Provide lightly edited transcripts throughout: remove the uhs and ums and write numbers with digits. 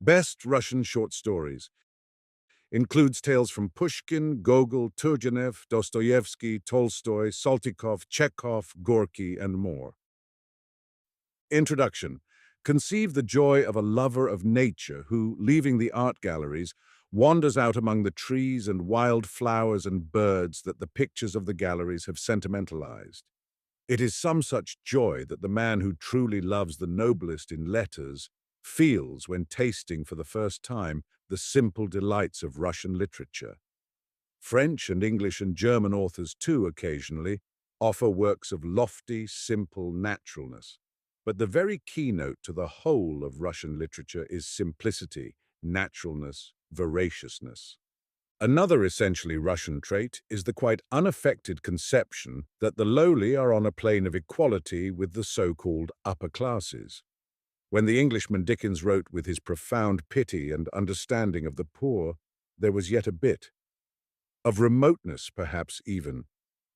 Best Russian Short Stories includes tales from Pushkin, Gogol, Turgenev, Dostoevsky, Tolstoy, Saltykov, Chekhov, Gorky, and more. Introduction. Conceive the joy of a lover of nature who, leaving the art galleries, wanders out among the trees and wild flowers and birds that the pictures of the galleries have sentimentalized. It is some such joy that the man who truly loves the noblest in letters feels when tasting for the first time the simple delights of Russian literature. French and English and German authors, too, occasionally offer works of lofty, simple naturalness. But the very keynote to the whole of Russian literature is simplicity, naturalness, veraciousness. Another essentially Russian trait is the quite unaffected conception that the lowly are on a plane of equality with the so-called upper classes. When the Englishman Dickens wrote with his profound pity and understanding of the poor, there was yet a bit of remoteness, perhaps even,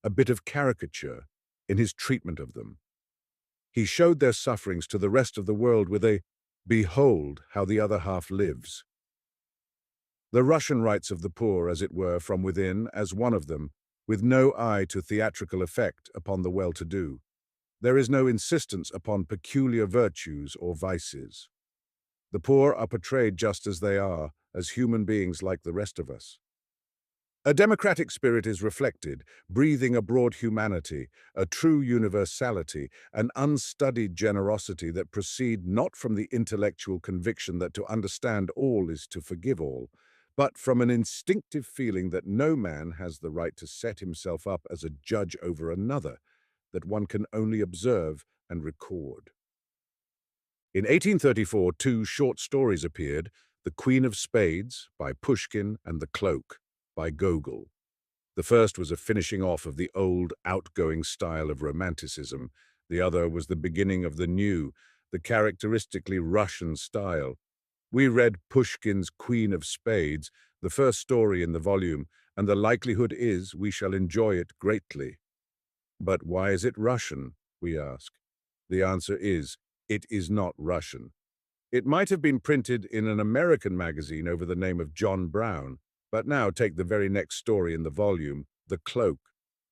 a bit of caricature in his treatment of them. He showed their sufferings to the rest of the world with a "Behold how the other half lives." The Russian writes of the poor, as it were, from within, as one of them, with no eye to theatrical effect upon the well-to-do. There is no insistence upon peculiar virtues or vices. The poor are portrayed just as they are, as human beings like the rest of us. A democratic spirit is reflected, breathing a broad humanity, a true universality, an unstudied generosity that proceed not from the intellectual conviction that to understand all is to forgive all, but from an instinctive feeling that no man has the right to set himself up as a judge over another, that one can only observe and record. In 1834, two short stories appeared, The Queen of Spades by Pushkin and The Cloak by Gogol. The first was a finishing off of the old, outgoing style of Romanticism. The other was the beginning of the new, the characteristically Russian style. We read Pushkin's Queen of Spades, the first story in the volume, and the likelihood is we shall enjoy it greatly. But why is it Russian, we ask? The answer is, it is not Russian. It might have been printed in an American magazine over the name of John Brown, but now take the very next story in the volume, The Cloak.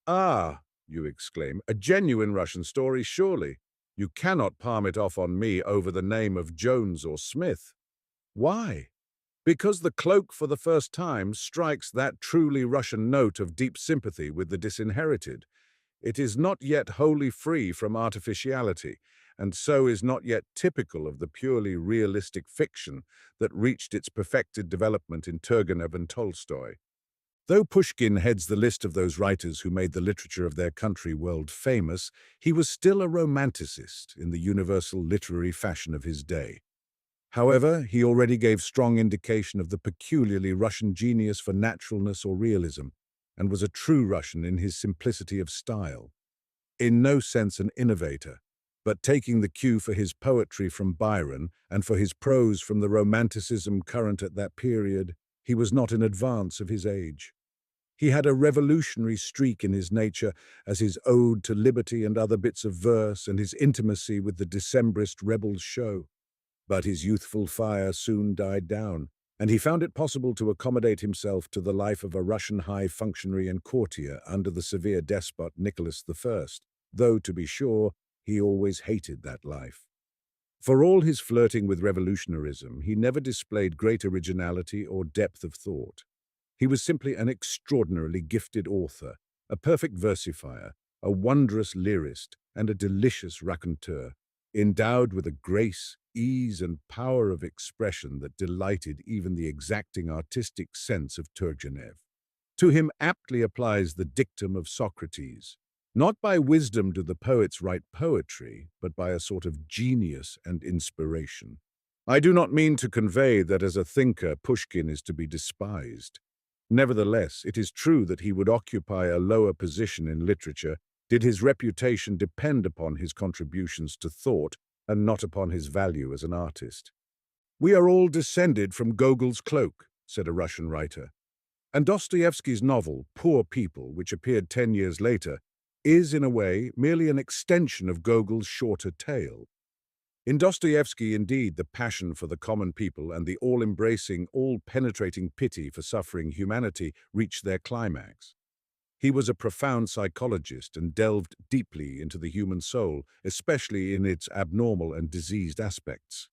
Ah, you exclaim, a genuine Russian story, surely. You cannot palm it off on me over the name of Jones or Smith. Why? Because The Cloak for the first time strikes that truly Russian note of deep sympathy with the disinherited. It is not yet wholly free from artificiality, and so is not yet typical of the purely realistic fiction that reached its perfected development in Turgenev and Tolstoy. Though Pushkin heads the list of those writers who made the literature of their country world famous, he was still a romanticist in the universal literary fashion of his day. However, he already gave strong indication of the peculiarly Russian genius for naturalness or realism, and was a true Russian in his simplicity of style. In no sense an innovator, but taking the cue for his poetry from Byron and for his prose from the Romanticism current at that period, he was not in advance of his age. He had a revolutionary streak in his nature, as his ode to liberty and other bits of verse and his intimacy with the Decembrist rebels show. But his youthful fire soon died down, and he found it possible to accommodate himself to the life of a Russian high functionary and courtier under the severe despot Nicholas I, though, to be sure, he always hated that life. For all his flirting with revolutionarism, he never displayed great originality or depth of thought. He was simply an extraordinarily gifted author, a perfect versifier, a wondrous lyrist, and a delicious raconteur, endowed with a grace, ease, and power of expression that delighted even the exacting artistic sense of Turgenev. To him aptly applies the dictum of Socrates. Not by wisdom do the poets write poetry, but by a sort of genius and inspiration. I do not mean to convey that as a thinker Pushkin is to be despised. Nevertheless, it is true that he would occupy a lower position in literature did his reputation depend upon his contributions to thought and not upon his value as an artist. "We are all descended from Gogol's Cloak," said a Russian writer, and Dostoevsky's novel, Poor People, which appeared 10 years later, is, in a way, merely an extension of Gogol's shorter tale. In Dostoevsky, indeed, the passion for the common people and the all-embracing, all-penetrating pity for suffering humanity reached their climax. He was a profound psychologist and delved deeply into the human soul, especially in its abnormal and diseased aspects.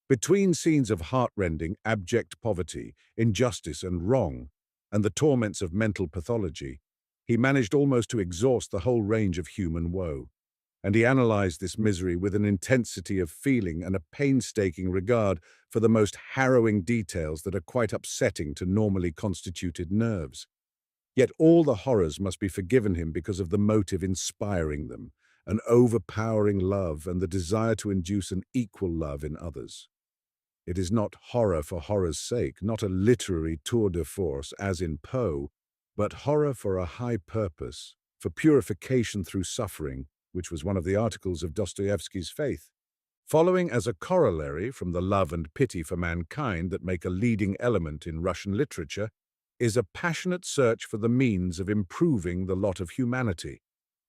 Between scenes of heartrending, abject poverty, injustice and wrong, and the torments of mental pathology, he managed almost to exhaust the whole range of human woe. And he analyzed this misery with an intensity of feeling and a painstaking regard for the most harrowing details that are quite upsetting to normally constituted nerves. Yet all the horrors must be forgiven him because of the motive inspiring them, an overpowering love and the desire to induce an equal love in others. It is not horror for horror's sake, not a literary tour de force as in Poe, but horror for a high purpose, for purification through suffering, which was one of the articles of Dostoevsky's faith. Following as a corollary from the love and pity for mankind that make a leading element in Russian literature is a passionate search for the means of improving the lot of humanity,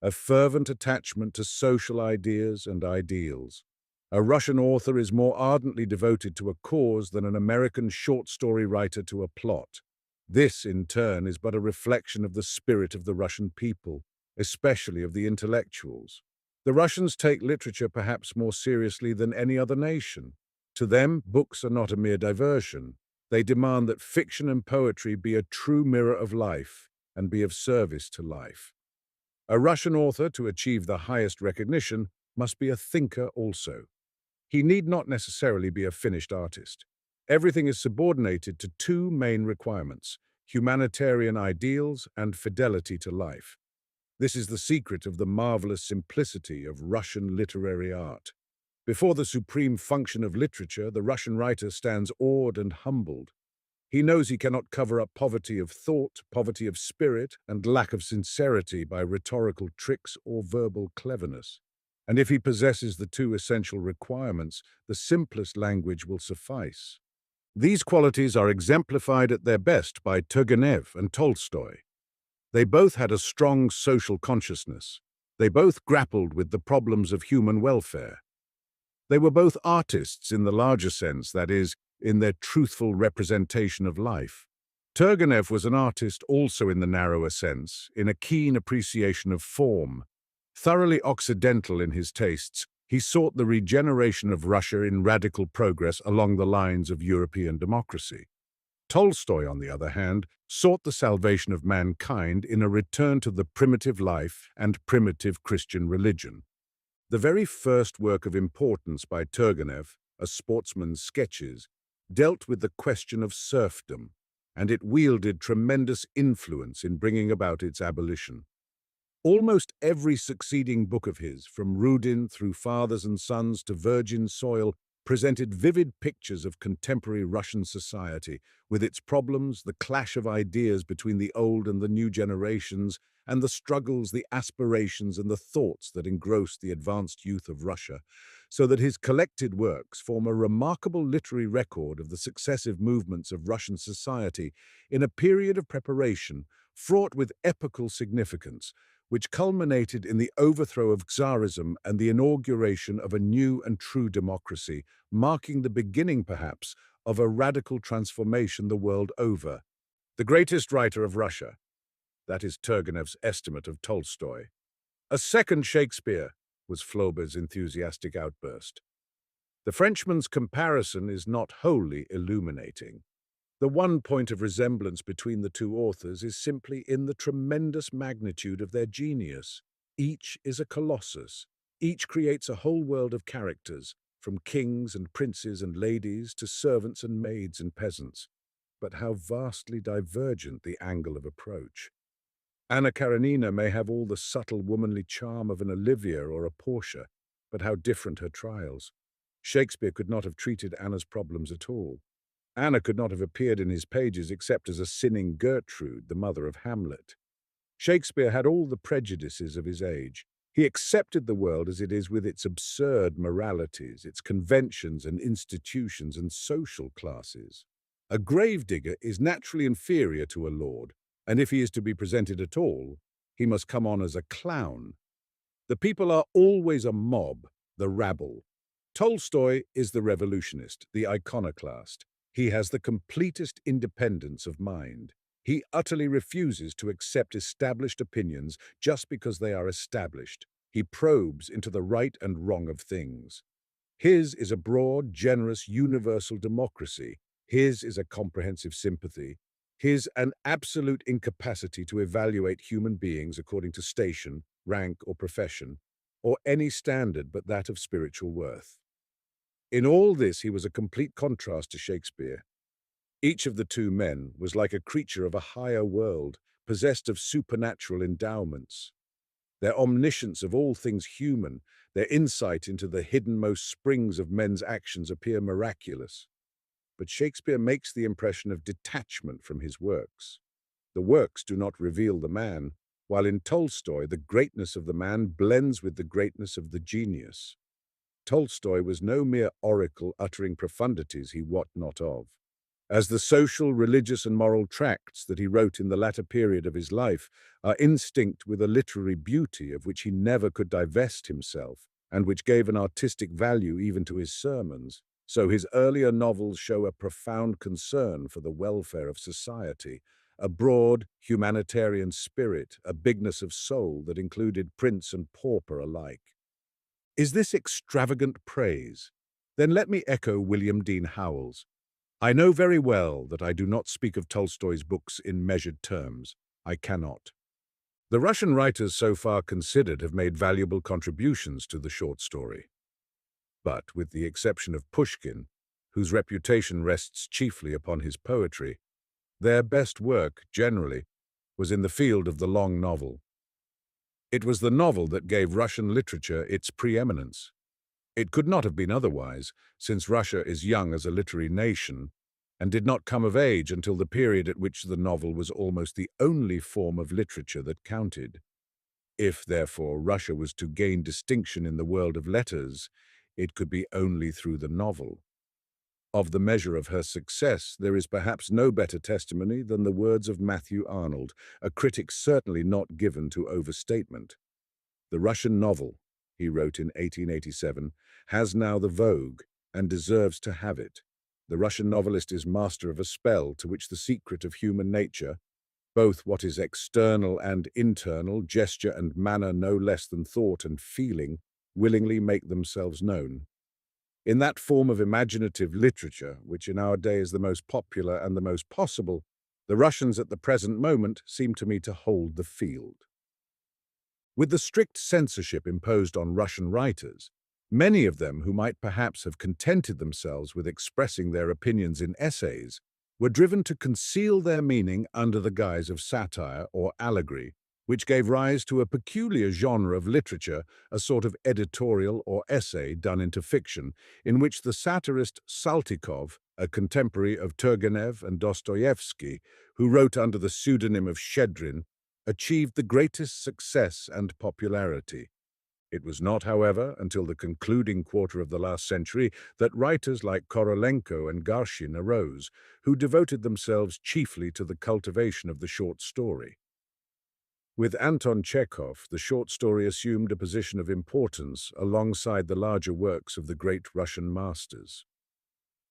a fervent attachment to social ideas and ideals. A Russian author is more ardently devoted to a cause than an American short story writer to a plot. This, in turn, is but a reflection of the spirit of the Russian people, especially of the intellectuals. The Russians take literature perhaps more seriously than any other nation. To them, books are not a mere diversion. They demand that fiction and poetry be a true mirror of life and be of service to life. A Russian author, to achieve the highest recognition, must be a thinker also. He need not necessarily be a finished artist. Everything is subordinated to two main requirements: humanitarian ideals and fidelity to life. This is the secret of the marvelous simplicity of Russian literary art. Before the supreme function of literature, the Russian writer stands awed and humbled. He knows he cannot cover up poverty of thought, poverty of spirit, and lack of sincerity by rhetorical tricks or verbal cleverness. And if he possesses the two essential requirements, the simplest language will suffice. These qualities are exemplified at their best by Turgenev and Tolstoy. They both had a strong social consciousness. They both grappled with the problems of human welfare. They were both artists in the larger sense, that is, in their truthful representation of life. Turgenev was an artist also in the narrower sense, in a keen appreciation of form. Thoroughly Occidental in his tastes, he sought the regeneration of Russia in radical progress along the lines of European democracy. Tolstoy, on the other hand, sought the salvation of mankind in a return to the primitive life and primitive Christian religion. The very first work of importance by Turgenev, A Sportsman's Sketches, dealt with the question of serfdom, and it wielded tremendous influence in bringing about its abolition. Almost every succeeding book of his, from Rudin through Fathers and Sons to Virgin Soil, presented vivid pictures of contemporary Russian society, with its problems, the clash of ideas between the old and the new generations, and the struggles, the aspirations, and the thoughts that engrossed the advanced youth of Russia, so that his collected works form a remarkable literary record of the successive movements of Russian society in a period of preparation fraught with epical significance, which culminated in the overthrow of Tsarism and the inauguration of a new and true democracy, marking the beginning, perhaps, of a radical transformation the world over. The greatest writer of Russia, that is Turgenev's estimate of Tolstoy. A second Shakespeare, was Flaubert's enthusiastic outburst. The Frenchman's comparison is not wholly illuminating. The one point of resemblance between the two authors is simply in the tremendous magnitude of their genius. Each is a colossus. Each creates a whole world of characters, from kings and princes and ladies to servants and maids and peasants. But how vastly divergent the angle of approach. Anna Karenina may have all the subtle womanly charm of an Olivia or a Portia, but how different her trials. Shakespeare could not have treated Anna's problems at all. Anna could not have appeared in his pages except as a sinning Gertrude, the mother of Hamlet. Shakespeare had all the prejudices of his age. He accepted the world as it is with its absurd moralities, its conventions and institutions and social classes. A gravedigger is naturally inferior to a lord, and if he is to be presented at all, he must come on as a clown. The people are always a mob, the rabble. Tolstoy is the revolutionist, the iconoclast. He has the completest independence of mind. He utterly refuses to accept established opinions just because they are established. He probes into the right and wrong of things. His is a broad, generous, universal democracy. His is a comprehensive sympathy. His an absolute incapacity to evaluate human beings according to station, rank, or profession, or any standard but that of spiritual worth. In all this, he was a complete contrast to Shakespeare. Each of the two men was like a creature of a higher world, possessed of supernatural endowments. Their omniscience of all things human, their insight into the hiddenmost springs of men's actions appear miraculous. But Shakespeare makes the impression of detachment from his works. The works do not reveal the man, while in Tolstoy the greatness of the man blends with the greatness of the genius. Tolstoy was no mere oracle uttering profundities he wot not of. As the social, religious, and moral tracts that he wrote in the latter period of his life are instinct with a literary beauty of which he never could divest himself, and which gave an artistic value even to his sermons, so his earlier novels show a profound concern for the welfare of society, a broad, humanitarian spirit, a bigness of soul that included prince and pauper alike. Is this extravagant praise? Then let me echo William Dean Howells. I know very well that I do not speak of Tolstoy's books in measured terms. I cannot. The Russian writers so far considered have made valuable contributions to the short story. But, with the exception of Pushkin, whose reputation rests chiefly upon his poetry, their best work, generally, was in the field of the long novel. It was the novel that gave Russian literature its preeminence. It could not have been otherwise, since Russia is young as a literary nation and did not come of age until the period at which the novel was almost the only form of literature that counted. If, therefore, Russia was to gain distinction in the world of letters, it could be only through the novel. Of the measure of her success, there is perhaps no better testimony than the words of Matthew Arnold, a critic certainly not given to overstatement. The Russian novel, he wrote in 1887, has now the vogue and deserves to have it. The Russian novelist is master of a spell to which the secret of human nature, both what is external and internal, gesture and manner no less than thought and feeling, willingly make themselves known. In that form of imaginative literature, which in our day is the most popular and the most possible, the Russians at the present moment seem to me to hold the field. With the strict censorship imposed on Russian writers, many of them who might perhaps have contented themselves with expressing their opinions in essays were driven to conceal their meaning under the guise of satire or allegory, which gave rise to a peculiar genre of literature, a sort of editorial or essay done into fiction, in which the satirist Saltykov, a contemporary of Turgenev and Dostoevsky, who wrote under the pseudonym of Shchedrin, achieved the greatest success and popularity. It was not, however, until the concluding quarter of the last century that writers like Korolenko and Garshin arose, who devoted themselves chiefly to the cultivation of the short story. With Anton Chekhov, the short story assumed a position of importance alongside the larger works of the great Russian masters.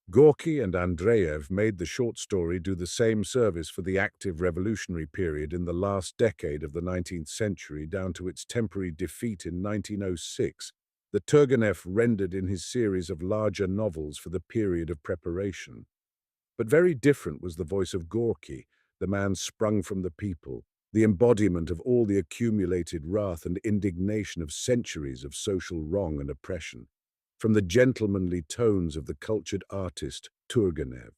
Gorky and Andreyev made the short story do the same service for the active revolutionary period in the last decade of the 19th century down to its temporary defeat in 1906, that Turgenev rendered in his series of larger novels for the period of preparation. But very different was the voice of Gorky, the man sprung from the people, the embodiment of all the accumulated wrath and indignation of centuries of social wrong and oppression, from the gentlemanly tones of the cultured artist Turgenev.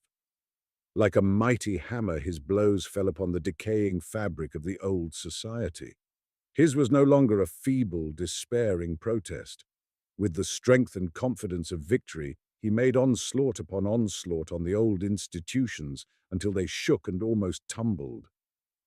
Like a mighty hammer, his blows fell upon the decaying fabric of the old society. His was no longer a feeble, despairing protest. With the strength and confidence of victory, he made onslaught upon onslaught on the old institutions until they shook and almost tumbled.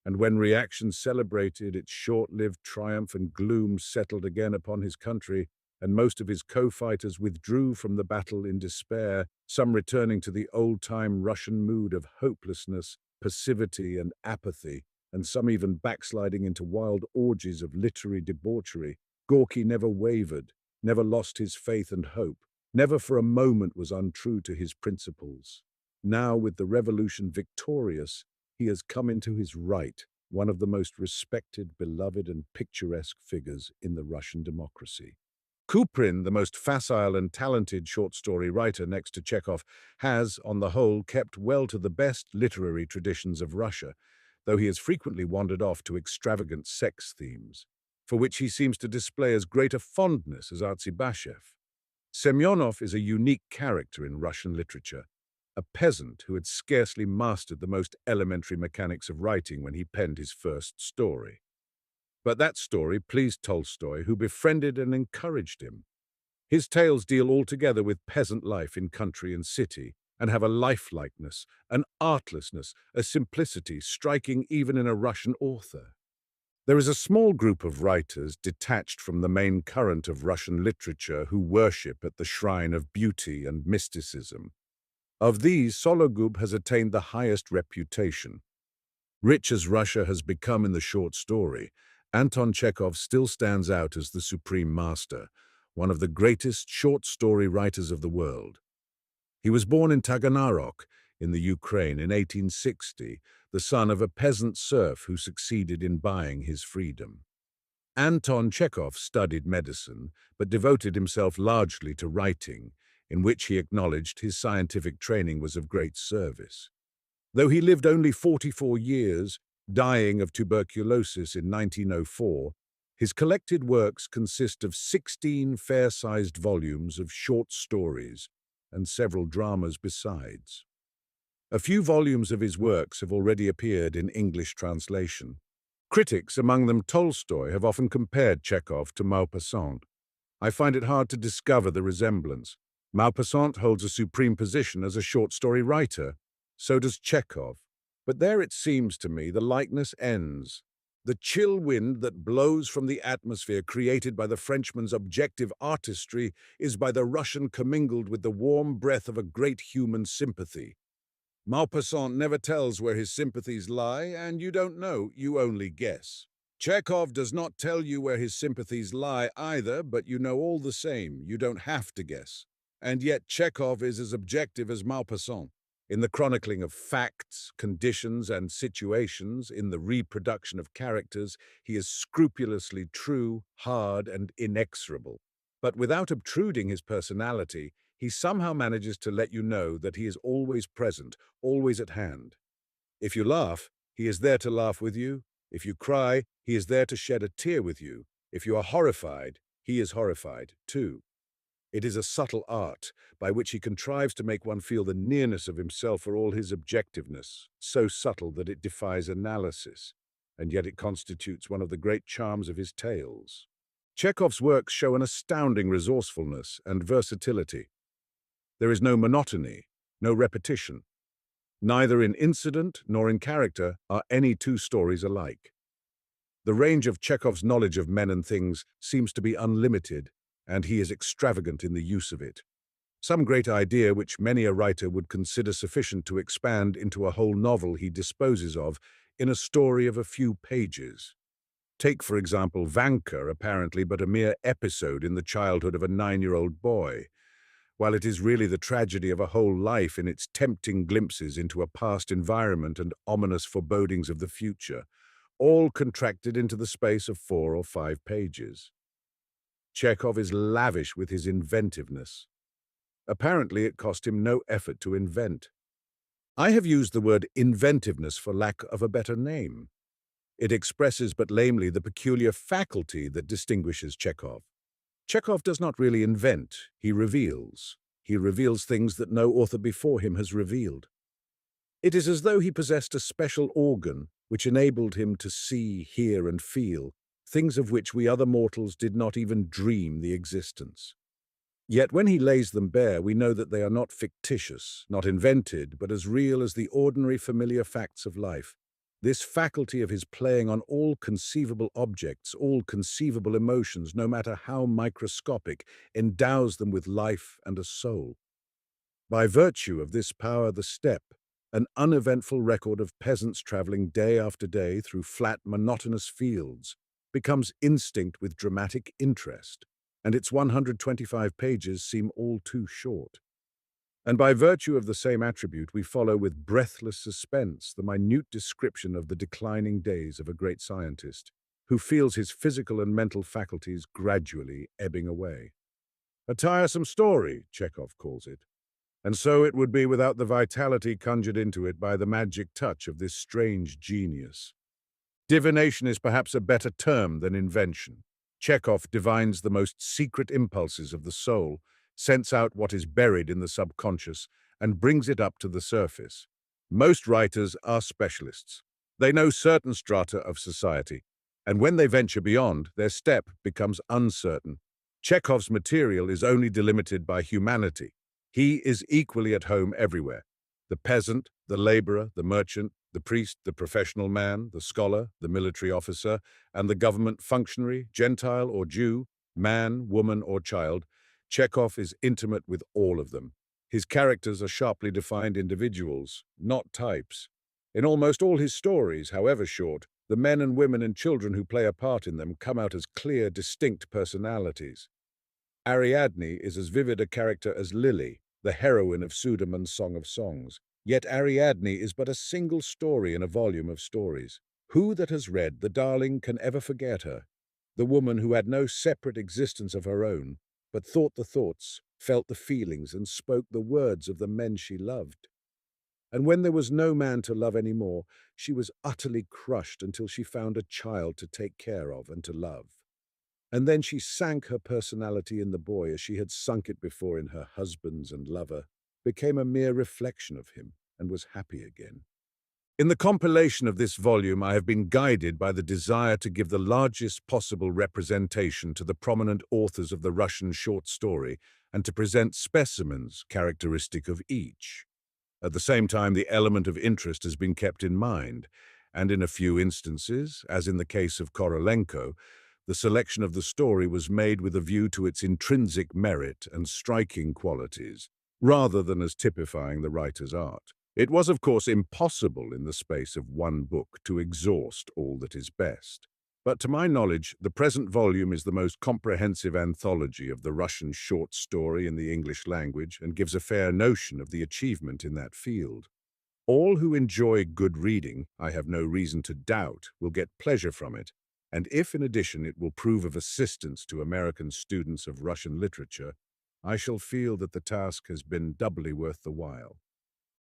And when reaction celebrated its short-lived triumph and gloom settled again upon his country, and most of his co-fighters withdrew from the battle in despair, some returning to the old-time Russian mood of hopelessness, passivity, and apathy, and some even backsliding into wild orgies of literary debauchery, Gorky never wavered, never lost his faith and hope, never for a moment was untrue to his principles. Now, with the revolution victorious, he has come into his right, one of the most respected, beloved, and picturesque figures in the Russian democracy. Kuprin, the most facile and talented short story writer next to Chekhov, has, on the whole, kept well to the best literary traditions of Russia, though he has frequently wandered off to extravagant sex themes, for which he seems to display as great a fondness as Artzybashev. Semyonov is a unique character in Russian literature, a peasant who had scarcely mastered the most elementary mechanics of writing when he penned his first story. But that story pleased Tolstoy, who befriended and encouraged him. His tales deal altogether with peasant life in country and city, and have a lifelikeness, an artlessness, a simplicity striking even in a Russian author. There is a small group of writers detached from the main current of Russian literature who worship at the shrine of beauty and mysticism. Of these, Sologub has attained the highest reputation. Rich as Russia has become in the short story, Anton Chekhov still stands out as the supreme master, one of the greatest short story writers of the world. He was born in Taganrog, in the Ukraine, in 1860, the son of a peasant serf who succeeded in buying his freedom. Anton Chekhov studied medicine, but devoted himself largely to writing, in which he acknowledged his scientific training was of great service. Though he lived only 44 years, dying of tuberculosis in 1904, his collected works consist of 16 fair-sized volumes of short stories and several dramas besides. A few volumes of his works have already appeared in English translation. Critics, among them Tolstoy, have often compared Chekhov to Maupassant. I find it hard to discover the resemblance. Maupassant holds a supreme position as a short story writer. So does Chekhov. But there, it seems to me, the likeness ends. The chill wind that blows from the atmosphere created by the Frenchman's objective artistry is by the Russian commingled with the warm breath of a great human sympathy. Maupassant never tells where his sympathies lie, and you don't know, you only guess. Chekhov does not tell you where his sympathies lie either, but you know all the same, you don't have to guess. And yet Chekhov is as objective as Maupassant. In the chronicling of facts, conditions, and situations, in the reproduction of characters, he is scrupulously true, hard, and inexorable. But without obtruding his personality, he somehow manages to let you know that he is always present, always at hand. If you laugh, he is there to laugh with you. If you cry, he is there to shed a tear with you. If you are horrified, he is horrified, too. It is a subtle art, by which he contrives to make one feel the nearness of himself for all his objectiveness, so subtle that it defies analysis, and yet it constitutes one of the great charms of his tales. Chekhov's works show an astounding resourcefulness and versatility. There is no monotony, no repetition. Neither in incident nor in character are any two stories alike. The range of Chekhov's knowledge of men and things seems to be unlimited, and he is extravagant in the use of it. Some great idea which many a writer would consider sufficient to expand into a whole novel he disposes of in a story of a few pages. Take, for example, Vanka, apparently but a mere episode in the childhood of a 9-year-old boy, while it is really the tragedy of a whole life in its tempting glimpses into a past environment and ominous forebodings of the future, all contracted into the space of 4 or 5 pages. Chekhov is lavish with his inventiveness. Apparently, it cost him no effort to invent. I have used the word inventiveness for lack of a better name. It expresses but lamely the peculiar faculty that distinguishes Chekhov. Chekhov does not really invent, he reveals. He reveals things that no author before him has revealed. It is as though he possessed a special organ which enabled him to see, hear, and feel things of which we other mortals did not even dream the existence. Yet when he lays them bare, we know that they are not fictitious, not invented, but as real as the ordinary familiar facts of life. This faculty of his playing on all conceivable objects, all conceivable emotions, no matter how microscopic, endows them with life and a soul. By virtue of this power, the steppe, an uneventful record of peasants traveling day after day through flat, monotonous fields, becomes instinct with dramatic interest, and its 125 pages seem all too short. And by virtue of the same attribute, we follow with breathless suspense the minute description of the declining days of a great scientist, who feels his physical and mental faculties gradually ebbing away. A tiresome story, Chekhov calls it. And so it would be without the vitality conjured into it by the magic touch of this strange genius. Divination is perhaps a better term than invention. Chekhov divines the most secret impulses of the soul, scents out what is buried in the subconscious, and brings it up to the surface. Most writers are specialists. They know certain strata of society, and when they venture beyond, their step becomes uncertain. Chekhov's material is only delimited by humanity. He is equally at home everywhere. The peasant, the laborer, the merchant, the priest, the professional man, the scholar, the military officer, and the government functionary, Gentile or Jew, man, woman, or child, Chekhov is intimate with all of them. His characters are sharply defined individuals, not types. In almost all his stories, however short, the men and women and children who play a part in them come out as clear, distinct personalities. Ariadne is as vivid a character as Lily, the heroine of Sudermann's Song of Songs. Yet Ariadne is but a single story in a volume of stories. Who that has read The Darling can ever forget her? The woman who had no separate existence of her own, but thought the thoughts, felt the feelings, and spoke the words of the men she loved. And when there was no man to love any more, she was utterly crushed until she found a child to take care of and to love. And then she sank her personality in the boy as she had sunk it before in her husbands and lover, became a mere reflection of him, and was happy again. In the compilation of this volume, I have been guided by the desire to give the largest possible representation to the prominent authors of the Russian short story and to present specimens characteristic of each. At the same time, the element of interest has been kept in mind, and in a few instances, as in the case of Korolenko, the selection of the story was made with a view to its intrinsic merit and striking qualities, rather than as typifying the writer's art. It was, of course, impossible in the space of one book to exhaust all that is best. But to my knowledge, the present volume is the most comprehensive anthology of the Russian short story in the English language and gives a fair notion of the achievement in that field. All who enjoy good reading, I have no reason to doubt, will get pleasure from it, and if in addition it will prove of assistance to American students of Russian literature, I shall feel that the task has been doubly worth the while.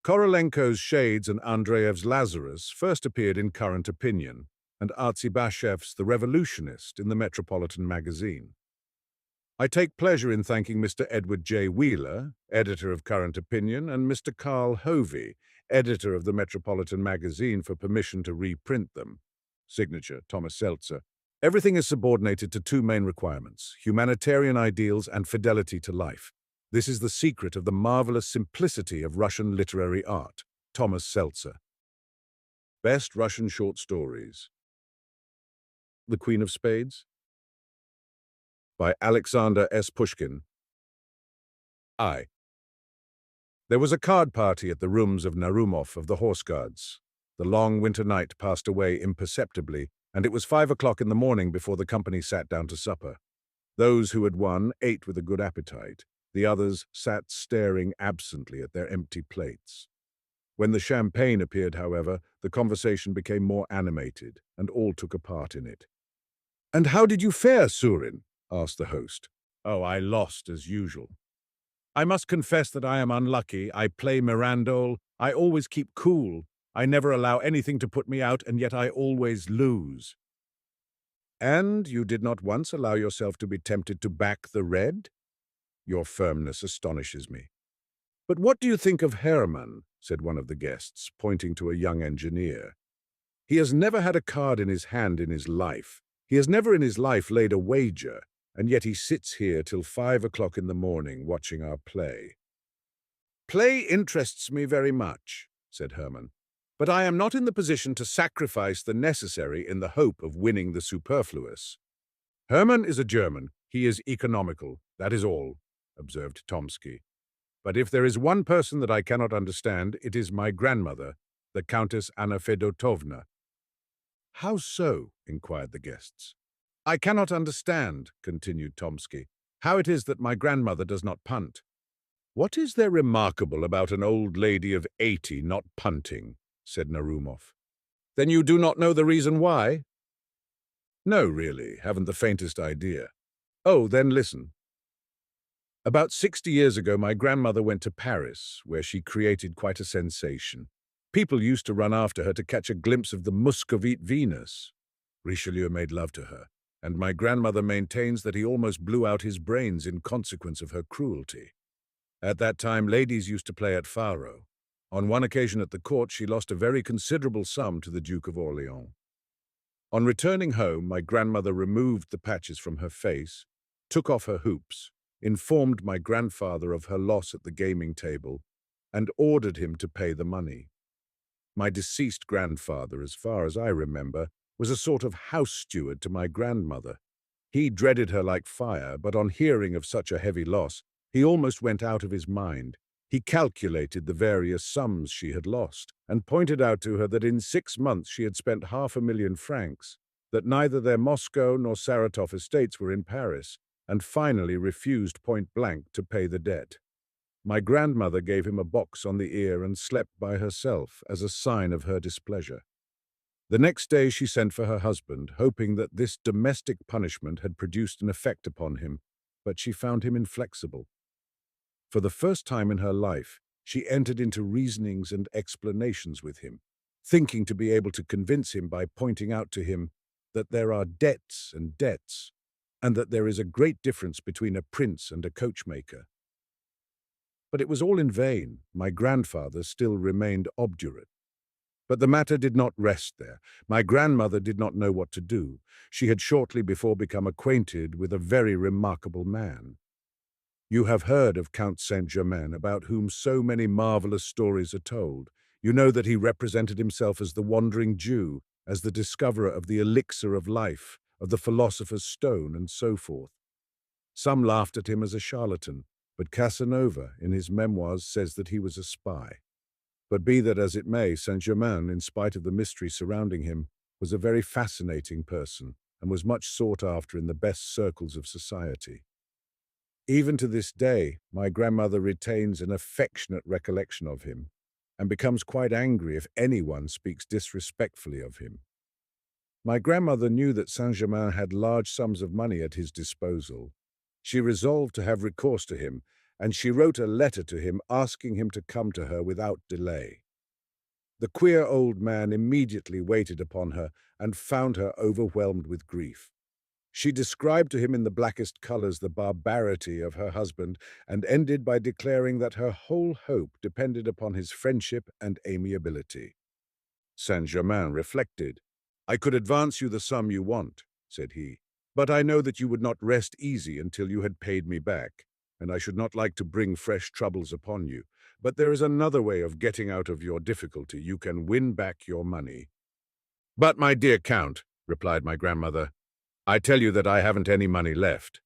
Korolenko's Shades and Andreev's Lazarus first appeared in Current Opinion, and Artzybashev's The Revolutionist in the Metropolitan Magazine. I take pleasure in thanking Mr. Edward J. Wheeler, editor of Current Opinion, and Mr. Carl Hovey, editor of the Metropolitan Magazine, for permission to reprint them. Signature, Thomas Seltzer. Everything is subordinated to two main requirements: humanitarian ideals and fidelity to life. This is the secret of the marvelous simplicity of Russian literary art. Thomas Seltzer. Best Russian Short Stories. The Queen of Spades by Alexander S. Pushkin. There was a card party at the rooms of Narumov of the Horse Guards. The long winter night passed away imperceptibly, and it was 5 o'clock in the morning before the company sat down to supper. Those who had won ate with a good appetite. The others sat staring absently at their empty plates. When the champagne appeared, however, the conversation became more animated, and all took a part in it. "And how did you fare, Surin?" asked the host. "Oh, I lost as usual. I must confess that I am unlucky. I play Mirandole. I always keep cool. I never allow anything to put me out, and yet I always lose." "And you did not once allow yourself to be tempted to back the red? Your firmness astonishes me." "But what do you think of Hermann?" said one of the guests, pointing to a young engineer. "He has never had a card in his hand in his life. He has never in his life laid a wager, and yet he sits here till 5 o'clock in the morning watching our play." "Play interests me very much," said Hermann, "but I am not in the position to sacrifice the necessary in the hope of winning the superfluous." "Hermann is a German. He is economical, that is all," observed Tomsky. "But if there is one person that I cannot understand, it is my grandmother, the Countess Anna Fedotovna." "How so?" inquired the guests. "I cannot understand," continued Tomsky, How it is that my grandmother does not punt. What is there remarkable about an old lady of 80 not punting? Said Narumov. Then you do not know the reason why? No, really, haven't the faintest idea. Oh, then listen. About 60 years ago, my grandmother went to Paris, where she created quite a sensation. People used to run after her to catch a glimpse of the Muscovite Venus. Richelieu made love to her, and my grandmother maintains that he almost blew out his brains in consequence of her cruelty. At that time, ladies used to play at faro. On one occasion at the court, she lost a very considerable sum to the Duke of Orleans. On returning home, my grandmother removed the patches from her face, took off her hoops, informed my grandfather of her loss at the gaming table, and ordered him to pay the money. My deceased grandfather, as far as I remember, was a sort of house steward to my grandmother. He dreaded her like fire, but on hearing of such a heavy loss, he almost went out of his mind. He calculated the various sums she had lost, and pointed out to her that in 6 months she had spent 500,000 francs, that neither their Moscow nor Saratov estates were in Paris, and finally refused point-blank to pay the debt. My grandmother gave him a box on the ear and slept by herself as a sign of her displeasure. The next day she sent for her husband, hoping that this domestic punishment had produced an effect upon him, but she found him inflexible. For the first time in her life, she entered into reasonings and explanations with him, thinking to be able to convince him by pointing out to him that there are debts and debts, and that there is a great difference between a prince and a coachmaker. But it was all in vain. My grandfather still remained obdurate. But the matter did not rest there. My grandmother did not know what to do. She had shortly before become acquainted with a very remarkable man. You have heard of Count Saint-Germain, about whom so many marvelous stories are told. You know that he represented himself as the wandering Jew, as the discoverer of the elixir of life, of the philosopher's stone, and so forth. Some laughed at him as a charlatan, but Casanova, in his memoirs, says that he was a spy. But be that as it may, Saint-Germain, in spite of the mystery surrounding him, was a very fascinating person, and was much sought after in the best circles of society. Even to this day, my grandmother retains an affectionate recollection of him, and becomes quite angry if anyone speaks disrespectfully of him. My grandmother knew that Saint-Germain had large sums of money at his disposal. She resolved to have recourse to him, and she wrote a letter to him asking him to come to her without delay. The queer old man immediately waited upon her and found her overwhelmed with grief. She described to him in the blackest colors the barbarity of her husband, and ended by declaring that her whole hope depended upon his friendship and amiability. Saint-Germain reflected. "I could advance you the sum you want," said he, "but I know that you would not rest easy until you had paid me back, and I should not like to bring fresh troubles upon you. But there is another way of getting out of your difficulty. You can win back your money." "But, my dear Count," replied my grandmother, "I tell you that I haven't any money left."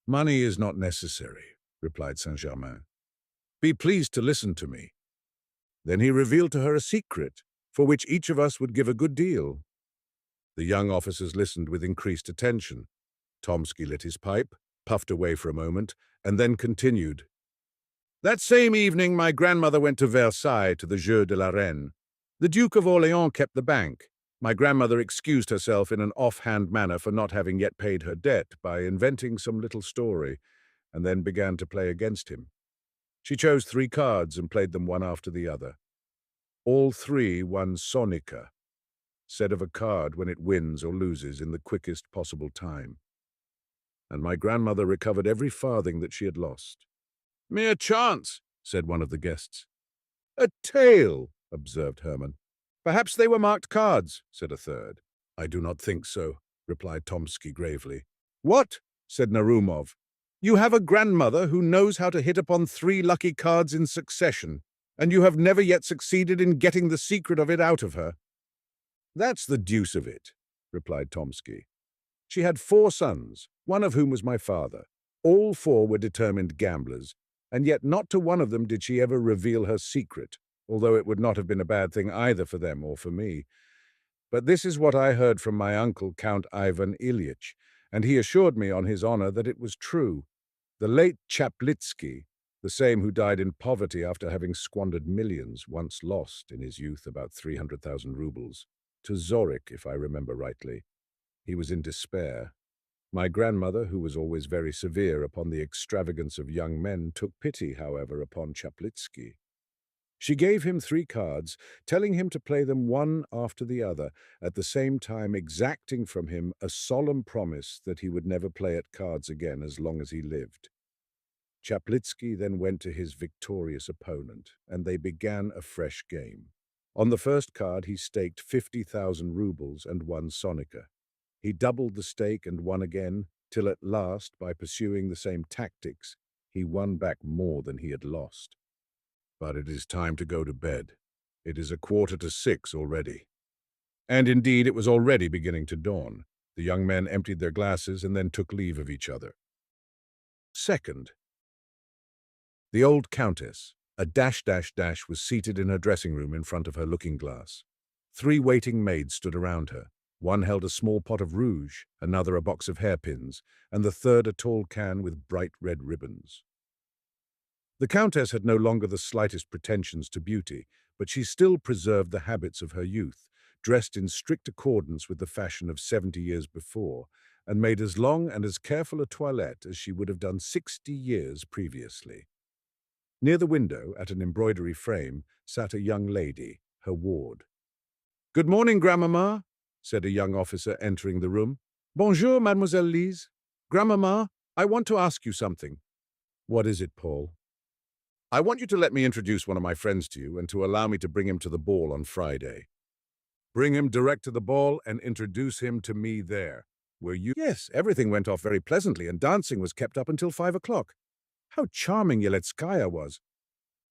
"Money is not necessary," replied Saint-Germain. "Be pleased to listen to me." Then he revealed to her a secret, for which each of us would give a good deal. The young officers listened with increased attention. Tomsky lit his pipe, puffed away for a moment, and then continued. "That same evening my grandmother went to Versailles to the Jeu de la Reine. The Duke of Orleans kept the bank. My grandmother excused herself in an offhand manner for not having yet paid her debt by inventing some little story, and then began to play against him. She chose 3 cards and played them one after the other. All 3 won sonika, said of a card when it wins or loses in the quickest possible time. And my grandmother recovered every farthing that she had lost. "Mere chance," said one of the guests. "A tale," observed Hermann. "Perhaps they were marked cards," said a third. "I do not think so," replied Tomsky gravely. "What?" said Narumov. "You have a grandmother who knows how to hit upon 3 lucky cards in succession, and you have never yet succeeded in getting the secret of it out of her." "That's the deuce of it," replied Tomsky. "She had 4 sons, one of whom was my father. All 4 were determined gamblers, and yet not to one of them did she ever reveal her secret, although it would not have been a bad thing either for them or for me. But this is what I heard from my uncle, Count Ivan Ilyich, and he assured me on his honor that it was true. The late Chaplitsky, the same who died in poverty after having squandered millions, once lost in his youth about 300,000 rubles, to Zorik, if I remember rightly. He was in despair. My grandmother, who was always very severe upon the extravagance of young men, took pity, however, upon Chaplitsky. She gave him 3 cards, telling him to play them one after the other, at the same time exacting from him a solemn promise that he would never play at cards again as long as he lived. Chaplitsky then went to his victorious opponent, and they began a fresh game. On the first card he staked 50,000 rubles and won Sonika. He doubled the stake and won again, till at last, by pursuing the same tactics, he won back more than he had lost. But it is time to go to bed. It is 5:45 already. And indeed it was already beginning to dawn. The young men emptied their glasses and then took leave of each other. Second, the old countess, a was seated in her dressing room in front of her looking-glass. 3 waiting maids stood around her. One held a small pot of rouge, another a box of hairpins, and the third a tall can with bright red ribbons. The countess had no longer the slightest pretensions to beauty, but she still preserved the habits of her youth, dressed in strict accordance with the fashion of 70 years before, and made as long and as careful a toilette as she would have done 60 years previously. Near the window, at an embroidery frame, sat a young lady, her ward. "Good morning, Grandmamma," said a young officer entering the room. "Bonjour, Mademoiselle Lise. Grandmamma, I want to ask you something." "What is it, Paul?" "I want you to let me introduce one of my friends to you and to allow me to bring him to the ball on Friday." "Bring him direct to the ball and introduce him to me there. Were you—" "Yes, everything went off very pleasantly and dancing was kept up until 5 o'clock. How charming Yeletskaya was.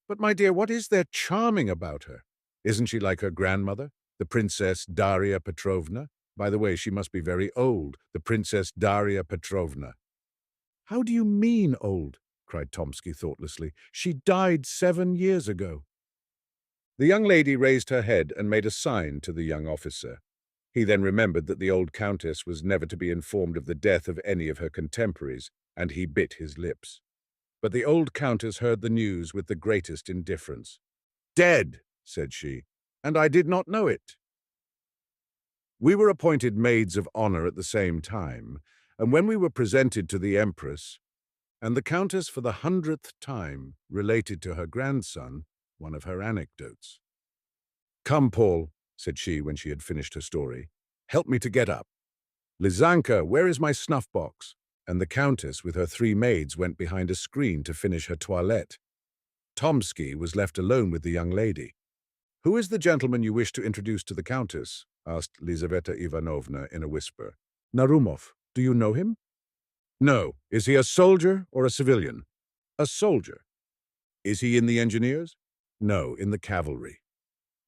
But, my dear, what is there charming about her? Isn't she like her grandmother, the Princess Daria Petrovna? By the way, she must be very old, the Princess Daria Petrovna." "How do you mean old?" cried Tomsky thoughtlessly. "She died 7 years ago." The young lady raised her head and made a sign to the young officer. He then remembered that the old countess was never to be informed of the death of any of her contemporaries, and he bit his lips. But the old countess heard the news with the greatest indifference. "Dead," said she, "and I did not know it." We were appointed maids of honor at the same time, and when we were presented to the Empress, and the Countess for the 100th time related to her grandson one of her anecdotes. "Come, Paul," said she when she had finished her story. "Help me to get up. Lizanka, where is my snuff-box?" And the Countess with her 3 maids went behind a screen to finish her toilette. Tomsky was left alone with the young lady. "Who is the gentleman you wish to introduce to the Countess?" asked Lizaveta Ivanovna in a whisper. "Narumov. Do you know him?" "No. Is he a soldier or a civilian?" "A soldier." "Is he in the engineers?" "No, in the cavalry."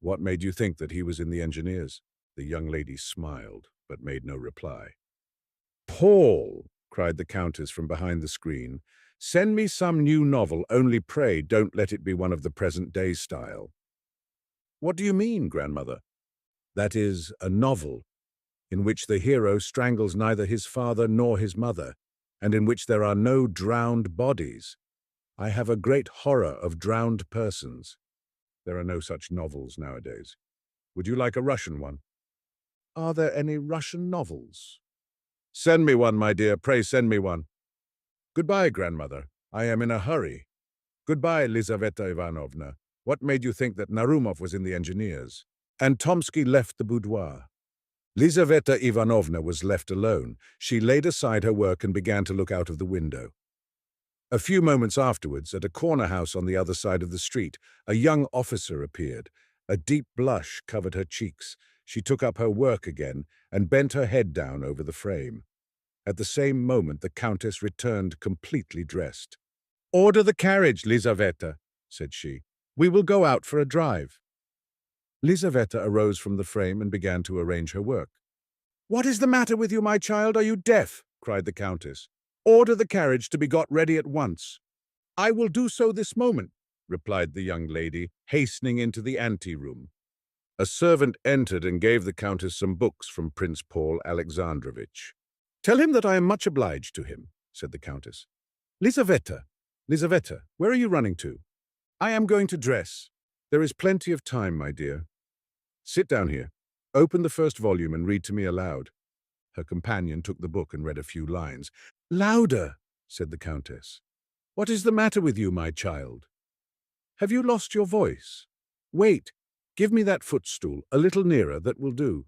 "What made you think that he was in the engineers?" The young lady smiled, but made no reply. "Paul," cried the Countess from behind the screen, "send me some new novel, only pray don't let it be one of the present-day style." "What do you mean, grandmother?" "That is, a novel in which the hero strangles neither his father nor his mother, and in which there are no drowned bodies. I have a great horror of drowned persons. There are no such novels nowadays. Would you like a Russian one?" "Are there any Russian novels?" "Send me one, my dear, pray send me one." "Goodbye, grandmother. I am in a hurry." "Goodbye, Lizaveta Ivanovna. What made you think that Narumov was in the engineers?" And Tomsky left the boudoir. Lizaveta Ivanovna was left alone. She laid aside her work and began to look out of the window. A few moments afterwards, at a corner house on the other side of the street, a young officer appeared. A deep blush covered her cheeks. She took up her work again and bent her head down over the frame. At the same moment, the Countess returned completely dressed. "Order the carriage, Lizaveta," said she. "We will go out for a drive." Lizaveta arose from the frame and began to arrange her work. "What is the matter with you, my child? Are you deaf?" cried the Countess. "Order the carriage to be got ready at once." "I will do so this moment," replied the young lady, hastening into the anteroom. A servant entered and gave the Countess some books from Prince Paul Alexandrovitch. "Tell him that I am much obliged to him," said the Countess. "Lizaveta, Lizaveta, where are you running to?" "I am going to dress." "There is plenty of time, my dear. Sit down here. Open the first volume and read to me aloud." Her companion took the book and read a few lines. "Louder," said the Countess. "What is the matter with you, my child? Have you lost your voice? Wait, give me that footstool, a little nearer, that will do."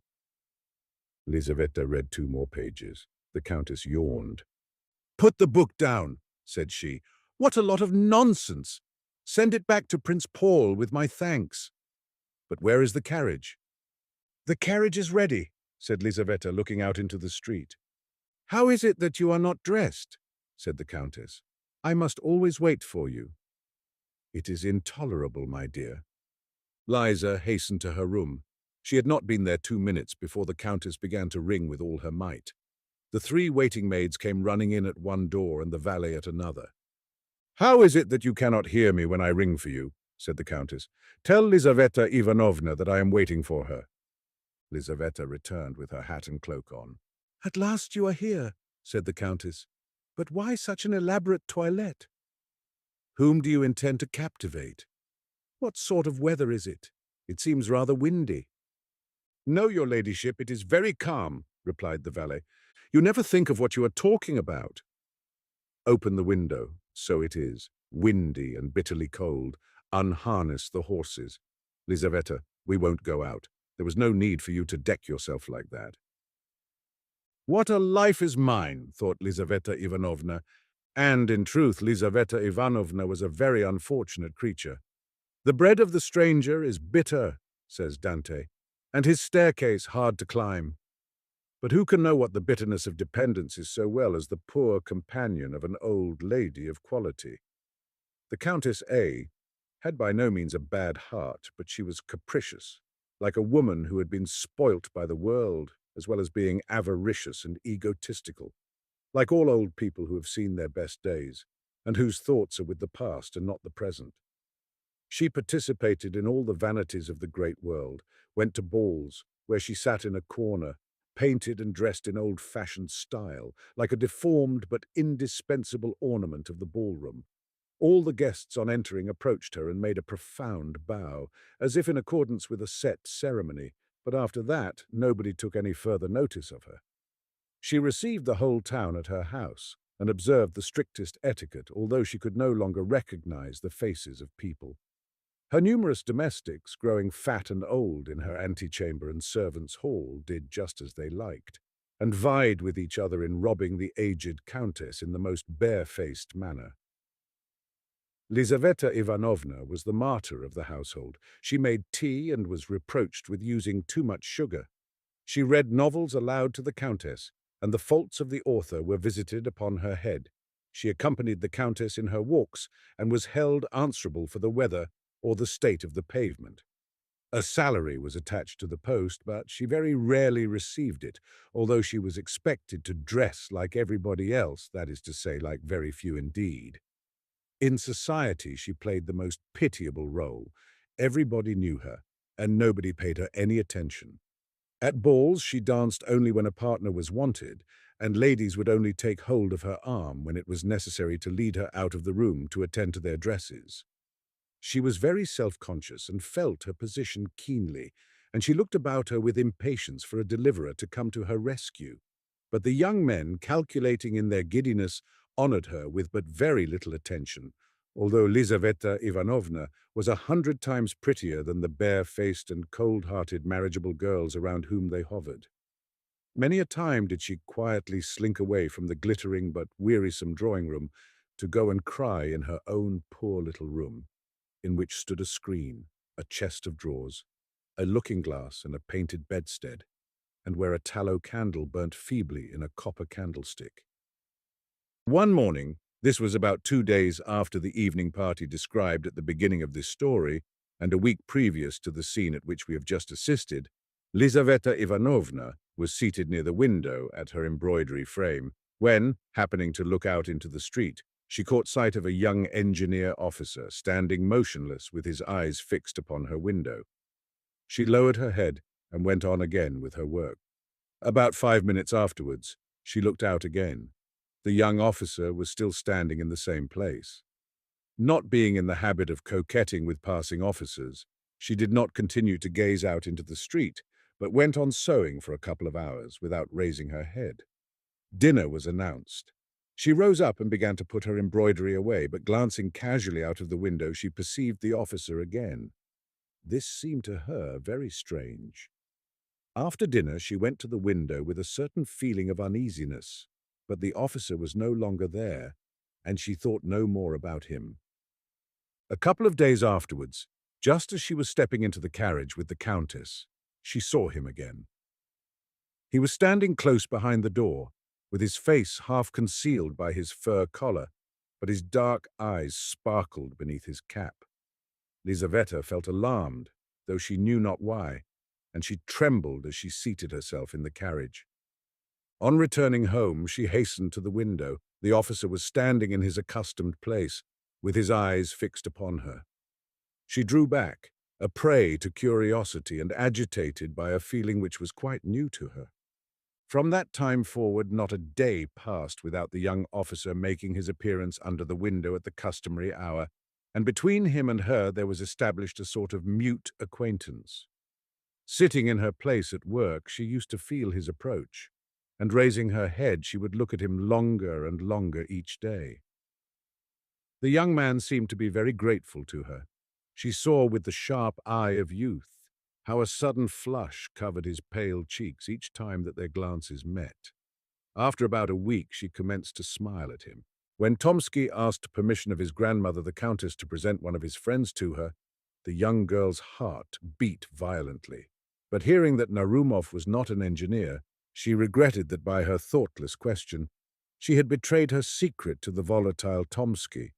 Lizaveta read 2 more pages. The Countess yawned. "Put the book down," said she. "What a lot of nonsense! Send it back to Prince Paul with my thanks." "But where is the carriage?" "The carriage is ready," said Lizaveta, looking out into the street. "How is it that you are not dressed?" said the Countess. "I must always wait for you." "It is intolerable, my dear." Liza hastened to her room. She had not been there 2 minutes before the Countess began to ring with all her might. The 3 waiting maids came running in at one door and the valet at another. "How is it that you cannot hear me when I ring for you?" said the Countess. "Tell Lizaveta Ivanovna that I am waiting for her." Lizaveta returned with her hat and cloak on. "At last you are here," said the Countess. "But why such an elaborate toilette? Whom do you intend to captivate? What sort of weather is it? It seems rather windy." "No, your ladyship, it is very calm," replied the valet. "You never think of what you are talking about." "Open the window. So it is. Windy and bitterly cold. Unharness the horses. Lizaveta, we won't go out. There was no need for you to deck yourself like that." "What a life is mine," thought Lizaveta Ivanovna, and, in truth, Lizaveta Ivanovna was a very unfortunate creature. "The bread of the stranger is bitter," says Dante, "and his staircase hard to climb." But who can know what the bitterness of dependence is so well as the poor companion of an old lady of quality? The Countess A. had by no means a bad heart, but she was capricious, like a woman who had been spoilt by the world, as well as being avaricious and egotistical, like all old people who have seen their best days, and whose thoughts are with the past and not the present. She participated in all the vanities of the great world, went to balls, where she sat in a corner, painted and dressed in old-fashioned style, like a deformed but indispensable ornament of the ballroom. All the guests on entering approached her and made a profound bow, as if in accordance with a set ceremony, but after that nobody took any further notice of her. She received the whole town at her house, and observed the strictest etiquette, although she could no longer recognize the faces of people. Her numerous domestics, growing fat and old in her antechamber and servants' hall, did just as they liked, and vied with each other in robbing the aged Countess in the most barefaced manner. Lizaveta Ivanovna was the martyr of the household. She made tea and was reproached with using too much sugar. She read novels aloud to the Countess, and the faults of the author were visited upon her head. She accompanied the Countess in her walks and was held answerable for the weather or the state of the pavement. A salary was attached to the post, but she very rarely received it, although she was expected to dress like everybody else, that is to say, like very few indeed. In society, she played the most pitiable role. Everybody knew her, and nobody paid her any attention. At balls, she danced only when a partner was wanted, and ladies would only take hold of her arm when it was necessary to lead her out of the room to attend to their dresses. She was very self-conscious and felt her position keenly, and she looked about her with impatience for a deliverer to come to her rescue. But the young men, calculating in their giddiness, honored her with but very little attention, although Lizaveta Ivanovna was 100 times prettier than the bare-faced and cold-hearted marriageable girls around whom they hovered. Many a time did she quietly slink away from the glittering but wearisome drawing-room to go and cry in her own poor little room, in which stood a screen, a chest of drawers, a looking-glass and a painted bedstead, and where a tallow candle burnt feebly in a copper candlestick. One morning, this was about 2 days after the evening party described at the beginning of this story, and a week previous to the scene at which we have just assisted, Lizaveta Ivanovna was seated near the window at her embroidery frame, when, happening to look out into the street, she caught sight of a young engineer officer standing motionless with his eyes fixed upon her window. She lowered her head and went on again with her work. About 5 minutes afterwards, She looked out again. The young officer was still standing in the same place. Not being in the habit of coquetting with passing officers, she did not continue to gaze out into the street, but went on sewing for a couple of hours without raising her head. Dinner was announced. She rose up and began to put her embroidery away, but glancing casually out of the window, she perceived the officer again. This seemed to her very strange. After dinner, she went to the window with a certain feeling of uneasiness, but the officer was no longer there, and she thought no more about him. A couple of days afterwards, just as she was stepping into the carriage with the Countess, she saw him again. He was standing close behind the door, with his face half concealed by his fur collar, but his dark eyes sparkled beneath his cap. Lizaveta felt alarmed, though she knew not why, and she trembled as she seated herself in the carriage. On returning home, she hastened to the window. The officer was standing in his accustomed place, with his eyes fixed upon her. She drew back, a prey to curiosity and agitated by a feeling which was quite new to her. From that time forward, not a day passed without the young officer making his appearance under the window at the customary hour, and between him and her there was established a sort of mute acquaintance. Sitting in her place at work, she used to feel his approach, and raising her head, she would look at him longer and longer each day. The young man seemed to be very grateful to her. She saw with the sharp eye of youth how a sudden flush covered his pale cheeks each time that their glances met. After about a week, she commenced to smile at him. When Tomsky asked permission of his grandmother, the Countess, to present one of his friends to her, the young girl's heart beat violently. But hearing that Narumov was not an engineer, she regretted that by her thoughtless question, she had betrayed her secret to the volatile Tomsky.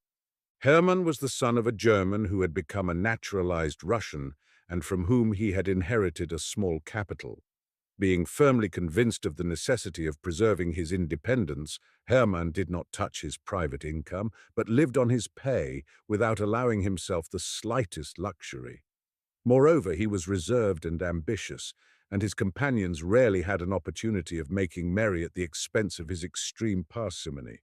Hermann was the son of a German who had become a naturalized Russian and from whom he had inherited a small capital. Being firmly convinced of the necessity of preserving his independence, Hermann did not touch his private income, but lived on his pay without allowing himself the slightest luxury. Moreover, he was reserved and ambitious, and his companions rarely had an opportunity of making merry at the expense of his extreme parsimony.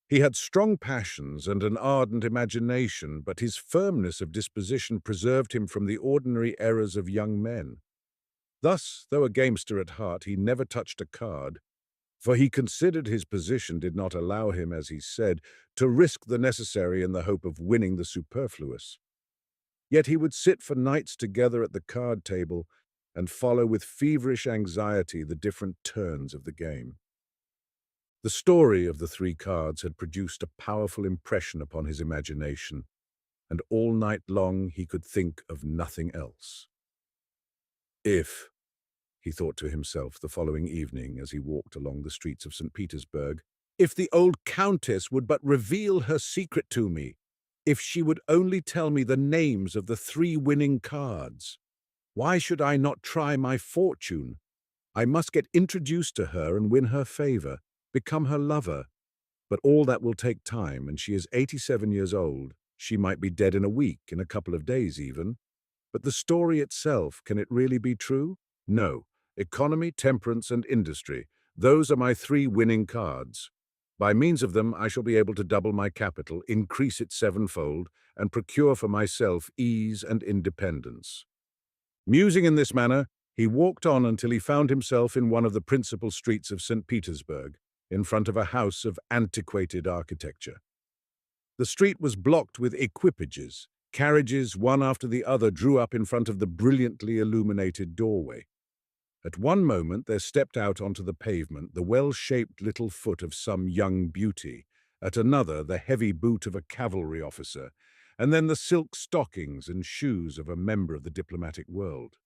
He had strong passions and an ardent imagination, but his firmness of disposition preserved him from the ordinary errors of young men. Thus, though a gamester at heart, he never touched a card, for he considered his position did not allow him, as he said, to risk the necessary in the hope of winning the superfluous. Yet he would sit for nights together at the card table and follow with feverish anxiety the different turns of the game. The story of the three cards had produced a powerful impression upon his imagination, and all night long he could think of nothing else. If, he thought to himself the following evening as he walked along the streets of St. Petersburg, if the old Countess would but reveal her secret to me, if she would only tell me the names of the three winning cards. Why should I not try my fortune? I must get introduced to her and win her favor, become her lover. But all that will take time, and she is 87 years old. She might be dead in a week, in a couple of days even. But the story itself, can it really be true? No. Economy, temperance, and industry. Those are my three winning cards. By means of them, I shall be able to double my capital, increase it sevenfold, and procure for myself ease and independence. Musing in this manner, he walked on until he found himself in one of the principal streets of St. Petersburg, in front of a house of antiquated architecture. The street was blocked with equipages. Carriages, one after the other, drew up in front of the brilliantly illuminated doorway. At one moment there stepped out onto the pavement the well-shaped little foot of some young beauty, at another the heavy boot of a cavalry officer, and then the silk stockings and shoes of a member of the diplomatic world.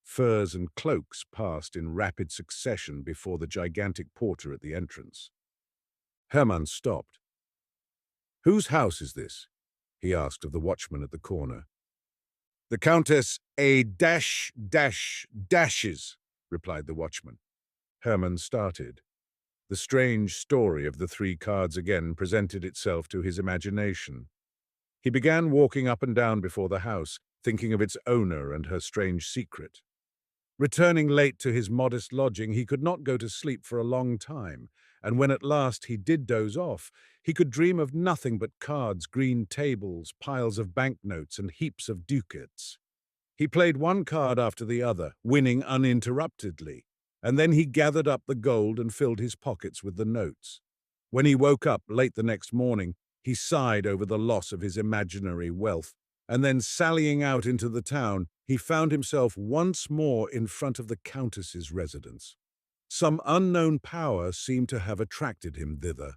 Furs and cloaks passed in rapid succession before the gigantic porter at the entrance. Hermann stopped. "Whose house is this?" he asked of the watchman at the corner. "The Countess dashes," replied the watchman. Hermann started. The strange story of the three cards again presented itself to his imagination. He began walking up and down before the house, thinking of its owner and her strange secret. Returning late to his modest lodging, he could not go to sleep for a long time, and when at last he did doze off, he could dream of nothing but cards, green tables, piles of banknotes, and heaps of ducats. He played one card after the other, winning uninterruptedly, and then he gathered up the gold and filled his pockets with the notes. When he woke up late the next morning, he sighed over the loss of his imaginary wealth, and then sallying out into the town, he found himself once more in front of the Countess's residence. Some unknown power seemed to have attracted him thither.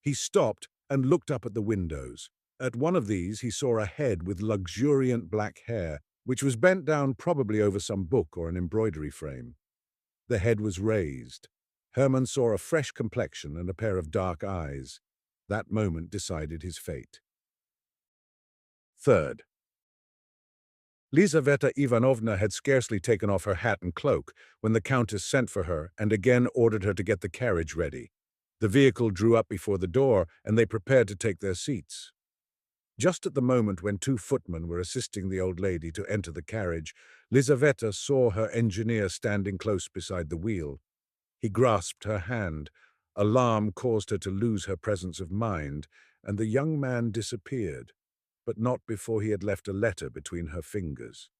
He stopped and looked up at the windows. At one of these he saw a head with luxuriant black hair, which was bent down probably over some book or an embroidery frame. The head was raised. Hermann saw a fresh complexion and a pair of dark eyes. That moment decided his fate. Third, Lizaveta Ivanovna had scarcely taken off her hat and cloak when the Countess sent for her and again ordered her to get the carriage ready. The vehicle drew up before the door, and they prepared to take their seats. Just at the moment when two footmen were assisting the old lady to enter the carriage, Lizaveta saw her engineer standing close beside the wheel. He grasped her hand. Alarm caused her to lose her presence of mind, and the young man disappeared, but not before he had left a letter between her fingers.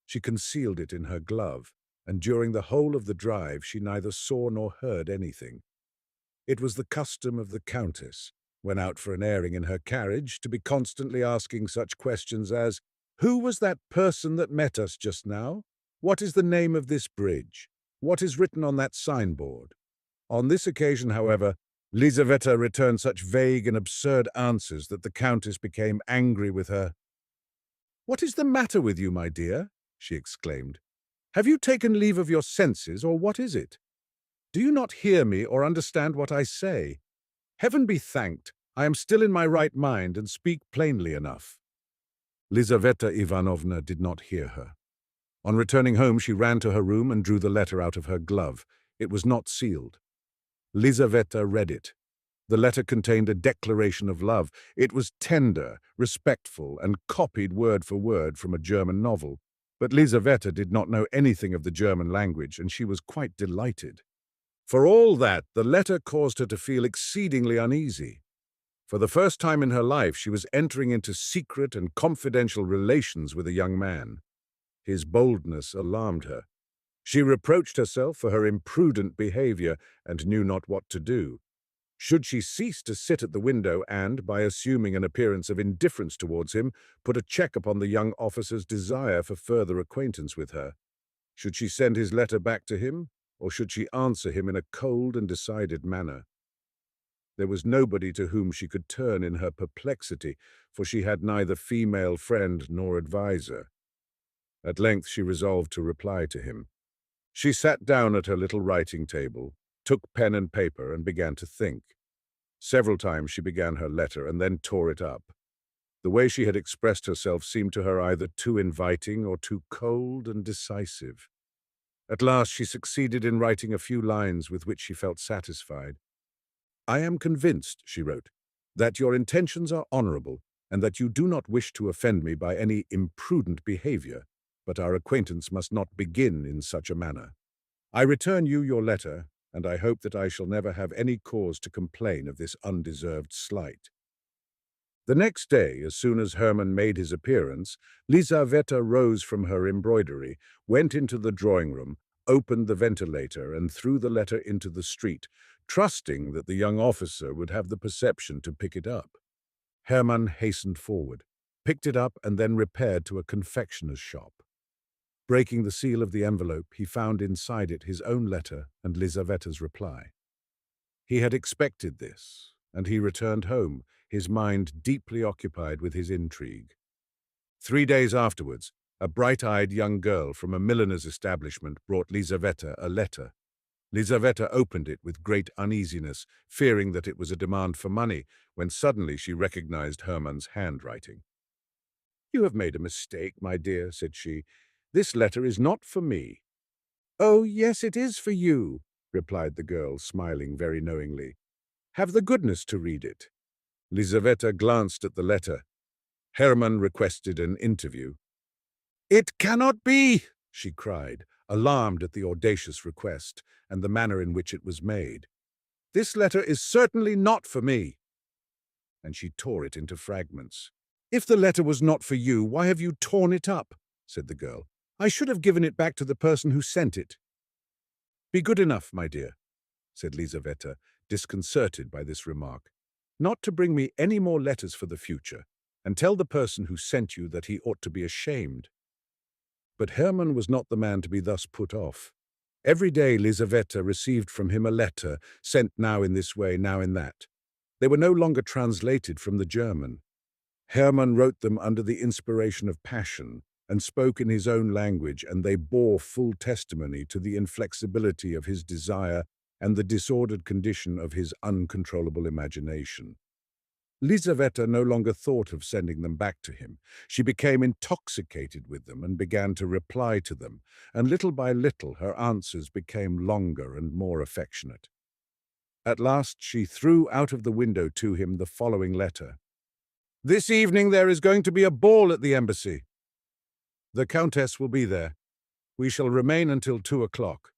She concealed it in her glove, and during the whole of the drive she neither saw nor heard anything. It was the custom of the Countess, when out for an airing in her carriage, to be constantly asking such questions as, "Who was that person that met us just now? What is the name of this bridge? What is written on that signboard?" On this occasion, however, Lizaveta returned such vague and absurd answers that the Countess became angry with her. "What is the matter with you, my dear?" she exclaimed. "Have you taken leave of your senses, or what is it? Do you not hear me or understand what I say? Heaven be thanked, I am still in my right mind and speak plainly enough." Lizaveta Ivanovna did not hear her. On returning home, she ran to her room and drew the letter out of her glove. It was not sealed. Lizaveta read it. The letter contained a declaration of love. It was tender, respectful, and copied word for word from a German novel. But Lizaveta did not know anything of the German language, and she was quite delighted. For all that, the letter caused her to feel exceedingly uneasy. For the first time in her life, she was entering into secret and confidential relations with a young man. His boldness alarmed her. She reproached herself for her imprudent behavior and knew not what to do. Should she cease to sit at the window and, by assuming an appearance of indifference towards him, put a check upon the young officer's desire for further acquaintance with her? Should she send his letter back to him, or should she answer him in a cold and decided manner? There was nobody to whom she could turn in her perplexity, for she had neither female friend nor adviser. At length she resolved to reply to him. She sat down at her little writing table, took pen and paper, and began to think. Several times she began her letter and then tore it up. The way she had expressed herself seemed to her either too inviting or too cold and decisive. At last she succeeded in writing a few lines with which she felt satisfied. "I am convinced," she wrote, "that your intentions are honorable, and that you do not wish to offend me by any imprudent behavior, but our acquaintance must not begin in such a manner. I return you your letter, and I hope that I shall never have any cause to complain of this undeserved slight." The next day, as soon as Hermann made his appearance, Lizaveta rose from her embroidery, went into the drawing-room, opened the ventilator, and threw the letter into the street, trusting that the young officer would have the perception to pick it up. Hermann hastened forward, picked it up, and then repaired to a confectioner's shop. Breaking the seal of the envelope, he found inside it his own letter and Lizaveta's reply. He had expected this, and he returned home, his mind deeply occupied with his intrigue. 3 days afterwards, a bright-eyed young girl from a milliner's establishment brought Lizaveta a letter. Lizaveta opened it with great uneasiness, fearing that it was a demand for money, when suddenly she recognized Hermann's handwriting. "You have made a mistake, my dear," said she. "This letter is not for me." "Oh, yes, it is for you," replied the girl, smiling very knowingly. "Have the goodness to read it." Lizaveta glanced at the letter. Hermann requested an interview. "It cannot be," she cried. alarmed at the audacious request and the manner in which it was made. "This letter is certainly not for me." And she tore it into fragments. "If the letter was not for you, why have you torn it up?" said the girl. "I should have given it back to the person who sent it." "Be good enough, my dear," said Lizaveta, disconcerted by this remark, "not to bring me any more letters for the future, and tell the person who sent you that he ought to be ashamed." But Hermann was not the man to be thus put off. Every day Lizaveta received from him a letter, sent now in this way, now in that. They were no longer translated from the German. Hermann wrote them under the inspiration of passion, and spoke in his own language, and they bore full testimony to the inflexibility of his desire and the disordered condition of his uncontrollable imagination. Lizaveta no longer thought of sending them back to him. She became intoxicated with them and began to reply to them, and little by little her answers became longer and more affectionate. At last she threw out of the window to him the following letter. "This evening there is going to be a ball at the embassy. The Countess will be there. We shall remain until 2 o'clock.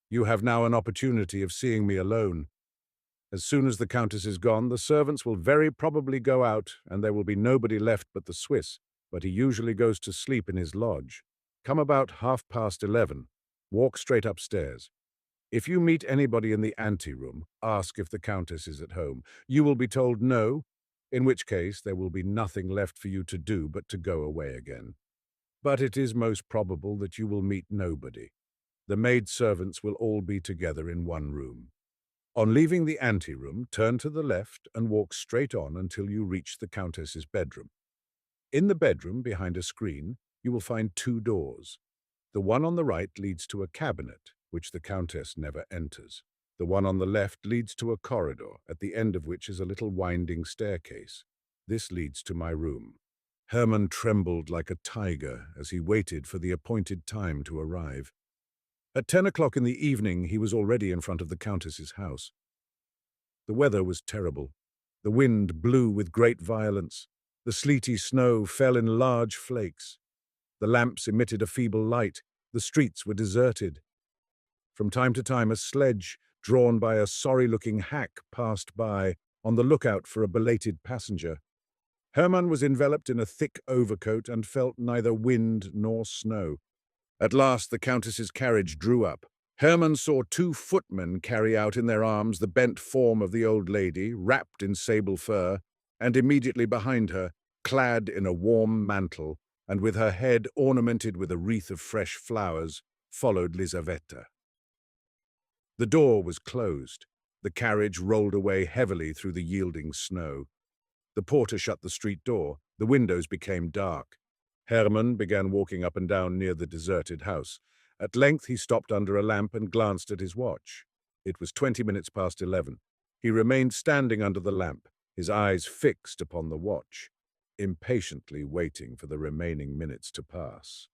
You have now an opportunity of seeing me alone. As soon as the Countess is gone, the servants will very probably go out, and there will be nobody left but the Swiss, but he usually goes to sleep in his lodge. Come about 11:30. Walk straight upstairs. If you meet anybody in the ante-room, ask if the Countess is at home. You will be told no, in which case there will be nothing left for you to do but to go away again. But it is most probable that you will meet nobody. The maid-servants will all be together in one room. On leaving the ante-room, turn to the left and walk straight on until you reach the Countess's bedroom. In the bedroom, behind a screen, you will find 2 doors. The one on the right leads to a cabinet, which the Countess never enters. The one on the left leads to a corridor, at the end of which is a little winding staircase. This leads to my room." Hermann trembled like a tiger as he waited for the appointed time to arrive. At 10 o'clock in the evening, he was already in front of the Countess's house. The weather was terrible. The wind blew with great violence. The sleety snow fell in large flakes. The lamps emitted a feeble light. The streets were deserted. From time to time, a sledge, drawn by a sorry-looking hack, passed by, on the lookout for a belated passenger. Hermann was enveloped in a thick overcoat and felt neither wind nor snow. At last the Countess's carriage drew up. Hermann saw 2 footmen carry out in their arms the bent form of the old lady, wrapped in sable fur, and immediately behind her, clad in a warm mantle, and with her head ornamented with a wreath of fresh flowers, followed Lizaveta. The door was closed. The carriage rolled away heavily through the yielding snow. The porter shut the street door. The windows became dark. Hermann began walking up and down near the deserted house. At length he stopped under a lamp and glanced at his watch. It was 20 minutes past 11. He remained standing under the lamp, his eyes fixed upon the watch, impatiently waiting for the remaining minutes to pass.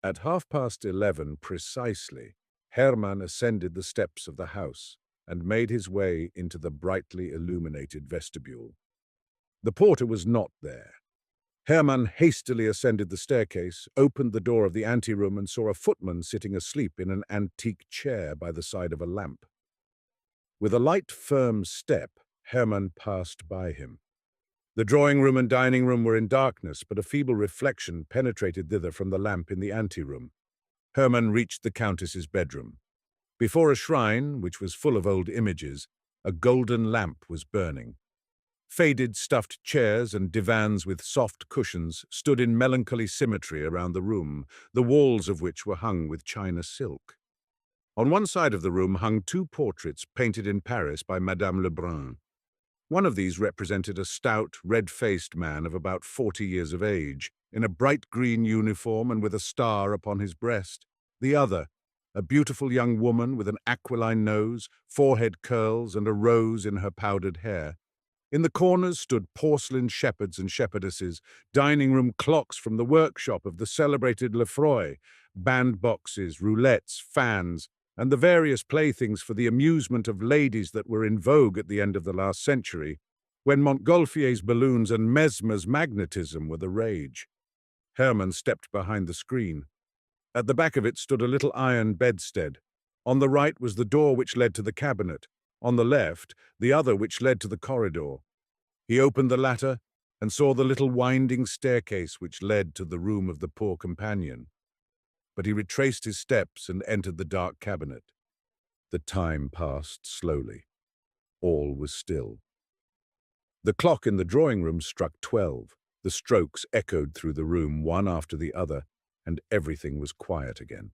At 11:30 precisely, Hermann ascended the steps of the house and made his way into the brightly illuminated vestibule. The porter was not there. Hermann hastily ascended the staircase, opened the door of the anteroom, and saw a footman sitting asleep in an antique chair by the side of a lamp. With a light, firm step, Hermann passed by him. The drawing-room and dining-room were in darkness, but a feeble reflection penetrated thither from the lamp in the anteroom. Hermann reached the Countess's bedroom. Before a shrine, which was full of old images, a golden lamp was burning. Faded stuffed chairs and divans with soft cushions stood in melancholy symmetry around the room, the walls of which were hung with China silk. On one side of the room hung 2 portraits painted in Paris by Madame Lebrun. One of these represented a stout, red-faced man of about 40 years of age, in a bright green uniform and with a star upon his breast. The other, a beautiful young woman with an aquiline nose, forehead curls, and a rose in her powdered hair. In the corners stood porcelain shepherds and shepherdesses, dining-room clocks from the workshop of the celebrated Lefroy, bandboxes, roulettes, fans, and the various playthings for the amusement of ladies that were in vogue at the end of the last century, when Montgolfier's balloons and Mesmer's magnetism were the rage. Hermann stepped behind the screen. At the back of it stood a little iron bedstead. On the right was the door which led to the cabinet. On the left, the other which led to the corridor. He opened the latter and saw the little winding staircase which led to the room of the poor companion. But he retraced his steps and entered the dark cabinet. The time passed slowly. All was still. The clock in the drawing-room struck 12. The strokes echoed through the room, one after the other, and everything was quiet again.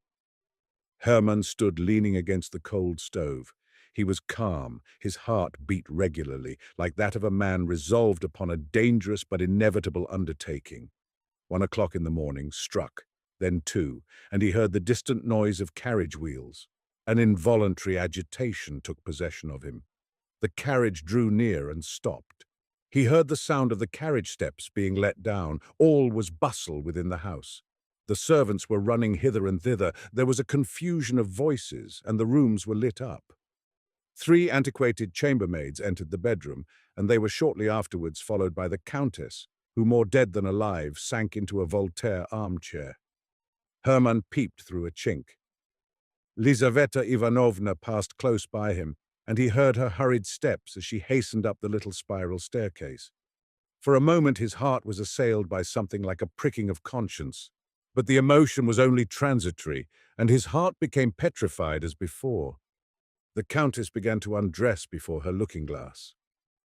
Hermann stood leaning against the cold stove. He was calm, his heart beat regularly, like that of a man resolved upon a dangerous but inevitable undertaking. 1 o'clock in the morning struck, then 2, and he heard the distant noise of carriage wheels. An involuntary agitation took possession of him. The carriage drew near and stopped. He heard the sound of the carriage steps being let down. All was bustle within the house. The servants were running hither and thither. There was a confusion of voices, and the rooms were lit up. 3 antiquated chambermaids entered the bedroom, and they were shortly afterwards followed by the Countess, who, more dead than alive, sank into a Voltaire armchair. Hermann peeped through a chink. Lizaveta Ivanovna passed close by him, and he heard her hurried steps as she hastened up the little spiral staircase. For a moment his heart was assailed by something like a pricking of conscience, but the emotion was only transitory, and his heart became petrified as before. The Countess began to undress before her looking-glass.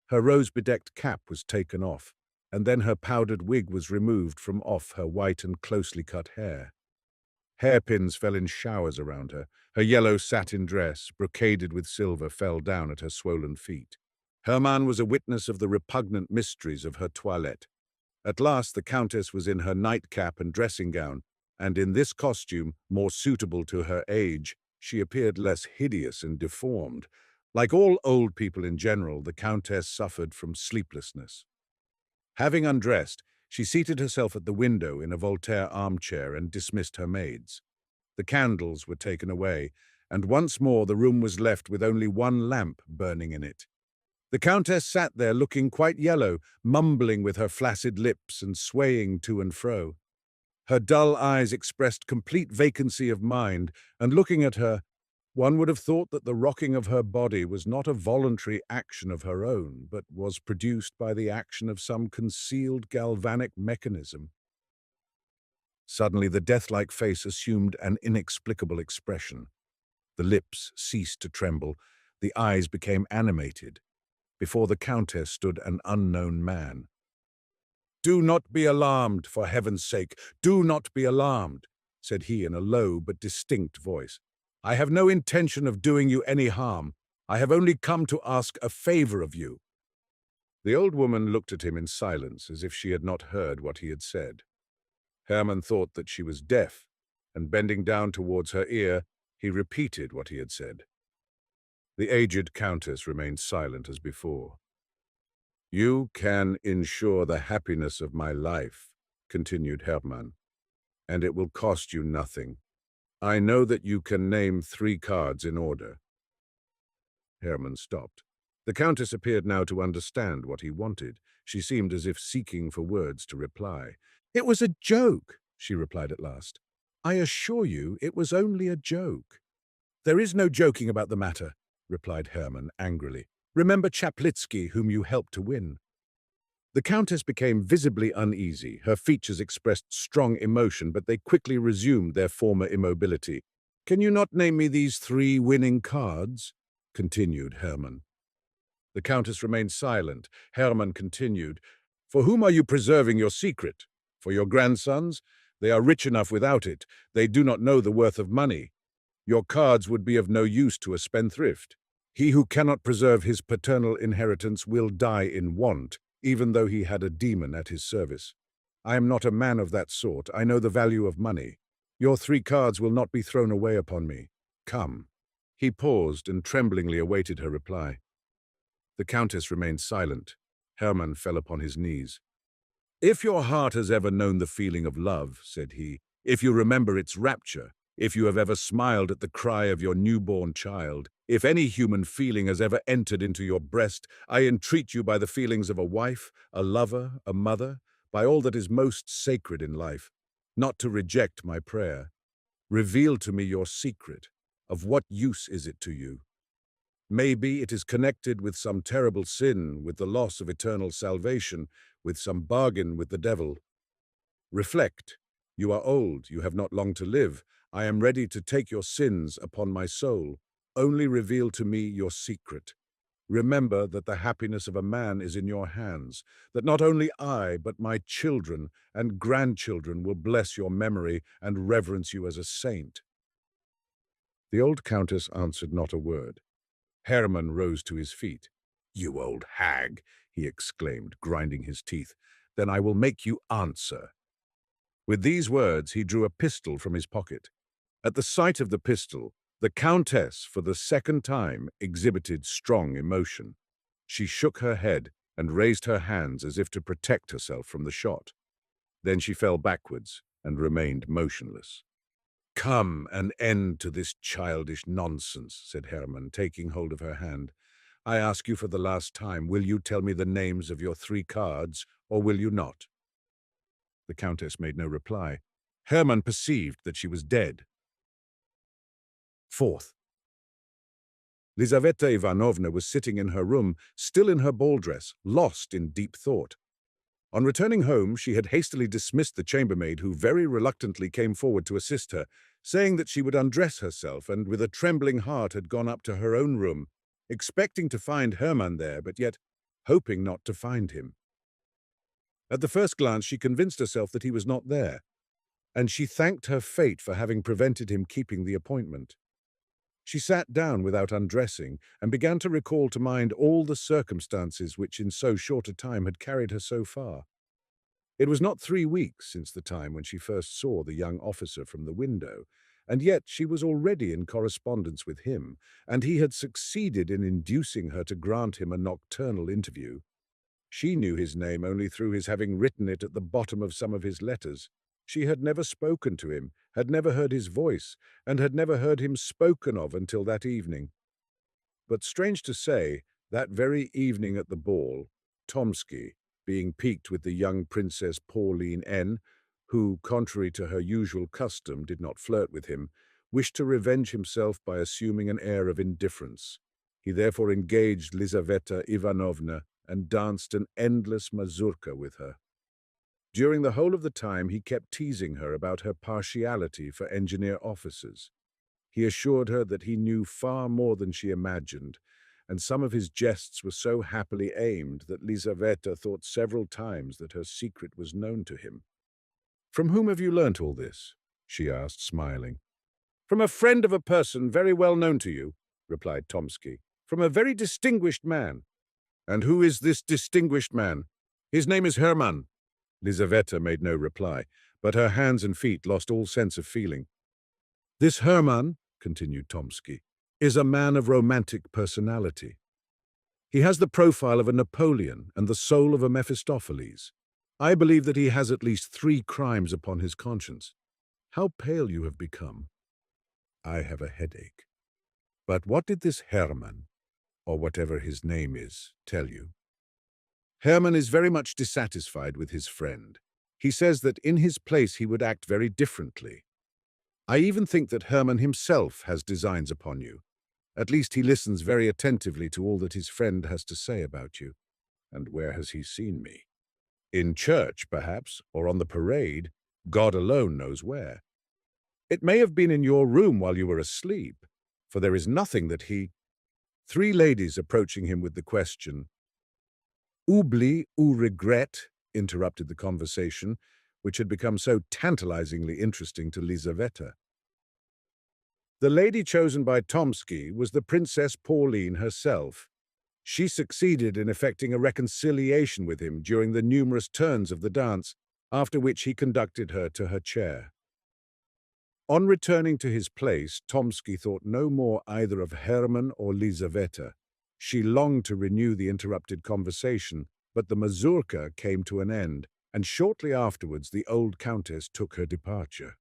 Her rose-bedecked cap was taken off, and then her powdered wig was removed from off her white and closely cut hair. Hairpins fell in showers around her. Her yellow satin dress, brocaded with silver, fell down at her swollen feet. Hermann was a witness of the repugnant mysteries of her toilette. At last the Countess was in her nightcap and dressing-gown, and in this costume, more suitable to her age, she appeared less hideous and deformed. Like all old people in general, the Countess suffered from sleeplessness. Having undressed, she seated herself at the window in a Voltaire armchair and dismissed her maids. The candles were taken away, and once more the room was left with only one lamp burning in it. The Countess sat there looking quite yellow, mumbling with her flaccid lips and swaying to and fro. Her dull eyes expressed complete vacancy of mind, and looking at her, one would have thought that the rocking of her body was not a voluntary action of her own, but was produced by the action of some concealed galvanic mechanism. Suddenly the death-like face assumed an inexplicable expression. The lips ceased to tremble, the eyes became animated. Before the Countess stood an unknown man. "Do not be alarmed, for heaven's sake, do not be alarmed," said he in a low but distinct voice. "I have no intention of doing you any harm. I have only come to ask a favor of you." The old woman looked at him in silence, as if she had not heard what he had said. Hermann thought that she was deaf, and bending down towards her ear, he repeated what he had said. The aged Countess remained silent as before. "You can ensure the happiness of my life," continued Hermann, "and it will cost you nothing. I know that you can name 3 cards in order." Hermann stopped. The Countess appeared now to understand what he wanted. She seemed as if seeking for words to reply. "It was a joke," she replied at last. "I assure you it was only a joke." "There is no joking about the matter," replied Hermann angrily. "Remember Chaplitsky, whom you helped to win." The Countess became visibly uneasy. Her features expressed strong emotion, but they quickly resumed their former immobility. "Can you not name me these 3 winning cards?" continued Hermann. The Countess remained silent. Hermann continued, "For whom are you preserving your secret? For your grandsons? They are rich enough without it. They do not know the worth of money. Your cards would be of no use to a spendthrift. He who cannot preserve his paternal inheritance will die in want, even though he had a demon at his service. I am not a man of that sort. I know the value of money. Your 3 cards will not be thrown away upon me. Come." He paused and tremblingly awaited her reply. The Countess remained silent. Hermann fell upon his knees. "If your heart has ever known the feeling of love," said he, "if you remember its rapture, if you have ever smiled at the cry of your newborn child, if any human feeling has ever entered into your breast, I entreat you by the feelings of a wife, a lover, a mother, by all that is most sacred in life, not to reject my prayer. Reveal to me your secret. Of what use is it to you? Maybe it is connected with some terrible sin, with the loss of eternal salvation, with some bargain with the devil. Reflect. You are old, you have not long to live. I am ready to take your sins upon my soul. Only reveal to me your secret. Remember that the happiness of a man is in your hands, that not only I, but my children and grandchildren will bless your memory and reverence you as a saint. The old countess answered not a word. Hermann rose to his feet. "You old hag," he exclaimed, grinding his teeth. "Then I will make you answer." With these words, he drew a pistol from his pocket. At the sight of the pistol, the countess, for the second time, exhibited strong emotion. She shook her head and raised her hands as if to protect herself from the shot. Then she fell backwards and remained motionless. "Come, an end to this childish nonsense," said Hermann, taking hold of her hand. "I ask you for the last time, will you tell me the names of your 3 cards, or will you not?" The countess made no reply. Hermann perceived that she was dead. Fourth. Lizaveta Ivanovna was sitting in her room, still in her ball dress, lost in deep thought. On returning home, she had hastily dismissed the chambermaid, who very reluctantly came forward to assist her, saying that she would undress herself, and with a trembling heart had gone up to her own room, expecting to find Hermann there, but yet hoping not to find him. At the first glance, she convinced herself that he was not there, and she thanked her fate for having prevented him keeping the appointment. She sat down without undressing and began to recall to mind all the circumstances which in so short a time had carried her so far. It was not 3 weeks since the time when she first saw the young officer from the window, and yet she was already in correspondence with him, and he had succeeded in inducing her to grant him a nocturnal interview. She knew his name only through his having written it at the bottom of some of his letters. She had never spoken to him, had never heard his voice, and had never heard him spoken of until that evening. But strange to say, that very evening at the ball, Tomsky, being piqued with the young Princess Pauline N., who, contrary to her usual custom, did not flirt with him, wished to revenge himself by assuming an air of indifference. He therefore engaged Lizaveta Ivanovna and danced an endless mazurka with her. During the whole of the time, he kept teasing her about her partiality for engineer officers. He assured her that he knew far more than she imagined, and some of his jests were so happily aimed that Lizaveta thought several times that her secret was known to him. "From whom have you learnt all this?" she asked, smiling. "From a friend of a person very well known to you," replied Tomsky. "From a very distinguished man." "And who is this distinguished man?" "His name is Hermann." Lizaveta made no reply, but her hands and feet lost all sense of feeling. "This Hermann," continued Tomsky, "is a man of romantic personality. He has the profile of a Napoleon and the soul of a Mephistopheles. I believe that he has at least 3 crimes upon his conscience. How pale you have become." "I have a headache. But what did this Hermann, or whatever his name is, tell you?" "Hermann is very much dissatisfied with his friend. He says that in his place he would act very differently. I even think that Hermann himself has designs upon you. At least he listens very attentively to all that his friend has to say about you." "And where has he seen me?" "In church, perhaps, or on the parade. God alone knows where. It may have been in your room while you were asleep, for there is nothing that he—" 3 ladies approaching him with the question, "Oubli ou regret," interrupted the conversation, which had become so tantalizingly interesting to Lizaveta. The lady chosen by Tomsky was the Princess Pauline herself. She succeeded in effecting a reconciliation with him during the numerous turns of the dance, after which he conducted her to her chair. On returning to his place, Tomsky thought no more either of Hermann or Lizaveta. She longed to renew the interrupted conversation, but the mazurka came to an end, and shortly afterwards the old countess took her departure.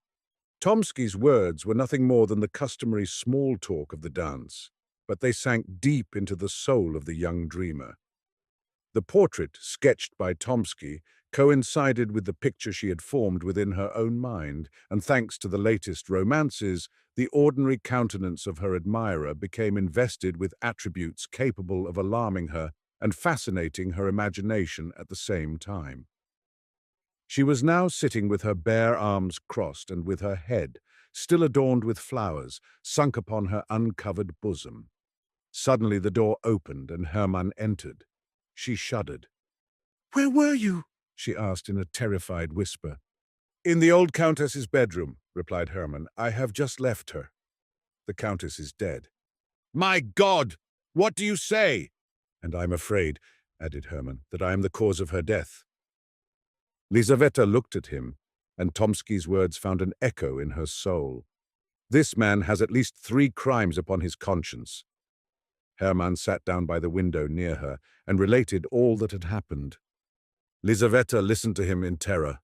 Tomsky's words were nothing more than the customary small talk of the dance, but they sank deep into the soul of the young dreamer. The portrait, sketched by Tomsky, coincided with the picture she had formed within her own mind, and thanks to the latest romances, the ordinary countenance of her admirer became invested with attributes capable of alarming her and fascinating her imagination at the same time. She was now sitting with her bare arms crossed and with her head, still adorned with flowers, sunk upon her uncovered bosom. Suddenly the door opened and Hermann entered. She shuddered. "Where were you?" she asked in a terrified whisper. "In the old countess's bedroom," replied Hermann. "I have just left her. The countess is dead." "My God! What do you say?" "And I'm afraid," added Hermann, "that I am the cause of her death." Lizaveta looked at him, and Tomsky's words found an echo in her soul. This man has at least 3 crimes upon his conscience. Hermann sat down by the window near her and related all that had happened. Lizaveta listened to him in terror.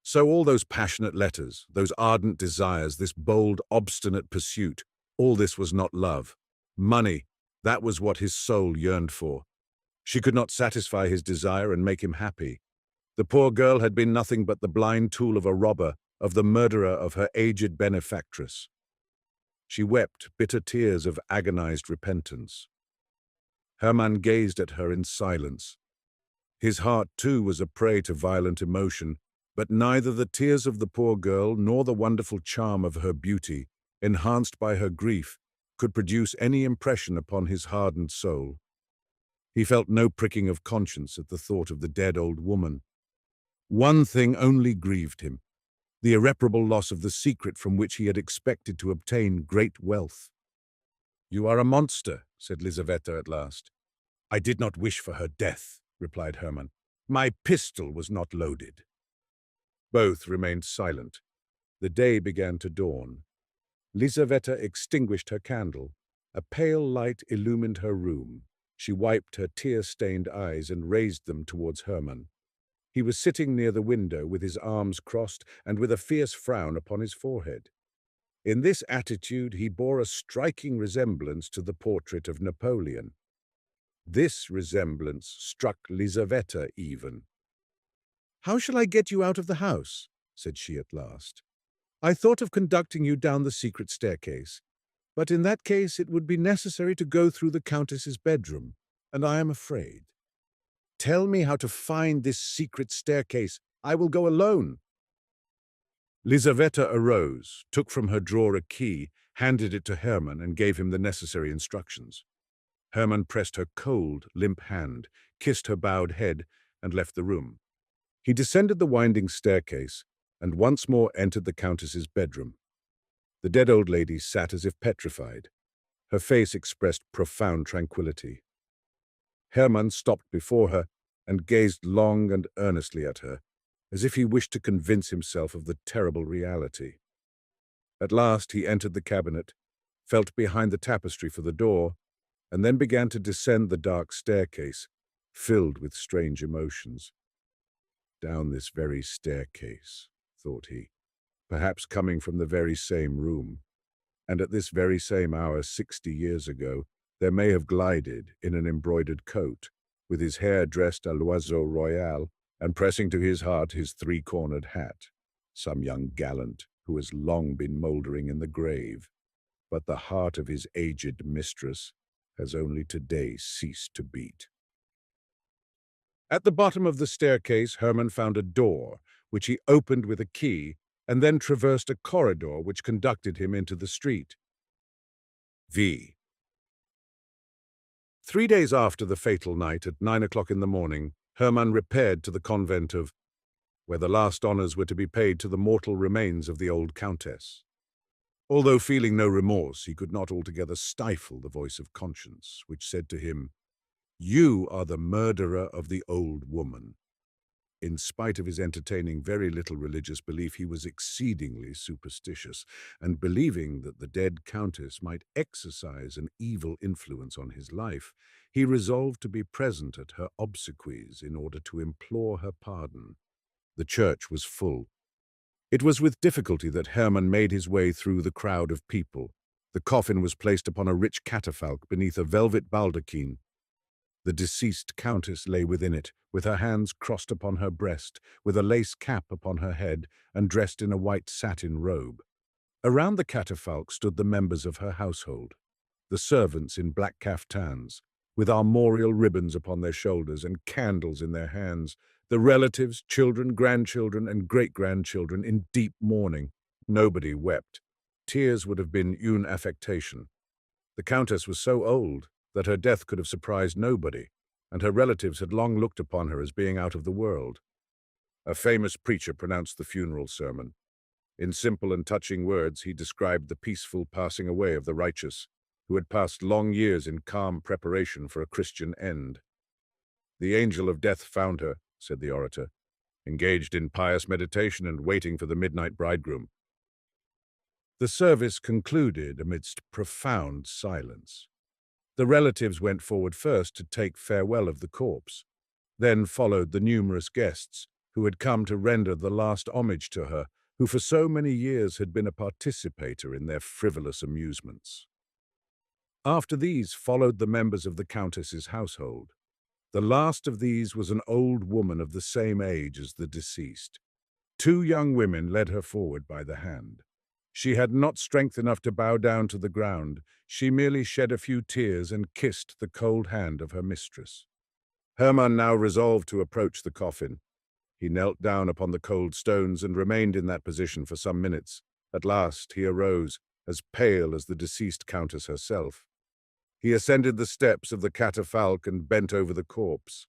So all those passionate letters, those ardent desires, this bold, obstinate pursuit, all this was not love. Money, that was what his soul yearned for. She could not satisfy his desire and make him happy. The poor girl had been nothing but the blind tool of a robber, of the murderer of her aged benefactress. She wept bitter tears of agonized repentance. Hermann gazed at her in silence. His heart, too, was a prey to violent emotion, but neither the tears of the poor girl nor the wonderful charm of her beauty, enhanced by her grief, could produce any impression upon his hardened soul. He felt no pricking of conscience at the thought of the dead old woman. One thing only grieved him, the irreparable loss of the secret from which he had expected to obtain great wealth. "You are a monster," said Lizaveta at last. "I did not wish for her death," replied Hermann. "My pistol was not loaded." Both remained silent. The day began to dawn. Lizaveta extinguished her candle. A pale light illumined her room. She wiped her tear-stained eyes and raised them towards Hermann. He was sitting near the window with his arms crossed and with a fierce frown upon his forehead. In this attitude he bore a striking resemblance to the portrait of Napoleon. This resemblance struck Lizaveta even. "How shall I get you out of the house?" said she at last. "I thought of conducting you down the secret staircase, but in that case it would be necessary to go through the countess's bedroom, and I am afraid. Tell me how to find this secret staircase. I will go alone." Lizaveta arose, took from her drawer a key, handed it to Hermann, and gave him the necessary instructions. Hermann pressed her cold, limp hand, kissed her bowed head, and left the room. He descended the winding staircase and once more entered the countess's bedroom. The dead old lady sat as if petrified. Her face expressed profound tranquility. Hermann stopped before her and gazed long and earnestly at her, as if he wished to convince himself of the terrible reality. At last he entered the cabinet, felt behind the tapestry for the door, and then began to descend the dark staircase, filled with strange emotions. Down this very staircase, thought he, perhaps coming from the very same room, and at this very same hour 60 years ago, there may have glided, in an embroidered coat, with his hair dressed à l'oiseau royal, and pressing to his heart his 3-cornered hat, some young gallant who has long been mouldering in the grave, but the heart of his aged mistress has only today ceased to beat. At the bottom of the staircase, Hermann found a door, which he opened with a key, and then traversed a corridor which conducted him into the street. V. 3 days after the fatal night, at 9 o'clock in the morning, Hermann repaired to the convent of, where the last honors were to be paid to the mortal remains of the old countess. Although feeling no remorse, he could not altogether stifle the voice of conscience, which said to him, "You are the murderer of the old woman." In spite of his entertaining very little religious belief, he was exceedingly superstitious, and believing that the dead countess might exercise an evil influence on his life, he resolved to be present at her obsequies in order to implore her pardon. The church was full. It was with difficulty that Hermann made his way through the crowd of people. The coffin was placed upon a rich catafalque beneath a velvet baldachin. The deceased countess lay within it, with her hands crossed upon her breast, with a lace cap upon her head, and dressed in a white satin robe. Around the catafalque stood the members of her household, the servants in black caftans, with armorial ribbons upon their shoulders and candles in their hands, the relatives, children, grandchildren, and great-grandchildren in deep mourning. Nobody wept. Tears would have been une affectation. The countess was so old that her death could have surprised nobody, and her relatives had long looked upon her as being out of the world. A famous preacher pronounced the funeral sermon. In simple and touching words, he described the peaceful passing away of the righteous, who had passed long years in calm preparation for a Christian end. "The angel of death found her," said the orator, "engaged in pious meditation and waiting for the midnight bridegroom." The service concluded amidst profound silence. The relatives went forward first to take farewell of the corpse. Then followed the numerous guests who had come to render the last homage to her, who for so many years had been a participator in their frivolous amusements. After these followed the members of the countess's household. The last of these was an old woman of the same age as the deceased. Two young women led her forward by the hand. She had not strength enough to bow down to the ground. She merely shed a few tears and kissed the cold hand of her mistress. Hermann now resolved to approach the coffin. He knelt down upon the cold stones and remained in that position for some minutes. At last he arose, as pale as the deceased countess herself. He ascended the steps of the catafalque and bent over the corpse.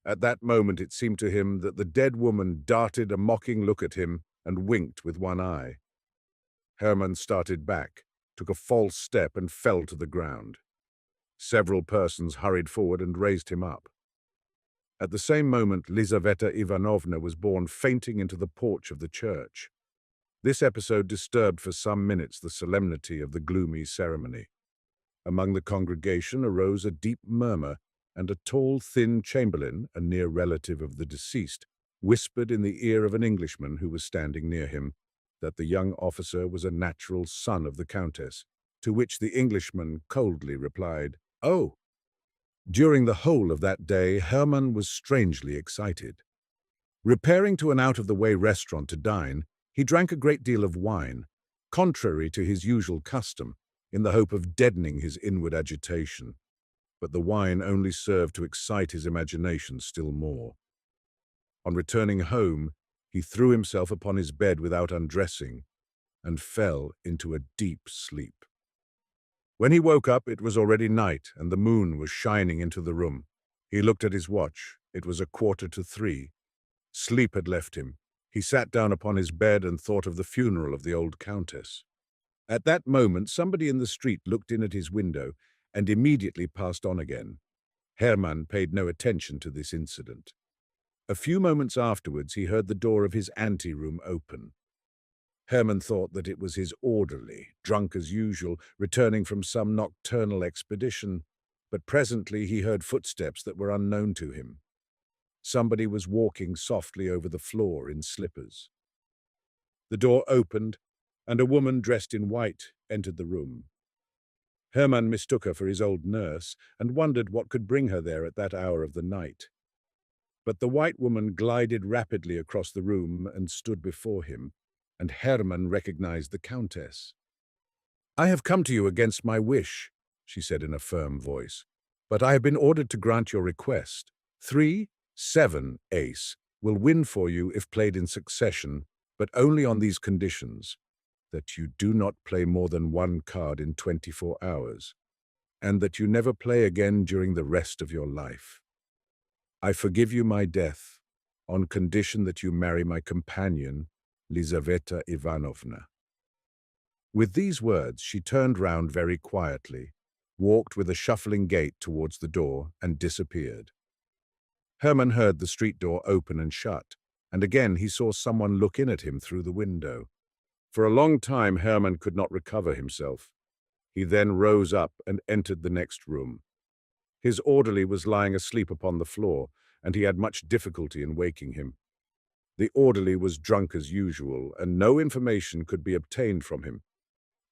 At that moment it seemed to him that the dead woman darted a mocking look at him and winked with one eye. Hermann started back, took a false step, and fell to the ground. Several persons hurried forward and raised him up. At the same moment, Lizaveta Ivanovna was borne fainting into the porch of the church. This episode disturbed for some minutes the solemnity of the gloomy ceremony. Among the congregation arose a deep murmur, and a tall, thin chamberlain, a near relative of the deceased, whispered in the ear of an Englishman who was standing near him that the young officer was a natural son of the countess, to which the Englishman coldly replied, "Oh." During the whole of that day, Hermann was strangely excited. Repairing to an out-of-the-way restaurant to dine, he drank a great deal of wine, contrary to his usual custom, in the hope of deadening his inward agitation. But the wine only served to excite his imagination still more. On returning home, he threw himself upon his bed without undressing and fell into a deep sleep. When he woke up, it was already night, and the moon was shining into the room. He looked at his watch. It was 2:45. Sleep had left him. He sat down upon his bed and thought of the funeral of the old countess. At that moment, somebody in the street looked in at his window and immediately passed on again. Hermann paid no attention to this incident. A few moments afterwards, he heard the door of his anteroom open. Hermann thought that it was his orderly, drunk as usual, returning from some nocturnal expedition, but presently he heard footsteps that were unknown to him. Somebody was walking softly over the floor in slippers. The door opened, and a woman dressed in white entered the room. Hermann mistook her for his old nurse and wondered what could bring her there at that hour of the night. But the white woman glided rapidly across the room and stood before him, and Hermann recognized the countess. "I have come to you against my wish," she said in a firm voice, "but I have been ordered to grant your request. 3, 7, ace will win for you if played in succession, but only on these conditions: that you do not play more than one card in 24 hours, and that you never play again during the rest of your life. I forgive you my death, on condition that you marry my companion, Lizaveta Ivanovna." With these words, she turned round very quietly, walked with a shuffling gait towards the door, and disappeared. Hermann heard the street door open and shut, and again he saw someone look in at him through the window. For a long time Hermann could not recover himself. He then rose up and entered the next room. His orderly was lying asleep upon the floor, and he had much difficulty in waking him. The orderly was drunk as usual, and no information could be obtained from him.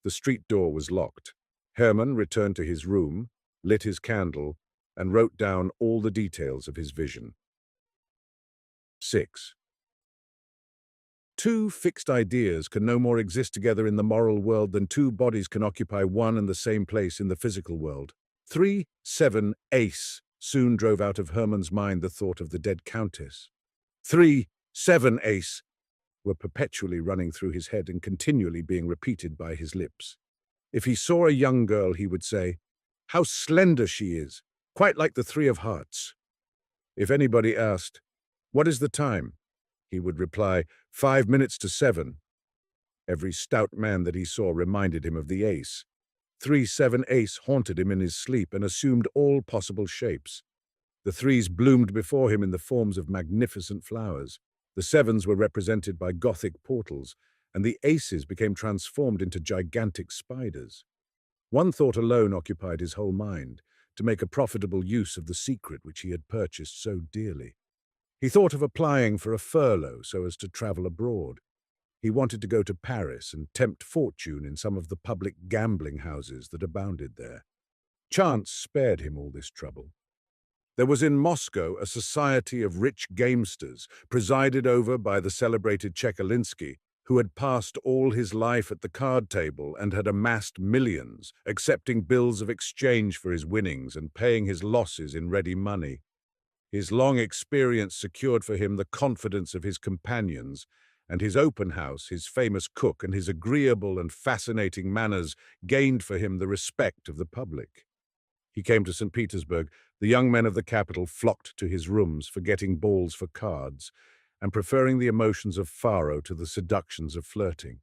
The street door was locked. Hermann returned to his room, lit his candle, and wrote down all the details of his vision. 6. Two fixed ideas can no more exist together in the moral world than two bodies can occupy one and the same place in the physical world. 3, 7, ace soon drove out of Hermann's mind the thought of the dead countess. 3, 7, ace were perpetually running through his head and continually being repeated by his lips. If he saw a young girl, he would say, "How slender she is, quite like the 3 of hearts." If anybody asked, "What is the time?" he would reply, 5 minutes to 7. Every stout man that he saw reminded him of the ace. 3, 7, ace haunted him in his sleep and assumed all possible shapes. The 3s bloomed before him in the forms of magnificent flowers. The 7s were represented by Gothic portals, and the aces became transformed into gigantic spiders. One thought alone occupied his whole mind, to make a profitable use of the secret which he had purchased so dearly. He thought of applying for a furlough so as to travel abroad. He wanted to go to Paris and tempt fortune in some of the public gambling houses that abounded there. Chance spared him all this trouble. There was in Moscow a society of rich gamesters, presided over by the celebrated Chekhov, who had passed all his life at the card table and had amassed millions, accepting bills of exchange for his winnings and paying his losses in ready money. His long experience secured for him the confidence of his companions, and his open house, his famous cook, and his agreeable and fascinating manners gained for him the respect of the public. He came to St. Petersburg. The young men of the capital flocked to his rooms, forgetting balls for cards, and preferring the emotions of faro to the seductions of flirting.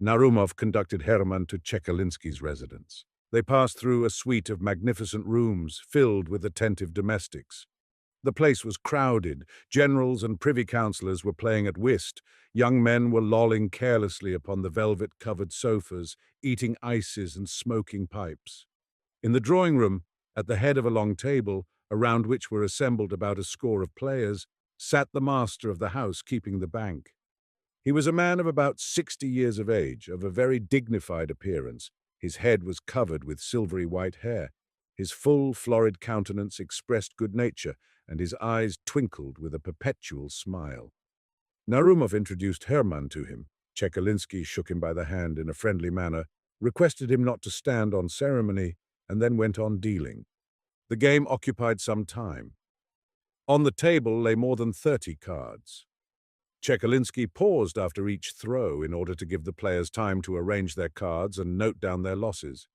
Narumov conducted Hermann to Chekalinsky's residence. They passed through a suite of magnificent rooms filled with attentive domestics. The place was crowded. Generals and privy councillors were playing at whist. Young men were lolling carelessly upon the velvet-covered sofas, eating ices and smoking pipes. In the drawing-room, at the head of a long table, around which were assembled about a score of players, sat the master of the house keeping the bank. He was a man of about 60 years of age, of a very dignified appearance. His head was covered with silvery white hair. His full, florid countenance expressed good nature, and his eyes twinkled with a perpetual smile. Narumov introduced Hermann to him. Chekalinsky shook him by the hand in a friendly manner, requested him not to stand on ceremony, and then went on dealing. The game occupied some time. On the table lay more than 30 cards. Chekalinsky paused after each throw in order to give the players time to arrange their cards and note down their losses,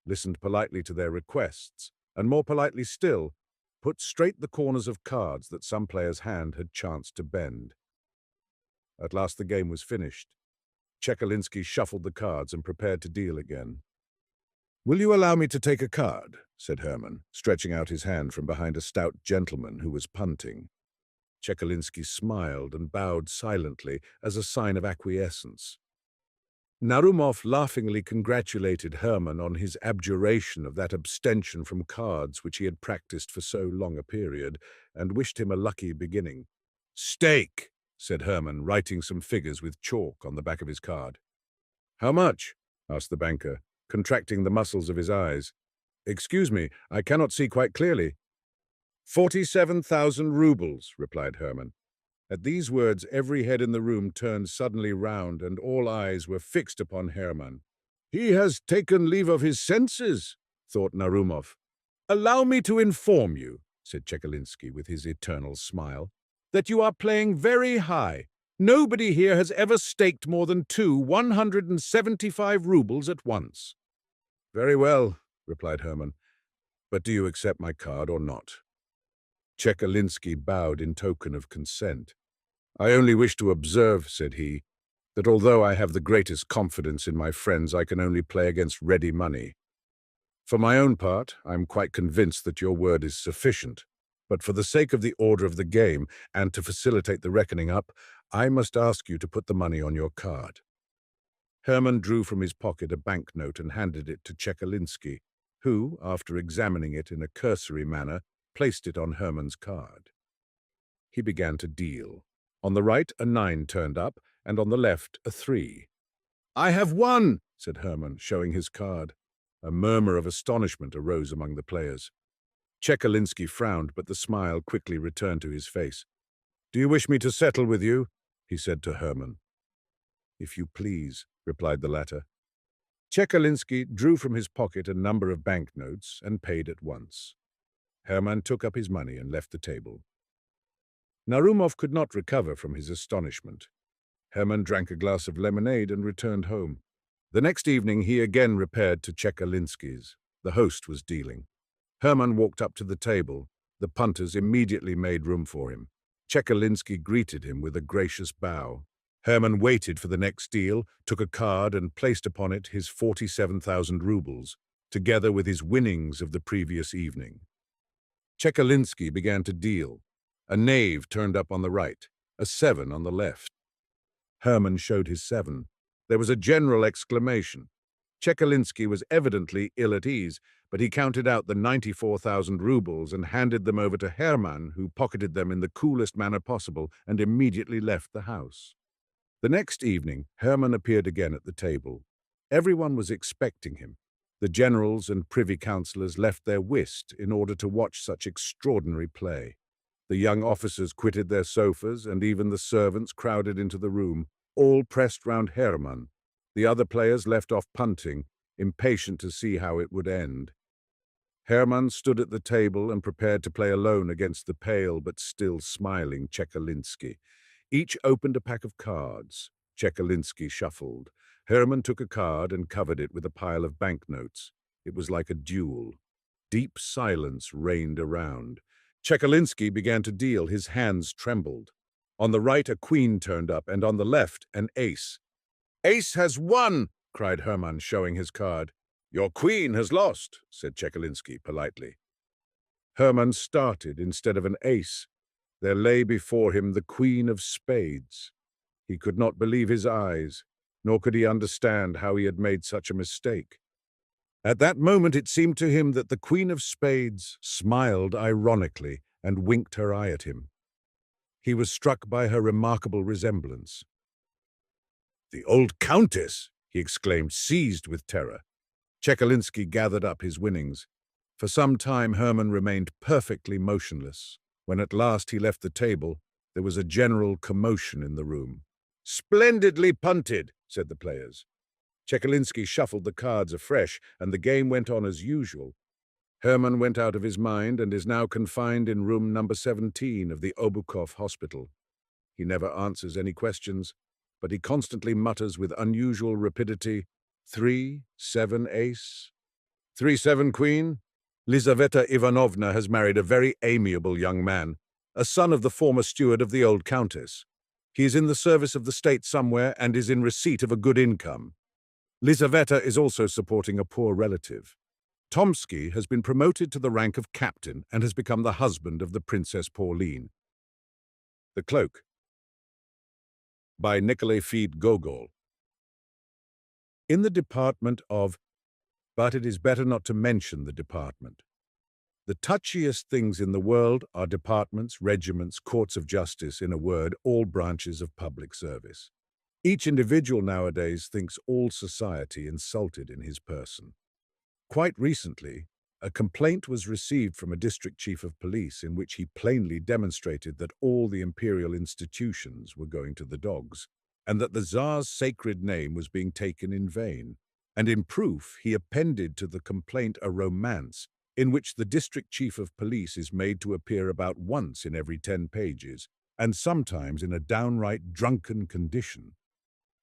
listened politely to their requests, and more politely still, put straight the corners of cards that some player's hand had chanced to bend. At last the game was finished. Chekalinsky shuffled the cards and prepared to deal again. "Will you allow me to take a card?" said Hermann, stretching out his hand from behind a stout gentleman who was punting. Chekalinsky smiled and bowed silently as a sign of acquiescence. Narumov laughingly congratulated Hermann on his abjuration of that abstention from cards which he had practiced for so long a period, and wished him a lucky beginning. "Stake," said Hermann, writing some figures with chalk on the back of his card. "How much?" asked the banker, contracting the muscles of his eyes. "Excuse me, I cannot see quite clearly." 47,000 rubles, replied Hermann. At these words, every head in the room turned suddenly round, and all eyes were fixed upon Hermann. "He has taken leave of his senses," thought Narumov. "Allow me to inform you," said Chekalinsky with his eternal smile, "that you are playing very high. Nobody here has ever staked more than 175 rubles at once." "Very well," replied Hermann. "But do you accept my card or not?" Chekalinsky bowed in token of consent. "I only wish to observe," said he, "that although I have the greatest confidence in my friends, I can only play against ready money. For my own part, I am quite convinced that your word is sufficient, but for the sake of the order of the game, and to facilitate the reckoning up, I must ask you to put the money on your card." Hermann drew from his pocket a banknote and handed it to Chekalinsky, who, after examining it in a cursory manner, placed it on Hermann's card. He began to deal. On the right, a 9 turned up, and on the left, a 3. "I have won," said Hermann, showing his card. A murmur of astonishment arose among the players. Chekalinsky frowned, but the smile quickly returned to his face. "Do you wish me to settle with you?" he said to Herman. "If you please," replied the latter. Chekalinsky drew from his pocket a number of banknotes and paid at once. Herman took up his money and left the table. Narumov could not recover from his astonishment. Herman drank a glass of lemonade and returned home. The next evening he again repaired to Chekalinsky's. The host was dealing. Herman walked up to the table. The punters immediately made room for him. Chekalinsky greeted him with a gracious bow. Herman waited for the next deal, took a card and placed upon it his 47,000 rubles, together with his winnings of the previous evening. Chekalinsky began to deal. A knave turned up on the right, a 7 on the left. Herman showed his 7. There was a general exclamation. Chekalinsky was evidently ill at ease, but he counted out the 94,000 rubles and handed them over to Herman, who pocketed them in the coolest manner possible and immediately left the house. The next evening, Herman appeared again at the table. Everyone was expecting him. The generals and privy councillors left their whist in order to watch such extraordinary play. The young officers quitted their sofas, and even the servants crowded into the room, all pressed round Herman. The other players left off punting, impatient to see how it would end. Herman stood at the table and prepared to play alone against the pale but still smiling Chekalinsky. Each opened a pack of cards. Chekalinsky shuffled. Herman took a card and covered it with a pile of banknotes. It was like a duel. Deep silence reigned around. Chekalinsky began to deal. His hands trembled. On the right a queen turned up, and on the left an ace. "Ace has won!" cried Herman, showing his card. "Your queen has lost," said Chekalinsky politely. Herman started instead of an ace. There lay before him the Queen of Spades. He could not believe his eyes, nor could he understand how he had made such a mistake. At that moment it seemed to him that the Queen of Spades smiled ironically and winked her eye at him. He was struck by her remarkable resemblance. "The old countess!" he exclaimed, seized with terror. Chekalinsky gathered up his winnings. For some time Herman remained perfectly motionless. When at last he left the table, there was a general commotion in the room. "Splendidly punted," said the players. Chekalinsky shuffled the cards afresh, and the game went on as usual. Herman went out of his mind and is now confined in room number 17 of the Obukhov Hospital. He never answers any questions, but he constantly mutters with unusual rapidity, 3, 7, ace, 3, 7, queen. Lizaveta Ivanovna has married a very amiable young man, a son of the former steward of the old countess. He is in the service of the state somewhere and is in receipt of a good income. Lizaveta is also supporting a poor relative. Tomsky has been promoted to the rank of captain and has become the husband of the Princess Pauline. The Cloak, by Mujik Fed Gogol. In the department of, but it is better not to mention the department. The touchiest things in the world are departments, regiments, courts of justice, in a word, all branches of public service. Each individual nowadays thinks all society insulted in his person. Quite recently, a complaint was received from a district chief of police in which he plainly demonstrated that all the imperial institutions were going to the dogs, and that the Tsar's sacred name was being taken in vain. And in proof, he appended to the complaint a romance in which the district chief of police is made to appear about once in every 10 pages, and sometimes in a downright drunken condition.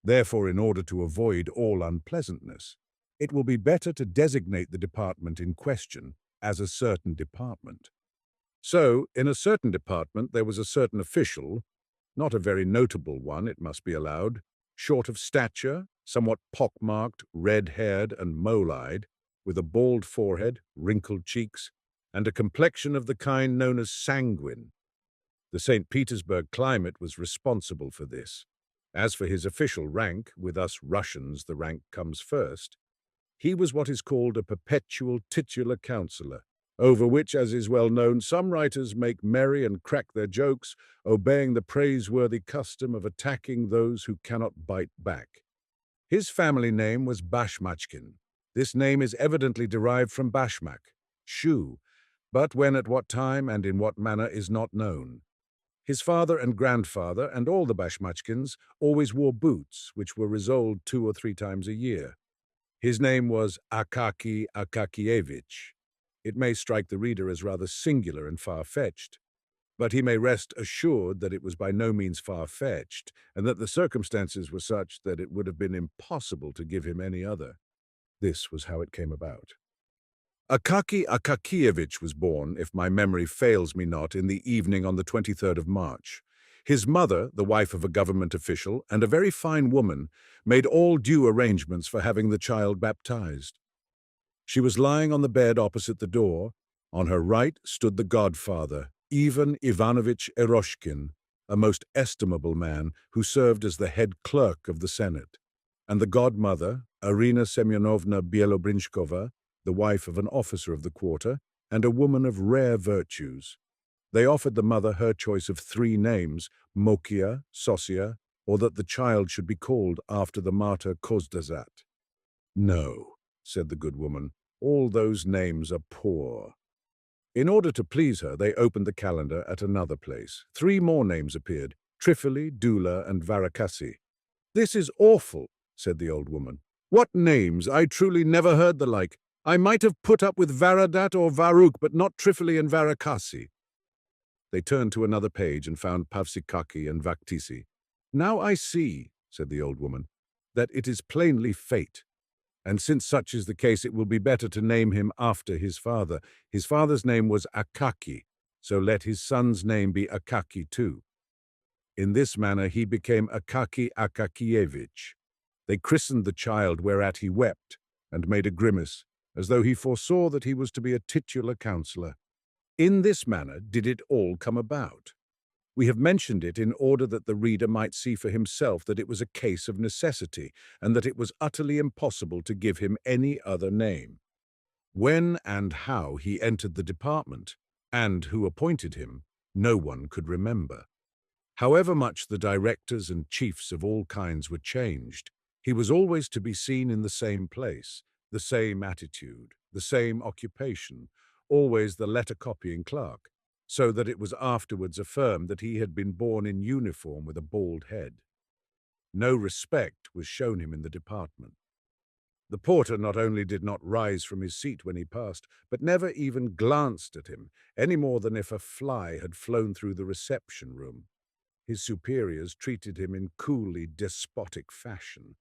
Therefore, in order to avoid all unpleasantness, it will be better to designate the department in question as a certain department. So, in a certain department there was a certain official, not a very notable one, it must be allowed, short of stature, somewhat pockmarked, red-haired and mole-eyed, with a bald forehead, wrinkled cheeks, and a complexion of the kind known as sanguine. The St. Petersburg climate was responsible for this. As for his official rank, with us Russians the rank comes first, he was what is called a perpetual titular councillor, over which, as is well known, some writers make merry and crack their jokes, obeying the praiseworthy custom of attacking those who cannot bite back. His family name was Bashmachkin. This name is evidently derived from bashmak, shoe, but when, at what time, and in what manner is not known. His father and grandfather, and all the Bashmachkins, always wore boots, which were resoled 2 or 3 times a year. His name was Akaki Akakievich. It may strike the reader as rather singular and far-fetched, but he may rest assured that it was by no means far-fetched, and that the circumstances were such that it would have been impossible to give him any other. This was how it came about. Akaki Akakievich was born, if my memory fails me not, in the evening on the 23rd of March. His mother, the wife of a government official, and a very fine woman, made all due arrangements for having the child baptized. She was lying on the bed opposite the door. On her right stood the godfather, Ivan Ivanovich Eroshkin, a most estimable man who served as the head clerk of the Senate, and the godmother, Arina Semyonovna Bielobrinskova, the wife of an officer of the quarter, and a woman of rare virtues. They offered the mother her choice of 3 names, Mokia, Sosia, or that the child should be called after the martyr Kozdazat. "No," said the good woman, "all those names are poor." In order to please her, they opened the calendar at another place. 3 more names appeared, Trifili, Dula, and Varakasi. "This is awful," said the old woman. "What names? I truly never heard the like. I might have put up with Varadat or Varuk, but not Trifili and Varakasi." They turned to another page and found Pavsikaki and Vaktisi. "Now I see," said the old woman, "that it is plainly fate. And since such is the case, it will be better to name him after his father. His father's name was Akaki, so let his son's name be Akaki too." In this manner he became Akaki Akakievich. They christened the child, whereat he wept and made a grimace, as though he foresaw that he was to be a titular councillor. In this manner did it all come about. We have mentioned it in order that the reader might see for himself that it was a case of necessity, and that it was utterly impossible to give him any other name. When and how he entered the department, and who appointed him, no one could remember. However much the directors and chiefs of all kinds were changed, he was always to be seen in the same place, the same attitude, the same occupation, always the letter-copying clerk, so that it was afterwards affirmed that he had been born in uniform with a bald head. No respect was shown him in the department. The porter not only did not rise from his seat when he passed, but never even glanced at him, any more than if a fly had flown through the reception room. His superiors treated him in coolly despotic fashion.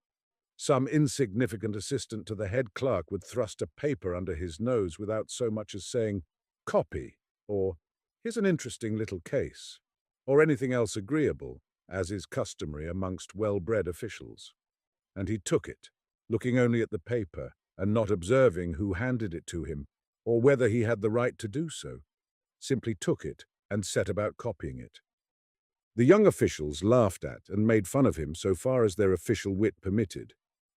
Some insignificant assistant to the head clerk would thrust a paper under his nose without so much as saying, "Copy," or "Here's an interesting little case," or anything else agreeable, as is customary amongst well-bred officials. And he took it, looking only at the paper, and not observing who handed it to him, or whether he had the right to do so, simply took it and set about copying it. The young officials laughed at and made fun of him so far as their official wit permitted,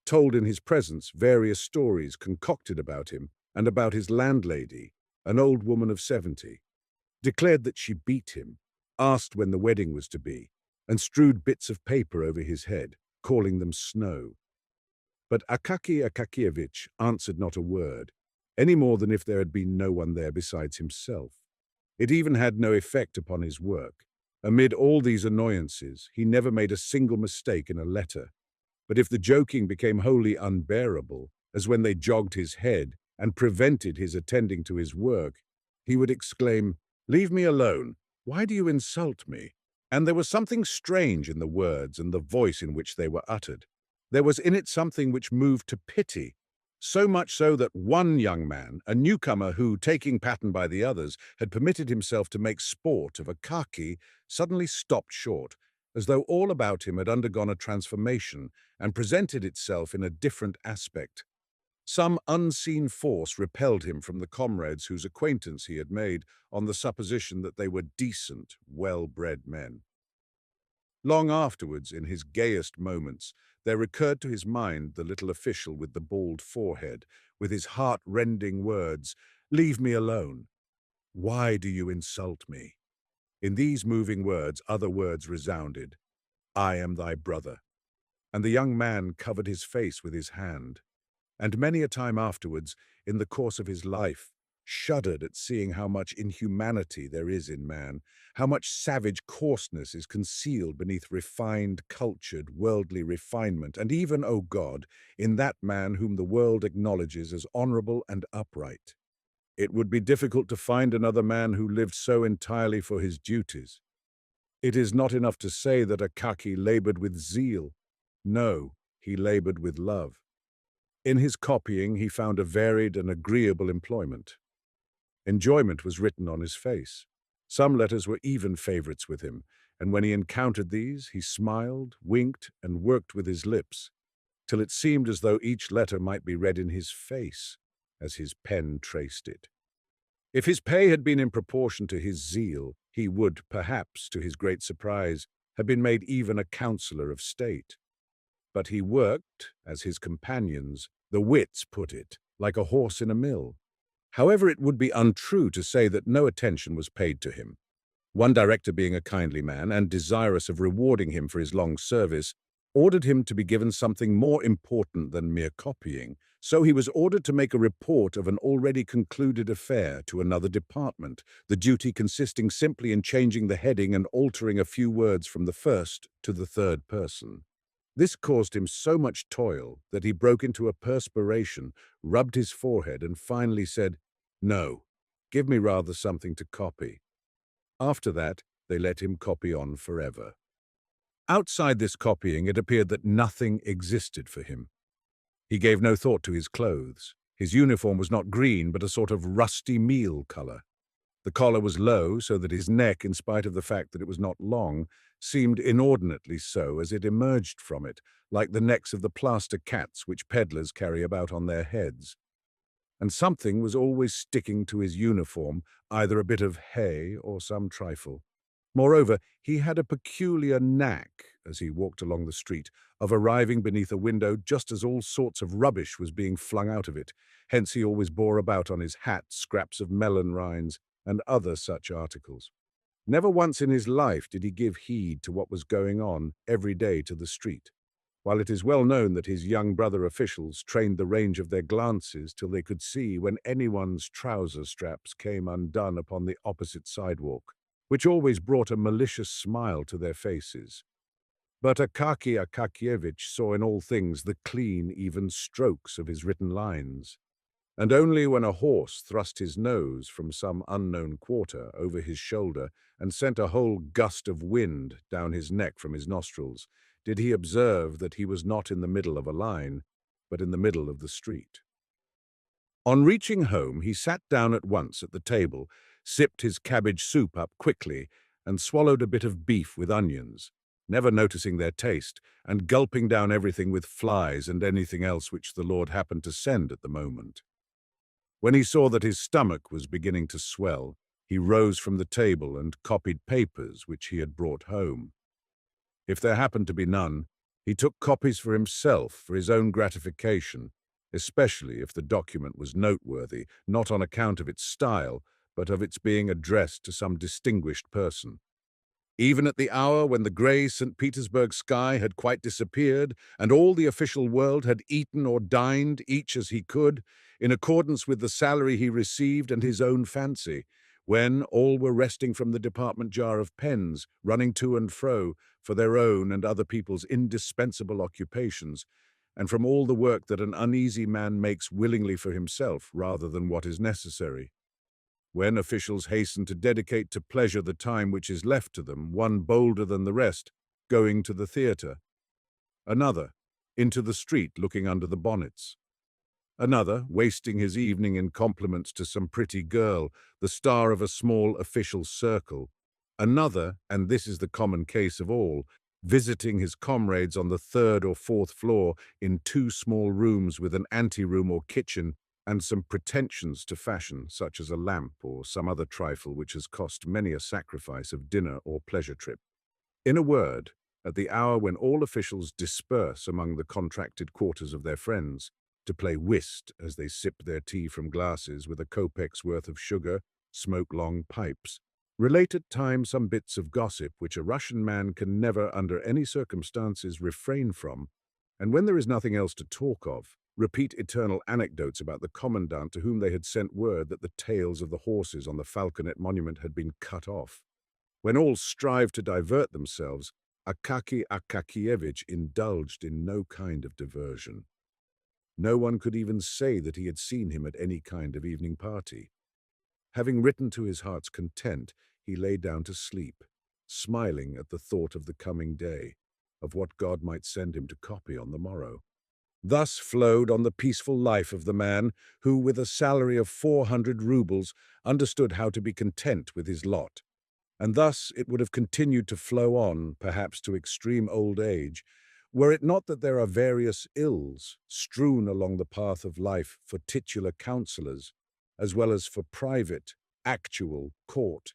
told in his presence various stories concocted about him and about his landlady, an old woman of 70, declared that she beat him, asked when the wedding was to be, and strewed bits of paper over his head, calling them snow. But Akaki Akakievich answered not a word, any more than if there had been no one there besides himself. It even had no effect upon his work. Amid all these annoyances, he never made a single mistake in a letter. But if the joking became wholly unbearable, as when they jogged his head and prevented his attending to his work, he would exclaim, "Leave me alone. Why do you insult me?" And there was something strange in the words and the voice in which they were uttered. There was in it something which moved to pity, so much so that one young man, a newcomer who, taking pattern by the others, had permitted himself to make sport of Akaki, suddenly stopped short, as though all about him had undergone a transformation and presented itself in a different aspect. Some unseen force repelled him from the comrades whose acquaintance he had made on the supposition that they were decent, well-bred men. Long afterwards, in his gayest moments, there recurred to his mind the little official with the bald forehead, with his heart-rending words, "Leave me alone. Why do you insult me?" In these moving words other words resounded, "I am thy brother." And the young man covered his face with his hand. And many a time afterwards, in the course of his life, shuddered at seeing how much inhumanity there is in man, how much savage coarseness is concealed beneath refined, cultured, worldly refinement, and even, O God, in that man whom the world acknowledges as honorable and upright. It would be difficult to find another man who lived so entirely for his duties. It is not enough to say that Akaki labored with zeal. No, he labored with love. In his copying, he found a varied and agreeable employment. Enjoyment was written on his face. Some letters were even favorites with him, and when he encountered these, he smiled, winked, and worked with his lips, till it seemed as though each letter might be read in his face, as his pen traced it. If his pay had been in proportion to his zeal, he would, perhaps, to his great surprise, have been made even a councillor of state. But he worked, as his companions, the wits put it, like a horse in a mill. However, it would be untrue to say that no attention was paid to him. One director, being a kindly man and desirous of rewarding him for his long service, ordered him to be given something more important than mere copying, so he was ordered to make a report of an already concluded affair to another department, the duty consisting simply in changing the heading and altering a few words from the first to the third person. This caused him so much toil that he broke into a perspiration, rubbed his forehead, and finally said, "No, give me rather something to copy." After that, they let him copy on forever. Outside this copying, it appeared that nothing existed for him. He gave no thought to his clothes. His uniform was not green, but a sort of rusty meal color. The collar was low, so that his neck, in spite of the fact that it was not long, seemed inordinately so as it emerged from it, like the necks of the plaster cats which peddlers carry about on their heads. And something was always sticking to his uniform, either a bit of hay or some trifle. Moreover, he had a peculiar knack, as he walked along the street, of arriving beneath a window just as all sorts of rubbish was being flung out of it. Hence he always bore about on his hat scraps of melon rinds and other such articles. Never once in his life did he give heed to what was going on every day to the street, while it is well known that his young brother officials trained the range of their glances till they could see when anyone's trouser straps came undone upon the opposite sidewalk, which always brought a malicious smile to their faces. But Akaki Akakievich saw in all things the clean, even strokes of his written lines, and only when a horse thrust his nose from some unknown quarter over his shoulder and sent a whole gust of wind down his neck from his nostrils did he observe that he was not in the middle of a line, but in the middle of the street. On reaching home, he sat down at once at the table, sipped his cabbage soup up quickly, and swallowed a bit of beef with onions, never noticing their taste, and gulping down everything with flies and anything else which the Lord happened to send at the moment. When he saw that his stomach was beginning to swell, he rose from the table and copied papers which he had brought home. If there happened to be none, he took copies for himself for his own gratification, especially if the document was noteworthy, not on account of its style, but of its being addressed to some distinguished person. Even at the hour when the grey St. Petersburg sky had quite disappeared and all the official world had eaten or dined, each as he could, in accordance with the salary he received and his own fancy, when all were resting from the department jar of pens, running to and fro for their own and other people's indispensable occupations, and from all the work that an uneasy man makes willingly for himself rather than what is necessary. When officials hasten to dedicate to pleasure the time which is left to them, one bolder than the rest, going to the theatre. Another, into the street looking under the bonnets. Another, wasting his evening in compliments to some pretty girl, the star of a small official circle. Another, and this is the common case of all, visiting his comrades on the third or fourth floor in two small rooms with an anteroom or kitchen, and some pretensions to fashion, such as a lamp or some other trifle which has cost many a sacrifice of dinner or pleasure trip. In a word, at the hour when all officials disperse among the contracted quarters of their friends, to play whist as they sip their tea from glasses with a kopek's worth of sugar, smoke long pipes, relate at times some bits of gossip which a Russian man can never under any circumstances refrain from, and when there is nothing else to talk of, repeat eternal anecdotes about the commandant to whom they had sent word that the tails of the horses on the Falconet Monument had been cut off. When all strived to divert themselves, Akaki Akakievich indulged in no kind of diversion. No one could even say that he had seen him at any kind of evening party. Having written to his heart's content, he lay down to sleep, smiling at the thought of the coming day, of what God might send him to copy on the morrow. Thus flowed on the peaceful life of the man who, with a salary of 400 rubles, understood how to be content with his lot. And thus it would have continued to flow on, perhaps to extreme old age, were it not that there are various ills strewn along the path of life for titular counsellors, as well as for private, actual court,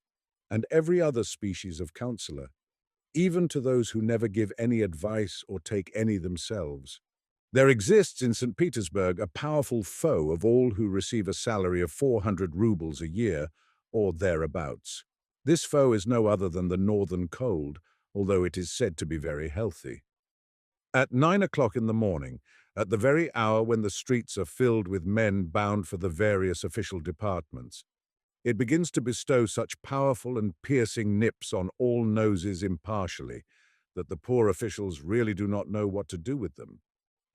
and every other species of counsellor, even to those who never give any advice or take any themselves. There exists in St. Petersburg a powerful foe of all who receive a salary of 400 rubles a year, or thereabouts. This foe is no other than the northern cold, although it is said to be very healthy. At 9 o'clock in the morning, at the very hour when the streets are filled with men bound for the various official departments, it begins to bestow such powerful and piercing nips on all noses impartially that the poor officials really do not know what to do with them.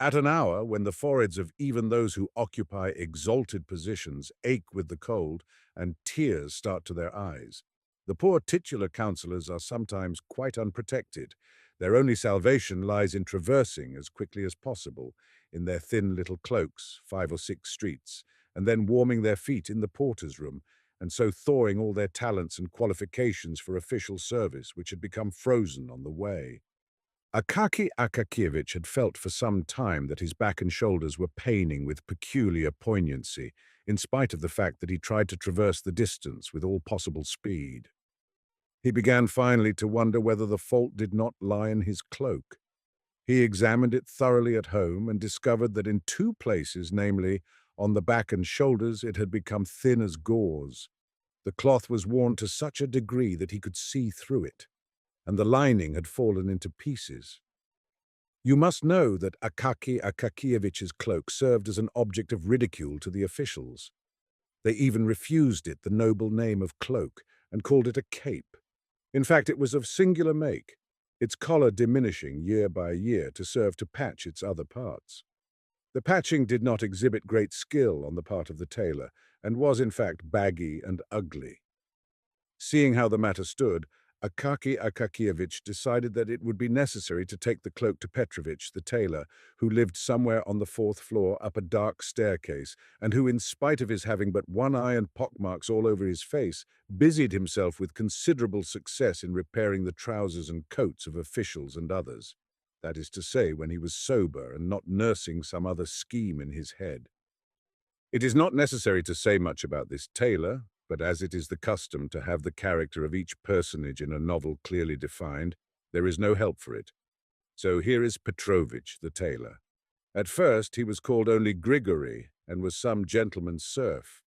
At an hour when the foreheads of even those who occupy exalted positions ache with the cold and tears start to their eyes, the poor titular councillors are sometimes quite unprotected. Their only salvation lies in traversing as quickly as possible in their thin little cloaks 5 or 6 streets, and then warming their feet in the porter's room, and so thawing all their talents and qualifications for official service which had become frozen on the way. Akaki Akakievich had felt for some time that his back and shoulders were paining with peculiar poignancy, in spite of the fact that he tried to traverse the distance with all possible speed. He began finally to wonder whether the fault did not lie in his cloak. He examined it thoroughly at home and discovered that in 2 places, namely, on the back and shoulders, it had become thin as gauze. The cloth was worn to such a degree that he could see through it, and the lining had fallen into pieces. You must know that Akaki Akakievich's cloak served as an object of ridicule to the officials. They even refused it the noble name of cloak and called it a cape. In fact, it was of singular make, its collar diminishing year by year to serve to patch its other parts. The patching did not exhibit great skill on the part of the tailor, and was in fact baggy and ugly. Seeing how the matter stood, Akaki Akakievich decided that it would be necessary to take the cloak to Petrovich, the tailor, who lived somewhere on the 4th floor up a dark staircase, and who, in spite of his having but one eye and pockmarks all over his face, busied himself with considerable success in repairing the trousers and coats of officials and others. That is to say, when he was sober and not nursing some other scheme in his head. It is not necessary to say much about this tailor, but as it is the custom to have the character of each personage in a novel clearly defined, there is no help for it. So here is Petrovich, the tailor. At first he was called only Grigory, and was some gentleman's serf.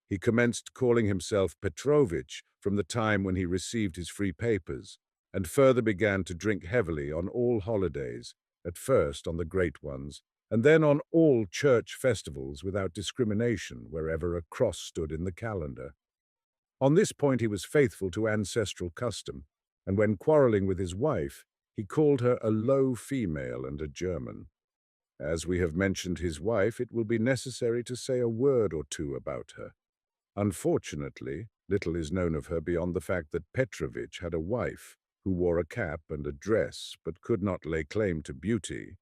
He commenced calling himself Petrovich from the time when he received his free papers, and further began to drink heavily on all holidays, at first on the great ones, and then on all church festivals without discrimination wherever a cross stood in the calendar. On this point he was faithful to ancestral custom, and when quarrelling with his wife, he called her a low female and a German. As we have mentioned his wife, it will be necessary to say a word or two about her. Unfortunately, little is known of her beyond the fact that Petrovich had a wife who wore a cap and a dress but could not lay claim to beauty.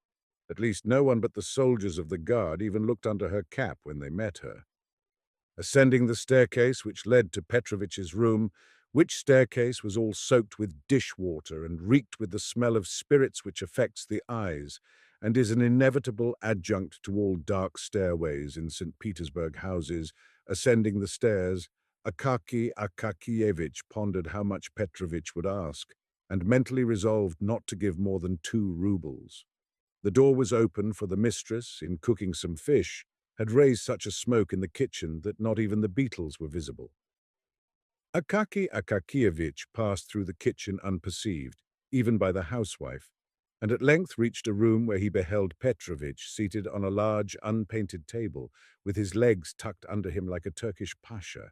At least no one but the soldiers of the guard even looked under her cap when they met her. Ascending the staircase which led to Petrovich's room, which staircase was all soaked with dishwater and reeked with the smell of spirits which affects the eyes, and is an inevitable adjunct to all dark stairways in St. Petersburg houses, ascending the stairs, Akaki Akakievich pondered how much Petrovich would ask, and mentally resolved not to give more than 2 rubles. The door was open, for the mistress, in cooking some fish, had raised such a smoke in the kitchen that not even the beetles were visible. Akaki Akakievich passed through the kitchen unperceived, even by the housewife, and at length reached a room where he beheld Petrovich seated on a large unpainted table, with his legs tucked under him like a Turkish pasha.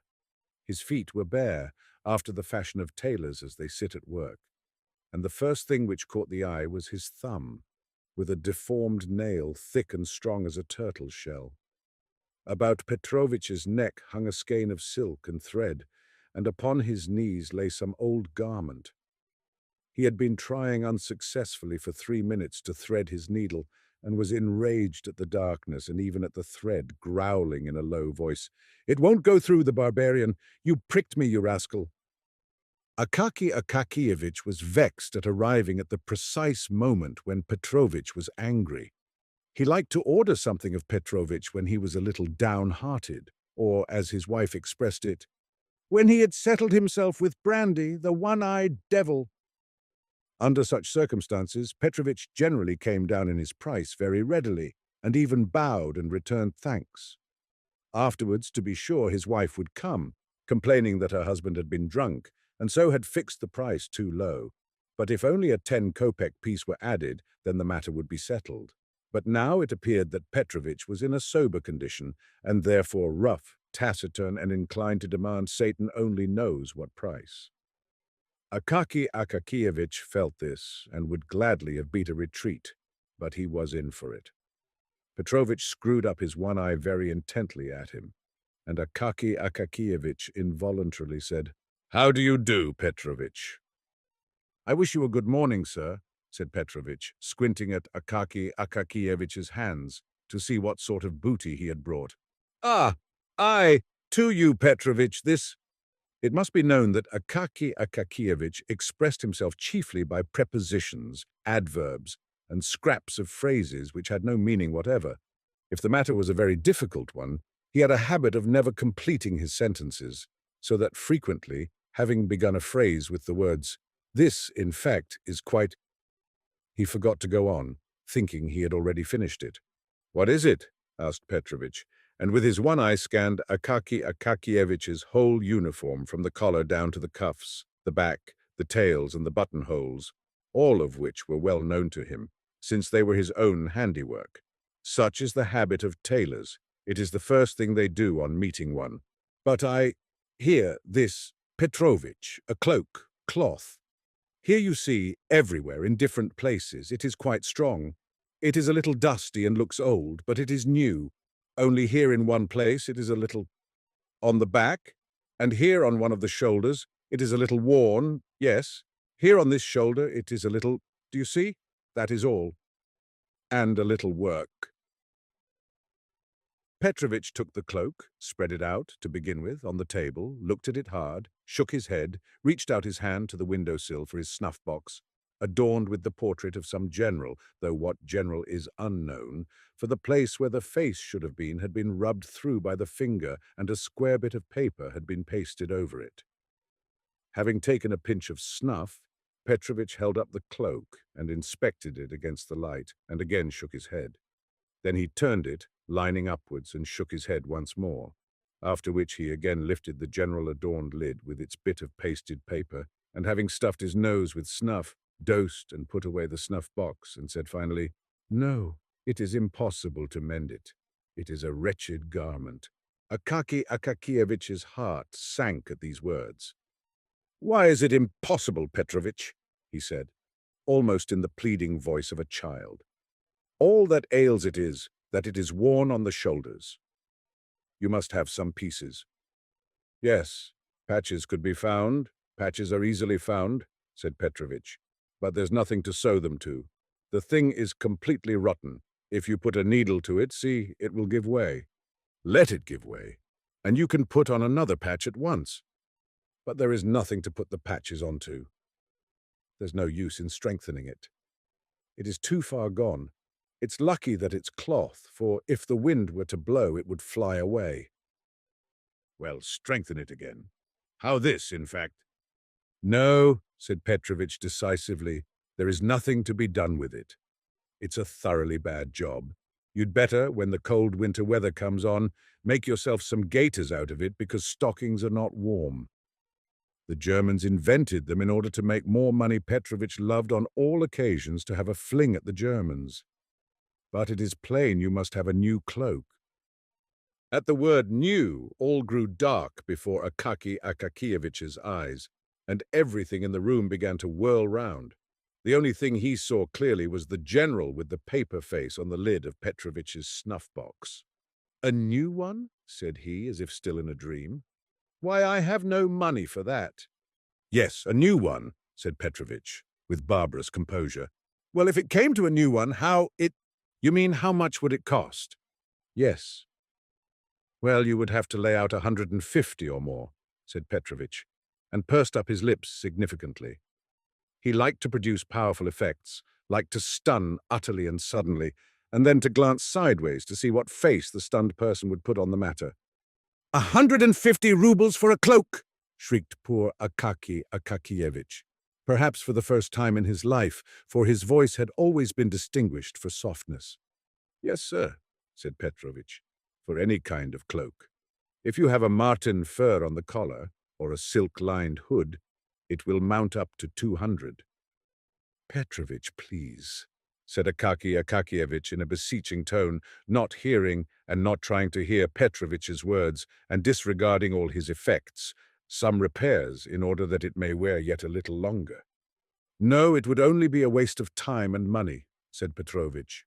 His feet were bare, after the fashion of tailors as they sit at work, and the first thing which caught the eye was his thumb, with a deformed nail thick and strong as a turtle's shell. About Petrovich's neck hung a skein of silk and thread, and upon his knees lay some old garment. He had been trying unsuccessfully for 3 minutes to thread his needle, and was enraged at the darkness and even at the thread, growling in a low voice, "It won't go through, the barbarian! You pricked me, you rascal!" Akaki Akakievich was vexed at arriving at the precise moment when Petrovich was angry. He liked to order something of Petrovich when he was a little downhearted, or, as his wife expressed it, when he had settled himself with brandy, the one-eyed devil. Under such circumstances, Petrovich generally came down in his price very readily, and even bowed and returned thanks. Afterwards, to be sure, his wife would come, complaining that her husband had been drunk, and so had fixed the price too low. But if only a 10-kopeck piece were added, then the matter would be settled. But now it appeared that Petrovich was in a sober condition, and therefore rough, taciturn, and inclined to demand Satan only knows what price. Akaki Akakievich felt this, and would gladly have beat a retreat, but he was in for it. Petrovich screwed up his one eye very intently at him, and Akaki Akakievich involuntarily said, "How do you do, Petrovich?" "I wish you a good morning, sir," said Petrovich, squinting at Akaki Akakievich's hands to see what sort of booty he had brought. "Ah, I, to you, Petrovich, this—" It must be known that Akaki Akakievich expressed himself chiefly by prepositions, adverbs, and scraps of phrases which had no meaning whatever. If the matter was a very difficult one, he had a habit of never completing his sentences, so that frequently, having begun a phrase with the words, "This, in fact, is quite—" he forgot to go on, thinking he had already finished it. "What is it?" asked Petrovich, and with his one eye scanned Akaki Akakievich's whole uniform from the collar down to the cuffs, the back, the tails, and the buttonholes, all of which were well known to him, since they were his own handiwork. Such is the habit of tailors. It is the first thing they do on meeting one. "But here, this, Petrovich, a cloak, cloth. Here you see, everywhere, in different places, it is quite strong. It is a little dusty and looks old, but it is new. Only here in one place it is a little on the back, and here on one of the shoulders it is a little worn, yes. Here on this shoulder it is a little, do you see? That is all. And a little work." Petrovich took the cloak, spread it out, to begin with, on the table, looked at it hard, shook his head, reached out his hand to the window-sill for his snuff-box, adorned with the portrait of some general, though what general is unknown, for the place where the face should have been had been rubbed through by the finger, and a square bit of paper had been pasted over it. Having taken a pinch of snuff, Petrovich held up the cloak and inspected it against the light, and again shook his head. Then he turned it, lining upwards, and shook his head once more, after which he again lifted the general adorned lid with its bit of pasted paper, and having stuffed his nose with snuff, dosed and put away the snuff-box, and said finally, "No, it is impossible to mend it. It is a wretched garment." Akaki Akakievich's heart sank at these words. "Why is it impossible, Petrovich?" he said, almost in the pleading voice of a child. "All that ails it is that it is worn on the shoulders. You must have some pieces." "Yes, patches could be found. Patches are easily found," said Petrovich, "but there's nothing to sew them to. The thing is completely rotten. If you put a needle to it, see, it will give way. Let it give way, and you can put on another patch at once. But there is nothing to put the patches onto. There's no use in strengthening it. It is too far gone. It's lucky that it's cloth, for if the wind were to blow, it would fly away." "Well, strengthen it again. How this, in fact?" "No," said Petrovich decisively, "there is nothing to be done with it. It's a thoroughly bad job. You'd better, when the cold winter weather comes on, make yourself some gaiters out of it, because stockings are not warm." The Germans invented them in order to make more money. Petrovich loved on all occasions to have a fling at the Germans. But it is plain you must have a new cloak. At the word new, all grew dark before Akaky Akakievich's eyes, and everything in the room began to whirl round. The only thing he saw clearly was the general with the paper face on the lid of Petrovich's snuff-box. "A new one?" said he, as if still in a dream. "Why, I have no money for that." "Yes, a new one," said Petrovich, with barbarous composure. "Well, if it came to a new one, You mean how much would it cost?" "Yes." "Well, you would have to lay out 150 or more," said Petrovich, and pursed up his lips significantly. He liked to produce powerful effects, liked to stun utterly and suddenly, and then to glance sideways to see what face the stunned person would put on the matter. 150 rubles for a cloak!" shrieked poor Akaky Akakievich, perhaps for the first time in his life, for his voice had always been distinguished for softness. "Yes, sir," said Petrovich, "for any kind of cloak. If you have a marten fur on the collar, or a silk-lined hood, it will mount up to 200. "Petrovich, please," said Akaky Akakievich in a beseeching tone, not hearing and not trying to hear Petrovich's words, and disregarding all his effects, "some repairs in order that it may wear yet a little longer." "No, it would only be a waste of time and money," said Petrovich.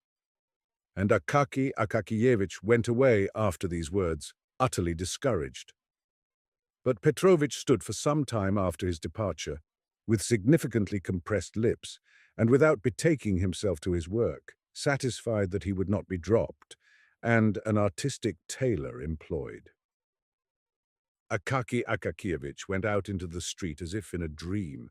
And Akaky Akakievich went away after these words, utterly discouraged. But Petrovich stood for some time after his departure, with significantly compressed lips, and without betaking himself to his work, satisfied that he would not be dropped, and an artistic tailor employed. Akaky Akakievich went out into the street as if in a dream.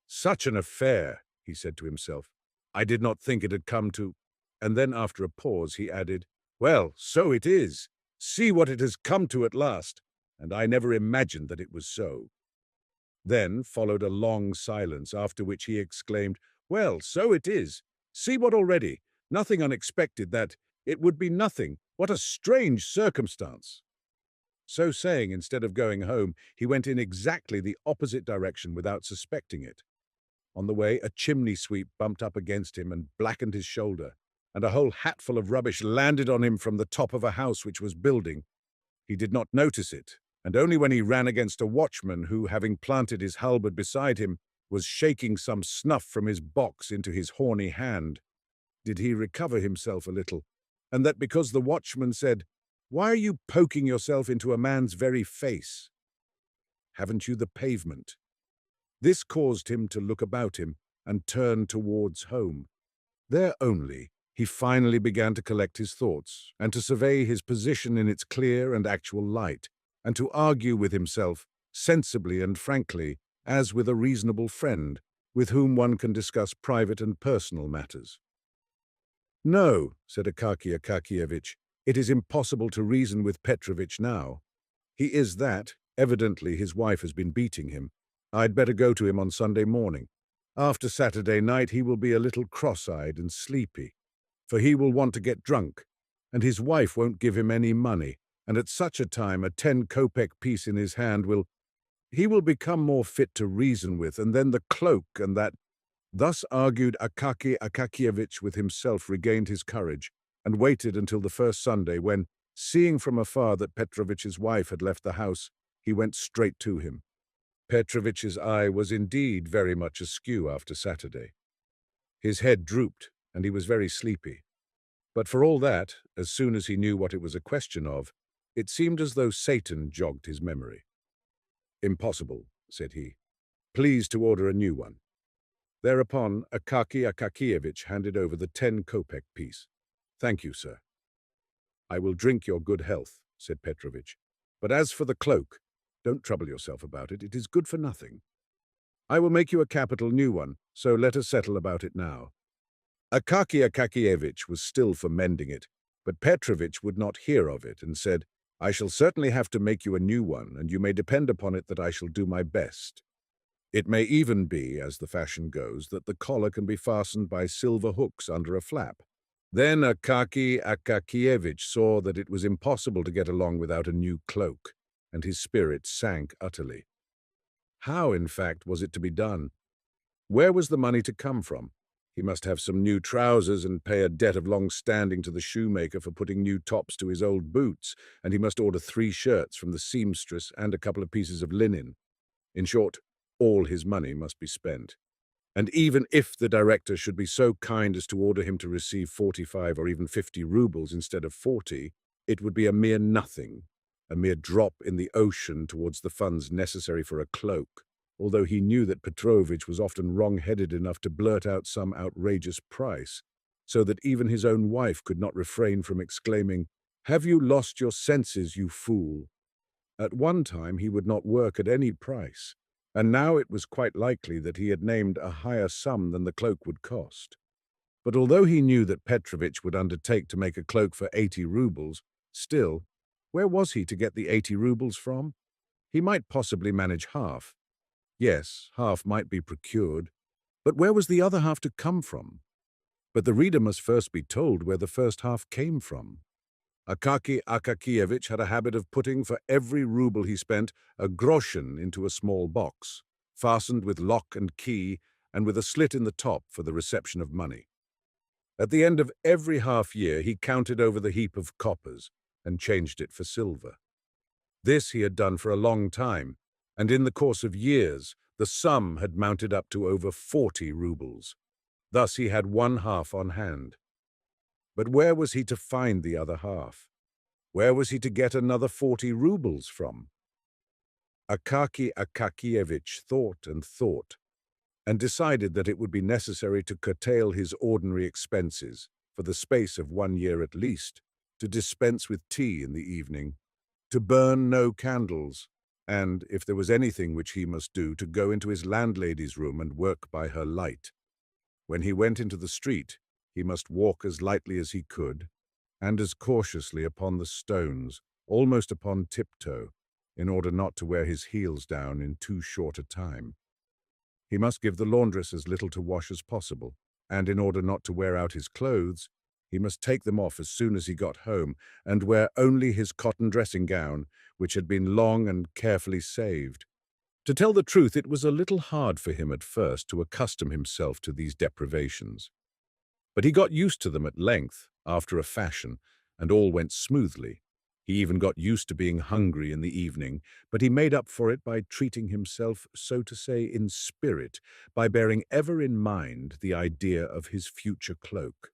"Such an affair," he said to himself. "I did not think it had come to—" And then after a pause he added, "Well, so it is. See what it has come to at last, and I never imagined that it was so." Then followed a long silence, after which he exclaimed, "Well, so it is. See what already. Nothing unexpected that. It would be nothing. What a strange circumstance." So saying, instead of going home, he went in exactly the opposite direction without suspecting it. On the way, a chimney sweep bumped up against him and blackened his shoulder, and a whole hatful of rubbish landed on him from the top of a house which was building. He did not notice it, and only when he ran against a watchman who, having planted his halberd beside him, was shaking some snuff from his box into his horny hand, did he recover himself a little, and that because the watchman said, "Why are you poking yourself into a man's very face? Haven't you the pavement?" This caused him to look about him and turn towards home. There only, he finally began to collect his thoughts and to survey his position in its clear and actual light, and to argue with himself, sensibly and frankly, as with a reasonable friend, with whom one can discuss private and personal matters. "No," said Akaky Akakievich, "it is impossible to reason with Petrovich now. He is that. Evidently his wife has been beating him. I'd better go to him on Sunday morning. After Saturday night he will be a little cross-eyed and sleepy, for he will want to get drunk, and his wife won't give him any money, and at such a time a 10-kopeck piece in his hand he will become more fit to reason with, and then the cloak and that—" Thus argued Akaky Akakievich with himself, regained his courage, and waited until the first Sunday when, seeing from afar that Petrovich's wife had left the house, he went straight to him. Petrovich's eye was indeed very much askew after Saturday. His head drooped, and he was very sleepy. But for all that, as soon as he knew what it was a question of, it seemed as though Satan jogged his memory. "Impossible," said he. "Please to order a new one." Thereupon Akaky Akakievich handed over the 10-kopeck piece. "Thank you, sir." "I will drink your good health," said Petrovich. "But as for the cloak, don't trouble yourself about it. It is good for nothing. I will make you a capital new one, so let us settle about it now." Akaky Akakievich was still for mending it, but Petrovich would not hear of it and said, "I shall certainly have to make you a new one, and you may depend upon it that I shall do my best. It may even be, as the fashion goes, that the collar can be fastened by silver hooks under a flap." Then Akaky Akakievich saw that it was impossible to get along without a new cloak, and his spirits sank utterly. How, in fact, was it to be done? Where was the money to come from? He must have some new trousers and pay a debt of long standing to the shoemaker for putting new tops to his old boots, and he must order 3 shirts from the seamstress and a couple of pieces of linen. In short, all his money must be spent. And even if the director should be so kind as to order him to receive 45 or even 50 rubles instead of 40, it would be a mere nothing, a mere drop in the ocean towards the funds necessary for a cloak, although he knew that Petrovich was often wrong-headed enough to blurt out some outrageous price, so that even his own wife could not refrain from exclaiming, "Have you lost your senses, you fool?" At one time he would not work at any price, and now it was quite likely that he had named a higher sum than the cloak would cost. But although he knew that Petrovich would undertake to make a cloak for 80 rubles, still, where was he to get the 80 rubles from? He might possibly manage half. Yes, half might be procured, but where was the other half to come from? But the reader must first be told where the first half came from. Akaki Akakievich had a habit of putting for every ruble he spent a groschen into a small box, fastened with lock and key and with a slit in the top for the reception of money. At the end of every half-year he counted over the heap of coppers and changed it for silver. This he had done for a long time, and in the course of years the sum had mounted up to over 40 rubles. Thus he had one half on hand. But where was he to find the other half? Where was he to get another 40 rubles from? Akaki Akakievich thought and decided that it would be necessary to curtail his ordinary expenses, for the space of 1 year at least, to dispense with tea in the evening, to burn no candles, and, if there was anything which he must do, to go into his landlady's room and work by her light. When he went into the street, he must walk as lightly as he could, and as cautiously upon the stones, almost upon tiptoe, in order not to wear his heels down in too short a time. He must give the laundress as little to wash as possible, and in order not to wear out his clothes, he must take them off as soon as he got home, and wear only his cotton dressing gown, which had been long and carefully saved. To tell the truth, it was a little hard for him at first to accustom himself to these deprivations. But he got used to them at length, after a fashion, and all went smoothly. He even got used to being hungry in the evening, but he made up for it by treating himself, so to say, in spirit, by bearing ever in mind the idea of his future cloak.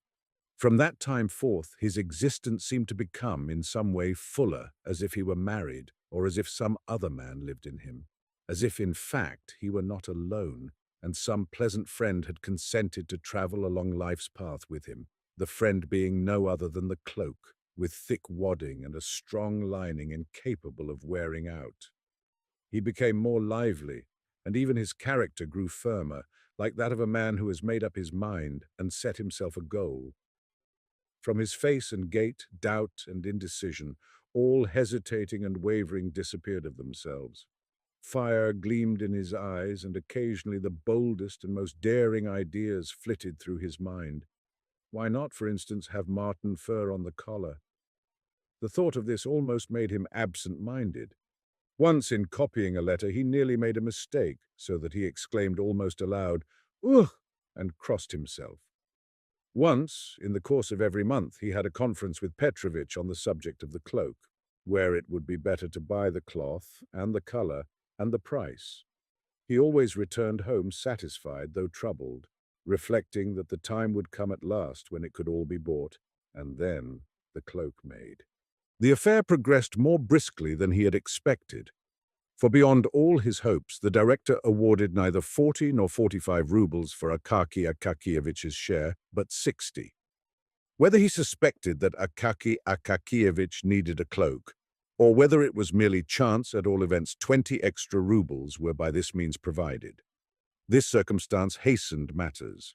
From that time forth, his existence seemed to become, in some way, fuller, as if he were married, or as if some other man lived in him, as if, in fact, he were not alone, and some pleasant friend had consented to travel along life's path with him, the friend being no other than the cloak, with thick wadding and a strong lining incapable of wearing out. He became more lively, and even his character grew firmer, like that of a man who has made up his mind and set himself a goal. From his face and gait, doubt and indecision, all hesitating and wavering disappeared of themselves. Fire gleamed in his eyes, and occasionally the boldest and most daring ideas flitted through his mind. Why not, for instance, have marten fur on the collar? The thought of this almost made him absent-minded. Once, in copying a letter, he nearly made a mistake, so that he exclaimed almost aloud, "Ugh!" and crossed himself. Once, in the course of every month, he had a conference with Petrovich on the subject of the cloak, where it would be better to buy the cloth, and the color, and the price. He always returned home satisfied, though troubled, reflecting that the time would come at last when it could all be bought, and then the cloak made. The affair progressed more briskly than he had expected, for beyond all his hopes, the director awarded neither 40 nor 45 rubles for Akaki Akakievich's share, but 60. Whether he suspected that Akaki Akakievich needed a cloak, or whether it was merely chance, at all events 20 extra rubles were by this means provided. This circumstance hastened matters.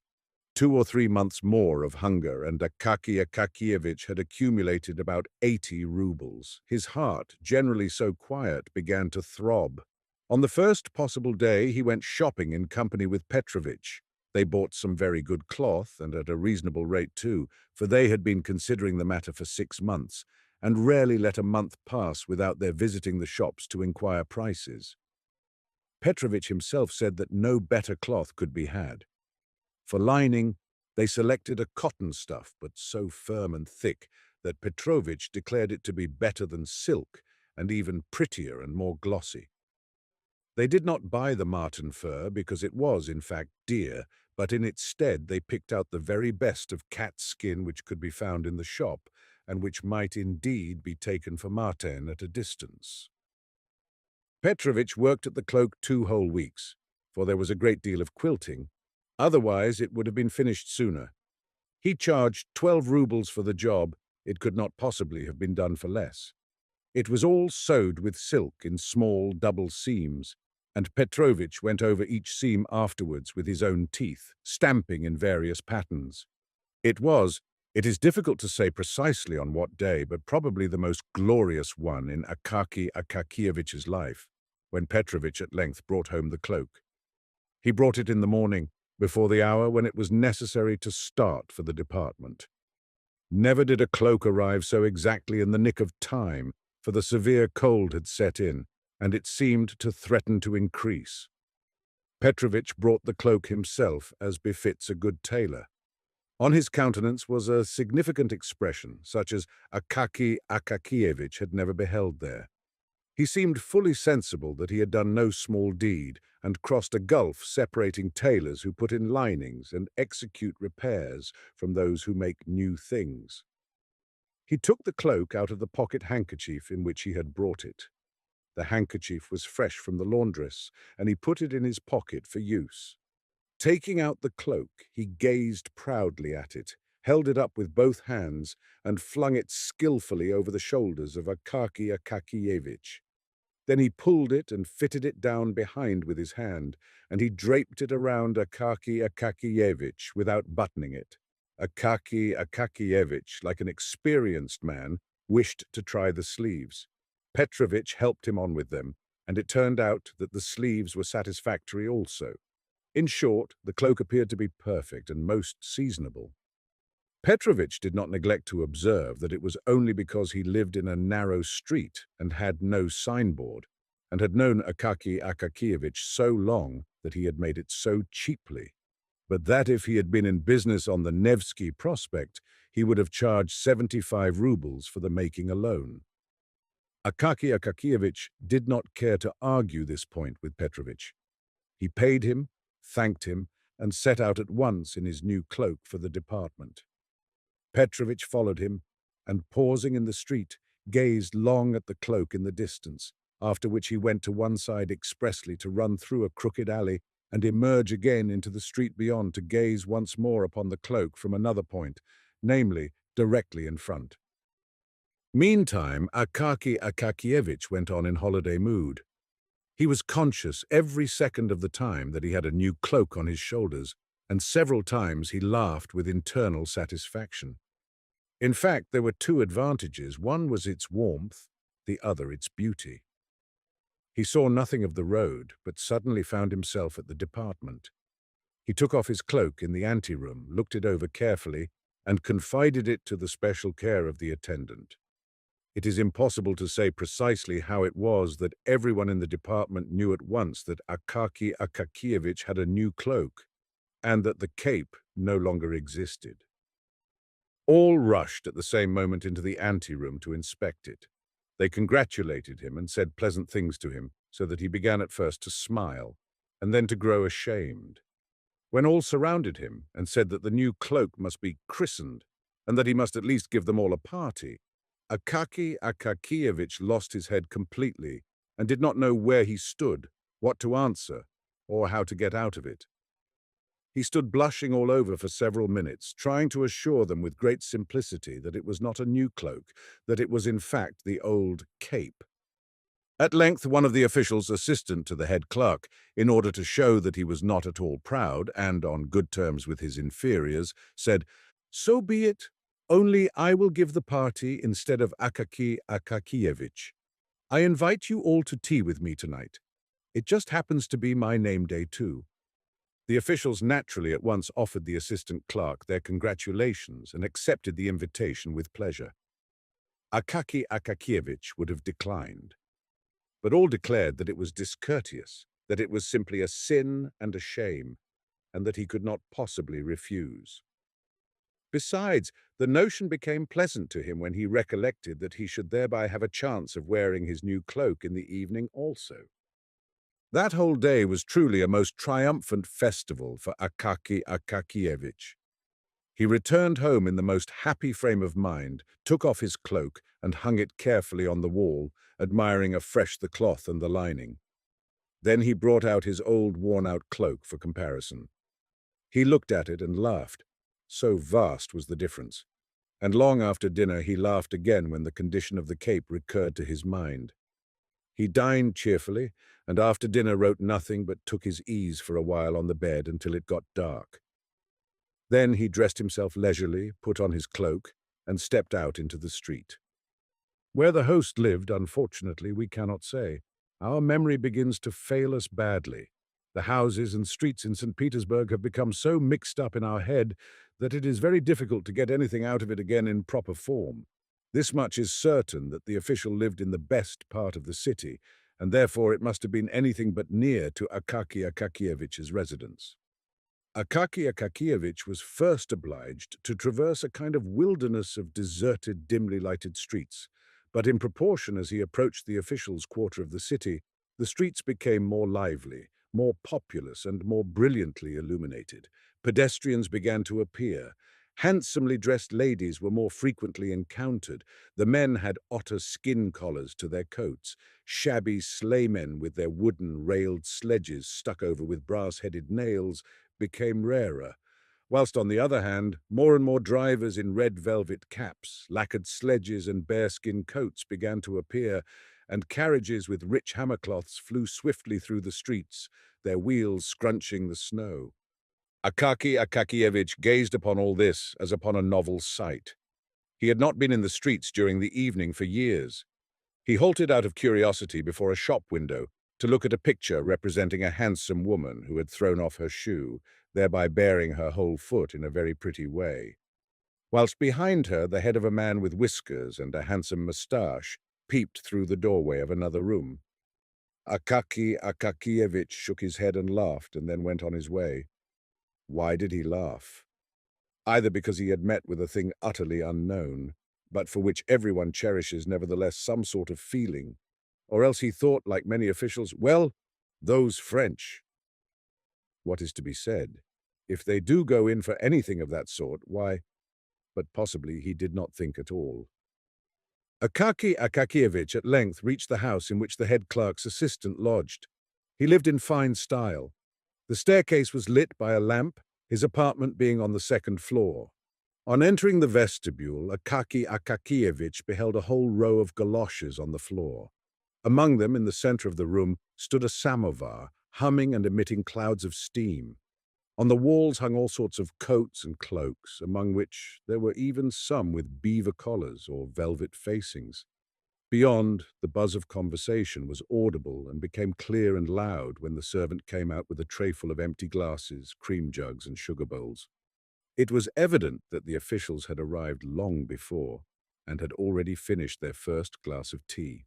2 or 3 months more of hunger, and Akaki Akakievich had accumulated about 80 rubles. His heart, generally so quiet, began to throb. On the first possible day, he went shopping in company with Petrovich. They bought some very good cloth, and at a reasonable rate too, for they had been considering the matter for 6 months, and rarely let a month pass without their visiting the shops to inquire prices. Petrovich himself said that no better cloth could be had. For lining, they selected a cotton stuff, but so firm and thick that Petrovich declared it to be better than silk and even prettier and more glossy. They did not buy the marten fur because it was, in fact, dear, but in its stead they picked out the very best of cat skin which could be found in the shop, and which might indeed be taken for marten at a distance. Petrovich worked at the cloak 2 whole weeks, for there was a great deal of quilting. Otherwise it would have been finished sooner. He charged 12 rubles for the job. It could not possibly have been done for less. It was all sewed with silk in small double seams, and Petrovich went over each seam afterwards with his own teeth, stamping in various patterns. It is difficult to say precisely on what day, but probably the most glorious one in Akaky Akakievich's life, when Petrovich at length brought home the cloak. He brought it in the morning, before the hour when it was necessary to start for the department. Never did a cloak arrive so exactly in the nick of time, for the severe cold had set in, and it seemed to threaten to increase. Petrovich brought the cloak himself, as befits a good tailor. On his countenance was a significant expression, such as Akaky Akakievich had never beheld there. He seemed fully sensible that he had done no small deed, and crossed a gulf separating tailors who put in linings and execute repairs from those who make new things. He took the cloak out of the pocket handkerchief in which he had brought it. The handkerchief was fresh from the laundress, and he put it in his pocket for use. Taking out the cloak, he gazed proudly at it, held it up with both hands, and flung it skillfully over the shoulders of Akaky Akakievich. Then he pulled it and fitted it down behind with his hand, and he draped it around Akaky Akakievich without buttoning it. Akaky Akakievich, like an experienced man, wished to try the sleeves. Petrovich helped him on with them, and it turned out that the sleeves were satisfactory also. In short, the cloak appeared to be perfect and most seasonable. Petrovich did not neglect to observe that it was only because he lived in a narrow street and had no signboard, and had known Akaky Akakievich so long that he had made it so cheaply, but that if he had been in business on the Nevsky Prospect, he would have charged 75 rubles for the making alone. Akaky Akakievich did not care to argue this point with Petrovich. He paid him, thanked him, and set out at once in his new cloak for the department. Petrovich followed him, and pausing in the street, gazed long at the cloak in the distance, after which he went to one side expressly to run through a crooked alley and emerge again into the street beyond to gaze once more upon the cloak from another point, namely, directly in front. Meantime, Akaky Akakievich went on in holiday mood. He was conscious every second of the time that he had a new cloak on his shoulders, and several times he laughed with internal satisfaction. In fact, there were two advantages. One was its warmth, the other its beauty. He saw nothing of the road, but suddenly found himself at the department. He took off his cloak in the anteroom, looked it over carefully, and confided it to the special care of the attendant. It is impossible to say precisely how it was that everyone in the department knew at once that Akaky Akakievich had a new cloak, and that the cape no longer existed. All rushed at the same moment into the anteroom to inspect it. They congratulated him and said pleasant things to him, so that he began at first to smile, and then to grow ashamed. When all surrounded him and said that the new cloak must be christened, and that he must at least give them all a party, Akaky Akakievich lost his head completely, and did not know where he stood, what to answer, or how to get out of it. He stood blushing all over for several minutes, trying to assure them with great simplicity that it was not a new cloak, that it was in fact the old cape. At length one of the officials, assistant to the head clerk, in order to show that he was not at all proud and on good terms with his inferiors, said, "So be it, only I will give the party instead of Akaky Akakievich. I invite you all to tea with me tonight. It just happens to be my name day too." The officials naturally at once offered the assistant clerk their congratulations and accepted the invitation with pleasure. Akaky Akakievich would have declined, but all declared that it was discourteous, that it was simply a sin and a shame, and that he could not possibly refuse. Besides, the notion became pleasant to him when he recollected that he should thereby have a chance of wearing his new cloak in the evening also. That whole day was truly a most triumphant festival for Akaki Akakievich. He returned home in the most happy frame of mind, took off his cloak, and hung it carefully on the wall, admiring afresh the cloth and the lining. Then he brought out his old worn-out cloak for comparison. He looked at it and laughed. So vast was the difference. And long after dinner he laughed again when the condition of the cape recurred to his mind. He dined cheerfully, and after dinner wrote nothing but took his ease for a while on the bed until it got dark. Then he dressed himself leisurely, put on his cloak, and stepped out into the street. Where the host lived, unfortunately, we cannot say. Our memory begins to fail us badly. The houses and streets in St. Petersburg have become so mixed up in our head that it is very difficult to get anything out of it again in proper form. This much is certain, that the official lived in the best part of the city, and therefore it must have been anything but near to Akaki Akakievich's residence. Akaki Akakievich was first obliged to traverse a kind of wilderness of deserted, dimly lighted streets, but in proportion as he approached the official's quarter of the city, the streets became more lively, more populous, and more brilliantly illuminated. Pedestrians began to appear. Handsomely dressed ladies were more frequently encountered. The men had otter skin collars to their coats. Shabby sleighmen with their wooden railed sledges stuck over with brass-headed nails became rarer, whilst on the other hand, more and more drivers in red velvet caps, lacquered sledges and bearskin coats began to appear, and carriages with rich hammercloths flew swiftly through the streets, their wheels scrunching the snow. Akaki Akakievich gazed upon all this as upon a novel sight. He had not been in the streets during the evening for years. He halted out of curiosity before a shop window to look at a picture representing a handsome woman who had thrown off her shoe, thereby baring her whole foot in a very pretty way. Whilst behind her the head of a man with whiskers and a handsome moustache peeped through the doorway of another room. Akaki Akakievich shook his head and laughed, and then went on his way. Why did he laugh? Either because he had met with a thing utterly unknown, but for which everyone cherishes nevertheless some sort of feeling, or else he thought, like many officials, well, those French. What is to be said? If they do go in for anything of that sort, why, but possibly he did not think at all. Akaki Akakievich at length reached the house in which the head clerk's assistant lodged. He lived in fine style. The staircase was lit by a lamp, his apartment being on the second floor. On entering the vestibule, Akaki Akakievich beheld a whole row of galoshes on the floor. Among them, in the center of the room, stood a samovar, humming and emitting clouds of steam. On the walls hung all sorts of coats and cloaks, among which there were even some with beaver collars or velvet facings. Beyond, the buzz of conversation was audible and became clear and loud when the servant came out with a trayful of empty glasses, cream jugs, and sugar bowls. It was evident that the officials had arrived long before and had already finished their first glass of tea.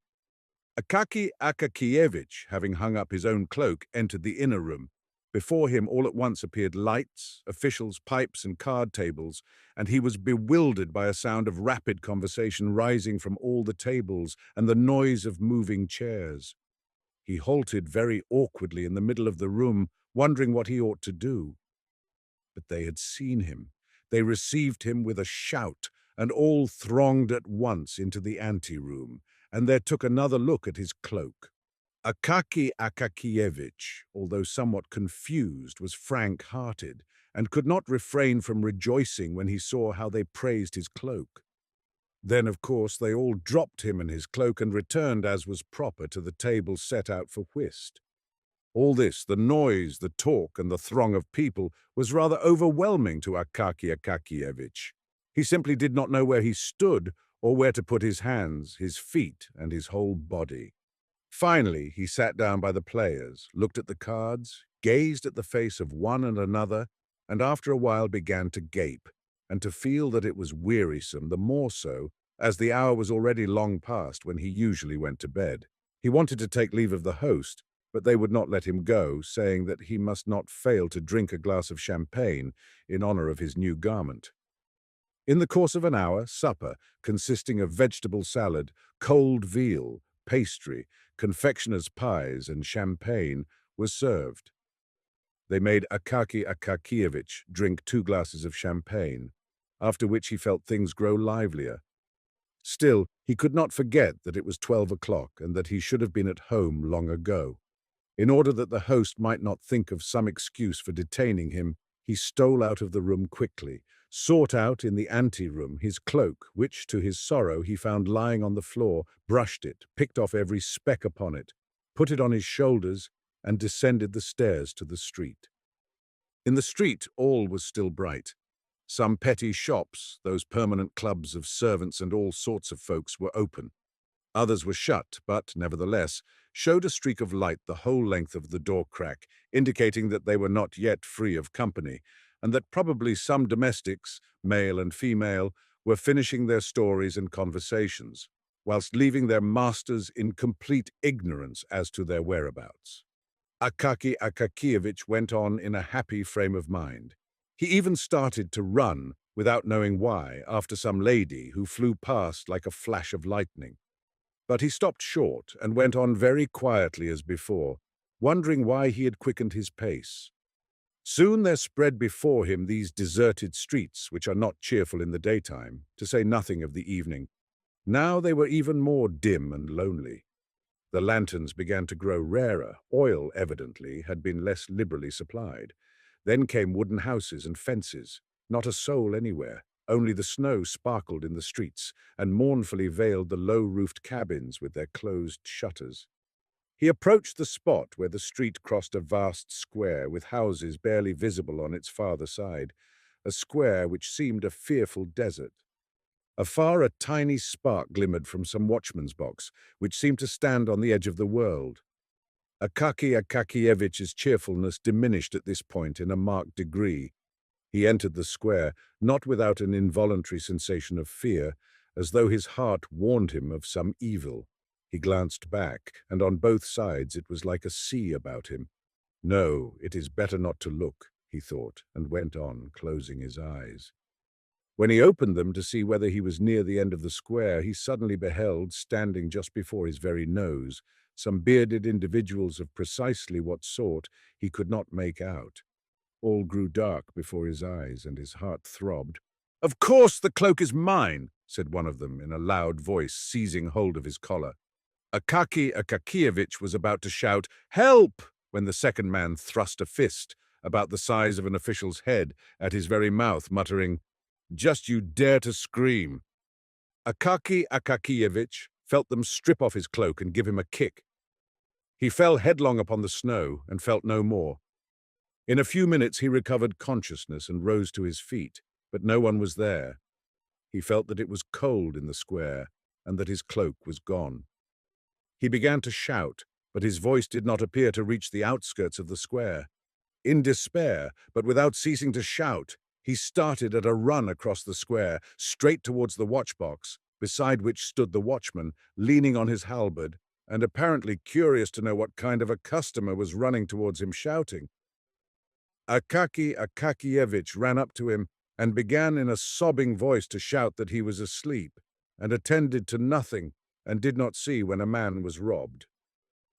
Akaki Akakievich, having hung up his own cloak, entered the inner room. Before him all at once appeared lights, officials, pipes, and card tables, and he was bewildered by a sound of rapid conversation rising from all the tables and the noise of moving chairs. He halted very awkwardly in the middle of the room, wondering what he ought to do. But they had seen him. They received him with a shout, and all thronged at once into the anteroom, and there took another look at his cloak. Akaki Akakievich, although somewhat confused, was frank-hearted, and could not refrain from rejoicing when he saw how they praised his cloak. Then, of course, they all dropped him and his cloak and returned, as was proper, to the table set out for whist. All this, the noise, the talk, and the throng of people, was rather overwhelming to Akaki Akakievich. He simply did not know where he stood or where to put his hands, his feet, and his whole body. Finally, he sat down by the players, looked at the cards, gazed at the face of one and another, and after a while began to gape, and to feel that it was wearisome, the more so, as the hour was already long past when he usually went to bed. He wanted to take leave of the host, but they would not let him go, saying that he must not fail to drink a glass of champagne in honor of his new garment. In the course of an hour, supper, consisting of vegetable salad, cold veal, pastry, confectioner's pies, and champagne, was served. They made Akaki Akakievich drink 2 glasses of champagne, after which he felt things grow livelier. Still, he could not forget that it was 12 o'clock and that he should have been at home long ago. In order that the host might not think of some excuse for detaining him, he stole out of the room quickly, sought out in the ante-room his cloak, which, to his sorrow, he found lying on the floor, brushed it, picked off every speck upon it, put it on his shoulders, and descended the stairs to the street. In the street all was still bright. Some petty shops, those permanent clubs of servants and all sorts of folks, were open. Others were shut, but, nevertheless, showed a streak of light the whole length of the door crack, indicating that they were not yet free of company, and that probably some domestics, male and female, were finishing their stories and conversations, whilst leaving their masters in complete ignorance as to their whereabouts. Akaki Akakievich went on in a happy frame of mind. He even started to run, without knowing why, after some lady who flew past like a flash of lightning. But he stopped short and went on very quietly as before, wondering why he had quickened his pace. Soon there spread before him these deserted streets, which are not cheerful in the daytime, to say nothing of the evening. Now they were even more dim and lonely. The lanterns began to grow rarer. Oil, evidently, had been less liberally supplied. Then came wooden houses and fences. Not a soul anywhere. Only the snow sparkled in the streets and mournfully veiled the low-roofed cabins with their closed shutters. He approached the spot where the street crossed a vast square with houses barely visible on its farther side, a square which seemed a fearful desert. Afar a tiny spark glimmered from some watchman's box, which seemed to stand on the edge of the world. Akaki Akakievich's cheerfulness diminished at this point in a marked degree. He entered the square, not without an involuntary sensation of fear, as though his heart warned him of some evil. He glanced back, and on both sides it was like a sea about him. No, it is better not to look, he thought, and went on, closing his eyes. When he opened them to see whether he was near the end of the square, he suddenly beheld, standing just before his very nose, some bearded individuals of precisely what sort he could not make out. All grew dark before his eyes, and his heart throbbed. "Of course the cloak is mine," said one of them in a loud voice, seizing hold of his collar. Akaki Akakievich was about to shout, "Help!" when the second man thrust a fist, about the size of an official's head, at his very mouth, muttering, "Just you dare to scream." Akaki Akakievich felt them strip off his cloak and give him a kick. He fell headlong upon the snow and felt no more. In a few minutes he recovered consciousness and rose to his feet, but no one was there. He felt that it was cold in the square and that his cloak was gone. He began to shout, but his voice did not appear to reach the outskirts of the square. In despair, but without ceasing to shout, he started at a run across the square, straight towards the watchbox, beside which stood the watchman, leaning on his halberd, and apparently curious to know what kind of a customer was running towards him shouting. Akaki Akakievich ran up to him and began in a sobbing voice to shout that he was asleep, and attended to nothing, and did not see when a man was robbed.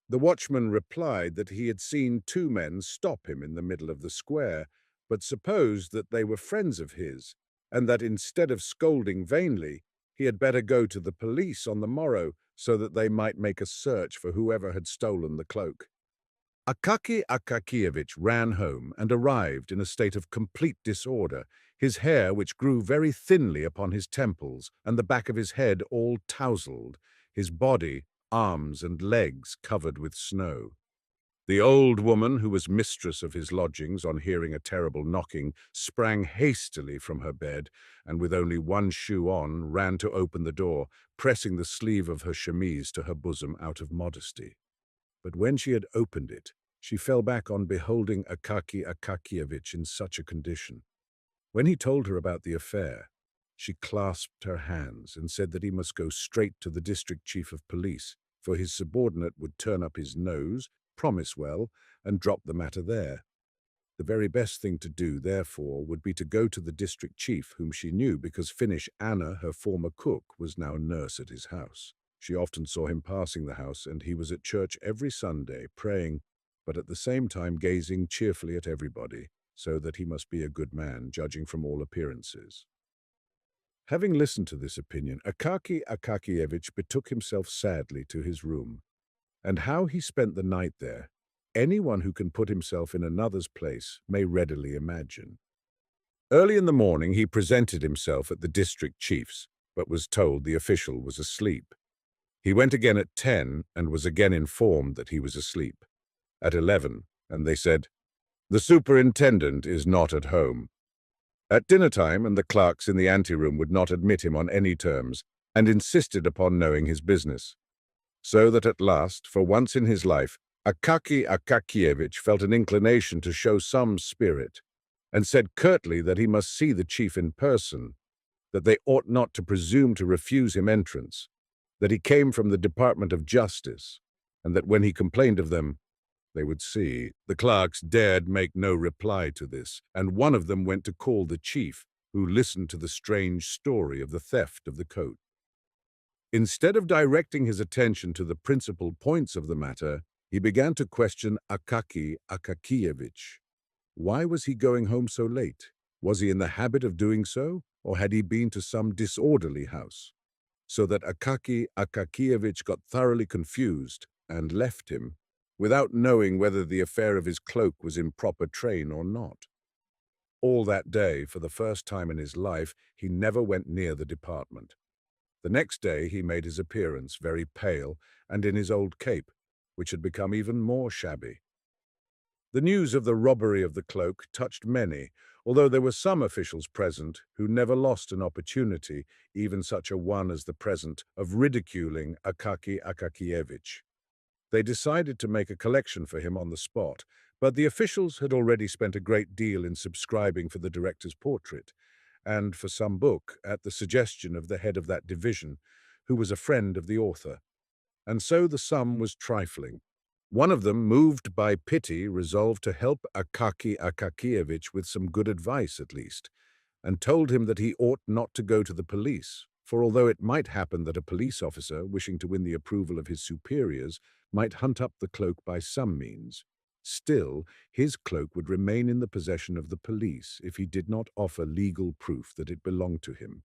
The watchman replied that he had seen 2 men stop him in the middle of the square, but supposed that they were friends of his, and that instead of scolding vainly, he had better go to the police on the morrow so that they might make a search for whoever had stolen the cloak. Akaki Akakievich ran home and arrived in a state of complete disorder, his hair, which grew very thinly upon his temples, and the back of his head all tousled, his body, arms and legs covered with snow. The old woman, who was mistress of his lodgings, on hearing a terrible knocking, sprang hastily from her bed, and with only one shoe on, ran to open the door, pressing the sleeve of her chemise to her bosom out of modesty. But when she had opened it, she fell back on beholding Akaki Akakievich in such a condition. When he told her about the affair, she clasped her hands and said that he must go straight to the district chief of police, for his subordinate would turn up his nose, promise well and drop the matter there. The very best thing to do, therefore, would be to go to the district chief, whom she knew because Finnish Anna, her former cook, was now nurse at his house. She often saw him passing the house, and he was at church every Sunday, praying, but at the same time gazing cheerfully at everybody, so that he must be a good man, judging from all appearances. Having listened to this opinion, Akaki Akakievich betook himself sadly to his room. And how he spent the night there, anyone who can put himself in another's place may readily imagine. Early in the morning he presented himself at the district chief's, but was told the official was asleep. He went again at 10 and was again informed that he was asleep. At 11, and they said, "The superintendent is not at home." At dinner time, and the clerks in the anteroom would not admit him on any terms, and insisted upon knowing his business. So that at last, for once in his life, Akaki Akakievich felt an inclination to show some spirit, and said curtly that he must see the chief in person, that they ought not to presume to refuse him entrance, that he came from the Department of Justice, and that when he complained of them, they would see. The clerks dared make no reply to this, and one of them went to call the chief, who listened to the strange story of the theft of the coat. Instead of directing his attention to the principal points of the matter, he began to question Akaki Akakievich. Why was he going home so late? Was he in the habit of doing so, or had he been to some disorderly house? So that Akaki Akakievich got thoroughly confused and left him, without knowing whether the affair of his cloak was in proper train or not. All that day, for the first time in his life, he never went near the department. The next day he made his appearance, very pale, and in his old cape, which had become even more shabby. The news of the robbery of the cloak touched many, although there were some officials present who never lost an opportunity, even such a one as the present, of ridiculing Akaki Akakievich. They decided to make a collection for him on the spot, but the officials had already spent a great deal in subscribing for the director's portrait, and for some book at the suggestion of the head of that division, who was a friend of the author. And so the sum was trifling. One of them, moved by pity, resolved to help Akaki Akakievich with some good advice at least, and told him that he ought not to go to the police, for although it might happen that a police officer, wishing to win the approval of his superiors, might hunt up the cloak by some means, still, his cloak would remain in the possession of the police if he did not offer legal proof that it belonged to him.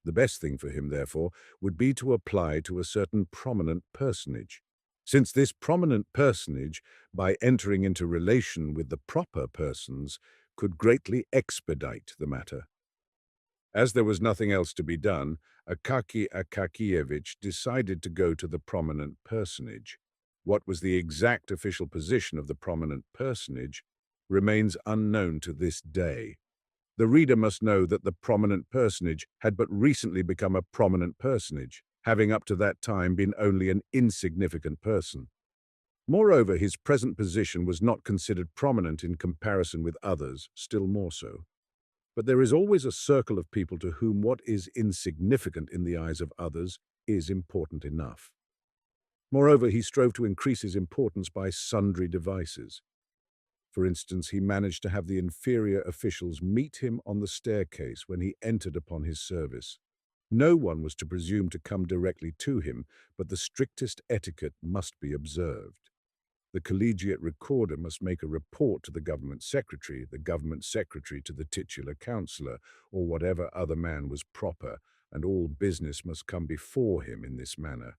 The best thing for him, therefore, would be to apply to a certain prominent personage, since this prominent personage, by entering into relation with the proper persons, could greatly expedite the matter. As there was nothing else to be done, Akaki Akakievich decided to go to the prominent personage. What was the exact official position of the prominent personage remains unknown to this day. The reader must know that the prominent personage had but recently become a prominent personage, having up to that time been only an insignificant person. Moreover, his present position was not considered prominent in comparison with others, still more so. But there is always a circle of people to whom what is insignificant in the eyes of others is important enough. Moreover, he strove to increase his importance by sundry devices. For instance, he managed to have the inferior officials meet him on the staircase when he entered upon his service. No one was to presume to come directly to him, but the strictest etiquette must be observed. The collegiate recorder must make a report to the government secretary to the titular councillor, or whatever other man was proper, and all business must come before him in this manner.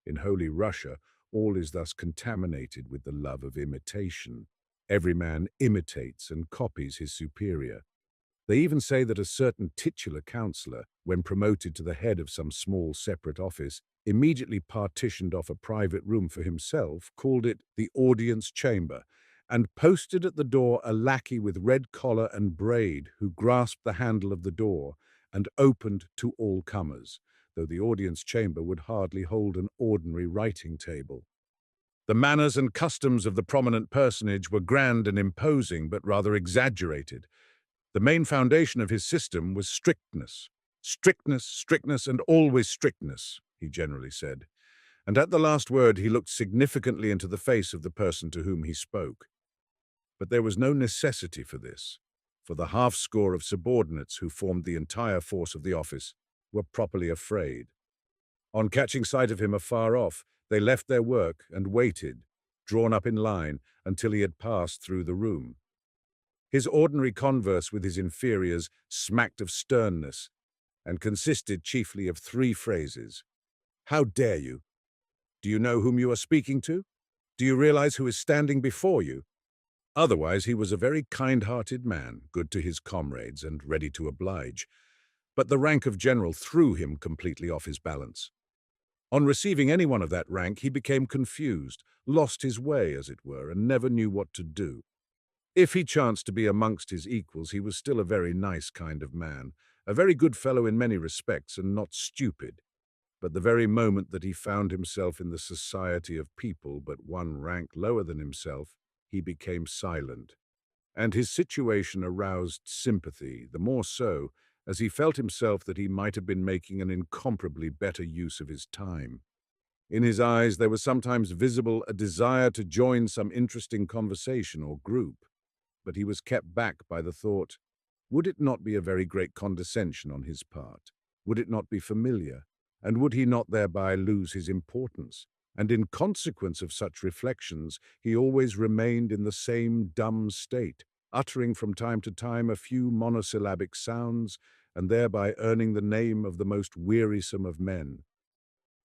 In Holy Russia, all is thus contaminated with the love of imitation. Every man imitates and copies his superior. They even say that a certain titular councillor, when promoted to the head of some small separate office, immediately partitioned off a private room for himself, called it the audience chamber, and posted at the door a lackey with red collar and braid who grasped the handle of the door and opened to all comers, though the audience chamber would hardly hold an ordinary writing table. The manners and customs of the prominent personage were grand and imposing, but rather exaggerated. The main foundation of his system was strictness. Strictness, strictness, and always strictness, he generally said. and at the last word he looked significantly into the face of the person to whom he spoke. But there was no necessity for this, for the half-score of subordinates who formed the entire force of the office were properly afraid. On catching sight of him afar off, they left their work and waited, drawn up in line, until he had passed through the room. His ordinary converse with his inferiors smacked of sternness, and consisted chiefly of 3 phrases. How dare you? Do you know whom you are speaking to? Do you realize who is standing before you? Otherwise, he was a very kind-hearted man, good to his comrades and ready to oblige. But the rank of general threw him completely off his balance. On receiving anyone of that rank, he became confused, lost his way, as it were, and never knew what to do. If he chanced to be amongst his equals, he was still a very nice kind of man, a very good fellow in many respects, and not stupid. But the very moment that he found himself in the society of people but one rank lower than himself, he became silent. And his situation aroused sympathy, the more so, as he felt himself that he might have been making an incomparably better use of his time. In his eyes there was sometimes visible a desire to join some interesting conversation or group, but he was kept back by the thought, would it not be a very great condescension on his part? Would it not be familiar? And would he not thereby lose his importance? And in consequence of such reflections, he always remained in the same dumb state, uttering from time to time a few monosyllabic sounds, and thereby earning the name of the most wearisome of men.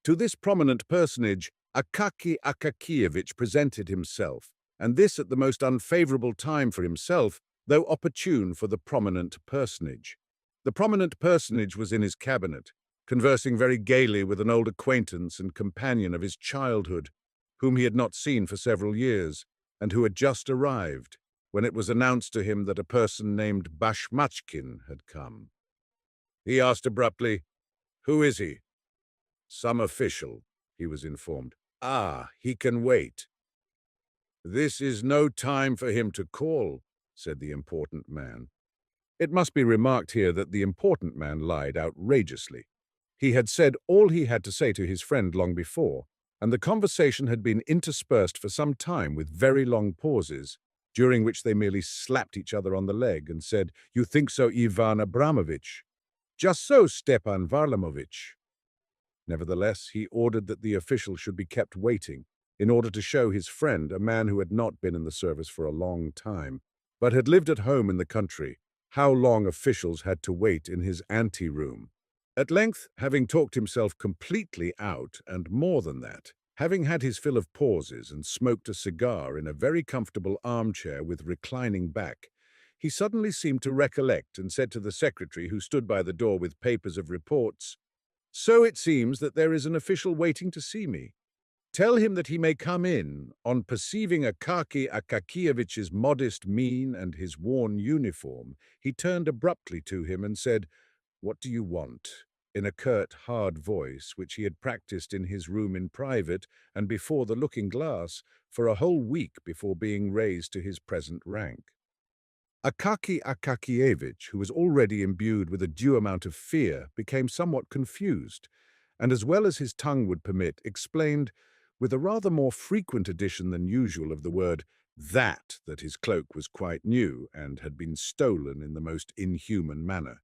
To this prominent personage, Akaky Akakievich presented himself, and this at the most unfavorable time for himself, though opportune for the prominent personage. The prominent personage was in his cabinet, conversing very gaily with an old acquaintance and companion of his childhood, whom he had not seen for several years, and who had just arrived, when it was announced to him that a person named Bashmachkin had come. He asked abruptly, "Who is he?" "Some official," he was informed. "Ah, he can wait." "This is no time for him to call," said the important man. It must be remarked here that the important man lied outrageously. He had said all he had to say to his friend long before, and the conversation had been interspersed for some time with very long pauses, during which they merely slapped each other on the leg and said, "You think so, Ivan Abramovich?" "Just so, Stepan Varlamovich." Nevertheless, he ordered that the official should be kept waiting, in order to show his friend, a man who had not been in the service for a long time, but had lived at home in the country, how long officials had to wait in his ante-room. At length, having talked himself completely out, and more than that, having had his fill of pauses and smoked a cigar in a very comfortable armchair with reclining back, he suddenly seemed to recollect and said to the secretary, who stood by the door with papers of reports, "So it seems that there is an official waiting to see me. Tell him that he may come in." On perceiving Akaky Akakievich's modest mien and his worn uniform, he turned abruptly to him and said, "What do you want?" in a curt, hard voice, which he had practiced in his room in private and before the looking-glass for a whole week before being raised to his present rank. Akaky Akakievich, who was already imbued with a due amount of fear, became somewhat confused, and as well as his tongue would permit, explained, with a rather more frequent addition than usual of the word that his cloak was quite new and had been stolen in the most inhuman manner,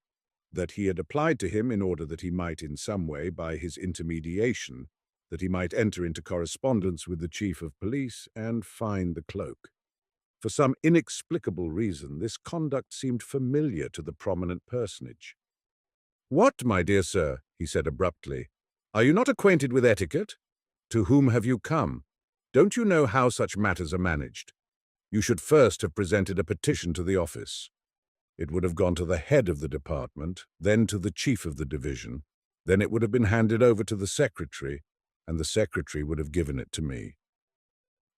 that he had applied to him in order that he might in some way, by his intermediation, that he might enter into correspondence with the chief of police and find the cloak. For some inexplicable reason, this conduct seemed familiar to the prominent personage. "What, my dear sir?" he said abruptly. "Are you not acquainted with etiquette? To whom have you come? Don't you know how such matters are managed? You should first have presented a petition to the office. It would have gone to the head of the department, then to the chief of the division, then it would have been handed over to the secretary, and the secretary would have given it to me."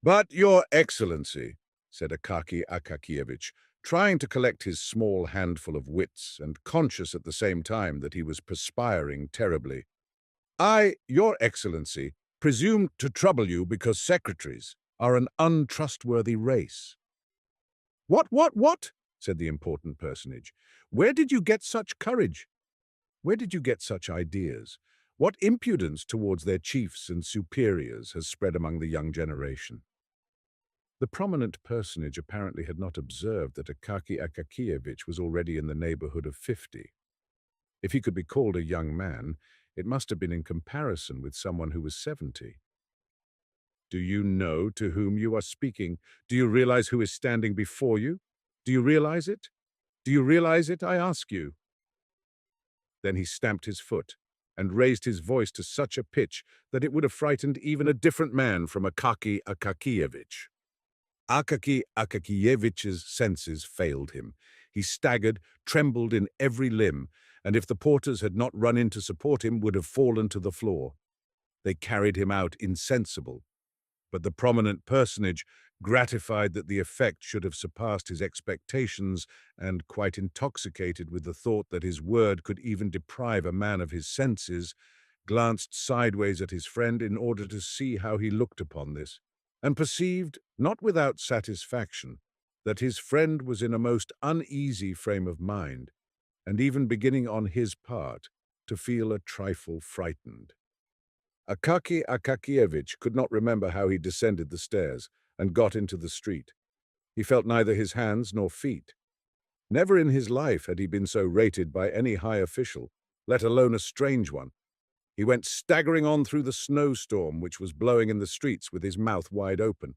"But, Your Excellency," said Akaky Akakievich, trying to collect his small handful of wits and conscious at the same time that he was perspiring terribly, "I, Your Excellency, presume to trouble you because secretaries are an untrustworthy race." What?" said the important personage. "Where did you get such courage? Where did you get such ideas? What impudence towards their chiefs and superiors has spread among the young generation? The prominent personage apparently had not observed that Akaki Akakievich was already in the neighborhood of 50. If he could be called a young man, it must have been in comparison with someone who was 70. Do you know to whom you are speaking? Do you realize who is standing before you? Do you realize it? Do you realize it, I ask you? Then he stamped his foot and raised his voice to such a pitch that it would have frightened even a different man from Akaki Akakievich. Akaki Akakievich's senses failed him. He staggered, trembled in every limb, and if the porters had not run in to support him, would have fallen to the floor. They carried him out insensible. But the prominent personage, gratified that the effect should have surpassed his expectations and quite intoxicated with the thought that his word could even deprive a man of his senses, glanced sideways at his friend in order to see how he looked upon this, and perceived, not without satisfaction, that his friend was in a most uneasy frame of mind, and even beginning on his part to feel a trifle frightened. Akaki Akakievich could not remember how he descended the stairs and got into the street. He felt neither his hands nor feet. Never in his life had he been so rated by any high official, let alone a strange one. He went staggering on through the snowstorm which was blowing in the streets with his mouth wide open.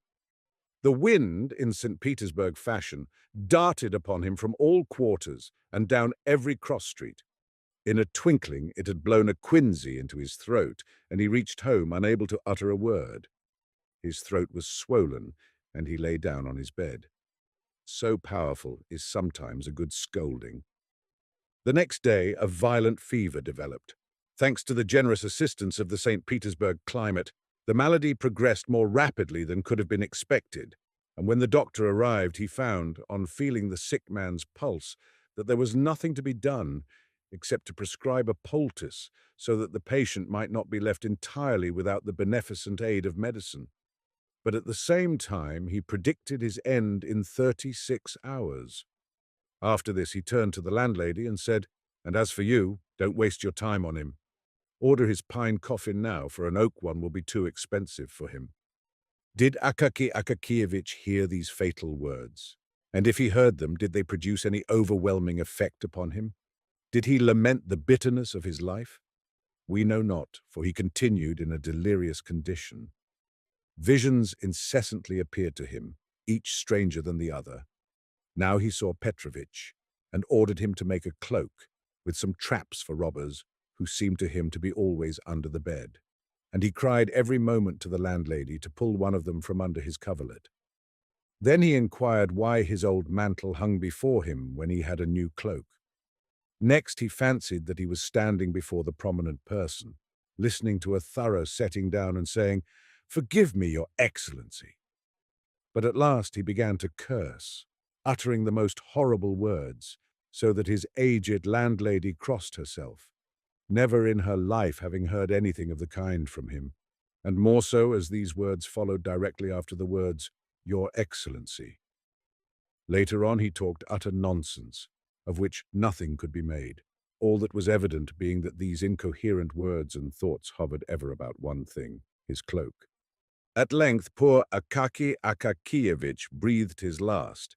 The wind, in St. Petersburg fashion, darted upon him from all quarters and down every cross-street. In a twinkling it had blown a quinsy into his throat, and he reached home unable to utter a word. His throat was swollen, and he lay down on his bed. So powerful is sometimes a good scolding. The next day a violent fever developed. Thanks to the generous assistance of the St. Petersburg climate, the malady progressed more rapidly than could have been expected, and when the doctor arrived he found, on feeling the sick man's pulse, that there was nothing to be done except to prescribe a poultice so that the patient might not be left entirely without the beneficent aid of medicine. But at the same time he predicted his end in 36 hours. After this he turned to the landlady and said, "And as for you, don't waste your time on him. Order his pine coffin now, for an oak one will be too expensive for him." Did Akaki Akakievich hear these fatal words? And if he heard them, did they produce any overwhelming effect upon him? Did he lament the bitterness of his life? We know not, for he continued in a delirious condition. Visions incessantly appeared to him, each stranger than the other. Now he saw Petrovich, and ordered him to make a cloak, with some traps for robbers, who seemed to him to be always under the bed. And he cried every moment to the landlady to pull one of them from under his coverlet. Then he inquired why his old mantle hung before him when he had a new cloak. Next he fancied that he was standing before the prominent person, listening to a thorough setting down and saying, "Forgive me, Your Excellency." But at last he began to curse, uttering the most horrible words, so that his aged landlady crossed herself, never in her life having heard anything of the kind from him, and more so as these words followed directly after the words, "Your Excellency." Later on he talked utter nonsense, of which nothing could be made, all that was evident being that these incoherent words and thoughts hovered ever about one thing, his cloak. At length poor Akaki Akakievich breathed his last.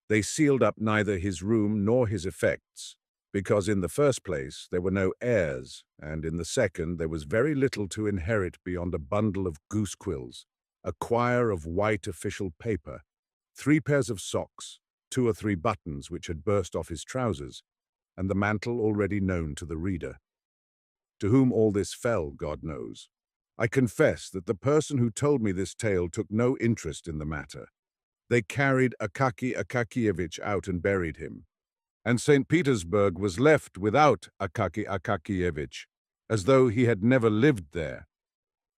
They sealed up neither his room nor his effects, because in the first place there were no heirs, and in the second there was very little to inherit beyond a bundle of goose quills, a quire of white official paper, 3 pairs of socks, 2 or 3 buttons which had burst off his trousers, and the mantle already known to the reader. To whom all this fell, God knows. I confess that the person who told me this tale took no interest in the matter. They carried Akaki Akakievich out and buried him, and St. Petersburg was left without Akaki Akakievich, as though he had never lived there.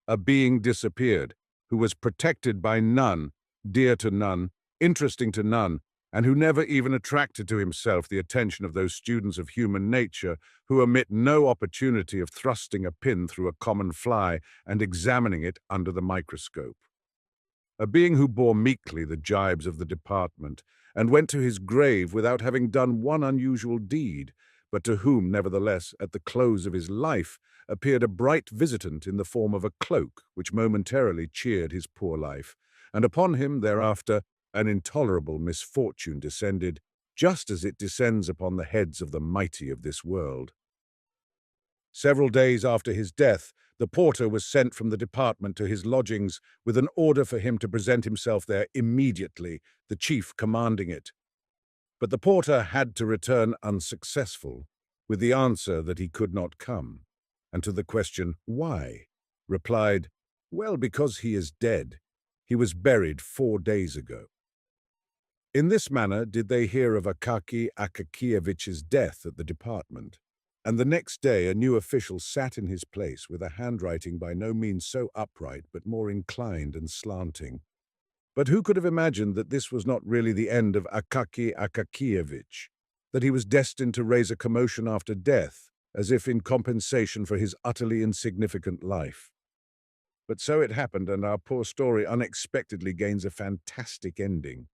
A being disappeared, who was protected by none, dear to none, interesting to none, and who never even attracted to himself the attention of those students of human nature who omit no opportunity of thrusting a pin through a common fly and examining it under the microscope. A being who bore meekly the gibes of the department, and went to his grave without having done one unusual deed, but to whom, nevertheless, at the close of his life, appeared a bright visitant in the form of a cloak, which momentarily cheered his poor life, and upon him thereafter an intolerable misfortune descended, just as it descends upon the heads of the mighty of this world. Several days after his death, the porter was sent from the department to his lodgings with an order for him to present himself there immediately, the chief commanding it. But the porter had to return unsuccessful, with the answer that he could not come, and to the question, why, replied, well, because he is dead. He was buried 4 days ago. In this manner did they hear of Akaki Akakievich's death at the department, and the next day a new official sat in his place with a handwriting by no means so upright but more inclined and slanting. But who could have imagined that this was not really the end of Akaki Akakievich, that he was destined to raise a commotion after death, as if in compensation for his utterly insignificant life? But so it happened, and our poor story unexpectedly gains a fantastic ending.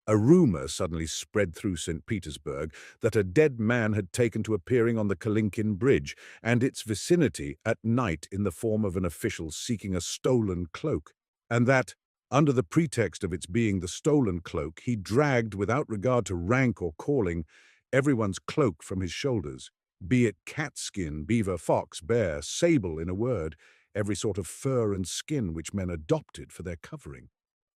A rumor suddenly spread through St. Petersburg that a dead man had taken to appearing on the Kalinkin Bridge and its vicinity at night in the form of an official seeking a stolen cloak, and that, under the pretext of its being the stolen cloak, he dragged, without regard to rank or calling, everyone's cloak from his shoulders, be it catskin, beaver, fox, bear, sable, in a word, every sort of fur and skin which men adopted for their covering.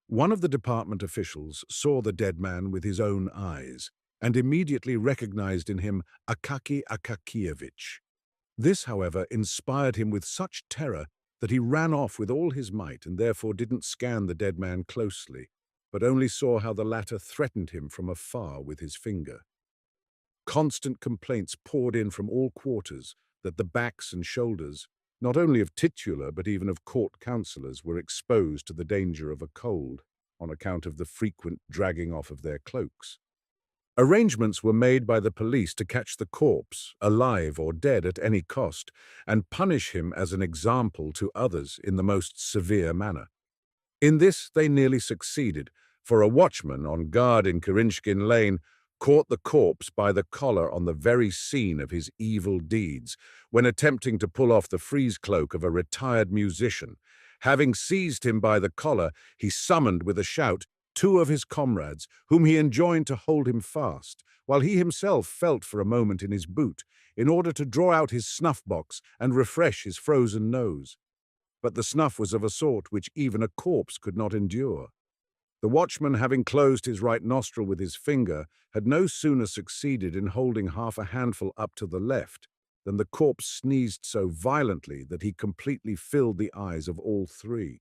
One of the department officials saw the dead man with his own eyes, and immediately recognized in him Akaki Akakievich. This, however, inspired him with such terror that he ran off with all his might and therefore didn't scan the dead man closely, but only saw how the latter threatened him from afar with his finger. Constant complaints poured in from all quarters that the backs and shoulders, not only of titular but even of court councillors, were exposed to the danger of a cold on account of the frequent dragging off of their cloaks. Arrangements were made by the police to catch the corpse, alive or dead, at any cost, and punish him as an example to others in the most severe manner. In this they nearly succeeded, for a watchman on guard in Kirinshkin Lane caught the corpse by the collar on the very scene of his evil deeds, when attempting to pull off the frieze cloak of a retired musician. Having seized him by the collar, he summoned with a shout 2 of his comrades, whom he enjoined to hold him fast, while he himself felt for a moment in his boot, in order to draw out his snuff-box and refresh his frozen nose. But the snuff was of a sort which even a corpse could not endure. The watchman, having closed his right nostril with his finger, had no sooner succeeded in holding half a handful up to the left than the corpse sneezed so violently that he completely filled the eyes of all 3.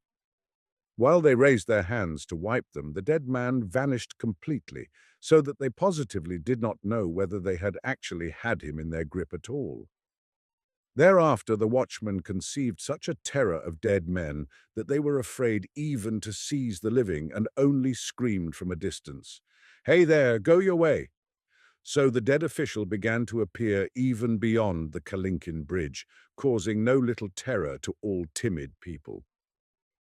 While they raised their hands to wipe them, the dead man vanished completely, so that they positively did not know whether they had actually had him in their grip at all. Thereafter the watchmen conceived such a terror of dead men that they were afraid even to seize the living, and only screamed from a distance, "Hey there, go your way!" So the dead official began to appear even beyond the Kalinkin Bridge, causing no little terror to all timid people.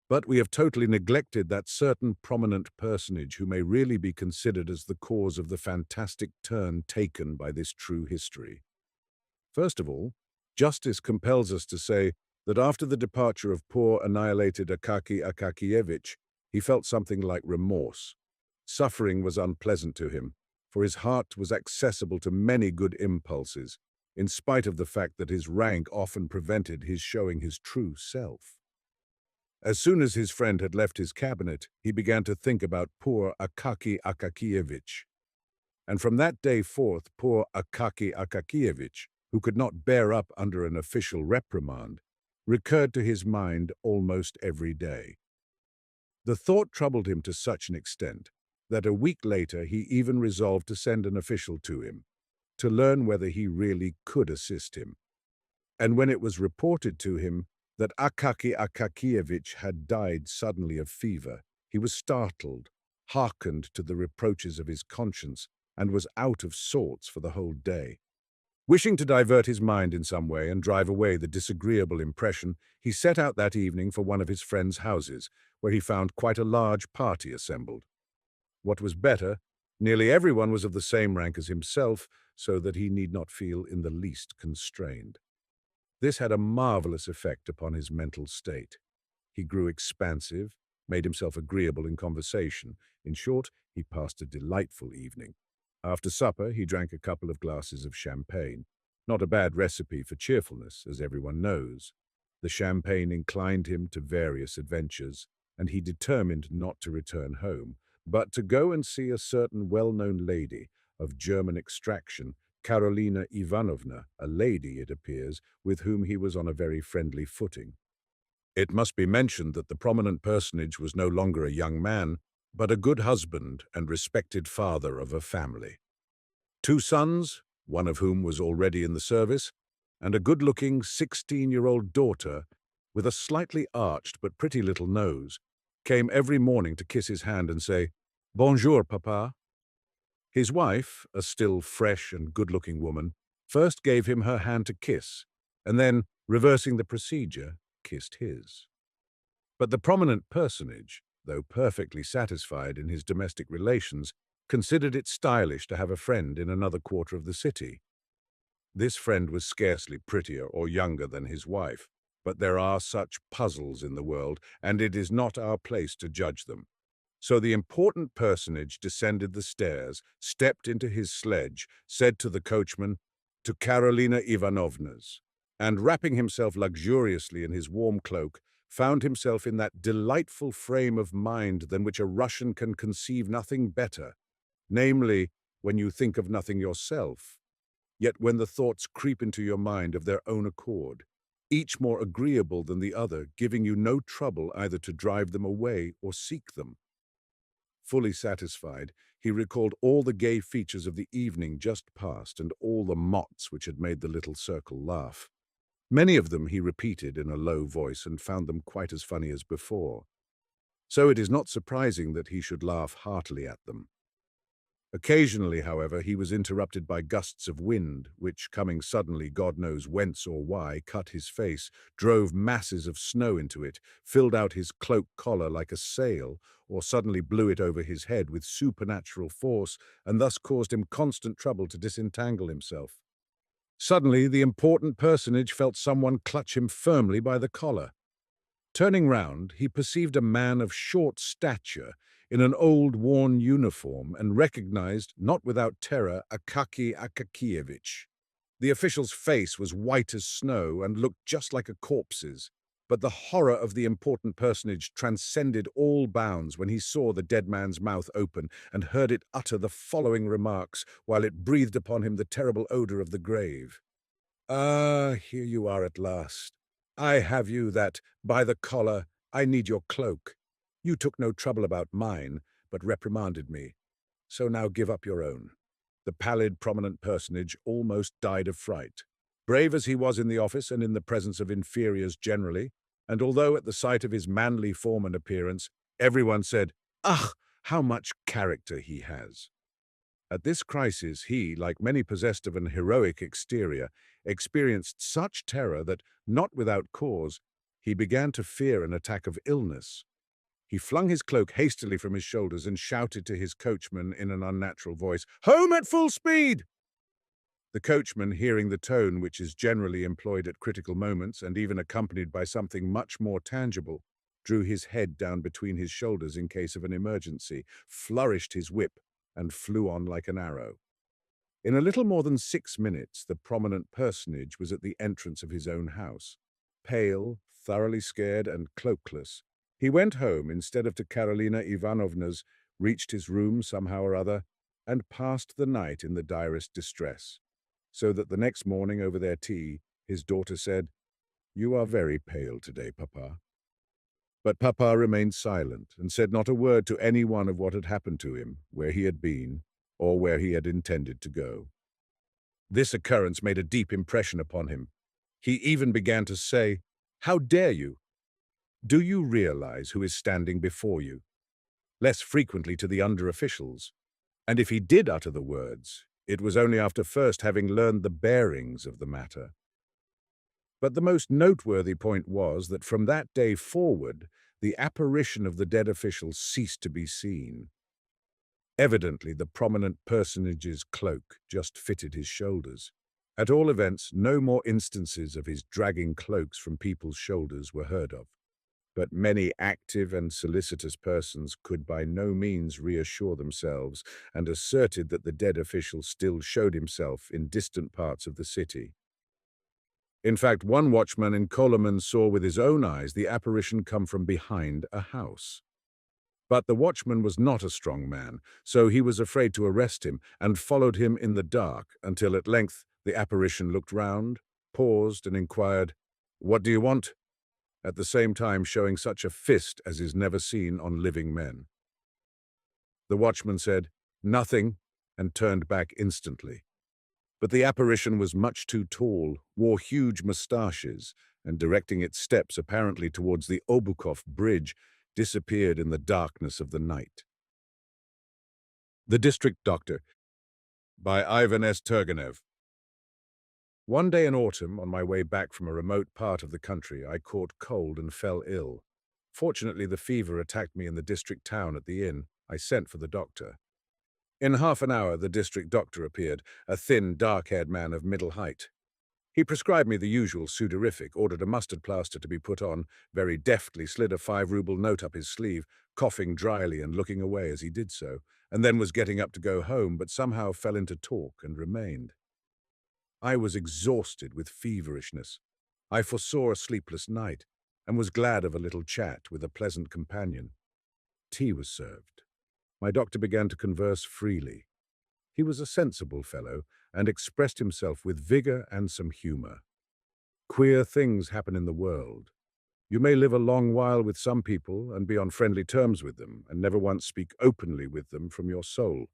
But we have totally neglected that certain prominent personage who may really be considered as the cause of the fantastic turn taken by this true history. First of all, justice compels us to say that after the departure of poor annihilated Akaki Akakievich, he felt something like remorse. Suffering was unpleasant to him, for his heart was accessible to many good impulses, in spite of the fact that his rank often prevented his showing his true self. As soon as his friend had left his cabinet, he began to think about poor Akaki Akakievich. And from that day forth, poor Akaki Akakievich, who could not bear up under an official reprimand, recurred to his mind almost every day. The thought troubled him to such an extent that a week later he even resolved to send an official to him, to learn whether he really could assist him. And when it was reported to him that Akaki Akakievich had died suddenly of fever, he was startled, hearkened to the reproaches of his conscience, and was out of sorts for the whole day. Wishing to divert his mind in some way and drive away the disagreeable impression, he set out that evening for one of his friend's houses, where he found quite a large party assembled. What was better, nearly everyone was of the same rank as himself, so that he need not feel in the least constrained. This had a marvelous effect upon his mental state. He grew expansive, made himself agreeable in conversation. In short, he passed a delightful evening. After supper, he drank a couple of glasses of champagne. Not a bad recipe for cheerfulness, as everyone knows. The champagne inclined him to various adventures, and he determined not to return home, but to go and see a certain well-known lady of German extraction, Karolina Ivanovna, a lady, it appears, with whom he was on a very friendly footing. It must be mentioned that the prominent personage was no longer a young man, but a good husband and respected father of a family. Two sons, one of whom was already in the service, and a good-looking 16-year-old daughter with a slightly arched but pretty little nose, came every morning to kiss his hand and say, "Bonjour, papa." His wife, a still fresh and good-looking woman, first gave him her hand to kiss, and then, reversing the procedure, kissed his. But the prominent personage, though perfectly satisfied in his domestic relations, considered it stylish to have a friend in another quarter of the city. This friend was scarcely prettier or younger than his wife, but there are such puzzles in the world, and it is not our place to judge them. So the important personage descended the stairs, stepped into his sledge, said to the coachman, "To Karolina Ivanovna's," and wrapping himself luxuriously in his warm cloak, found himself in that delightful frame of mind than which a Russian can conceive nothing better, namely, when you think of nothing yourself, yet when the thoughts creep into your mind of their own accord, each more agreeable than the other, giving you no trouble either to drive them away or seek them. Fully satisfied, he recalled all the gay features of the evening just past and all the mots which had made the little circle laugh. Many of them he repeated in a low voice and found them quite as funny as before. So it is not surprising that he should laugh heartily at them. Occasionally, however, he was interrupted by gusts of wind, which, coming suddenly, God knows whence or why, cut his face, drove masses of snow into it, filled out his cloak collar like a sail, or suddenly blew it over his head with supernatural force, and thus caused him constant trouble to disentangle himself. Suddenly, the important personage felt someone clutch him firmly by the collar. Turning round, he perceived a man of short stature, in an old worn uniform, and recognized, not without terror, Akaky Akakievich. The official's face was white as snow and looked just like a corpse's, but the horror of the important personage transcended all bounds when he saw the dead man's mouth open and heard it utter the following remarks while it breathed upon him the terrible odor of the grave. "Ah, here you are at last. I have you that, by the collar, I need your cloak. You took no trouble about mine, but reprimanded me. So now give up your own." The pallid, prominent personage almost died of fright. Brave as he was in the office and in the presence of inferiors generally, and although at the sight of his manly form and appearance, everyone said, "Ah, how much character he has." At this crisis he, like many possessed of an heroic exterior, experienced such terror that, not without cause, he began to fear an attack of illness. He flung his cloak hastily from his shoulders and shouted to his coachman in an unnatural voice, "Home at full speed!" The coachman, hearing the tone which is generally employed at critical moments and even accompanied by something much more tangible, drew his head down between his shoulders in case of an emergency, flourished his whip, and flew on like an arrow. In a little more than 6 minutes, the prominent personage was at the entrance of his own house. Pale, thoroughly scared, and cloakless, he went home instead of to Karolina Ivanovna's, reached his room somehow or other, and passed the night in the direst distress, so that the next morning over their tea, his daughter said, "You are very pale today, Papa." But Papa remained silent and said not a word to any one of what had happened to him, where he had been, or where he had intended to go. This occurrence made a deep impression upon him. He even began to say, "How dare you? Do you realize who is standing before you?" Less frequently to the under-officials. And if he did utter the words, it was only after first having learned the bearings of the matter. But the most noteworthy point was that from that day forward, the apparition of the dead official ceased to be seen. Evidently, the prominent personage's cloak just fitted his shoulders, At all events, no more instances of his dragging cloaks from people's shoulders were heard of. But many active and solicitous persons could by no means reassure themselves and asserted that the dead official still showed himself in distant parts of the city. In fact, one watchman in Koloman saw with his own eyes the apparition come from behind a house. But the watchman was not a strong man, so he was afraid to arrest him and followed him in the dark until at length the apparition looked round, paused, and inquired, "What do you want?" at the same time showing such a fist as is never seen on living men. The watchman said, "Nothing," and turned back instantly. But the apparition was much too tall, wore huge moustaches, and directing its steps apparently towards the Obukhov Bridge, disappeared in the darkness of the night. The District Doctor, by Ivan S. Turgenev. One day in autumn, on my way back from a remote part of the country, I caught cold and fell ill. Fortunately, the fever attacked me in the district town at the inn. I sent for the doctor. In half an hour, the district doctor appeared, a thin, dark-haired man of middle height. He prescribed me the usual sudorific, ordered a mustard plaster to be put on, very deftly slid a 5-ruble note up his sleeve, coughing dryly and looking away as he did so, and then was getting up to go home, but somehow fell into talk and remained. I was exhausted with feverishness. I foresaw a sleepless night, and was glad of a little chat with a pleasant companion. Tea was served. My doctor began to converse freely. He was a sensible fellow, and expressed himself with vigor and some humor. Queer things happen in the world. You may live a long while with some people and be on friendly terms with them, and never once speak openly with them from your soul.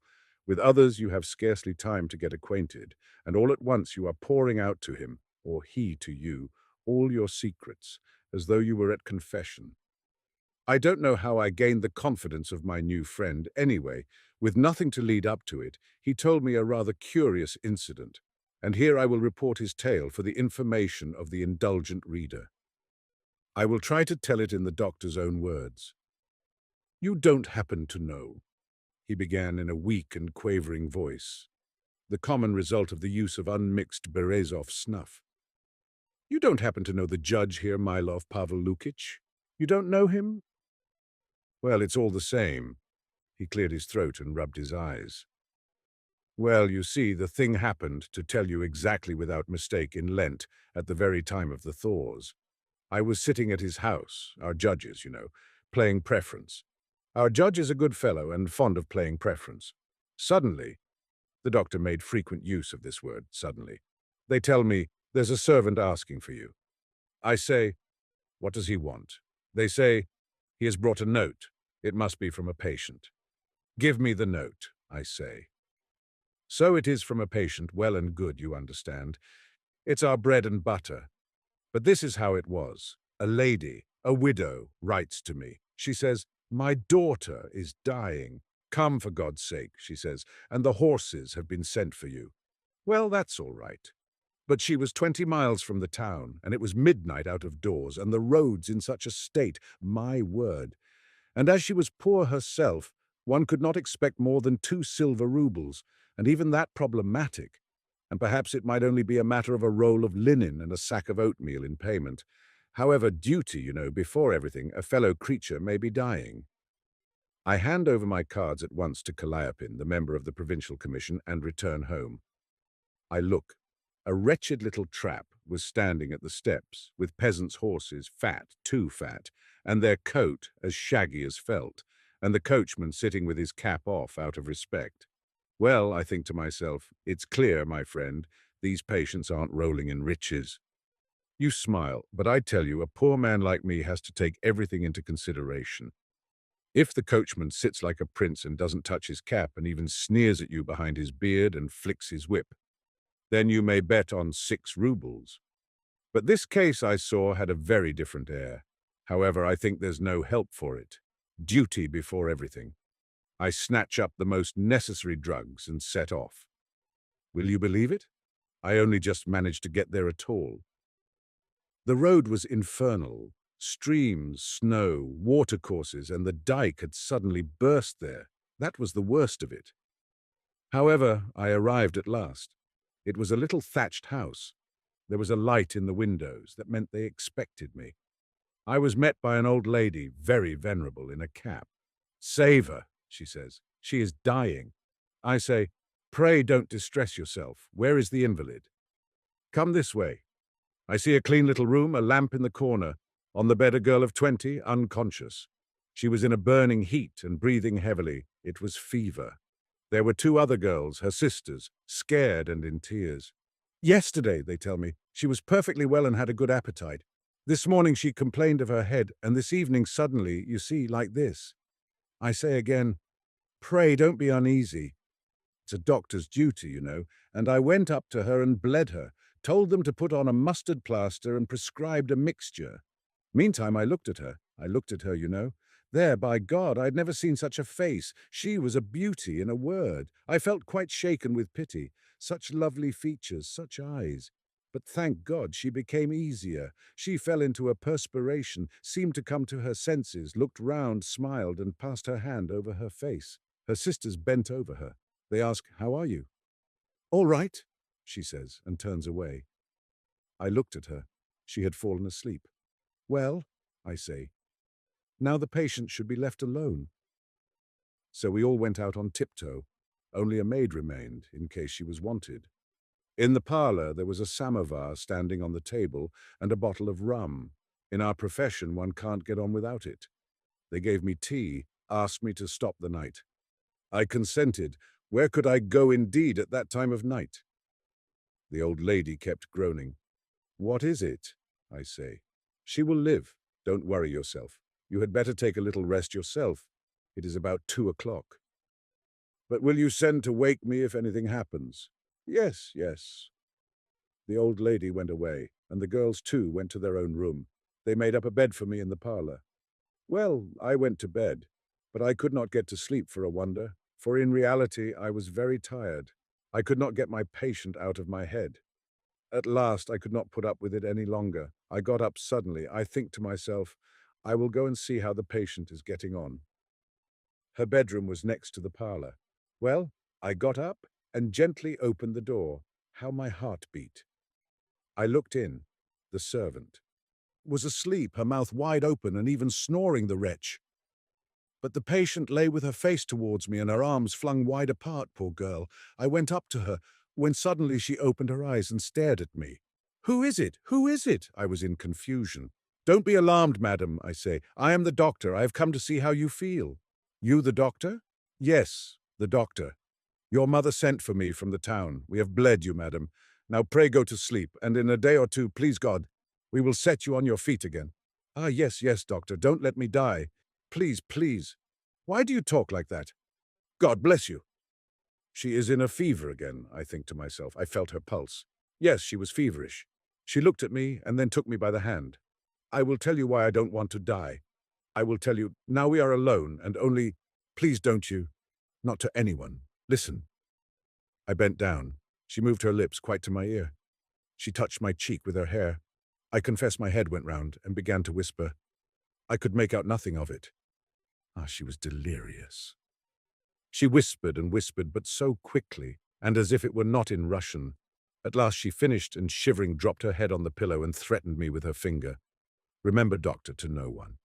With others you have scarcely time to get acquainted, and all at once you are pouring out to him, or he to you, all your secrets, as though you were at confession. I don't know how I gained the confidence of my new friend. Anyway, with nothing to lead up to it, he told me a rather curious incident, and here I will report his tale for the information of the indulgent reader. I will try to tell it in the doctor's own words. "You don't happen to know," he began in a weak and quavering voice, the common result of the use of unmixed Berezov snuff. "You don't happen to know the judge here, Mylov Pavel Lukich? You don't know him? Well, it's all the same." He cleared his throat and rubbed his eyes. "Well, you see, the thing happened, to tell you exactly without mistake, in Lent, at the very time of the thaws. I was sitting at his house, our judge's, playing preference. Our judge is a good fellow and fond of playing preference. Suddenly," the doctor made frequent use of this word, suddenly, "they tell me, 'There's a servant asking for you.' I say, 'What does he want?' They say, 'He has brought a note. It must be from a patient.' 'Give me the note,' I say. So it is from a patient, well and good, you understand. It's our bread and butter. But this is how it was. A lady, a widow, writes to me. She says, 'My daughter is dying. Come, for God's sake,' she says, 'and the horses have been sent for you.' Well, that's all right. But she was 20 miles from the town, and it was midnight out of doors, and the roads in such a state, my word. And as she was poor herself, one could not expect more than 2 silver rubles, and even that problematic. And perhaps it might only be a matter of a roll of linen and a sack of oatmeal in payment. However, duty, before everything, a fellow creature may be dying. I hand over my cards at once to Calliope, the member of the Provincial Commission, and return home. I look. A wretched little trap was standing at the steps, with peasants' horses, fat, too fat, and their coat as shaggy as felt, and the coachman sitting with his cap off out of respect. Well, I think to myself, it's clear, my friend, these patients aren't rolling in riches. You smile, but I tell you, a poor man like me has to take everything into consideration. If the coachman sits like a prince and doesn't touch his cap and even sneers at you behind his beard and flicks his whip, then you may bet on 6 rubles. But this case I saw had a very different air. However, I think there's no help for it. Duty before everything. I snatch up the most necessary drugs and set off. Will you believe it? I only just managed to get there at all. The road was infernal. Streams, snow, watercourses, and the dike had suddenly burst there. That was the worst of it. However, I arrived at last. It was a little thatched house. There was a light in the windows that meant they expected me. I was met by an old lady, very venerable, in a cap. "Save her," she says. "She is dying." I say, "Pray don't distress yourself. Where is the invalid?" "Come this way." I see a clean little room, a lamp in the corner. On the bed a girl of 20, unconscious. She was in a burning heat and breathing heavily. It was fever. There were 2 other girls, her sisters, scared and in tears. Yesterday, they tell me, she was perfectly well and had a good appetite. This morning she complained of her head, and this evening suddenly, you see, like this. I say again, "Pray don't be uneasy. It's a doctor's duty, you know," and I went up to her and bled her, told them to put on a mustard plaster and prescribed a mixture. Meantime, I looked at her. You know. There, by God, I'd never seen such a face. She was a beauty, in a word. I felt quite shaken with pity. Such lovely features, such eyes. But thank God she became easier. She fell into a perspiration, seemed to come to her senses, looked round, smiled, and passed her hand over her face. Her sisters bent over her. They ask, "How are you?" "All right," she says, and turns away. I looked at her. She had fallen asleep. "Well," I say, "now the patient should be left alone." So we all went out on tiptoe. Only a maid remained, in case she was wanted. In the parlour there was a samovar standing on the table and a bottle of rum. In our profession one can't get on without it. They gave me tea, asked me to stop the night. I consented. Where could I go indeed at that time of night? The old lady kept groaning. "What is it?" I say. "She will live. Don't worry yourself. You had better take a little rest yourself. It is about 2 o'clock. But will you send to wake me if anything happens?" "Yes, yes." The old lady went away, and the girls too went to their own room. They made up a bed for me in the parlour. Well, I went to bed, but I could not get to sleep for a wonder, for in reality I was very tired. I could not get my patient out of my head. At last I could not put up with it any longer. I got up suddenly. I think to myself, I will go and see how the patient is getting on. Her bedroom was next to the parlour. Well, I got up and gently opened the door. How my heart beat. I looked in. The servant was asleep, her mouth wide open and even snoring, the wretch. But the patient lay with her face towards me and her arms flung wide apart, poor girl. I went up to her, when suddenly she opened her eyes and stared at me. "Who is it? Who is it?" I was in confusion. "Don't be alarmed, madam," I say. "I am the doctor. I have come to see how you feel." "You the doctor?" "Yes, the doctor. Your mother sent for me from the town. We have bled you, madam. Now pray go to sleep, and in a day or two, please God, we will set you on your feet again." "Ah, yes, yes, doctor. Don't let me die. Please, please. Why do you talk like that? God bless you." She is in a fever again, I think to myself. I felt her pulse. Yes, she was feverish. She looked at me and then took me by the hand. "I will tell you why I don't want to die. I will tell you, now we are alone, and only, please don't you, not to anyone. Listen." I bent down. She moved her lips quite to my ear. She touched my cheek with her hair. I confess my head went round and began to whisper. I could make out nothing of it. Ah, she was delirious. She whispered and whispered, but so quickly, and as if it were not in Russian. At last she finished and, shivering, dropped her head on the pillow and threatened me with her finger. "Remember, doctor, to no one."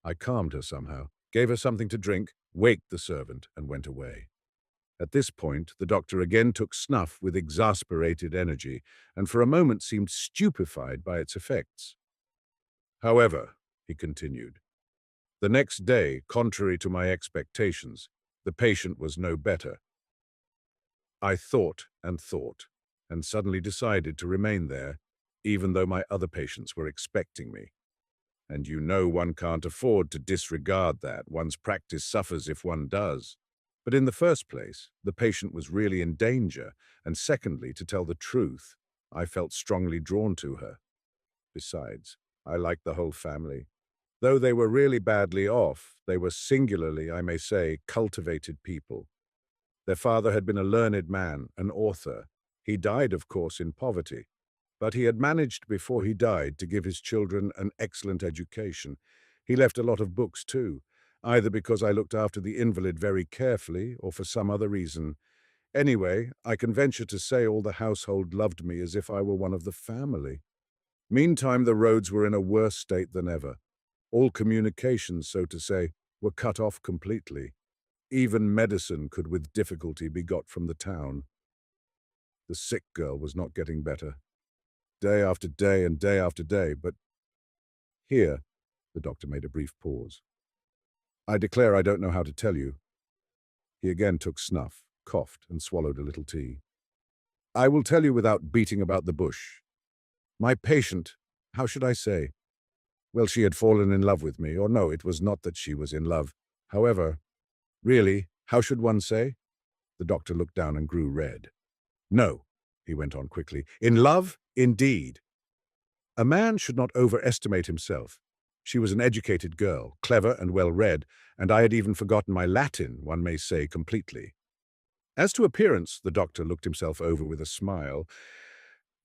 I calmed her somehow, gave her something to drink, waked the servant, and went away. At this point, the doctor again took snuff with exasperated energy, and for a moment seemed stupefied by its effects. "However," he continued, "the next day, contrary to my expectations, the patient was no better. I thought, and suddenly decided to remain there, even though my other patients were expecting me. And you know one can't afford to disregard that. One's practice suffers if one does. But in the first place, the patient was really in danger, and secondly, to tell the truth, I felt strongly drawn to her. Besides, I liked the whole family. Though they were really badly off, they were singularly, I may say, cultivated people. Their father had been a learned man, an author. He died, of course, in poverty. But he had managed before he died to give his children an excellent education. He left a lot of books too, either because I looked after the invalid very carefully or for some other reason. Anyway, I can venture to say all the household loved me as if I were one of the family. Meantime, the roads were in a worse state than ever. All communications, so to say, were cut off completely. Even medicine could with difficulty be got from the town. The sick girl was not getting better. Day after day and day after day, but here, the doctor made a brief pause. I declare I don't know how to tell you. He again took snuff, coughed, and swallowed a little tea. I will tell you without beating about the bush. My patient, how should I say? Well, she had fallen in love with me, or no, it was not that she was in love. However, really, how should one say? The doctor looked down and grew red. No, he went on quickly. In love, indeed. A man should not overestimate himself. She was an educated girl, clever and well-read, and I had even forgotten my Latin, one may say, completely. As to appearance, the doctor looked himself over with a smile.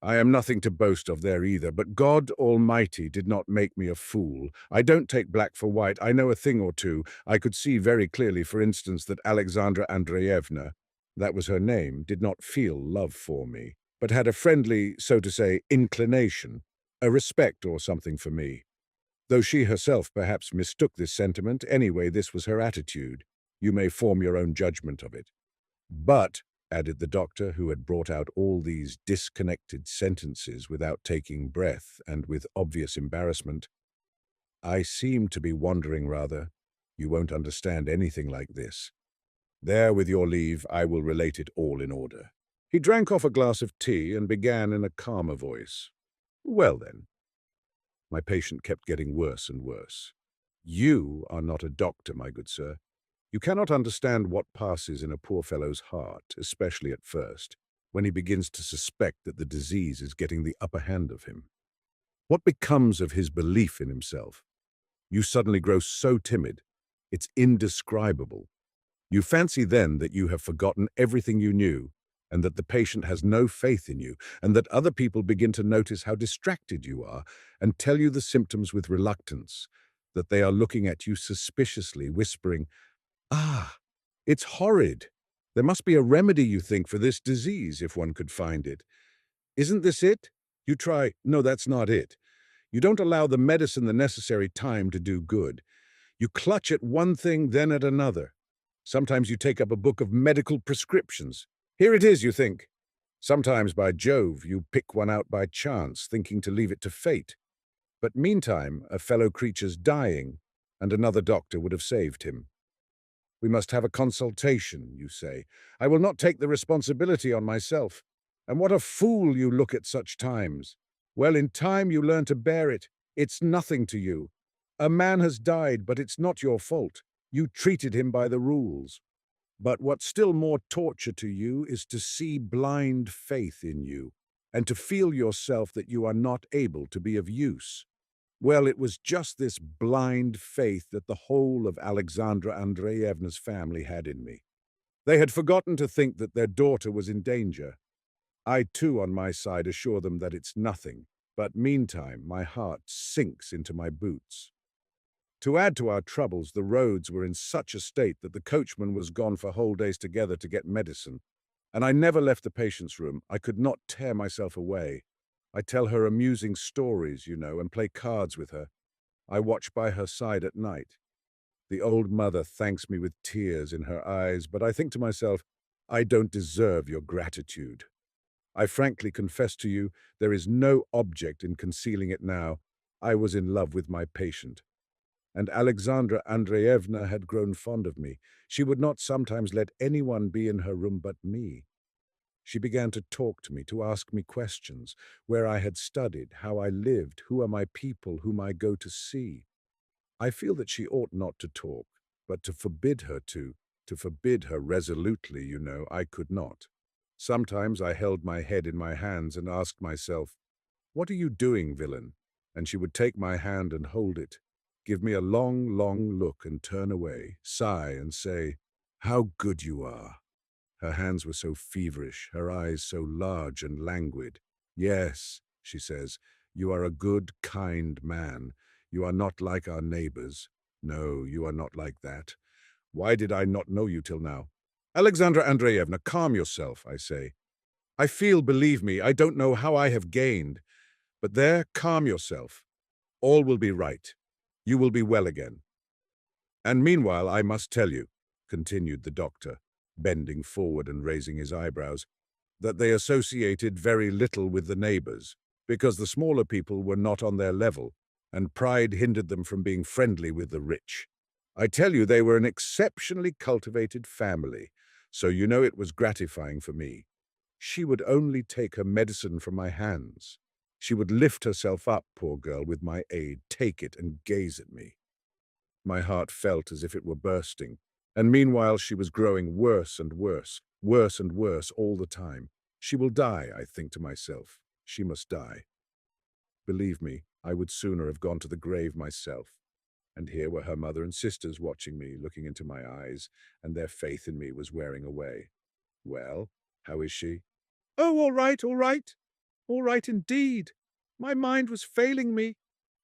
I am nothing to boast of there either, but God Almighty did not make me a fool. I don't take black for white. I know a thing or two. I could see very clearly, for instance, that Alexandra Andreevna, that was her name, did not feel love for me, but had a friendly, so to say, inclination, a respect or something for me. Though she herself perhaps mistook this sentiment, anyway, this was her attitude. You may form your own judgment of it. But, added the doctor, who had brought out all these disconnected sentences without taking breath and with obvious embarrassment, I seem to be wandering rather. You won't understand anything like this. There, with your leave, I will relate it all in order. He drank off a glass of tea and began in a calmer voice. Well then. My patient kept getting worse and worse. You are not a doctor, my good sir. You cannot understand what passes in a poor fellow's heart, especially at first, when he begins to suspect that the disease is getting the upper hand of him. What becomes of his belief in himself? You suddenly grow so timid. It's indescribable. You fancy then that you have forgotten everything you knew, and that the patient has no faith in you, and that other people begin to notice how distracted you are, and tell you the symptoms with reluctance, that they are looking at you suspiciously, whispering, "Ah, it's horrid. There must be a remedy, you think, for this disease, if one could find it. Isn't this it? You try, no, that's not it. You don't allow the medicine the necessary time to do good. You clutch at one thing, then at another. Sometimes you take up a book of medical prescriptions. Here it is, you think. Sometimes, by Jove, you pick one out by chance, thinking to leave it to fate. But meantime, a fellow creature's dying, and another doctor would have saved him. We must have a consultation, you say. I will not take the responsibility on myself. And what a fool you look at such times. Well, in time you learn to bear it. It's nothing to you. A man has died, but it's not your fault. You treated him by the rules. But what's still more torture to you is to see blind faith in you, and to feel yourself that you are not able to be of use. Well, it was just this blind faith that the whole of Alexandra Andreevna's family had in me. They had forgotten to think that their daughter was in danger. I, too, on my side, assure them that it's nothing, but meantime my heart sinks into my boots. To add to our troubles, the roads were in such a state that the coachman was gone for whole days together to get medicine, and I never left the patient's room. I could not tear myself away. I tell her amusing stories, you know, and play cards with her. I watch by her side at night. The old mother thanks me with tears in her eyes, but I think to myself, I don't deserve your gratitude. I frankly confess to you, there is no object in concealing it now. I was in love with my patient. And Alexandra Andreevna had grown fond of me. She would not sometimes let anyone be in her room but me. She began to talk to me, to ask me questions, where I had studied, how I lived, who are my people whom I go to see. I feel that she ought not to talk, but to forbid her to forbid her resolutely, you know, I could not. Sometimes I held my head in my hands and asked myself, "What are you doing, villain?" And she would take my hand and hold it, give me a long, long look and turn away, sigh and say, "How good you are." Her hands were so feverish, her eyes so large and languid. "Yes," she says, "you are a good, kind man. You are not like our neighbors. No, you are not like that. Why did I not know you till now? Alexandra Andreevna, calm yourself, I say. I feel, believe me, I don't know how I have gained, but there, calm yourself. All will be right. You will be well again. And meanwhile, I must tell you, continued the doctor, bending forward and raising his eyebrows, that they associated very little with the neighbors, because the smaller people were not on their level, and pride hindered them from being friendly with the rich. I tell you, they were an exceptionally cultivated family, so you know it was gratifying for me. She would only take her medicine from my hands. She would lift herself up, poor girl, with my aid, take it and gaze at me. My heart felt as if it were bursting, and meanwhile she was growing worse and worse, worse and worse all the time. She will die, I think to myself. She must die. Believe me, I would sooner have gone to the grave myself. And here were her mother and sisters watching me, looking into my eyes, and their faith in me was wearing away. Well, how is she? Oh, all right indeed. My mind was failing me.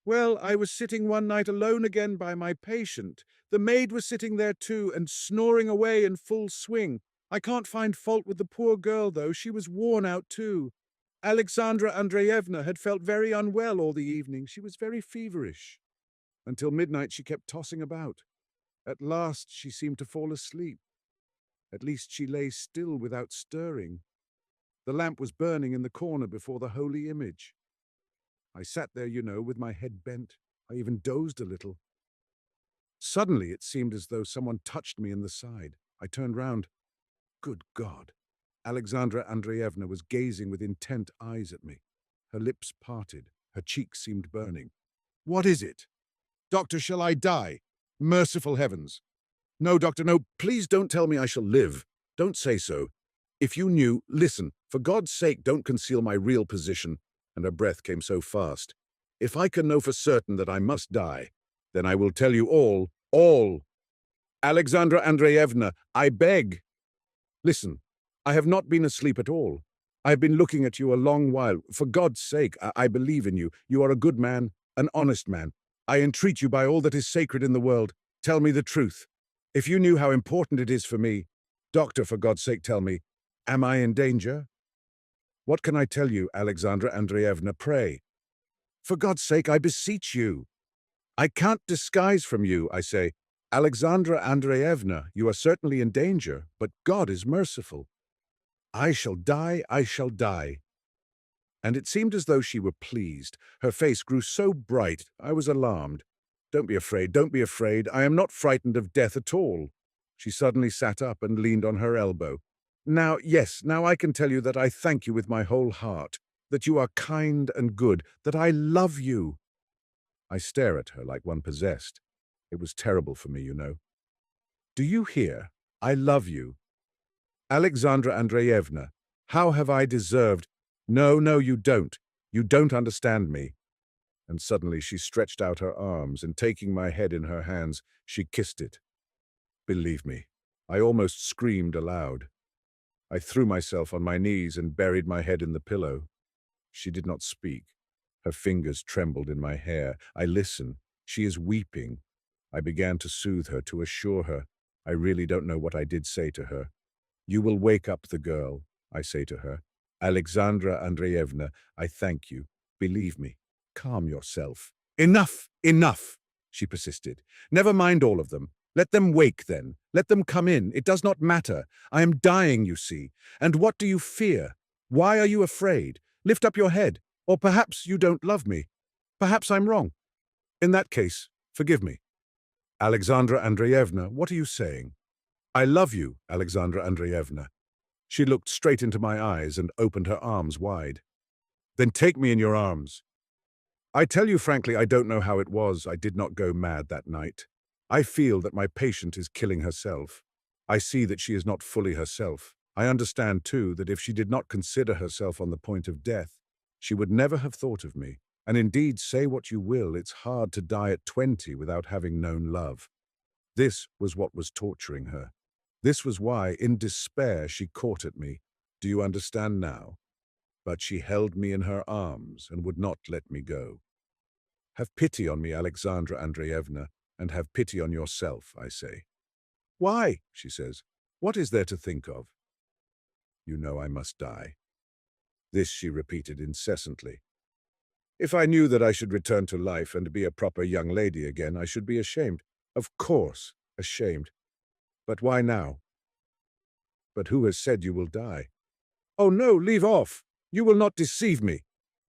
Well, I was sitting one night alone again by my patient. The maid was sitting there too, and snoring away in full swing. I can't find fault with the poor girl, though. She was worn out too. Alexandra Andreevna had felt very unwell all the evening. She was very feverish. Until midnight she kept tossing about. At last she seemed to fall asleep. At least she lay still without stirring. The lamp was burning in the corner before the holy image. I sat there, you know, with my head bent. I even dozed a little. Suddenly it seemed as though someone touched me in the side. I turned round. Good God! Alexandra Andreevna was gazing with intent eyes at me. Her lips parted. Her cheeks seemed burning. What is it? Doctor, shall I die? Merciful heavens! No, doctor, no, please don't tell me I shall live. Don't say so. If you knew, listen, for God's sake, don't conceal my real position. And her breath came so fast. If I can know for certain that I must die, then I will tell you all, all. Alexandra Andreevna, I beg. Listen, I have not been asleep at all. I have been looking at you a long while. For God's sake, I believe in you. You are a good man, an honest man. I entreat you by all that is sacred in the world, tell me the truth. If you knew how important it is for me, doctor, for God's sake, tell me, am I in danger? What can I tell you, Alexandra Andreevna, pray? For God's sake, I beseech you. I can't disguise from you, I say, Alexandra Andreevna, you are certainly in danger, but God is merciful. I shall die, I shall die. And it seemed as though she were pleased. Her face grew so bright, I was alarmed. Don't be afraid, don't be afraid. I am not frightened of death at all. She suddenly sat up and leaned on her elbow. Now, yes, now I can tell you that I thank you with my whole heart, that you are kind and good, that I love you. I stare at her like one possessed. It was terrible for me, you know. Do you hear? I love you. Alexandra Andreevna, how have I deserved? No, no, you don't. You don't understand me. And suddenly she stretched out her arms, and taking my head in her hands, she kissed it. Believe me, I almost screamed aloud. I threw myself on my knees and buried my head in the pillow. She did not speak. Her fingers trembled in my hair. I listen. She is weeping. I began to soothe her, to assure her. I really don't know what I did say to her. You will wake up the girl, I say to her. Alexandra Andreevna, I thank you. Believe me. Calm yourself. Enough, enough, she persisted. Never mind all of them. Let them wake then. Let them come in. It does not matter. I am dying, you see. And what do you fear? Why are you afraid? Lift up your head. Or perhaps you don't love me. Perhaps I'm wrong. In that case, forgive me. Alexandra Andreevna, what are you saying? I love you, Alexandra Andreevna. She looked straight into my eyes and opened her arms wide. Then take me in your arms. I tell you frankly, I don't know how it was I did not go mad that night. I feel that my patient is killing herself. I see that she is not fully herself. I understand, too, that if she did not consider herself on the point of death, she would never have thought of me. And indeed, say what you will, it's hard to die at 20 without having known love. This was what was torturing her. This was why, in despair, she caught at me. Do you understand now? But she held me in her arms and would not let me go. Have pity on me, Alexandra Andreevna, and have pity on yourself, I say. Why? She says. What is there to think of? You know I must die. This she repeated incessantly. If I knew that I should return to life and be a proper young lady again, I should be ashamed. Of course, ashamed. But why now? But who has said you will die? Oh no, leave off! You will not deceive me.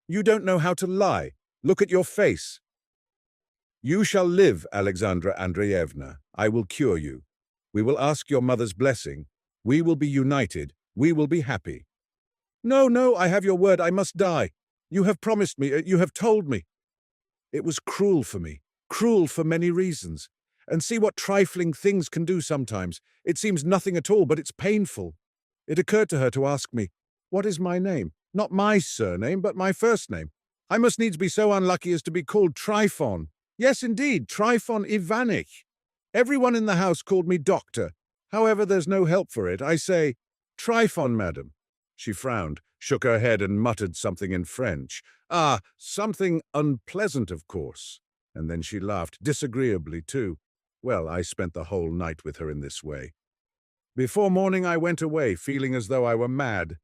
You don't know how to lie. Look at your face. You shall live, Alexandra Andreevna. I will cure you. We will ask your mother's blessing. We will be united. We will be happy. No, no, I have your word. I must die. You have promised me. You have told me. It was cruel for me. Cruel for many reasons. And see what trifling things can do sometimes. It seems nothing at all, but it's painful. It occurred to her to ask me, what is my name? Not my surname, but my first name. I must needs be so unlucky as to be called Trifon. Yes, indeed, Trifon Ivanich. Everyone in the house called me doctor. However, there's no help for it. I say, Trifon, madam. She frowned, shook her head, and muttered something in French. Ah, something unpleasant, of course. And then she laughed, disagreeably, too. Well, I spent the whole night with her in this way. Before morning I went away, feeling as though I were mad.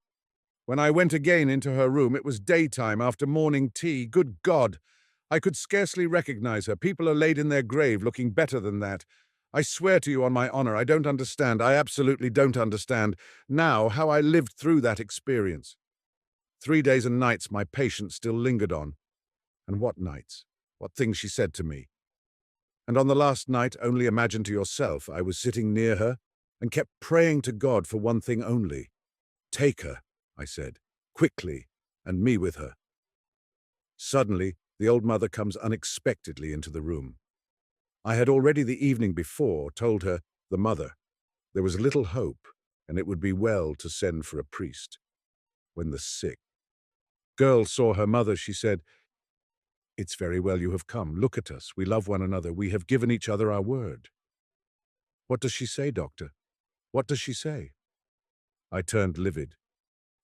When I went again into her room, it was daytime after morning tea. Good God! I could scarcely recognize her. People are laid in their grave looking better than that. I swear to you on my honor, I don't understand. I absolutely don't understand now how I lived through that experience. 3 days and nights my patient still lingered on. And what nights? What things she said to me. And on the last night, only imagine to yourself, I was sitting near her and kept praying to God for one thing only. Take her, I said, quickly, and me with her. Suddenly, the old mother comes unexpectedly into the room. I had already the evening before told her, the mother, there was little hope, and it would be well to send for a priest. When the sick girl saw her mother, she said, it's very well you have come. Look at us. We love one another. We have given each other our word. What does she say, doctor? What does she say? I turned livid.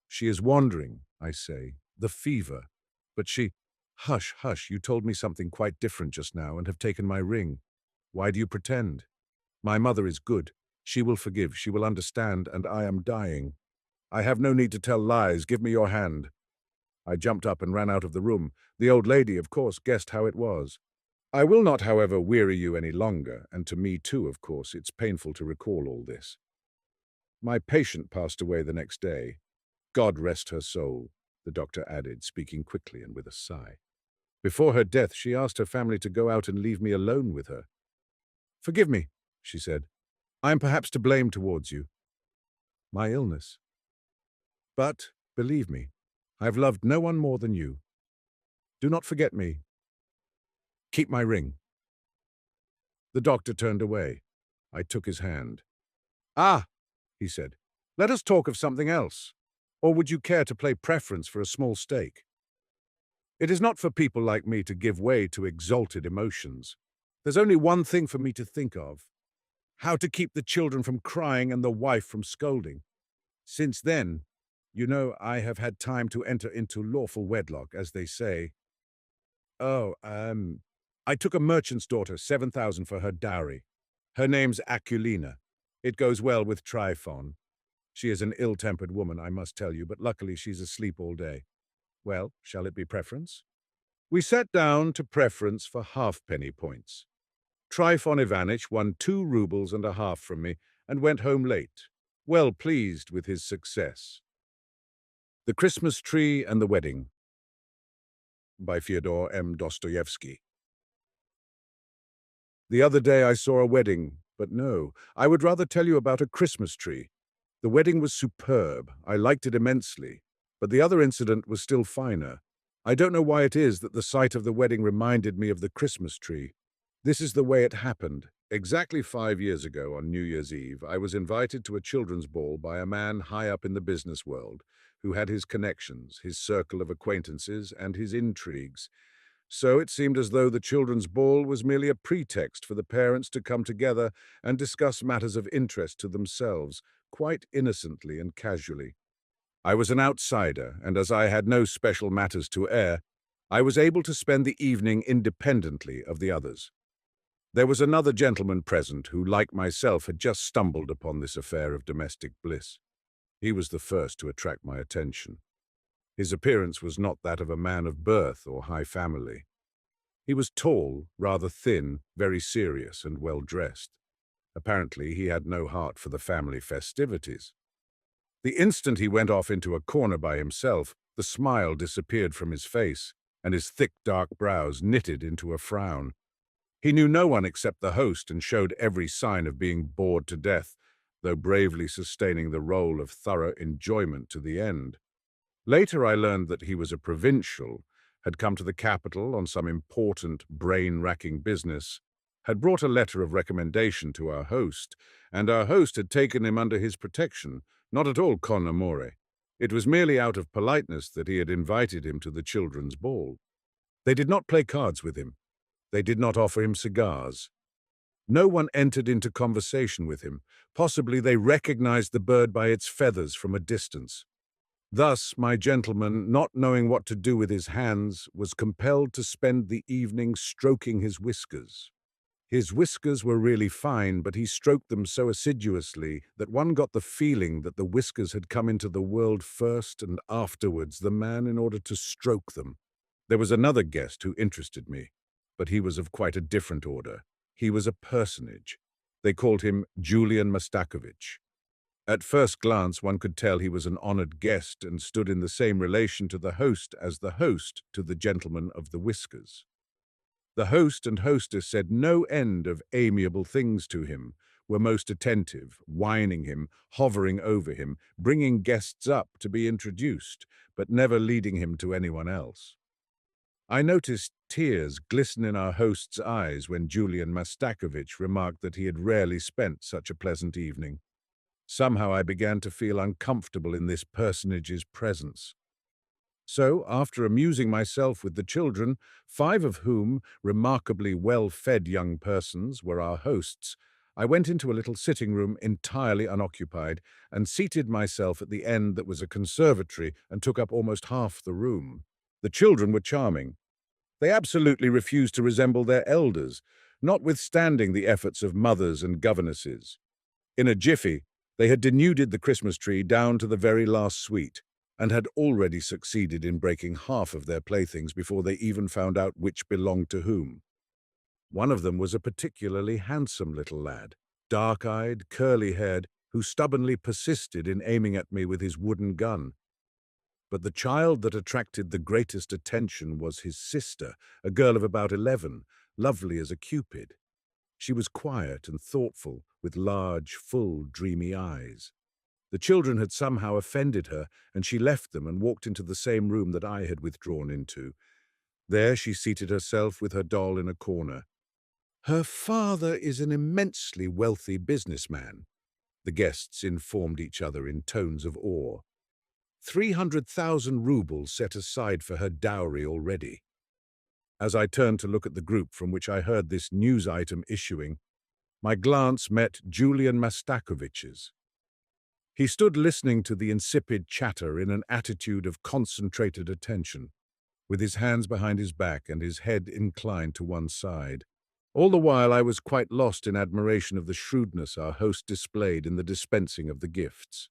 She is wandering, I say, the fever. But she, hush, hush, you told me something quite different just now and have taken my ring. Why do you pretend? My mother is good. She will forgive. She will understand, and I am dying. I have no need to tell lies. Give me your hand. I jumped up and ran out of the room. The old lady, of course, guessed how it was. I will not, however, weary you any longer, and to me too, of course, it's painful to recall all this. My patient passed away the next day. God rest her soul, the doctor added, speaking quickly and with a sigh. Before her death, she asked her family to go out and leave me alone with her. Forgive me, she said. I am perhaps to blame towards you. My illness. But, believe me, I have loved no one more than you. Do not forget me. Keep my ring. The doctor turned away. I took his hand. Ah, he said, let us talk of something else. Or would you care to play preference for a small stake? It is not for people like me to give way to exalted emotions. There's only one thing for me to think of. How to keep the children from crying and the wife from scolding. Since then, you know, I have had time to enter into lawful wedlock, as they say. I took a merchant's daughter, 7,000 for her dowry. Her name's Akulina. It goes well with Trifon. She is an ill-tempered woman, I must tell you, but luckily she's asleep all day. Well, shall it be preference? We sat down to preference for halfpenny points. Trifon Ivanich won 2 rubles and a half from me and went home late, well pleased with his success. The Christmas Tree and the Wedding by Fyodor M. Dostoevsky. The other day I saw a wedding, but no, I would rather tell you about a Christmas tree. The wedding was superb. I liked it immensely. But the other incident was still finer. I don't know why it is that the sight of the wedding reminded me of the Christmas tree. This is the way it happened. Exactly 5 years ago, on New Year's Eve, I was invited to a children's ball by a man high up in the business world, who had his connections, his circle of acquaintances, and his intrigues. So it seemed as though the children's ball was merely a pretext for the parents to come together and discuss matters of interest to themselves, quite innocently and casually. I was an outsider, and as I had no special matters to air, I was able to spend the evening independently of the others. There was another gentleman present who, like myself, had just stumbled upon this affair of domestic bliss. He was the first to attract my attention. His appearance was not that of a man of birth or high family. He was tall, rather thin, very serious and well-dressed. Apparently, he had no heart for the family festivities. The instant he went off into a corner by himself, the smile disappeared from his face, and his thick dark brows knitted into a frown. He knew no one except the host and showed every sign of being bored to death, though bravely sustaining the role of thorough enjoyment to the end. Later I learned that he was a provincial, had come to the capital on some important, brain-racking business, had brought a letter of recommendation to our host, and our host had taken him under his protection, not at all con amore. It was merely out of politeness that he had invited him to the children's ball. They did not play cards with him. They did not offer him cigars. No one entered into conversation with him. Possibly they recognized the bird by its feathers from a distance. Thus, my gentleman, not knowing what to do with his hands, was compelled to spend the evening stroking his whiskers. His whiskers were really fine, but he stroked them so assiduously that one got the feeling that the whiskers had come into the world first and afterwards the man in order to stroke them. There was another guest who interested me, but he was of quite a different order. He was a personage. They called him Julian Mastakovich. At first glance, one could tell he was an honored guest and stood in the same relation to the host as the host to the gentleman of the whiskers. The host and hostess said no end of amiable things to him, were most attentive, whining him, hovering over him, bringing guests up to be introduced, but never leading him to anyone else. I noticed tears glisten in our host's eyes when Julian Mastakovich remarked that he had rarely spent such a pleasant evening. Somehow I began to feel uncomfortable in this personage's presence. So, after amusing myself with the children, 5 of whom, remarkably well-fed young persons, were our hosts, I went into a little sitting room entirely unoccupied and seated myself at the end that was a conservatory and took up almost half the room. The children were charming. They absolutely refused to resemble their elders, notwithstanding the efforts of mothers and governesses. In a jiffy, they had denuded the Christmas tree down to the very last sweet, and had already succeeded in breaking half of their playthings before they even found out which belonged to whom. One of them was a particularly handsome little lad, dark-eyed, curly-haired, who stubbornly persisted in aiming at me with his wooden gun. But the child that attracted the greatest attention was his sister, a girl of about 11, lovely as a cupid. She was quiet and thoughtful, with large, full, dreamy eyes. The children had somehow offended her, and she left them and walked into the same room that I had withdrawn into. There she seated herself with her doll in a corner. Her father is an immensely wealthy businessman, the guests informed each other in tones of awe. 300,000 rubles set aside for her dowry already. As I turned to look at the group from which I heard this news item issuing, my glance met Julian Mastakovich's. He stood listening to the insipid chatter in an attitude of concentrated attention, with his hands behind his back and his head inclined to one side. All the while I was quite lost in admiration of the shrewdness our host displayed in the dispensing of the gifts.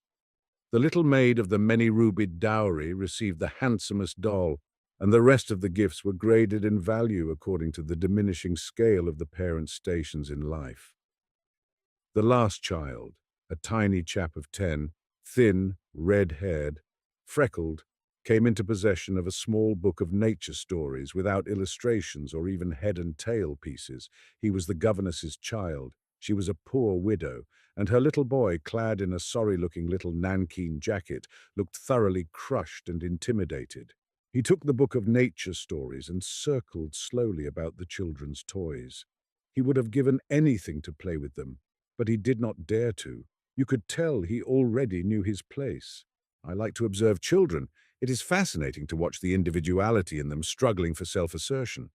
The little maid of the many-rubied dowry received the handsomest doll, and the rest of the gifts were graded in value according to the diminishing scale of the parents' stations in life. The last child, a tiny chap of 10, thin, red-haired, freckled, came into possession of a small book of nature stories without illustrations or even head and tail pieces. He was the governess's child. She was a poor widow, and her little boy, clad in a sorry-looking little nankeen jacket, looked thoroughly crushed and intimidated. He took the book of nature stories and circled slowly about the children's toys. He would have given anything to play with them, but he did not dare to. You could tell he already knew his place. I like to observe children. It is fascinating to watch the individuality in them struggling for self-assertion.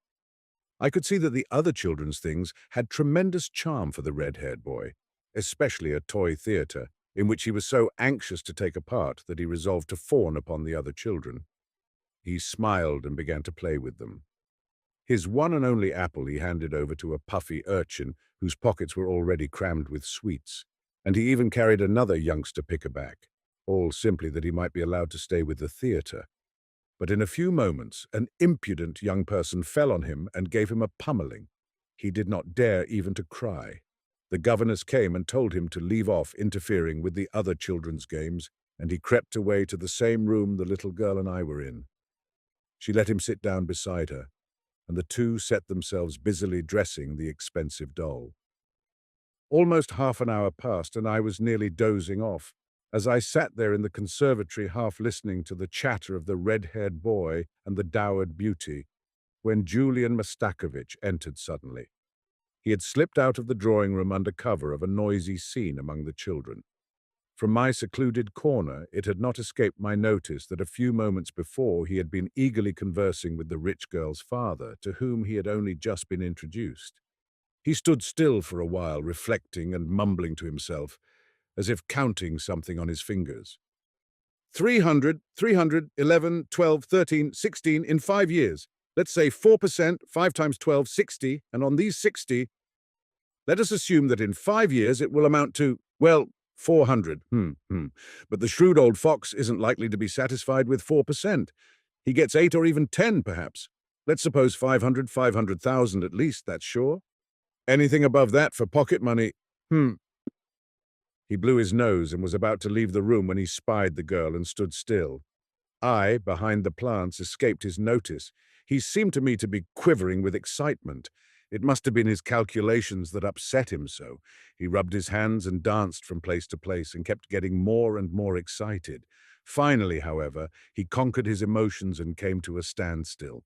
I could see that the other children's things had tremendous charm for the red-haired boy, especially a toy theatre, in which he was so anxious to take a part that he resolved to fawn upon the other children. He smiled and began to play with them. His one and only apple he handed over to a puffy urchin whose pockets were already crammed with sweets, and he even carried another youngster pick-a-back, all simply that he might be allowed to stay with the theatre. But in a few moments, an impudent young person fell on him and gave him a pummeling. He did not dare even to cry. The governess came and told him to leave off interfering with the other children's games, and he crept away to the same room the little girl and I were in. She let him sit down beside her, and the two set themselves busily dressing the expensive doll. Almost half an hour passed, and I was nearly dozing off, as I sat there in the conservatory half listening to the chatter of the red-haired boy and the dowered beauty, when Julian Mastakovich entered suddenly. He had slipped out of the drawing-room under cover of a noisy scene among the children. From my secluded corner, it had not escaped my notice that a few moments before he had been eagerly conversing with the rich girl's father, to whom he had only just been introduced. He stood still for a while, reflecting and mumbling to himself, as if counting something on his fingers. 300, 11, 12, 13, 16 in 5 years. Let's say 4%, 5 times 12, 60, and on these 60, let us assume that in 5 years it will amount to, well, 400. But the shrewd old fox isn't likely to be satisfied with 4%. He gets 8 or even 10, perhaps. Let's suppose 500, 500,000 at least, that's sure. Anything above that for pocket money, He blew his nose and was about to leave the room when he spied the girl and stood still. I, behind the plants, escaped his notice. He seemed to me to be quivering with excitement. It must have been his calculations that upset him so. He rubbed his hands and danced from place to place and kept getting more and more excited. Finally, however, he conquered his emotions and came to a standstill.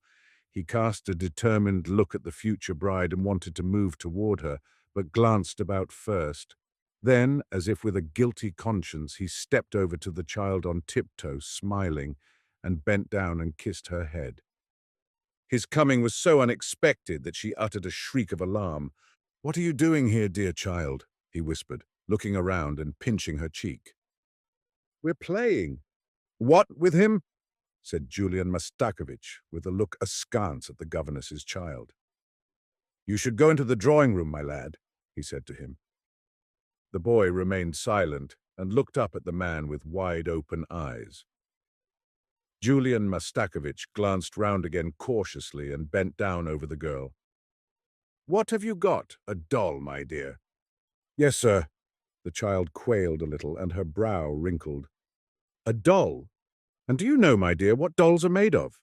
He cast a determined look at the future bride and wanted to move toward her, but glanced about first. Then, as if with a guilty conscience, he stepped over to the child on tiptoe, smiling, and bent down and kissed her head. His coming was so unexpected that she uttered a shriek of alarm. "What are you doing here, dear child?" he whispered, looking around and pinching her cheek. "We're playing." "What, with him?" said Julian Mastakovich, with a look askance at the governess's child. "You should go into the drawing-room, my lad," he said to him. The boy remained silent and looked up at the man with wide-open eyes. Julian Mastakovich glanced round again cautiously and bent down over the girl. "What have you got? A doll, my dear?" "Yes, sir." The child quailed a little and her brow wrinkled. "A doll? And do you know, my dear, what dolls are made of?"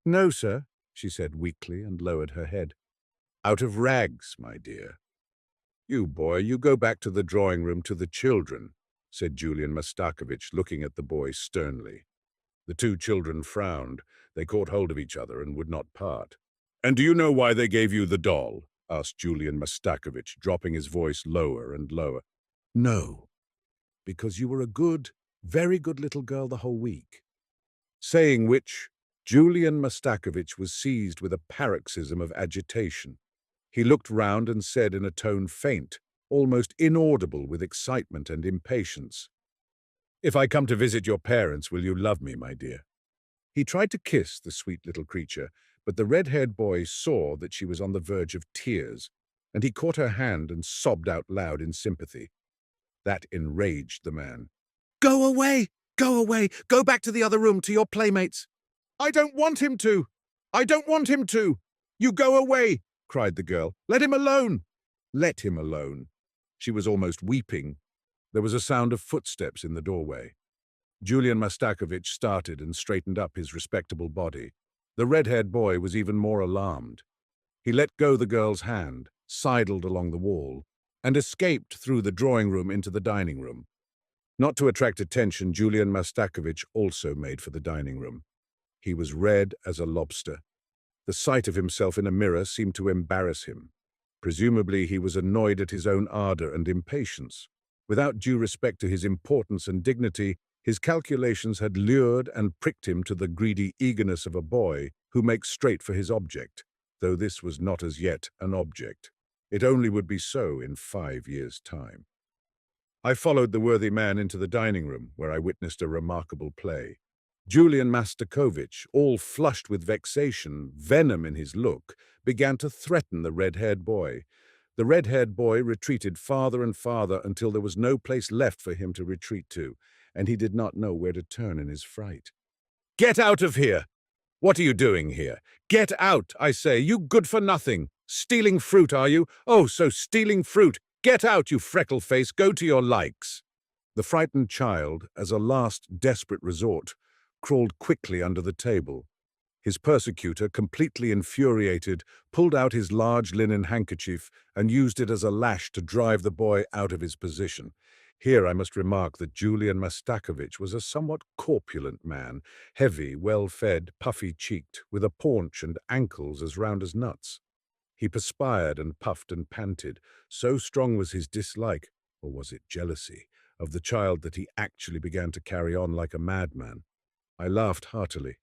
"No, sir," she said weakly and lowered her head. "Out of rags, my dear." "You, boy, you go back to the drawing-room to the children," said Julian Mastakovich, looking at the boy sternly. The two children frowned. They caught hold of each other and would not part. "And do you know why they gave you the doll?" asked Julian Mastakovich, dropping his voice lower and lower. "No, because you were a good, very good little girl the whole week." Saying which, Julian Mastakovich was seized with a paroxysm of agitation. He looked round and said in a tone faint, almost inaudible with excitement and impatience, "If I come to visit your parents, will you love me, my dear?" He tried to kiss the sweet little creature, but the red-haired boy saw that she was on the verge of tears, and he caught her hand and sobbed out loud in sympathy. That enraged the man. "Go away! Go away! Go back to the other room, to your playmates!" "I don't want him to! I don't want him to! You go away!" cried the girl. "Let him alone!" Let him alone. She was almost weeping. There was a sound of footsteps in the doorway. Julian Mastakovich started and straightened up his respectable body. The red-haired boy was even more alarmed. He let go the girl's hand, sidled along the wall, and escaped through the drawing-room into the dining-room. Not to attract attention, Julian Mastakovich also made for the dining-room. He was red as a lobster. The sight of himself in a mirror seemed to embarrass him. Presumably he was annoyed at his own ardor and impatience. Without due respect to his importance and dignity, his calculations had lured and pricked him to the greedy eagerness of a boy who makes straight for his object, though this was not as yet an object. It only would be so in 5 years' time. I followed the worthy man into the dining room, where I witnessed a remarkable play. Julian Mastakovich, all flushed with vexation, venom in his look, began to threaten the red-haired boy. The red-haired boy retreated farther and farther until there was no place left for him to retreat to, and he did not know where to turn in his fright. "Get out of here! What are you doing here? Get out, I say, you good-for-nothing! Stealing fruit, are you? Oh, so stealing fruit! Get out, you freckle-face! Go to your likes!" The frightened child, as a last desperate resort, crawled quickly under the table. His persecutor, completely infuriated, pulled out his large linen handkerchief and used it as a lash to drive the boy out of his position. Here I must remark that Julian Mastakovich was a somewhat corpulent man, heavy, well-fed, puffy-cheeked, with a paunch and ankles as round as nuts. He perspired and puffed and panted. So strong was his dislike, or was it jealousy, of the child that he actually began to carry on like a madman. I laughed heartily.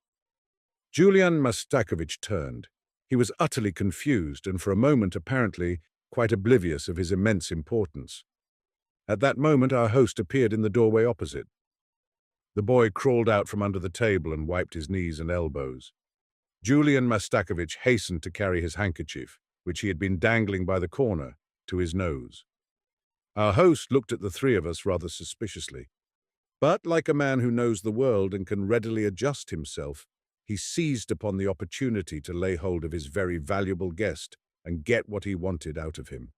Julian Mastakovich turned. He was utterly confused and for a moment apparently quite oblivious of his immense importance. At that moment our host appeared in the doorway opposite. The boy crawled out from under the table and wiped his knees and elbows. Julian Mastakovich hastened to carry his handkerchief, which he had been dangling by the corner, to his nose. Our host looked at the three of us rather suspiciously. But, like a man who knows the world and can readily adjust himself, he seized upon the opportunity to lay hold of his very valuable guest and get what he wanted out of him.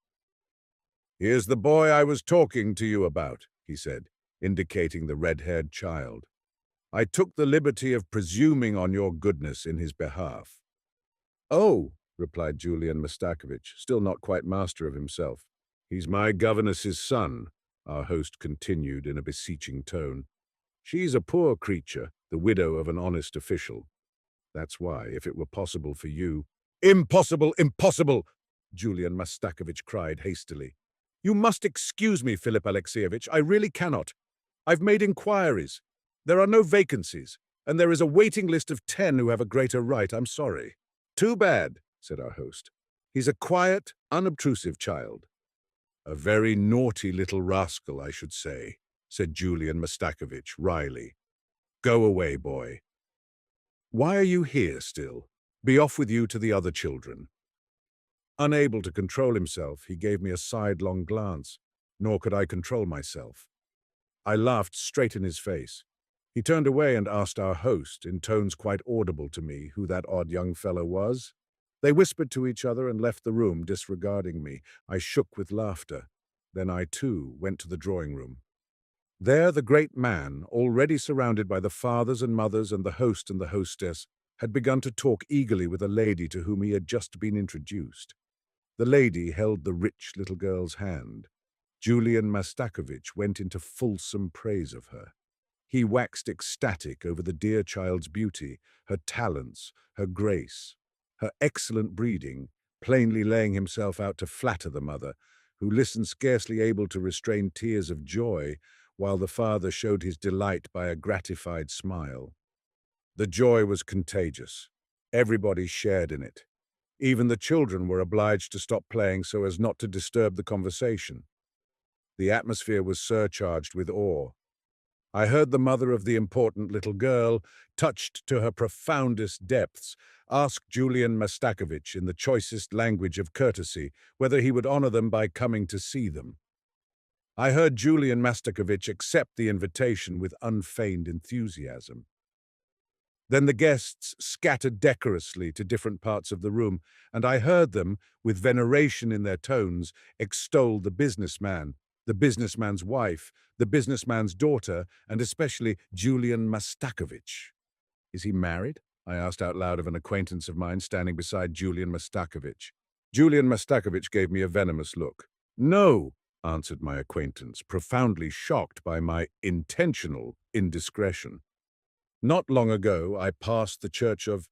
"Here's the boy I was talking to you about," he said, indicating the red-haired child. "I took the liberty of presuming on your goodness in his behalf." "Oh," replied Julian Mastakovich, still not quite master of himself. "He's my governess's son," our host continued in a beseeching tone. "She's a poor creature, the widow of an honest official. That's why, if it were possible for you—" "Impossible, impossible!" Julian Mastakovich cried hastily. "You must excuse me, Philip Alexeyevich, I really cannot. I've made inquiries. There are no vacancies, and there is a waiting list of 10 who have a greater right. I'm sorry." "Too bad," said our host. "He's a quiet, unobtrusive child." "A very naughty little rascal, I should say," said Julian Mastakovich wryly. "Go away, boy." "Why are you here still? Be off with you to the other children." Unable to control himself, he gave me a sidelong glance, nor could I control myself. I laughed straight in his face. He turned away and asked our host, in tones quite audible to me, who that odd young fellow was. They whispered to each other and left the room, disregarding me. I shook with laughter. Then I, too, went to the drawing-room. There the great man, already surrounded by the fathers and mothers and the host and the hostess, had begun to talk eagerly with a lady to whom he had just been introduced. The lady held the rich little girl's hand. Julian Mastakovich went into fulsome praise of her. He waxed ecstatic over the dear child's beauty, her talents, her grace, her excellent breeding, plainly laying himself out to flatter the mother, who listened scarcely able to restrain tears of joy, while the father showed his delight by a gratified smile. The joy was contagious. Everybody shared in it. Even the children were obliged to stop playing so as not to disturb the conversation. The atmosphere was surcharged with awe. I heard the mother of the important little girl, touched to her profoundest depths, ask Julian Mastakovich in the choicest language of courtesy whether he would honor them by coming to see them. I heard Julian Mastakovich accept the invitation with unfeigned enthusiasm. Then the guests scattered decorously to different parts of the room, and I heard them, with veneration in their tones, extol the businessman's wife, the businessman's daughter, and especially Julian Mastakovich. "Is he married?" I asked out loud of an acquaintance of mine standing beside Julian Mastakovich. Julian Mastakovich gave me a venomous look. "No," answered my acquaintance, profoundly shocked by my intentional indiscretion. "Not long ago, I passed the church of—"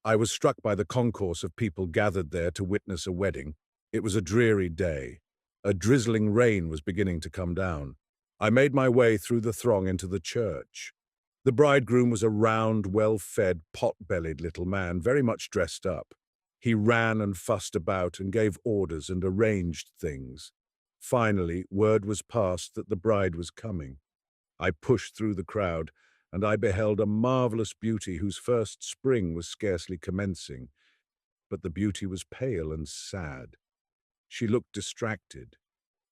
I was struck by the concourse of people gathered there to witness a wedding. It was a dreary day. A drizzling rain was beginning to come down. I made my way through the throng into the church. The bridegroom was a round, well-fed, pot-bellied little man, very much dressed up. He ran and fussed about and gave orders and arranged things. Finally, word was passed that the bride was coming. I pushed through the crowd, and I beheld a marvelous beauty whose first spring was scarcely commencing. But the beauty was pale and sad. She looked distracted.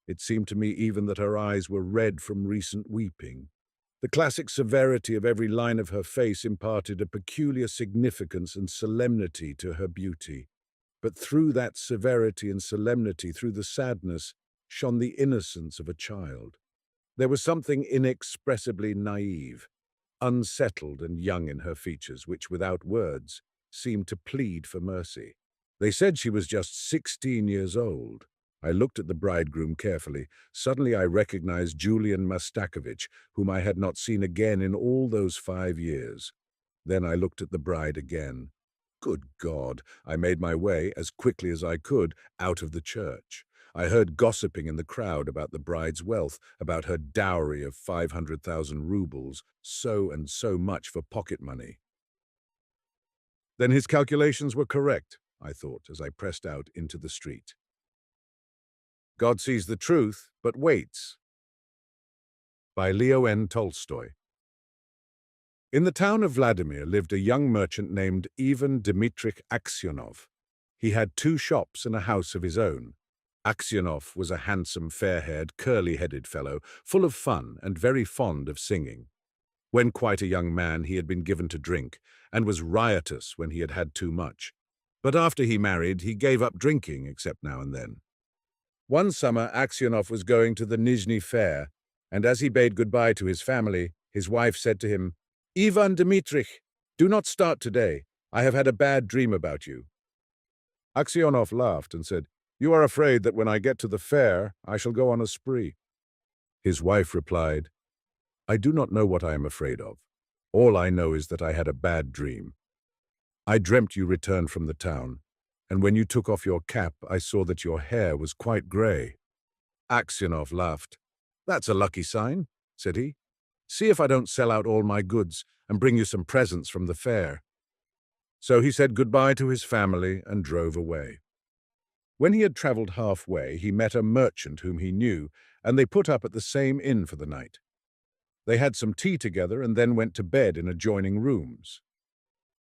It seemed to me even that her eyes were red from recent weeping. The classic severity of every line of her face imparted a peculiar significance and solemnity to her beauty. But through that severity and solemnity, through the sadness, shone the innocence of a child. There was something inexpressibly naive, unsettled and young in her features, which, without words, seemed to plead for mercy. They said she was just 16 years old. I looked at the bridegroom carefully. Suddenly I recognized Julian Mastakovich, whom I had not seen again in all those 5 years. Then I looked at the bride again. Good God! I made my way, as quickly as I could, out of the church. I heard gossiping in the crowd about the bride's wealth, about her dowry of 500,000 rubles, so and so much for pocket money. Then his calculations were correct, I thought, as I pressed out into the street. God sees the truth, but waits. By Leo N. Tolstoy. In the town of Vladimir lived a young merchant named Ivan Dmitrich Aksionov. He had 2 shops and a house of his own. Aksionov was a handsome, fair-haired, curly-headed fellow, full of fun and very fond of singing. When quite a young man, he had been given to drink, and was riotous when he had had too much. But after he married, he gave up drinking, except now and then. One summer, Aksionov was going to the Nizhny Fair, and as he bade goodbye to his family, his wife said to him, "Ivan Dmitrich, do not start today. I have had a bad dream about you." Aksionov laughed and said, "You are afraid that when I get to the fair, I shall go on a spree." His wife replied, "I do not know what I am afraid of. All I know is that I had a bad dream. I dreamt you returned from the town, and when you took off your cap, I saw that your hair was quite grey." Aksionov laughed. "That's a lucky sign," said he. "See if I don't sell out all my goods and bring you some presents from the fair." So he said goodbye to his family and drove away. When he had travelled halfway, he met a merchant whom he knew, and they put up at the same inn for the night. They had some tea together and then went to bed in adjoining rooms.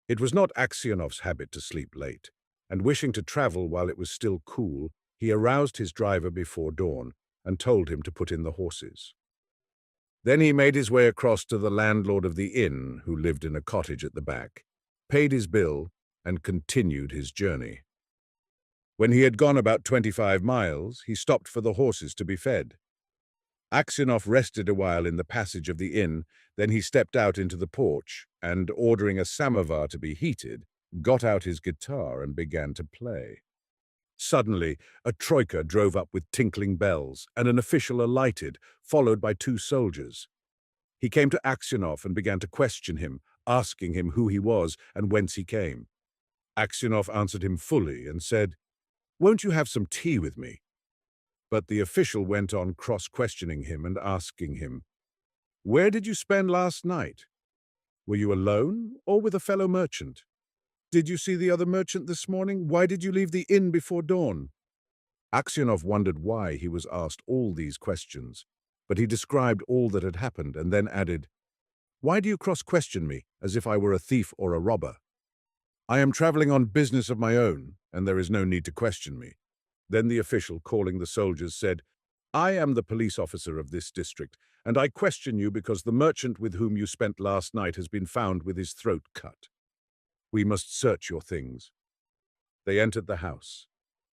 It was not Aksionov's habit to sleep late, and wishing to travel while it was still cool, he aroused his driver before dawn and told him to put in the horses. Then he made his way across to the landlord of the inn, who lived in a cottage at the back, paid his bill, and continued his journey. When he had gone about 25 miles, he stopped for the horses to be fed. Aksionov rested a while in the passage of the inn, then he stepped out into the porch and, ordering a samovar to be heated, got out his guitar and began to play. Suddenly, a troika drove up with tinkling bells, and an official alighted, followed by 2 soldiers. He came to Aksionov and began to question him, asking him who he was and whence he came. Aksionov answered him fully and said, "Won't you have some tea with me?" But the official went on cross-questioning him and asking him, "Where did you spend last night? Were you alone or with a fellow merchant? Did you see the other merchant this morning? Why did you leave the inn before dawn?" Aksionov wondered why he was asked all these questions, but he described all that had happened and then added, "Why do you cross-question me as if I were a thief or a robber? I am traveling on business of my own, and there is no need to question me." Then the official, calling the soldiers, said, "I am the police officer of this district, and I question you because the merchant with whom you spent last night has been found with his throat cut. We must search your things." They entered the house.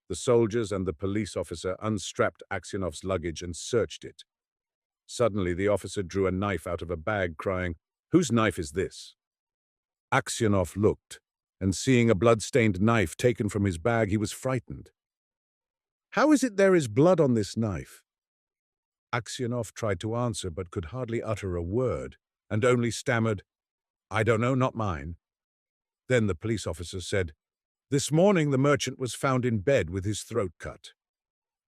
The soldiers and the police officer unstrapped Aksionov's luggage and searched it. Suddenly the officer drew a knife out of a bag, crying, "Whose knife is this?" Aksionov looked, and seeing a blood-stained knife taken from his bag, he was frightened. "How is it there is blood on this knife?" Aksionov tried to answer but could hardly utter a word, and only stammered, "I don't know, not mine." Then the police officer said, "This morning the merchant was found in bed with his throat cut.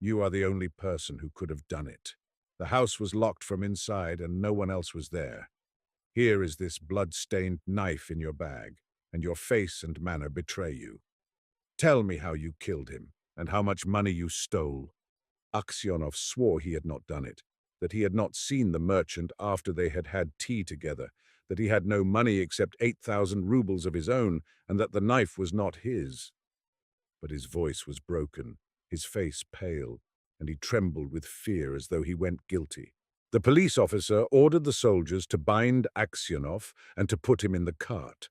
You are the only person who could have done it. The house was locked from inside and no one else was there. Here is this blood-stained knife in your bag, and your face and manner betray you. Tell me how you killed him, and how much money you stole." Aksionov swore he had not done it, that he had not seen the merchant after they had had tea together, that he had no money except 8,000 rubles of his own, and that the knife was not his. But his voice was broken, his face pale, and he trembled with fear as though he went guilty. The police officer ordered the soldiers to bind Aksionov and to put him in the cart.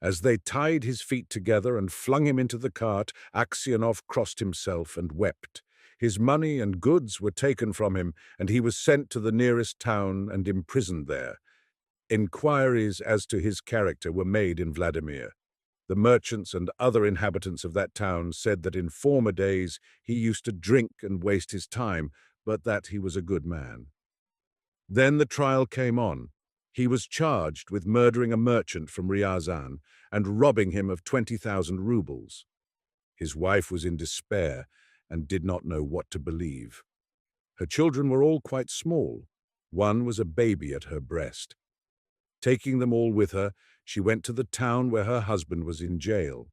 As they tied his feet together and flung him into the cart, Aksionov crossed himself and wept. His money and goods were taken from him, and he was sent to the nearest town and imprisoned there. Inquiries as to his character were made in Vladimir. The merchants and other inhabitants of that town said that in former days he used to drink and waste his time, but that he was a good man. Then the trial came on. He was charged with murdering a merchant from Ryazan and robbing him of 20,000 rubles. His wife was in despair and did not know what to believe. Her children were all quite small. One was a baby at her breast. Taking them all with her, she went to the town where her husband was in jail.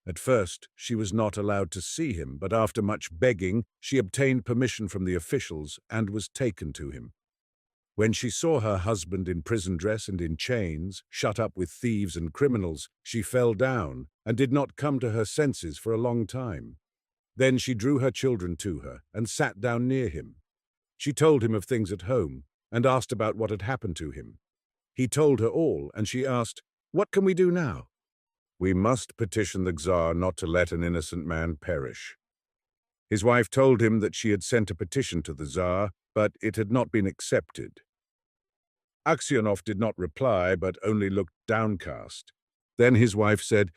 At first, she was not allowed to see him, but after much begging, she obtained permission from the officials and was taken to him. When she saw her husband in prison dress and in chains, shut up with thieves and criminals, she fell down and did not come to her senses for a long time. Then she drew her children to her and sat down near him. She told him of things at home and asked about what had happened to him. He told her all, and she asked, "What can we do now?" "We must petition the Tsar not to let an innocent man perish." His wife told him that she had sent a petition to the Tsar, but it had not been accepted. Aksionov did not reply, but only looked downcast. Then his wife said,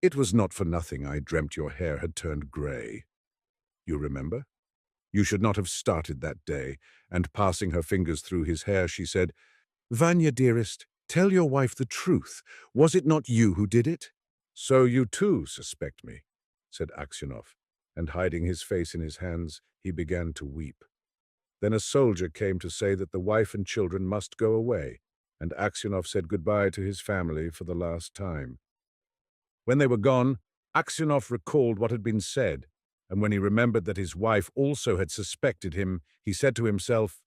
"It was not for nothing I dreamt your hair had turned grey. You remember? You should not have started that day." And passing her fingers through his hair, she said, "Vanya, dearest, tell your wife the truth. Was it not you who did it?" "So you too suspect me," said Aksionov, and hiding his face in his hands, he began to weep. Then a soldier came to say that the wife and children must go away, and Aksionov said goodbye to his family for the last time. When they were gone, Aksionov recalled what had been said, and when he remembered that his wife also had suspected him, he said to himself,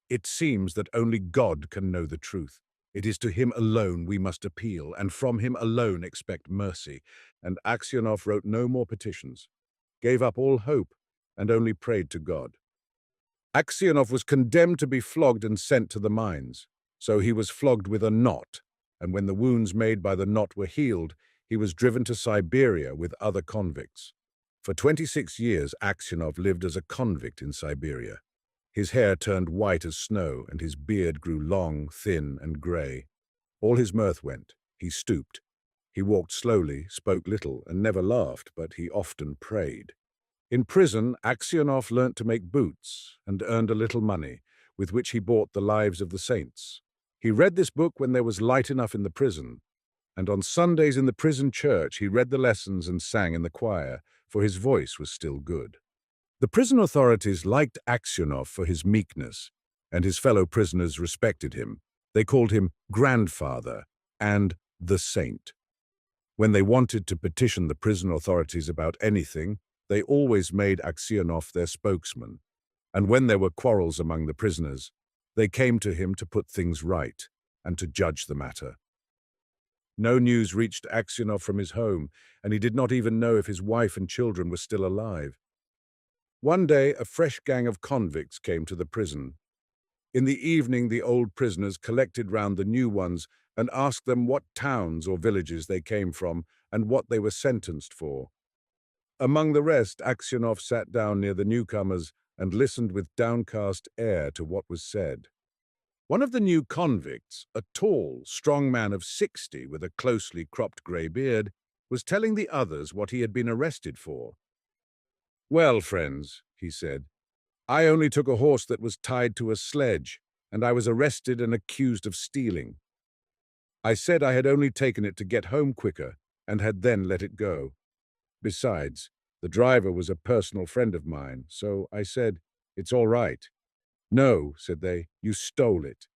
"It seems that only God can know the truth. It is to him alone we must appeal, and from him alone expect mercy." And Aksionov wrote no more petitions, gave up all hope, and only prayed to God. Aksionov was condemned to be flogged and sent to the mines. So he was flogged with a knot, and when the wounds made by the knot were healed, he was driven to Siberia with other convicts. For 26 years, Aksionov lived as a convict in Siberia. His hair turned white as snow, and his beard grew long, thin, and grey. All his mirth went. He stooped. He walked slowly, spoke little, and never laughed, but he often prayed. In prison, Aksionov learnt to make boots and earned a little money, with which he bought the lives of the saints. He read this book when there was light enough in the prison, and on Sundays in the prison church he read the lessons and sang in the choir, for his voice was still good. The prison authorities liked Aksionov for his meekness, and his fellow prisoners respected him. They called him Grandfather and the Saint. When they wanted to petition the prison authorities about anything, they always made Aksionov their spokesman, and when there were quarrels among the prisoners, they came to him to put things right and to judge the matter. No news reached Aksionov from his home, and he did not even know if his wife and children were still alive. One day, a fresh gang of convicts came to the prison. In the evening, the old prisoners collected round the new ones and asked them what towns or villages they came from and what they were sentenced for. Among the rest, Aksionov sat down near the newcomers and listened with downcast air to what was said. One of the new convicts, a tall, strong man of 60 with a closely cropped grey beard, was telling the others what he had been arrested for. "Well, friends," he said, "I only took a horse that was tied to a sledge, and I was arrested and accused of stealing. I said I had only taken it to get home quicker and had then let it go. Besides, the driver was a personal friend of mine, so I said, 'It's all right.' 'No,' said they, 'you stole it.'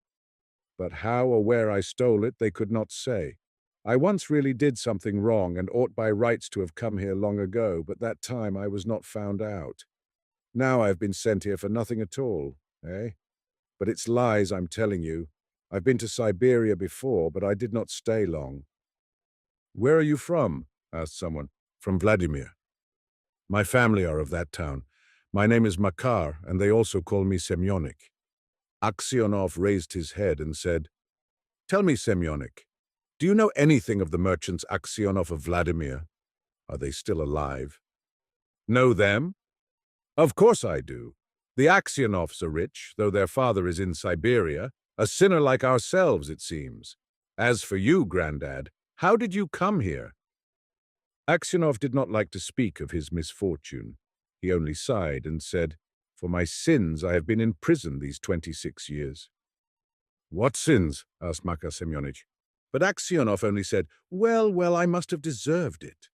But how or where I stole it, they could not say. I once really did something wrong and ought by rights to have come here long ago, but that time I was not found out. Now I have been sent here for nothing at all, eh? But it's lies I'm telling you. I've been to Siberia before, but I did not stay long. Where are you from? Asked someone. From Vladimir. My family are of that town. My name is Makar, and they also call me Semyonik. Aksionov raised his head and said, Tell me, Semyonik, do you know anything of the merchants Aksionov of Vladimir? Are they still alive? Know them? Of course I do. The Aksionovs are rich, though their father is in Siberia, a sinner like ourselves, it seems. As for you, Grandad, how did you come here? Aksionov did not like to speak of his misfortune. He only sighed and said, For my sins I have been in prison these 26 years. What sins? Asked Makar Semyonich. But Aksionov only said, Well, I must have deserved it.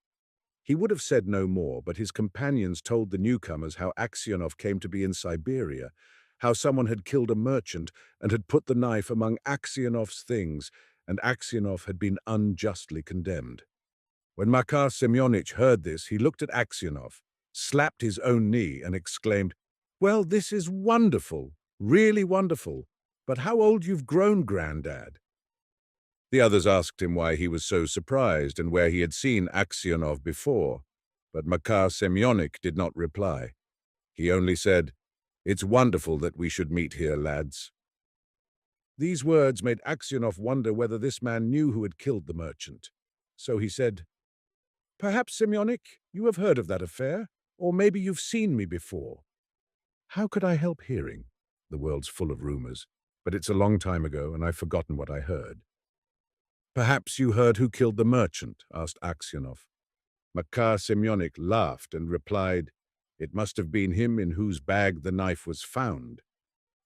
He would have said no more, but his companions told the newcomers how Aksionov came to be in Siberia, how someone had killed a merchant and had put the knife among Aksionov's things, and Aksionov had been unjustly condemned. When Makar Semyonich heard this, he looked at Aksionov, slapped his own knee, and exclaimed, Well, this is wonderful, really wonderful. But how old you've grown, Grandad. The others asked him why he was so surprised and where he had seen Aksionov before, but Makar Semyonich did not reply. He only said, It's wonderful that we should meet here, lads. These words made Aksionov wonder whether this man knew who had killed the merchant. So he said, Perhaps, Semyonich, you have heard of that affair, or maybe you've seen me before. How could I help hearing? The world's full of rumors, but it's a long time ago and I've forgotten what I heard. Perhaps you heard who killed the merchant? Asked Aksionov. Makar Semyonich laughed and replied, It must have been him in whose bag the knife was found.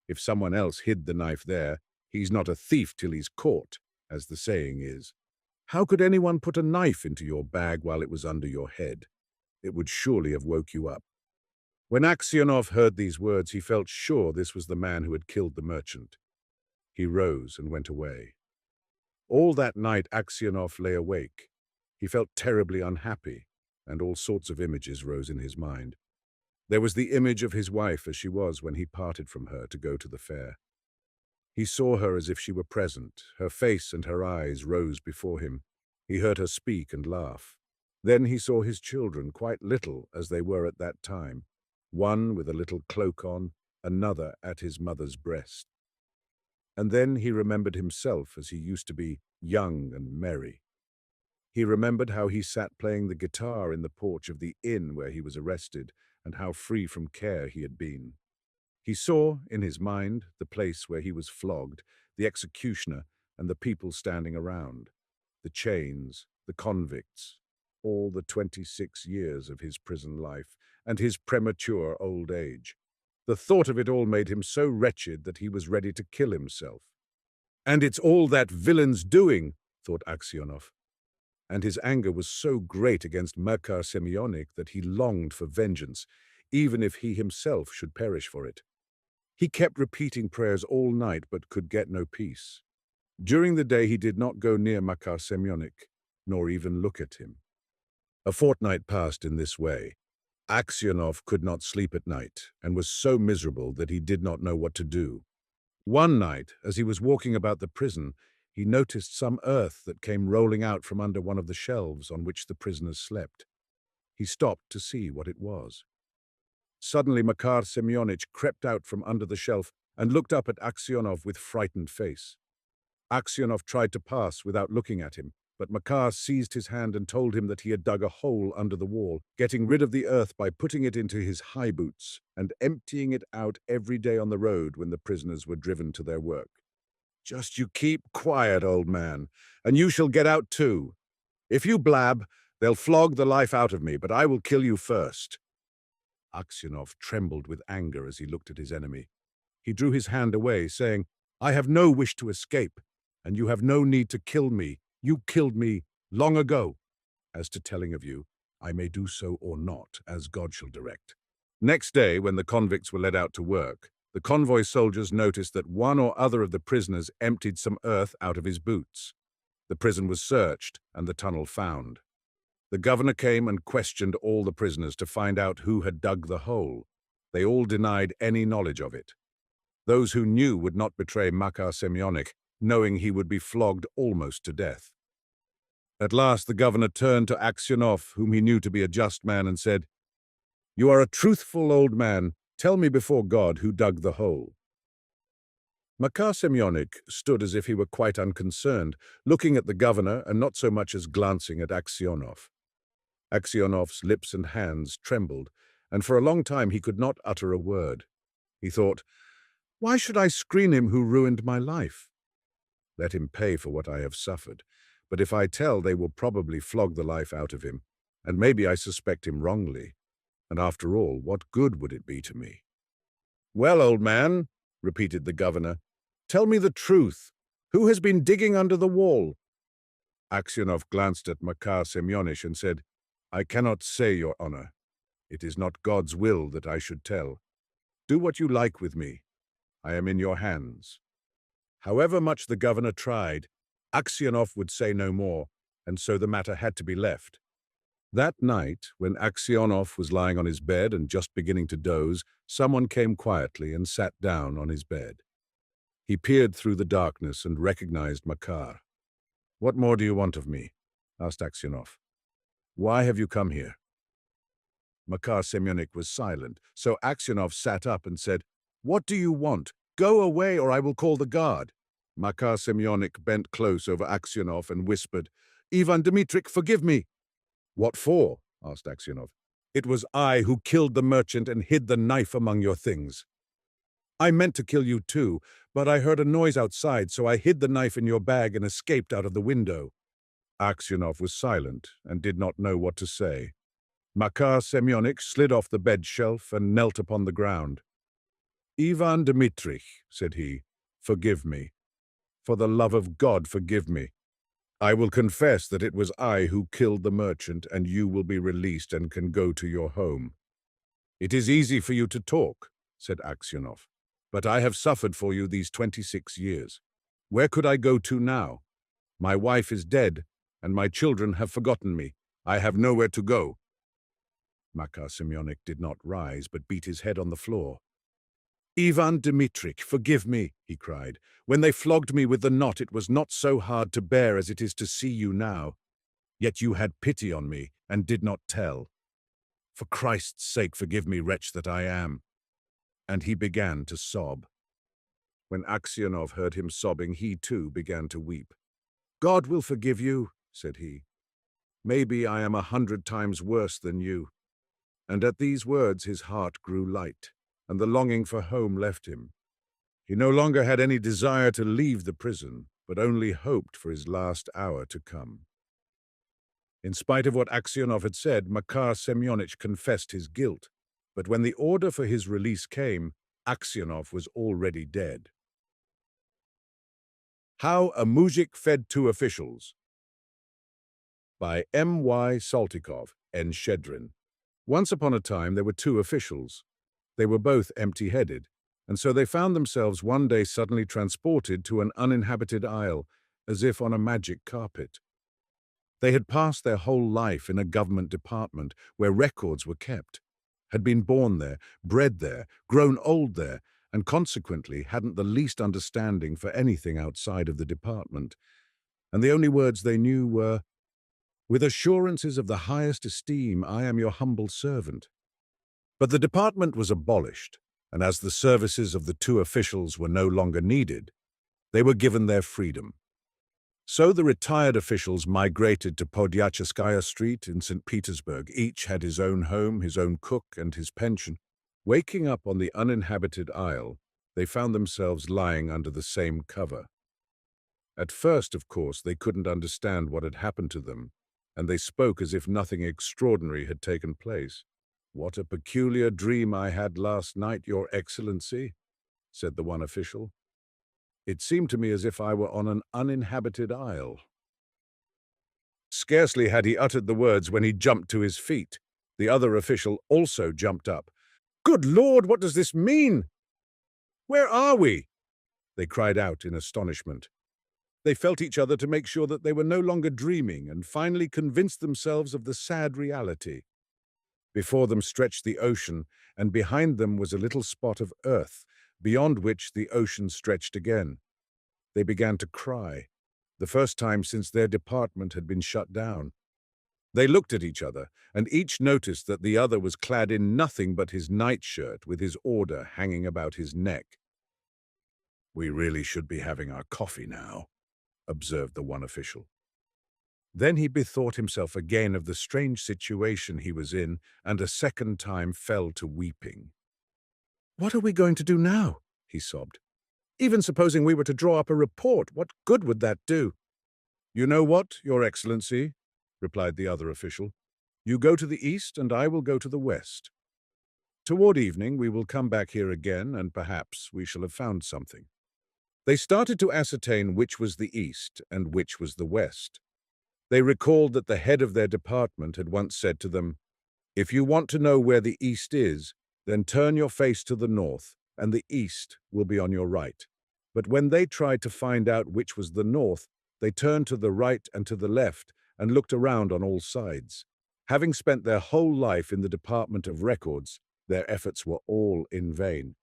If someone else hid the knife there, he's not a thief till he's caught, as the saying is. How could anyone put a knife into your bag while it was under your head? It would surely have woke you up. When Aksionov heard these words, he felt sure this was the man who had killed the merchant. He rose and went away. All that night Aksionov lay awake. He felt terribly unhappy, and all sorts of images rose in his mind. There was the image of his wife as she was when he parted from her to go to the fair. He saw her as if she were present. Her face and her eyes rose before him. He heard her speak and laugh. Then he saw his children, quite little as they were at that time, one with a little cloak on, another at his mother's breast. And then he remembered himself as he used to be, young and merry. He remembered how he sat playing the guitar in the porch of the inn where he was arrested, and how free from care he had been. He saw, in his mind, the place where he was flogged, the executioner, and the people standing around, the chains, the convicts, all the 26 years of his prison life, and his premature old age. The thought of it all made him so wretched that he was ready to kill himself. And it's all that villain's doing, thought Aksionov. And his anger was so great against Makar Semyonich that he longed for vengeance, even if he himself should perish for it. He kept repeating prayers all night but could get no peace. During the day he did not go near Makar Semyonich, nor even look at him. A fortnight passed in this way. Aksionov could not sleep at night, and was so miserable that he did not know what to do. One night, as he was walking about the prison, he noticed some earth that came rolling out from under one of the shelves on which the prisoners slept. He stopped to see what it was. Suddenly Makar Semyonich crept out from under the shelf and looked up at Aksionov with frightened face. Aksionov tried to pass without looking at him, but Makar seized his hand and told him that he had dug a hole under the wall, getting rid of the earth by putting it into his high boots and emptying it out every day on the road when the prisoners were driven to their work. Just you keep quiet, old man, and you shall get out too. If you blab, they'll flog the life out of me, but I will kill you first. Aksionov trembled with anger as he looked at his enemy. He drew his hand away, saying, I have no wish to escape, and you have no need to kill me. You killed me long ago. As to telling of you, I may do so or not, as God shall direct. Next day, when the convicts were led out to work, the convoy soldiers noticed that one or other of the prisoners emptied some earth out of his boots. The prison was searched, and the tunnel found. The governor came and questioned all the prisoners to find out who had dug the hole. They all denied any knowledge of it. Those who knew would not betray Makar Semyonich, knowing he would be flogged almost to death. At last the governor turned to Aksionov, whom he knew to be a just man, and said, "You are a truthful old man. Tell me before God who dug the hole." Makar Semyonik stood as if he were quite unconcerned, looking at the governor and not so much as glancing at Aksionov. Aksionov's lips and hands trembled, and for a long time he could not utter a word. He thought, "Why should I screen him who ruined my life? Let him pay for what I have suffered. But if I tell, they will probably flog the life out of him, and maybe I suspect him wrongly. And after all, what good would it be to me?" "Well, old man," repeated the governor, "tell me the truth. Who has been digging under the wall?" Aksionov glanced at Makar Semyonich and said, "I cannot say, Your Honor. It is not God's will that I should tell. Do what you like with me. I am in your hands." However much the governor tried, Aksionov would say no more, and so the matter had to be left. That night, when Aksionov was lying on his bed and just beginning to doze, someone came quietly and sat down on his bed. He peered through the darkness and recognized Makar. "What more do you want of me?" asked Aksionov. "Why have you come here?" Makar Semyonik was silent, so Aksionov sat up and said, "What do you want? Go away or I will call the guard." Makar Semyonik bent close over Aksionov and whispered, "Ivan Dmitrych, forgive me." "What for?" asked Aksionov. "It was I who killed the merchant and hid the knife among your things. I meant to kill you too, but I heard a noise outside, so I hid the knife in your bag and escaped out of the window." Aksionov was silent and did not know what to say. Makar Semyonik slid off the bed shelf and knelt upon the ground. "Ivan Dmitrych," said he, "forgive me. For the love of God, forgive me. I will confess that it was I who killed the merchant, and you will be released and can go to your home." "It is easy for you to talk," said Aksionov, "but I have suffered for you these 26 years. Where could I go to now? My wife is dead, and my children have forgotten me. I have nowhere to go." Makar Semyonik did not rise, but beat his head on the floor. "Ivan Dmitrych, forgive me," he cried. "When they flogged me with the knot, it was not so hard to bear as it is to see you now. Yet you had pity on me and did not tell. For Christ's sake, forgive me, wretch that I am." And he began to sob. When Aksionov heard him sobbing, he too began to weep. "God will forgive you," said he. "Maybe I am 100 times worse than you." And at these words his heart grew light, and the longing for home left him. He no longer had any desire to leave the prison, but only hoped for his last hour to come. In spite of what Aksionov had said, Makar Semyonich confessed his guilt, but when the order for his release came, Aksionov was already dead. How a Mujik Fed Two Officials, by M.Y. Saltykov, N. Shedrin. Once upon a time there were two officials. They were both empty-headed, and so they found themselves one day suddenly transported to an uninhabited isle, as if on a magic carpet. They had passed their whole life in a government department where records were kept, had been born there, bred there, grown old there, and consequently hadn't the least understanding for anything outside of the department. And the only words they knew were, "With assurances of the highest esteem, I am your humble servant." But the department was abolished, and as the services of the two officials were no longer needed, they were given their freedom. So the retired officials migrated to Podyachaskaya Street in St. Petersburg. Each had his own home, his own cook, and his pension. Waking up on the uninhabited isle, they found themselves lying under the same cover. At first, of course, they couldn't understand what had happened to them, and they spoke as if nothing extraordinary had taken place. "What a peculiar dream I had last night, Your Excellency," said the one official. "It seemed to me as if I were on an uninhabited isle." Scarcely had he uttered the words when he jumped to his feet. The other official also jumped up. "Good Lord, what does this mean? Where are we?" they cried out in astonishment. They felt each other to make sure that they were no longer dreaming and finally convinced themselves of the sad reality. Before them stretched the ocean, and behind them was a little spot of earth, beyond which the ocean stretched again. They began to cry, the first time since their department had been shut down. They looked at each other, and each noticed that the other was clad in nothing but his nightshirt with his order hanging about his neck. "We really should be having our coffee now," observed the one official. Then he bethought himself again of the strange situation he was in, and a second time fell to weeping. "What are we going to do now?" he sobbed. "Even supposing we were to draw up a report, what good would that do?" "You know what, Your Excellency," replied the other official. "You go to the east, and I will go to the west. Toward evening we will come back here again, and perhaps we shall have found something." They started to ascertain which was the east and which was the west. They recalled that the head of their department had once said to them, "If you want to know where the east is, then turn your face to the north, and the east will be on your right." But when they tried to find out which was the north, they turned to the right and to the left and looked around on all sides. Having spent their whole life in the Department of Records, their efforts were all in vain.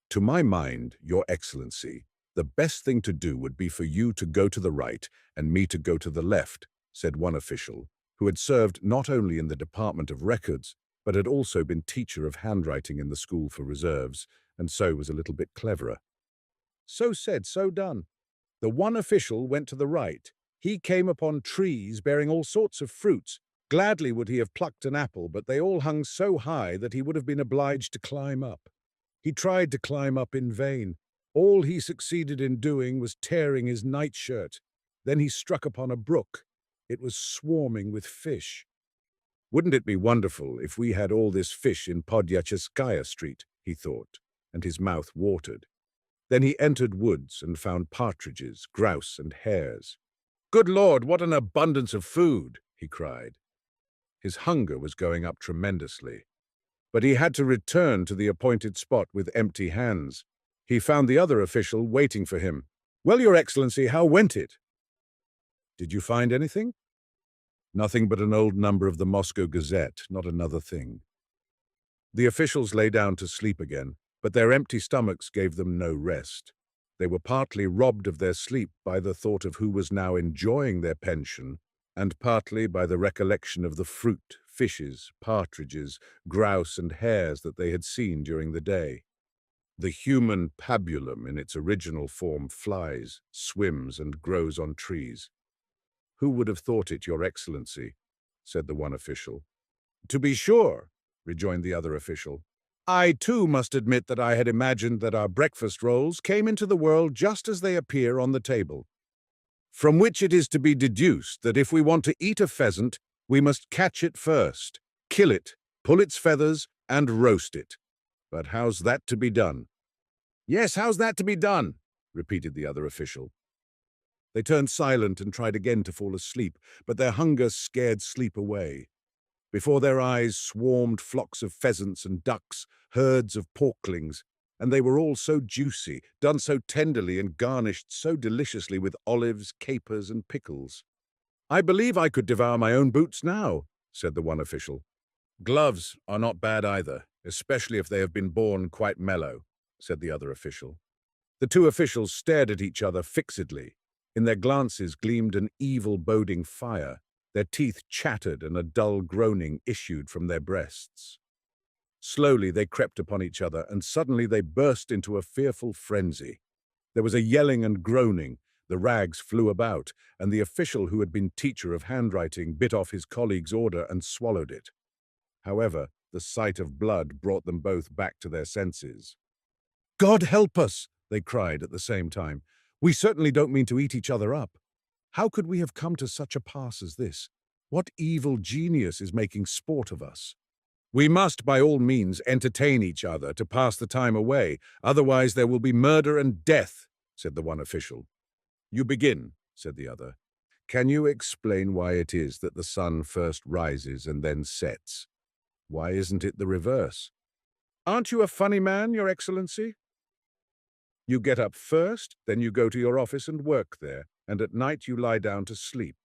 "To my mind, Your Excellency, the best thing to do would be for you to go to the right and me to go to the left," said one official, who had served not only in the Department of Records, but had also been teacher of handwriting in the School for Reserves, and so was a little bit cleverer. So said, so done. The one official went to the right. He came upon trees bearing all sorts of fruits. Gladly would he have plucked an apple, but they all hung so high that he would have been obliged to climb up. He tried to climb up in vain. All he succeeded in doing was tearing his nightshirt. Then he struck upon a brook. It was swarming with fish. "Wouldn't it be wonderful if we had all this fish in Podyacheskaya Street?" he thought, and his mouth watered. Then he entered woods and found partridges, grouse, and hares. "Good Lord, what an abundance of food!" he cried. His hunger was going up tremendously. But he had to return to the appointed spot with empty hands. He found the other official waiting for him. "Well, Your Excellency, how went it?" "Did you find anything?" "Nothing but an old number of the Moscow Gazette, not another thing." The officials lay down to sleep again, but their empty stomachs gave them no rest. They were partly robbed of their sleep by the thought of who was now enjoying their pension, and partly by the recollection of the fruit, fishes, partridges, grouse, and hares that they had seen during the day. The human pabulum in its original form flies, swims, and grows on trees. "Who would have thought it, Your Excellency?" said the one official. "To be sure," rejoined the other official. "I, too, must admit that I had imagined that our breakfast rolls came into the world just as they appear on the table. From which it is to be deduced that if we want to eat a pheasant, we must catch it first, kill it, pull its feathers, and roast it. But how's that to be done?" "Yes, how's that to be done?" repeated the other official. They turned silent and tried again to fall asleep, but their hunger scared sleep away. Before their eyes swarmed flocks of pheasants and ducks, herds of porklings, and they were all so juicy, done so tenderly and garnished so deliciously with olives, capers, and pickles. "I believe I could devour my own boots now," said the one official. "Gloves are not bad either, especially if they have been born quite mellow," said the other official. The two officials stared at each other fixedly. In their glances gleamed an evil boding fire. Their teeth chattered and a dull groaning issued from their breasts. Slowly they crept upon each other, and suddenly they burst into a fearful frenzy. There was a yelling and groaning, the rags flew about, and the official who had been teacher of handwriting bit off his colleague's order and swallowed it. However, the sight of blood brought them both back to their senses. "God help us!" they cried at the same time. "We certainly don't mean to eat each other up. How could we have come to such a pass as this? What evil genius is making sport of us? We must, by all means, entertain each other to pass the time away, otherwise there will be murder and death," said the one official. "You begin," said the other. "Can you explain why it is that the sun first rises and then sets? Why isn't it the reverse? Aren't you a funny man, Your Excellency? You get up first, then you go to your office and work there, and at night you lie down to sleep.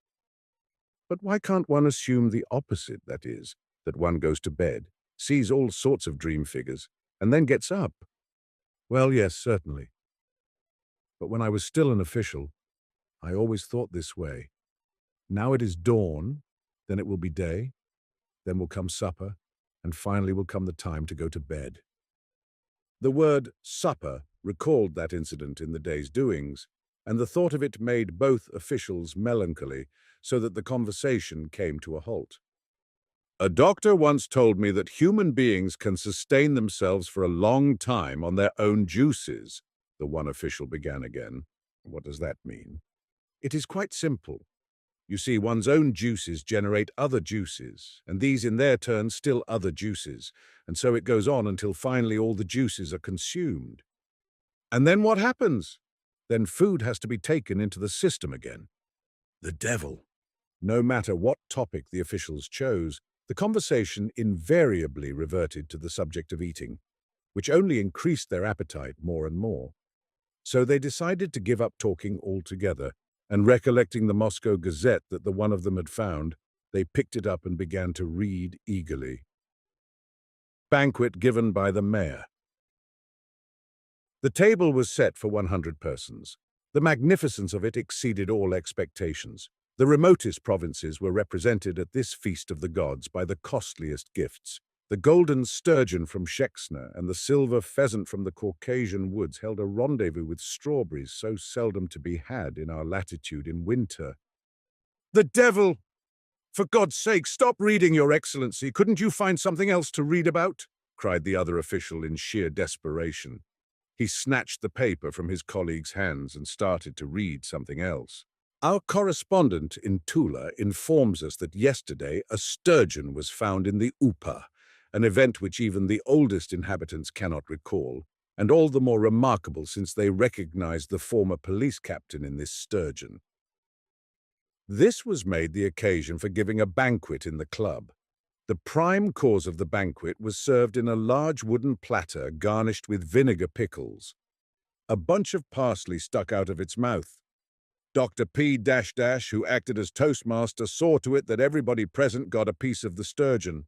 But why can't one assume the opposite, that is, that one goes to bed, sees all sorts of dream figures, and then gets up?" "Well, yes, certainly." But when I was still an official, I always thought this way. Now it is dawn, then it will be day, then will come supper, and finally will come the time to go to bed. The word supper recalled that incident in the day's doings, and the thought of it made both officials melancholy, so that the conversation came to a halt. A doctor once told me that human beings can sustain themselves for a long time on their own juices, the one official began again. What does that mean? It is quite simple. You see, one's own juices generate other juices, and these in their turn still other juices, and so it goes on until finally all the juices are consumed. And then what happens? Then food has to be taken into the system again. The devil. No matter what topic the officials chose, the conversation invariably reverted to the subject of eating, which only increased their appetite more and more. So they decided to give up talking altogether, and recollecting the Moscow Gazette that the one of them had found, they picked it up and began to read eagerly. Banquet given by the mayor. The table was set for 100 persons. The magnificence of it exceeded all expectations. The remotest provinces were represented at this feast of the gods by the costliest gifts. The golden sturgeon from Shakespeare and the silver pheasant from the Caucasian woods held a rendezvous with strawberries so seldom to be had in our latitude in winter. The devil! For God's sake, stop reading, Your Excellency. Couldn't you find something else to read about? Cried the other official in sheer desperation. He snatched the paper from his colleague's hands and started to read something else. Our correspondent in Tula informs us that yesterday a sturgeon was found in the Upa, an event which even the oldest inhabitants cannot recall, and all the more remarkable since they recognized the former police captain in this sturgeon. This was made the occasion for giving a banquet in the club. The prime course of the banquet was served in a large wooden platter garnished with vinegar pickles. A bunch of parsley stuck out of its mouth. Dr. P. who acted as toastmaster, saw to it that everybody present got a piece of the sturgeon.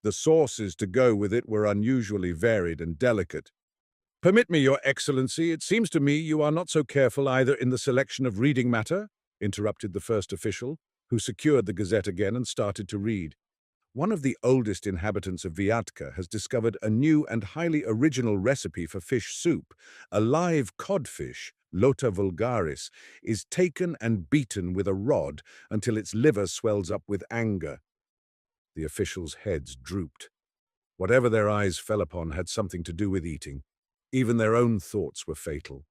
The sauces to go with it were unusually varied and delicate. Permit me, Your Excellency, it seems to me you are not so careful either in the selection of reading matter, interrupted the first official, who secured the Gazette again and started to read. One of the oldest inhabitants of Vyatka has discovered a new and highly original recipe for fish soup. A live codfish, Lota vulgaris, is taken and beaten with a rod until its liver swells up with anger. The officials' heads drooped. Whatever their eyes fell upon had something to do with eating. Even their own thoughts were fatal.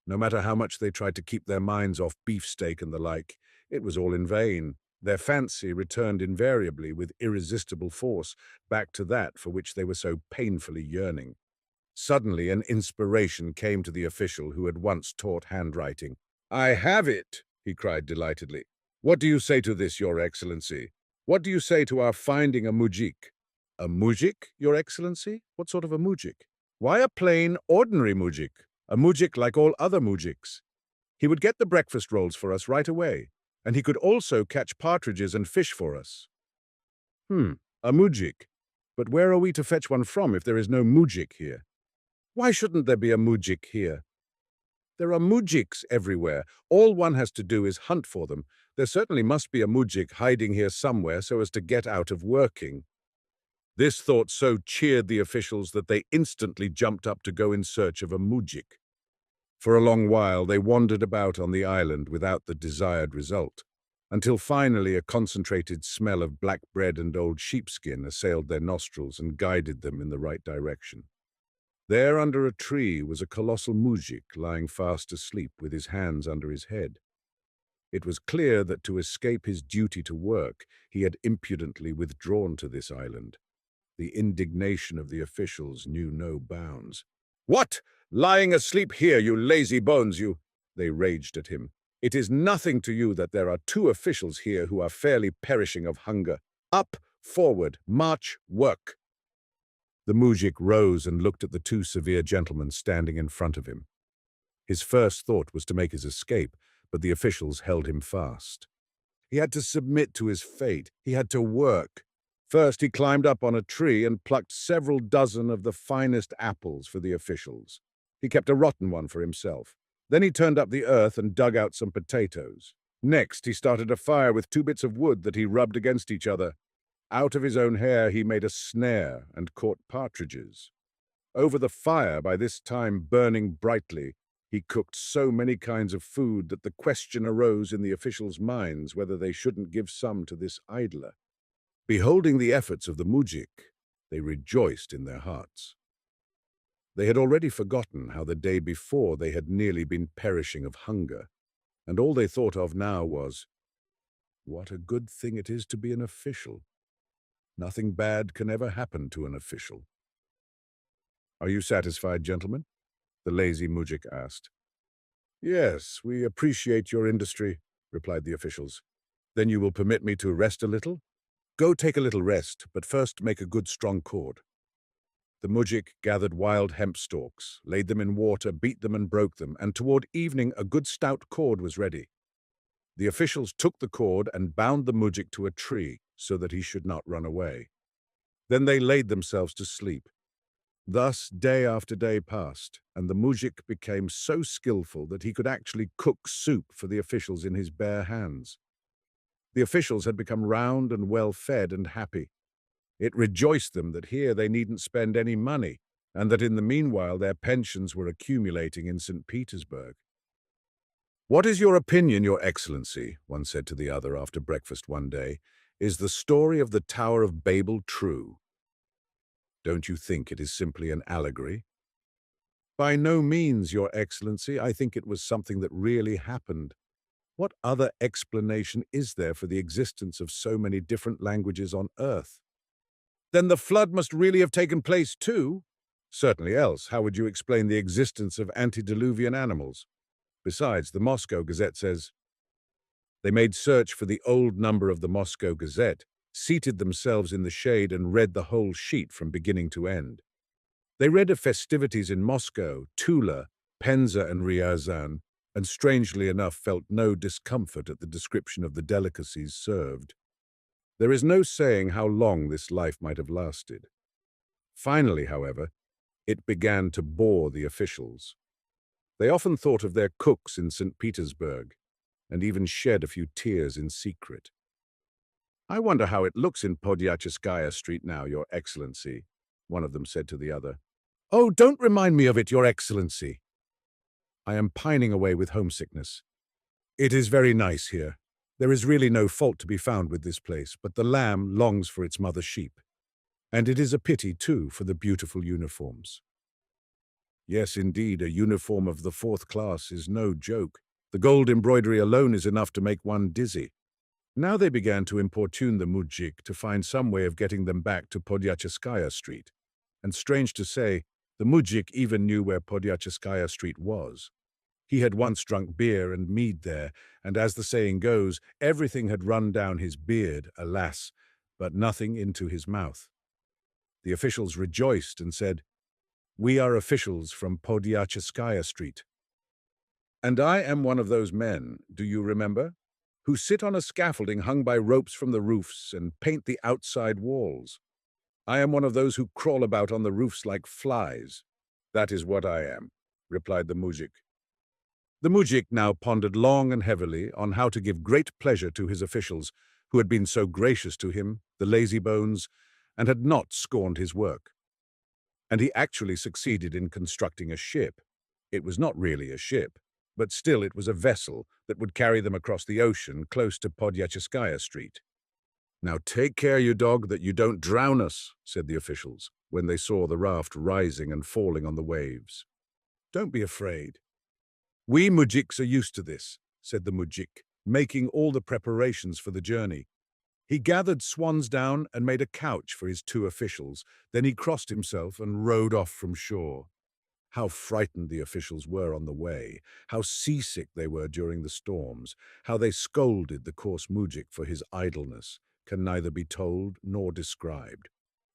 No matter how much they tried to keep their minds off beefsteak and the like, it was all in vain. Their fancy returned invariably with irresistible force back to that for which they were so painfully yearning. Suddenly an inspiration came to the official who had once taught handwriting. "I have it!" he cried delightedly. "What do you say to this, Your Excellency? What do you say to our finding a mujik?" "A mujik, Your Excellency? What sort of a mujik?" "Why, a plain, ordinary mujik. A mujik like all other mujiks. He would get the breakfast rolls for us right away, and he could also catch partridges and fish for us." A mujik. But where are we to fetch one from if there is no mujik here?" "Why shouldn't there be a mujik here?" "There are mujiks everywhere. All one has to do is hunt for them. There certainly must be a mujik hiding here somewhere so as to get out of working." This thought so cheered the officials that they instantly jumped up to go in search of a mujik. For a long while they wandered about on the island without the desired result, until finally a concentrated smell of black bread and old sheepskin assailed their nostrils and guided them in the right direction. There under a tree was a colossal mujik lying fast asleep with his hands under his head. It was clear that to escape his duty to work, he had impudently withdrawn to this island. The indignation of the officials knew no bounds. "What? Lying asleep here, you lazy bones, you!" they raged at him. "It is nothing to you that there are 2 officials here who are fairly perishing of hunger. Up, forward, march, work!" The mujik rose and looked at the 2 severe gentlemen standing in front of him. His first thought was to make his escape, but the officials held him fast. He had to submit to his fate. He had to work. First, he climbed up on a tree and plucked several dozen of the finest apples for the officials. He kept a rotten one for himself. Then he turned up the earth and dug out some potatoes. Next, he started a fire with 2 bits of wood that he rubbed against each other. Out of his own hair he made a snare and caught partridges. Over the fire, by this time burning brightly, he cooked so many kinds of food that the question arose in the officials' minds whether they shouldn't give some to this idler. Beholding the efforts of the mujik, they rejoiced in their hearts. They had already forgotten how the day before they had nearly been perishing of hunger, and all they thought of now was, "What a good thing it is to be an official. Nothing bad can ever happen to an official." "Are you satisfied, gentlemen?" the lazy mujik asked. "Yes, we appreciate your industry," replied the officials. "Then you will permit me to rest a little?" "Go take a little rest, but first make a good strong cord." The mujik gathered wild hemp stalks, laid them in water, beat them and broke them, and toward evening a good stout cord was ready. The officials took the cord and bound the mujik to a tree so that he should not run away. Then they laid themselves to sleep. Thus day after day passed, and the mujik became so skillful that he could actually cook soup for the officials in his bare hands. The officials had become round and well-fed and happy. It rejoiced them that here they needn't spend any money, and that in the meanwhile their pensions were accumulating in St. Petersburg. "What is your opinion, Your Excellency?" one said to the other after breakfast one day. "Is the story of the Tower of Babel true? Don't you think it is simply an allegory?" "By no means, Your Excellency. I think it was something that really happened. What other explanation is there for the existence of so many different languages on Earth?" "Then the flood must really have taken place too?" "Certainly else. How would you explain the existence of antediluvian animals? Besides, the Moscow Gazette says..." They made search for the old number of the Moscow Gazette, seated themselves in the shade and read the whole sheet from beginning to end. They read of festivities in Moscow, Tula, Penza and Ryazan, and strangely enough felt no discomfort at the description of the delicacies served. There is no saying how long this life might have lasted. Finally, however, it began to bore the officials. They often thought of their cooks in St. Petersburg, and even shed a few tears in secret. "I wonder how it looks in Podyachiskaya Street now, Your Excellency," one of them said to the other. "Oh, don't remind me of it, Your Excellency. I am pining away with homesickness. It is very nice here. There is really no fault to be found with this place, but the lamb longs for its mother sheep. And it is a pity, too, for the beautiful uniforms." "Yes, indeed, a uniform of the 4th class is no joke. The gold embroidery alone is enough to make one dizzy." Now they began to importune the mujik to find some way of getting them back to Podyachiskaya Street. And strange to say, the mujik even knew where Podyachiskaya Street was. He had once drunk beer and mead there, and as the saying goes, everything had run down his beard, alas, but nothing into his mouth. The officials rejoiced and said, "We are officials from Podyachiskaya Street. And I am one of those men, do you remember, who sit on a scaffolding hung by ropes from the roofs and paint the outside walls. I am one of those who crawl about on the roofs like flies." "That is what I am," replied the mujik. The mujik now pondered long and heavily on how to give great pleasure to his officials, who had been so gracious to him, the lazybones, and had not scorned his work. And he actually succeeded in constructing a ship. It was not really a ship, but still it was a vessel that would carry them across the ocean close to Podyachiskaya Street. "Now take care, you dog, that you don't drown us," said the officials, when they saw the raft rising and falling on the waves. "Don't be afraid. We mujiks are used to this," said the mujik, making all the preparations for the journey. He gathered swans down and made a couch for his 2 officials. Then he crossed himself and rowed off from shore. How frightened the officials were on the way, how seasick they were during the storms, how they scolded the coarse mujik for his idleness, can neither be told nor described.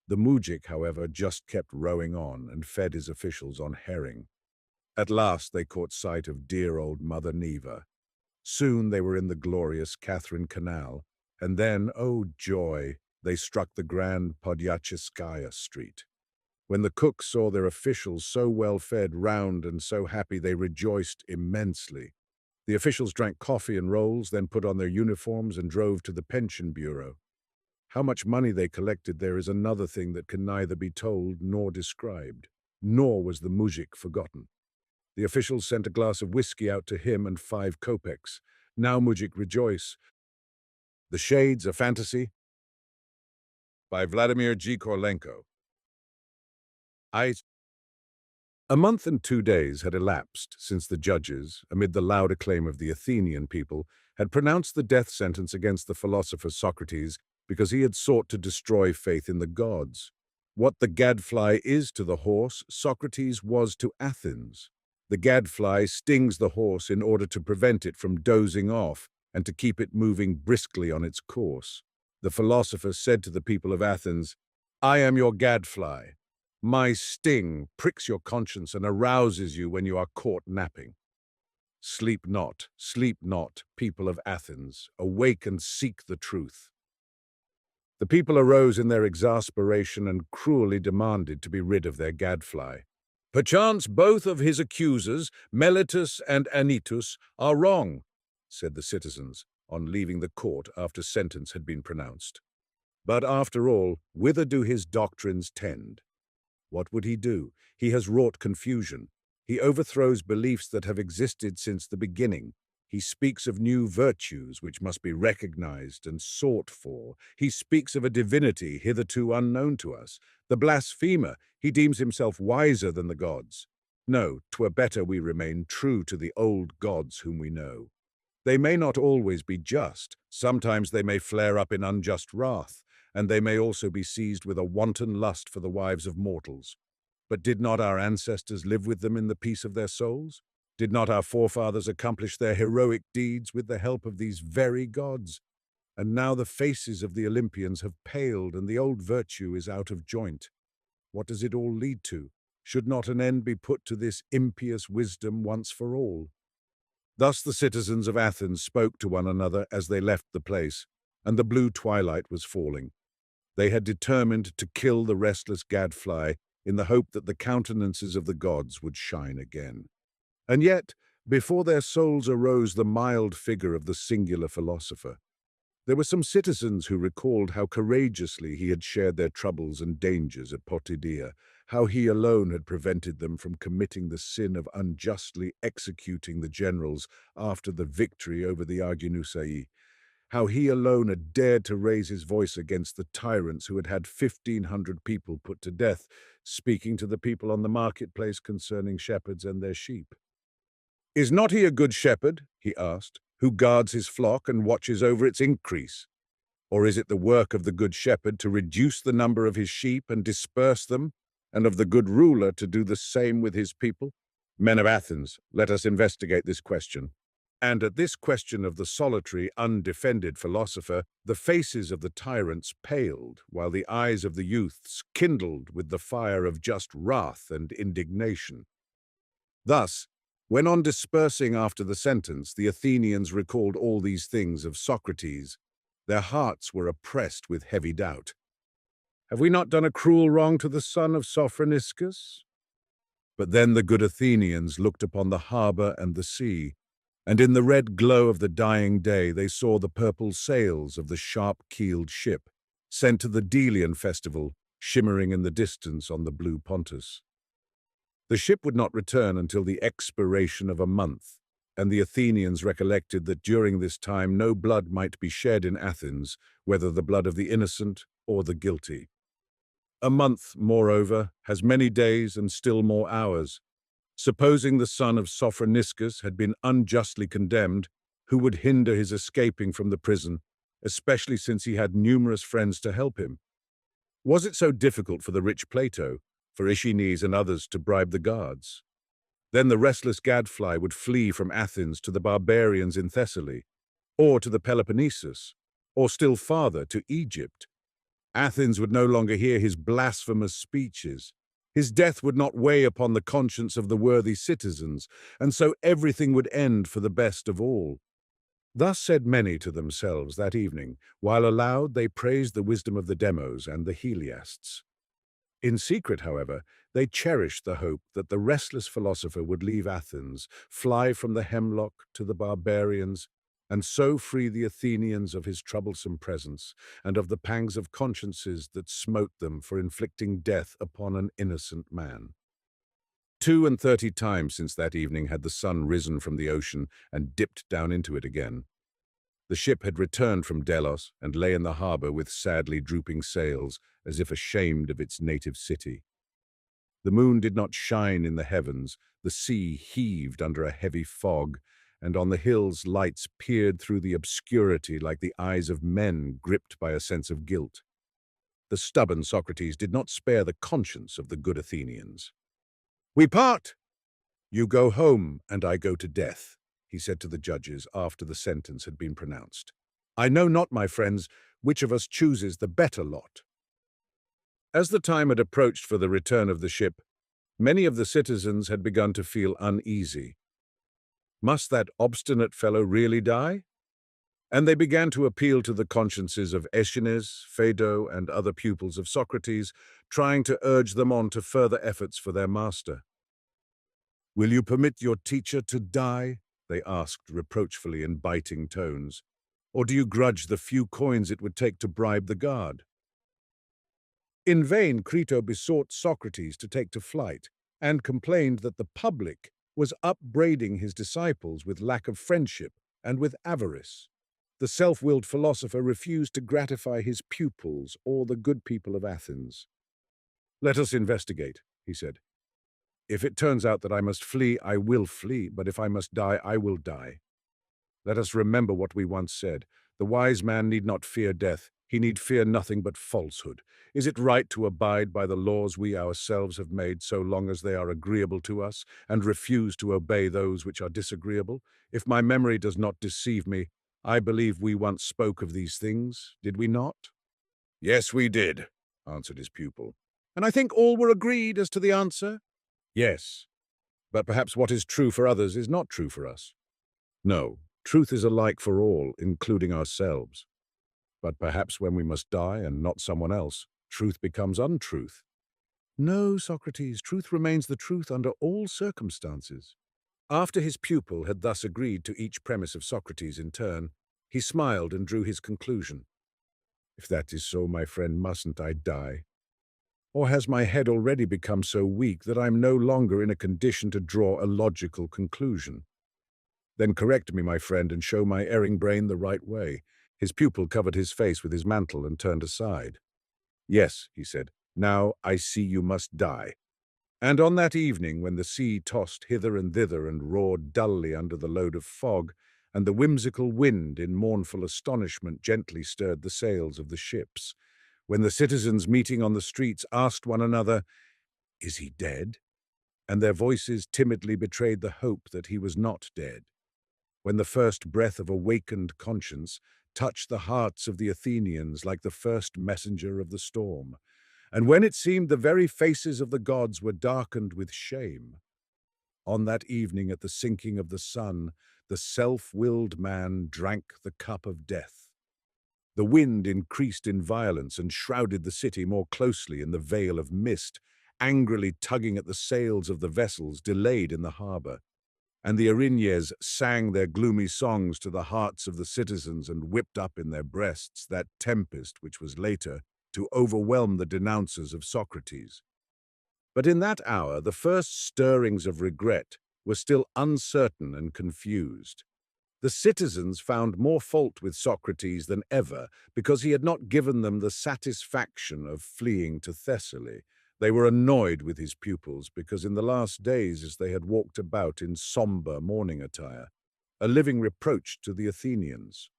The mujik, however, just kept rowing on and fed his officials on herring. At last they caught sight of dear old Mother Neva. Soon they were in the glorious Catherine Canal, and then, oh joy, they struck the grand Podyachiskaya Street. When the cooks saw their officials so well fed, round, and so happy, they rejoiced immensely. The officials drank coffee and rolls, then put on their uniforms and drove to the pension bureau. How much money they collected there is another thing that can neither be told nor described. Nor was the mujik forgotten. The officials sent a glass of whiskey out to him and 5 kopecks. Now mujik rejoice. The Shades, a Fantasy by Vladimir G. Korlenko. A month and 2 days had elapsed since the judges, amid the loud acclaim of the Athenian people, had pronounced the death sentence against the philosopher Socrates because he had sought to destroy faith in the gods. What the gadfly is to the horse, Socrates was to Athens. The gadfly stings the horse in order to prevent it from dozing off and to keep it moving briskly on its course. The philosopher said to the people of Athens, "I am your gadfly. My sting pricks your conscience and arouses you when you are caught napping. Sleep not, people of Athens. Awake and seek the truth." The people arose in their exasperation and cruelly demanded to be rid of their gadfly. "Perchance both of his accusers, Meletus and Anytus, are wrong," said the citizens, on leaving the court after sentence had been pronounced. "But after all, whither do his doctrines tend? What would he do? He has wrought confusion. He overthrows beliefs that have existed since the beginning. He speaks of new virtues which must be recognized and sought for. He speaks of a divinity hitherto unknown to us. The blasphemer, he deems himself wiser than the gods. No, 'twere better we remain true to the old gods whom we know. They may not always be just. Sometimes they may flare up in unjust wrath, and they may also be seized with a wanton lust for the wives of mortals. But did not our ancestors live with them in the peace of their souls? Did not our forefathers accomplish their heroic deeds with the help of these very gods? And now the faces of the Olympians have paled and the old virtue is out of joint. What does it all lead to? Should not an end be put to this impious wisdom once for all?" Thus the citizens of Athens spoke to one another as they left the place, and the blue twilight was falling. They had determined to kill the restless gadfly in the hope that the countenances of the gods would shine again. And yet, before their souls arose the mild figure of the singular philosopher. There were some citizens who recalled how courageously he had shared their troubles and dangers at Potidaea, how he alone had prevented them from committing the sin of unjustly executing the generals after the victory over the Arginusai, how he alone had dared to raise his voice against the tyrants who had had 1,500 people put to death, speaking to the people on the marketplace concerning shepherds and their sheep. "Is not he a good shepherd," he asked, "who guards his flock and watches over its increase? Or is it the work of the good shepherd to reduce the number of his sheep and disperse them, and of the good ruler to do the same with his people? Men of Athens, let us investigate this question." And at this question of the solitary, undefended philosopher, the faces of the tyrants paled, while the eyes of the youths kindled with the fire of just wrath and indignation. Thus, when on dispersing after the sentence, the Athenians recalled all these things of Socrates, their hearts were oppressed with heavy doubt. "Have we not done a cruel wrong to the son of Sophroniscus?" But then the good Athenians looked upon the harbor and the sea, and in the red glow of the dying day they saw the purple sails of the sharp-keeled ship, sent to the Delian festival, shimmering in the distance on the blue Pontus. The ship would not return until the expiration of a month, and the Athenians recollected that during this time no blood might be shed in Athens, whether the blood of the innocent or the guilty. A month, moreover, has many days and still more hours. Supposing the son of Sophroniscus had been unjustly condemned, who would hinder his escaping from the prison, especially since he had numerous friends to help him? Was it so difficult for the rich Plato, for Aeschines and others to bribe the guards? Then the restless gadfly would flee from Athens to the barbarians in Thessaly, or to the Peloponnesus, or still farther to Egypt. Athens would no longer hear his blasphemous speeches. His death would not weigh upon the conscience of the worthy citizens, and so everything would end for the best of all. Thus said many to themselves that evening, while aloud they praised the wisdom of the Demos and the Heliasts. In secret, however, they cherished the hope that the restless philosopher would leave Athens, fly from the hemlock to the barbarians, and so free the Athenians of his troublesome presence and of the pangs of consciences that smote them for inflicting death upon an innocent man. 32 times since that evening had the sun risen from the ocean and dipped down into it again. The ship had returned from Delos and lay in the harbor with sadly drooping sails, as if ashamed of its native city. The moon did not shine in the heavens, the sea heaved under a heavy fog, and on the hills lights peered through the obscurity like the eyes of men gripped by a sense of guilt. The stubborn Socrates did not spare the conscience of the good Athenians. "We part! You go home, and I go to death," he said to the judges after the sentence had been pronounced. "I know not, my friends, which of us chooses the better lot." As the time had approached for the return of the ship, many of the citizens had begun to feel uneasy. Must that obstinate fellow really die? And they began to appeal to the consciences of Aeschines, Phaedo, and other pupils of Socrates, trying to urge them on to further efforts for their master. "Will you permit your teacher to die?" they asked reproachfully in biting tones. "Or do you grudge the few coins it would take to bribe the guard?" In vain Crito besought Socrates to take to flight, and complained that the public was upbraiding his disciples with lack of friendship and with avarice. The self-willed philosopher refused to gratify his pupils or the good people of Athens. "Let us investigate," he said. "If it turns out that I must flee, I will flee, but if I must die, I will die. Let us remember what we once said. The wise man need not fear death. He need fear nothing but falsehood. Is it right to abide by the laws we ourselves have made so long as they are agreeable to us, and refuse to obey those which are disagreeable? If my memory does not deceive me, I believe we once spoke of these things, did we not?" "Yes, we did," answered his pupil. "And I think all were agreed as to the answer?" "Yes, but perhaps what is true for others is not true for us. No, truth is alike for all, including ourselves. But perhaps when we must die and not someone else, truth becomes untruth." "No, Socrates, truth remains the truth under all circumstances." After his pupil had thus agreed to each premise of Socrates in turn, he smiled and drew his conclusion. "If that is so, my friend, mustn't I die? Or has my head already become so weak that I am no longer in a condition to draw a logical conclusion? Then correct me, my friend, and show my erring brain the right way." His pupil covered his face with his mantle and turned aside. "Yes," he said, "now I see you must die." And on that evening, when the sea tossed hither and thither and roared dully under the load of fog, and the whimsical wind in mournful astonishment gently stirred the sails of the ships, when the citizens meeting on the streets asked one another, "Is he dead?" and their voices timidly betrayed the hope that he was not dead, when the first breath of awakened conscience touched the hearts of the Athenians like the first messenger of the storm, and when it seemed the very faces of the gods were darkened with shame, on that evening at the sinking of the sun, the self-willed man drank the cup of death. The wind increased in violence and shrouded the city more closely in the veil of mist, angrily tugging at the sails of the vessels delayed in the harbor. And the Erinyes sang their gloomy songs to the hearts of the citizens and whipped up in their breasts that tempest which was later to overwhelm the denouncers of Socrates. But in that hour, the first stirrings of regret were still uncertain and confused. The citizens found more fault with Socrates than ever because he had not given them the satisfaction of fleeing to Thessaly. They were annoyed with his pupils because in the last days as they had walked about in somber mourning attire, a living reproach to the Athenians.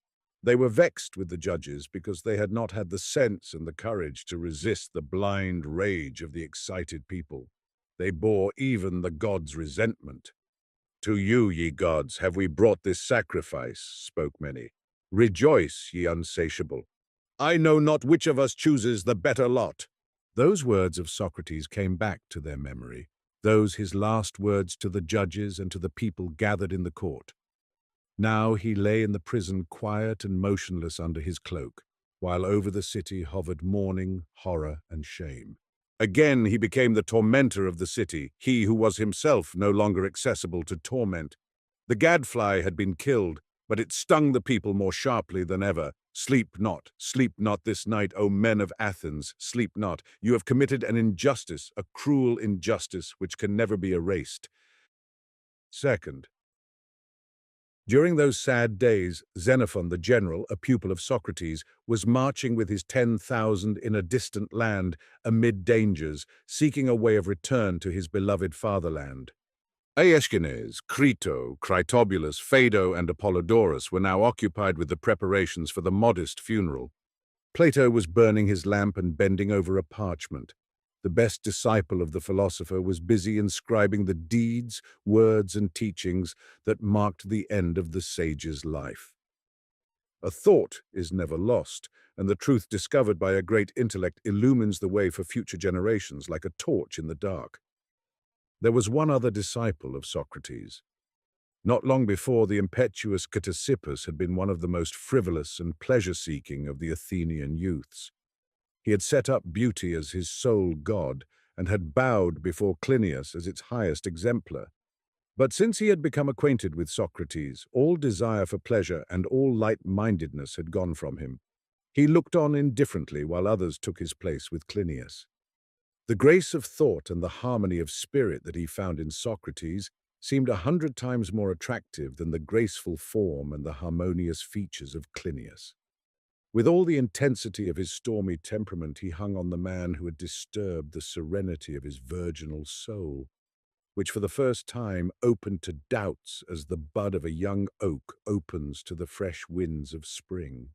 They were vexed with the judges because they had not had the sense and the courage to resist the blind rage of the excited people. They bore even the gods' resentment. "To you, ye gods, have we brought this sacrifice," spoke many. "Rejoice, ye unsatiable. I know not which of us chooses the better lot." Those words of Socrates came back to their memory, those his last words to the judges and to the people gathered in the court. Now he lay in the prison quiet and motionless under his cloak, while over the city hovered mourning, horror, and shame. Again he became the tormentor of the city, he who was himself no longer accessible to torment. The gadfly had been killed, but it stung the people more sharply than ever. Sleep not this night, O men of Athens, sleep not. You have committed an injustice, a cruel injustice, which can never be erased. Second, during those sad days, Xenophon the general, a pupil of Socrates, was marching with his 10,000 in a distant land, amid dangers, seeking a way of return to his beloved fatherland. Aeschines, Crito, Critobulus, Phaedo, and Apollodorus were now occupied with the preparations for the modest funeral. Plato was burning his lamp and bending over a parchment. The best disciple of the philosopher was busy inscribing the deeds, words, and teachings that marked the end of the sage's life. A thought is never lost, and the truth discovered by a great intellect illumines the way for future generations like a torch in the dark. There was one other disciple of Socrates. Not long before, the impetuous Ctesippus had been one of the most frivolous and pleasure-seeking of the Athenian youths. He had set up beauty as his sole god, and had bowed before Clinias as its highest exemplar. But since he had become acquainted with Socrates, all desire for pleasure and all light-mindedness had gone from him. He looked on indifferently while others took his place with Clinias. The grace of thought and the harmony of spirit that he found in Socrates seemed 100 times more attractive than the graceful form and the harmonious features of Clinias. With all the intensity of his stormy temperament, he hung on the man who had disturbed the serenity of his virginal soul, which for the first time opened to doubts as the bud of a young oak opens to the fresh winds of spring.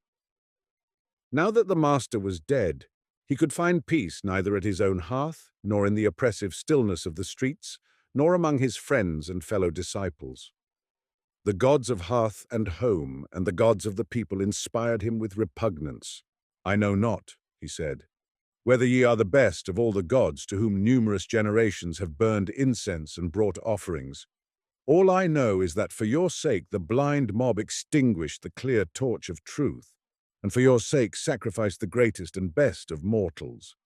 Now that the master was dead, he could find peace neither at his own hearth, nor in the oppressive stillness of the streets, nor among his friends and fellow disciples. The gods of hearth and home and the gods of the people inspired him with repugnance. "I know not," he said, "whether ye are the best of all the gods to whom numerous generations have burned incense and brought offerings. All I know is that for your sake the blind mob extinguished the clear torch of truth, and for your sake sacrificed the greatest and best of mortals."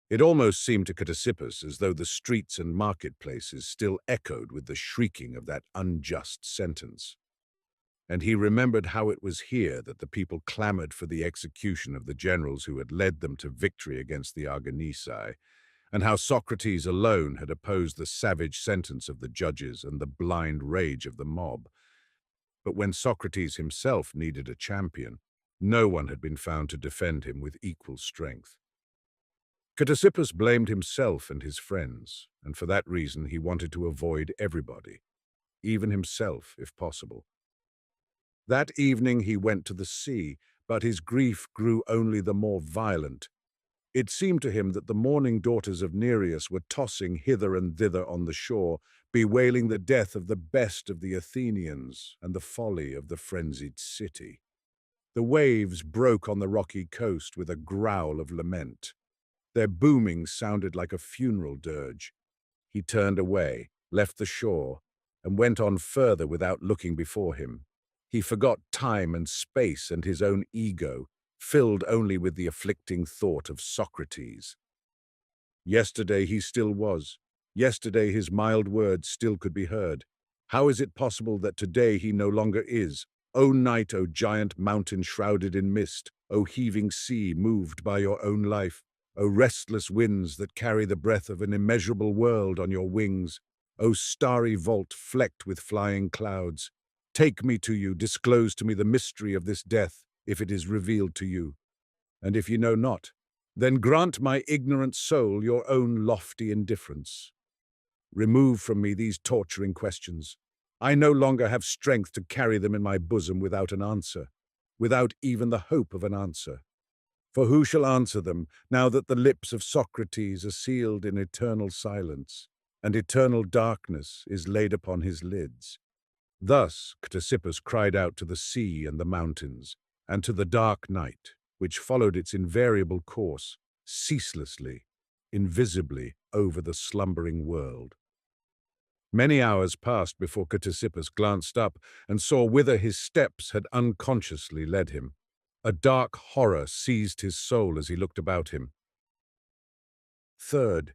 It almost seemed to Ctesippus as though the streets and marketplaces still echoed with the shrieking of that unjust sentence. And he remembered how it was here that the people clamored for the execution of the generals who had led them to victory against the Argonesi, and how Socrates alone had opposed the savage sentence of the judges and the blind rage of the mob. But when Socrates himself needed a champion, no one had been found to defend him with equal strength. Ctesippus blamed himself and his friends, and for that reason he wanted to avoid everybody, even himself if possible. That evening he went to the sea, but his grief grew only the more violent. It seemed to him that the mourning daughters of Nereus were tossing hither and thither on the shore, bewailing the death of the best of the Athenians and the folly of the frenzied city. The waves broke on the rocky coast with a growl of lament. Their booming sounded like a funeral dirge. He turned away, left the shore, and went on further without looking before him. He forgot time and space and his own ego, filled only with the afflicting thought of Socrates. Yesterday he still was. Yesterday his mild words still could be heard. How is it possible that today he no longer is? O night, O giant mountain shrouded in mist, O heaving sea moved by your own life, O restless winds that carry the breath of an immeasurable world on your wings, O starry vault flecked with flying clouds, take me to you, disclose to me the mystery of this death, if it is revealed to you. And if ye know not, then grant my ignorant soul your own lofty indifference. Remove from me these torturing questions. I no longer have strength to carry them in my bosom without an answer, without even the hope of an answer. For who shall answer them, now that the lips of Socrates are sealed in eternal silence, and eternal darkness is laid upon his lids? Thus Ctesippus cried out to the sea and the mountains, and to the dark night, which followed its invariable course, ceaselessly, invisibly, over the slumbering world. Many hours passed before Ctesippus glanced up and saw whither his steps had unconsciously led him. A dark horror seized his soul as he looked about him. Third,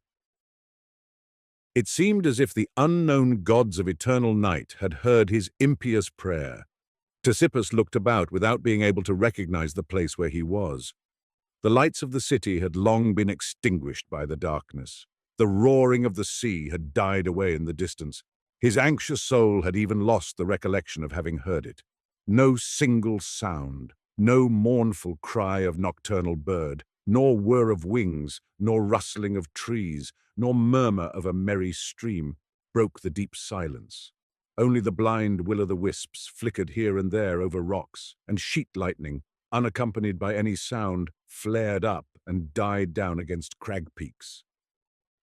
it seemed as if the unknown gods of eternal night had heard his impious prayer. Ctesippus looked about without being able to recognize the place where he was. The lights of the city had long been extinguished by the darkness. The roaring of the sea had died away in the distance. His anxious soul had even lost the recollection of having heard it. No single sound, no mournful cry of nocturnal bird, nor whir of wings, nor rustling of trees, nor murmur of a merry stream broke the deep silence. Only the blind will-o'-the-wisps flickered here and there over rocks, and sheet lightning, unaccompanied by any sound, flared up and died down against crag peaks.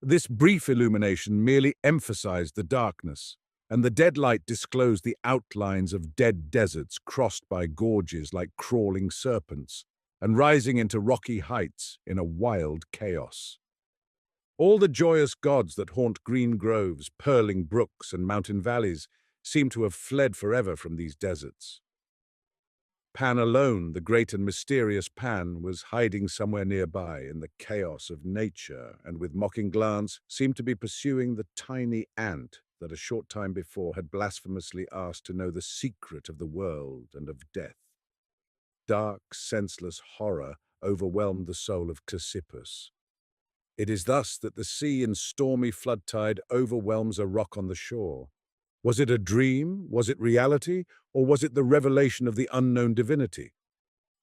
This brief illumination merely emphasized the darkness, and the dead light disclosed the outlines of dead deserts crossed by gorges like crawling serpents, and rising into rocky heights in a wild chaos. All the joyous gods that haunt green groves, purling brooks, and mountain valleys seemed to have fled forever from these deserts. Pan alone, the great and mysterious Pan, was hiding somewhere nearby in the chaos of nature, and with mocking glance seemed to be pursuing the tiny ant that a short time before had blasphemously asked to know the secret of the world and of death. Dark, senseless horror overwhelmed the soul of Ctesippus. It is thus that the sea in stormy flood tide overwhelms a rock on the shore. Was it a dream? Was it reality? Or was it the revelation of the unknown divinity?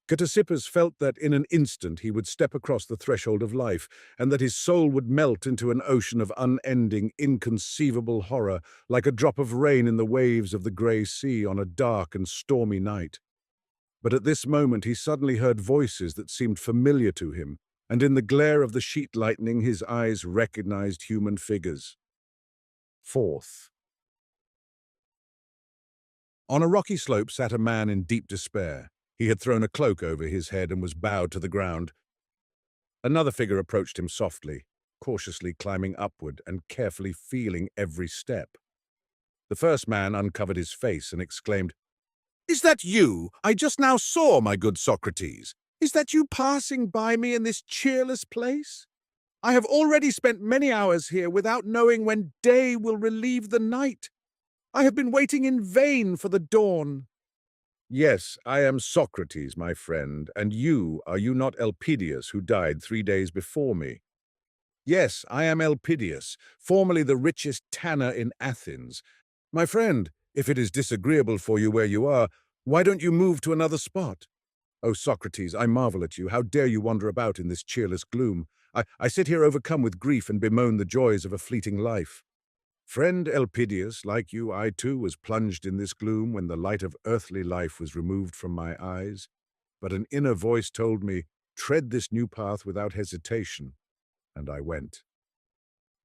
Ctesippus felt that in an instant he would step across the threshold of life, and that his soul would melt into an ocean of unending, inconceivable horror, like a drop of rain in the waves of the grey sea on a dark and stormy night. But at this moment he suddenly heard voices that seemed familiar to him, and in the glare of the sheet lightning his eyes recognized human figures. Fourth. On a rocky slope sat a man in deep despair. He had thrown a cloak over his head and was bowed to the ground. Another figure approached him softly, cautiously climbing upward and carefully feeling every step. The first man uncovered his face and exclaimed, "Is that you? I just now saw, my good Socrates. Is that you passing by me in this cheerless place? I have already spent many hours here without knowing when day will relieve the night. I have been waiting in vain for the dawn." "Yes, I am Socrates, my friend, and are you not Elpidius, who died 3 days before me?" "Yes, I am Elpidius, formerly the richest tanner in Athens. My friend, if it is disagreeable for you where you are, why don't you move to another spot?" "Oh, Socrates, I marvel at you. How dare you wander about in this cheerless gloom? I sit here overcome with grief and bemoan the joys of a fleeting life." "Friend Elpidius, like you, I too was plunged in this gloom when the light of earthly life was removed from my eyes. But an inner voice told me, 'Tread this new path without hesitation,' and I went."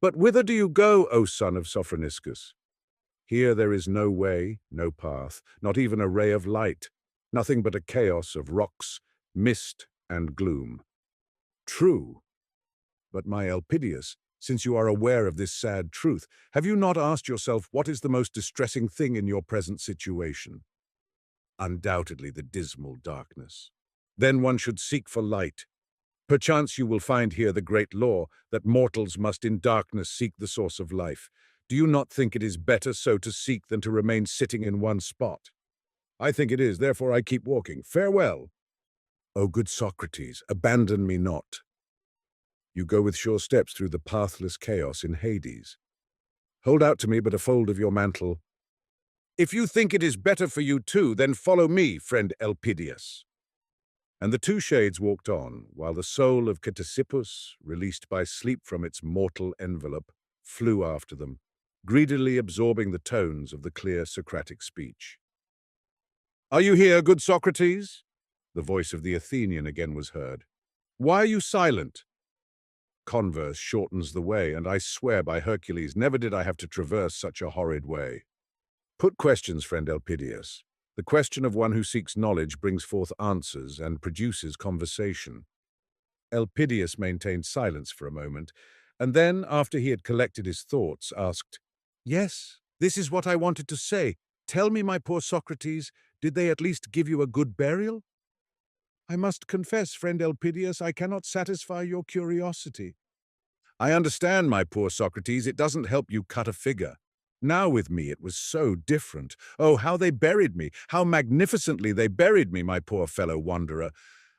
"But whither do you go, O son of Sophroniscus?" "Here there is no way, no path, not even a ray of light, nothing but a chaos of rocks, mist, and gloom." "True. But my Elpidius, since you are aware of this sad truth, have you not asked yourself what is the most distressing thing in your present situation?" "Undoubtedly the dismal darkness." "Then one should seek for light. Perchance you will find here the great law that mortals must in darkness seek the source of life. Do you not think it is better so to seek than to remain sitting in one spot?" "I think it is, therefore I keep walking. Farewell." "O good Socrates, abandon me not. You go with sure steps through the pathless chaos in Hades. Hold out to me but a fold of your mantle." "If you think it is better for you too, then follow me, friend Elpidius." And the two shades walked on, while the soul of Ctesippus, released by sleep from its mortal envelope, flew after them, greedily absorbing the tones of the clear Socratic speech. "Are you here, good Socrates?" The voice of the Athenian again was heard. "Why are you silent?" "Converse shortens the way, and I swear by Hercules, never did I have to traverse such a horrid way." "Put questions, friend Elpidius. The question of one who seeks knowledge brings forth answers and produces conversation." Elpidius maintained silence for a moment, and then, after he had collected his thoughts, asked, "Yes, this is what I wanted to say. Tell me, my poor Socrates, did they at least give you a good burial?" "I must confess, friend Elpidius, I cannot satisfy your curiosity." I understand, my poor Socrates, it doesn't help you cut a figure. Now with me it was so different. Oh, how they buried me! How magnificently they buried me, my poor fellow wanderer!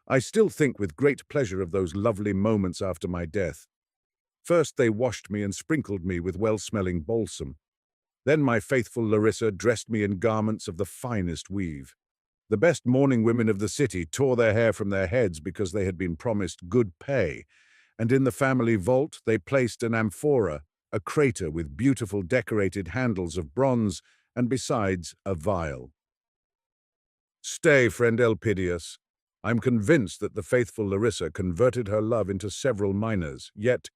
I still think with great pleasure of those lovely moments after my death. First they washed me and sprinkled me with well-smelling balsam. Then my faithful Larissa dressed me in garments of the finest weave. The best mourning women of the city tore their hair from their heads because they had been promised good pay, and in the family vault they placed an amphora, a crater with beautiful decorated handles of bronze, and besides a vial. Stay, friend Elpidius. I'm convinced that the faithful Larissa converted her love into several minas, yet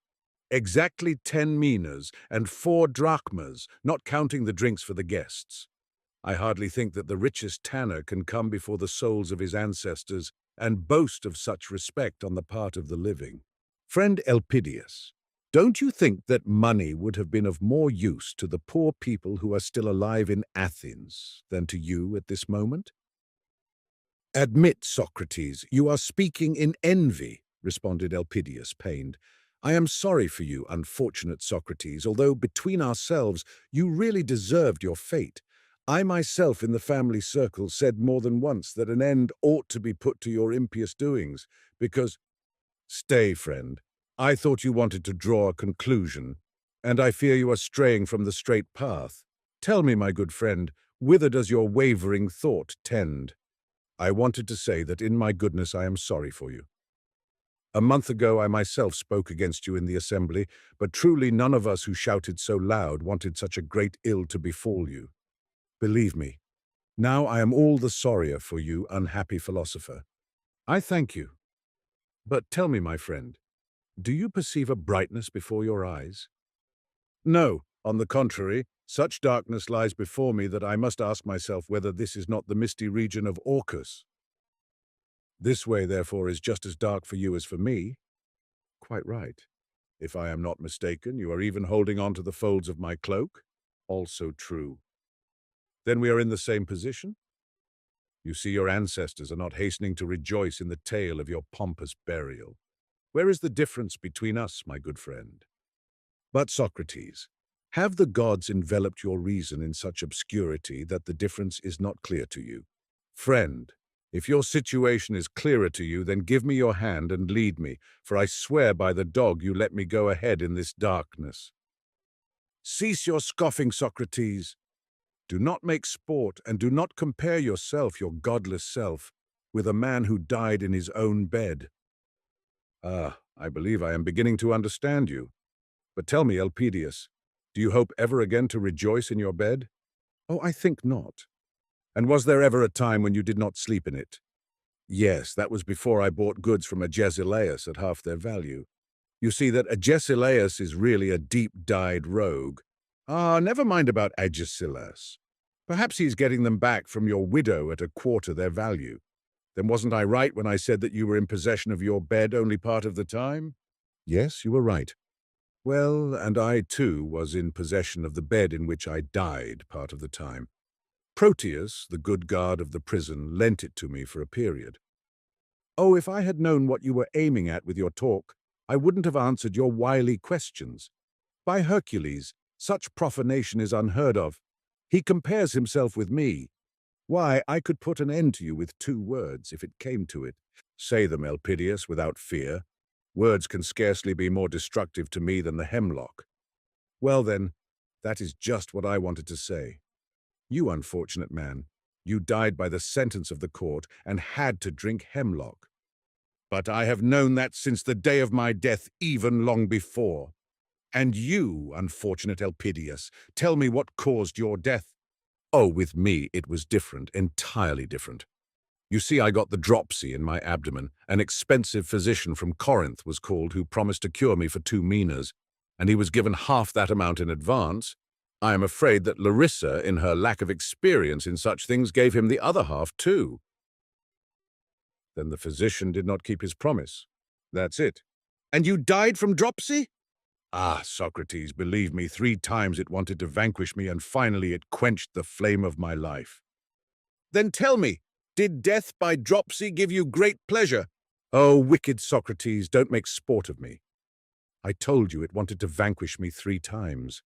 exactly 10 minas and 4 drachmas, not counting the drinks for the guests. I hardly think that the richest tanner can come before the souls of his ancestors and boast of such respect on the part of the living. Friend Elpidius, don't you think that money would have been of more use to the poor people who are still alive in Athens than to you at this moment? Admit, Socrates, you are speaking in envy, responded Elpidius, pained. I am sorry for you, unfortunate Socrates, although between ourselves you really deserved your fate. I myself in the family circle said more than once that an end ought to be put to your impious doings, because— Stay, friend. I thought you wanted to draw a conclusion, and I fear you are straying from the straight path. Tell me, my good friend, whither does your wavering thought tend? I wanted to say that in my goodness I am sorry for you. A month ago I myself spoke against you in the assembly, but truly none of us who shouted so loud wanted such a great ill to befall you. Believe me, now I am all the sorrier for you, unhappy philosopher. I thank you. But tell me, my friend, do you perceive a brightness before your eyes? No, on the contrary, such darkness lies before me that I must ask myself whether this is not the misty region of Orcus. This way, therefore, is just as dark for you as for me. Quite right. If I am not mistaken, you are even holding on to the folds of my cloak. Also true. Then we are in the same position? You see, your ancestors are not hastening to rejoice in the tale of your pompous burial. Where is the difference between us, my good friend? But, Socrates, have the gods enveloped your reason in such obscurity that the difference is not clear to you? Friend, if your situation is clearer to you, then give me your hand and lead me, for I swear by the dog you let me go ahead in this darkness. Cease your scoffing, Socrates. Do not make sport, and do not compare yourself, your godless self, with a man who died in his own bed. Ah, I believe I am beginning to understand you. But tell me, Elpidius, do you hope ever again to rejoice in your bed? Oh, I think not. And was there ever a time when you did not sleep in it? Yes, that was before I bought goods from Agesilaus at half their value. You see that Agesilaus is really a deep-dyed rogue. Ah, never mind about Agesilaus. Perhaps he's getting them back from your widow at a quarter their value. Then wasn't I right when I said that you were in possession of your bed only part of the time? Yes, you were right. Well, and I too was in possession of the bed in which I died part of the time. Proteus, the good guard of the prison, lent it to me for a period. Oh, if I had known what you were aiming at with your talk, I wouldn't have answered your wily questions. By Hercules, such profanation is unheard of. He compares himself with me. Why, I could put an end to you with 2 words, if it came to it. Say them, Elpidius, without fear. Words can scarcely be more destructive to me than the hemlock. Well then, that is just what I wanted to say. You unfortunate man, you died by the sentence of the court and had to drink hemlock. But I have known that since the day of my death, even long before. And you, unfortunate Elpidius, tell me what caused your death. Oh, with me it was different, entirely different. You see, I got the dropsy in my abdomen. An expensive physician from Corinth was called who promised to cure me for 2 minas, and he was given half that amount in advance. I am afraid that Larissa, in her lack of experience in such things, gave him the other half too. Then the physician did not keep his promise. That's it. And you died from dropsy? Ah, Socrates, believe me, 3 times it wanted to vanquish me, and finally it quenched the flame of my life. Then tell me, did death by dropsy give you great pleasure? Oh, wicked Socrates, don't make sport of me. I told you it wanted to vanquish me 3 times.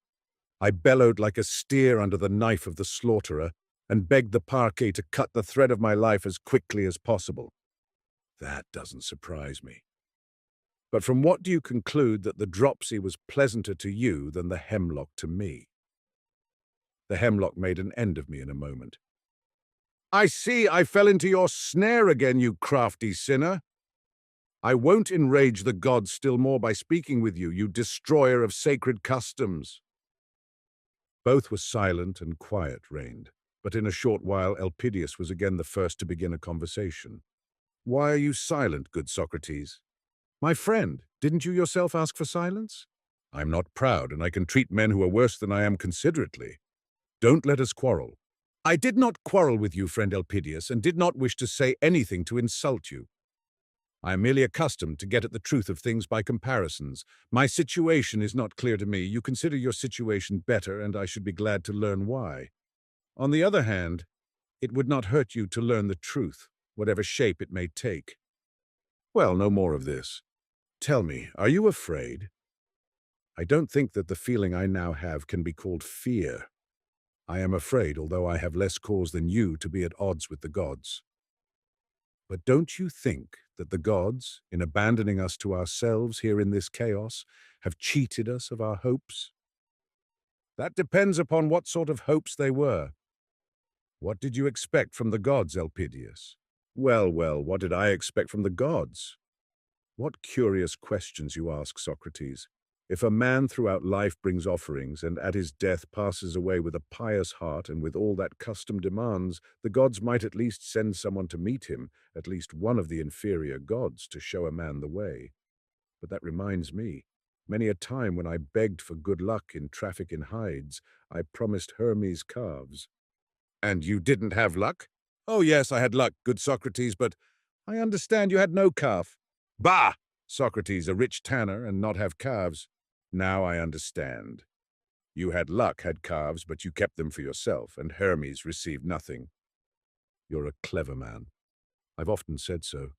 I bellowed like a steer under the knife of the slaughterer and begged the parquet to cut the thread of my life as quickly as possible. That doesn't surprise me. But from what do you conclude that the dropsy was pleasanter to you than the hemlock to me? The hemlock made an end of me in a moment. I see I fell into your snare again, you crafty sinner. I won't enrage the gods still more by speaking with you, you destroyer of sacred customs. Both were silent and quiet reigned, but in a short while Elpidius was again the first to begin a conversation. Why are you silent, good Socrates? My friend, didn't you yourself ask for silence? I'm not proud, and I can treat men who are worse than I am considerately. Don't let us quarrel. I did not quarrel with you, friend Elpidius, and did not wish to say anything to insult you. I am merely accustomed to get at the truth of things by comparisons. My situation is not clear to me. You consider your situation better, and I should be glad to learn why. On the other hand, it would not hurt you to learn the truth, whatever shape it may take. Well, no more of this. Tell me, are you afraid? I don't think that the feeling I now have can be called fear. I am afraid, although I have less cause than you to be at odds with the gods. But don't you think that the gods, in abandoning us to ourselves here in this chaos, have cheated us of our hopes? That depends upon what sort of hopes they were. What did you expect from the gods, Elpidius? Well, what did I expect from the gods? What curious questions you ask, Socrates. If a man throughout life brings offerings and at his death passes away with a pious heart and with all that custom demands, the gods might at least send someone to meet him, at least one of the inferior gods, to show a man the way. But that reminds me, many a time when I begged for good luck in traffic in hides, I promised Hermes calves. And you didn't have luck? Oh yes, I had luck, good Socrates, but I understand you had no calf. Bah! Socrates, a rich tanner, and not have calves. Now I understand. You had luck, had calves, but you kept them for yourself, and Hermes received nothing. You're a clever man. I've often said so.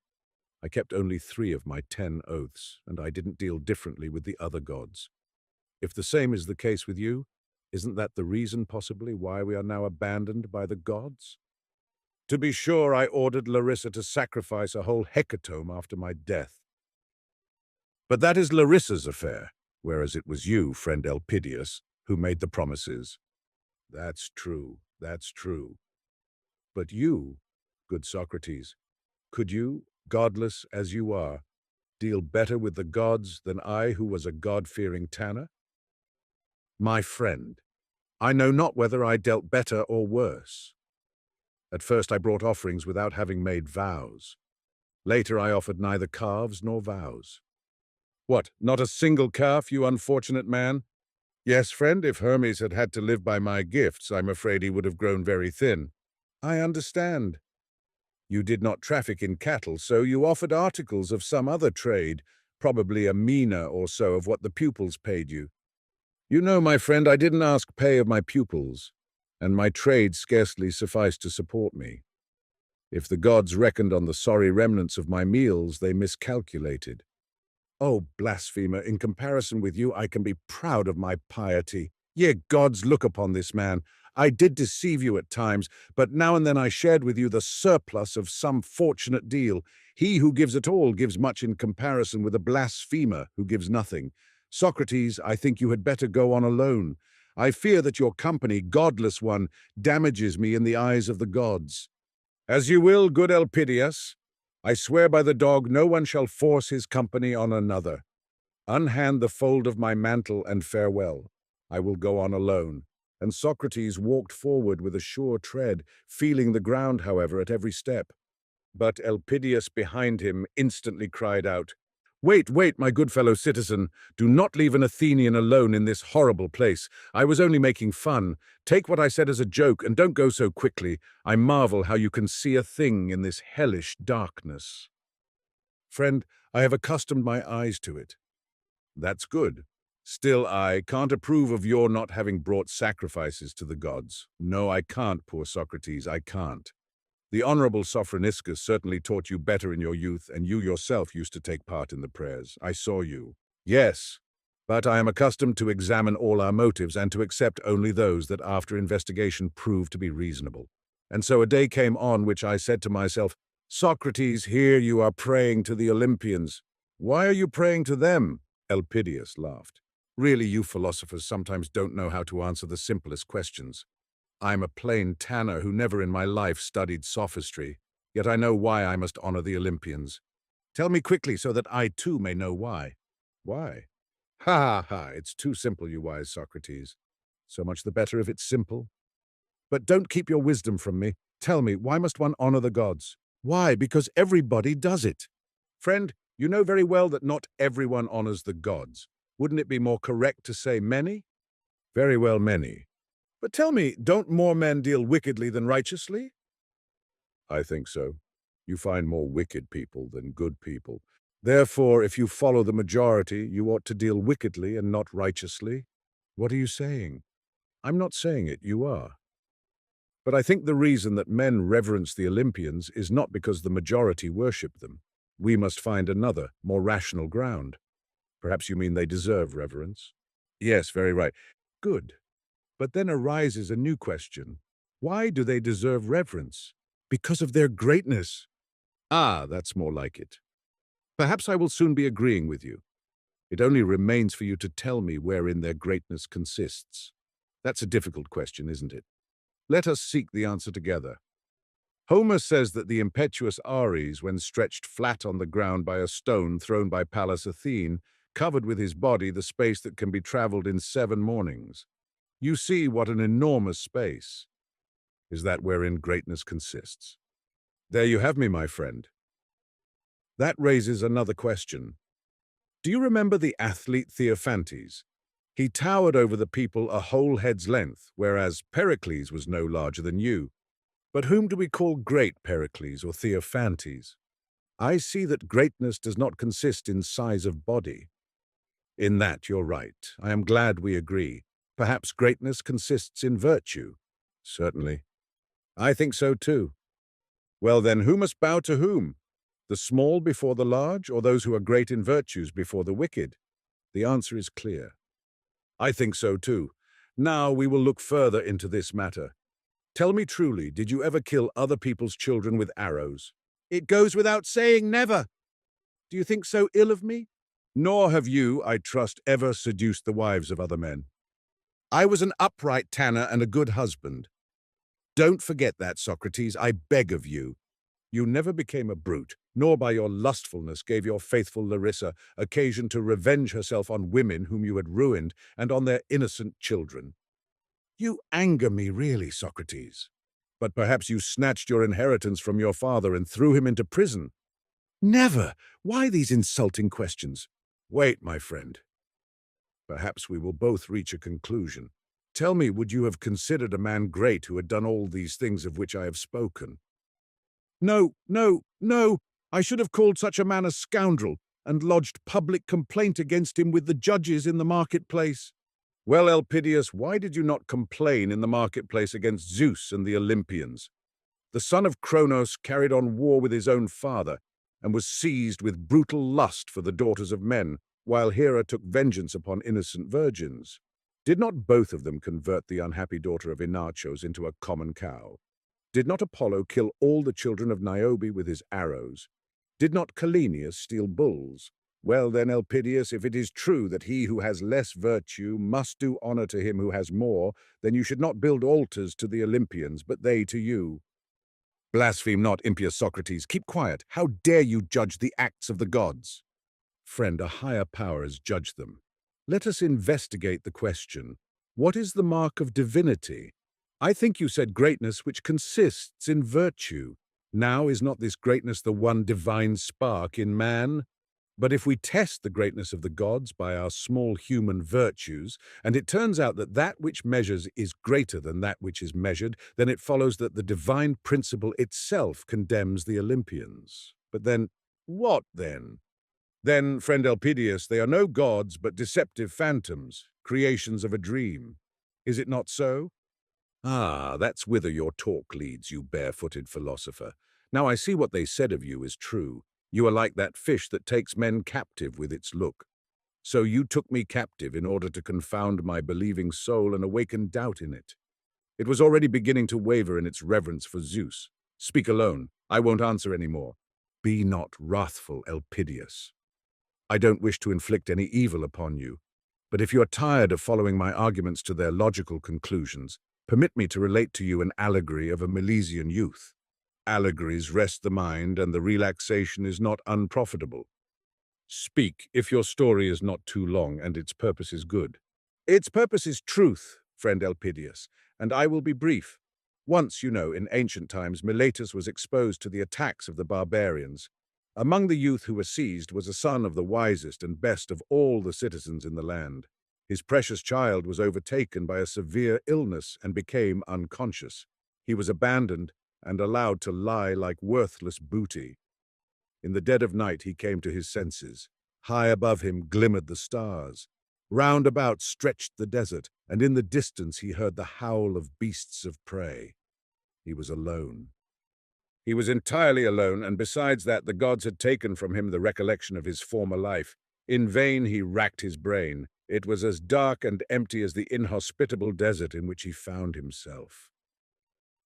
I kept only 3 of my 10 oaths, and I didn't deal differently with the other gods. If the same is the case with you, isn't that the reason, possibly, why we are now abandoned by the gods? To be sure, I ordered Larissa to sacrifice a whole hecatomb after my death. But that is Larissa's affair, whereas it was you, friend Elpidius, who made the promises. That's true, that's true. But you, good Socrates, could you, godless as you are, deal better with the gods than I who was a God-fearing tanner? My friend, I know not whether I dealt better or worse. At first I brought offerings without having made vows. Later I offered neither calves nor vows. What, not a single calf, you unfortunate man? Yes, friend, if Hermes had had to live by my gifts, I'm afraid he would have grown very thin. I understand. You did not traffic in cattle, so you offered articles of some other trade, probably a mina or so of what the pupils paid you. You know, my friend, I didn't ask pay of my pupils, and my trade scarcely sufficed to support me. If the gods reckoned on the sorry remnants of my meals, they miscalculated. Oh, blasphemer, in comparison with you, I can be proud of my piety. Ye gods, look upon this man. I did deceive you at times, but now and then I shared with you the surplus of some fortunate deal. He who gives at all gives much in comparison with a blasphemer who gives nothing. Socrates, I think you had better go on alone. I fear that your company, godless one, damages me in the eyes of the gods. As you will, good Elpidius. I swear by the dog no one shall force his company on another. Unhand the fold of my mantle and farewell. I will go on alone. And Socrates walked forward with a sure tread, feeling the ground, however, at every step. But Elpidius behind him instantly cried out, Wait, my good fellow citizen. Do not leave an Athenian alone in this horrible place. I was only making fun. Take what I said as a joke, and don't go so quickly. I marvel how you can see a thing in this hellish darkness. Friend, I have accustomed my eyes to it. That's good. Still, I can't approve of your not having brought sacrifices to the gods. No, I can't, poor Socrates, I can't. The honorable Sophroniscus certainly taught you better in your youth, and you yourself used to take part in the prayers. I saw you. Yes, But I am accustomed to examine all our motives and to accept only those that after investigation prove to be reasonable. And so a day came on which I said to myself, Socrates, here you are praying to the Olympians. Why are you praying to them? Elpidius laughed. Really, you philosophers sometimes don't know how to answer the simplest questions. I'm a plain tanner who never in my life studied sophistry, yet I know why I must honor the Olympians. Tell me quickly so that I too may know why. Why? Ha ha ha, it's too simple, you wise Socrates. So much the better if it's simple. But don't keep your wisdom from me. Tell me, why must one honor the gods? Why? Because everybody does it. Friend, you know very well that not everyone honors the gods. Wouldn't it be more correct to say many? Very well, many. But tell me, don't more men deal wickedly than righteously? I think so. You find more wicked people than good people. Therefore, if you follow the majority, you ought to deal wickedly and not righteously. What are you saying? I'm not saying it, you are. But I think the reason that men reverence the Olympians is not because the majority worship them. We must find another, more rational ground. Perhaps you mean they deserve reverence? Yes, very right. Good. But then arises a new question. Why do they deserve reverence? Because of their greatness. Ah, that's more like it. Perhaps I will soon be agreeing with you. It only remains for you to tell me wherein their greatness consists. That's a difficult question, isn't it? Let us seek the answer together. Homer says that the impetuous Ares, when stretched flat on the ground by a stone thrown by Pallas Athene, covered with his body the space that can be traveled in 7 mornings. You see what an enormous space. Is that wherein greatness consists? There you have me, my friend. That raises another question. Do you remember the athlete Theophantes? He towered over the people a whole head's length, whereas Pericles was no larger than you. But whom do we call great, Pericles or Theophantes? I see that greatness does not consist in size of body. In that you're right. I am glad we agree. Perhaps greatness consists in virtue. Certainly. I think so too. Well then, who must bow to whom? The small before the large, or those who are great in virtues before the wicked? The answer is clear. I think so too. Now we will look further into this matter. Tell me truly, did you ever kill other people's children with arrows? It goes without saying, never. Do you think so ill of me? Nor have you, I trust, ever seduced the wives of other men. I was an upright tanner and a good husband. Don't forget that, Socrates, I beg of you. You never became a brute, nor by your lustfulness gave your faithful Larissa occasion to revenge herself on women whom you had ruined and on their innocent children. You anger me really, Socrates. But perhaps you snatched your inheritance from your father and threw him into prison. Never! Why these insulting questions? Wait, my friend. Perhaps we will both reach a conclusion. Tell me, would you have considered a man great who had done all these things of which I have spoken? No, no, no! I should have called such a man a scoundrel and lodged public complaint against him with the judges in the marketplace. Well, Elpidius, why did you not complain in the marketplace against Zeus and the Olympians? The son of Cronos carried on war with his own father and was seized with brutal lust for the daughters of men, while Hera took vengeance upon innocent virgins. Did not both of them convert the unhappy daughter of Inachos into a common cow? Did not Apollo kill all the children of Niobe with his arrows? Did not Calenius steal bulls? Well then, Elpidius, if it is true that he who has less virtue must do honor to him who has more, then you should not build altars to the Olympians, but they to you. Blaspheme not, impious Socrates. Keep quiet. How dare you judge the acts of the gods? Friend, a higher power has judged them. Let us investigate the question. What is the mark of divinity? I think you said greatness which consists in virtue. Now, is not this greatness the one divine spark in man? But if we test the greatness of the gods by our small human virtues, and it turns out that that which measures is greater than that which is measured, then it follows that the divine principle itself condemns the Olympians. But then, what then? Then, friend Elpidius, they are no gods but deceptive phantoms, creations of a dream. Is it not so? Ah, that's whither your talk leads, you barefooted philosopher. Now I see what they said of you is true. You are like that fish that takes men captive with its look. So you took me captive in order to confound my believing soul and awaken doubt in it. It was already beginning to waver in its reverence for Zeus. Speak alone. I won't answer any more. Be not wrathful, Elpidius. I don't wish to inflict any evil upon you, but if you are tired of following my arguments to their logical conclusions, permit me to relate to you an allegory of a Milesian youth. Allegories rest the mind, and the relaxation is not unprofitable. Speak, if your story is not too long and its purpose is good. Its purpose is truth, friend Elpidius, and I will be brief. Once, in ancient times, Miletus was exposed to the attacks of the barbarians. Among the youth who were seized was a son of the wisest and best of all the citizens in the land. His precious child was overtaken by a severe illness and became unconscious. He was abandoned and allowed to lie like worthless booty. In the dead of night he came to his senses. High above him glimmered the stars. Round about stretched the desert, and in the distance he heard the howl of beasts of prey. He was alone. He was entirely alone, and besides that, the gods had taken from him the recollection of his former life. In vain he racked his brain. It was as dark and empty as the inhospitable desert in which he found himself.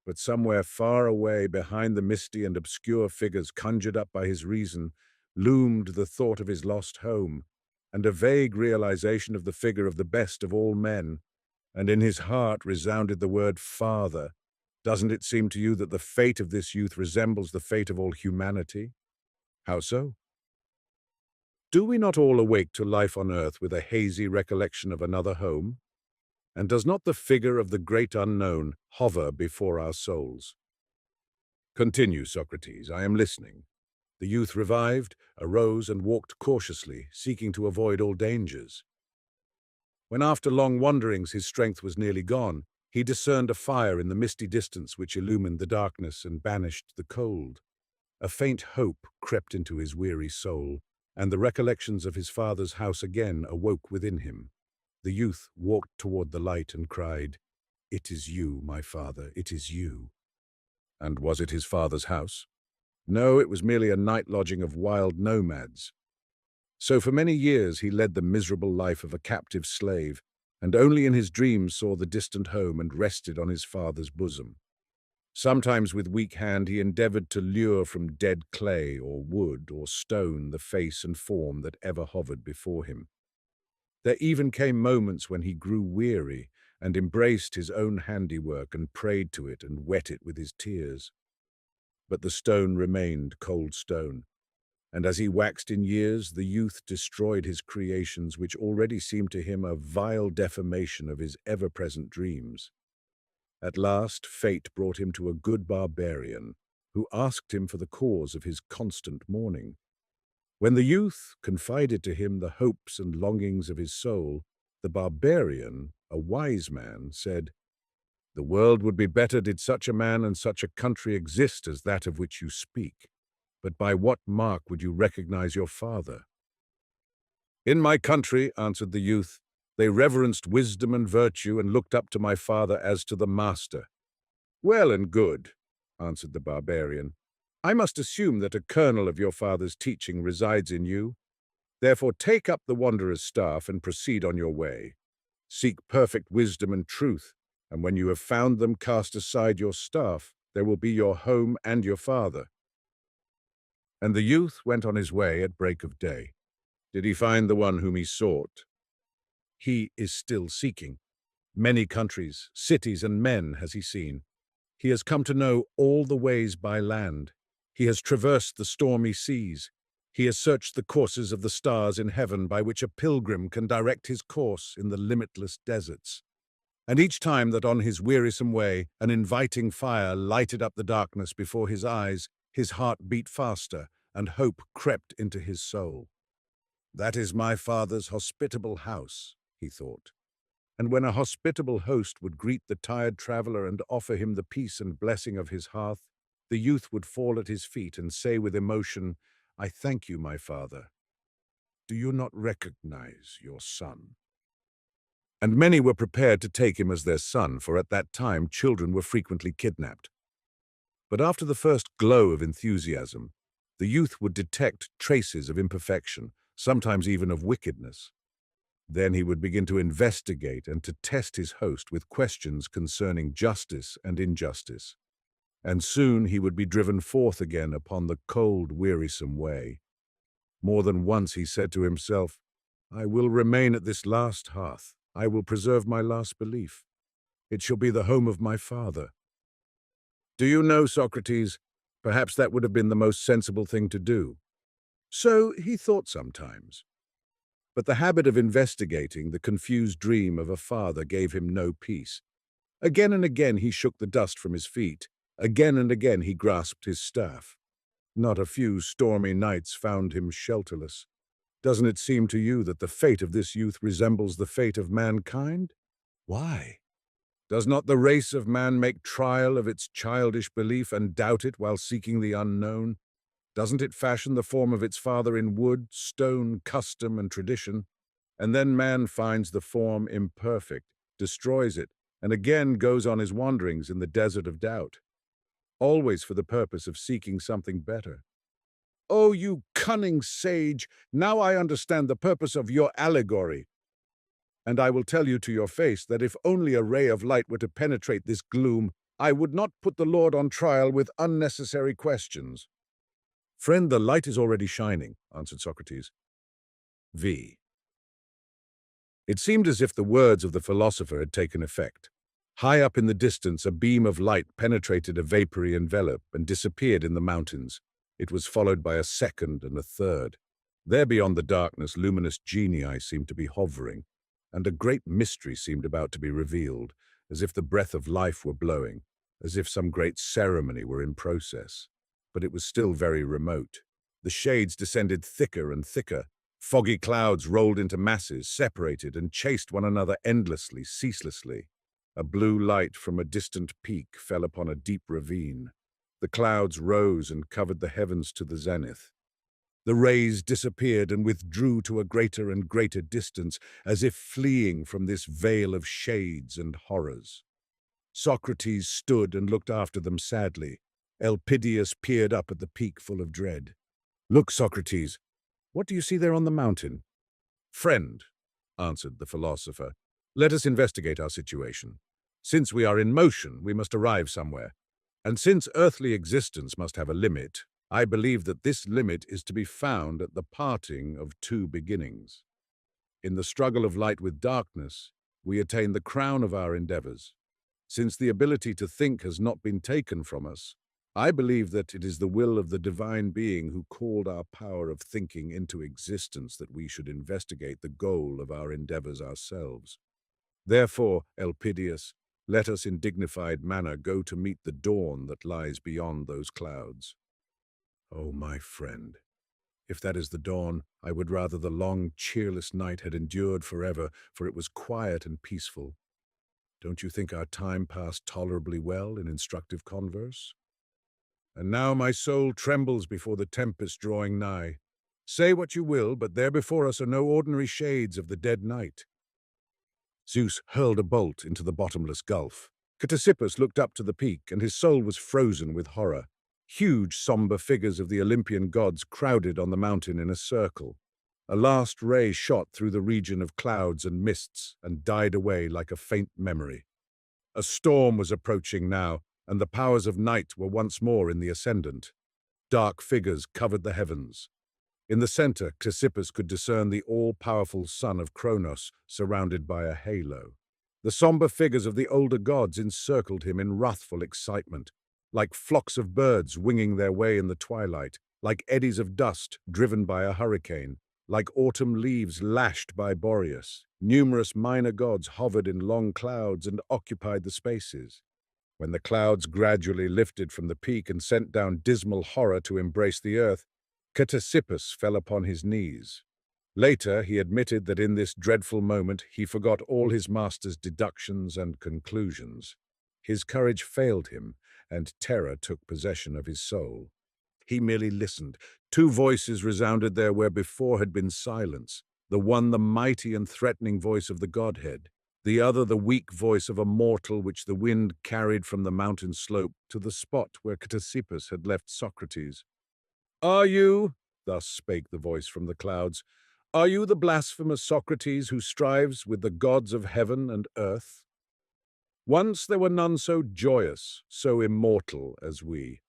But somewhere far away, behind the misty and obscure figures conjured up by his reason, loomed the thought of his lost home, and a vague realization of the figure of the best of all men, and in his heart resounded the word Father. Doesn't it seem to you that the fate of this youth resembles the fate of all humanity? How so? Do we not all awake to life on earth with a hazy recollection of another home? And does not the figure of the great unknown hover before our souls? Continue, Socrates, I am listening. The youth revived, arose, and walked cautiously, seeking to avoid all dangers. When after long wanderings his strength was nearly gone, he discerned a fire in the misty distance which illumined the darkness and banished the cold. A faint hope crept into his weary soul, and the recollections of his father's house again awoke within him. The youth walked toward the light and cried, "It is you, my father, it is you." And was it his father's house? No, it was merely a night lodging of wild nomads. So for many years he led the miserable life of a captive slave, and only in his dreams saw the distant home and rested on his father's bosom. Sometimes with weak hand he endeavored to lure from dead clay or wood or stone the face and form that ever hovered before him. There even came moments when he grew weary and embraced his own handiwork and prayed to it and wet it with his tears. But the stone remained cold stone, and as he waxed in years, the youth destroyed his creations, which already seemed to him a vile defamation of his ever-present dreams. At last, fate brought him to a good barbarian, who asked him for the cause of his constant mourning. When the youth confided to him the hopes and longings of his soul, the barbarian, a wise man, said, "The world would be better did such a man and such a country exist as that of which you speak. But by what mark would you recognize your father?" "In my country," answered the youth, "they reverenced wisdom and virtue and looked up to my father as to the master." "Well and good," answered the barbarian. "I must assume that a kernel of your father's teaching resides in you. Therefore take up the wanderer's staff and proceed on your way. Seek perfect wisdom and truth, and when you have found them, cast aside your staff. There will be your home and your father." And the youth went on his way at break of day. Did he find the one whom he sought? He is still seeking. Many countries, cities, and men has he seen. He has come to know all the ways by land. He has traversed the stormy seas. He has searched the courses of the stars in heaven by which a pilgrim can direct his course in the limitless deserts. And each time that on his wearisome way an inviting fire lighted up the darkness before his eyes, his heart beat faster and hope crept into his soul. "That is my father's hospitable house," he thought. And when a hospitable host would greet the tired traveler and offer him the peace and blessing of his hearth, the youth would fall at his feet and say with emotion, "I thank you, my father. Do you not recognize your son?" And many were prepared to take him as their son, for at that time children were frequently kidnapped. But after the first glow of enthusiasm, the youth would detect traces of imperfection, sometimes even of wickedness. Then he would begin to investigate and to test his host with questions concerning justice and injustice. And soon he would be driven forth again upon the cold, wearisome way. More than once he said to himself, "I will remain at this last hearth. I will preserve my last belief. It shall be the home of my father." Do you know, Socrates, perhaps that would have been the most sensible thing to do. So he thought sometimes. But the habit of investigating the confused dream of a father gave him no peace. Again and again he shook the dust from his feet. Again and again he grasped his staff. Not a few stormy nights found him shelterless. Doesn't it seem to you that the fate of this youth resembles the fate of mankind? Why? Does not the race of man make trial of its childish belief and doubt it while seeking the unknown? Doesn't it fashion the form of its father in wood, stone, custom, and tradition? And then man finds the form imperfect, destroys it, and again goes on his wanderings in the desert of doubt, always for the purpose of seeking something better. Oh, you cunning sage! Now I understand the purpose of your allegory. And I will tell you to your face that if only a ray of light were to penetrate this gloom, I would not put the Lord on trial with unnecessary questions. Friend, the light is already shining, answered Socrates. V. It seemed as if the words of the philosopher had taken effect. High up in the distance, a beam of light penetrated a vapory envelope and disappeared in the mountains. It was followed by a second and a third. There beyond the darkness, luminous genii seemed to be hovering, and a great mystery seemed about to be revealed, as if the breath of life were blowing, as if some great ceremony were in process. But it was still very remote. The shades descended thicker and thicker. Foggy clouds rolled into masses, separated, and chased one another endlessly, ceaselessly. A blue light from a distant peak fell upon a deep ravine. The clouds rose and covered the heavens to the zenith. The rays disappeared and withdrew to a greater and greater distance, as if fleeing from this veil of shades and horrors. Socrates stood and looked after them sadly. Elpidias peered up at the peak full of dread. "Look, Socrates, what do you see there on the mountain?" "Friend," answered the philosopher, "let us investigate our situation. Since we are in motion, we must arrive somewhere. And since earthly existence must have a limit, I believe that this limit is to be found at the parting of two beginnings. In the struggle of light with darkness, we attain the crown of our endeavors. Since the ability to think has not been taken from us, I believe that it is the will of the divine being who called our power of thinking into existence that we should investigate the goal of our endeavors ourselves. Therefore, Elpidias, let us in dignified manner go to meet the dawn that lies beyond those clouds." "Oh, my friend, if that is the dawn, I would rather the long, cheerless night had endured forever, for it was quiet and peaceful. Don't you think our time passed tolerably well in instructive converse? And now my soul trembles before the tempest drawing nigh. Say what you will, but there before us are no ordinary shades of the dead night." Zeus hurled a bolt into the bottomless gulf. Ctesippus looked up to the peak, and his soul was frozen with horror. Huge, somber figures of the Olympian gods crowded on the mountain in a circle. A last ray shot through the region of clouds and mists and died away like a faint memory. A storm was approaching now, and the powers of night were once more in the ascendant. Dark figures covered the heavens. In the center, Ctesippus could discern the all-powerful son of Kronos, surrounded by a halo. The somber figures of the older gods encircled him in wrathful excitement, like flocks of birds winging their way in the twilight, like eddies of dust driven by a hurricane, like autumn leaves lashed by Boreas. Numerous minor gods hovered in long clouds and occupied the spaces. When the clouds gradually lifted from the peak and sent down dismal horror to embrace the earth, Ctesippus fell upon his knees. Later, he admitted that in this dreadful moment he forgot all his master's deductions and conclusions. His courage failed him, and terror took possession of his soul. He merely listened. Two voices resounded there where before had been silence, the one the mighty and threatening voice of the Godhead, the other the weak voice of a mortal which the wind carried from the mountain slope to the spot where Ctesippus had left Socrates. "Are you," thus spake the voice from the clouds, Are you the blasphemous Socrates who strives with the gods of heaven and earth? Once there were none so joyous, so immortal as we.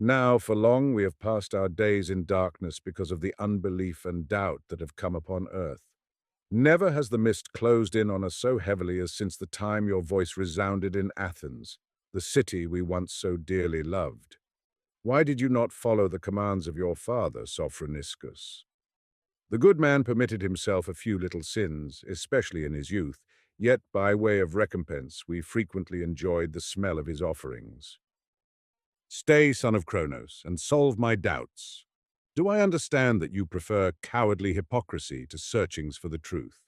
Now, for long, we have passed our days in darkness because of the unbelief and doubt that have come upon earth. Never has the mist closed in on us so heavily as since the time your voice resounded in Athens, the city we once so dearly loved. Why did you not follow the commands of your father, Sophroniscus? The good man permitted himself a few little sins, especially in his youth, yet by way of recompense we frequently enjoyed the smell of his offerings. Stay, son of Cronos, and solve my doubts. Do I understand that you prefer cowardly hypocrisy to searchings for the truth?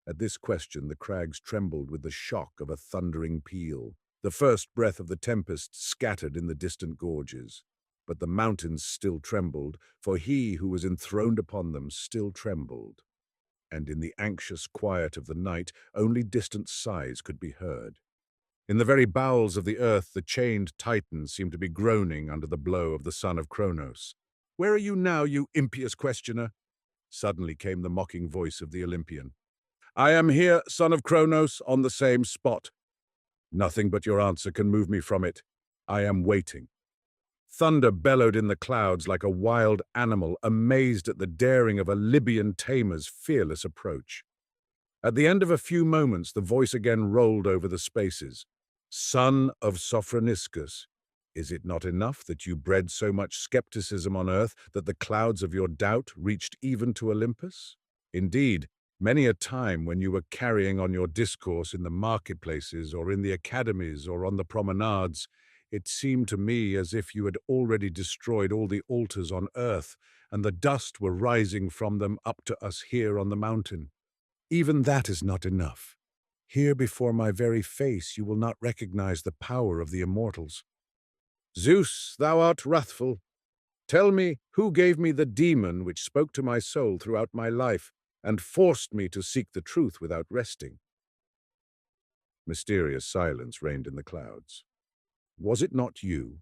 At this question the crags trembled with the shock of a thundering peal. The first breath of the tempest scattered in the distant gorges. But the mountains still trembled, for he who was enthroned upon them still trembled. And in the anxious quiet of the night only distant sighs could be heard. In the very bowels of the earth the chained Titan seemed to be groaning under the blow of the son of Cronos. "Where are you now, you impious questioner?" Suddenly came the mocking voice of the Olympian. "I am here, son of Cronos, on the same spot. Nothing but your answer can move me from it. I am waiting." Thunder bellowed in the clouds like a wild animal, amazed at the daring of a Libyan tamer's fearless approach. At the end of a few moments, the voice again rolled over the spaces. "Son of Sophroniscus, is it not enough that you bred so much skepticism on earth that the clouds of your doubt reached even to Olympus? Indeed, many a time when you were carrying on your discourse in the marketplaces or in the academies or on the promenades, it seemed to me as if you had already destroyed all the altars on earth, and the dust were rising from them up to us here on the mountain. Even that is not enough. Here before my very face you will not recognize the power of the immortals. Zeus, thou art wrathful. Tell me, who gave me the demon which spoke to my soul throughout my life and forced me to seek the truth without resting?" Mysterious silence reigned in the clouds. "Was it not you?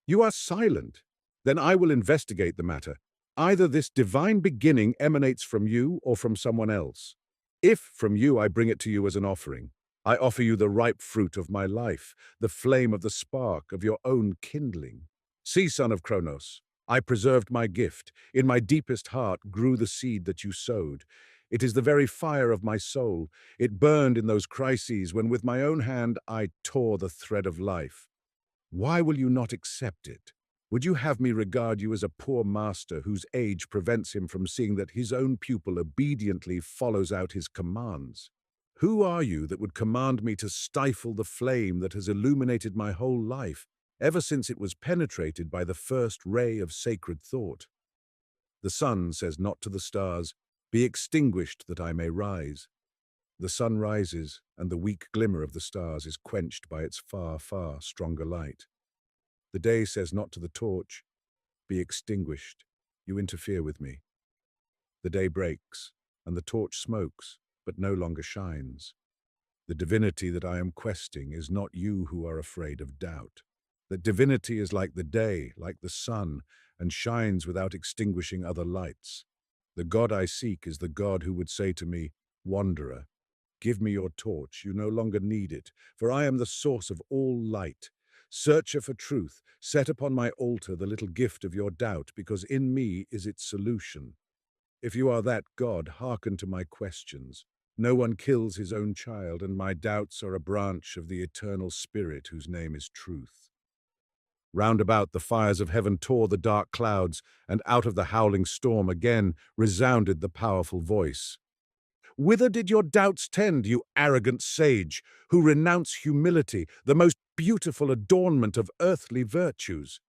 You are silent. Then I will investigate the matter. Either this divine beginning emanates from you or from someone else. If from you, I bring it to you as an offering. I offer you the ripe fruit of my life, the flame of the spark of your own kindling. See, son of Cronos, I preserved my gift. In my deepest heart grew the seed that you sowed. It is the very fire of my soul. It burned in those crises when with my own hand I tore the thread of life. Why will you not accept it? Would you have me regard you as a poor master whose age prevents him from seeing that his own pupil obediently follows out his commands? Who are you that would command me to stifle the flame that has illuminated my whole life, ever since it was penetrated by the first ray of sacred thought? The sun says not to the stars, "Be extinguished that I may rise." The sun rises, and the weak glimmer of the stars is quenched by its far, far stronger light. The day says not to the torch, "Be extinguished, you interfere with me." The day breaks, and the torch smokes, but no longer shines. The divinity that I am questing is not you who are afraid of doubt. That divinity is like the day, like the sun, and shines without extinguishing other lights. The God I seek is the God who would say to me, "Wanderer, give me your torch, you no longer need it, for I am the source of all light. Searcher for truth, set upon my altar the little gift of your doubt, because in me is its solution. If you are that God, hearken to my questions. No one kills his own child, and my doubts are a branch of the eternal spirit whose name is truth." Round about the fires of heaven tore the dark clouds, and out of the howling storm again resounded the powerful voice. "Whither did your doubts tend, you arrogant sage, who renounce humility, the most beautiful adornment of earthly virtues?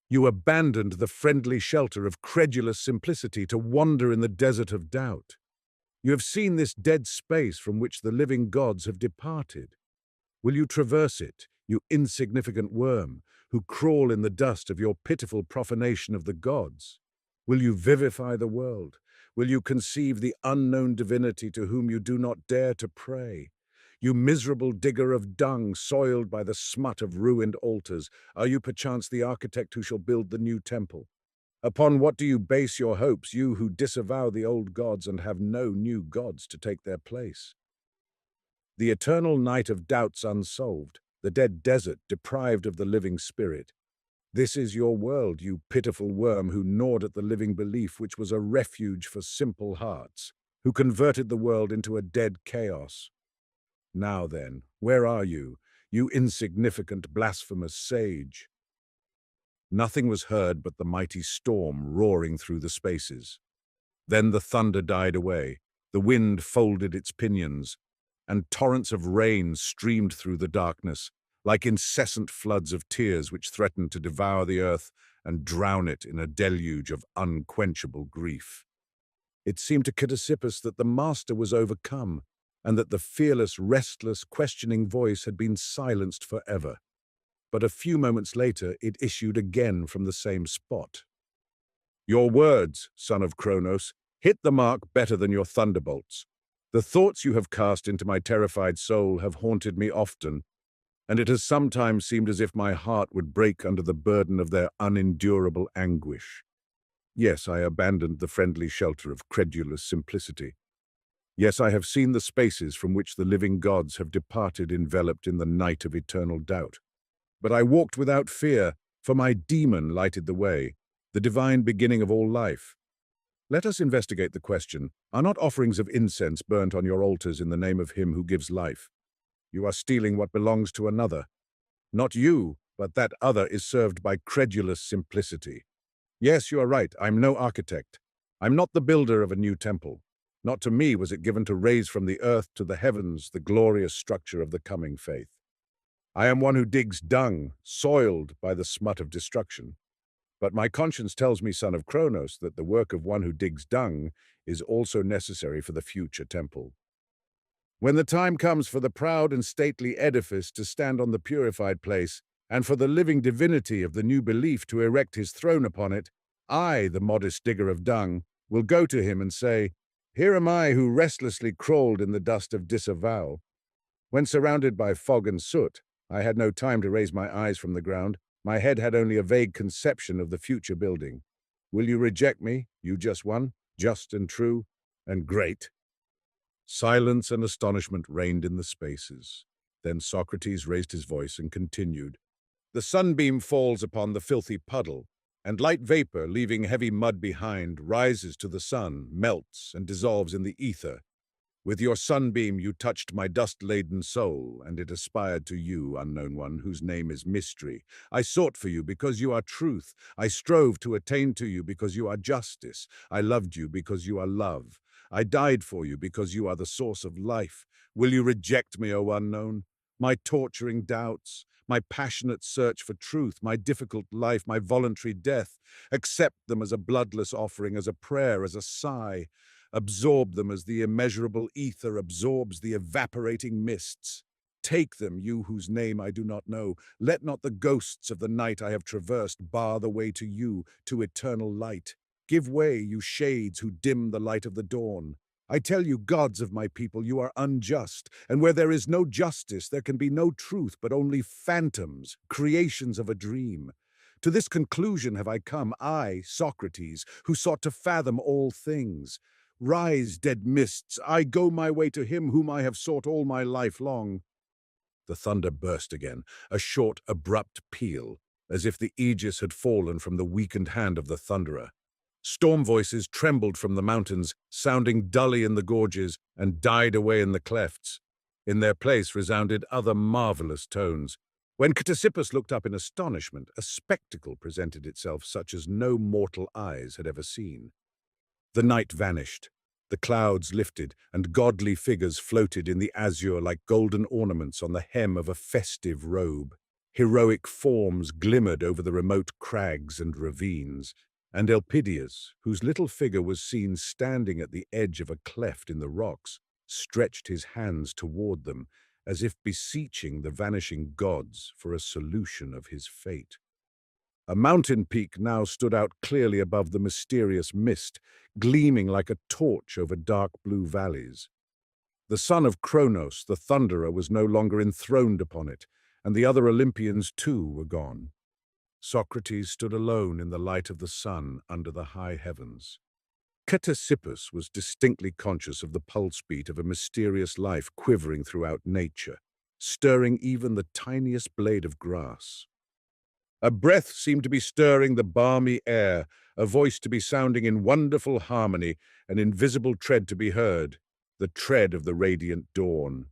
You abandoned the friendly shelter of credulous simplicity to wander in the desert of doubt. You have seen this dead space from which the living gods have departed. Will you traverse it, you insignificant worm, who crawl in the dust of your pitiful profanation of the gods? Will you vivify the world? Will you conceive the unknown divinity to whom you do not dare to pray? You miserable digger of dung, soiled by the smut of ruined altars, are you perchance the architect who shall build the new temple? Upon what do you base your hopes, you who disavow the old gods and have no new gods to take their place? The eternal night of doubts unsolved, the dead desert deprived of the living spirit. This is your world, you pitiful worm who gnawed at the living belief which was a refuge for simple hearts, who converted the world into a dead chaos. Now then, where are you, you insignificant, blasphemous sage? Nothing was heard but the mighty storm roaring through the spaces. Then the thunder died away, the wind folded its pinions, and torrents of rain streamed through the darkness, like incessant floods of tears which threatened to devour the earth and drown it in a deluge of unquenchable grief. It seemed to Ctesippus that the master was overcome, and that the fearless, restless, questioning voice had been silenced forever. But a few moments later it issued again from the same spot. Your words, son of Kronos, hit the mark better than your thunderbolts. The thoughts you have cast into my terrified soul have haunted me often, and it has sometimes seemed as if my heart would break under the burden of their unendurable anguish. Yes, I abandoned the friendly shelter of credulous simplicity. Yes, I have seen the spaces from which the living gods have departed enveloped in the night of eternal doubt. But I walked without fear, for my demon lighted the way, the divine beginning of all life. Let us investigate the question, are not offerings of incense burnt on your altars in the name of him who gives life? You are stealing what belongs to another. Not you, but that other is served by credulous simplicity. Yes, you are right, I'm no architect. I'm not the builder of a new temple. Not to me was it given to raise from the earth to the heavens the glorious structure of the coming faith. I am one who digs dung, soiled by the smut of destruction. But my conscience tells me, son of Kronos, that the work of one who digs dung is also necessary for the future temple. When the time comes for the proud and stately edifice to stand on the purified place, and for the living divinity of the new belief to erect his throne upon it, I, the modest digger of dung, will go to him and say, here am I who restlessly crawled in the dust of disavowal. When surrounded by fog and soot, I had no time to raise my eyes from the ground. My head had only a vague conception of the future building. Will you reject me, you just one, just and true, and great? Silence and astonishment reigned in the spaces. Then Socrates raised his voice and continued. The sunbeam falls upon the filthy puddle, and light vapor, leaving heavy mud behind, rises to the sun, melts, and dissolves in the ether. With your sunbeam you touched my dust-laden soul, and it aspired to you, unknown one, whose name is mystery. I sought for you because you are truth. I strove to attain to you because you are justice. I loved you because you are love. I died for you because you are the source of life. Will you reject me, O unknown? My torturing doubts, my passionate search for truth, my difficult life, my voluntary death. Accept them as a bloodless offering, as a prayer, as a sigh. Absorb them as the immeasurable ether absorbs the evaporating mists. Take them, you whose name I do not know. Let not the ghosts of the night I have traversed bar the way to you, to eternal light. Give way, you shades who dim the light of the dawn. I tell you, gods of my people, you are unjust, and where there is no justice, there can be no truth, but only phantoms, creations of a dream. To this conclusion have I come, I, Socrates, who sought to fathom all things. Rise, dead mists, I go my way to him whom I have sought all my life long. The thunder burst again, a short, abrupt peal, as if the aegis had fallen from the weakened hand of the thunderer. Storm voices trembled from the mountains, sounding dully in the gorges, and died away in the clefts. In their place resounded other marvelous tones. When Ctesippus looked up in astonishment, a spectacle presented itself such as no mortal eyes had ever seen. The night vanished. The clouds lifted, and godly figures floated in the azure like golden ornaments on the hem of a festive robe. Heroic forms glimmered over the remote crags and ravines, and Elpidias, whose little figure was seen standing at the edge of a cleft in the rocks, stretched his hands toward them, as if beseeching the vanishing gods for a solution of his fate. A mountain peak now stood out clearly above the mysterious mist, gleaming like a torch over dark blue valleys. The son of Kronos, the thunderer, was no longer enthroned upon it, and the other Olympians too were gone. Socrates stood alone in the light of the sun under the high heavens. Ctesippus was distinctly conscious of the pulse beat of a mysterious life quivering throughout nature, stirring even the tiniest blade of grass. A breath seemed to be stirring the balmy air, a voice to be sounding in wonderful harmony, an invisible tread to be heard, the tread of the radiant dawn.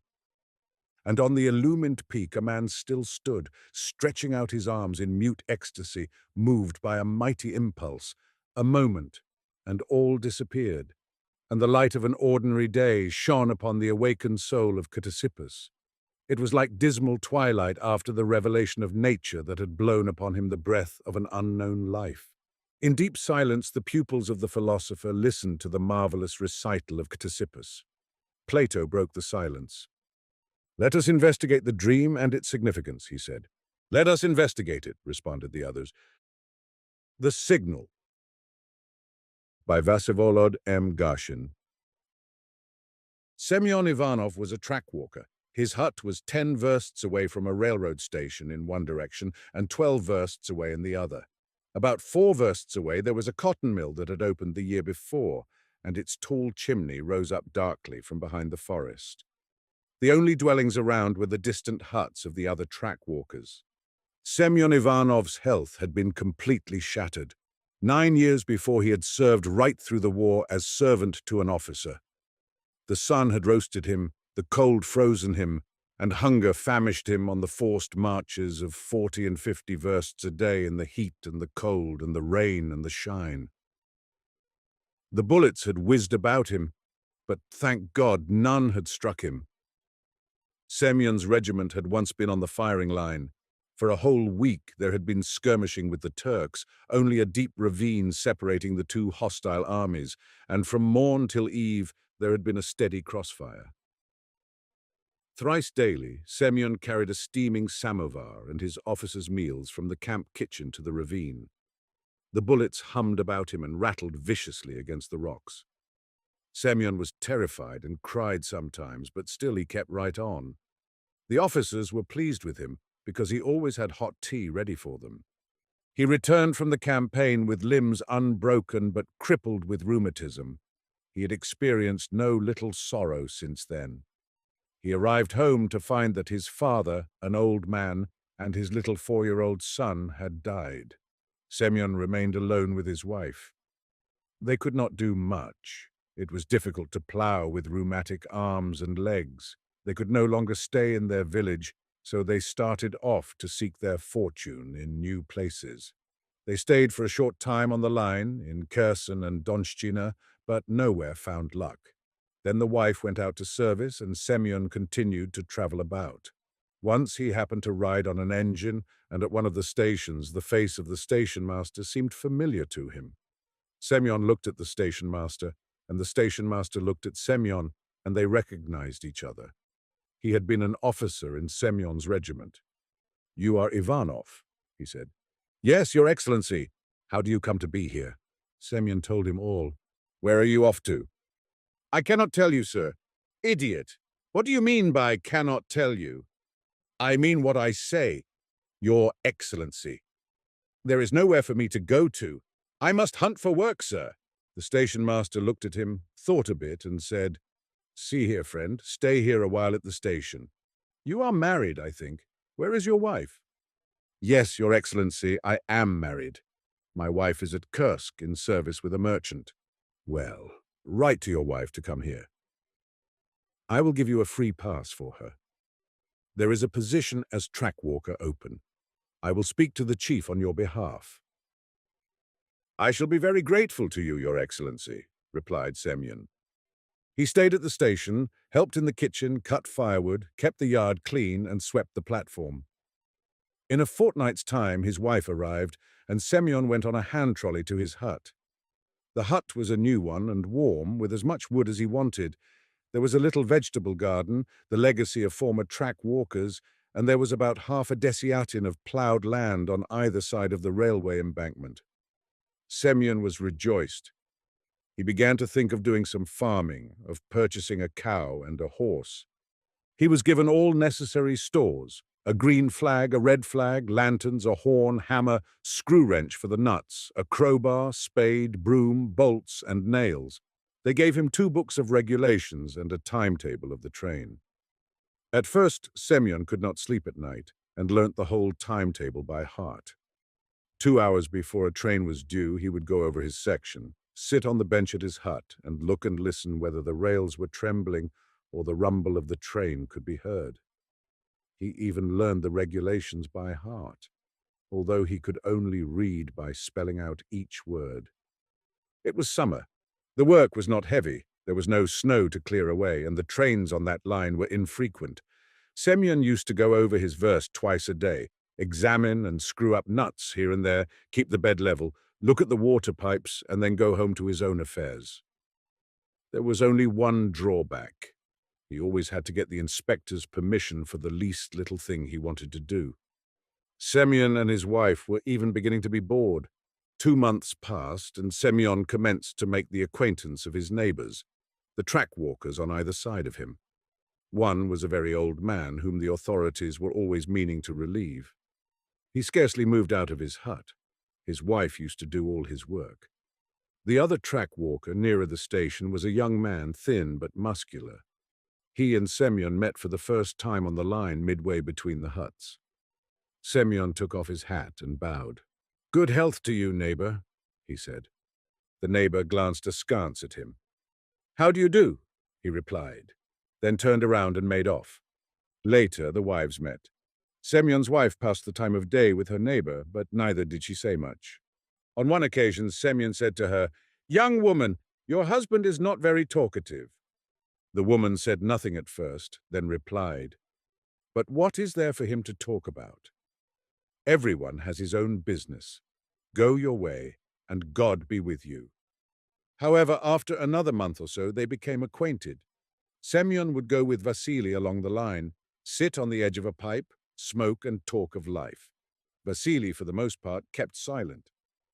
And on the illumined peak a man still stood, stretching out his arms in mute ecstasy, moved by a mighty impulse. A moment, and all disappeared, and the light of an ordinary day shone upon the awakened soul of Ctesippus. It was like dismal twilight after the revelation of nature that had blown upon him the breath of an unknown life. In deep silence, the pupils of the philosopher listened to the marvelous recital of Ctesippus. Plato broke the silence. "Let us investigate the dream and its significance," he said. "Let us investigate it," responded the others. The Signal, by Vsevolod M. Garshin. Semyon Ivanov was a track walker. His hut was 10 versts away from a railroad station in one direction and 12 versts away in the other. About 4 versts away there was a cotton mill that had opened the year before, and its tall chimney rose up darkly from behind the forest. The only dwellings around were the distant huts of the other track walkers. Semyon Ivanov's health had been completely shattered. 9 years before he had served right through the war as servant to an officer. The sun had roasted him, the cold frozen him, and hunger famished him on the forced marches of 40 and 50 versts a day in the heat and the cold and the rain and the shine. The bullets had whizzed about him, but thank God none had struck him. Semyon's regiment had once been on the firing line. For a whole week there had been skirmishing with the Turks, only a deep ravine separating the two hostile armies, and from morn till eve there had been a steady crossfire. Thrice daily, Semyon carried a steaming samovar and his officers' meals from the camp kitchen to the ravine. The bullets hummed about him and rattled viciously against the rocks. Semyon was terrified and cried sometimes, but still he kept right on. The officers were pleased with him because he always had hot tea ready for them. He returned from the campaign with limbs unbroken but crippled with rheumatism. He had experienced no little sorrow since then. He arrived home to find that his father, an old man, and his little 4-year-old son had died. Semyon remained alone with his wife. They could not do much. It was difficult to plough with rheumatic arms and legs. They could no longer stay in their village, so they started off to seek their fortune in new places. They stayed for a short time on the line, in Kherson and Donshchina, but nowhere found luck. Then the wife went out to service, and Semyon continued to travel about. Once he happened to ride on an engine, and at one of the stations the face of the station master seemed familiar to him. Semyon looked at the station master, and the station master looked at Semyon, and they recognized each other. He had been an officer in Semyon's regiment. "You are Ivanov," he said. "Yes, Your Excellency. How do you come to be here?" Semyon told him all. "Where are you off to?" "I cannot tell you, sir." "Idiot! What do you mean by cannot tell you?" "I mean what I say, Your Excellency. There is nowhere for me to go to. I must hunt for work, sir." The station master looked at him, thought a bit, and said, "See here, friend, stay here a while at the station. You are married, I think. Where is your wife?" "Yes, Your Excellency, I am married. My wife is at Kursk in service with a merchant." "Well, write to your wife to come here. I will give you a free pass for her. There is a position as track walker open. I will speak to the chief on your behalf." "I shall be very grateful to you, Your Excellency," replied Semyon. He stayed at the station, helped in the kitchen, cut firewood, kept the yard clean, and swept the platform. In a fortnight's time his wife arrived, and Semyon went on a hand trolley to his hut. The hut was a new one and warm, with as much wood as he wanted. There was a little vegetable garden, the legacy of former track walkers, and there was about half a desiatin of ploughed land on either side of the railway embankment. Semyon was rejoiced. He began to think of doing some farming, of purchasing a cow and a horse. He was given all necessary stores, A green flag, a red flag, lanterns, a horn, hammer, screw wrench for the nuts, a crowbar, spade, broom, bolts, and nails. They gave him 2 books of regulations and a timetable of the train. At first, Semyon could not sleep at night and learnt the whole timetable by heart. 2 hours before a train was due, he would go over his section, sit on the bench at his hut, and look and listen whether the rails were trembling or the rumble of the train could be heard. He even learned the regulations by heart, although he could only read by spelling out each word. It was summer. The work was not heavy. There was no snow to clear away, and the trains on that line were infrequent. Semyon used to go over his verse twice a day, examine and screw up nuts here and there, keep the bed level, look at the water pipes, and then go home to his own affairs. There was only one drawback. He always had to get the inspector's permission for the least little thing he wanted to do. Semyon and his wife were even beginning to be bored. 2 months passed, and Semyon commenced to make the acquaintance of his neighbors, the track walkers on either side of him. One was a very old man whom the authorities were always meaning to relieve. He scarcely moved out of his hut. His wife used to do all his work. The other track walker nearer the station was a young man, thin but muscular. He and Semyon met for the first time on the line midway between the huts. Semyon took off his hat and bowed. "Good health to you, neighbor," he said. The neighbor glanced askance at him. "How do you do?" he replied, then turned around and made off. Later, the wives met. Semyon's wife passed the time of day with her neighbor, but neither did she say much. On one occasion, Semyon said to her, "Young woman, your husband is not very talkative." The woman said nothing at first, then replied, "But what is there for him to talk about? Everyone has his own business. Go your way, and God be with you." However, after another month or so, they became acquainted. Semyon would go with Vasily along the line, sit on the edge of a pipe, smoke and talk of life. Vasily, for the most part, kept silent.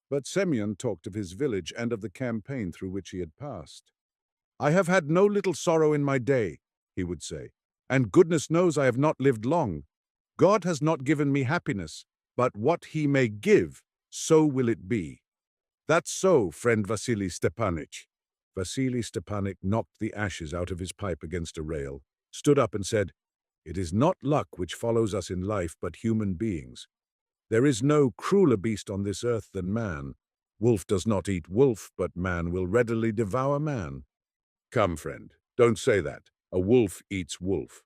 But Semyon talked of his village and of the campaign through which he had passed. "I have had no little sorrow in my day," he would say, "and goodness knows I have not lived long. God has not given me happiness, but what he may give, so will it be." "That's so, friend Vasily Stepanich." Vasily Stepanich knocked the ashes out of his pipe against a rail, stood up and said, "It is not luck which follows us in life, but human beings. There is no crueler beast on this earth than man. Wolf does not eat wolf, but man will readily devour man." "Come, friend, don't say that. A wolf eats wolf."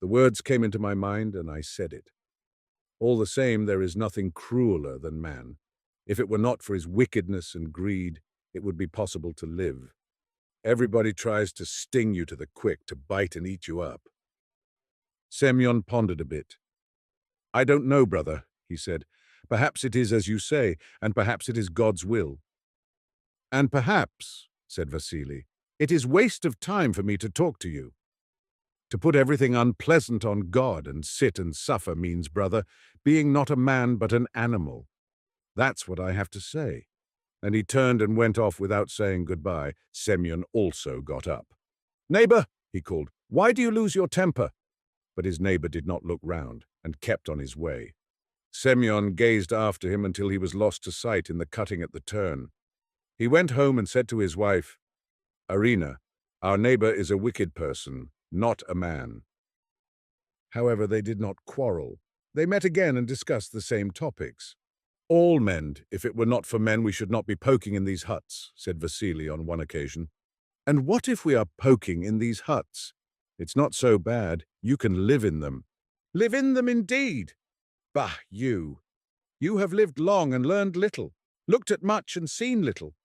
The words came into my mind, and I said it. All the same, there is nothing crueler than man. If it were not for his wickedness and greed, it would be possible to live. Everybody tries to sting you to the quick, to bite and eat you up. Semyon pondered a bit. "I don't know, brother," he said. "Perhaps it is as you say, and perhaps it is God's will." "And perhaps," said Vasily, "it is waste of time for me to talk to you. To put everything unpleasant on God and sit and suffer means, brother, being not a man but an animal. That's what I have to say." And he turned and went off without saying goodbye. Semyon also got up. "Neighbor," he called, "why do you lose your temper?" But his neighbor did not look round and kept on his way. Semyon gazed after him until he was lost to sight in the cutting at the turn. He went home and said to his wife, "Arina, our neighbor is a wicked person, not a man." However, they did not quarrel. They met again and discussed the same topics. "All men, if it were not for men, we should not be poking in these huts," said Vasily on one occasion. "And what if we are poking in these huts? It's not so bad. You can live in them." "Live in them, indeed! Bah, you! You have lived long and learned little, looked at much and seen little.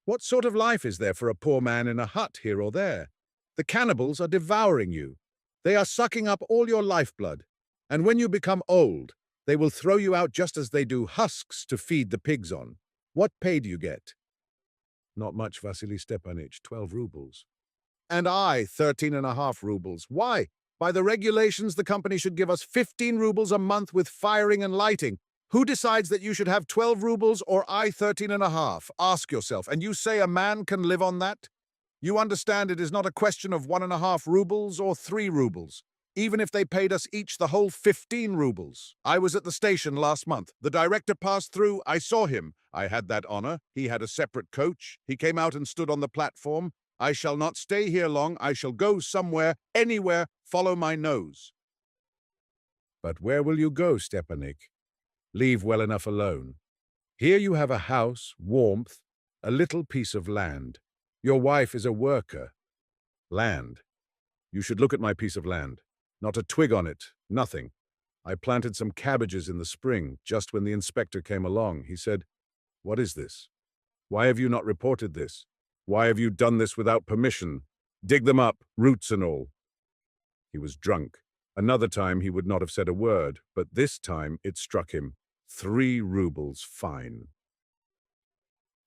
What sort of life is there for a poor man in a hut here or there? The cannibals are devouring you. They are sucking up all your lifeblood. And when you become old, they will throw you out just as they do husks to feed the pigs on. What pay do you get?" "Not much, Vasily Stepanich, 12 rubles. "And I, 13.5 rubles. Why? By the regulations, the company should give us 15 rubles a month with firing and lighting. Who decides that you should have 12 rubles or I 13.5? Ask yourself. And you say a man can live on that? You understand it is not a question of 1.5 rubles or 3 rubles. even if they paid us each the whole 15 rubles. I was at the station last month. The director passed through. I saw him. I had that honor. He had a separate coach. He came out and stood on the platform. I shall not stay here long. I shall go somewhere, anywhere, follow my nose. But where will you go, Stepanik? Leave well enough alone. Here you have a house, warmth, a little piece of land. Your wife is a worker. Land. You should look at my piece of land. Not a twig on it, nothing. I planted some cabbages in the spring, just when the inspector came along. He said, "What is this? Why have you not reported this? Why have you done this without permission? Dig them up, roots and all." He was drunk. Another time he would not have said a word, but this time it struck him. 3 rubles fine.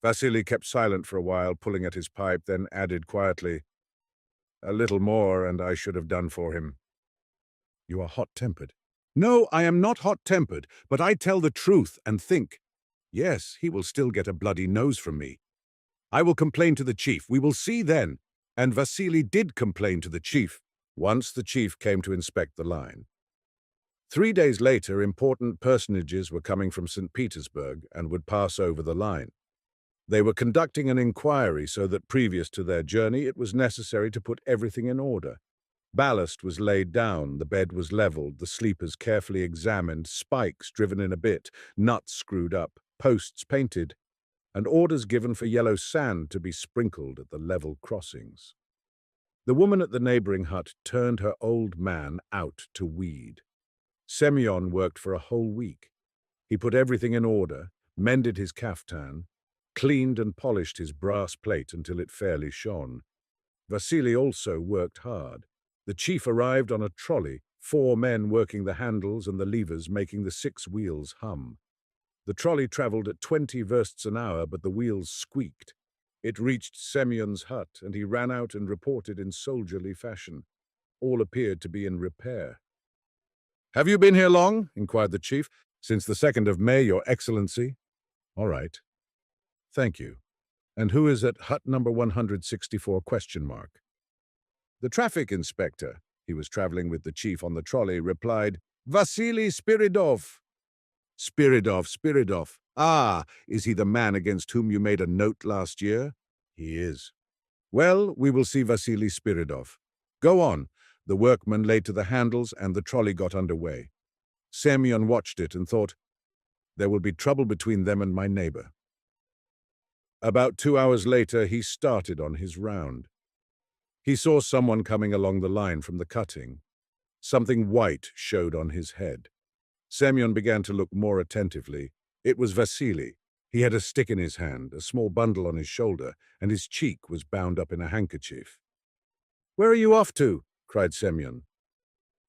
Vasily kept silent for a while, pulling at his pipe, then added quietly, "A little more, and I should have done for him." "You are hot-tempered." "No, I am not hot-tempered, but I tell the truth and think, yes, he will still get a bloody nose from me. I will complain to the chief. We will see then." And Vasily did complain to the chief. Once the chief came to inspect the line. 3 days later, important personages were coming from St. Petersburg and would pass over the line. They were conducting an inquiry so that previous to their journey it was necessary to put everything in order. Ballast was laid down, the bed was leveled, the sleepers carefully examined, spikes driven in a bit, nuts screwed up, posts painted, and orders given for yellow sand to be sprinkled at the level crossings. The woman at the neighboring hut turned her old man out to weed. Semyon worked for a whole week. He put everything in order, mended his kaftan, cleaned and polished his brass plate until it fairly shone. Vasily also worked hard. The chief arrived on a trolley, 4 men working the handles and the levers making the 6 wheels hum. The trolley traveled at 20 versts an hour, but the wheels squeaked. It reached Semyon's hut, and he ran out and reported in soldierly fashion. All appeared to be in repair. "Have you been here long?" inquired the chief. "Since the 2nd of May, Your Excellency." "All right. Thank you. And who is at hut number 164 ? The traffic inspector, he was traveling with the chief on the trolley, replied, "Vasily Spiridov." Spiridov. Ah, is he the man against whom you made a note last year?" "He is." "Well, we will see Vasily Spiridov. Go on." The workmen laid to the handles and the trolley got under way. Semyon watched it and thought, there will be trouble between them and my neighbor. About 2 hours later, he started on his round. He saw someone coming along the line from the cutting. Something white showed on his head. Semyon began to look more attentively. It was Vasily. He had a stick in his hand, a small bundle on his shoulder, and his cheek was bound up in a handkerchief. "Where are you off to?" cried Semyon.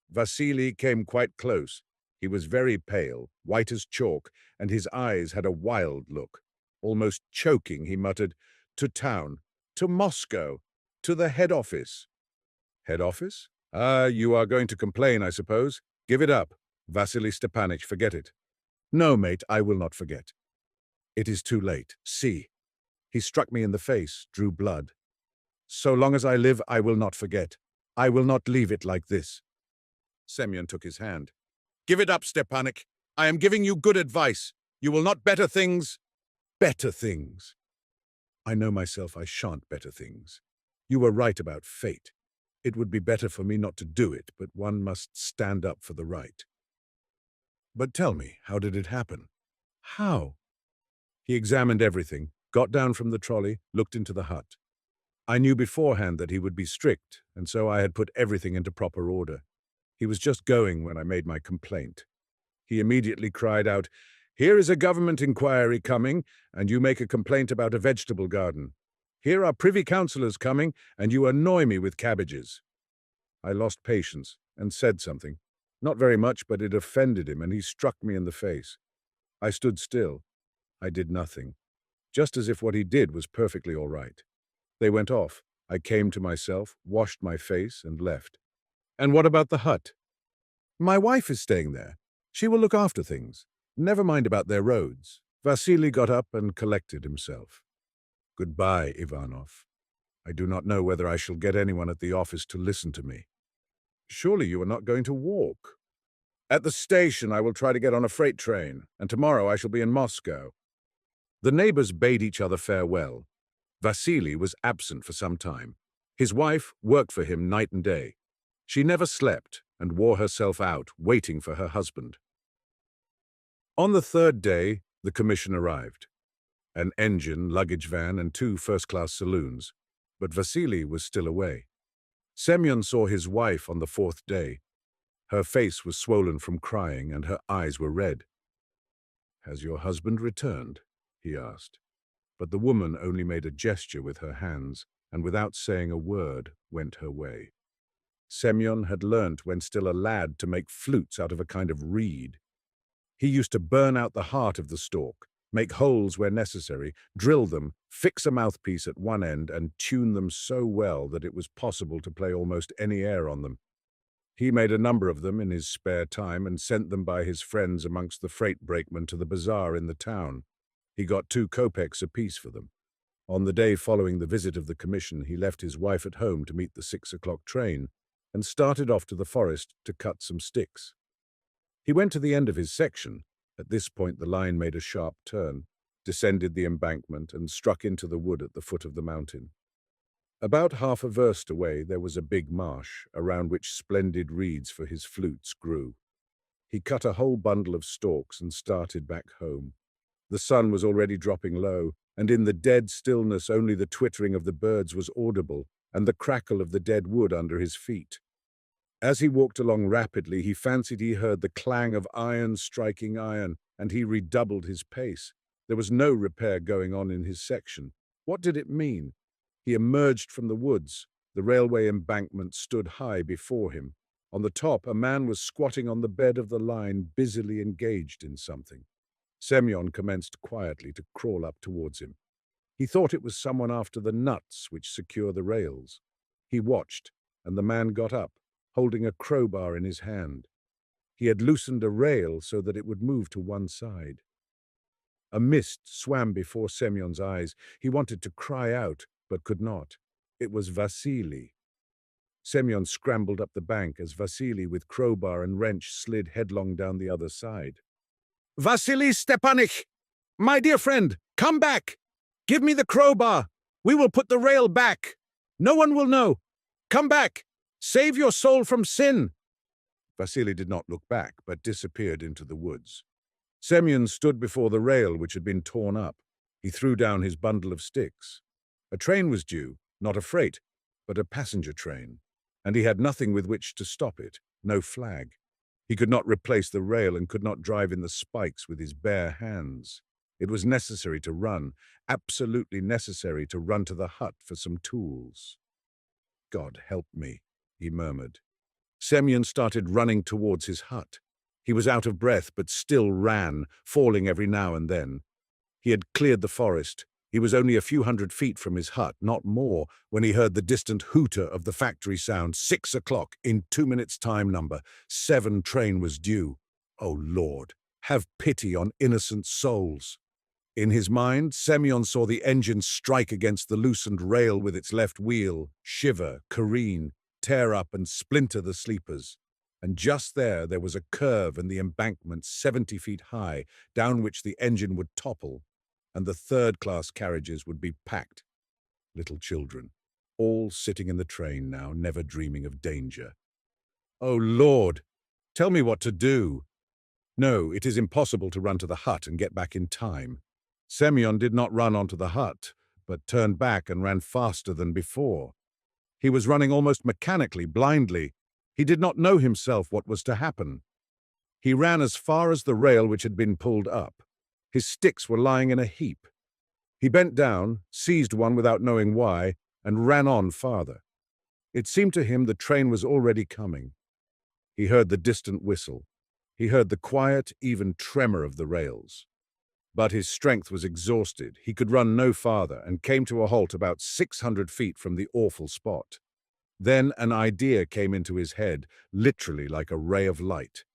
Vasily came quite close. He was very pale, white as chalk, and his eyes had a wild look. Almost choking, he muttered, "To town, to Moscow, to the head office." "Head office? Ah, you are going to complain, I suppose. Give it up. Vasily Stepanich, forget it." "No, mate, I will not forget." "It is too late. See." He struck me in the face, drew blood. "So long as I live, I will not forget. I will not leave it like this." Semyon took his hand. "Give it up, Stepanik. I am giving you good advice. You will not better things." "Better things." I know myself I shan't better things. You were right about fate. It would be better for me not to do it, but one must stand up for the right. But tell me, how did it happen? How? He examined everything, got down from the trolley, looked into the hut. I knew beforehand that he would be strict, and so I had put everything into proper order. He was just going when I made my complaint. He immediately cried out, "Here is a government inquiry coming, and you make a complaint about a vegetable garden. Here are privy councillors coming, and you annoy me with cabbages." I lost patience and said something. Not very much, but it offended him, and he struck me in the face. I stood still. I did nothing, just as if what he did was perfectly all right. They went off. I came to myself, washed my face, and left. "And what about the hut?" "My wife is staying there. She will look after things. Never mind about their roads." Vasily got up and collected himself. "Goodbye, Ivanov. I do not know whether I shall get anyone at the office to listen to me." Surely you are not going to walk. At the station I will try to get on a freight train, and tomorrow I shall be in Moscow. The neighbors bade each other farewell. Vasily was absent for some time. His wife worked for him night and day. She never slept and wore herself out waiting for her husband. On the third day, the commission arrived. An engine, luggage van, and 2 first-class saloons. But Vasily was still away. Semyon saw his wife on the 4th day. Her face was swollen from crying, and her eyes were red. "Has your husband returned?" he asked. But the woman only made a gesture with her hands, and without saying a word, went her way. Semyon had learnt when still a lad to make flutes out of a kind of reed. He used to burn out the heart of the stalk, make holes where necessary, drill them, fix a mouthpiece at one end, and tune them so well that it was possible to play almost any air on them. He made a number of them in his spare time and sent them by his friends amongst the freight brakemen to the bazaar in the town. He got 2 kopecks apiece for them. On the day following the visit of the commission, he left his wife at home to meet the 6 o'clock train and started off to the forest to cut some sticks. He went to the end of his section. At this point the line made a sharp turn, descended the embankment, and struck into the wood at the foot of the mountain. About half a verst away there was a big marsh, around which splendid reeds for his flutes grew. He cut a whole bundle of stalks and started back home. The sun was already dropping low, and in the dead stillness only the twittering of the birds was audible, and the crackle of the dead wood under his feet. As he walked along rapidly, he fancied he heard the clang of iron striking iron, and he redoubled his pace. There was no repair going on in his section. What did it mean? He emerged from the woods. The railway embankment stood high before him. On the top, a man was squatting on the bed of the line, busily engaged in something. Semyon commenced quietly to crawl up towards him. He thought it was someone after the nuts which secure the rails. He watched, and the man got up, holding a crowbar in his hand. He had loosened a rail so that it would move to one side. A mist swam before Semyon's eyes. He wanted to cry out, but could not. It was Vasily. Semyon scrambled up the bank as Vasily, with crowbar and wrench, slid headlong down the other side. "Vasily Stepanich! My dear friend, come back! Give me the crowbar! We will put the rail back! No one will know! Come back! Save your soul from sin!" Vasily did not look back, but disappeared into the woods. Semyon stood before the rail, which had been torn up. He threw down his bundle of sticks. A train was due, not a freight, but a passenger train, and he had nothing with which to stop it, no flag. He could not replace the rail and could not drive in the spikes with his bare hands. It was necessary to run, absolutely necessary to run to the hut for some tools. "God help me," he murmured. Semyon started running towards his hut. He was out of breath, but still ran, falling every now and then. He had cleared the forest. He was only a few hundred feet from his hut, not more, when he heard the distant hooter of the factory sound. 6 o'clock, in 2 minutes' time number. 7 train was due. Oh, Lord, have pity on innocent souls. In his mind, Semyon saw the engine strike against the loosened rail with its left wheel, shiver, careen, tear up and splinter the sleepers. And just there was a curve in the embankment 70 feet high, down which the engine would topple, and the third-class carriages would be packed. Little children, all sitting in the train now, never dreaming of danger. "Oh, Lord, tell me what to do." No, it is impossible to run to the hut and get back in time. Semyon did not run onto the hut, but turned back and ran faster than before. He was running almost mechanically, blindly. He did not know himself what was to happen. He ran as far as the rail which had been pulled up. His sticks were lying in a heap. He bent down, seized one without knowing why, and ran on farther. It seemed to him the train was already coming. He heard the distant whistle. He heard the quiet, even tremor of the rails. But his strength was exhausted. He could run no farther and came to a halt about 600 feet from the awful spot. Then an idea came into his head, literally like a ray of light.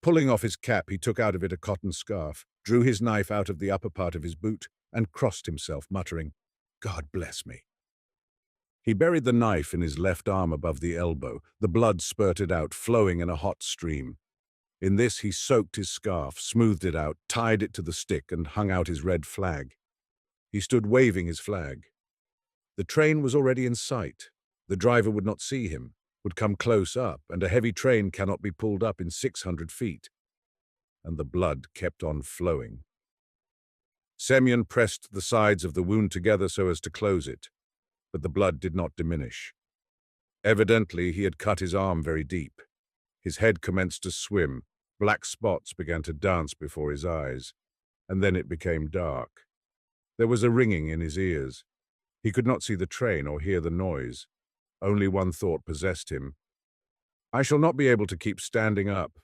Pulling off his cap, he took out of it a cotton scarf, drew his knife out of the upper part of his boot, and crossed himself, muttering, "God bless me." He buried the knife in his left arm above the elbow. The blood spurted out, flowing in a hot stream. In this he soaked his scarf, smoothed it out, tied it to the stick, and hung out his red flag. He stood waving his flag. The train was already in sight. The driver would not see him, would come close up, and a heavy train cannot be pulled up in 600 feet. And the blood kept on flowing. Semyon pressed the sides of the wound together so as to close it, but the blood did not diminish. Evidently, he had cut his arm very deep. His head commenced to swim. Black spots began to dance before his eyes, and then it became dark. There was a ringing in his ears. He could not see the train or hear the noise. Only one thought possessed him. I shall not be able to keep standing up.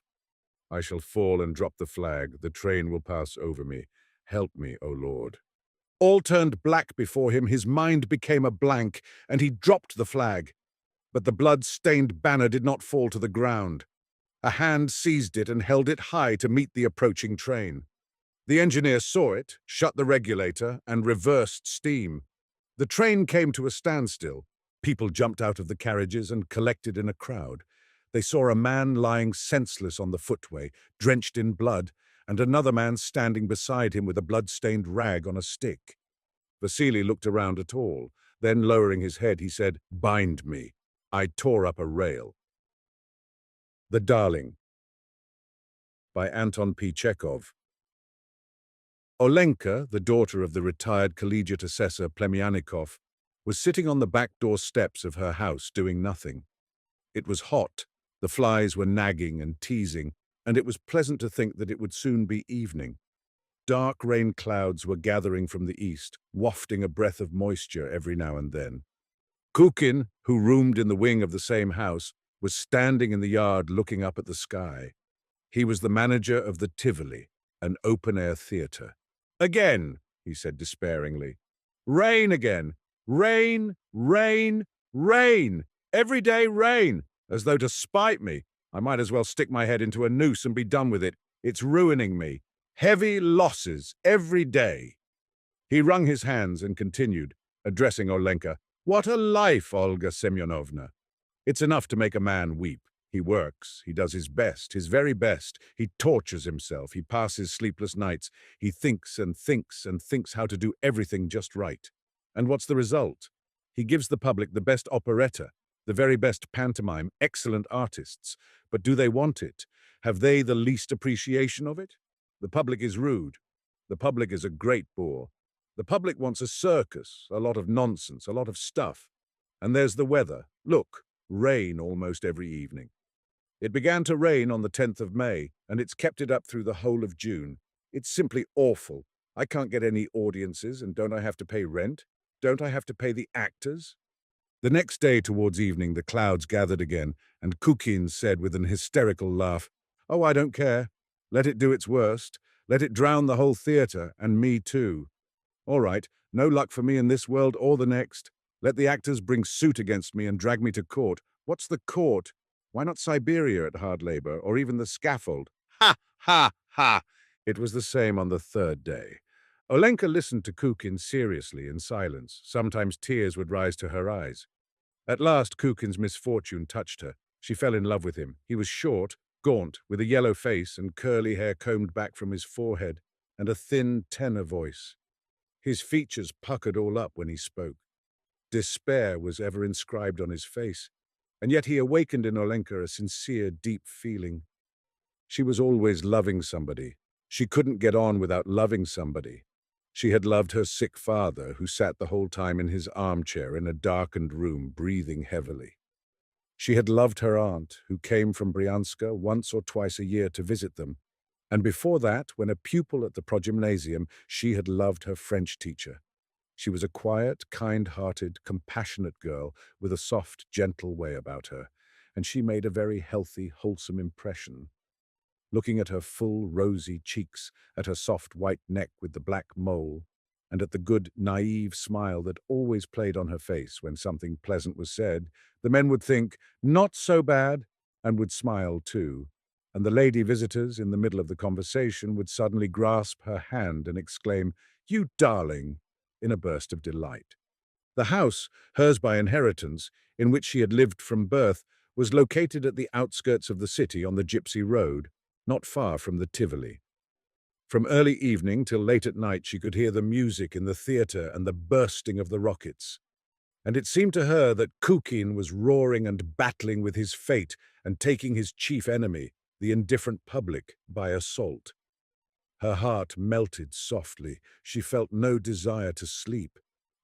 I shall fall and drop the flag. The train will pass over me. Help me, O Lord. All turned black before him. His mind became a blank, and he dropped the flag. But the blood-stained banner did not fall to the ground. A hand seized it and held it high to meet the approaching train. The engineer saw it, shut the regulator, and reversed steam. The train came to a standstill. People jumped out of the carriages and collected in a crowd. They saw a man lying senseless on the footway, drenched in blood, and another man standing beside him with a blood-stained rag on a stick. Vasily looked around at all. Then, lowering his head, he said, "Bind me." I tore up a rail. The Darling, by Anton P. Chekhov. Olenka, the daughter of the retired collegiate assessor Plemianikov, was sitting on the back door steps of her house doing nothing. It was hot, the flies were nagging and teasing, and it was pleasant to think that it would soon be evening. Dark rain clouds were gathering from the east, wafting a breath of moisture every now and then. Kukin, who roomed in the wing of the same house, was standing in the yard looking up at the sky. He was the manager of the Tivoli, an open-air theatre. "Again," he said despairingly. "Rain again. Rain, rain, rain. Every day rain. As though to spite me. I might as well stick my head into a noose and be done with it. It's ruining me. Heavy losses every day." He wrung his hands and continued, addressing Olenka. "What a life, Olga Semyonovna! It's enough to make a man weep. He works, he does his best, his very best. He tortures himself, he passes sleepless nights. He thinks and thinks and thinks how to do everything just right. And what's the result? He gives the public the best operetta, the very best pantomime, excellent artists. But do they want it? Have they the least appreciation of it? The public is rude. The public is a great bore. The public wants a circus, a lot of nonsense, a lot of stuff. And there's the weather. Look, rain almost every evening. It began to rain on the 10th of May, and it's kept it up through the whole of June. It's simply awful. I can't get any audiences, and don't I have to pay rent? Don't I have to pay the actors? The next day towards evening the clouds gathered again, and Kukin said with an hysterical laugh, "Oh, I don't care. Let it do its worst. Let it drown the whole theatre, and me too. All right, no luck for me in this world or the next. Let the actors bring suit against me and drag me to court. What's the court? Why not Siberia at hard labor, or even the scaffold? Ha, ha, ha!" It was the same on the third day. Olenka listened to Kukin seriously in silence. Sometimes tears would rise to her eyes. At last Kukin's misfortune touched her. She fell in love with him. He was short, gaunt, with a yellow face and curly hair combed back from his forehead, and a thin tenor voice. His features puckered all up when he spoke. Despair was ever inscribed on his face, and yet he awakened in Olenka a sincere, deep feeling. She was always loving somebody. She couldn't get on without loving somebody. She had loved her sick father, who sat the whole time in his armchair in a darkened room, breathing heavily. She had loved her aunt, who came from Bryanska once or twice a year to visit them. And before that, when a pupil at the progymnasium, she had loved her French teacher. She was a quiet, kind-hearted, compassionate girl with a soft, gentle way about her, and she made a very healthy, wholesome impression. Looking at her full, rosy cheeks, at her soft white neck with the black mole, and at the good, naive smile that always played on her face when something pleasant was said, the men would think, "Not so bad," and would smile too. And the lady visitors, in the middle of the conversation, would suddenly grasp her hand and exclaim, "You darling," in a burst of delight. The house, hers by inheritance, in which she had lived from birth, was located at the outskirts of the city on the Gypsy Road, not far from the Tivoli. From early evening till late at night she could hear the music in the theatre and the bursting of the rockets. And it seemed to her that Kukin was roaring and battling with his fate and taking his chief enemy, the indifferent public, by assault. Her heart melted softly. She felt no desire to sleep.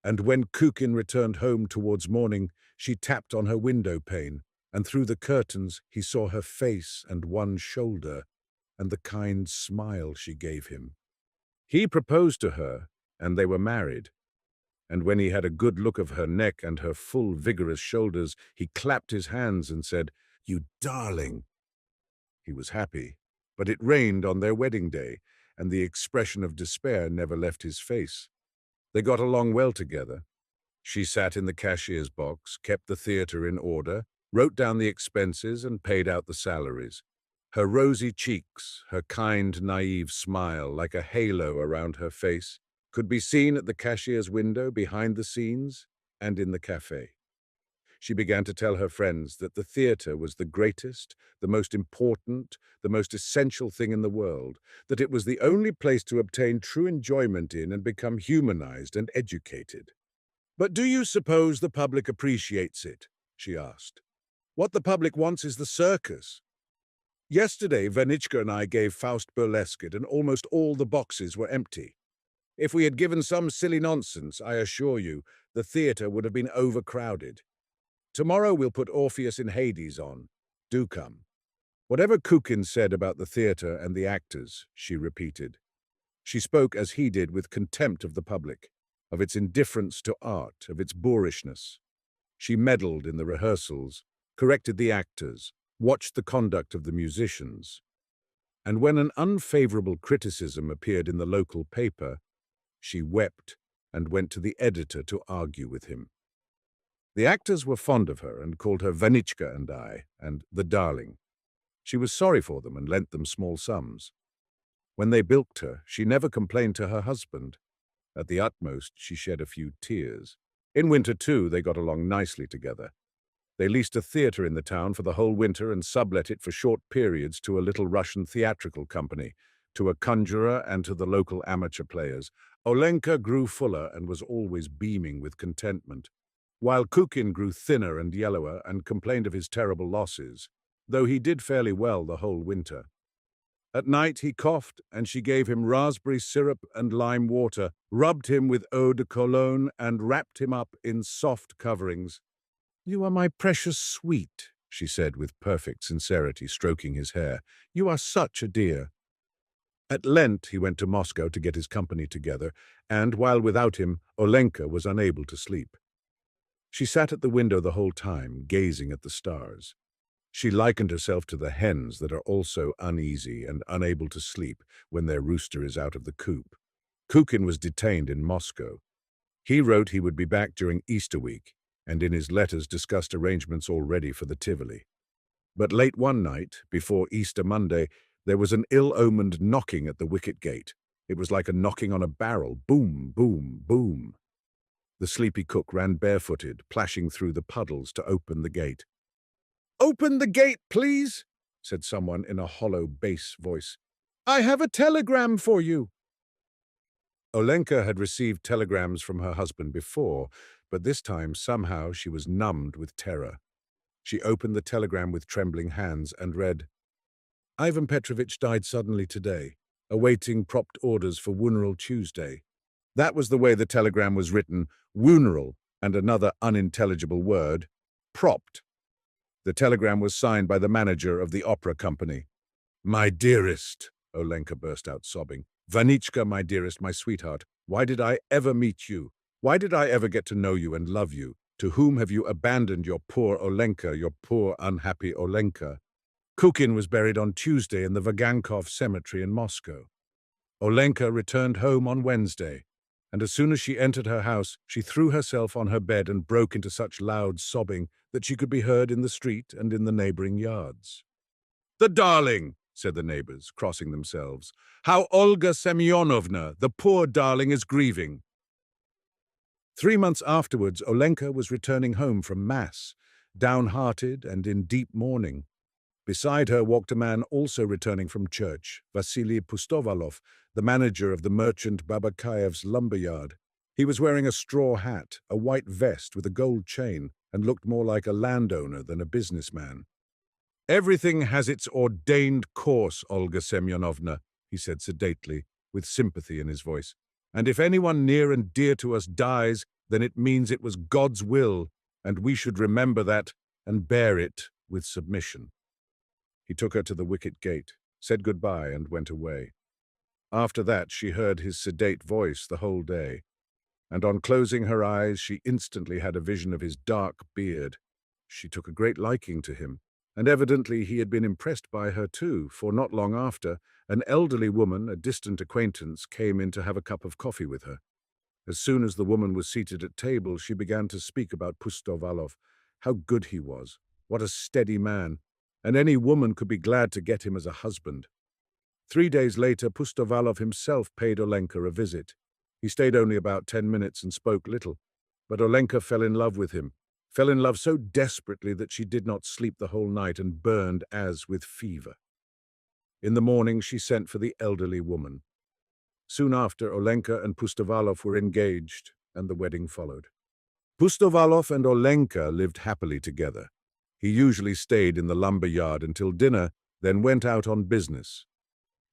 And when Kukin returned home towards morning, she tapped on her window pane, and through the curtains he saw her face and one shoulder, and the kind smile she gave him. He proposed to her, and they were married. And when he had a good look of her neck and her full, vigorous shoulders, he clapped his hands and said, "You darling!" He was happy, but it rained on their wedding day, and the expression of despair never left his face. They got along well together. She sat in the cashier's box, kept the theatre in order, wrote down the expenses and paid out the salaries. Her rosy cheeks, her kind, naive smile, like a halo around her face, could be seen at the cashier's window, behind the scenes, and in the café. She began to tell her friends that the theatre was the greatest, the most important, the most essential thing in the world, that it was the only place to obtain true enjoyment in and become humanized and educated. "But do you suppose the public appreciates it?" she asked. "What the public wants is the circus. Yesterday, Vanichka and I gave Faust Burlesque and almost all the boxes were empty. If we had given some silly nonsense, I assure you, the theatre would have been overcrowded. Tomorrow we'll put Orpheus in Hades on. Do come." Whatever Kukin said about the theatre and the actors, she repeated. She spoke as he did, with contempt of the public, of its indifference to art, of its boorishness. She meddled in the rehearsals, corrected the actors, watched the conduct of the musicians. And when an unfavorable criticism appeared in the local paper, she wept and went to the editor to argue with him. The actors were fond of her and called her Vanichka and I, and the darling. She was sorry for them and lent them small sums. When they bilked her, she never complained to her husband. At the utmost, she shed a few tears. In winter, too, they got along nicely together. They leased a theatre in the town for the whole winter and sublet it for short periods to a little Russian theatrical company, to a conjurer and to the local amateur players. Olenka grew fuller and was always beaming with contentment, while Kukin grew thinner and yellower and complained of his terrible losses, though he did fairly well the whole winter. At night he coughed, and she gave him raspberry syrup and lime water, rubbed him with eau de cologne, and wrapped him up in soft coverings. "You are my precious sweet," she said with perfect sincerity, stroking his hair. "You are such a dear." At Lent he went to Moscow to get his company together, and while without him, Olenka was unable to sleep. She sat at the window the whole time, gazing at the stars. She likened herself to the hens that are also uneasy and unable to sleep when their rooster is out of the coop. Kukin was detained in Moscow. He wrote he would be back during Easter week, and in his letters discussed arrangements already for the Tivoli. But late one night, before Easter Monday, there was an ill-omened knocking at the wicket gate. It was like a knocking on a barrel. Boom, boom, boom. The sleepy cook ran barefooted, plashing through the puddles to open the gate. "Open the gate, please," said someone in a hollow bass voice. "I have a telegram for you." Olenka had received telegrams from her husband before, but this time somehow she was numbed with terror. She opened the telegram with trembling hands and read, "Ivan Petrovich died suddenly today, awaiting propt orders for funeral Tuesday." That was the way the telegram was written, funeral, and another unintelligible word, propt. The telegram was signed by the manager of the opera company. "My dearest," Olenka burst out sobbing. "Vanichka, my dearest, my sweetheart, why did I ever meet you? Why did I ever get to know you and love you? To whom have you abandoned your poor Olenka, your poor unhappy Olenka?" Kukin was buried on Tuesday in the Vagankov cemetery in Moscow. Olenka returned home on Wednesday, and as soon as she entered her house, she threw herself on her bed and broke into such loud sobbing that she could be heard in the street and in the neighboring yards. "The darling!" said the neighbors, crossing themselves. "How Olga Semyonovna, the poor darling, is grieving." 3 months afterwards, Olenka was returning home from Mass, downhearted and in deep mourning. Beside her walked a man also returning from church, Vasily Pustovalov, the manager of the merchant Babakaev's lumberyard. He was wearing a straw hat, a white vest with a gold chain, and looked more like a landowner than a businessman. "Everything has its ordained course, Olga Semyonovna," he said sedately, with sympathy in his voice. "And if anyone near and dear to us dies, then it means it was God's will, and we should remember that and bear it with submission." He took her to the wicket gate, said goodbye, and went away. After that, she heard his sedate voice the whole day, and on closing her eyes, she instantly had a vision of his dark beard. She took a great liking to him, and evidently he had been impressed by her too, for not long after, an elderly woman, a distant acquaintance, came in to have a cup of coffee with her. As soon as the woman was seated at table, she began to speak about Pustovalov, how good he was, what a steady man, and any woman could be glad to get him as a husband. 3 days later, Pustovalov himself paid Olenka a visit. He stayed only about 10 minutes and spoke little, but Olenka fell in love with him, fell in love so desperately that she did not sleep the whole night and burned as with fever. In the morning, she sent for the elderly woman. Soon after, Olenka and Pustovalov were engaged, and the wedding followed. Pustovalov and Olenka lived happily together. He usually stayed in the lumber yard until dinner, then went out on business.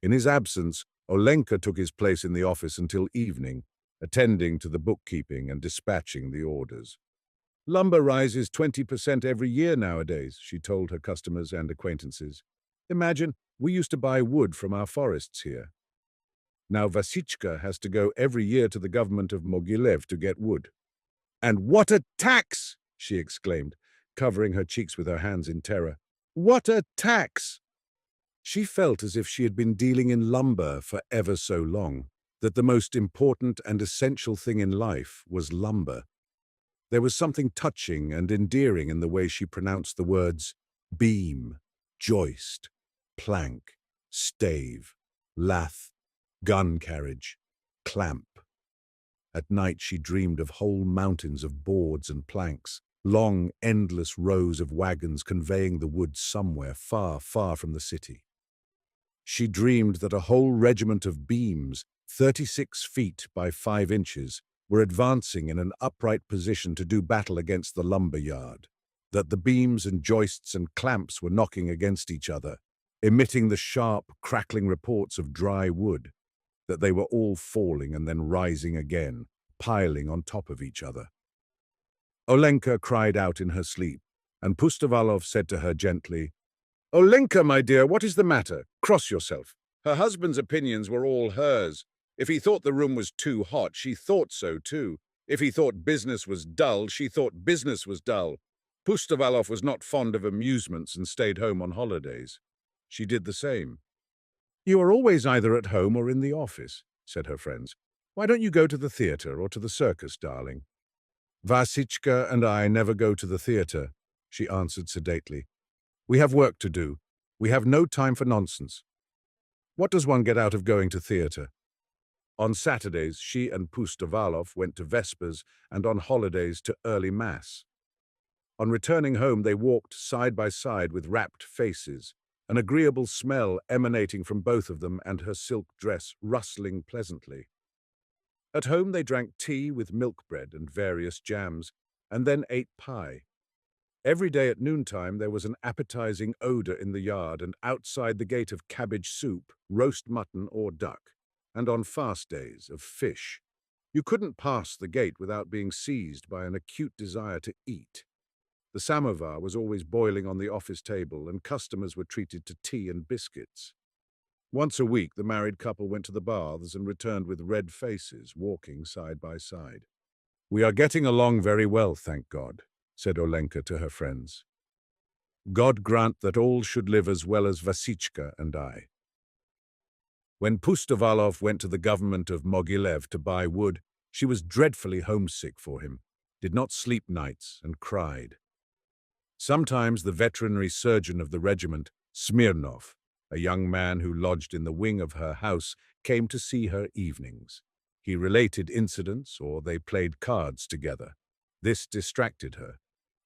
In his absence, Olenka took his place in the office until evening, attending to the bookkeeping and dispatching the orders. "Lumber rises 20% every year nowadays," she told her customers and acquaintances. "Imagine, we used to buy wood from our forests here. Now Vasichka has to go every year to the government of Mogilev to get wood." "And what a tax!" she exclaimed, covering her cheeks with her hands in terror. "What a tax!" She felt as if she had been dealing in lumber for ever so long, that the most important and essential thing in life was lumber. There was something touching and endearing in the way she pronounced the words beam, joist, plank, stave, lath, gun carriage, clamp. At night she dreamed of whole mountains of boards and planks, long, endless rows of wagons conveying the wood somewhere far, far from the city. She dreamed that a whole regiment of beams, 36 feet by 5 inches, were advancing in an upright position to do battle against the lumber yard, that the beams and joists and clamps were knocking against each other, emitting the sharp, crackling reports of dry wood, that they were all falling and then rising again, piling on top of each other. Olenka cried out in her sleep, and Pustovalov said to her gently, "Olenka, my dear, what is the matter? Cross yourself." Her husband's opinions were all hers. If he thought the room was too hot, she thought so too. If he thought business was dull, she thought business was dull. Pustovalov was not fond of amusements and stayed home on holidays. She did the same. "You are always either at home or in the office," said her friends. "Why don't you go to the theatre or to the circus, darling?" "Vasichka and I never go to the theatre," she answered sedately. "We have work to do. We have no time for nonsense. What does one get out of going to theatre?" On Saturdays, she and Pustovalov went to Vespers and on holidays to early Mass. On returning home, they walked side by side with rapt faces, an agreeable smell emanating from both of them and her silk dress rustling pleasantly. At home, they drank tea with milk bread and various jams, and then ate pie. Every day at noontime there was an appetizing odor in the yard and outside the gate of cabbage soup, roast mutton or duck, and on fast days of fish. You couldn't pass the gate without being seized by an acute desire to eat. The samovar was always boiling on the office table and customers were treated to tea and biscuits. Once a week the married couple went to the baths and returned with red faces, walking side by side. "We are getting along very well, thank God," said Olenka to her friends. "God grant that all should live as well as Vasichka and I." When Pustovalov went to the government of Mogilev to buy wood, she was dreadfully homesick for him, did not sleep nights, and cried. Sometimes the veterinary surgeon of the regiment, Smirnov, a young man who lodged in the wing of her house, came to see her evenings. He related incidents or they played cards together. This distracted her.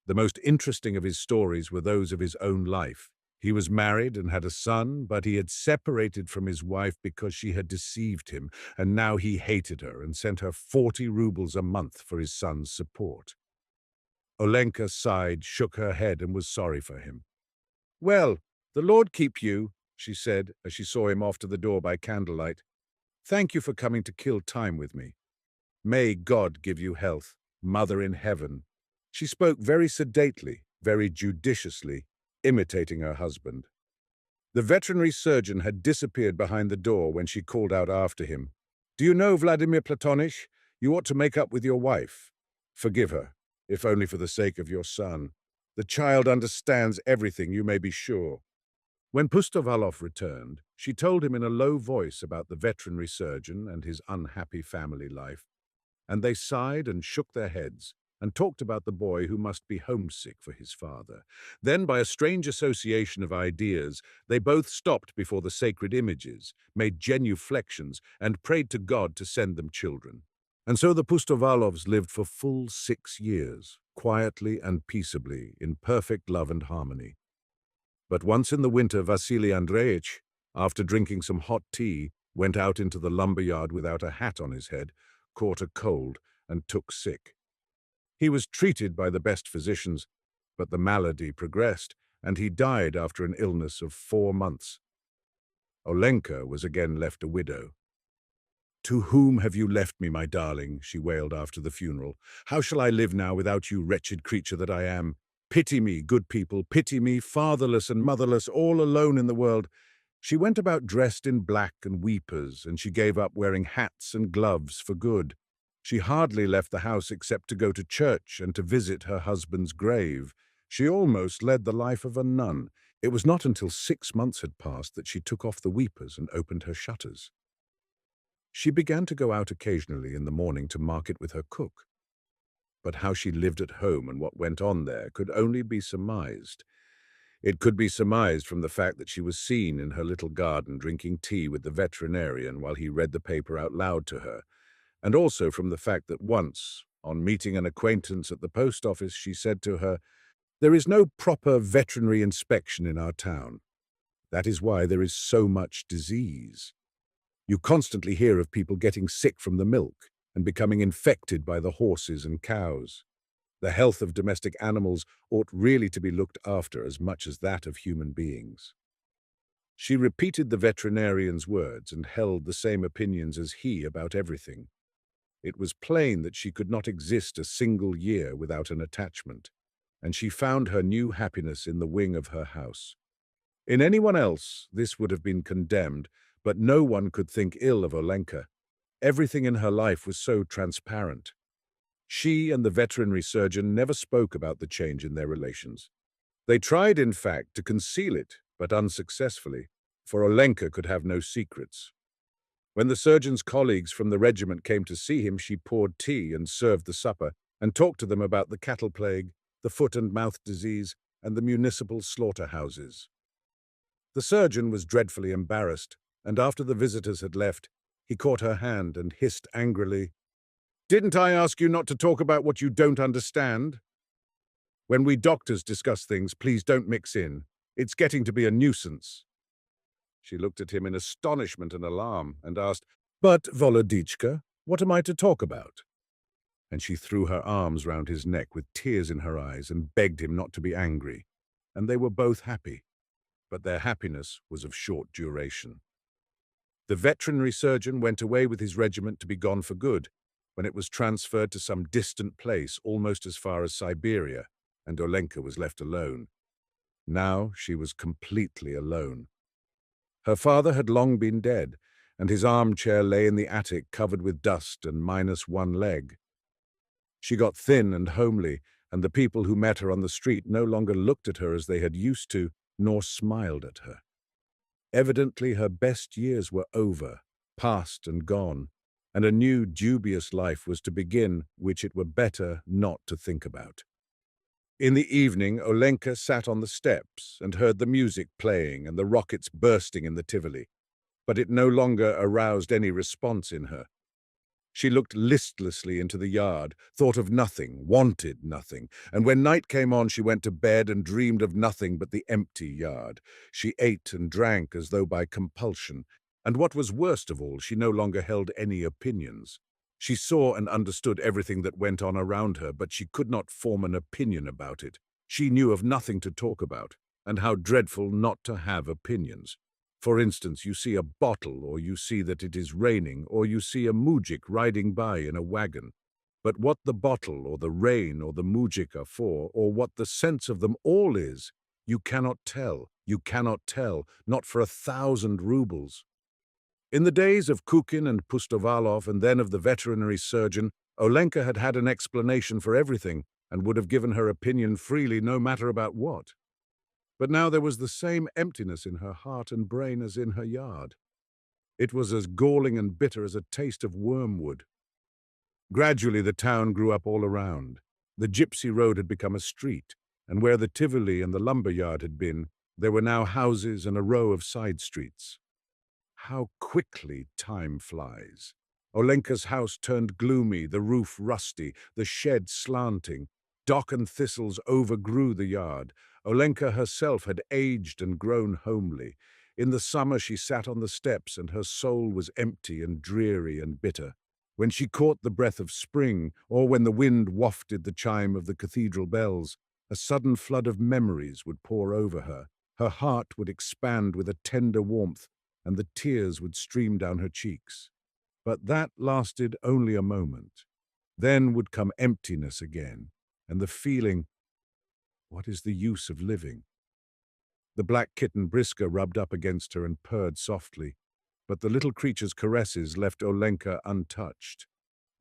The most interesting of his stories were those of his own life. He was married and had a son, but he had separated from his wife because she had deceived him, and now he hated her and sent her 40 rubles a month for his son's support. Olenka sighed, shook her head, and was sorry for him. "Well, the Lord keep you," she said as she saw him off to the door by candlelight. "Thank you for coming to kill time with me. May God give you health, Mother in heaven." She spoke very sedately, very judiciously, imitating her husband. The veterinary surgeon had disappeared behind the door when she called out after him, "Do you know, Vladimir Platonich, you ought to make up with your wife. Forgive her, if only for the sake of your son. The child understands everything, you may be sure." When Pustovalov returned, she told him in a low voice about the veterinary surgeon and his unhappy family life, and they sighed and shook their heads, and talked about the boy who must be homesick for his father. Then, by a strange association of ideas, they both stopped before the sacred images, made genuflections, and prayed to God to send them children. And so the Pustovalovs lived for full 6 years, quietly and peaceably, in perfect love and harmony. But once in the winter, Vasily Andreevich, after drinking some hot tea, went out into the lumberyard without a hat on his head, caught a cold, and took sick. He was treated by the best physicians, but the malady progressed, and he died after an illness of 4 months. Olenka was again left a widow. "To whom have you left me, my darling?" she wailed after the funeral. "How shall I live now without you, wretched creature that I am? Pity me, good people, pity me, fatherless and motherless, all alone in the world." She went about dressed in black and weepers, and she gave up wearing hats and gloves for good. She hardly left the house except to go to church and to visit her husband's grave. She almost led the life of a nun. It was not until 6 months had passed that she took off the weepers and opened her shutters. She began to go out occasionally in the morning to market with her cook. But how she lived at home and what went on there could only be surmised. It could be surmised from the fact that she was seen in her little garden drinking tea with the veterinarian while he read the paper out loud to her, and also from the fact that once, on meeting an acquaintance at the post office, she said to her, "There is no proper veterinary inspection in our town. That is why there is so much disease. You constantly hear of people getting sick from the milk and becoming infected by the horses and cows. The health of domestic animals ought really to be looked after as much as that of human beings." She repeated the veterinarian's words and held the same opinions as he about everything. It was plain that she could not exist a single year without an attachment, and she found her new happiness in the wing of her house. In anyone else, this would have been condemned, but no one could think ill of Olenka. Everything in her life was so transparent. She and the veterinary surgeon never spoke about the change in their relations. They tried, in fact, to conceal it, but unsuccessfully, for Olenka could have no secrets. When the surgeon's colleagues from the regiment came to see him, she poured tea and served the supper, and talked to them about the cattle plague, the foot and mouth disease, and the municipal slaughterhouses. The surgeon was dreadfully embarrassed, and after the visitors had left, he caught her hand and hissed angrily, "Didn't I ask you not to talk about what you don't understand? When we doctors discuss things, please don't mix in. It's getting to be a nuisance." She looked at him in astonishment and alarm and asked, "But, Volodichka, what am I to talk about?" And she threw her arms round his neck with tears in her eyes and begged him not to be angry. And they were both happy, but their happiness was of short duration. The veterinary surgeon went away with his regiment to be gone for good, when it was transferred to some distant place almost as far as Siberia, and Olenka was left alone. Now she was completely alone. Her father had long been dead, and his armchair lay in the attic covered with dust and minus one leg. She got thin and homely, and the people who met her on the street no longer looked at her as they had used to, nor smiled at her. Evidently her best years were over, past and gone, and a new dubious life was to begin which it were better not to think about. In the evening, Olenka sat on the steps and heard the music playing and the rockets bursting in the Tivoli, but it no longer aroused any response in her. She looked listlessly into the yard, thought of nothing, wanted nothing, and when night came on she went to bed and dreamed of nothing but the empty yard. She ate and drank as though by compulsion, and what was worst of all, she no longer held any opinions. She saw and understood everything that went on around her, but she could not form an opinion about it. She knew of nothing to talk about, and how dreadful not to have opinions. For instance, you see a bottle, or you see that it is raining, or you see a mujik riding by in a wagon. But what the bottle, or the rain, or the mujik are for, or what the sense of them all is, you cannot tell. You cannot tell, not for 1,000 rubles. In the days of Kukin and Pustovalov, and then of the veterinary surgeon, Olenka had had an explanation for everything, and would have given her opinion freely no matter about what. But now there was the same emptiness in her heart and brain as in her yard. It was as galling and bitter as a taste of wormwood. Gradually the town grew up all around. The gypsy road had become a street, and where the Tivoli and the lumber yard had been, there were now houses and a row of side streets. How quickly time flies. Olenka's house turned gloomy, the roof rusty, the shed slanting. Dock and thistles overgrew the yard. Olenka herself had aged and grown homely. In the summer she sat on the steps, and her soul was empty and dreary and bitter. When she caught the breath of spring, or when the wind wafted the chime of the cathedral bells, a sudden flood of memories would pour over her. Her heart would expand with a tender warmth, and the tears would stream down her cheeks. But that lasted only a moment. Then would come emptiness again, and the feeling, what is the use of living? The black kitten Briska rubbed up against her and purred softly, but the little creature's caresses left Olenka untouched.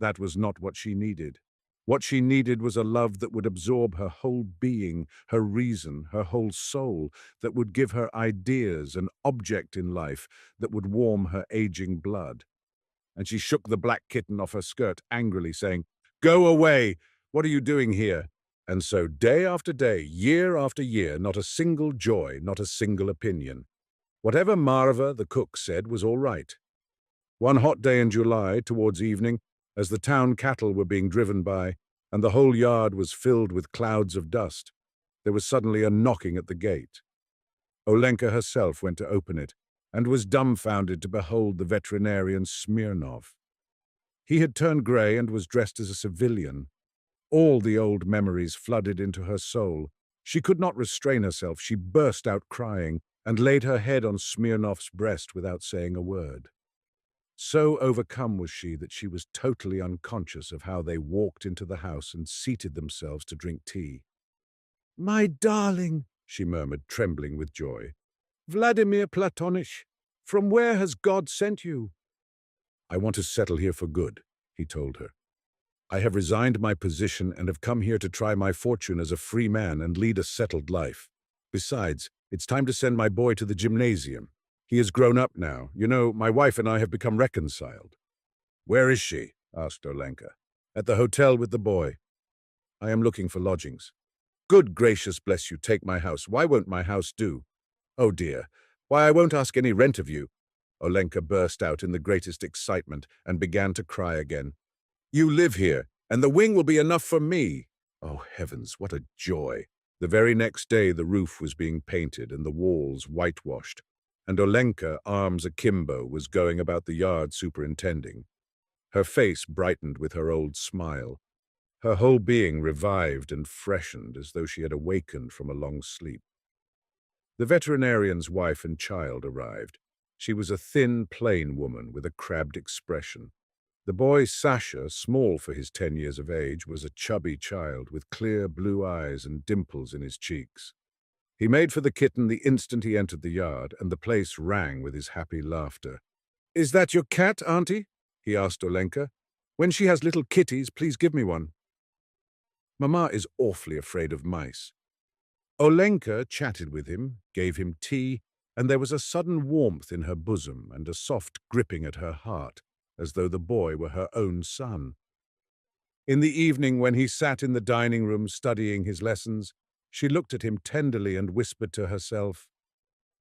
That was not what she needed. What she needed was a love that would absorb her whole being, her reason, her whole soul, that would give her ideas, an object in life, that would warm her aging blood. And she shook the black kitten off her skirt angrily, saying, "Go away! What are you doing here?" And so day after day, year after year, not a single joy, not a single opinion. Whatever Marva, the cook, said was all right. One hot day in July, towards evening, as the town cattle were being driven by, and the whole yard was filled with clouds of dust, there was suddenly a knocking at the gate. Olenka herself went to open it, and was dumbfounded to behold the veterinarian Smirnov. He had turned grey and was dressed as a civilian. All the old memories flooded into her soul. She could not restrain herself. She burst out crying, and laid her head on Smirnov's breast without saying a word. So overcome was she that she was totally unconscious of how they walked into the house and seated themselves to drink tea. "My darling," she murmured, trembling with joy. "Vladimir Platonich, from where has God sent you?" "I want to settle here for good," he told her. "I have resigned my position and have come here to try my fortune as a free man and lead a settled life. Besides, it's time to send my boy to the gymnasium. He is grown up now. You know, my wife and I have become reconciled." "Where is she?" asked Olenka. "At the hotel with the boy. I am looking for lodgings." "Good gracious, bless you, take my house. Why won't my house do?" "Oh dear, why I won't ask any rent of you." Olenka burst out in the greatest excitement and began to cry again. "You live here, and the wing will be enough for me." Oh heavens, what a joy! The very next day the roof was being painted and the walls whitewashed, and Olenka, arms akimbo, was going about the yard superintending. Her face brightened with her old smile. Her whole being revived and freshened as though she had awakened from a long sleep. The veterinarian's wife and child arrived. She was a thin, plain woman with a crabbed expression. The boy Sasha, small for his 10 years of age, was a chubby child with clear blue eyes and dimples in his cheeks. He made for the kitten the instant he entered the yard, and the place rang with his happy laughter. "Is that your cat, Auntie?" he asked Olenka. "When she has little kitties, please give me one." "Mamma is awfully afraid of mice." Olenka chatted with him, gave him tea, and there was a sudden warmth in her bosom and a soft gripping at her heart, as though the boy were her own son. In the evening, when he sat in the dining room studying his lessons, she looked at him tenderly and whispered to herself,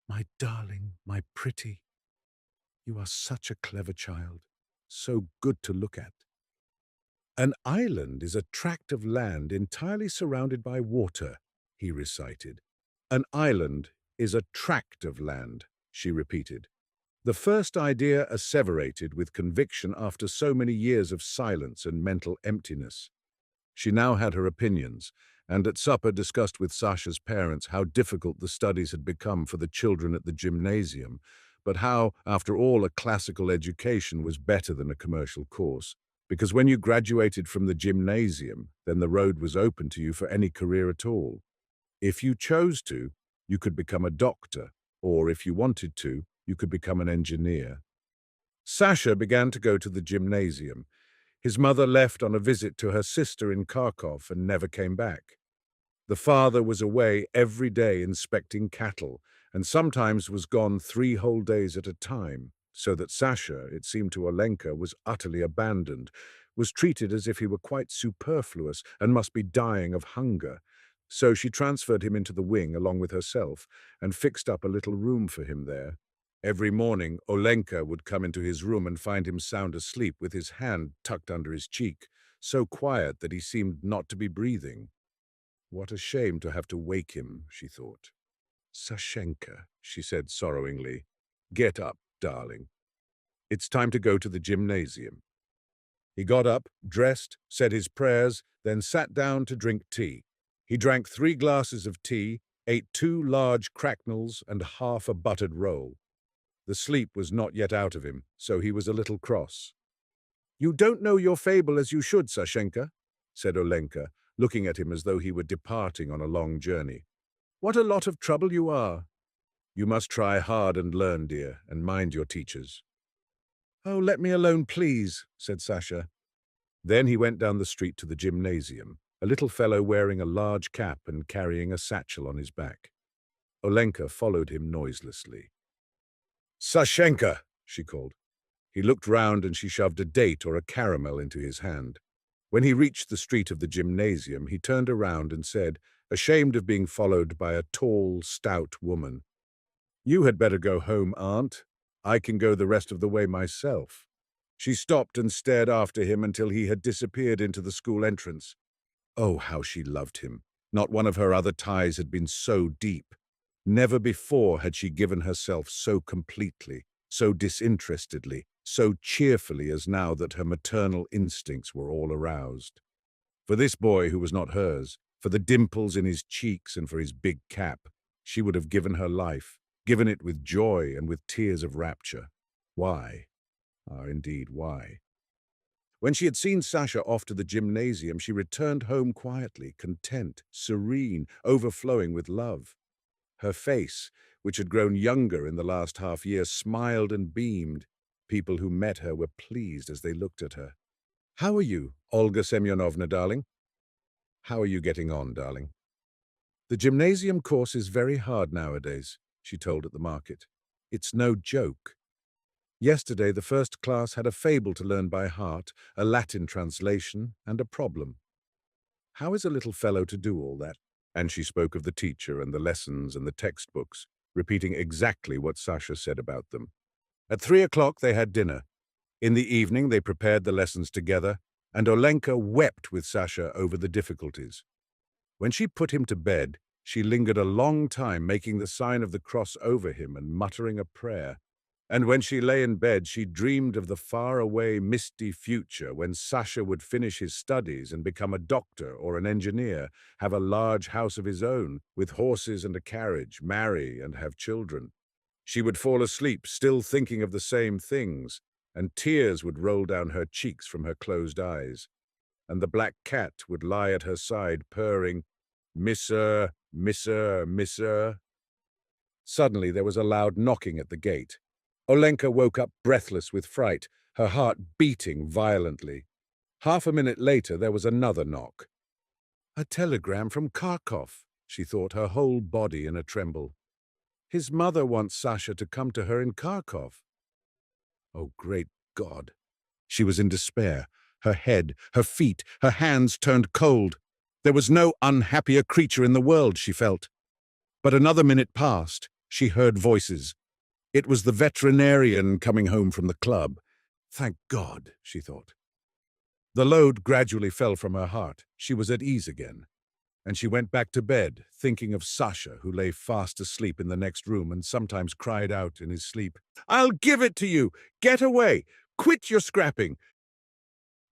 "My darling, my pretty, you are such a clever child, so good to look at. An island is a tract of land entirely surrounded by water, he recited. An island is a tract of land, she repeated. The first idea asseverated with conviction after so many years of silence and mental emptiness. She now had her opinions, and at supper discussed with Sasha's parents how difficult the studies had become for the children at the gymnasium, but how, after all, a classical education was better than a commercial course. Because when you graduated from the gymnasium, then the road was open to you for any career at all. If you chose to, you could become a doctor, or if you wanted to, you could become an engineer. Sasha began to go to the gymnasium. His mother left on a visit to her sister in Kharkov and never came back. The father was away every day inspecting cattle, and sometimes was gone 3 whole days at a time, so that Sasha, it seemed to Olenka, was utterly abandoned, was treated as if he were quite superfluous and must be dying of hunger. So she transferred him into the wing along with herself and fixed up a little room for him there. Every morning, Olenka would come into his room and find him sound asleep with his hand tucked under his cheek, so quiet that he seemed not to be breathing. What a shame to have to wake him, she thought. Sashenka, she said sorrowingly, get up, darling. It's time to go to the gymnasium. He got up, dressed, said his prayers, then sat down to drink tea. He drank 3 glasses of tea, ate 2 large cracknels and half a buttered roll. The sleep was not yet out of him, so he was a little cross. You don't know your fable as you should, Sashenka, said Olenka, looking at him as though he were departing on a long journey. What a lot of trouble you are. You must try hard and learn, dear, and mind your teachers. Oh, let me alone, please, said Sasha. Then he went down the street to the gymnasium, a little fellow wearing a large cap and carrying a satchel on his back. Olenka followed him noiselessly. Sashenka, she called. He looked round and she shoved a date or a caramel into his hand. When he reached the street of the gymnasium, he turned around and said, ashamed of being followed by a tall, stout woman, You had better go home, Aunt. I can go the rest of the way myself. She stopped and stared after him until he had disappeared into the school entrance. Oh, how she loved him. Not one of her other ties had been so deep. Never before had she given herself so completely, so disinterestedly, so cheerfully as now that her maternal instincts were all aroused. For this boy who was not hers, for the dimples in his cheeks and for his big cap, she would have given her life, given it with joy and with tears of rapture. Why? Ah, indeed, why? When she had seen Sasha off to the gymnasium, she returned home quietly, content, serene, overflowing with love. Her face, which had grown younger in the last half-year, smiled and beamed. People who met her were pleased as they looked at her. How are you, Olga Semyonovna, darling? How are you getting on, darling? The gymnasium course is very hard nowadays, she told at the market. It's no joke. Yesterday, the first class had a fable to learn by heart, a Latin translation, and a problem. How is a little fellow to do all that? And she spoke of the teacher and the lessons and the textbooks, repeating exactly what Sasha said about them. At 3 o'clock they had dinner. In the evening they prepared the lessons together, and Olenka wept with Sasha over the difficulties. When she put him to bed, she lingered a long time making the sign of the cross over him and muttering a prayer. And when she lay in bed, she dreamed of the far-away, misty future when Sasha would finish his studies and become a doctor or an engineer, have a large house of his own, with horses and a carriage, marry and have children. She would fall asleep, still thinking of the same things, and tears would roll down her cheeks from her closed eyes. And the black cat would lie at her side, purring, "Misser, misser, misser." Suddenly there was a loud knocking at the gate. Olenka woke up breathless with fright, her heart beating violently. Half a minute later there was another knock. A telegram from Kharkov, she thought, her whole body in a tremble. His mother wants Sasha to come to her in Kharkov. Oh, great God! She was in despair. Her head, her feet, her hands turned cold. There was no unhappier creature in the world, she felt. But another minute passed. She heard voices. It was the veterinarian coming home from the club. Thank God, she thought. The load gradually fell from her heart. She was at ease again, and she went back to bed, thinking of Sasha, who lay fast asleep in the next room and sometimes cried out in his sleep, "I'll give it to you! Get away! Quit your scrapping!"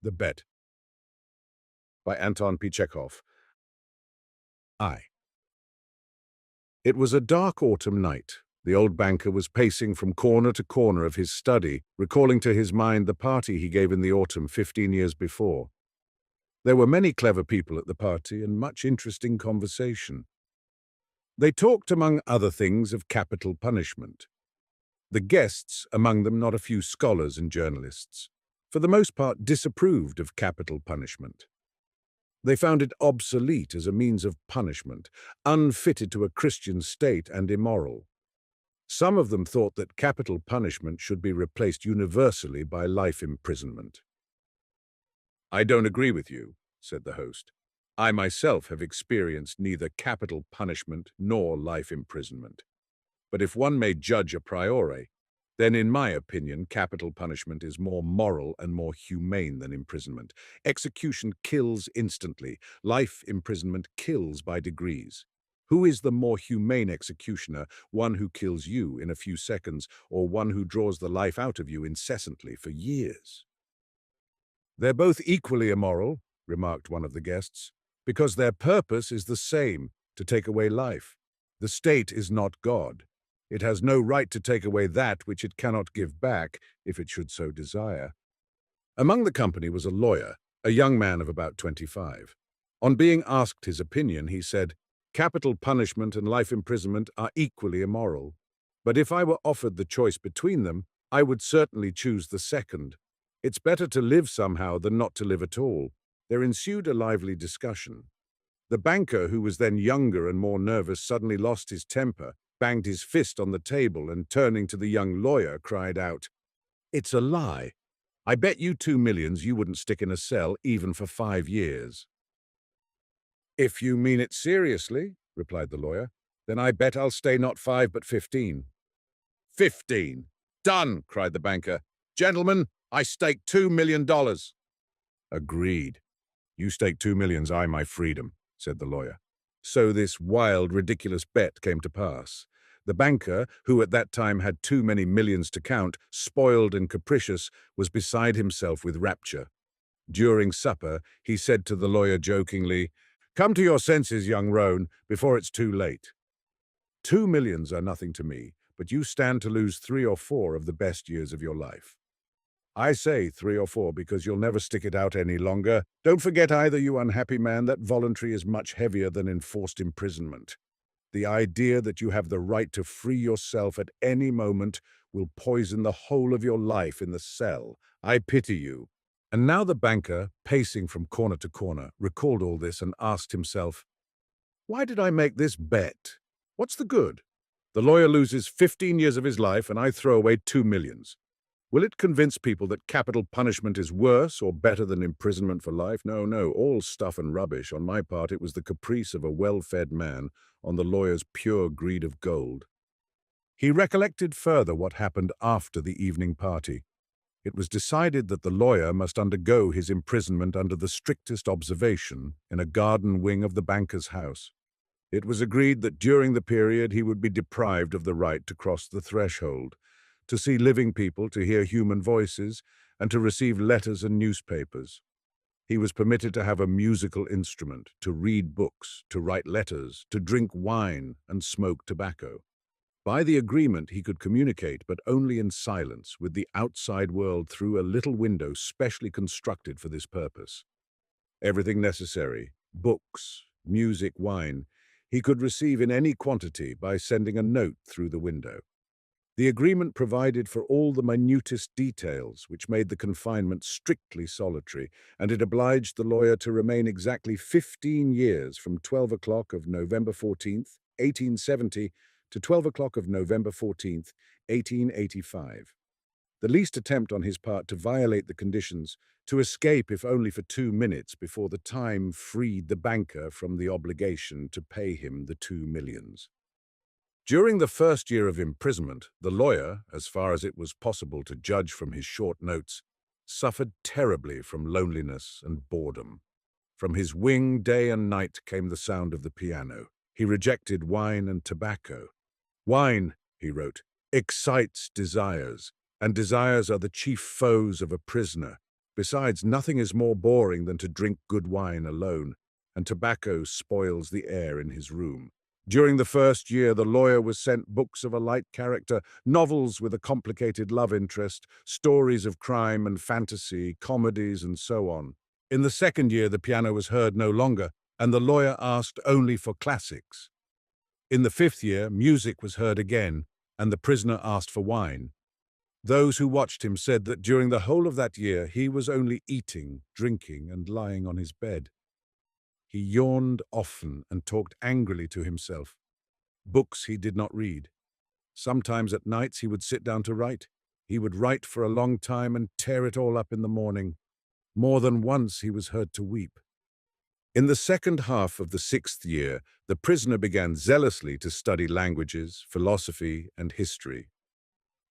The Bet, by Anton P. Chekhov. I. It was a dark autumn night. The old banker was pacing from corner to corner of his study, recalling to his mind the party he gave in the autumn 15 years before. There were many clever people at the party and much interesting conversation. They talked, among other things, of capital punishment. The guests, among them not a few scholars and journalists, for the most part disapproved of capital punishment. They found it obsolete as a means of punishment, unfitted to a Christian state and immoral. Some of them thought that capital punishment should be replaced universally by life imprisonment. "I don't agree with you," said the host. "I myself have experienced neither capital punishment nor life imprisonment. But if one may judge a priori, then in my opinion capital punishment is more moral and more humane than imprisonment. Execution kills instantly. Life imprisonment kills by degrees. Who is the more humane executioner, one who kills you in a few seconds or one who draws the life out of you incessantly for years?" "They're both equally immoral," remarked one of the guests, "because their purpose is the same, to take away life. The state is not God. It has no right to take away that which it cannot give back, if it should so desire." Among the company was a lawyer, a young man of about 25. On being asked his opinion, he said, "Capital punishment and life imprisonment are equally immoral. But if I were offered the choice between them, I would certainly choose the second. It's better to live somehow than not to live at all." There ensued a lively discussion. The banker, who was then younger and more nervous, suddenly lost his temper, banged his fist on the table, and turning to the young lawyer, cried out, "It's a lie. I bet you 2 millions you wouldn't stick in a cell even for 5 years. "If you mean it seriously," replied the lawyer, "then I bet I'll stay not 5 but 15. "15! Done!" cried the banker. "Gentlemen, I stake $2 million. "Agreed. You stake 2 millions, I my freedom," said the lawyer. So this wild, ridiculous bet came to pass. The banker, who at that time had too many millions to count, spoiled and capricious, was beside himself with rapture. During supper, he said to the lawyer jokingly, "Come to your senses, young roan, before it's too late. 2 millions are nothing to me, but you stand to lose 3 or 4 of the best years of your life. I say 3 or 4 because you'll never stick it out any longer. Don't forget either, you unhappy man, that voluntary is much heavier than enforced imprisonment. The idea that you have the right to free yourself at any moment will poison the whole of your life in the cell. I pity you." And now the banker, pacing from corner to corner, recalled all this and asked himself, "Why did I make this bet? What's the good? The lawyer loses 15 years of his life and I throw away 2 millions. Will it convince people that capital punishment is worse or better than imprisonment for life? No, no, all stuff and rubbish. On my part, it was the caprice of a well-fed man, on the lawyer's pure greed of gold." He recollected further what happened after the evening party. It was decided that the lawyer must undergo his imprisonment under the strictest observation in a garden wing of the banker's house. It was agreed that during the period he would be deprived of the right to cross the threshold, to see living people, to hear human voices, and to receive letters and newspapers. He was permitted to have a musical instrument, to read books, to write letters, to drink wine and smoke tobacco. By the agreement, he could communicate, but only in silence, with the outside world through a little window specially constructed for this purpose. Everything necessary, books, music, wine, he could receive in any quantity by sending a note through the window. The agreement provided for all the minutest details, which made the confinement strictly solitary, and it obliged the lawyer to remain exactly 15 years from 12 o'clock of November 14th, 1870, to 12 o'clock of November 14th, 1885. The least attempt on his part to violate the conditions, to escape if only for 2 minutes before the time freed the banker from the obligation to pay him the 2 millions. During the first year of imprisonment, the lawyer, as far as it was possible to judge from his short notes, suffered terribly from loneliness and boredom. From his wing day and night came the sound of the piano. He rejected wine and tobacco. "Wine," he wrote, "excites desires, and desires are the chief foes of a prisoner. Besides, nothing is more boring than to drink good wine alone, and tobacco spoils the air in his room." During the first year, the lawyer was sent books of a light character, novels with a complicated love interest, stories of crime and fantasy, comedies, and so on. In the second year, the piano was heard no longer, and the lawyer asked only for classics. In the fifth year, music was heard again, and the prisoner asked for wine. Those who watched him said that during the whole of that year, he was only eating, drinking, and lying on his bed. He yawned often and talked angrily to himself. Books he did not read. Sometimes at nights he would sit down to write. He would write for a long time and tear it all up in the morning. More than once he was heard to weep. In the second half of the sixth year, the prisoner began zealously to study languages, philosophy, and history.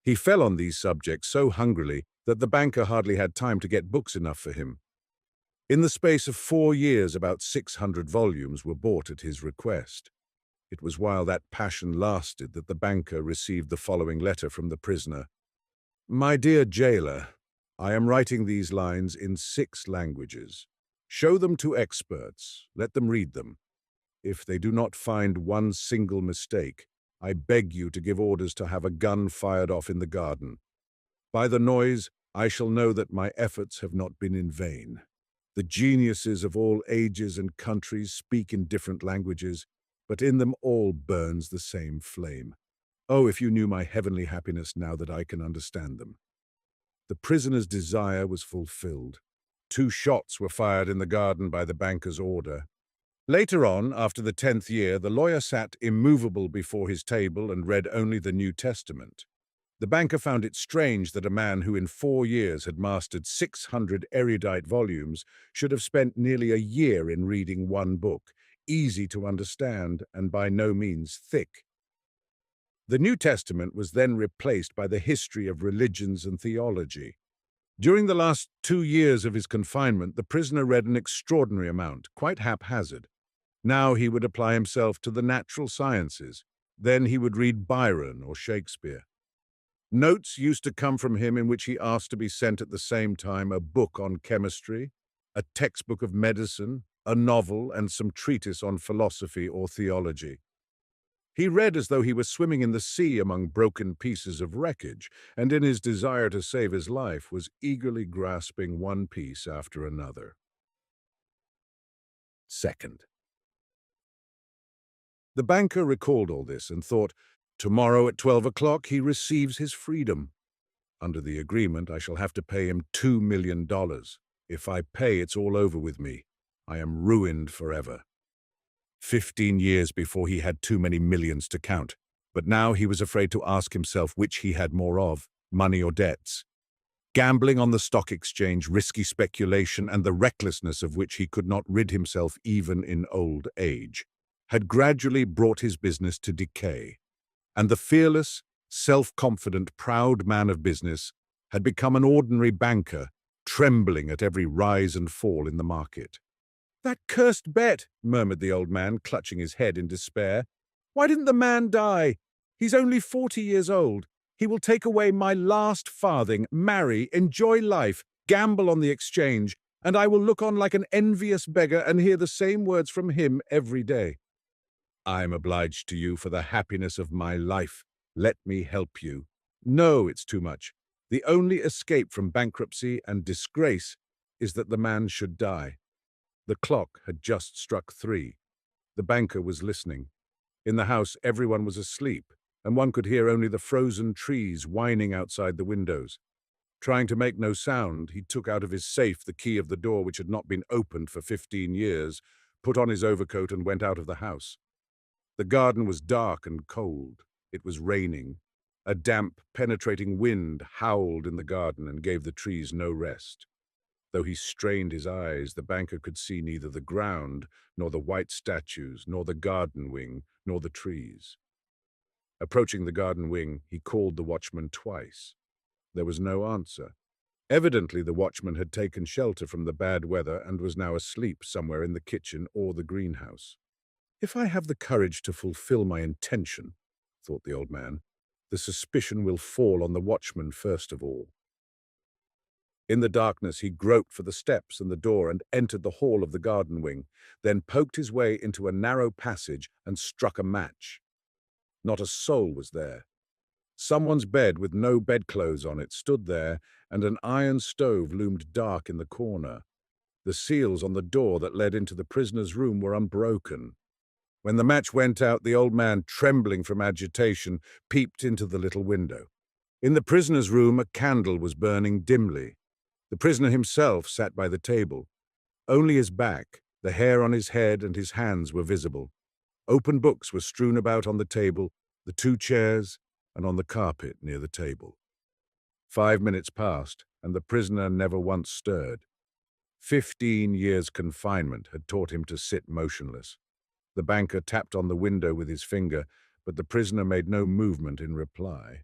He fell on these subjects so hungrily that the banker hardly had time to get books enough for him. In the space of 4 years, about 600 volumes were bought at his request. It was while that passion lasted that the banker received the following letter from the prisoner. "My dear jailer, I am writing these lines in 6 languages. Show them to experts. Let them read them. If they do not find one single mistake, I beg you to give orders to have a gun fired off in the garden. By the noise, I shall know that my efforts have not been in vain. The geniuses of all ages and countries speak in different languages, but in them all burns the same flame. Oh, if you knew my heavenly happiness now that I can understand them." The prisoner's desire was fulfilled. 2 shots were fired in the garden by the banker's order. Later on, after the 10th year, the lawyer sat immovable before his table and read only the New Testament. The banker found it strange that a man who in 4 years had mastered 600 erudite volumes should have spent nearly a year in reading one book, easy to understand and by no means thick. The New Testament was then replaced by the history of religions and theology. During the last 2 years of his confinement, the prisoner read an extraordinary amount, quite haphazard. Now he would apply himself to the natural sciences. Then he would read Byron or Shakespeare. Notes used to come from him in which he asked to be sent at the same time a book on chemistry, a textbook of medicine, a novel, and some treatise on philosophy or theology. He read as though he was swimming in the sea among broken pieces of wreckage, and in his desire to save his life was eagerly grasping one piece after another. Second. The banker recalled all this and thought, "Tomorrow at 12 o'clock he receives his freedom. Under the agreement, I shall have to pay him $2 million. If I pay, it's all over with me. I am ruined forever." 15 years before he had too many millions to count, but now he was afraid to ask himself which he had more of, money or debts. Gambling on the stock exchange, risky speculation, and the recklessness of which he could not rid himself even in old age, had gradually brought his business to decay, and the fearless, self-confident, proud man of business had become an ordinary banker, trembling at every rise and fall in the market. "That cursed bet," murmured the old man, clutching his head in despair. "Why didn't the man die? He's only 40 years old. He will take away my last farthing, marry, enjoy life, gamble on the exchange, and I will look on like an envious beggar and hear the same words from him every day. I am obliged to you for the happiness of my life. Let me help you." "No, it's too much. The only escape from bankruptcy and disgrace is that the man should die." The clock had just struck 3. The banker was listening. In the house, everyone was asleep, and one could hear only the frozen trees whining outside the windows. Trying to make no sound, he took out of his safe the key of the door which had not been opened for 15 years, put on his overcoat and went out of the house. The garden was dark and cold. It was raining. A damp, penetrating wind howled in the garden and gave the trees no rest. Though he strained his eyes, the banker could see neither the ground, nor the white statues, nor the garden wing, nor the trees. Approaching the garden wing, he called the watchman twice. There was no answer. Evidently, the watchman had taken shelter from the bad weather and was now asleep somewhere in the kitchen or the greenhouse. "If I have the courage to fulfill my intention," thought the old man, "the suspicion will fall on the watchman first of all." In the darkness, he groped for the steps and the door and entered the hall of the garden wing, then poked his way into a narrow passage and struck a match. Not a soul was there. Someone's bed with no bedclothes on it stood there, and an iron stove loomed dark in the corner. The seals on the door that led into the prisoner's room were unbroken. When the match went out, the old man, trembling from agitation, peeped into the little window. In the prisoner's room, a candle was burning dimly. The prisoner himself sat by the table. Only his back, the hair on his head and his hands were visible. Open books were strewn about on the table, the two chairs, and on the carpet near the table. 5 minutes passed, and the prisoner never once stirred. 15 years' confinement had taught him to sit motionless. The banker tapped on the window with his finger, but the prisoner made no movement in reply.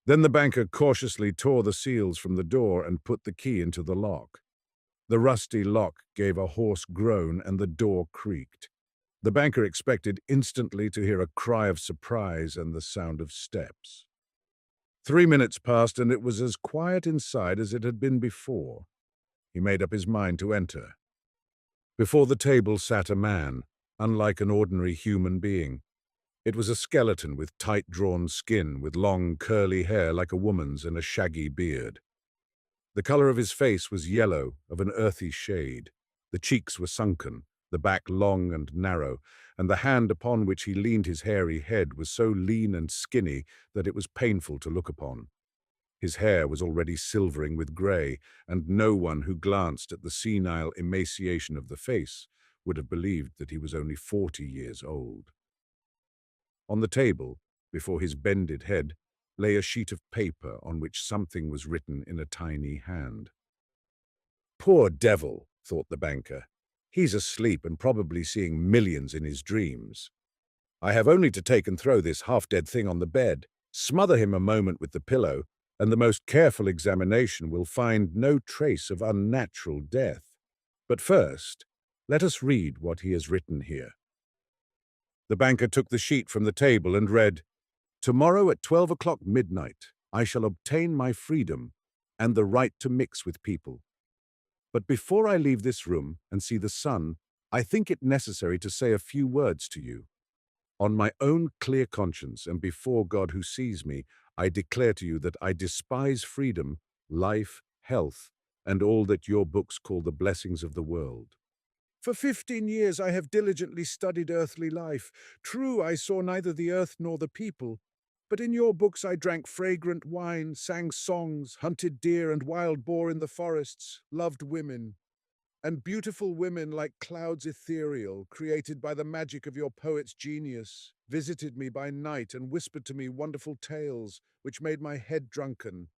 Then the banker cautiously tore the seals from the door and put the key into the lock. The rusty lock gave a hoarse groan and the door creaked. The banker expected instantly to hear a cry of surprise and the sound of steps. 3 minutes passed, and it was as quiet inside as it had been before. He made up his mind to enter. Before the table sat a man, unlike an ordinary human being. It was a skeleton with tight-drawn skin, with long, curly hair like a woman's and a shaggy beard. The color of his face was yellow, of an earthy shade. The cheeks were sunken, the back long and narrow, and the hand upon which he leaned his hairy head was so lean and skinny that it was painful to look upon. His hair was already silvering with grey, and no one who glanced at the senile emaciation of the face would have believed that he was only 40 years old. On the table, before his bended head, lay a sheet of paper on which something was written in a tiny hand. "Poor devil," thought the banker. "He's asleep and probably seeing millions in his dreams. I have only to take and throw this half-dead thing on the bed, smother him a moment with the pillow, and the most careful examination will find no trace of unnatural death. But first, let us read what he has written here." The banker took the sheet from the table and read, "Tomorrow at 12 o'clock midnight, I shall obtain my freedom and the right to mix with people. But before I leave this room and see the sun, I think it necessary to say a few words to you. On my own clear conscience and before God who sees me, I declare to you that I despise freedom, life, health, and all that your books call the blessings of the world. For 15 years I have diligently studied earthly life. True, I saw neither the earth nor the people. But in your books I drank fragrant wine, sang songs, hunted deer and wild boar in the forests, loved women. And beautiful women like clouds ethereal, created by the magic of your poet's genius, visited me by night and whispered to me wonderful tales, which made my head drunken.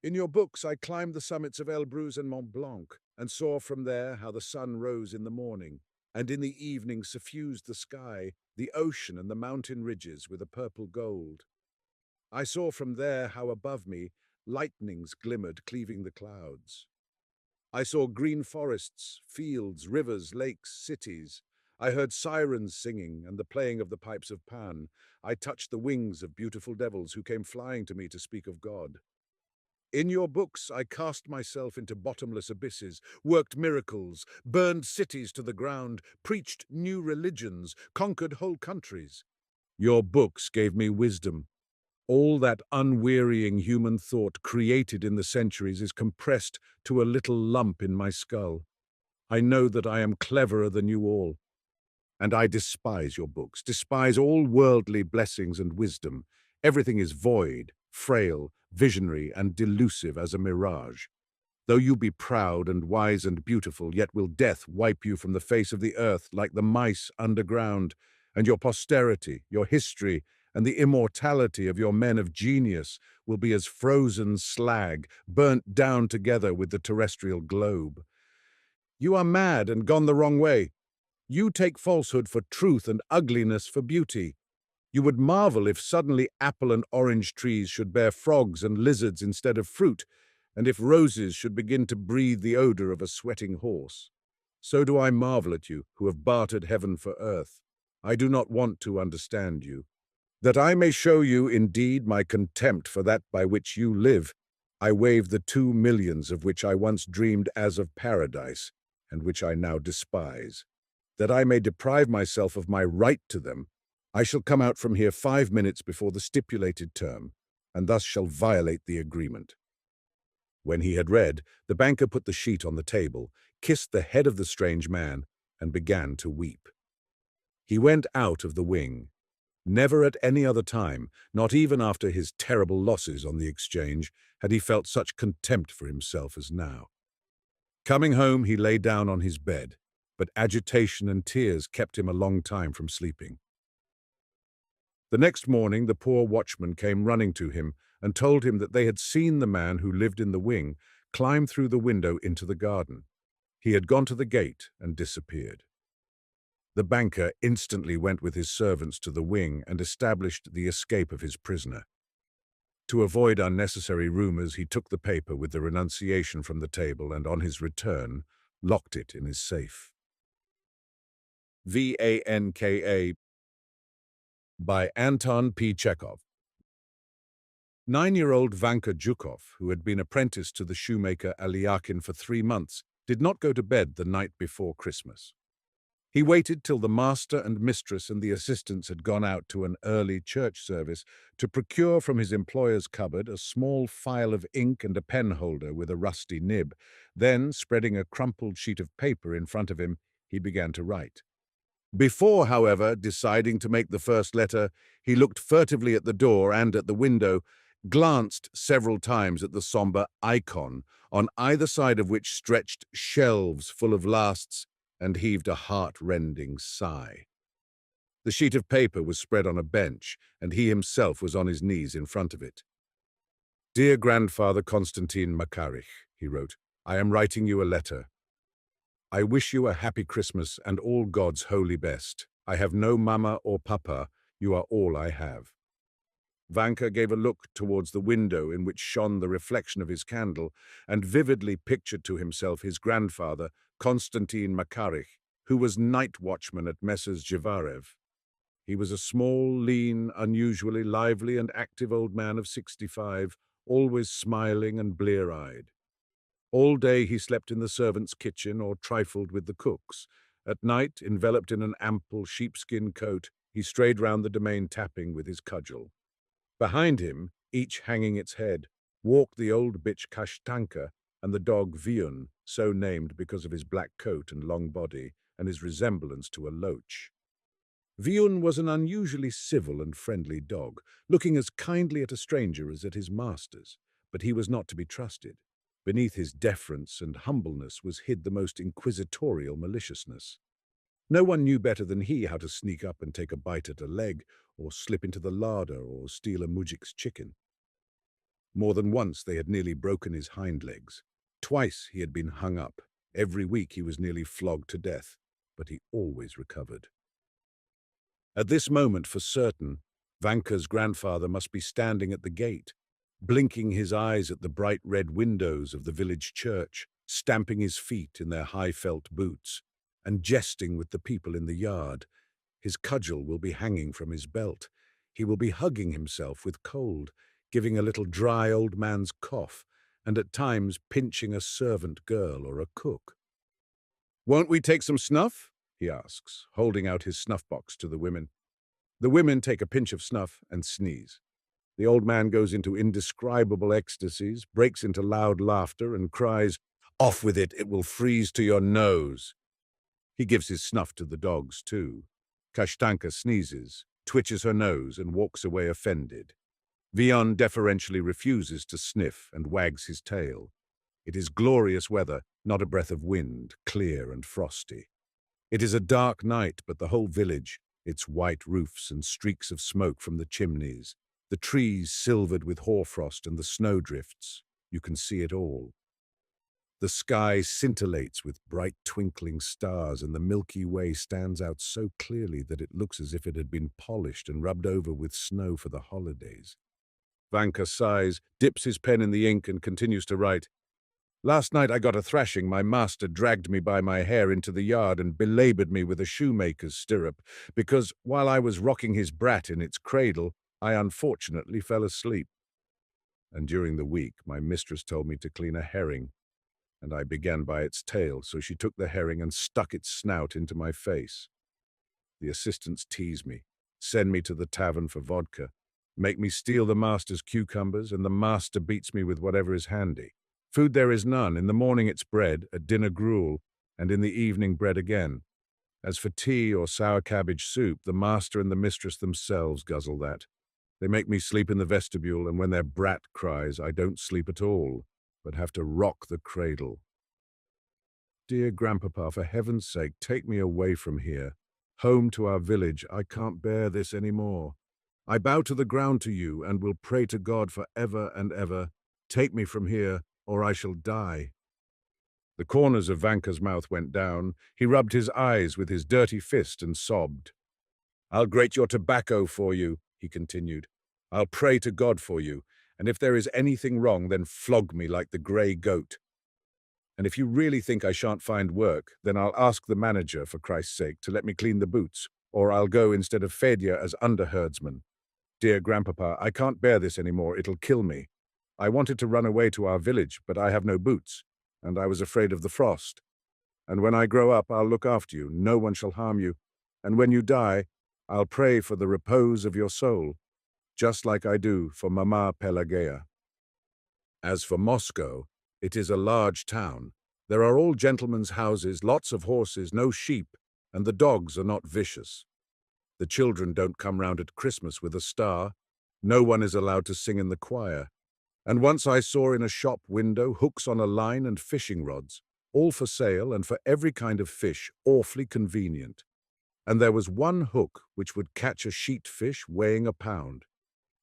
In your books I climbed the summits of Elbrus and Mont Blanc, and saw from there how the sun rose in the morning, and in the evening suffused the sky, the ocean and the mountain ridges with a purple gold. I saw from there how above me lightnings glimmered, cleaving the clouds. I saw green forests, fields, rivers, lakes, cities. I heard sirens singing and the playing of the pipes of Pan. I touched the wings of beautiful devils who came flying to me to speak of God. In your books I cast myself into bottomless abysses, worked miracles, burned cities to the ground, preached new religions, conquered whole countries. Your books gave me wisdom. All that unwearying human thought created in the centuries is compressed to a little lump in my skull. I know that I am cleverer than you all. And I despise your books, despise all worldly blessings and wisdom. Everything is void, frail, visionary, and delusive as a mirage. Though you be proud and wise and beautiful, yet will death wipe you from the face of the earth like the mice underground, and your posterity, your history, and the immortality of your men of genius will be as frozen slag, burnt down together with the terrestrial globe. You are mad and gone the wrong way. You take falsehood for truth and ugliness for beauty. You would marvel if suddenly apple and orange trees should bear frogs and lizards instead of fruit, and if roses should begin to breathe the odor of a sweating horse, so do I marvel at you who have bartered heaven for earth. I do not want to understand you. That I may show you indeed my contempt for that by which you live, I waive the 2 millions of which I once dreamed as of paradise, and which I now despise. That I may deprive myself of my right to them, I shall come out from here 5 minutes before the stipulated term, and thus shall violate the agreement." When he had read, the banker put the sheet on the table, kissed the head of the strange man, and began to weep. He went out of the wing. Never at any other time, not even after his terrible losses on the exchange, had he felt such contempt for himself as now. Coming home, he lay down on his bed, but agitation and tears kept him a long time from sleeping. The next morning, the poor watchman came running to him and told him that they had seen the man who lived in the wing climb through the window into the garden. He had gone to the gate and disappeared. The banker instantly went with his servants to the wing and established the escape of his prisoner. To avoid unnecessary rumors, he took the paper with the renunciation from the table and, on his return, locked it in his safe. Vanka by Anton P. Chekhov. 9-year-old Vanka, who had been apprenticed to the shoemaker Alyakin for 3 months, did not go to bed the night before Christmas. He waited till the master and mistress and the assistants had gone out to an early church service to procure from his employer's cupboard a small phial of ink and a pen holder with a rusty nib. Then, spreading a crumpled sheet of paper in front of him, he began to write. Before, however, deciding to make the first letter, he looked furtively at the door and at the window, glanced several times at the somber icon, on either side of which stretched shelves full of lasts, and heaved a heart-rending sigh. The sheet of paper was spread on a bench, and he himself was on his knees in front of it. "Dear Grandfather Konstantin Makarich," he wrote, "I am writing you a letter. I wish you a happy Christmas and all God's holy best. I have no mama or papa. You are all I have." Vanka gave a look towards the window in which shone the reflection of his candle, and vividly pictured to himself his grandfather, Konstantin Makarich, who was night watchman at Messrs. Jevarev. He was a small, lean, unusually lively and active old man of 65, always smiling and blear-eyed. All day he slept in the servants' kitchen or trifled with the cooks. At night, enveloped in an ample sheepskin coat, he strayed round the domain tapping with his cudgel. Behind him, each hanging its head, walked the old bitch Kashtanka and the dog Viun, so named because of his black coat and long body and his resemblance to a loach. Viun was an unusually civil and friendly dog, looking as kindly at a stranger as at his masters, but he was not to be trusted. Beneath his deference and humbleness was hid the most inquisitorial maliciousness. No one knew better than he how to sneak up and take a bite at a leg, or slip into the larder, or steal a mujik's chicken. More than once they had nearly broken his hind legs. Twice he had been hung up. Every week he was nearly flogged to death, but he always recovered. At this moment, for certain, Vanka's grandfather must be standing at the gate, blinking his eyes at the bright red windows of the village church, stamping his feet in their high felt boots, and jesting with the people in the yard. His cudgel will be hanging from his belt. He will be hugging himself with cold, giving a little dry old man's cough, and at times pinching a servant girl or a cook. "Won't we take some snuff?" he asks, holding out his snuff-box to the women. The women take a pinch of snuff and sneeze. The old man goes into indescribable ecstasies, breaks into loud laughter, and cries, "Off with it, it will freeze to your nose." He gives his snuff to the dogs, too. Kashtanka sneezes, twitches her nose, and walks away offended. Vion deferentially refuses to sniff and wags his tail. It is glorious weather, not a breath of wind, clear and frosty. It is a dark night, but the whole village, its white roofs and streaks of smoke from the chimneys, the trees silvered with hoarfrost and the snowdrifts, you can see it all. The sky scintillates with bright twinkling stars, and the Milky Way stands out so clearly that it looks as if it had been polished and rubbed over with snow for the holidays. Vanka sighs, dips his pen in the ink and continues to write. Last night I got a thrashing. My master dragged me by my hair into the yard and belaboured me with a shoemaker's stirrup, because while I was rocking his brat in its cradle, I unfortunately fell asleep. And during the week my mistress told me to clean a herring, and I began by its tail, so she took the herring and stuck its snout into my face. The assistants tease me, send me to the tavern for vodka, make me steal the master's cucumbers, and the master beats me with whatever is handy. Food there is none. In the morning it's bread, at dinner gruel, and in the evening bread again. As for tea or sour cabbage soup, the master and the mistress themselves guzzle that. They make me sleep in the vestibule, and when their brat cries, I don't sleep at all, but have to rock the cradle. Dear Grandpapa, for heaven's sake, take me away from here. Home to our village. I can't bear this any more. I bow to the ground to you, and will pray to God for ever and ever. Take me from here, or I shall die. The corners of Vanka's mouth went down. He rubbed his eyes with his dirty fist and sobbed. I'll grate your tobacco for you, he continued. I'll pray to God for you, and if there is anything wrong, then flog me like the grey goat. And if you really think I shan't find work, then I'll ask the manager, for Christ's sake, to let me clean the boots, or I'll go instead of Fedya as underherdsman. Dear Grandpapa, I can't bear this any more. It'll kill me. I wanted to run away to our village, but I have no boots, and I was afraid of the frost. And when I grow up, I'll look after you. No one shall harm you. And when you die, I'll pray for the repose of your soul, just like I do for Mama Pelageya. As for Moscow, it is a large town. There are all gentlemen's houses, lots of horses, no sheep, and the dogs are not vicious. The children don't come round at Christmas with a star. No one is allowed to sing in the choir. And once I saw in a shop window hooks on a line and fishing rods, all for sale and for every kind of fish, awfully convenient. And there was one hook which would catch a sheat fish weighing a pound.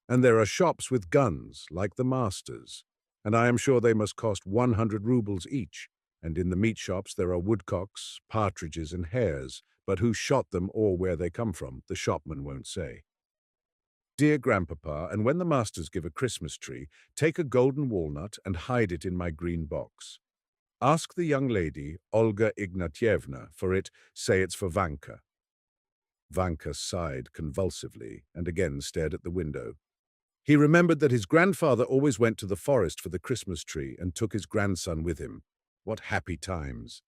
And there are shops with guns, like the master's, and I am sure they must cost 100 rubles each. And in the meat shops there are woodcocks, partridges, and hares, but who shot them or where they come from, the shopman won't say. Dear Grandpapa, and when the masters give a Christmas tree, take a golden walnut and hide it in my green box. Ask the young lady, Olga Ignatyevna, for it, say it's for Vanka. Vanka sighed convulsively and again stared at the window. He remembered that his grandfather always went to the forest for the Christmas tree and took his grandson with him. What happy times!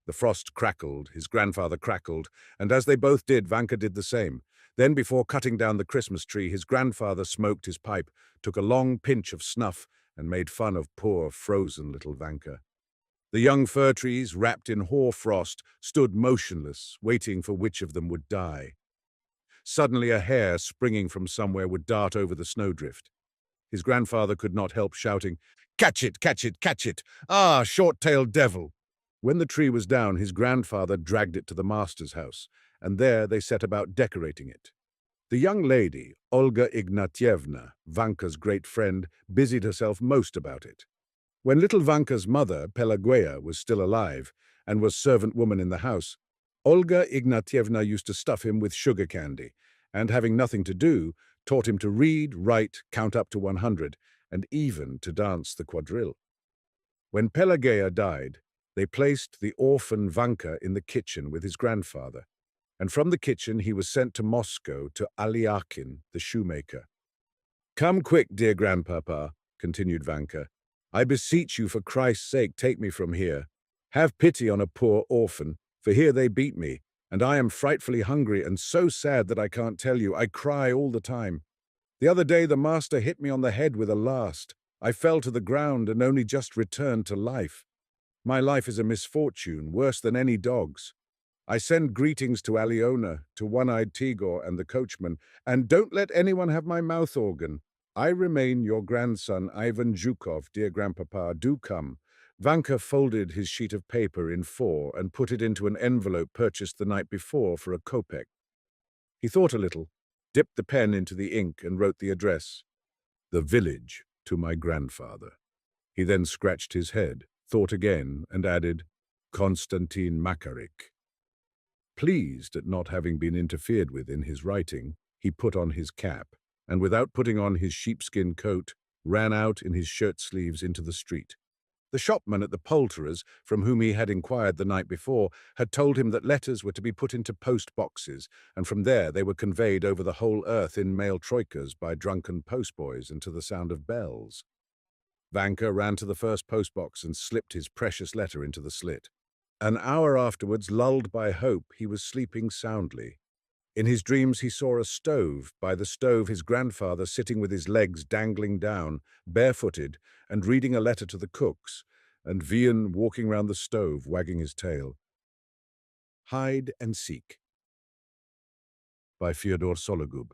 The frost crackled, his grandfather crackled, and as they both did, Vanka did the same. Then, before cutting down the Christmas tree, his grandfather smoked his pipe, took a long pinch of snuff, and made fun of poor, frozen little Vanka. The young fir trees, wrapped in hoar frost, stood motionless, waiting for which of them would die. Suddenly a hare, springing from somewhere, would dart over the snowdrift. His grandfather could not help shouting, "Catch it, catch it, catch it! Ah, short-tailed devil!" When the tree was down, his grandfather dragged it to the master's house, and there they set about decorating it. The young lady, Olga Ignatyevna, Vanka's great friend, busied herself most about it. When little Vanka's mother, Pelageya, was still alive and was servant woman in the house, Olga Ignatyevna used to stuff him with sugar candy, and having nothing to do, taught him to read, write, count up to 100, and even to dance the quadrille. When Pelageya died, they placed the orphan Vanka in the kitchen with his grandfather, and from the kitchen he was sent to Moscow to Aliakin, the shoemaker. "Come quick, dear Grandpapa," continued Vanka. "I beseech you, for Christ's sake, take me from here. Have pity on a poor orphan, for here they beat me, and I am frightfully hungry and so sad that I can't tell you. I cry all the time. The other day the master hit me on the head with a last. I fell to the ground and only just returned to life. My life is a misfortune, worse than any dog's. I send greetings to Aliona, to One-Eyed Tigor and the coachman, and don't let anyone have my mouth organ. I remain your grandson, Ivan Zhukov, dear Grandpapa, do come." Vanka folded his sheet of paper in 4 and put it into an envelope purchased the night before for a kopeck. He thought a little, dipped the pen into the ink and wrote the address, "The village to my grandfather." He then scratched his head, thought again, and added, "Konstantin Makarik." Pleased at not having been interfered with in his writing, he put on his cap. and without putting on his sheepskin coat, ran out in his shirt sleeves into the street. The shopman at the poulterer's, from whom he had inquired the night before, had told him that letters were to be put into post boxes, and from there they were conveyed over the whole earth in mail troikas by drunken postboys and to the sound of bells. Vanka ran to the first postbox and slipped his precious letter into the slit. An hour afterwards, lulled by hope, he was sleeping soundly. In his dreams he saw a stove, by the stove his grandfather sitting with his legs dangling down, barefooted, and reading a letter to the cooks, and Vian walking round the stove, wagging his tail. Hide and Seek by Fyodor Sologub.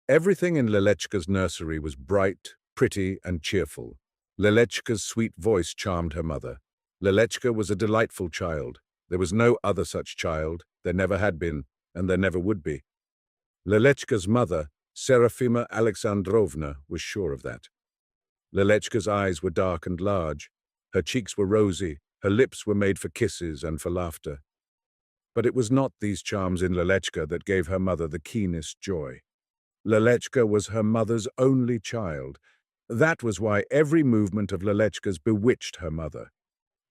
Everything in Lelechka's nursery was bright, pretty, and cheerful. Lelechka's sweet voice charmed her mother. Lelechka was a delightful child. There was no other such child, there never had been, and there never would be. Lelechka's mother, Serafima Alexandrovna, was sure of that. Lelechka's eyes were dark and large. Her cheeks were rosy, her lips were made for kisses and for laughter. But it was not these charms in Lelechka that gave her mother the keenest joy. Lelechka was her mother's only child. That was why every movement of Lelechka's bewitched her mother.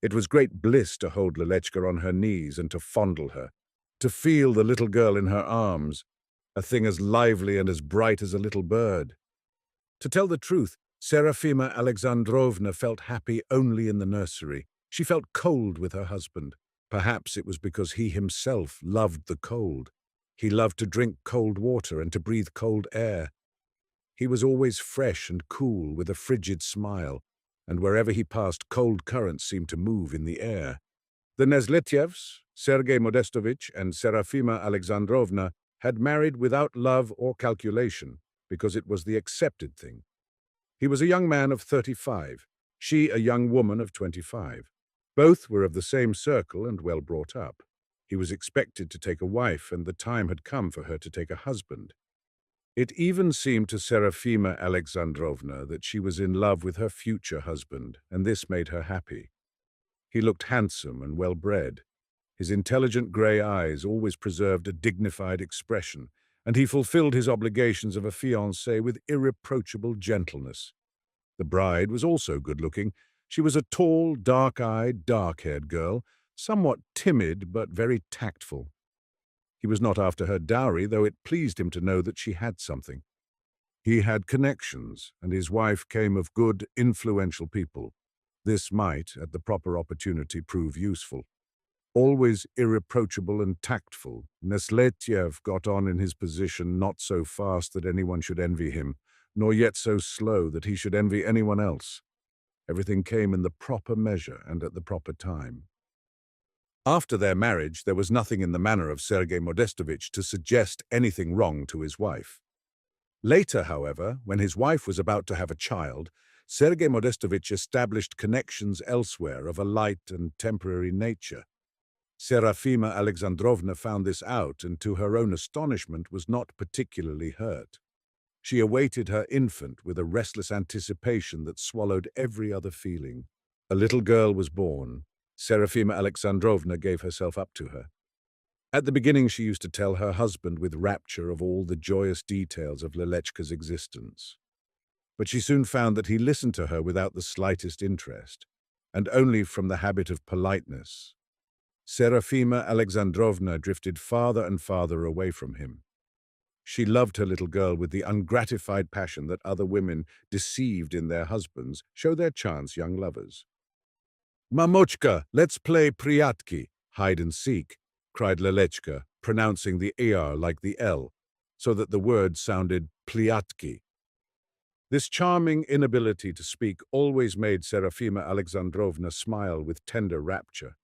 It was great bliss to hold Lelechka on her knees and to fondle her, to feel the little girl in her arms, a thing as lively and as bright as a little bird. To tell the truth, Serafima Alexandrovna felt happy only in the nursery. She felt cold with her husband. Perhaps it was because he himself loved the cold. He loved to drink cold water and to breathe cold air. He was always fresh and cool with a frigid smile, and wherever he passed, cold currents seemed to move in the air. The Nesletyevs, Sergei Modestovich and Serafima Alexandrovna, had married without love or calculation, because it was the accepted thing. He was a young man of 35, she a young woman of 25. Both were of the same circle and well brought up. He was expected to take a wife, and the time had come for her to take a husband. It even seemed to Serafima Alexandrovna that she was in love with her future husband, and this made her happy. He looked handsome and well-bred. His intelligent grey eyes always preserved a dignified expression, and he fulfilled his obligations of a fiancé with irreproachable gentleness. The bride was also good-looking. She was a tall, dark-eyed, dark-haired girl, somewhat timid but very tactful. He was not after her dowry, though it pleased him to know that she had something. He had connections, and his wife came of good, influential people. This might, at the proper opportunity, prove useful. Always irreproachable and tactful, Nesletyev got on in his position not so fast that anyone should envy him, nor yet so slow that he should envy anyone else. Everything came in the proper measure and at the proper time. After their marriage, there was nothing in the manner of Sergei Modestovich to suggest anything wrong to his wife. Later, however, when his wife was about to have a child, Sergei Modestovich established connections elsewhere of a light and temporary nature. Serafima Alexandrovna found this out and, to her own astonishment, was not particularly hurt. She awaited her infant with a restless anticipation that swallowed every other feeling. A little girl was born. Serafima Alexandrovna gave herself up to her. At the beginning she used to tell her husband with rapture of all the joyous details of Lelechka's existence. But she soon found that he listened to her without the slightest interest, and only from the habit of politeness. Serafima Alexandrovna drifted farther and farther away from him. She loved her little girl with the ungratified passion that other women, deceived in their husbands, show their chance young lovers. "Mamochka, let's play priatki, hide and seek," cried Lelechka, pronouncing the er like the l, so that the word sounded pliatki. This charming inability to speak always made Serafima Alexandrovna smile with tender rapture.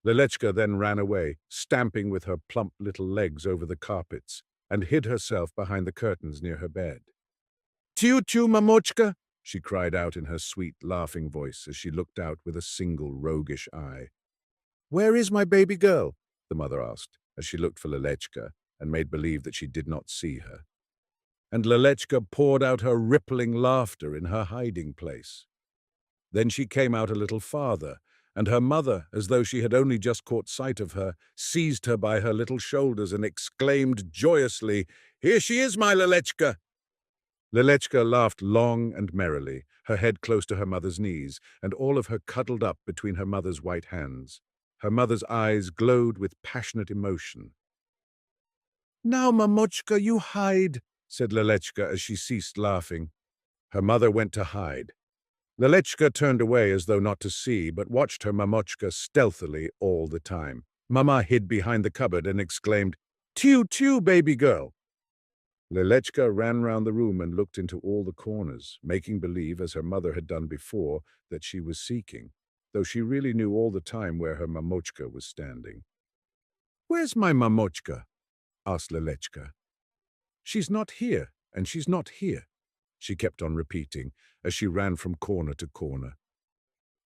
Lelechka then ran away, stamping with her plump little legs over the carpets, and hid herself behind the curtains near her bed. "Tiu-tiu, Mamochka!" she cried out in her sweet, laughing voice as she looked out with a single roguish eye. "Where is my baby girl?" the mother asked, as she looked for Lelechka and made believe that she did not see her. And Lelechka poured out her rippling laughter in her hiding place. Then she came out a little farther, and her mother, as though she had only just caught sight of her, seized her by her little shoulders and exclaimed joyously, "Here she is, my Lelechka!" Lelechka laughed long and merrily, her head close to her mother's knees, and all of her cuddled up between her mother's white hands. Her mother's eyes glowed with passionate emotion. "Now, Mamochka, you hide," said Lelechka as she ceased laughing. Her mother went to hide. Lelechka turned away as though not to see, but watched her Mamochka stealthily all the time. Mama hid behind the cupboard and exclaimed, "Tew, tew, baby girl!" Lelechka ran round the room and looked into all the corners, making believe, as her mother had done before, that she was seeking, though she really knew all the time where her Mamochka was standing. "Where's my Mamochka?" asked Lelechka. "She's not here, and she's not here," she kept on repeating as she ran from corner to corner.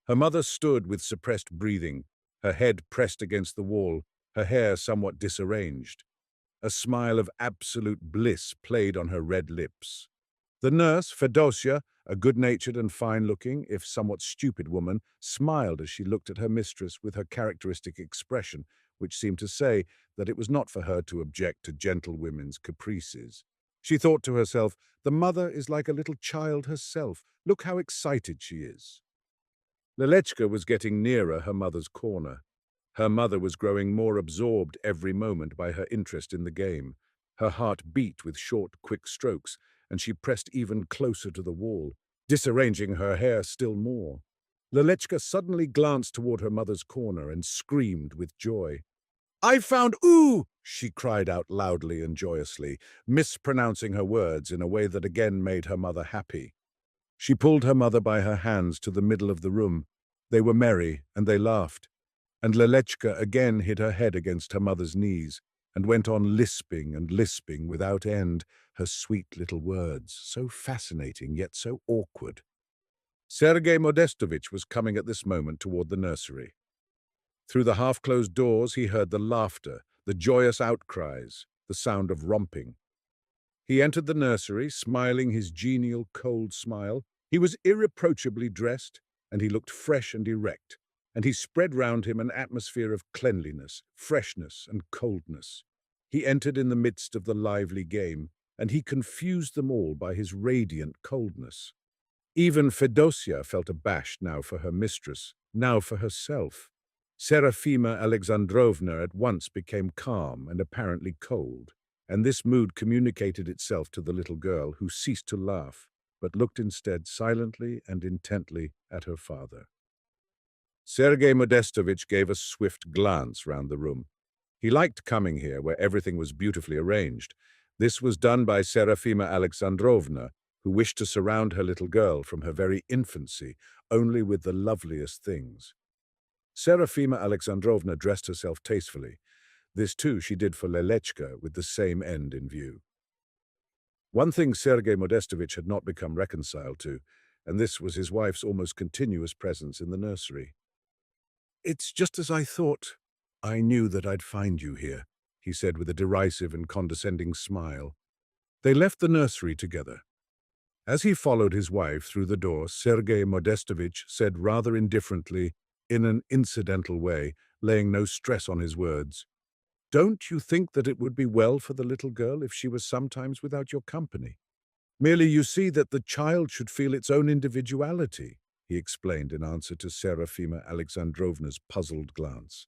Her mother stood with suppressed breathing, her head pressed against the wall, her hair somewhat disarranged. A smile of absolute bliss played on her red lips. The nurse, Fedosia, a good-natured and fine-looking, if somewhat stupid woman, smiled as she looked at her mistress with her characteristic expression, which seemed to say that it was not for her to object to gentlewomen's caprices. She thought to herself, "The mother is like a little child herself. Look how excited she is." Lelechka was getting nearer her mother's corner. Her mother was growing more absorbed every moment by her interest in the game. Her heart beat with short, quick strokes, and she pressed even closer to the wall, disarranging her hair still more. Lelechka suddenly glanced toward her mother's corner and screamed with joy. "I found ooh!" she cried out loudly and joyously, mispronouncing her words in a way that again made her mother happy. She pulled her mother by her hands to the middle of the room. They were merry, and they laughed. And Lelechka again hid her head against her mother's knees and went on lisping and lisping without end, her sweet little words, so fascinating yet so awkward. Sergei Modestovich was coming at this moment toward the nursery. Through the half-closed doors he heard the laughter, the joyous outcries, the sound of romping. He entered the nursery, smiling his genial, cold smile. He was irreproachably dressed, and he looked fresh and erect, and he spread round him an atmosphere of cleanliness, freshness, and coldness. He entered in the midst of the lively game, and he confused them all by his radiant coldness. Even Fedosia felt abashed now for her mistress, now for herself. Serafima Alexandrovna at once became calm and apparently cold, and this mood communicated itself to the little girl, who ceased to laugh, but looked instead silently and intently at her father. Sergei Modestovich gave a swift glance round the room. He liked coming here, where everything was beautifully arranged. This was done by Serafima Alexandrovna, who wished to surround her little girl from her very infancy only with the loveliest things. Serafima Alexandrovna dressed herself tastefully. This, too, she did for Lelechka, with the same end in view. One thing Sergei Modestovich had not become reconciled to, and this was his wife's almost continuous presence in the nursery. "It's just as I thought. I knew that I'd find you here," he said with a derisive and condescending smile. They left the nursery together. As he followed his wife through the door, Sergei Modestovich said rather indifferently, in an incidental way, laying no stress on his words, "Don't you think that it would be well for the little girl if she was sometimes without your company? Merely you see that the child should feel its own individuality," he explained in answer to Serafima Alexandrovna's puzzled glance.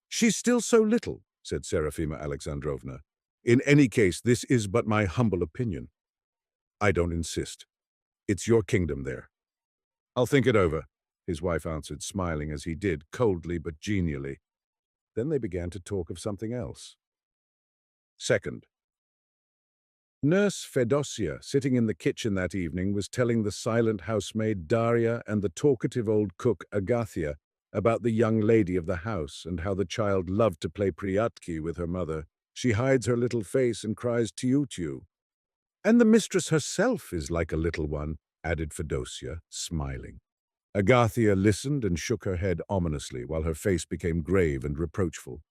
"She's still so little," said Serafima Alexandrovna. "In any case, this is but my humble opinion. I don't insist. It's your kingdom there." "I'll think it over," his wife answered, smiling as he did, coldly but genially. Then they began to talk of something else. Second. Nurse Fedosia, sitting in the kitchen that evening, was telling the silent housemaid Daria and the talkative old cook Agathia about the young lady of the house and how the child loved to play priatki with her mother. She hides her little face and cries tiu-tiu. "And the mistress herself is like a little one," added Fedosia, smiling. Agathia listened and shook her head ominously while her face became grave and reproachful.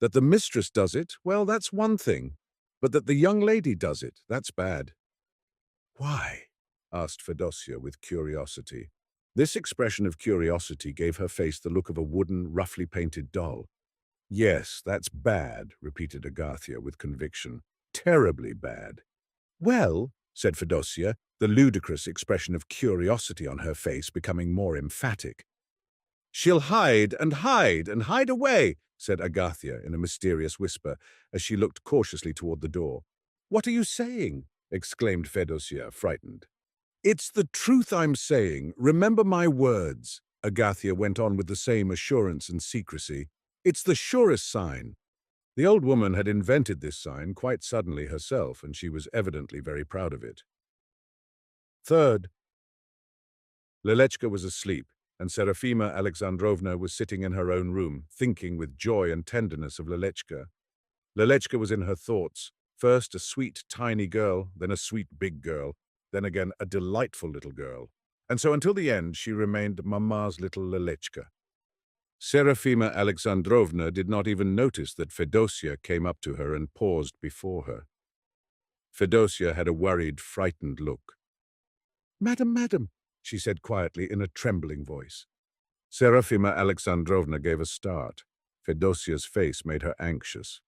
"That the mistress does it, well, that's one thing. But that the young lady does it, that's bad." "Why?" asked Fedosia with curiosity. This expression of curiosity gave her face the look of a wooden, roughly painted doll. "Yes, that's bad," repeated Agathia with conviction. "Terribly bad." "Well," said Fedosya, the ludicrous expression of curiosity on her face becoming more emphatic. "She'll hide and hide and hide away," said Agathia in a mysterious whisper as she looked cautiously toward the door. "What are you saying?" exclaimed Fedosya, frightened. "It's the truth I'm saying. Remember my words," Agathia went on with the same assurance and secrecy. "It's the surest sign." The old woman had invented this sign quite suddenly herself, and she was evidently very proud of it. Third, Lelechka was asleep, and Serafima Alexandrovna was sitting in her own room, thinking with joy and tenderness of Lelechka. Lelechka was in her thoughts, first a sweet, tiny girl, then a sweet, big girl, then again a delightful little girl. And so until the end she remained Mamma's little Lelechka. Serafima Alexandrovna did not even notice that Fedosya came up to her and paused before her. Fedosya had a worried, frightened look. Madam, she said quietly in a trembling voice. Serafima Alexandrovna gave a start. Fedosya's face made her anxious.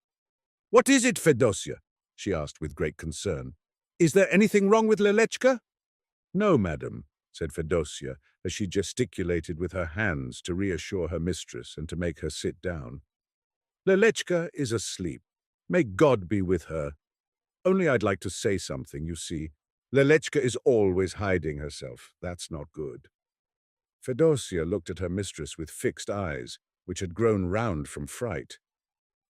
"What is it, Fedosya?" she asked with great concern. "Is there anything wrong with Lelechka?" "No, madam," said Fedosya, as she gesticulated with her hands to reassure her mistress and to make her sit down. "Lelechka is asleep. May God be with her. Only I'd like to say something, you see. Lelechka is always hiding herself. That's not good." Fedosya looked at her mistress with fixed eyes, which had grown round from fright.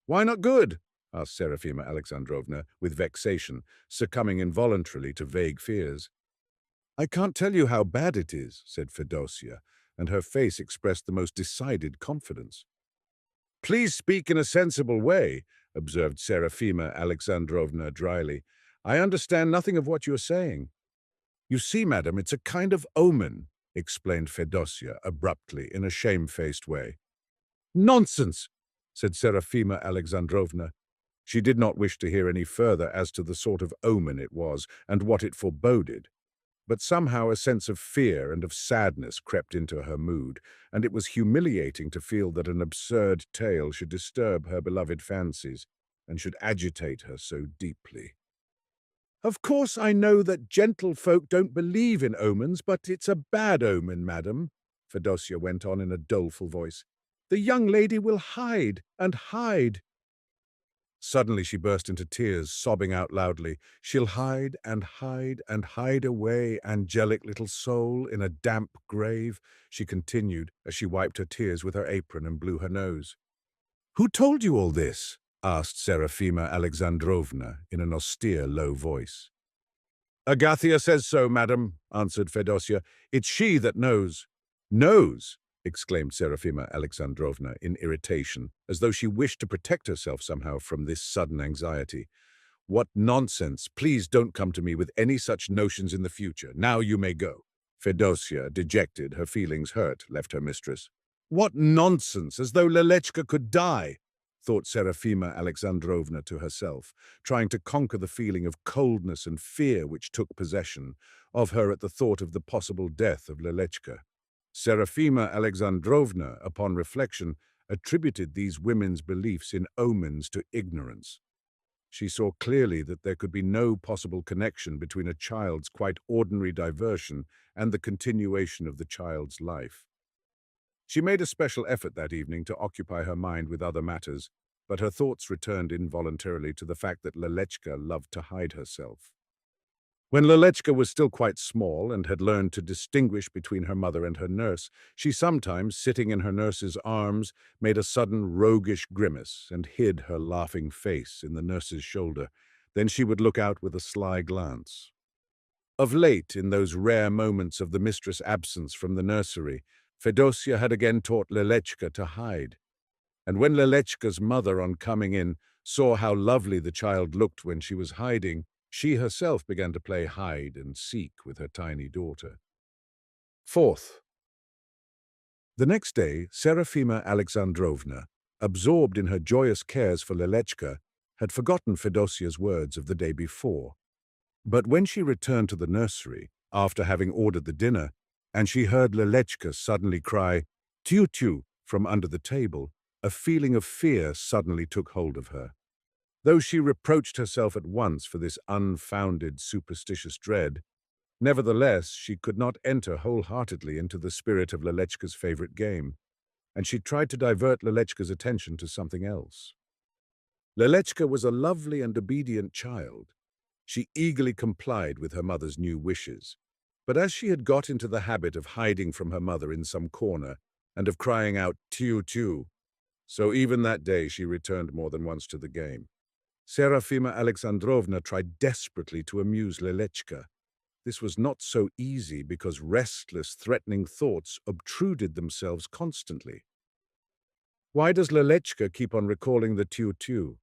"Why not good?" asked Serafima Alexandrovna, with vexation, succumbing involuntarily to vague fears. "I can't tell you how bad it is," said Fedosya, and her face expressed the most decided confidence. "Please speak in a sensible way," observed Serafima Alexandrovna dryly. "I understand nothing of what you are saying." "You see, madam, it's a kind of omen," explained Fedosya abruptly in a shamefaced way. "Nonsense," said Serafima Alexandrovna. She did not wish to hear any further as to the sort of omen it was and what it foreboded. But somehow a sense of fear and of sadness crept into her mood, and it was humiliating to feel that an absurd tale should disturb her beloved fancies and should agitate her so deeply. "Of course I know that gentlefolk don't believe in omens, but it's a bad omen, madam," Fedosya went on in a doleful voice. "The young lady will hide and hide." Suddenly she burst into tears, sobbing out loudly. "She'll hide and hide and hide away, angelic little soul, in a damp grave," she continued as she wiped her tears with her apron and blew her nose. "Who told you all this?" asked Serafima Alexandrovna in an austere, low voice. "Agathia says so, madam," answered Fedosya. "It's she that knows." "Knows?" exclaimed Serafima Alexandrovna in irritation, as though she wished to protect herself somehow from this sudden anxiety. "What nonsense! Please don't come to me with any such notions in the future. Now you may go." Fedosya, dejected, her feelings hurt, left her mistress. "What nonsense! As though Lelechka could die," thought Serafima Alexandrovna to herself, trying to conquer the feeling of coldness and fear which took possession of her at the thought of the possible death of Lelechka. Serafima Alexandrovna, upon reflection, attributed these women's beliefs in omens to ignorance. She saw clearly that there could be no possible connection between a child's quite ordinary diversion and the continuation of the child's life. She made a special effort that evening to occupy her mind with other matters, but her thoughts returned involuntarily to the fact that Lelechka loved to hide herself. When Lelechka was still quite small and had learned to distinguish between her mother and her nurse, she sometimes, sitting in her nurse's arms, made a sudden roguish grimace and hid her laughing face in the nurse's shoulder. Then she would look out with a sly glance. Of late, in those rare moments of the mistress' absence from the nursery, Fedosya had again taught Lelechka to hide. And when Lelechka's mother, on coming in, saw how lovely the child looked when she was hiding, she herself began to play hide and seek with her tiny daughter. Fourth, the next day, Serafima Alexandrovna, absorbed in her joyous cares for Lelechka, had forgotten Fedosya's words of the day before. But when she returned to the nursery, after having ordered the dinner, and she heard Lelechka suddenly cry, "Tiu tiu," from under the table. A feeling of fear suddenly took hold of her. Though she reproached herself at once for this unfounded, superstitious dread, nevertheless she could not enter wholeheartedly into the spirit of Lelechka's favorite game, and she tried to divert Lelechka's attention to something else. Lelechka was a lovely and obedient child. She eagerly complied with her mother's new wishes. But as she had got into the habit of hiding from her mother in some corner and of crying out "tiu tiu," so even that day she returned more than once to the game. Serafima Alexandrovna tried desperately to amuse Lelechka. This was not so easy because restless, threatening thoughts obtruded themselves constantly. Why does Lelechka keep on recalling the tiu tiu?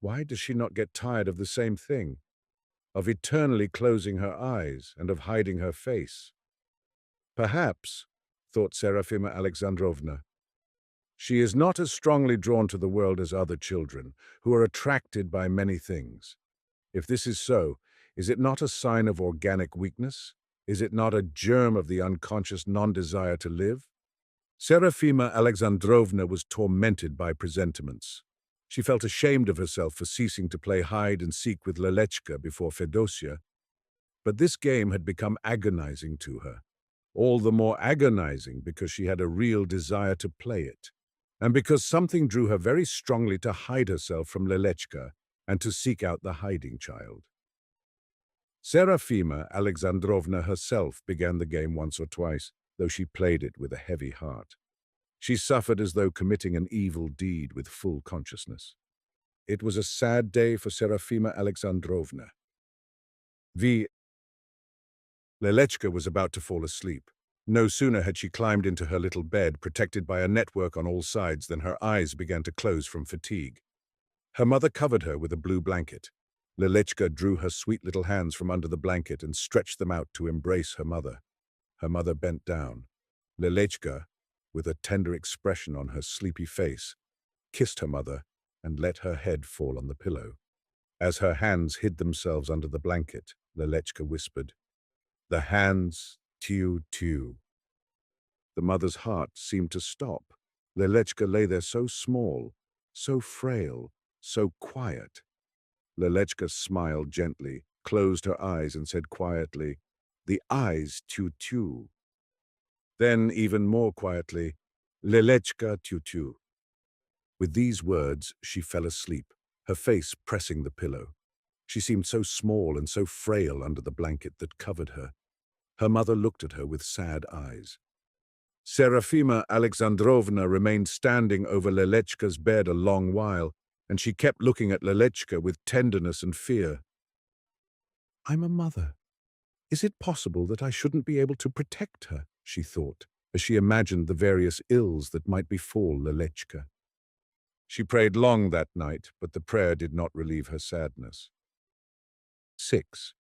Why does she not get tired of the same thing, of eternally closing her eyes and of hiding her face? Perhaps, thought Serafima Alexandrovna, she is not as strongly drawn to the world as other children, who are attracted by many things. If this is so, is it not a sign of organic weakness? Is it not a germ of the unconscious non-desire to live? Serafima Alexandrovna was tormented by presentiments. She felt ashamed of herself for ceasing to play hide-and-seek with Lelechka before Fedosia, but this game had become agonizing to her, all the more agonizing because she had a real desire to play it, and because something drew her very strongly to hide herself from Lelechka and to seek out the hiding child. Serafima Alexandrovna herself began the game once or twice, though she played it with a heavy heart. She suffered as though committing an evil deed with full consciousness. It was a sad day for Serafima Alexandrovna. Lelechka was about to fall asleep. No sooner had she climbed into her little bed, protected by a network on all sides, than her eyes began to close from fatigue. Her mother covered her with a blue blanket. Lelechka drew her sweet little hands from under the blanket and stretched them out to embrace her mother. Her mother bent down. Lelechka, with a tender expression on her sleepy face, kissed her mother and let her head fall on the pillow. As her hands hid themselves under the blanket, Lelechka whispered, "The hands, tiu tiu." The mother's heart seemed to stop. Lelechka lay there so small, so frail, so quiet. Lelechka smiled gently, closed her eyes and said quietly, "The eyes, tiu tiu." Then, even more quietly, "Lelechka, tiu tiu." With these words, she fell asleep, her face pressing the pillow. She seemed so small and so frail under the blanket that covered her. Her mother looked at her with sad eyes. Serafima Alexandrovna remained standing over Lelechka's bed a long while, and she kept looking at Lelechka with tenderness and fear. "I'm a mother. Is it possible that I shouldn't be able to protect her?" she thought, as she imagined the various ills that might befall Lelechka. She prayed long that night, but the prayer did not relieve her sadness. 6.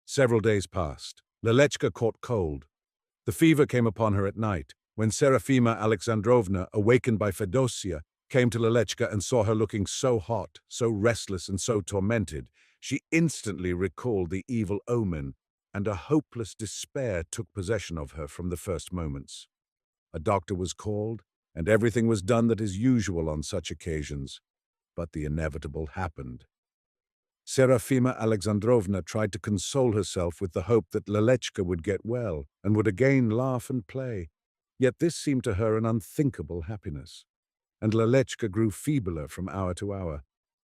Several days passed. Lelechka caught cold. The fever came upon her at night, when Serafima Alexandrovna, awakened by Fedosia, came to Lelechka and saw her looking so hot, so restless, and so tormented. She instantly recalled the evil omen, and a hopeless despair took possession of her from the first moments. A doctor was called, and everything was done that is usual on such occasions, but the inevitable happened. Serafima Alexandrovna tried to console herself with the hope that Lelechka would get well and would again laugh and play, yet this seemed to her an unthinkable happiness. And Lelechka grew feebler from hour to hour.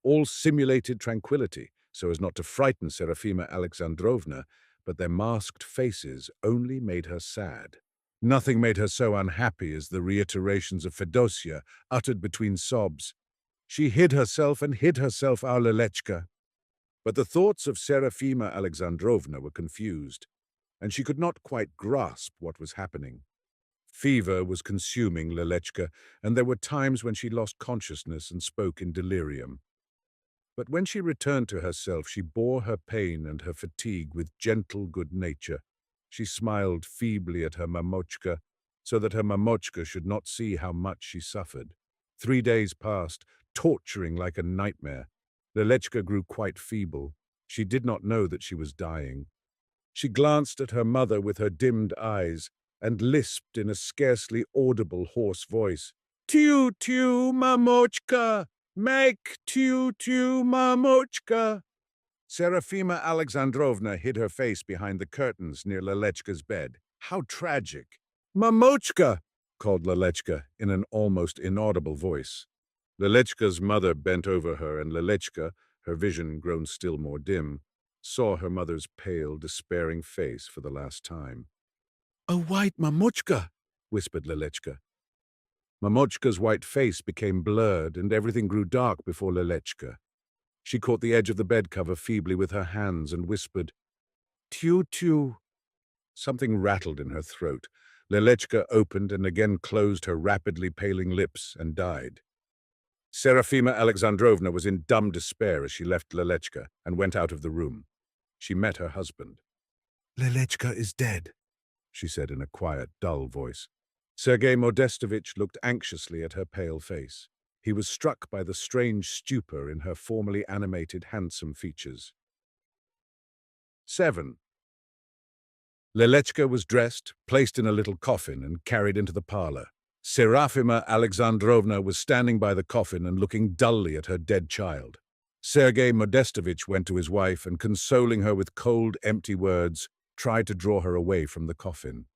All simulated tranquility, so as not to frighten Serafima Alexandrovna, but their masked faces only made her sad. Nothing made her so unhappy as the reiterations of Fedosia, uttered between sobs. "She hid herself and hid herself, our Lelechka." But the thoughts of Serafima Alexandrovna were confused, and she could not quite grasp what was happening. Fever was consuming Lelechka, and there were times when she lost consciousness and spoke in delirium. But when she returned to herself, she bore her pain and her fatigue with gentle good nature. She smiled feebly at her mamochka, so that her mamochka should not see how much she suffered. 3 days passed, torturing like a nightmare. Lelechka grew quite feeble. She did not know that she was dying. She glanced at her mother with her dimmed eyes and lisped in a scarcely audible hoarse voice, "Tiu, mamochka! Make tiu, mamochka!" Serafima Alexandrovna hid her face behind the curtains near Lelechka's bed. How tragic! "Mamochka!" called Lelechka in an almost inaudible voice. Lelechka's mother bent over her, and Lelechka, her vision grown still more dim, saw her mother's pale, despairing face for the last time. "A white mamochka!" whispered Lelechka. Mamochka's white face became blurred, and everything grew dark before Lelechka. She caught the edge of the bed cover feebly with her hands and whispered, "Tiu." Something rattled in her throat. Lelechka opened and again closed her rapidly paling lips and died. Serafima Alexandrovna was in dumb despair as she left Lelechka and went out of the room. She met her husband. "Lelechka is dead," she said in a quiet, dull voice. Sergei Modestovich looked anxiously at her pale face. He was struck by the strange stupor in her formerly animated, handsome features. 7. Lelechka was dressed, placed in a little coffin, and carried into the parlor. Serafima Alexandrovna was standing by the coffin and looking dully at her dead child. Sergei Modestovich went to his wife and, consoling her with cold, empty words, tried to draw her away from the coffin.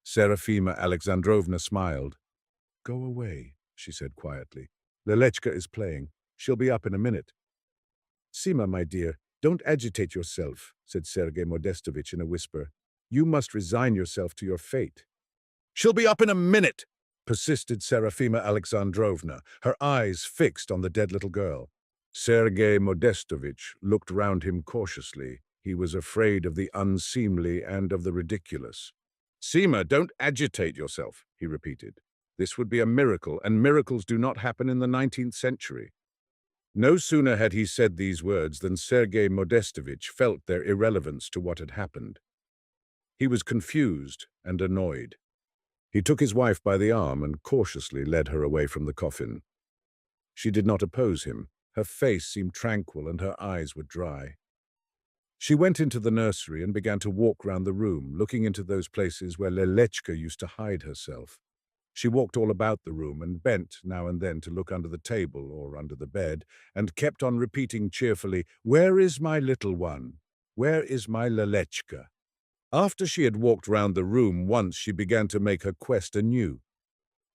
Serafima Alexandrovna smiled. "Go away," she said quietly. "Lelechka is playing. She'll be up in a minute." "Sima, my dear, don't agitate yourself," said Sergei Modestovich in a whisper. "You must resign yourself to your fate." "She'll be up in a minute," persisted Serafima Alexandrovna, her eyes fixed on the dead little girl. Sergei Modestovich looked round him cautiously. He was afraid of the unseemly and of the ridiculous. "Sima, don't agitate yourself," he repeated. "This would be a miracle, and miracles do not happen in the 19th century. No sooner had he said these words than Sergei Modestovich felt their irrelevance to what had happened. He was confused and annoyed. He took his wife by the arm and cautiously led her away from the coffin. She did not oppose him. Her face seemed tranquil and her eyes were dry. She went into the nursery and began to walk round the room, looking into those places where Lelechka used to hide herself. She walked all about the room and bent now and then to look under the table or under the bed, and kept on repeating cheerfully, "Where is my little one? Where is my Lelechka?" After she had walked round the room once, she began to make her quest anew.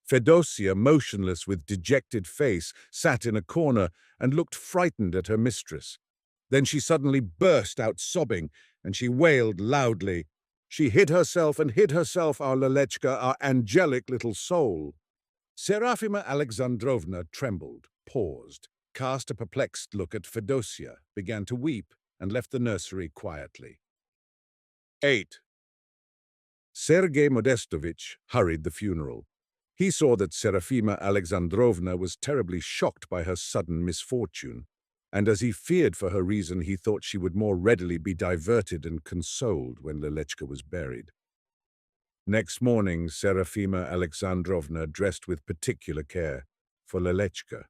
Fedosia, motionless with dejected face, sat in a corner and looked frightened at her mistress. Then she suddenly burst out sobbing, and she wailed loudly, "She hid herself, our Lelechka, our angelic little soul." Serafima Alexandrovna trembled, paused, cast a perplexed look at Fedosia, began to weep, and left the nursery quietly. 8. Sergei Modestovich hurried the funeral. He saw that Serafima Alexandrovna was terribly shocked by her sudden misfortune, and as he feared for her reason, he thought she would more readily be diverted and consoled when Lelechka was buried. Next morning, Serafima Alexandrovna dressed with particular care for Lelechka.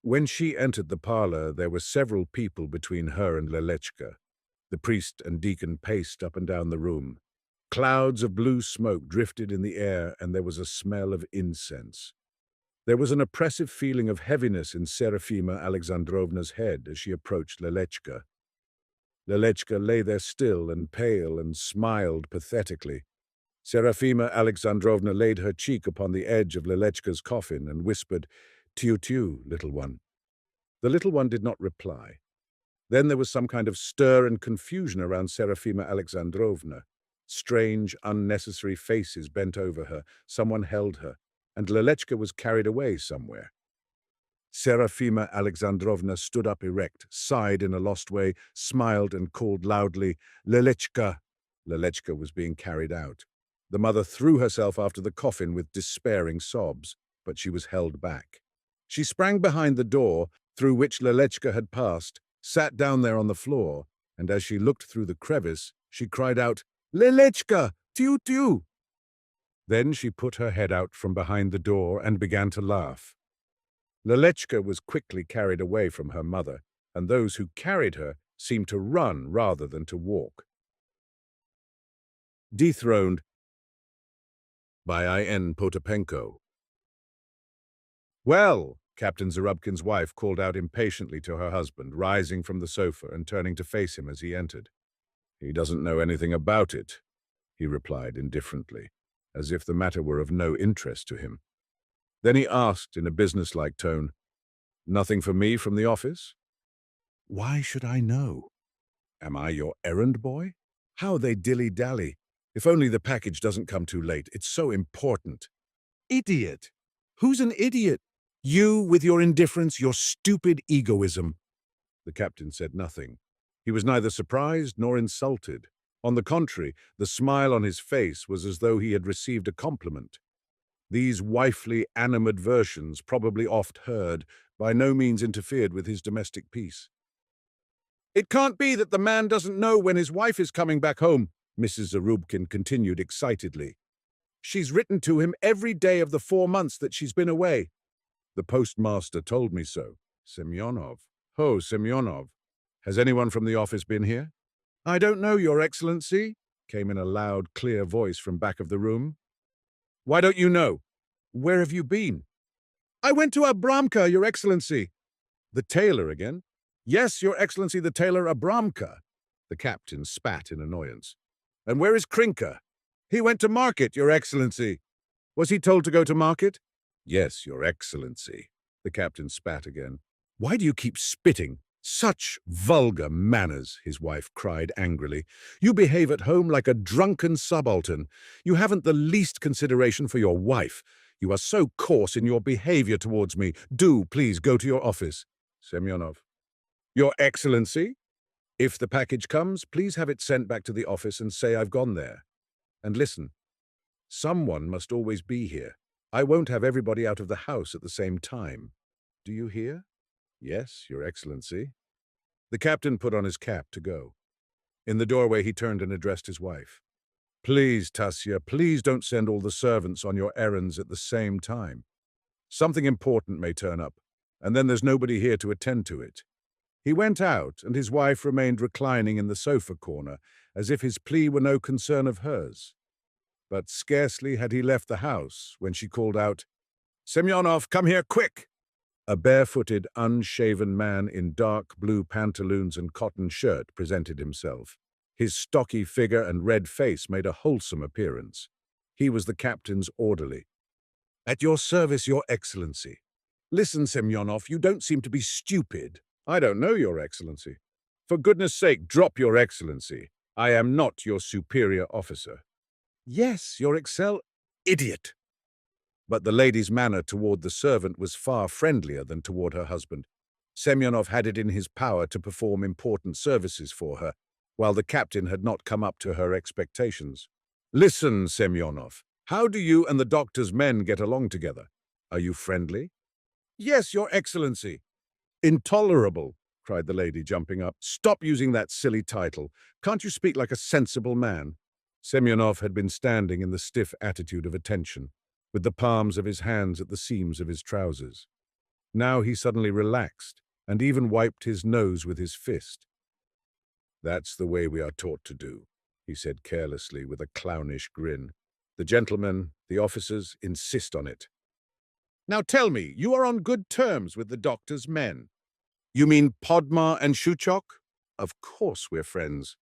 When she entered the parlor, there were several people between her and Lelechka. The priest and deacon paced up and down the room. Clouds of blue smoke drifted in the air, and there was a smell of incense. There was an oppressive feeling of heaviness in Serafima Alexandrovna's head as she approached Lelechka. Lelechka lay there still and pale and smiled pathetically. Serafima Alexandrovna laid her cheek upon the edge of Lelechka's coffin and whispered, "Tiu, little one." The little one did not reply. Then there was some kind of stir and confusion around Serafima Alexandrovna. Strange, unnecessary faces bent over her, someone held her, and Lelechka was carried away somewhere. Serafima Alexandrovna stood up erect, sighed in a lost way, smiled and called loudly, "Lelechka!" Lelechka was being carried out. The mother threw herself after the coffin with despairing sobs, but she was held back. She sprang behind the door, through which Lelechka had passed, sat down there on the floor, and as she looked through the crevice, she cried out, "Lelechka! Tiu!" Then she put her head out from behind the door and began to laugh. Lelechka was quickly carried away from her mother, and those who carried her seemed to run rather than to walk. Dethroned by I.N. Potapenko. "Well," Captain Zarubkin's wife called out impatiently to her husband, rising from the sofa and turning to face him as he entered. "He doesn't know anything about it," he replied indifferently, as if the matter were of no interest to him. Then he asked in a businesslike tone, "Nothing for me from the office?" "Why should I know? Am I your errand boy? How they dilly-dally. If only the package doesn't come too late. It's so important." "Idiot! Who's an idiot?" "You, with your indifference, your stupid egoism." The captain said nothing. He was neither surprised nor insulted. On the contrary, the smile on his face was as though he had received a compliment. These wifely animadversions, probably oft heard, by no means interfered with his domestic peace. "It can't be that the man doesn't know when his wife is coming back home," Mrs. Zarubkin continued excitedly. "She's written to him every day of the 4 months that she's been away." "The postmaster told me so." "Semyonov. Oh, Semyonov. Has anyone from the office been here?" "I don't know, Your Excellency," came in a loud, clear voice from back of the room. "Why don't you know? Where have you been?" "I went to Abramka, Your Excellency." "The tailor again?" "Yes, Your Excellency, the tailor Abramka." The captain spat in annoyance. "And where is Krinka?" "He went to market, Your Excellency." "Was he told to go to market?" "Yes, Your Excellency." The captain spat again. "Why do you keep spitting? Such vulgar manners," his wife cried angrily. "You behave at home like a drunken subaltern. You haven't the least consideration for your wife. You are so coarse in your behavior towards me. Do please go to your office." "Semyonov." "Your Excellency, if the package comes, please have it sent back to the office and say I've gone there. And listen, someone must always be here. I won't have everybody out of the house at the same time. Do you hear?" "Yes, Your Excellency." The captain put on his cap to go. In the doorway he turned and addressed his wife. "Please, Tasya, please don't send all the servants on your errands at the same time. Something important may turn up, and then there's nobody here to attend to it." He went out, and his wife remained reclining in the sofa corner, as if his plea were no concern of hers. But scarcely had he left the house when she called out, "Semyonov, come here, quick!" A barefooted, unshaven man in dark blue pantaloons and cotton shirt presented himself. His stocky figure and red face made a wholesome appearance. He was the captain's orderly. "At your service, Your Excellency." "Listen, Semyonov, you don't seem to be stupid." "I don't know, Your Excellency." "For goodness sake, drop Your Excellency. I am not your superior officer." "Yes, Your Idiot!" But the lady's manner toward the servant was far friendlier than toward her husband. Semyonov had it in his power to perform important services for her, while the captain had not come up to her expectations. "Listen, Semyonov, how do you and the doctor's men get along together? Are you friendly?" "Yes, Your Excellency." "Intolerable," cried the lady, jumping up. "Stop using that silly title. Can't you speak like a sensible man?" Semyonov had been standing in the stiff attitude of attention, with the palms of his hands at the seams of his trousers. Now he suddenly relaxed, and even wiped his nose with his fist. "That's the way we are taught to do," he said carelessly with a clownish grin. "The gentlemen, the officers, insist on it." "Now tell me, you are on good terms with the doctor's men." "You mean Podmar and Shuchok?" "Of course we're friends."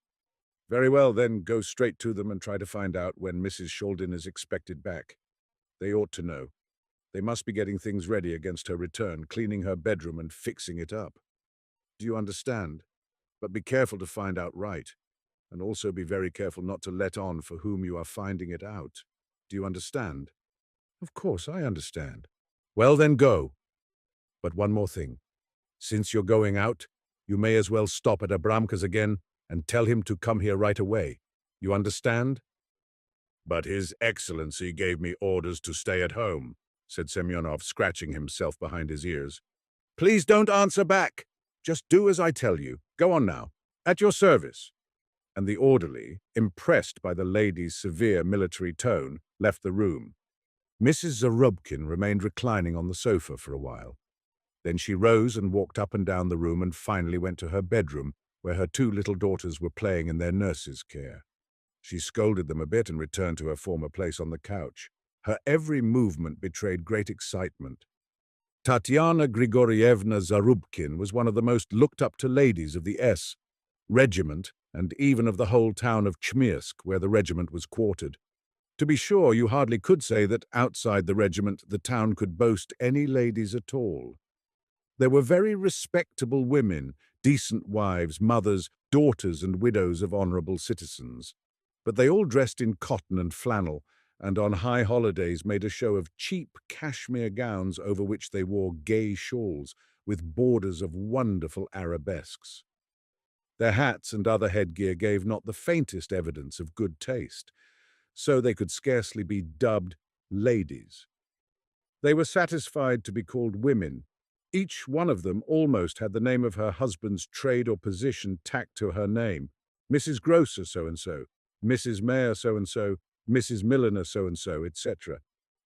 "Very well, then go straight to them and try to find out when Mrs. Shaldin is expected back. They ought to know. They must be getting things ready against her return, cleaning her bedroom and fixing it up. Do you understand? But be careful to find out right, and also be very careful not to let on for whom you are finding it out. Do you understand?" "Of course I understand." "Well, then go. But one more thing. Since you're going out, you may as well stop at Abramka's again and tell him to come here right away. You understand?" "But His Excellency gave me orders to stay at home," said Semyonov, scratching himself behind his ears. "Please don't answer back. Just do as I tell you. Go on now. At your service." And the orderly, impressed by the lady's severe military tone, left the room. Mrs. Zarubkin remained reclining on the sofa for a while. Then she rose and walked up and down the room and finally went to her bedroom, where her 2 little daughters were playing in their nurse's care. She scolded them a bit and returned to her former place on the couch. Her every movement betrayed great excitement. Tatyana Grigorievna Zarubkin was one of the most looked-up-to ladies of the S regiment and even of the whole town of Chmyrsk, where the regiment was quartered. To be sure, you hardly could say that outside the regiment the town could boast any ladies at all. There were very respectable women, decent wives, mothers, daughters and widows of honourable citizens. But they all dressed in cotton and flannel, and on high holidays made a show of cheap cashmere gowns over which they wore gay shawls with borders of wonderful arabesques. Their hats and other headgear gave not the faintest evidence of good taste, so they could scarcely be dubbed ladies. They were satisfied to be called women. Each one of them almost had the name of her husband's trade or position tacked to her name. Mrs. Grocer so-and-so, Mrs. Mayor so-and-so, Mrs. Milliner so-and-so, etc.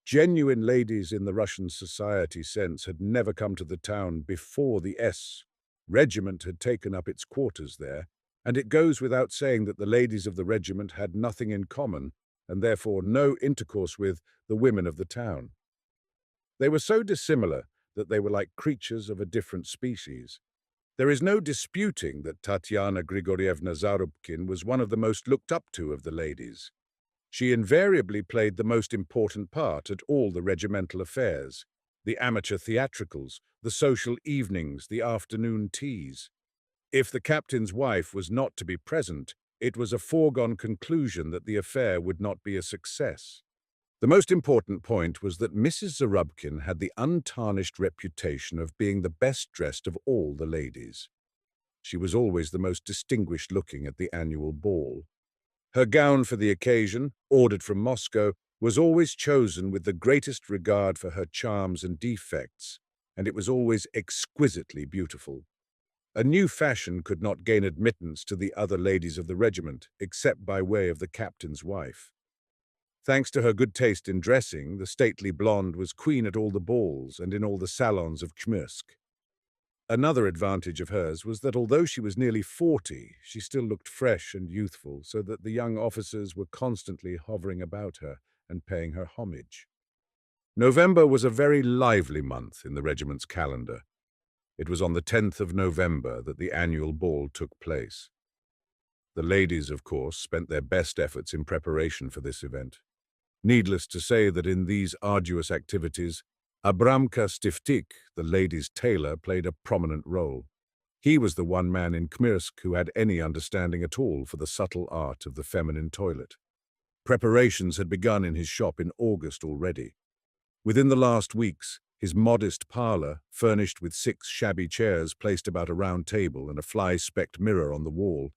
Genuine ladies in the Russian society sense had never come to the town before the S regiment had taken up its quarters there, and it goes without saying that the ladies of the regiment had nothing in common, and therefore no intercourse with the women of the town. They were so dissimilar that they were like creatures of a different species. There is no disputing that Tatyana Grigorievna Zarubkin was one of the most looked up to of the ladies. She invariably played the most important part at all the regimental affairs, the amateur theatricals, the social evenings, the afternoon teas. If the captain's wife was not to be present, it was a foregone conclusion that the affair would not be a success. The most important point was that Mrs. Zarubkin had the untarnished reputation of being the best dressed of all the ladies. She was always the most distinguished-looking at the annual ball. Her gown for the occasion, ordered from Moscow, was always chosen with the greatest regard for her charms and defects, and it was always exquisitely beautiful. A new fashion could not gain admittance to the other ladies of the regiment, except by way of the captain's wife. Thanks to her good taste in dressing, the stately blonde was queen at all the balls and in all the salons of Chmyrsk. Another advantage of hers was that although she was nearly 40, she still looked fresh and youthful, so that the young officers were constantly hovering about her and paying her homage. November was a very lively month in the regiment's calendar. It was on the 10th of November that the annual ball took place. The ladies, of course, spent their best efforts in preparation for this event. Needless to say that in these arduous activities, Abramka Stiftik, the ladies' tailor, played a prominent role. He was the one man in Chmyrsk who had any understanding at all for the subtle art of the feminine toilet. Preparations had begun in his shop in August already. Within the last weeks, his modest parlour, furnished with 6 shabby chairs placed about a round table and a fly-specked mirror on the wall,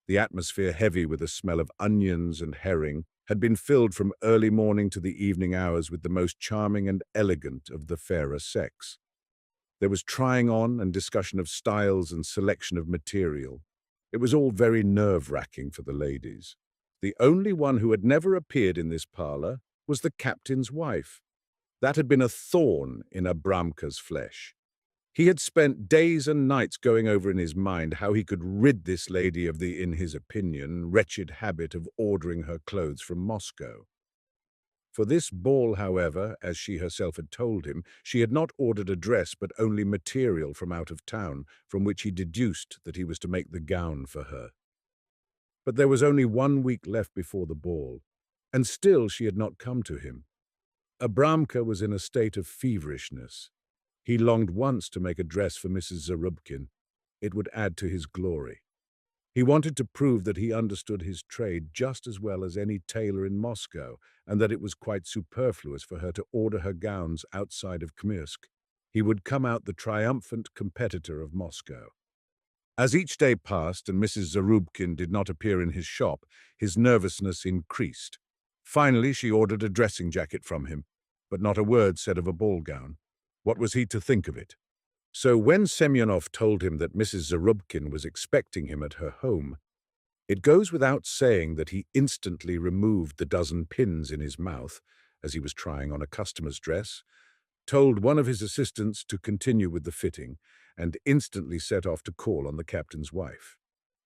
the atmosphere heavy with the smell of onions and herring, had been filled from early morning to the evening hours with the most charming and elegant of the fairer sex. There was trying on and discussion of styles and selection of material. It was all very nerve-wracking for the ladies. The only one who had never appeared in this parlour was the captain's wife. That had been a thorn in Abramka's flesh. He had spent days and nights going over in his mind how he could rid this lady of the, in his opinion, wretched habit of ordering her clothes from Moscow. For this ball, however, as she herself had told him, she had not ordered a dress but only material from out of town, from which he deduced that he was to make the gown for her. But there was only 1 week left before the ball, and still she had not come to him. Abramka was in a state of feverishness. He longed once to make a dress for Mrs. Zarubkin. It would add to his glory. He wanted to prove that he understood his trade just as well as any tailor in Moscow, and that it was quite superfluous for her to order her gowns outside of Chmyrsk. He would come out the triumphant competitor of Moscow. As each day passed and Mrs. Zarubkin did not appear in his shop, his nervousness increased. Finally, she ordered a dressing jacket from him, but not a word said of a ball gown. What was he to think of it? So when Semyonov told him that Mrs. Zarubkin was expecting him at her home, it goes without saying that he instantly removed the dozen pins in his mouth, as he was trying on a customer's dress, told one of his assistants to continue with the fitting, and instantly set off to call on the captain's wife.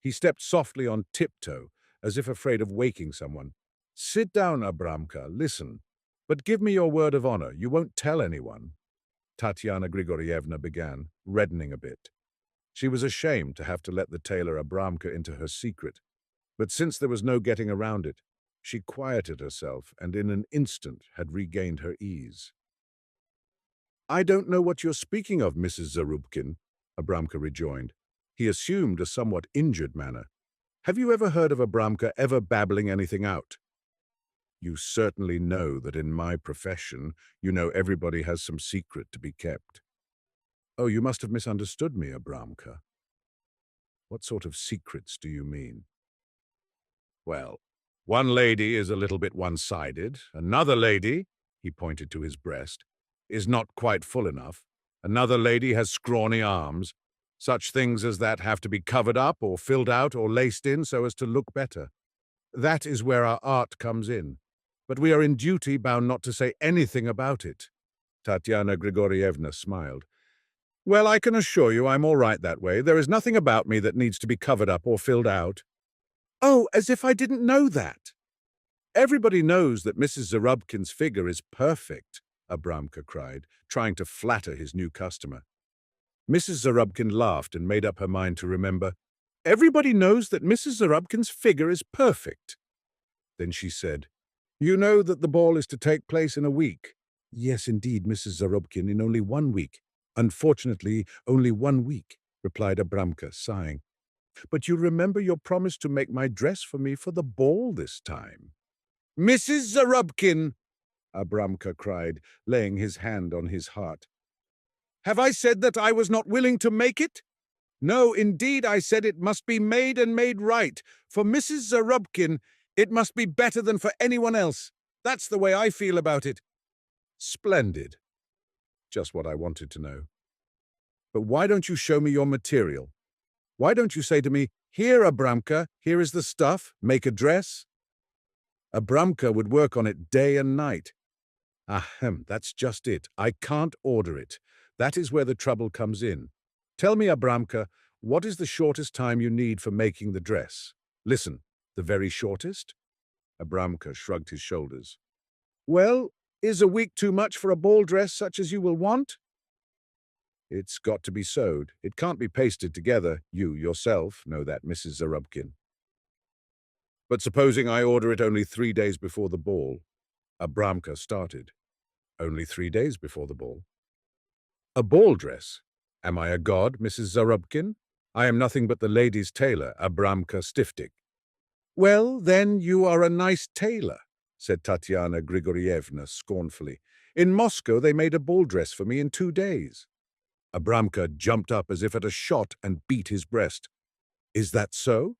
He stepped softly on tiptoe, as if afraid of waking someone. "Sit down, Abramka, listen. But give me your word of honor, you won't tell anyone," Tatyana Grigorievna began, reddening a bit. She was ashamed to have to let the tailor Abramka into her secret, but since there was no getting around it, she quieted herself and in an instant had regained her ease. "I don't know what you're speaking of, Mrs. Zarubkin," Abramka rejoined. He assumed a somewhat injured manner. "Have you ever heard of Abramka ever babbling anything out?" "You certainly know that in my profession, you know everybody has some secret to be kept." "Oh, you must have misunderstood me, Abramka. What sort of secrets do you mean?" "Well, one lady is a little bit one-sided. Another lady," he pointed to his breast, "is not quite full enough. Another lady has scrawny arms. Such things as that have to be covered up or filled out or laced in so as to look better. That is where our art comes in. But we are in duty bound not to say anything about it." Tatyana Grigorievna smiled. "Well, I can assure you I'm all right that way. There is nothing about me that needs to be covered up or filled out." "Oh, as if I didn't know that!" "Everybody knows that Mrs. Zarubkin's figure is perfect," Abramka cried, trying to flatter his new customer. Mrs. Zarubkin laughed and made up her mind to remember. "Everybody knows that Mrs. Zarubkin's figure is perfect." Then she said, "You know that the ball is to take place in a week." "Yes, indeed, Mrs. Zarubkin, in only 1 week. Unfortunately, only 1 week," replied Abramka, sighing. "But you remember your promise to make my dress for me for the ball this time." "Mrs. Zarubkin!" Abramka cried, laying his hand on his heart. "Have I said that I was not willing to make it? No, indeed, I said it must be made and made right. For Mrs. Zarubkin, it must be better than for anyone else. That's the way I feel about it." "Splendid. Just what I wanted to know. But why don't you show me your material? Why don't you say to me, 'Here, Abramka, here is the stuff, make a dress'?" Abramka would work on it day and night. "Ahem, that's just it. I can't order it. That is where the trouble comes in. Tell me, Abramka, what is the shortest time you need for making the dress? Listen, the very shortest?" Abramka shrugged his shoulders. "Well, is a week too much for a ball dress such as you will want?" "It's got to be sewed. It can't be pasted together. You, yourself, know that, Mrs. Zarubkin." "But supposing I order it only 3 days before the ball?" Abramka started. "Only 3 days before the ball?" "A ball dress? Am I a god, Mrs. Zarubkin? I am nothing but the lady's tailor, Abramka Stiftik." "Well, then you are a nice tailor," said Tatyana Grigorievna scornfully. "In Moscow they made a ball dress for me in 2 days." Abramka jumped up as if at a shot and beat his breast. "Is that so?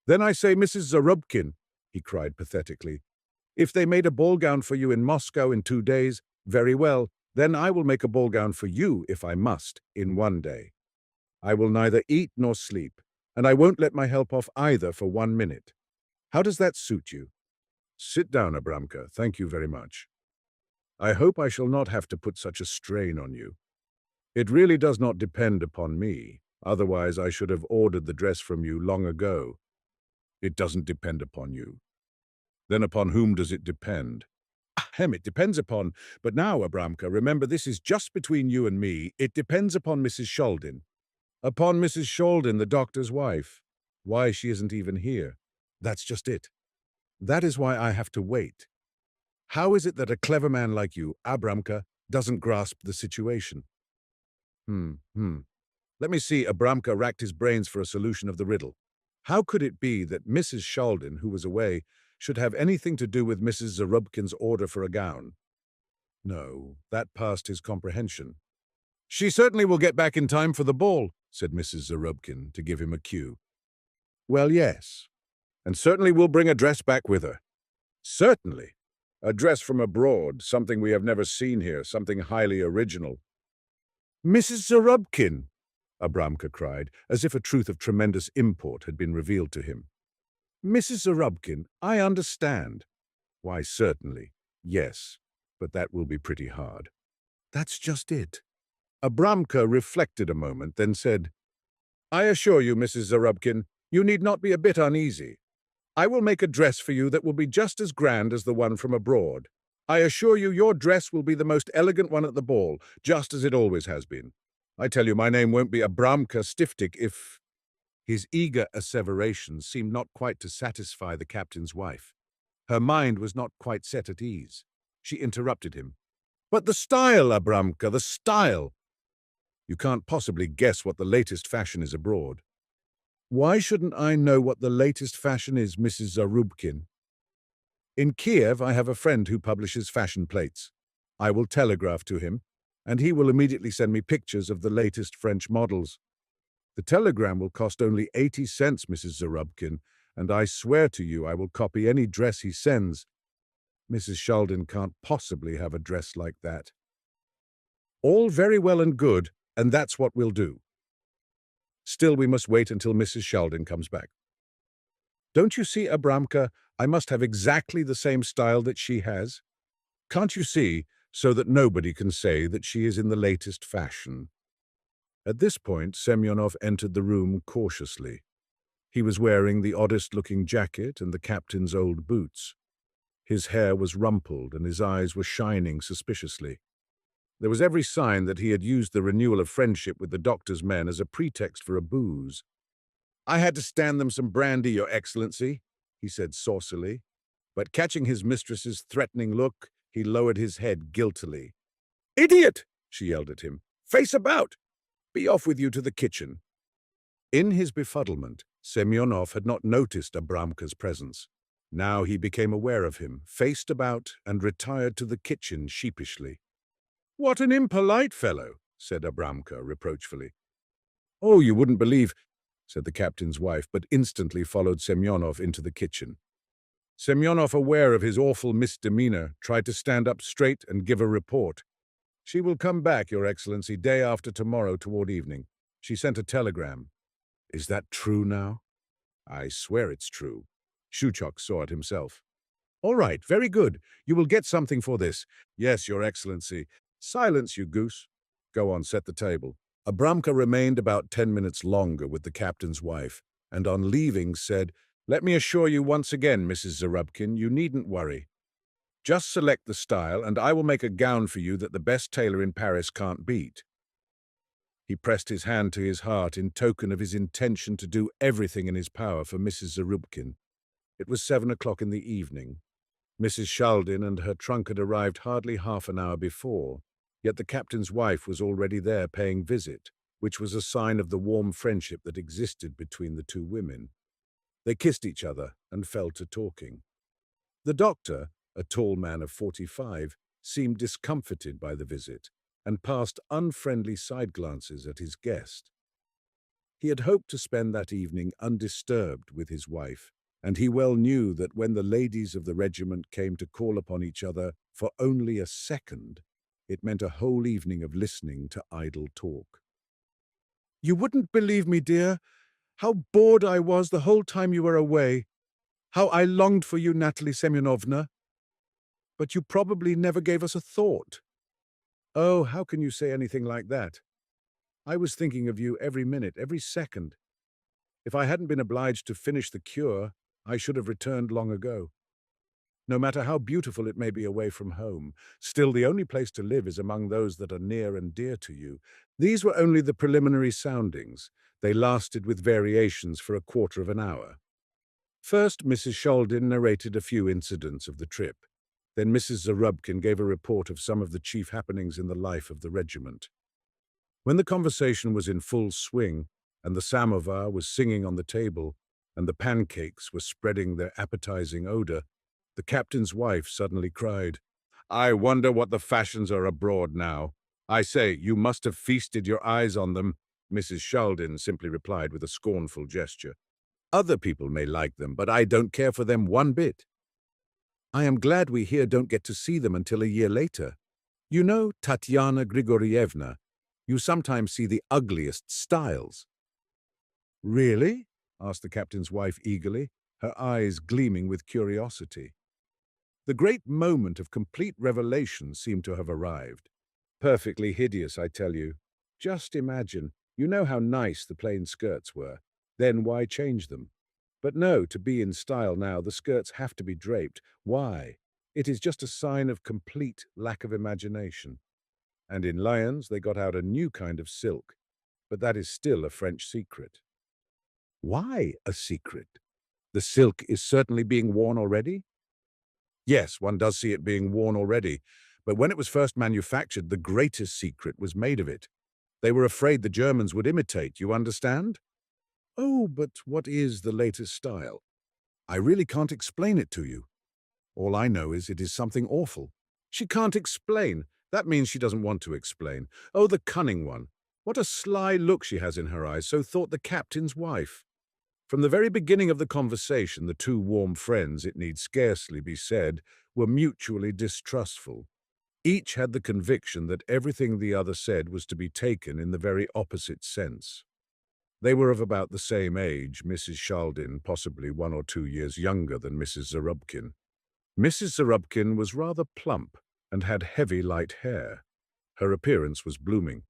Then I say, Mrs. Zarubkin," he cried pathetically, "if they made a ball gown for you in Moscow in 2 days, very well, then I will make a ball gown for you, if I must, in 1 day. I will neither eat nor sleep, and I won't let my help off either for 1 minute. How does that suit you?" "Sit down, Abramka. Thank you very much. I hope I shall not have to put such a strain on you. It really does not depend upon me. Otherwise, I should have ordered the dress from you long ago." "It doesn't depend upon you. Then upon whom does it depend?" "Ahem, it depends upon. But now, Abramka, remember this is just between you and me. It depends upon Mrs. Shaldin." "Upon Mrs. Shaldin, the doctor's wife. Why, she isn't even here." "That's just it. That is why I have to wait. How is it that a clever man like you, Abramka, doesn't grasp the situation?" Let me see." Abramka racked his brains for a solution of the riddle. How could it be that Mrs. Shaldin, who was away, should have anything to do with Mrs. Zarubkin's order for a gown? No, that passed his comprehension. "She certainly will get back in time for the ball," said Mrs. Zarubkin, to give him a cue. "Well, yes. And certainly will bring a dress back with her." "Certainly. A dress from abroad, something we have never seen here, something highly original." "Mrs. Zarubkin!" Abramka cried, as if a truth of tremendous import had been revealed to him. "Mrs. Zarubkin, I understand." "Why, certainly. Yes, but that will be pretty hard." "That's just it." Abramka reflected a moment, then said, "I assure you, Mrs. Zarubkin, You need not be a bit uneasy. I will make a dress for you that will be just as grand as the one from abroad. I assure you your dress will be the most elegant one at the ball, just as it always has been. I tell you, my name won't be Abramka Stiftik if—" His eager asseverations seemed not quite to satisfy the captain's wife. Her mind was not quite set at ease. She interrupted him. "But the style, Abramka, the style! You can't possibly guess what the latest fashion is abroad." "Why shouldn't I know what the latest fashion is, Mrs. Zarubkin? In Kiev, I have a friend who publishes fashion plates. I will telegraph to him, and he will immediately send me pictures of the latest French models. The telegram will cost only 80 cents, Mrs. Zarubkin, and I swear to you I will copy any dress he sends. Mrs. Shaldin can't possibly have a dress like that." "All very well and good, and that's what we'll do. Still, we must wait until Mrs. Shaldin comes back. Don't you see, Abramka, I must have exactly the same style that she has? Can't you see, so that nobody can say that she is in the latest fashion?" At this point, Semyonov entered the room cautiously. He was wearing the oddest-looking jacket and the captain's old boots. His hair was rumpled and his eyes were shining suspiciously. There was every sign that he had used the renewal of friendship with the doctor's men as a pretext for a booze. "I had to stand them some brandy, Your Excellency," he said saucily, but catching his mistress's threatening look, he lowered his head guiltily. "Idiot!" she yelled at him. "Face about! Be off with you to the kitchen." In his befuddlement, Semyonov had not noticed Abramka's presence. Now he became aware of him, faced about, and retired to the kitchen sheepishly. "What an impolite fellow," said Abramka reproachfully. "Oh, you wouldn't believe," said the captain's wife, but instantly followed Semyonov into the kitchen. Semyonov, aware of his awful misdemeanor, tried to stand up straight and give a report. "She will come back, Your Excellency, day after tomorrow toward evening. She sent a telegram." "Is that true now?" "I swear it's true. Shuchok saw it himself." "All right, very good. You will get something for this." "Yes, Your Excellency." "Silence, you goose. Go on, set the table." Abramka remained about 10 minutes longer with the captain's wife, and on leaving said, "Let me assure you once again, Mrs. Zarubkin, you needn't worry. Just select the style, and I will make a gown for you that the best tailor in Paris can't beat." He pressed his hand to his heart in token of his intention to do everything in his power for Mrs. Zarubkin. It was 7 o'clock in the evening. Mrs. Shaldin and her trunk had arrived hardly half an hour before, yet the captain's wife was already there paying visit, which was a sign of the warm friendship that existed between the two women. They kissed each other and fell to talking. The doctor, a tall man of 45, seemed discomfited by the visit and passed unfriendly side glances at his guest. He had hoped to spend that evening undisturbed with his wife, and he well knew that when the ladies of the regiment came to call upon each other for only a second, it meant a whole evening of listening to idle talk. "You wouldn't believe me, dear, how bored I was the whole time you were away. How I longed for you, Natalie Semyonovna. But you probably never gave us a thought." "Oh, how can you say anything like that? I was thinking of you every minute, every second. If I hadn't been obliged to finish the cure, I should have returned long ago. No matter how beautiful it may be away from home, still the only place to live is among those that are near and dear to you." These were only the preliminary soundings. They lasted with variations for a quarter of an hour. First, Mrs. Shaldin narrated a few incidents of the trip. Then Mrs. Zarubkin gave a report of some of the chief happenings in the life of the regiment. When the conversation was in full swing, and the samovar was singing on the table, and the pancakes were spreading their appetizing odor, the captain's wife suddenly cried, "I wonder what the fashions are abroad now. I say, you must have feasted your eyes on them." Mrs. Shaldin simply replied with a scornful gesture. "Other people may like them, but I don't care for them one bit. I am glad we here don't get to see them until a year later. You know, Tatyana Grigorievna, you sometimes see the ugliest styles." "Really?" asked the captain's wife eagerly, her eyes gleaming with curiosity. The great moment of complete revelation seemed to have arrived. "Perfectly hideous, I tell you. Just imagine, you know how nice the plain skirts were. Then why change them? But no, to be in style now, the skirts have to be draped. Why? It is just a sign of complete lack of imagination. And in Lyons, they got out a new kind of silk, but that is still a French secret. Why a secret? The silk is certainly being worn already? Yes, one does see it being worn already, but when it was first manufactured, the greatest secret was made of it. They were afraid the Germans would imitate, you understand? Oh, but what is the latest style? I really can't explain it to you. All I know is it is something awful. She can't explain. That means she doesn't want to explain. Oh, the cunning one. What a sly look she has in her eyes, so thought the captain's wife. From the very beginning of the conversation, the two warm friends, it need scarcely be said, were mutually distrustful. Each had the conviction that everything the other said was to be taken in the very opposite sense. They were of about the same age, Mrs. Shaldin possibly 1 or 2 years younger than Mrs. Zarubkin. Mrs. Zarubkin was rather plump and had heavy light hair. Her appearance was blooming.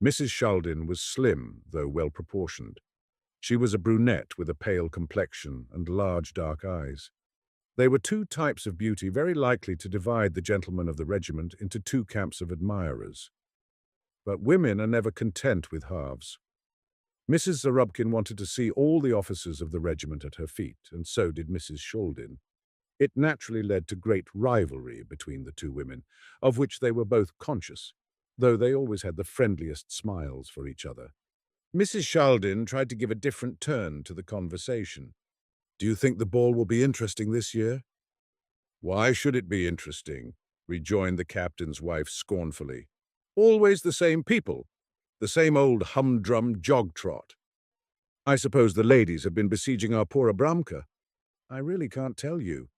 Mrs. Shaldin was slim, though well-proportioned. She was a brunette with a pale complexion and large dark eyes. They were two types of beauty very likely to divide the gentlemen of the regiment into two camps of admirers. But women are never content with halves. Mrs. Zarubkin wanted to see all the officers of the regiment at her feet, and so did Mrs. Shaldin. It naturally led to great rivalry between the two women, of which they were both conscious, though they always had the friendliest smiles for each other. Mrs. Shaldin tried to give a different turn to the conversation. Do you think the ball will be interesting this year? Why should it be interesting? Rejoined the captain's wife scornfully. Always the same people, the same old humdrum jog-trot. I suppose the ladies have been besieging our poor Abramka. I really can't tell you.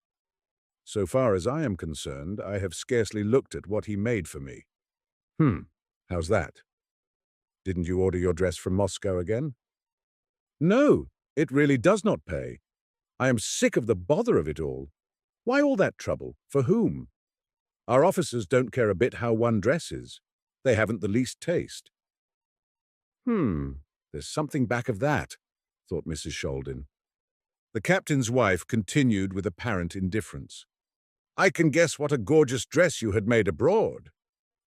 So far as I am concerned, I have scarcely looked at what he made for me. How's that? Didn't you order your dress from Moscow again? No, it really does not pay. I am sick of the bother of it all. Why all that trouble? For whom? Our officers don't care a bit how one dresses. They haven't the least taste. There's something back of that, thought Mrs. Shaldin. The captain's wife continued with apparent indifference. I can guess what a gorgeous dress you had made abroad.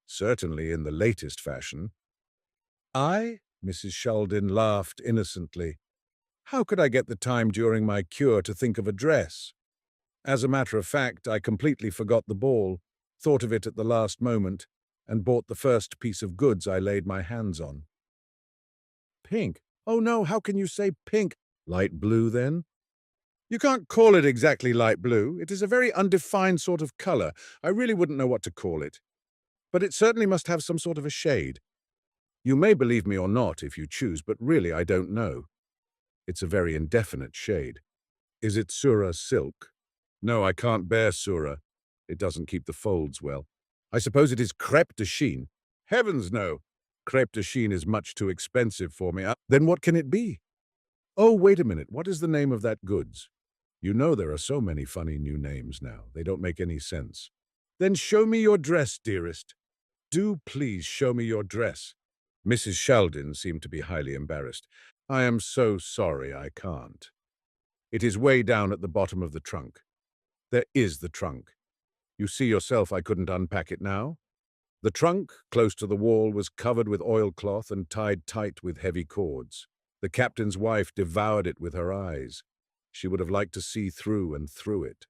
Certainly in the latest fashion. I? Mrs. Shaldin laughed innocently. How could I get the time during my cure to think of a dress? As a matter of fact, I completely forgot the ball, thought of it at the last moment, and bought the first piece of goods I laid my hands on. Pink? Oh no, how can you say pink? Light blue, then? You can't call it exactly light blue. It is a very undefined sort of color. I really wouldn't know what to call it. But it certainly must have some sort of a shade. You may believe me or not if you choose, but really I don't know. It's a very indefinite shade. Is it Sura silk? No, I can't bear Sura. It doesn't keep the folds well. I suppose it is crêpe de chine. Heavens, no. Crêpe de chine is much too expensive for me. Then what can it be? Oh, wait a minute. What is the name of that goods? You know there are so many funny new names now. They don't make any sense. Then show me your dress, dearest. Do please show me your dress. Mrs. Shaldin seemed to be highly embarrassed. I am so sorry I can't. It is way down at the bottom of the trunk. There is the trunk. You see yourself I couldn't unpack it now. The trunk, close to the wall, was covered with oilcloth and tied tight with heavy cords. The captain's wife devoured it with her eyes. She would have liked to see through and through it.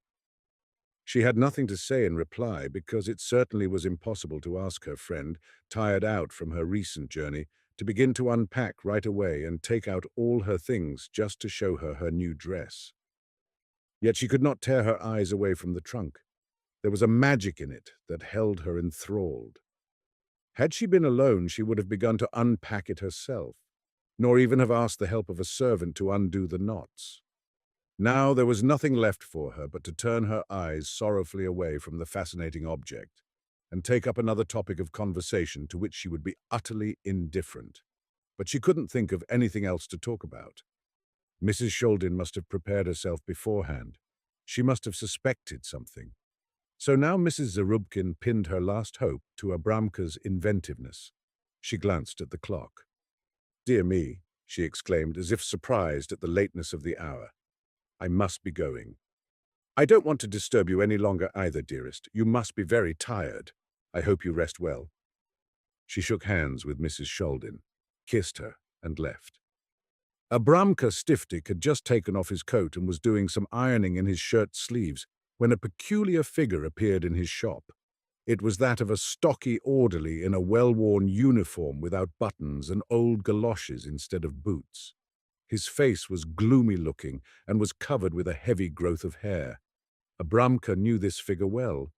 She had nothing to say in reply because it certainly was impossible to ask her friend, tired out from her recent journey, to begin to unpack right away and take out all her things just to show her her new dress. Yet she could not tear her eyes away from the trunk. There was a magic in it that held her enthralled. Had she been alone, she would have begun to unpack it herself, nor even have asked the help of a servant to undo the knots. Now there was nothing left for her but to turn her eyes sorrowfully away from the fascinating object and take up another topic of conversation to which she would be utterly indifferent. But she couldn't think of anything else to talk about. Mrs. Shaldin must have prepared herself beforehand. She must have suspected something. So now Mrs. Zarubkin pinned her last hope to Abramka's inventiveness. She glanced at the clock. Dear me, she exclaimed, as if surprised at the lateness of the hour. "I must be going." "I don't want to disturb you any longer either, dearest. You must be very tired. I hope you rest well." She shook hands with Mrs. Shaldin, kissed her, and left. Abramka Stiftik had just taken off his coat and was doing some ironing in his shirt sleeves when a peculiar figure appeared in his shop. It was that of a stocky orderly in a well-worn uniform without buttons and old galoshes instead of boots. His face was gloomy-looking and was covered with a heavy growth of hair. Abramka knew this figure well.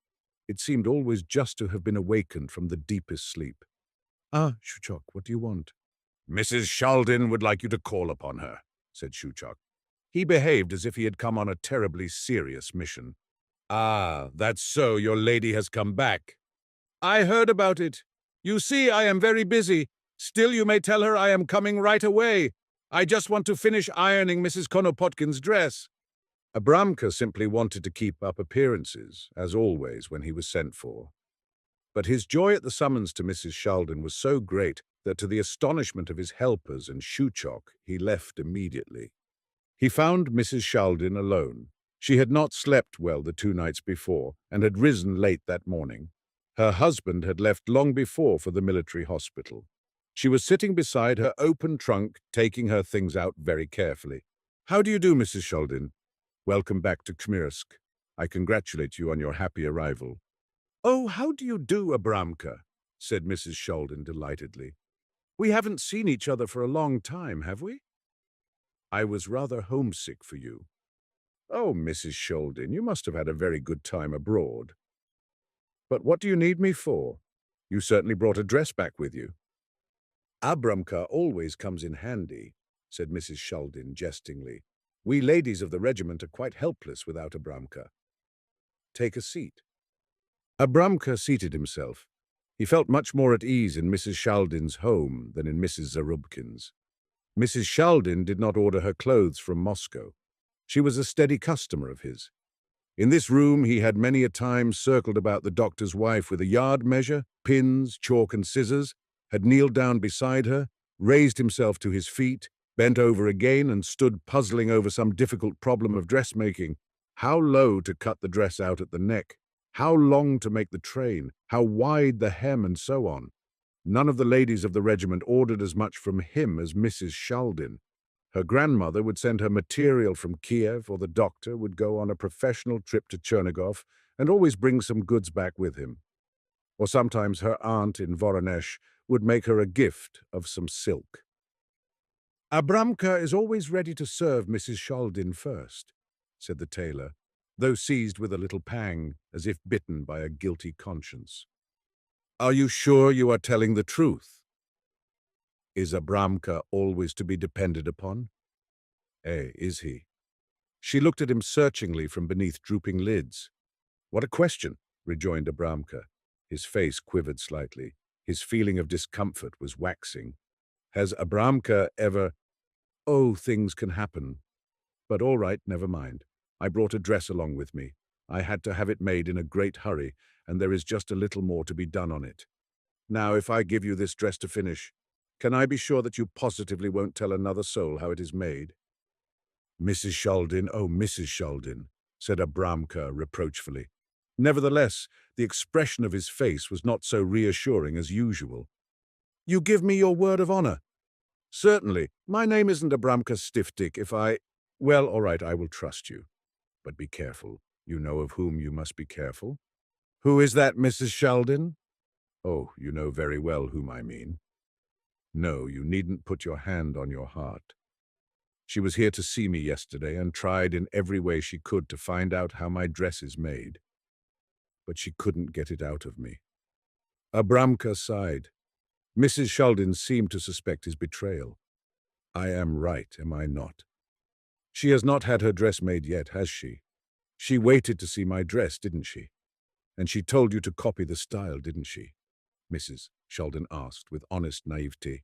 It seemed always just to have been awakened from the deepest sleep. "Ah, Shuchok, what do you want?" "Mrs. Shaldin would like you to call upon her," said Shuchok. He behaved as if he had come on a terribly serious mission. "Ah, that's so, your lady has come back." "I heard about it. You see, I am very busy. Still, you may tell her I am coming right away. I just want to finish ironing Mrs. Konopotkin's dress." Abramka simply wanted to keep up appearances, as always when he was sent for. But his joy at the summons to Mrs. Shaldin was so great that to the astonishment of his helpers and Shuchok, he left immediately. He found Mrs. Shaldin alone. She had not slept well the 2 nights before and had risen late that morning. Her husband had left long before for the military hospital. She was sitting beside her open trunk, taking her things out very carefully. "How do you do, Mrs. Shaldin? Welcome back to Khmyelsk. I congratulate you on your happy arrival." "Oh, how do you do, Abramka?" said Mrs. Shaldin delightedly. "We haven't seen each other for a long time, have we?" "I was rather homesick for you." "Oh, Mrs. Shaldin, you must have had a very good time abroad." "But what do you need me for? You certainly brought a dress back with you." "Abramka always comes in handy," said Mrs. Shaldin jestingly. "We ladies of the regiment are quite helpless without Abramka. Take a seat." Abramka seated himself. He felt much more at ease in Mrs. Shaldin's home than in Mrs. Zarubkin's. Mrs. Shaldin did not order her clothes from Moscow. She was a steady customer of his. In this room he had many a time circled about the doctor's wife with a yard measure, pins, chalk and scissors, had kneeled down beside her, raised himself to his feet, bent over again and stood puzzling over some difficult problem of dressmaking. How low to cut the dress out at the neck, how long to make the train, how wide the hem, and so on. None of the ladies of the regiment ordered as much from him as Mrs. Shaldin. Her grandmother would send her material from Kiev, or the doctor would go on a professional trip to Chernigov and always bring some goods back with him. Or sometimes her aunt in Voronezh would make her a gift of some silk. "Abramka is always ready to serve Mrs. Shaldin first," said the tailor, though seized with a little pang, as if bitten by a guilty conscience. "Are you sure you are telling the truth? Is Abramka always to be depended upon?" Is he?" She looked at him searchingly from beneath drooping lids. "What a question," rejoined Abramka. His face quivered slightly. His feeling of discomfort was waxing. "Has Abramka ever—" "Oh, things can happen. But all right, never mind. I brought a dress along with me. I had to have it made in a great hurry, and there is just a little more to be done on it. Now, if I give you this dress to finish, can I be sure that you positively won't tell another soul how it is made?" "Mrs. Shaldin, oh, Mrs. Shaldin," said Abramka reproachfully. Nevertheless, the expression of his face was not so reassuring as usual. "You give me your word of honor?" "Certainly. My name isn't Abramka Stiftik. If I— Well, all right, I will trust you. But be careful. You know of whom you must be careful?" "Who is that, Mrs. Shaldin?" "Oh, you know very well whom I mean. No, you needn't put your hand on your heart. She was here to see me yesterday and tried in every way she could to find out how my dress is made. But she couldn't get it out of me." Abramka sighed. Mrs. Shaldin seemed to suspect his betrayal. "I am right, am I not? She has not had her dress made yet, has she? She waited to see my dress, didn't she? And she told you to copy the style, didn't she?" Mrs. Shaldin asked with honest naivety.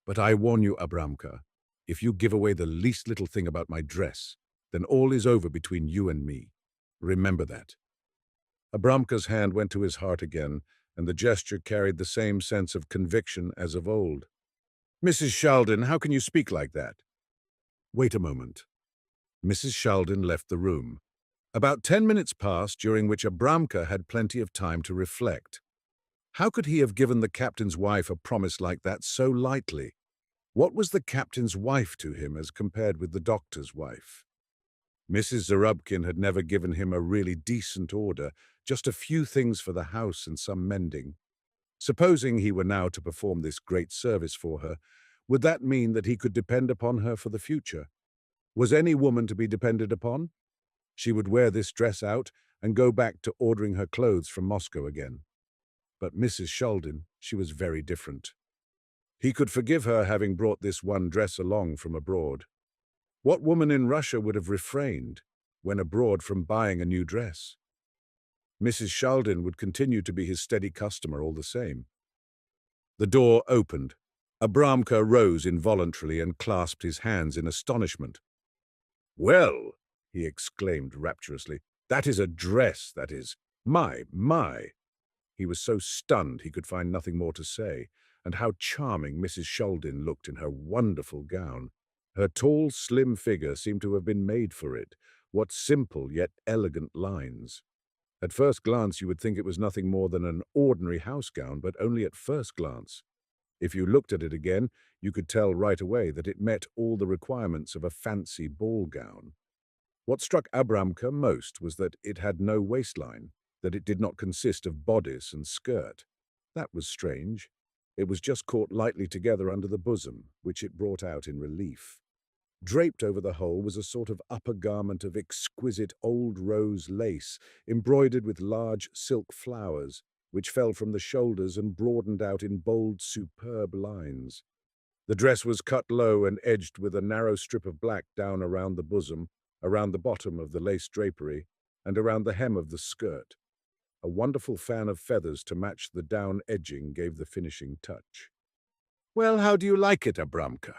"But I warn you, Abramka, if you give away the least little thing about my dress, then all is over between you and me. Remember that." Abramka's hand went to his heart again, and the gesture carried the same sense of conviction as of old. Mrs. Sheldon, how can you speak like that? Wait a moment. Mrs. Sheldon left the room. About 10 minutes passed, during which Abramka had plenty of time to reflect. How could he have given the captain's wife a promise like that so lightly? What was the captain's wife to him as compared with the doctor's wife? Mrs. Zarubkin had never given him a really decent order, just a few things for the house and some mending. Supposing he were now to perform this great service for her, would that mean that he could depend upon her for the future? Was any woman to be depended upon? She would wear this dress out and go back to ordering her clothes from Moscow again. But Mrs. Sheldon, she was very different. He could forgive her having brought this one dress along from abroad. What woman in Russia would have refrained, when abroad, from buying a new dress? Mrs. Sheldon would continue to be his steady customer all the same. The door opened. Abramka rose involuntarily and clasped his hands in astonishment. "Well," he exclaimed rapturously, "that is a dress, that is. My!" He was so stunned he could find nothing more to say. And how charming Mrs. Sheldon looked in her wonderful gown. Her tall, slim figure seemed to have been made for it. What simple yet elegant lines. At first glance you would think it was nothing more than an ordinary house gown, but only at first glance. If you looked at it again, you could tell right away that it met all the requirements of a fancy ball gown. What struck Abramka most was that it had no waistline, that it did not consist of bodice and skirt. That was strange. It was just caught lightly together under the bosom, which it brought out in relief. Draped over the whole was a sort of upper garment of exquisite old rose lace, embroidered with large silk flowers, which fell from the shoulders and broadened out in bold, superb lines. The dress was cut low and edged with a narrow strip of black down around the bosom, around the bottom of the lace drapery, and around the hem of the skirt. A wonderful fan of feathers to match the down edging gave the finishing touch. "Well, how do you like it, Abramka?"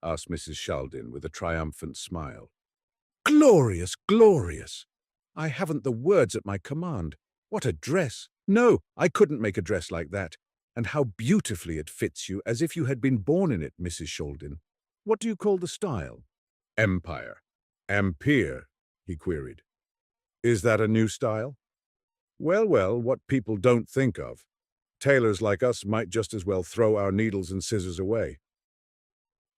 asked Mrs. Sheldon with a triumphant smile. "Glorious, glorious! I haven't the words at my command. What a dress! No, I couldn't make a dress like that. And how beautifully it fits you, as if you had been born in it, Mrs. Sheldon. What do you call the style?" "Empire. Empire," he queried. "Is that a new style?" Well, what people don't think of. Tailors like us might just as well throw our needles and scissors away.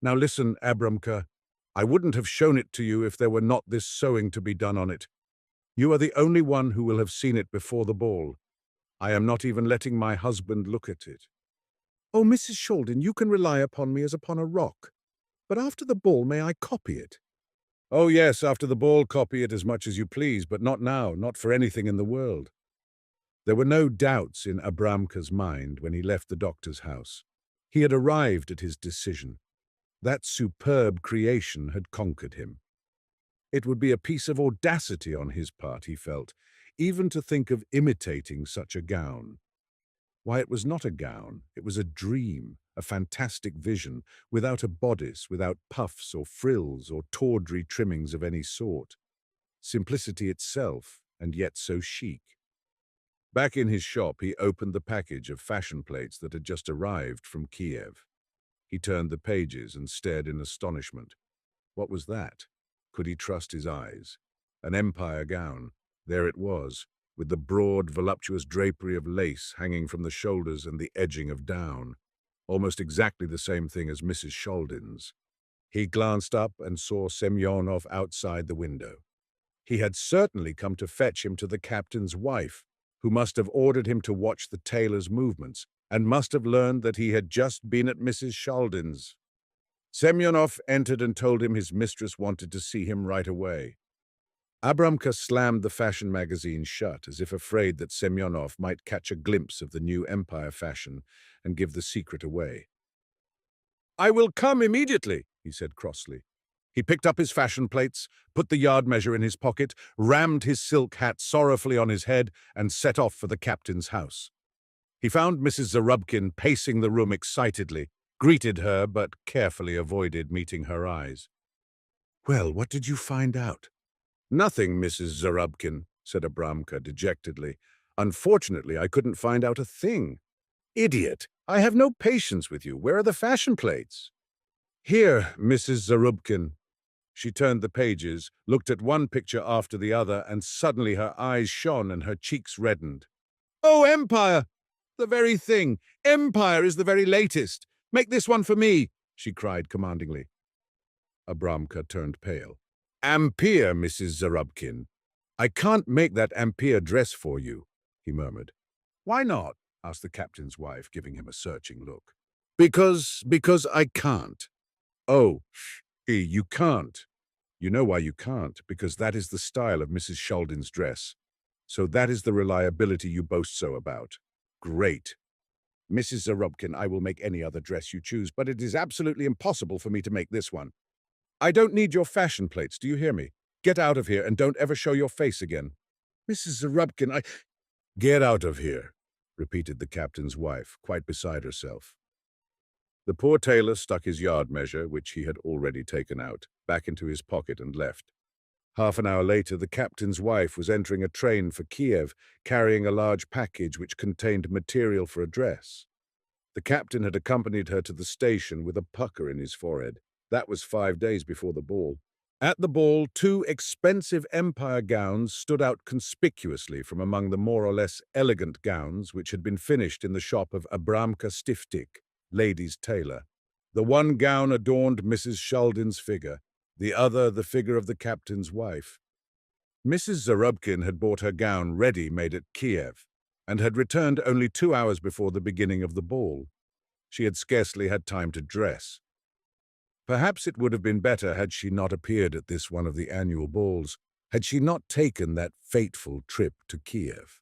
Now listen, Abramka, I wouldn't have shown it to you if there were not this sewing to be done on it. You are the only one who will have seen it before the ball. I am not even letting my husband look at it." "Oh, Mrs. Sheldon, you can rely upon me as upon a rock. But after the ball, may I copy it?" "Oh yes, after the ball copy it as much as you please, but not now, not for anything in the world." There were no doubts in Abramka's mind when he left the doctor's house. He had arrived at his decision. That superb creation had conquered him. It would be a piece of audacity on his part, he felt, even to think of imitating such a gown. Why, it was not a gown, it was a dream, a fantastic vision, without a bodice, without puffs or frills or tawdry trimmings of any sort. Simplicity itself, and yet so chic. Back in his shop, he opened the package of fashion plates that had just arrived from Kiev. He turned the pages and stared in astonishment. What was that? Could he trust his eyes? An empire gown. There it was, with the broad, voluptuous drapery of lace hanging from the shoulders and the edging of down. Almost exactly the same thing as Mrs. Sheldon's. He glanced up and saw Semyonov outside the window. He had certainly come to fetch him to the captain's wife, who must have ordered him to watch the tailor's movements, and must have learned that he had just been at Mrs. Sheldon's. Semyonov entered and told him his mistress wanted to see him right away. Abramka slammed the fashion magazine shut, as if afraid that Semyonov might catch a glimpse of the new empire fashion and give the secret away. "I will come immediately," he said crossly. He picked up his fashion plates, put the yard measure in his pocket, rammed his silk hat sorrowfully on his head, and set off for the captain's house. He found Mrs. Zarubkin pacing the room excitedly, greeted her, but carefully avoided meeting her eyes. "Well, what did you find out?" "Nothing, Mrs. Zarubkin," said Abramka dejectedly. "Unfortunately, I couldn't find out a thing." "Idiot! I have no patience with you. Where are the fashion plates?" Here, Mrs. Zarubkin. She turned the pages, looked at one picture after the other, and suddenly her eyes shone and her cheeks reddened. Oh, Empire! The very thing! Empire is the very latest! Make this one for me! She cried commandingly. Abramka turned pale. Ampere, Mrs. Zarubkin. I can't make that Ampere dress for you, he murmured. Why not? Asked the captain's wife, giving him a searching look. Because I can't. Oh, you can't. You know why you can't, because that is the style of Mrs. Sheldon's dress. So that is the reliability you boast so about. Great. Mrs. Zarubkin, I will make any other dress you choose, but it is absolutely impossible for me to make this one. I don't need your fashion plates, do you hear me? Get out of here and don't ever show your face again. Mrs. Zarubkin, Get out of here, repeated the captain's wife, quite beside herself. The poor tailor stuck his yard measure, which he had already taken out, back into his pocket and left. Half an hour later, the captain's wife was entering a train for Kiev, carrying a large package which contained material for a dress. The captain had accompanied her to the station with a pucker in his forehead. That was 5 days before the ball. At the ball, 2 expensive empire gowns stood out conspicuously from among the more or less elegant gowns which had been finished in the shop of Abramka Stiftik, ladies' tailor. The one gown adorned Mrs. Sheldon's figure, the other the figure of the captain's wife. Mrs. Zarubkin had bought her gown ready-made at Kiev, and had returned only 2 hours before the beginning of the ball. She had scarcely had time to dress. Perhaps it would have been better had she not appeared at this one of the annual balls, had she not taken that fateful trip to Kiev.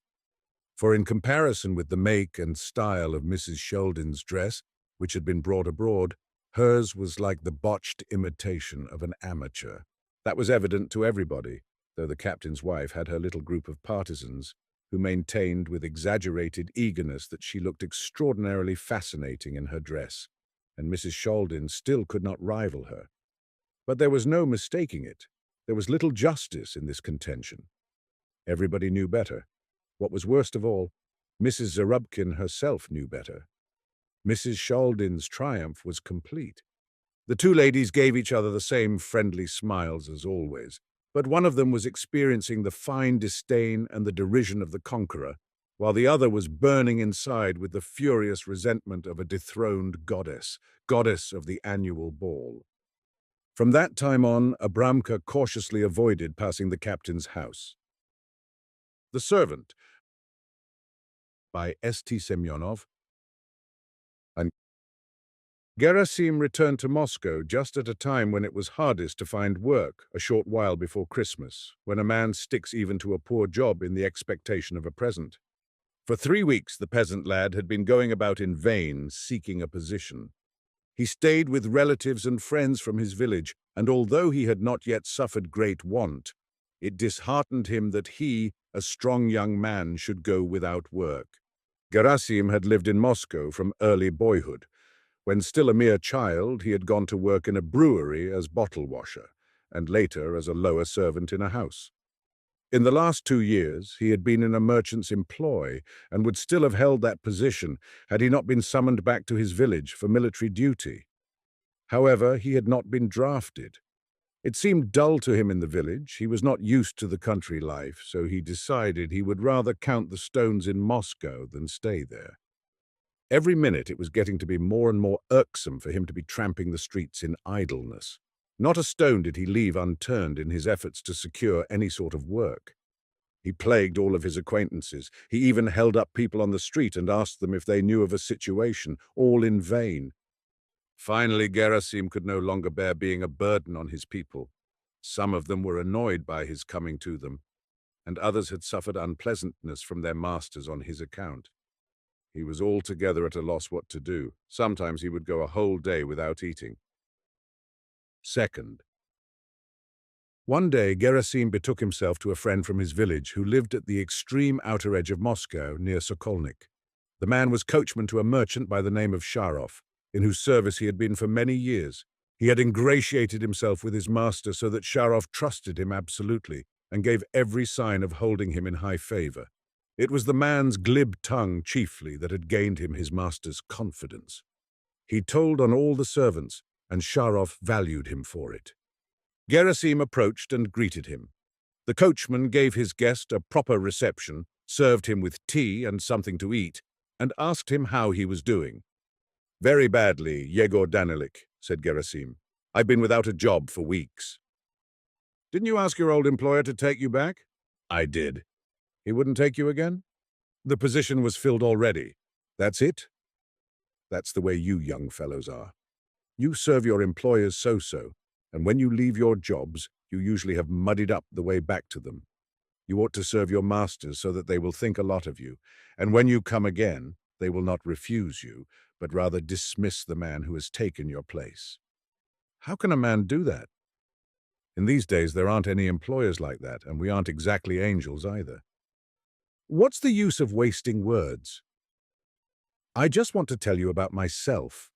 For in comparison with the make and style of Mrs. Sheldon's dress, which had been brought abroad, hers was like the botched imitation of an amateur. That was evident to everybody, though the captain's wife had her little group of partisans, who maintained with exaggerated eagerness that she looked extraordinarily fascinating in her dress, and Mrs. Sheldon still could not rival her. But there was no mistaking it. There was little justice in this contention. Everybody knew better. What was worst of all, Mrs. Zarubkin herself knew better. Mrs. Sheldon's triumph was complete. The 2 ladies gave each other the same friendly smiles as always, but one of them was experiencing the fine disdain and the derision of the conqueror, while the other was burning inside with the furious resentment of a dethroned goddess of the annual ball. From that time on, Abramka cautiously avoided passing the captain's house. The Servant, by S.T. Semyonov. And Gerasim returned to Moscow just at a time when it was hardest to find work, a short while before Christmas, when a man sticks even to a poor job in the expectation of a present. For 3 weeks the peasant lad had been going about in vain, seeking a position. He stayed with relatives and friends from his village, and although he had not yet suffered great want, it disheartened him that he, a strong young man, should go without work. Gerasim had lived in Moscow from early boyhood. When still a mere child, he had gone to work in a brewery as bottle washer, and later as a lower servant in a house. In the last 2 years, he had been in a merchant's employ and would still have held that position had he not been summoned back to his village for military duty. However, he had not been drafted. It seemed dull to him in the village. He was not used to the country life, so he decided he would rather count the stones in Moscow than stay there. Every minute it was getting to be more and more irksome for him to be tramping the streets in idleness. Not a stone did he leave unturned in his efforts to secure any sort of work. He plagued all of his acquaintances. He even held up people on the street and asked them if they knew of a situation, all in vain. Finally, Gerasim could no longer bear being a burden on his people. Some of them were annoyed by his coming to them, and others had suffered unpleasantness from their masters on his account. He was altogether at a loss what to do. Sometimes he would go a whole day without eating. Second, one day Gerasim betook himself to a friend from his village who lived at the extreme outer edge of Moscow, near Sokolnik. The man was coachman to a merchant by the name of Sharov, in whose service he had been for many years. He had ingratiated himself with his master so that Sharov trusted him absolutely and gave every sign of holding him in high favor. It was the man's glib tongue, chiefly, that had gained him his master's confidence. He told on all the servants, and Sharov valued him for it. Gerasim approached and greeted him. The coachman gave his guest a proper reception, served him with tea and something to eat, and asked him how he was doing. "Very badly, Yegor Danilich," said Gerasim. "I've been without a job for weeks." "Didn't you ask your old employer to take you back?" "I did." "He wouldn't take you again?" "The position was filled already." "That's it?" "That's the way you young fellows are. You serve your employers so-so, and when you leave your jobs, you usually have muddied up the way back to them. You ought to serve your masters so that they will think a lot of you, and when you come again, they will not refuse you, but rather dismiss the man who has taken your place." "How can a man do that?" "In these days, there aren't any employers like that, and we aren't exactly angels either." "What's the use of wasting words?" "I just want to tell you about myself.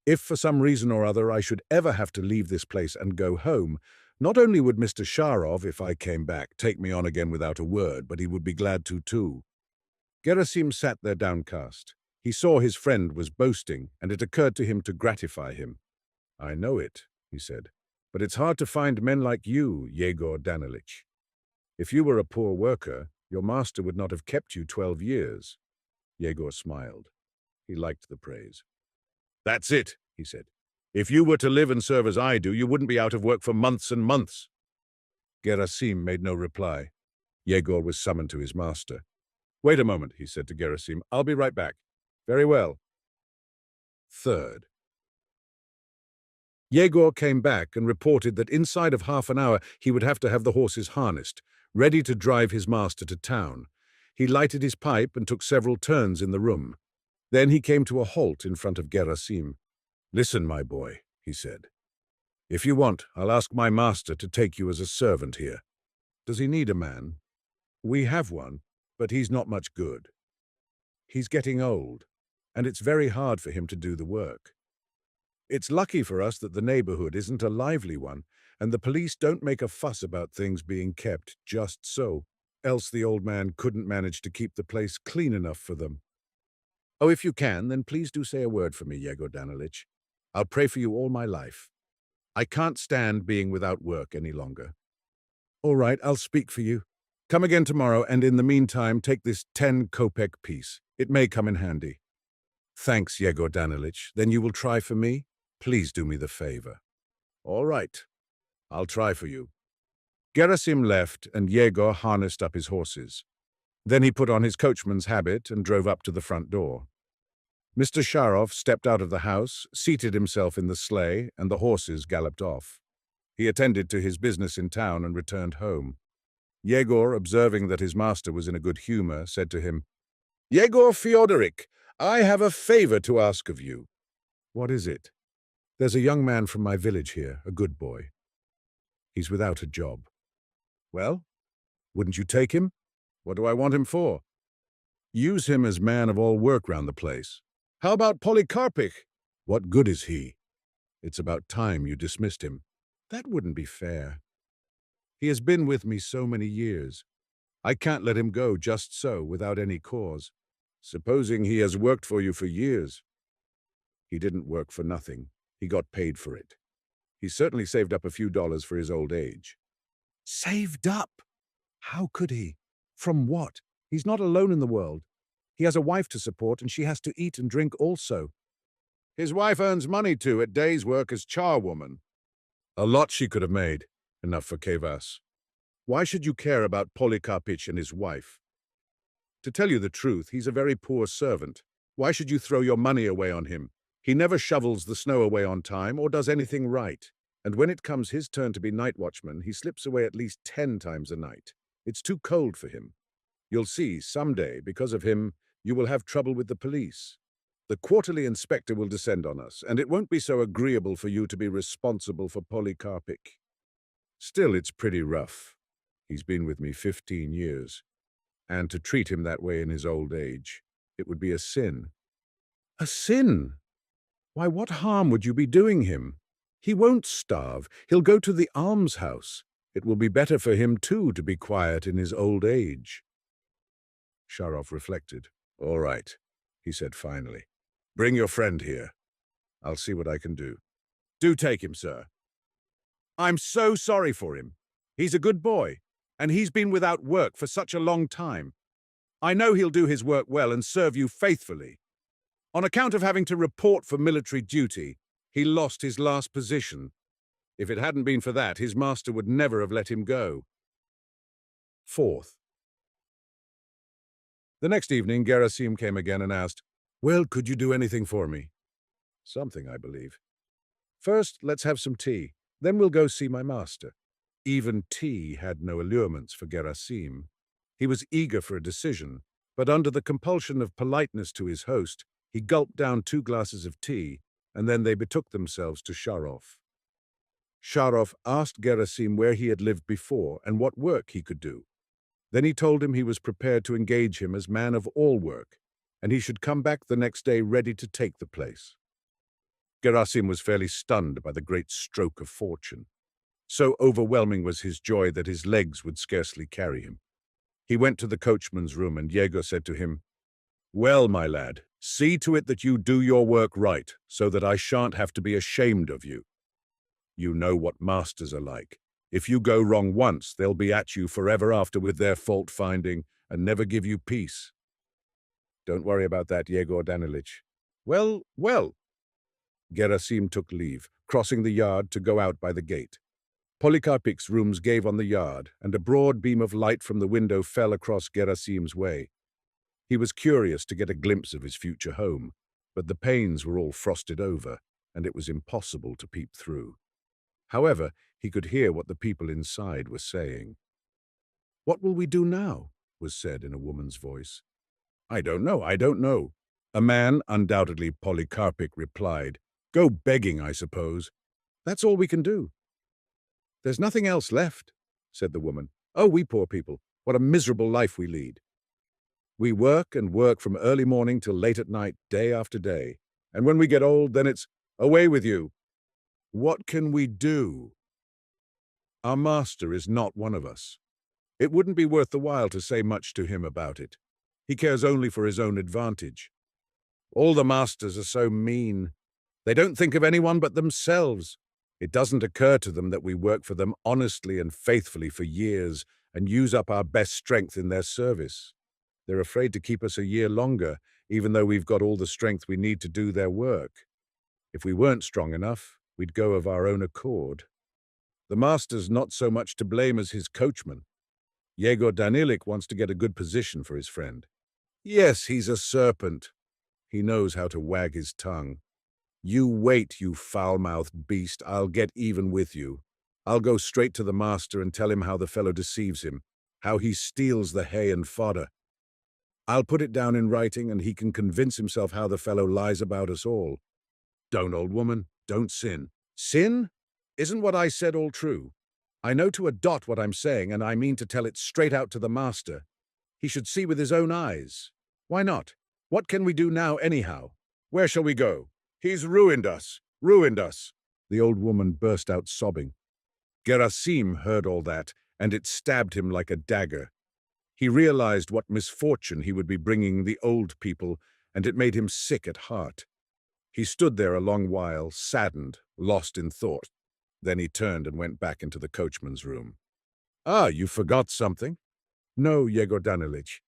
If for some reason or other I should ever have to leave this place and go home, not only would Mr. Sharov, if I came back, take me on again without a word, but he would be glad to too." Gerasim sat there downcast. He saw his friend was boasting, and it occurred to him to gratify him. "I know it," he said, "but it's hard to find men like you, Yegor Danilich. If you were a poor worker, your master would not have kept you 12 years. Yegor smiled. He liked the praise. "That's it," he said. "If you were to live and serve as I do, you wouldn't be out of work for months and months." Gerasim made no reply. Yegor was summoned to his master. "Wait a moment," he said to Gerasim. "I'll be right back." "Very well." Third. Yegor came back and reported that inside of half an hour he would have to have the horses harnessed, ready to drive his master to town. He lighted his pipe and took several turns in the room. Then he came to a halt in front of Gerasim. "Listen, my boy," he said. "If you want, I'll ask my master to take you as a servant here." "Does he need a man?" "We have one, but he's not much good. He's getting old, and it's very hard for him to do the work. It's lucky for us that the neighborhood isn't a lively one, and the police don't make a fuss about things being kept just so, else the old man couldn't manage to keep the place clean enough for them. Oh, if you can, then please do say a word for me, Yegor Danilich. I'll pray for you all my life. I can't stand being without work any longer." "All right, I'll speak for you. Come again tomorrow, and in the meantime, take this 10-kopeck piece. It may come in handy." "Thanks, Yegor Danilich. Then you will try for me? Please do me the favor." "All right. I'll try for you." Gerasim left, and Yegor harnessed up his horses. Then he put on his coachman's habit and drove up to the front door. Mr. Sharov stepped out of the house, seated himself in the sleigh, and the horses galloped off. He attended to his business in town and returned home. Yegor, observing that his master was in a good humor, said to him, "Yegor Fyodorich, I have a favor to ask of you." "What is it?" "There's a young man from my village here, a good boy. He's without a job." "Well, wouldn't you take him?" "What do I want him for?" "Use him as man of all work round the place." "How about Polikarpych?" "What good is he? It's about time you dismissed him." "That wouldn't be fair. He has been with me so many years. I can't let him go just so, without any cause." "Supposing he has worked for you for years?" "He didn't work for nothing. He got paid for it. He certainly saved up a few dollars for his old age." "Saved up? How could he? From what? He's not alone in the world. He has a wife to support, and she has to eat and drink also." "His wife earns money, too, at day's work as charwoman." "A lot she could have made. Enough for Kvass. Why should you care about Polikarpych and his wife? To tell you the truth, he's a very poor servant. Why should you throw your money away on him? He never shovels the snow away on time or does anything right. And when it comes his turn to be night watchman, he slips away at least 10 times a night. It's too cold for him. You'll see, someday, because of him, you will have trouble with the police. The quarterly inspector will descend on us, and it won't be so agreeable for you to be responsible for Polikarpych. Still, it's pretty rough. He's been with me 15 years. And to treat him that way in his old age, it would be a sin." "A sin? Why, what harm would you be doing him? He won't starve. He'll go to the almshouse. It will be better for him, too, to be quiet in his old age." Sharov reflected. "All right," he said finally. "Bring your friend here. I'll see what I can do." Do take him, sir. I'm so sorry for him. He's a good boy, and he's been without work for such a long time. I know he'll do his work well and serve you faithfully. On account of having to report for military duty, he lost his last position. If it hadn't been for that, his master would never have let him go. Fourth. The next evening, Gerasim came again and asked, "Well, could you do anything for me?" "Something, I believe. First, let's have some tea. Then we'll go see my master." Even tea had no allurements for Gerasim. He was eager for a decision, but under the compulsion of politeness to his host, he gulped down 2 glasses of tea, and then they betook themselves to Sharov. Sharov asked Gerasim where he had lived before and what work he could do. Then he told him he was prepared to engage him as man of all work, and he should come back the next day ready to take the place. Gerasim was fairly stunned by the great stroke of fortune. So overwhelming was his joy that his legs would scarcely carry him. He went to the coachman's room, and Yegor said to him, "Well, my lad, see to it that you do your work right, so that I shan't have to be ashamed of you. You know what masters are like. If you go wrong once, they'll be at you forever after with their fault-finding and never give you peace." "Don't worry about that, Yegor Danilych." "Well, well." Gerasim took leave, crossing the yard to go out by the gate. Polikarpik's rooms gave on the yard, and a broad beam of light from the window fell across Gerasim's way. He was curious to get a glimpse of his future home, but the panes were all frosted over, and it was impossible to peep through. However, he could hear what the people inside were saying. "What will we do now?" was said in a woman's voice. I don't know." A man, undoubtedly Polikarpik, replied, "Go begging, I suppose. That's all we can do." "There's nothing else left," said the woman. "Oh, we poor people, what a miserable life we lead. We work and work from early morning till late at night, day after day. And when we get old, then it's, 'Away with you.' What can we do? Our master is not one of us. It wouldn't be worth the while to say much to him about it. He cares only for his own advantage. All the masters are so mean. They don't think of anyone but themselves. It doesn't occur to them that we work for them honestly and faithfully for years and use up our best strength in their service. They're afraid to keep us a year longer, even though we've got all the strength we need to do their work. If we weren't strong enough, we'd go of our own accord. The master's not so much to blame as his coachman. Yegor Danilych wants to get a good position for his friend. Yes, he's a serpent. He knows how to wag his tongue. You wait, you foul-mouthed beast. I'll get even with you. I'll go straight to the master and tell him how the fellow deceives him, how he steals the hay and fodder. I'll put it down in writing, and he can convince himself how the fellow lies about us all. Don't, old woman, don't sin. Sin? Isn't what I said all true? I know to a dot what I'm saying, and I mean to tell it straight out to the master. He should see with his own eyes. Why not? What can we do now, anyhow? Where shall we go? He's ruined us, ruined us. The old woman burst out sobbing. Gerasim heard all that, and it stabbed him like a dagger. He realized what misfortune he would be bringing the old people, and it made him sick at heart. He stood there a long while, saddened, lost in thought. Then he turned and went back into the coachman's room. "Ah, you forgot something?" "No, Yegor Danilych."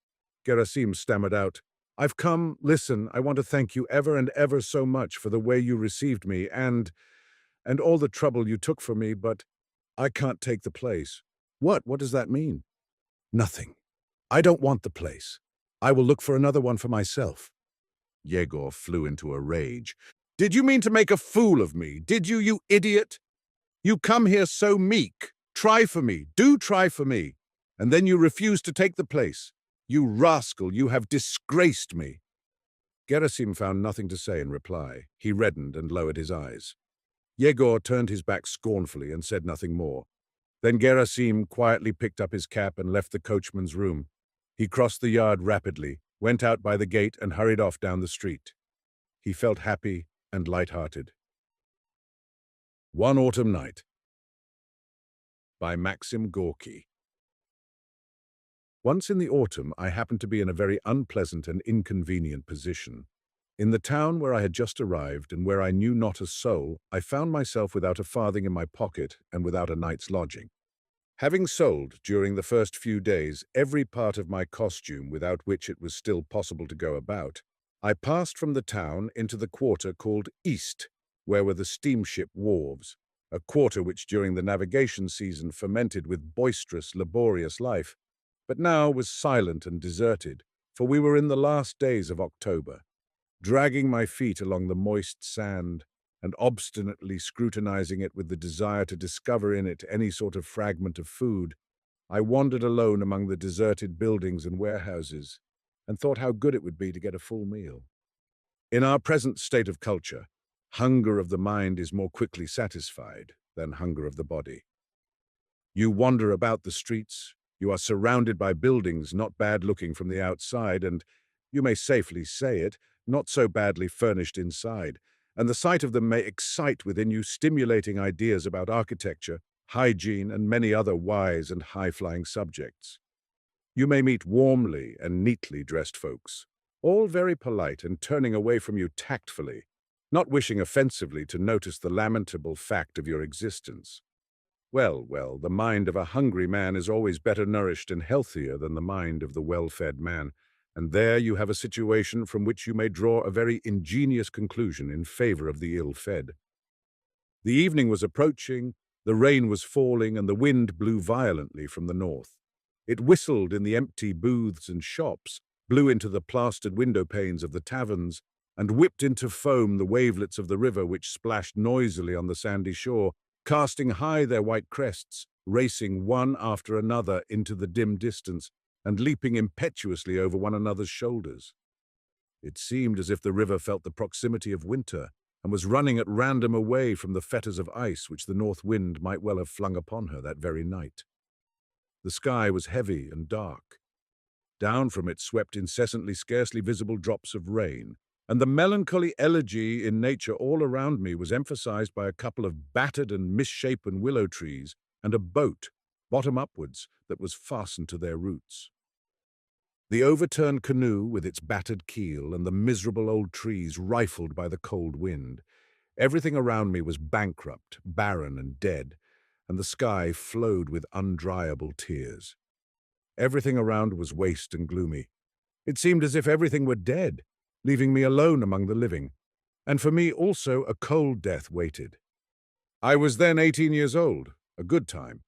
Gerasim stammered out, "I've come, listen, I want to thank you ever and ever so much for the way you received me and all the trouble you took for me, but I can't take the place." What does that mean?" "Nothing. I don't want the place. I will look for another one for myself." Yegor flew into a rage. "Did you mean to make a fool of me? Did you, you idiot? You come here so meek. Try for me. Do try for me. And then you refuse to take the place. You rascal, you have disgraced me." Gerasim found nothing to say in reply. He reddened and lowered his eyes. Yegor turned his back scornfully and said nothing more. Then Gerasim quietly picked up his cap and left the coachman's room. He crossed the yard rapidly, went out by the gate, and hurried off down the street. He felt happy and light-hearted. One Autumn Night by Maxim Gorky. Once in the autumn, I happened to be in a very unpleasant and inconvenient position. In the town where I had just arrived and where I knew not a soul, I found myself without a farthing in my pocket and without a night's lodging. Having sold, during the first few days, every part of my costume without which it was still possible to go about, I passed from the town into the quarter called East, where were the steamship wharves, a quarter which during the navigation season fermented with boisterous, laborious life, but now was silent and deserted, for we were in the last days of October. Dragging my feet along the moist sand and obstinately scrutinizing it with the desire to discover in it any sort of fragment of food, I wandered alone among the deserted buildings and warehouses and thought how good it would be to get a full meal. In our present state of culture, hunger of the mind is more quickly satisfied than hunger of the body. You wander about the streets, you are surrounded by buildings not bad looking from the outside and, you may safely say it, not so badly furnished inside, and the sight of them may excite within you stimulating ideas about architecture, hygiene, and many other wise and high-flying subjects. You may meet warmly and neatly dressed folks, all very polite and turning away from you tactfully, not wishing offensively to notice the lamentable fact of your existence. Well, the mind of a hungry man is always better nourished and healthier than the mind of the well-fed man, and there you have a situation from which you may draw a very ingenious conclusion in favor of the ill-fed. The evening was approaching, the rain was falling, and the wind blew violently from the north. It whistled in the empty booths and shops, blew into the plastered window panes of the taverns, and whipped into foam the wavelets of the river which splashed noisily on the sandy shore, casting high their white crests, racing one after another into the dim distance, and leaping impetuously over one another's shoulders. It seemed as if the river felt the proximity of winter, and was running at random away from the fetters of ice which the north wind might well have flung upon her that very night. The sky was heavy and dark. Down from it swept incessantly scarcely visible drops of rain, and the melancholy elegy in nature all around me was emphasized by a couple of battered and misshapen willow trees and a boat, bottom upwards, that was fastened to their roots. The overturned canoe with its battered keel and the miserable old trees rifled by the cold wind. Everything around me was bankrupt, barren, and dead, and the sky flowed with undryable tears. Everything around was waste and gloomy. It seemed as if everything were dead, leaving me alone among the living, and for me also a cold death waited. I was then 18 years old, a good time.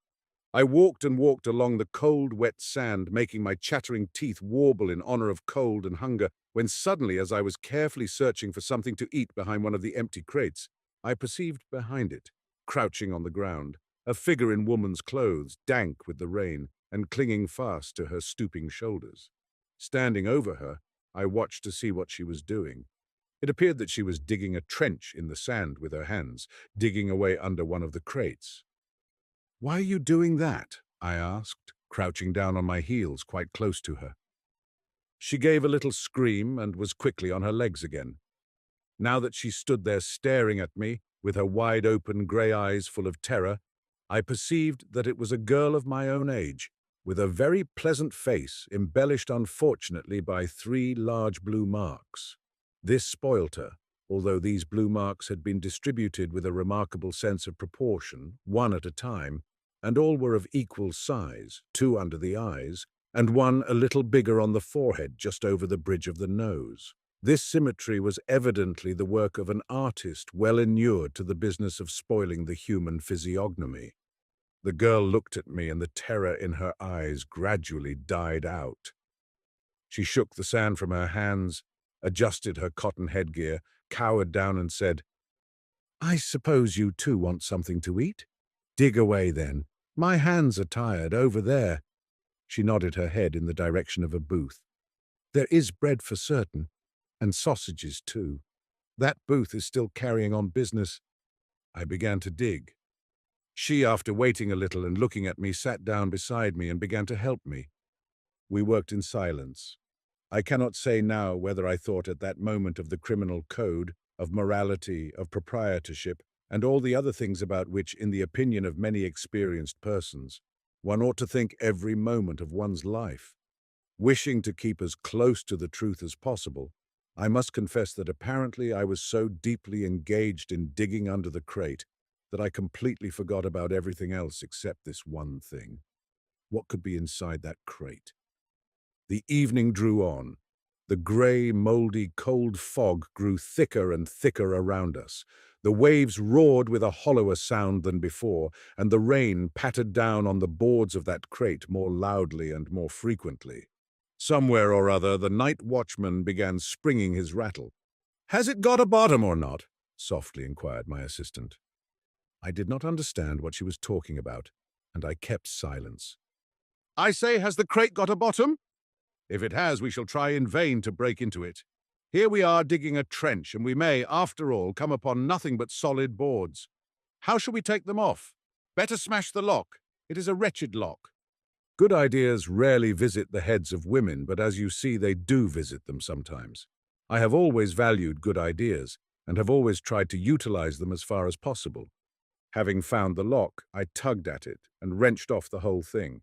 I walked and walked along the cold, wet sand, making my chattering teeth warble in honor of cold and hunger, when suddenly, as I was carefully searching for something to eat behind one of the empty crates, I perceived behind it, crouching on the ground, a figure in woman's clothes, dank with the rain, and clinging fast to her stooping shoulders. Standing over her, I watched to see what she was doing. It appeared that she was digging a trench in the sand with her hands, digging away under one of the crates. "Why are you doing that?" I asked, crouching down on my heels quite close to her. She gave a little scream and was quickly on her legs again. Now that she stood there staring at me, with her wide-open grey eyes full of terror, I perceived that it was a girl of my own age, with a very pleasant face embellished unfortunately by 3 large blue marks. This spoilt her, although these blue marks had been distributed with a remarkable sense of proportion, one at a time, and all were of equal size, 2 under the eyes, and 1 a little bigger on the forehead just over the bridge of the nose. This symmetry was evidently the work of an artist well inured to the business of spoiling the human physiognomy. The girl looked at me, and the terror in her eyes gradually died out. She shook the sand from her hands, adjusted her cotton headgear, cowered down and said, "I suppose you too want something to eat? Dig away then. My hands are tired, over there." She nodded her head in the direction of a booth. "There is bread for certain, and sausages too. That booth is still carrying on business." I began to dig. She, after waiting a little and looking at me, sat down beside me and began to help me. We worked in silence. I cannot say now whether I thought at that moment of the criminal code, of morality, of proprietorship, and all the other things about which, in the opinion of many experienced persons, one ought to think every moment of one's life. Wishing to keep as close to the truth as possible, I must confess that apparently I was so deeply engaged in digging under the crate that I completely forgot about everything else except this one thing. What could be inside that crate? The evening drew on. The grey, mouldy, cold fog grew thicker and thicker around us. The waves roared with a hollower sound than before, and the rain pattered down on the boards of that crate more loudly and more frequently. Somewhere or other, the night watchman began springing his rattle. "Has it got a bottom or not?" softly inquired my assistant. I did not understand what she was talking about, and I kept silence. "I say, has the crate got a bottom? If it has, we shall try in vain to break into it. Here we are digging a trench, and we may, after all, come upon nothing but solid boards. How shall we take them off? Better smash the lock. It is a wretched lock." Good ideas rarely visit the heads of women, but as you see, they do visit them sometimes. I have always valued good ideas, and have always tried to utilize them as far as possible. Having found the lock, I tugged at it and wrenched off the whole thing.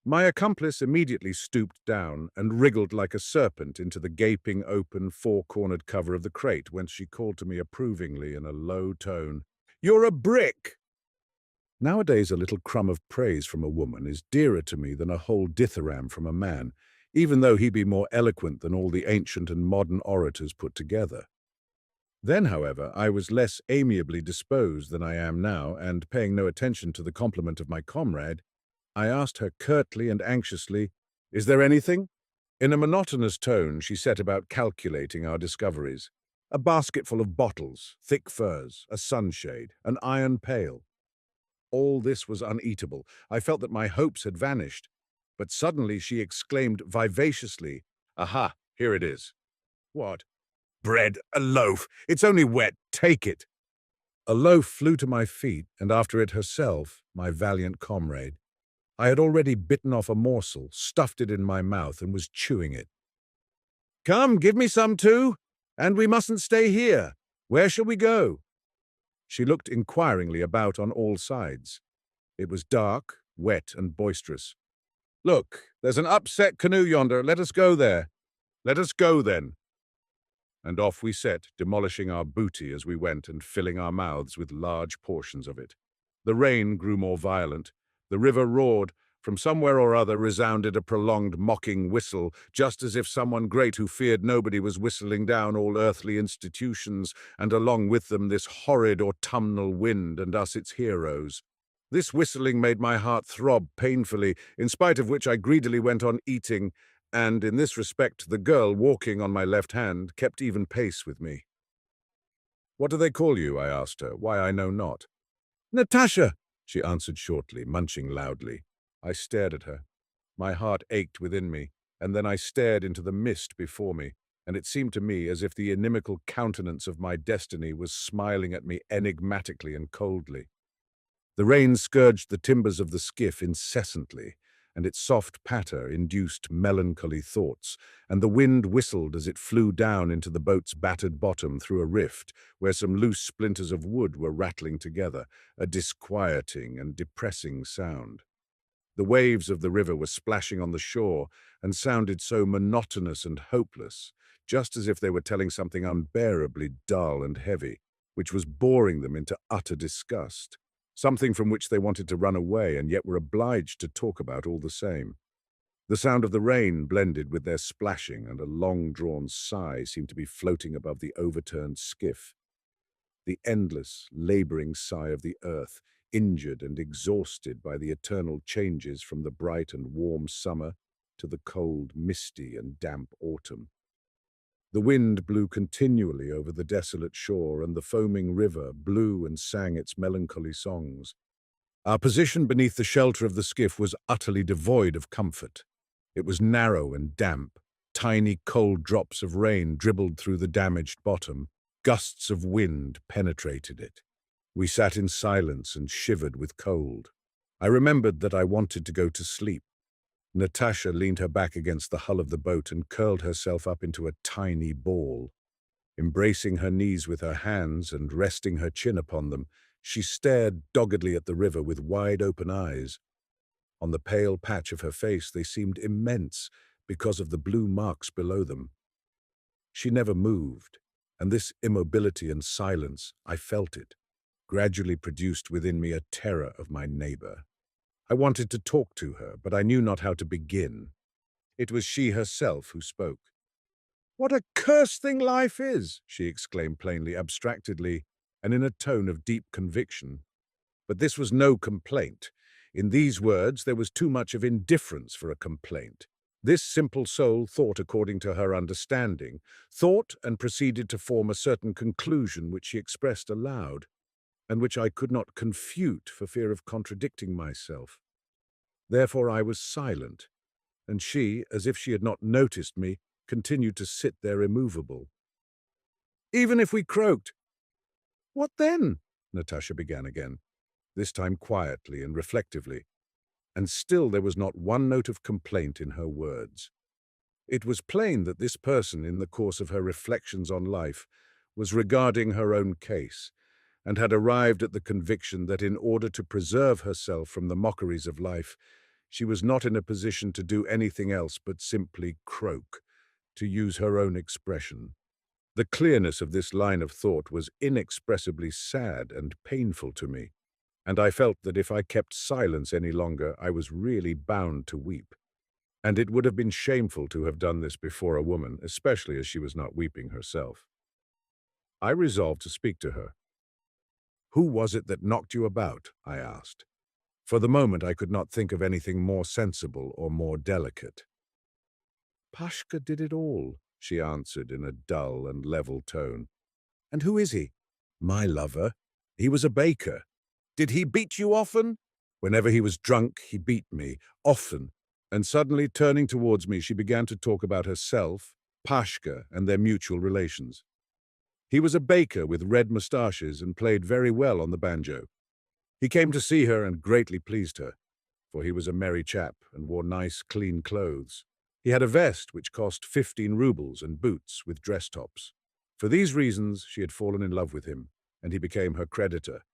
My accomplice immediately stooped down and wriggled like a serpent into the gaping, open, four-cornered cover of the crate, whence she called to me approvingly in a low tone, "You're a brick!" Nowadays, a little crumb of praise from a woman is dearer to me than a whole dithyramb from a man, even though he be more eloquent than all the ancient and modern orators put together. Then, however, I was less amiably disposed than I am now, and paying no attention to the compliment of my comrade, I asked her curtly and anxiously, "Is there anything?" In a monotonous tone, she set about calculating our discoveries. A basketful of bottles, thick furs, a sunshade, an iron pail. All this was uneatable. I felt that my hopes had vanished. But suddenly she exclaimed vivaciously, "Aha, here it is." "What?" "Bread, a loaf. It's only wet. Take it." A loaf flew to my feet, and after it herself, my valiant comrade. I had already bitten off a morsel, stuffed it in my mouth, and was chewing it. "Come, give me some too. And we mustn't stay here. Where shall we go?" She looked inquiringly about on all sides. It was dark, wet, and boisterous. "Look, there's an upset canoe yonder. Let us go there." "Let us go, then." And off we set, demolishing our booty as we went and filling our mouths with large portions of it. The rain grew more violent. The river roared. From somewhere or other resounded a prolonged mocking whistle, just as if someone great who feared nobody was whistling down all earthly institutions, and along with them this horrid autumnal wind and us its heroes. This whistling made my heart throb painfully, in spite of which I greedily went on eating, and in this respect the girl walking on my left hand kept even pace with me. "What do they call you?" I asked her. "Why, I know not." "Natasha," she answered shortly, munching loudly. I stared at her. My heart ached within me, and then I stared into the mist before me, and it seemed to me as if the inimical countenance of my destiny was smiling at me enigmatically and coldly. The rain scourged the timbers of the skiff incessantly, and its soft patter induced melancholy thoughts, and the wind whistled as it flew down into the boat's battered bottom through a rift, where some loose splinters of wood were rattling together, a disquieting and depressing sound. The waves of the river were splashing on the shore and sounded so monotonous and hopeless, just as if they were telling something unbearably dull and heavy, which was boring them into utter disgust, something from which they wanted to run away and yet were obliged to talk about all the same. The sound of the rain blended with their splashing, and a long-drawn sigh seemed to be floating above the overturned skiff. The endless, laboring sigh of the earth, injured and exhausted by the eternal changes from the bright and warm summer to the cold, misty and damp autumn. The wind blew continually over the desolate shore, and the foaming river blew and sang its melancholy songs. Our position beneath the shelter of the skiff was utterly devoid of comfort. It was narrow and damp. Tiny cold drops of rain dribbled through the damaged bottom. Gusts of wind penetrated it. We sat in silence and shivered with cold. I remembered that I wanted to go to sleep. Natasha leaned her back against the hull of the boat and curled herself up into a tiny ball. Embracing her knees with her hands and resting her chin upon them, she stared doggedly at the river with wide-open eyes. On the pale patch of her face they seemed immense because of the blue marks below them. She never moved, and this immobility and silence, I felt it, gradually produced within me a terror of my neighbor. I wanted to talk to her, but I knew not how to begin. It was she herself who spoke. "What a cursed thing life is!" she exclaimed plainly, abstractedly, and in a tone of deep conviction. But this was no complaint. In these words there was too much of indifference for a complaint. This simple soul thought according to her understanding, thought and proceeded to form a certain conclusion which she expressed aloud, and which I could not confute for fear of contradicting myself. Therefore I was silent, and she, as if she had not noticed me, continued to sit there immovable. "Even if we croaked—" "What then?" Natasha began again, this time quietly and reflectively, and still there was not one note of complaint in her words. It was plain that this person, in the course of her reflections on life, was regarding her own case, and had arrived at the conviction that in order to preserve herself from the mockeries of life, she was not in a position to do anything else but simply croak, to use her own expression. The clearness of this line of thought was inexpressibly sad and painful to me, and I felt that if I kept silence any longer, I was really bound to weep. And it would have been shameful to have done this before a woman, especially as she was not weeping herself. I resolved to speak to her. "Who was it that knocked you about?" I asked. For the moment I could not think of anything more sensible or more delicate. "Pashka did it all," she answered in a dull and level tone. "And who is he?" "My lover. He was a baker." "Did he beat you often?" "Whenever he was drunk, he beat me, often." And suddenly, turning towards me, she began to talk about herself, Pashka, and their mutual relations. "He was a baker with red moustaches and played very well on the banjo. He came to see her and greatly pleased her, for he was a merry chap and wore nice, clean clothes. He had a vest which cost 15 rubles and boots with dress tops. For these reasons, she had fallen in love with him, and he became her creditor.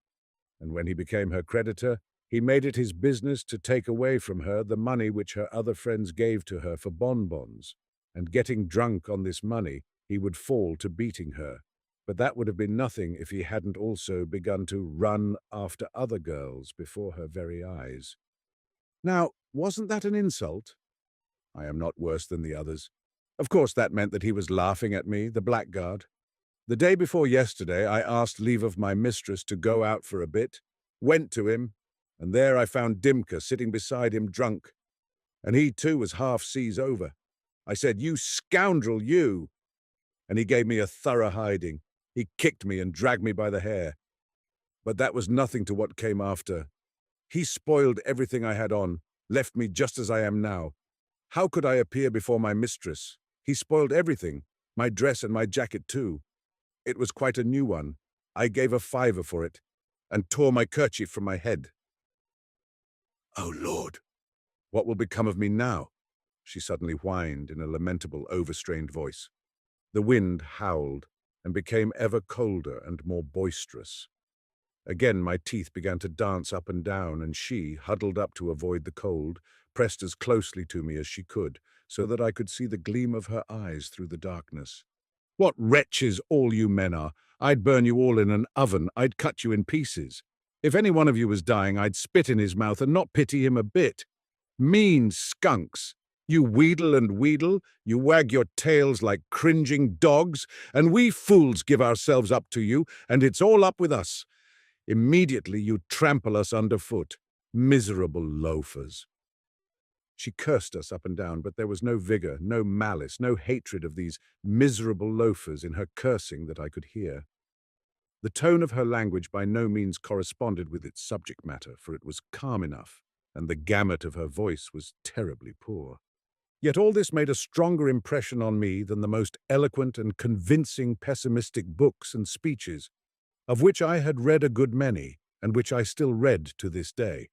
And when he became her creditor, he made it his business to take away from her the money which her other friends gave to her for bonbons, and getting drunk on this money, he would fall to beating her. But that would have been nothing if he hadn't also begun to run after other girls before her very eyes. Now, wasn't that an insult? I am not worse than the others. Of course, that meant that he was laughing at me, the blackguard. The day before yesterday, I asked leave of my mistress to go out for a bit, went to him, and there I found Dimka sitting beside him drunk. And he too was half seas over. I said, "You scoundrel, you!" And he gave me a thorough hiding. He kicked me and dragged me by the hair. But that was nothing to what came after. He spoiled everything I had on, left me just as I am now. How could I appear before my mistress? He spoiled everything, my dress and my jacket too. It was quite a new one. I gave a 5 for it, and tore my kerchief from my head. "Oh, Lord, what will become of me now?" she suddenly whined in a lamentable, overstrained voice. The wind howled and became ever colder and more boisterous. Again my teeth began to dance up and down, and she, huddled up to avoid the cold, pressed as closely to me as she could, so that I could see the gleam of her eyes through the darkness. "What wretches all you men are! I'd burn you all in an oven, I'd cut you in pieces. If any one of you was dying, I'd spit in his mouth and not pity him a bit. Mean skunks! You wheedle and wheedle, you wag your tails like cringing dogs, and we fools give ourselves up to you, and it's all up with us. Immediately you trample us underfoot. Miserable loafers." She cursed us up and down, but there was no vigor, no malice, no hatred of these miserable loafers in her cursing that I could hear. The tone of her language by no means corresponded with its subject matter, for it was calm enough, and the gamut of her voice was terribly poor. Yet all this made a stronger impression on me than the most eloquent and convincing pessimistic books and speeches, of which I had read a good many, and which I still read to this day.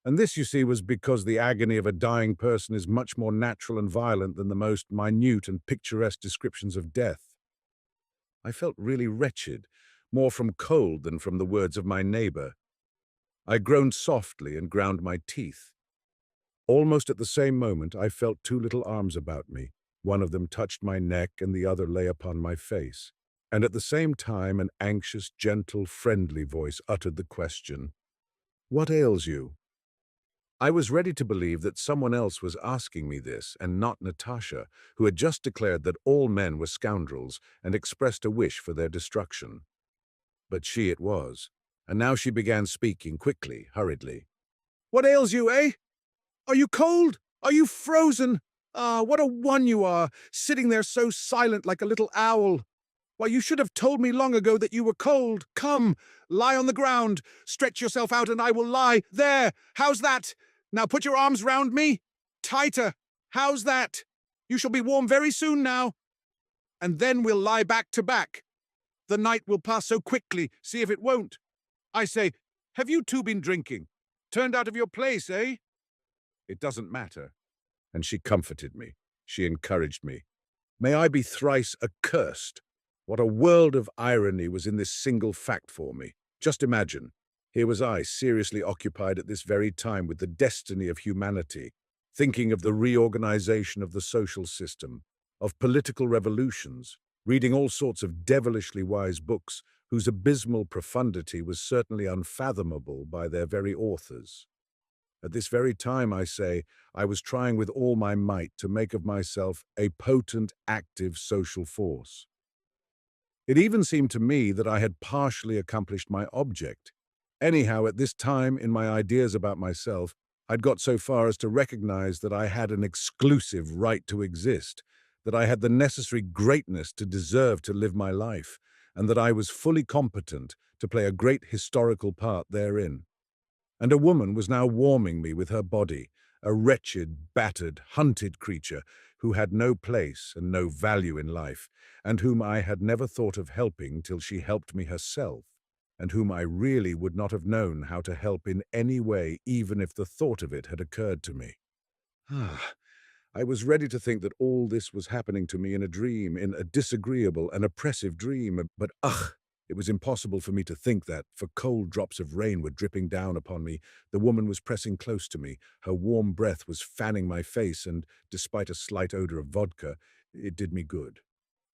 And this, you see, was because the agony of a dying person is much more natural and violent than the most minute and picturesque descriptions of death. I felt really wretched, more from cold than from the words of my neighbor. I groaned softly and ground my teeth. Almost at the same moment, I felt 2 little arms about me, One of them touched my neck and the other lay upon my face. And at the same time, an anxious, gentle, friendly voice uttered the question, "What ails you?" I was ready to believe that someone else was asking me this, and not Natasha, who had just declared that all men were scoundrels and expressed a wish for their destruction. But she it was, and now she began speaking quickly, hurriedly. "What ails you, eh? Are you cold? Are you frozen? Ah, what a one you are, sitting there so silent like a little owl. Why, you should have told me long ago that you were cold. Come, lie on the ground. Stretch yourself out and I will lie. There, how's that? Now put your arms round me. Tighter. How's that? You shall be warm very soon now. And then we'll lie back to back. The night will pass so quickly, see if it won't. I say, have you two been drinking? Turned out of your place, eh?" "It doesn't matter." And she comforted me. She encouraged me. May I be thrice accursed. What a world of irony was in this single fact for me. Just imagine, here was I, seriously occupied at this very time with the destiny of humanity, thinking of the reorganization of the social system, of political revolutions, reading all sorts of devilishly wise books whose abysmal profundity was certainly unfathomable by their very authors. At this very time, I say, I was trying with all my might to make of myself a potent, active social force. It even seemed to me that I had partially accomplished my object. Anyhow, at this time, in my ideas about myself, I'd got so far as to recognize that I had an exclusive right to exist, that I had the necessary greatness to deserve to live my life, and that I was fully competent to play a great historical part therein. And a woman was now warming me with her body, a wretched, battered, hunted creature who had no place and no value in life, and whom I had never thought of helping till she helped me herself, and whom I really would not have known how to help in any way, even if the thought of it had occurred to me. I was ready to think that all this was happening to me in a dream, in a disagreeable and oppressive dream, but it was impossible for me to think that, for cold drops of rain were dripping down upon me, the woman was pressing close to me, her warm breath was fanning my face, and, despite a slight odor of vodka, it did me good.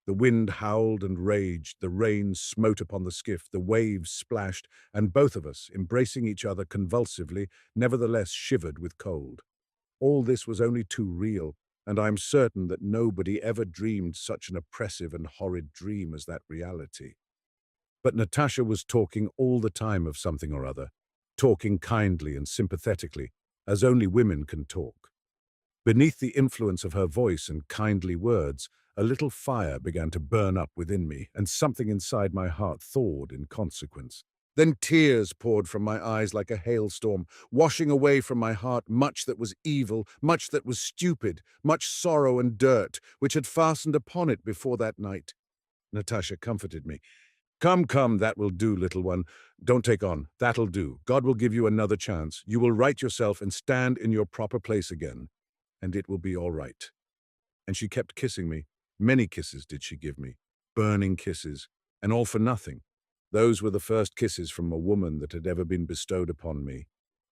The wind howled and raged, the rain smote upon the skiff, the waves splashed, and both of us, embracing each other convulsively, nevertheless shivered with cold. All this was only too real, and I'm certain that nobody ever dreamed such an oppressive and horrid dream as that reality. But Natasha was talking all the time of something or other, talking kindly and sympathetically, as only women can talk. Beneath the influence of her voice and kindly words, a little fire began to burn up within me, and something inside my heart thawed in consequence. Then tears poured from my eyes like a hailstorm, washing away from my heart much that was evil, much that was stupid, much sorrow and dirt, which had fastened upon it before that night. Natasha comforted me. "Come, come, that will do, little one. Don't take on. That'll do. God will give you another chance. You will right yourself and stand in your proper place again, and it will be all right." And she kept kissing me. Many kisses did she give me, burning kisses, and all for nothing. Those were the first kisses from a woman that had ever been bestowed upon me,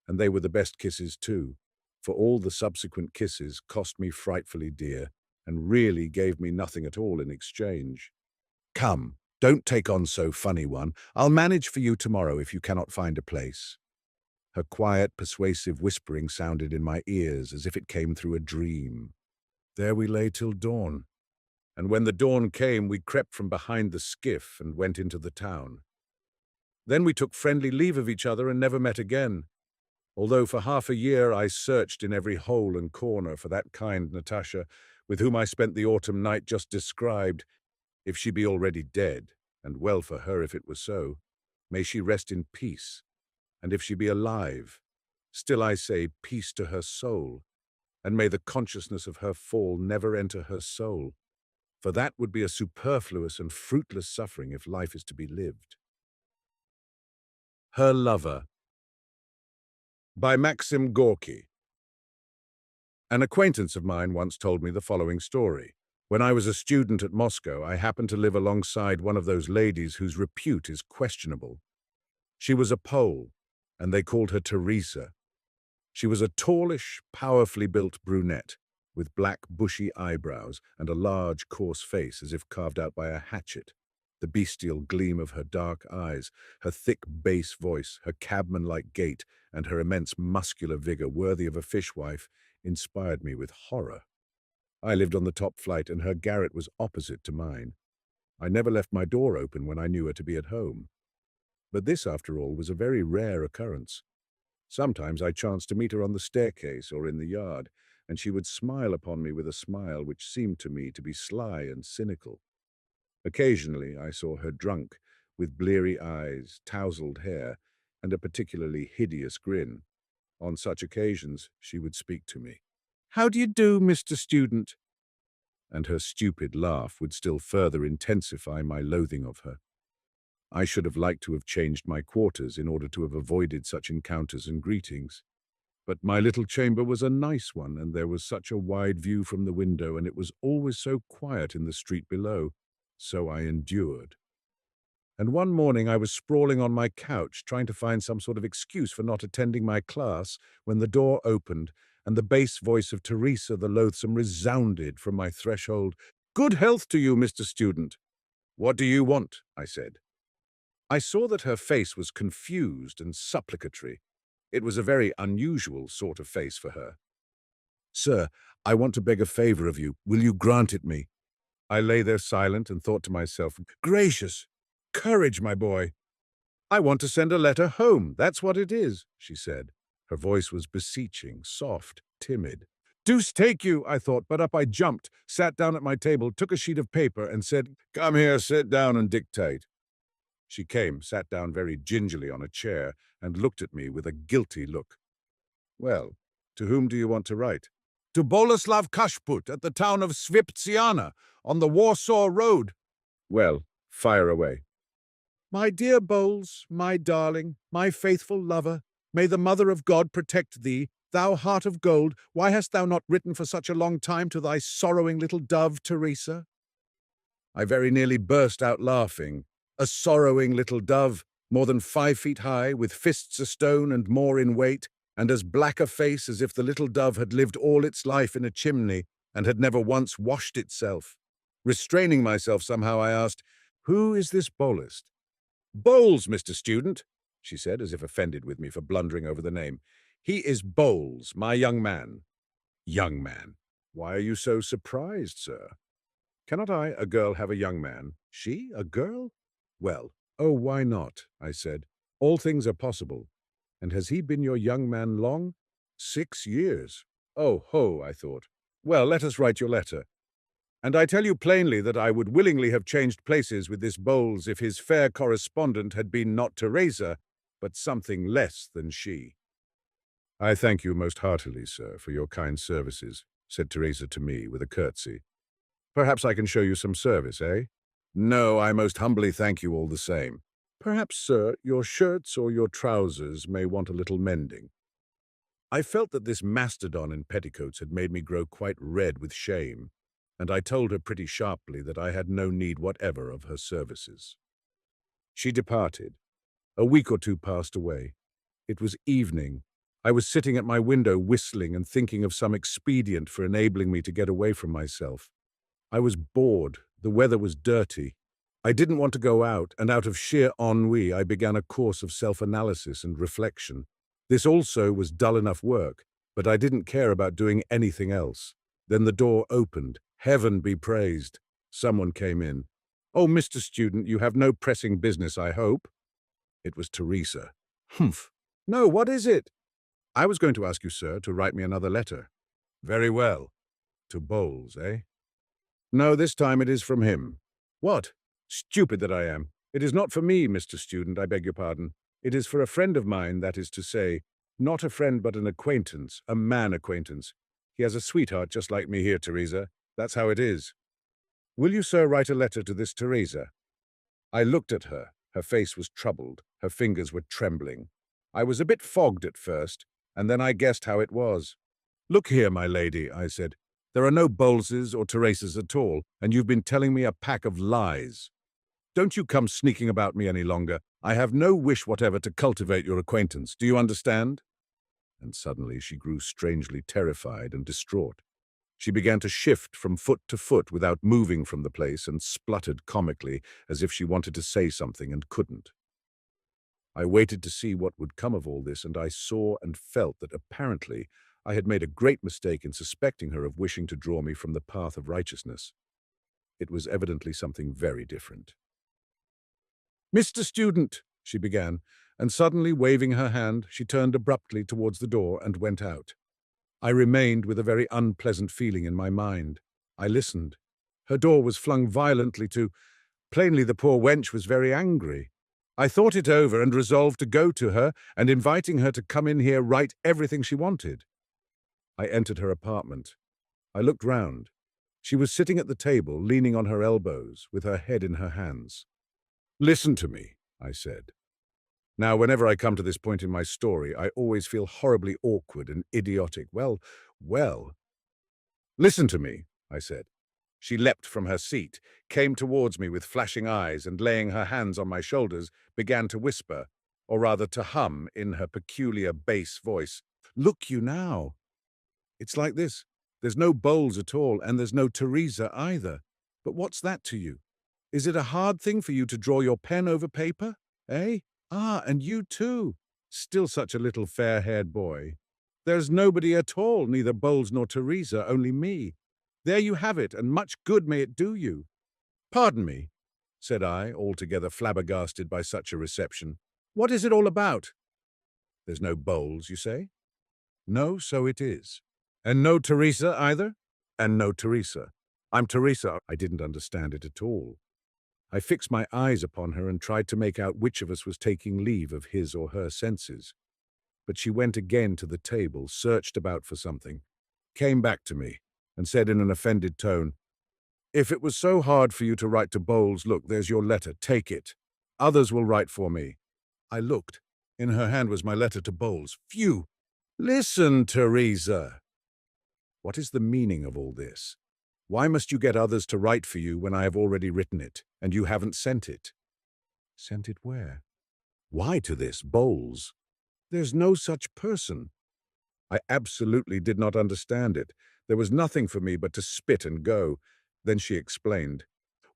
and they were the best kisses too, for all the subsequent kisses cost me frightfully dear, and really gave me nothing at all in exchange. "Come, don't take on so, funny one. I'll manage for you tomorrow if you cannot find a place." Her quiet, persuasive whispering sounded in my ears as if it came through a dream. There we lay till dawn, and when the dawn came, we crept from behind the skiff and went into the town. Then we took friendly leave of each other and never met again, although for half a year I searched in every hole and corner for that kind Natasha, with whom I spent the autumn night just described. If she be already dead, and well for her if it were so, may she rest in peace, and if she be alive, still I say peace to her soul, and may the consciousness of her fall never enter her soul, for that would be a superfluous and fruitless suffering if life is to be lived. Her Lover by Maxim Gorky. An acquaintance of mine once told me the following story. When I was a student at Moscow, I happened to live alongside one of those ladies whose repute is questionable. She was a Pole, and they called her Teresa. She was a tallish, powerfully built brunette, with black, bushy eyebrows and a large, coarse face as if carved out by a hatchet. The bestial gleam of her dark eyes, her thick bass voice, her cabman-like gait, and her immense muscular vigor worthy of a fishwife inspired me with horror. I lived on the top flight, and her garret was opposite to mine. I never left my door open when I knew her to be at home. But this, after all, was a very rare occurrence. Sometimes I chanced to meet her on the staircase or in the yard, and she would smile upon me with a smile which seemed to me to be sly and cynical. Occasionally I saw her drunk, with bleary eyes, tousled hair, and a particularly hideous grin. On such occasions she would speak to me. "How do you do, Mr. Student?" And her stupid laugh would still further intensify my loathing of her. I should have liked to have changed my quarters in order to have avoided such encounters and greetings. But my little chamber was a nice one, and there was such a wide view from the window, and it was always so quiet in the street below. So I endured. And one morning I was sprawling on my couch, trying to find some sort of excuse for not attending my class, when the door opened, and the bass voice of Teresa the Loathsome resounded from my threshold. "Good health to you, Mr. Student." "What do you want?" I said. I saw that her face was confused and supplicatory. It was a very unusual sort of face for her. "Sir, I want to beg a favor of you. Will you grant it me?" I lay there silent and thought to myself, "Gracious! Courage, my boy." "I want to send a letter home, that's what it is," she said. Her voice was beseeching, soft, timid. "Deuce take you," I thought, but up I jumped, sat down at my table, took a sheet of paper, and said, "Come here, sit down and dictate." She came, sat down very gingerly on a chair, and looked at me with a guilty look. "Well, to whom do you want to write?" "To Boleslav Kashput at the town of Sviptsiana, on the Warsaw Road." "Well, fire away." "My dear Bowles, my darling, my faithful lover, may the Mother of God protect thee, thou heart of gold. Why hast thou not written for such a long time to thy sorrowing little dove, Teresa?" I very nearly burst out laughing. A sorrowing little dove, more than 5 feet high, with fists a stone and more in weight, and as black a face as if the little dove had lived all its life in a chimney and had never once washed itself. Restraining myself somehow, I asked, "Who is this Bolest?" "Bowles, Mr. Student," she said, as if offended with me for blundering over the name. "He is Bowles, my young man." "Young man? Why are you so surprised, sir? Cannot I, a girl, have a young man? She, a girl? Well, oh, why not?" I said. "All things are possible. And has he been your young man long?" 6 years. Oh, ho, I thought. Well, let us write your letter. And I tell you plainly that I would willingly have changed places with this Bowles if his fair correspondent had been not Teresa, but something less than she." "I thank you most heartily, sir, for your kind services," said Teresa to me with a curtsy. "Perhaps I can show you some service, eh?" "No, I most humbly thank you all the same. Perhaps, sir, your shirts or your trousers may want a little mending." I felt that this mastodon in petticoats had made me grow quite red with shame, and I told her pretty sharply that I had no need whatever of her services. She departed. A week or two passed away. It was evening. I was sitting at my window whistling and thinking of some expedient for enabling me to get away from myself. I was bored. The weather was dirty. I didn't want to go out, and out of sheer ennui I began a course of self-analysis and reflection. This also was dull enough work, but I didn't care about doing anything else. Then the door opened. Heaven be praised. Someone came in. "Oh, Mr. Student, you have no pressing business, I hope?" It was Teresa. "Humph. No, what is it?" "I was going to ask you, sir, to write me another letter." "Very well. To Bowles, eh?" "No, this time it is from him." "What? Stupid that I am. It is not for me, Mr. Student, I beg your pardon. It is for a friend of mine, that is to say, not a friend but an acquaintance, a man acquaintance. He has a sweetheart just like me here, Teresa. That's how it is. Will you, sir, write a letter to this Teresa?" I looked at her. Her face was troubled. Her fingers were trembling. I was a bit fogged at first, and then I guessed how it was. "Look here, my lady," I said. "There are no Bowleses or Teresas at all, and you've been telling me a pack of lies. Don't you come sneaking about me any longer. I have no wish whatever to cultivate your acquaintance. Do you understand?" And suddenly she grew strangely terrified and distraught. She began to shift from foot to foot without moving from the place and spluttered comically as if she wanted to say something and couldn't. I waited to see what would come of all this, and I saw and felt that apparently I had made a great mistake in suspecting her of wishing to draw me from the path of righteousness. It was evidently something very different. "Mr. Student," she began, and suddenly waving her hand, she turned abruptly towards the door and went out. I remained with a very unpleasant feeling in my mind. I listened. Her door was flung violently to. Plainly the poor wench was very angry. I thought it over and resolved to go to her and inviting her to come in here write everything she wanted. I entered her apartment. I looked round. She was sitting at the table, leaning on her elbows, with her head in her hands. "Listen to me," I said. Now, whenever I come to this point in my story, I always feel horribly awkward and idiotic. Well. "Listen to me," I said. She leapt from her seat, came towards me with flashing eyes, and laying her hands on my shoulders, began to whisper, or rather to hum in her peculiar bass voice. "Look you now. It's like this. There's no Bowles at all, and there's no Teresa either. But what's that to you? Is it a hard thing for you to draw your pen over paper? Eh? Ah, and you too. Still such a little fair-haired boy. There's nobody at all, neither Bowles nor Teresa, only me. There you have it, and much good may it do you." "Pardon me," said I, altogether flabbergasted by such a reception. "What is it all about?" "There's no Bowles, you say?" "No, so it is." "And no Teresa either?" "And no Teresa. I'm Teresa." I didn't understand it at all. I fixed my eyes upon her and tried to make out which of us was taking leave of his or her senses. But she went again to the table, searched about for something, came back to me, and said in an offended tone, "If it was so hard for you to write to Bowles, look, there's your letter. Take it. Others will write for me." I looked. In her hand was my letter to Bowles. Phew! "Listen, Teresa. What is the meaning of all this? Why must you get others to write for you when I have already written it, and you haven't sent it?" "Sent it where?" "Why, to this Bowles. There's no such person." I absolutely did not understand it. There was nothing for me but to spit and go. Then she explained.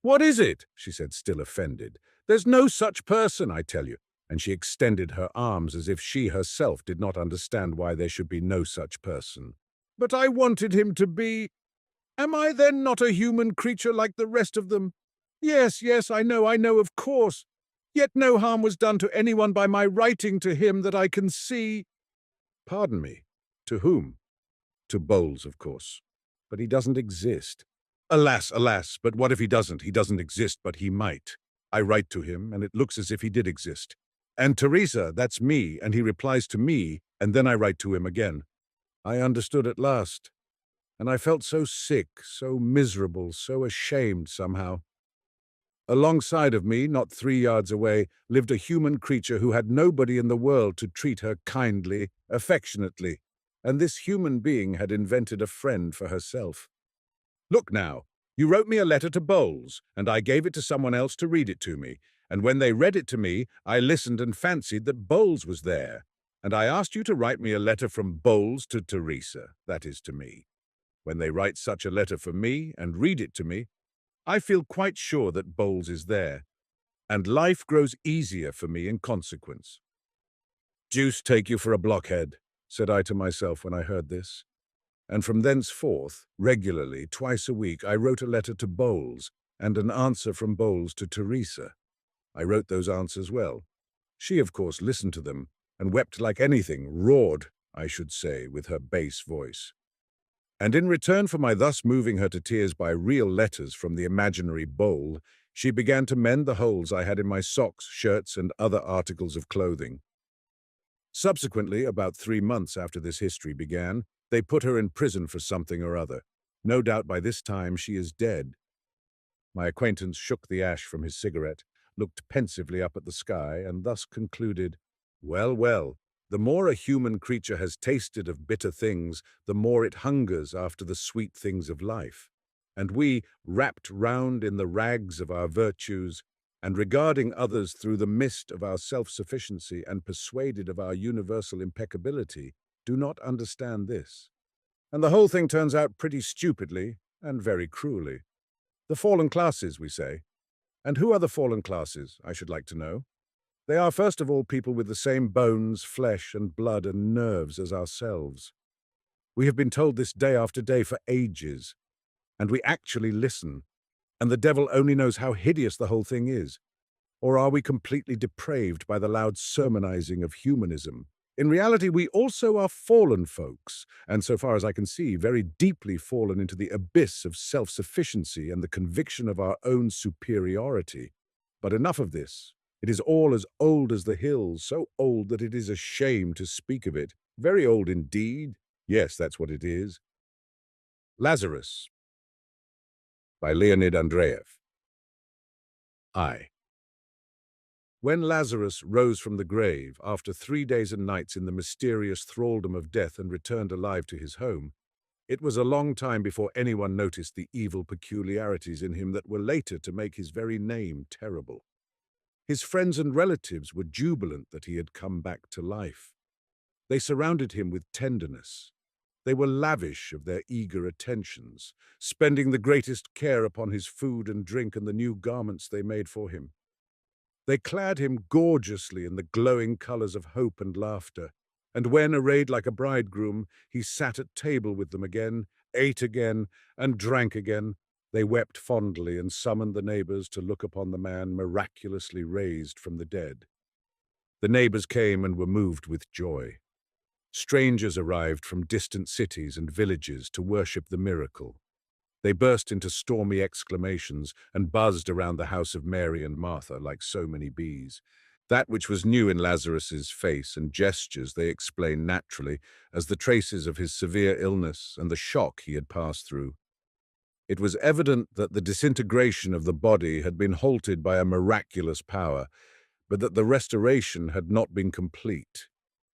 "What is it?" she said, still offended. "There's no such person, I tell you." And she extended her arms as if she herself did not understand why there should be no such person. "But I wanted him to be. Am I then not a human creature like the rest of them? Yes, I know, of course. Yet no harm was done to anyone by my writing to him that I can see." "Pardon me. To whom?" "To Bowles, of course. But he doesn't exist." "Alas, alas, but what if he doesn't? He doesn't exist, but he might. I write to him, and it looks as if he did exist. And Teresa, that's me, and he replies to me, and then I write to him again." I understood at last, and I felt so sick, so miserable, so ashamed somehow. Alongside of me, not 3 yards away, lived a human creature who had nobody in the world to treat her kindly, affectionately, and this human being had invented a friend for herself. "Look now, you wrote me a letter to Bowles, and I gave it to someone else to read it to me, and when they read it to me, I listened and fancied that Bowles was there, and I asked you to write me a letter from Bowles to Teresa, that is to me. When they write such a letter for me and read it to me, I feel quite sure that Bowles is there, and life grows easier for me in consequence." "Deuce take you for a blockhead," said I to myself when I heard this. And from thenceforth, regularly, twice a week, I wrote a letter to Bowles, and an answer from Bowles to Teresa. I wrote those answers well. She, of course, listened to them, and wept like anything, roared, I should say, with her bass voice. And in return for my thus moving her to tears by real letters from the imaginary bowl, she began to mend the holes I had in my socks, shirts, and other articles of clothing. Subsequently, about 3 months after this history began, they put her in prison for something or other. No doubt by this time she is dead. My acquaintance shook the ash from his cigarette, looked pensively up at the sky, and thus concluded, well, the more a human creature has tasted of bitter things, the more it hungers after the sweet things of life. And we, wrapped round in the rags of our virtues, and regarding others through the mist of our self-sufficiency and persuaded of our universal impeccability, do not understand this. And the whole thing turns out pretty stupidly and very cruelly. The fallen classes, we say. And who are the fallen classes, I should like to know? They are, first of all, people with the same bones, flesh, and blood and nerves as ourselves. We have been told this day after day for ages, and we actually listen, and the devil only knows how hideous the whole thing is. Or are we completely depraved by the loud sermonizing of humanism? In reality, we also are fallen folks, and so far as I can see, very deeply fallen into the abyss of self-sufficiency and the conviction of our own superiority. But enough of this. It is all as old as the hills, so old that it is a shame to speak of it. Very old indeed. Yes, that's what it is. Lazarus, by Leonid Andreyev. I. When Lazarus rose from the grave after 3 days and nights in the mysterious thraldom of death and returned alive to his home, it was a long time before anyone noticed the evil peculiarities in him that were later to make his very name terrible. His friends and relatives were jubilant that he had come back to life. They surrounded him with tenderness. They were lavish of their eager attentions, spending the greatest care upon his food and drink and the new garments they made for him. They clad him gorgeously in the glowing colors of hope and laughter, and when, arrayed like a bridegroom, he sat at table with them again, ate again, and drank again, they wept fondly and summoned the neighbors to look upon the man miraculously raised from the dead. The neighbors came and were moved with joy. Strangers arrived from distant cities and villages to worship the miracle. They burst into stormy exclamations and buzzed around the house of Mary and Martha like so many bees. That which was new in Lazarus's face and gestures they explained naturally as the traces of his severe illness and the shock he had passed through. It was evident that the disintegration of the body had been halted by a miraculous power, but that the restoration had not been complete.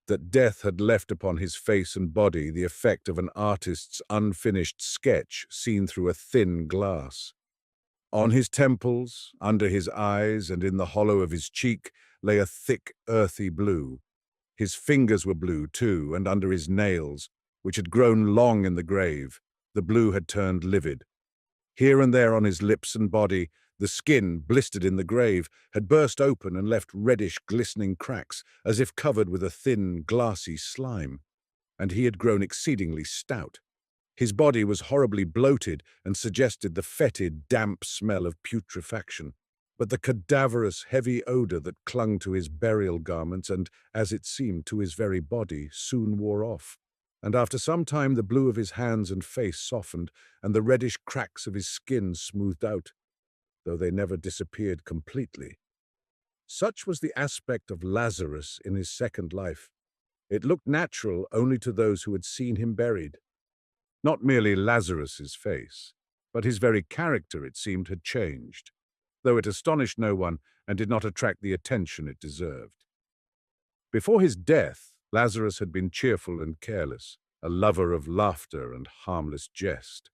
That death had left upon his face and body the effect of an artist's unfinished sketch seen through a thin glass. On his temples, under his eyes, and in the hollow of his cheek lay a thick, earthy blue. His fingers were blue, too, and under his nails, which had grown long in the grave, the blue had turned livid. Here and there on his lips and body, the skin, blistered in the grave, had burst open and left reddish, glistening cracks, as if covered with a thin, glassy slime. And he had grown exceedingly stout. His body was horribly bloated and suggested the fetid, damp smell of putrefaction. But the cadaverous, heavy odor that clung to his burial garments and, as it seemed, to his very body, soon wore off. And after some time the blue of his hands and face softened, and the reddish cracks of his skin smoothed out, though they never disappeared completely. Such was the aspect of Lazarus in his second life. It looked natural only to those who had seen him buried. Not merely Lazarus's face, but his very character, it seemed, had changed, though it astonished no one and did not attract the attention it deserved. Before his death, Lazarus had been cheerful and careless, a lover of laughter and harmless jest.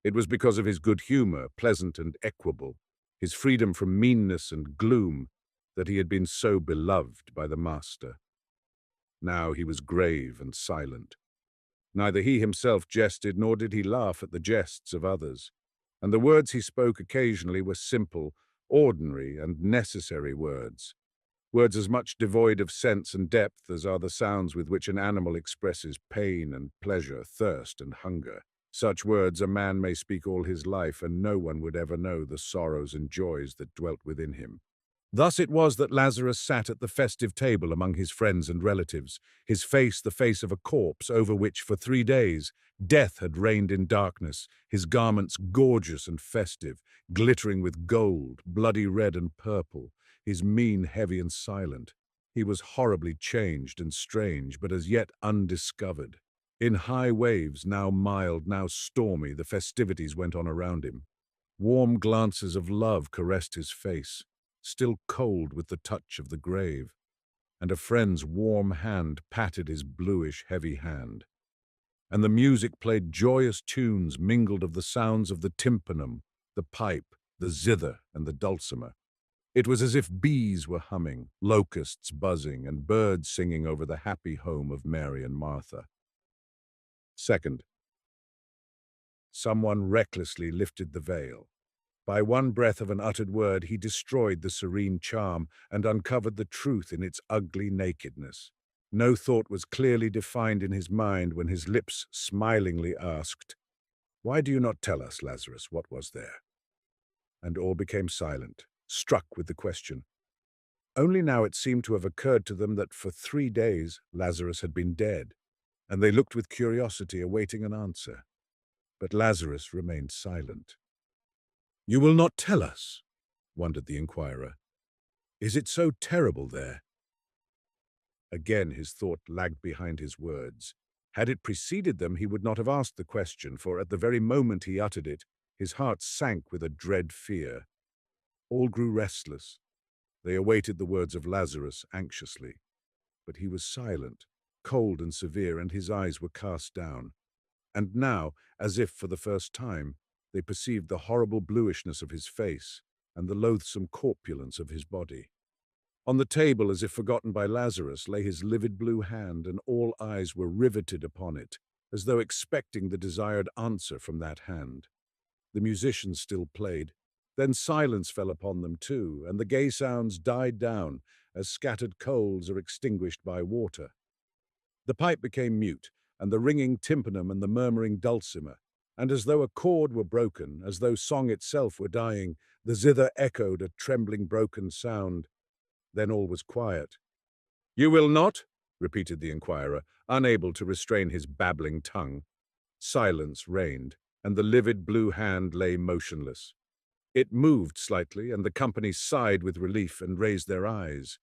It was because of his good humor, pleasant and equable, his freedom from meanness and gloom, that he had been so beloved by the master. Now he was grave and silent. Neither he himself jested nor did he laugh at the jests of others, and the words he spoke occasionally were simple, ordinary and necessary words. Words as much devoid of sense and depth as are the sounds with which an animal expresses pain and pleasure, thirst and hunger. Such words a man may speak all his life, and no one would ever know the sorrows and joys that dwelt within him. Thus it was that Lazarus sat at the festive table among his friends and relatives, his face the face of a corpse over which for 3 days death had reigned in darkness, his garments gorgeous and festive, glittering with gold, bloody red and purple, his mien heavy and silent. He was horribly changed and strange, but as yet undiscovered. In high waves, now mild, now stormy, the festivities went on around him. Warm glances of love caressed his face, still cold with the touch of the grave, and a friend's warm hand patted his bluish, heavy hand. And the music played joyous tunes mingled of the sounds of the tympanum, the pipe, the zither, and the dulcimer. It was as if bees were humming, locusts buzzing, and birds singing over the happy home of Mary and Martha. Second, Someone recklessly lifted the veil. By one breath of an uttered word, he destroyed the serene charm and uncovered the truth in its ugly nakedness. No thought was clearly defined in his mind when his lips smilingly asked, "Why do you not tell us, Lazarus, what was there?" And all became silent, struck with the question. Only now it seemed to have occurred to them that for 3 days Lazarus had been dead, and they looked with curiosity, awaiting an answer. But Lazarus remained silent. "You will not tell us?" wondered the inquirer. "Is it so terrible there?" Again his thought lagged behind his words. Had it preceded them, he would not have asked the question, for at the very moment he uttered it, his heart sank with a dread fear. All grew restless. They awaited the words of Lazarus anxiously. But he was silent, cold and severe, and his eyes were cast down. And now, as if for the first time, they perceived the horrible bluishness of his face and the loathsome corpulence of his body. On the table, as if forgotten by Lazarus, lay his livid blue hand, and all eyes were riveted upon it, as though expecting the desired answer from that hand. The musicians still played. Then silence fell upon them too, and the gay sounds died down, as scattered coals are extinguished by water. The pipe became mute, and the ringing tympanum and the murmuring dulcimer, and as though a chord were broken, as though song itself were dying, the zither echoed a trembling broken sound. Then all was quiet. "You will not?" repeated the inquirer, unable to restrain his babbling tongue. Silence reigned, and the livid blue hand lay motionless. It moved slightly, and the company sighed with relief and raised their eyes.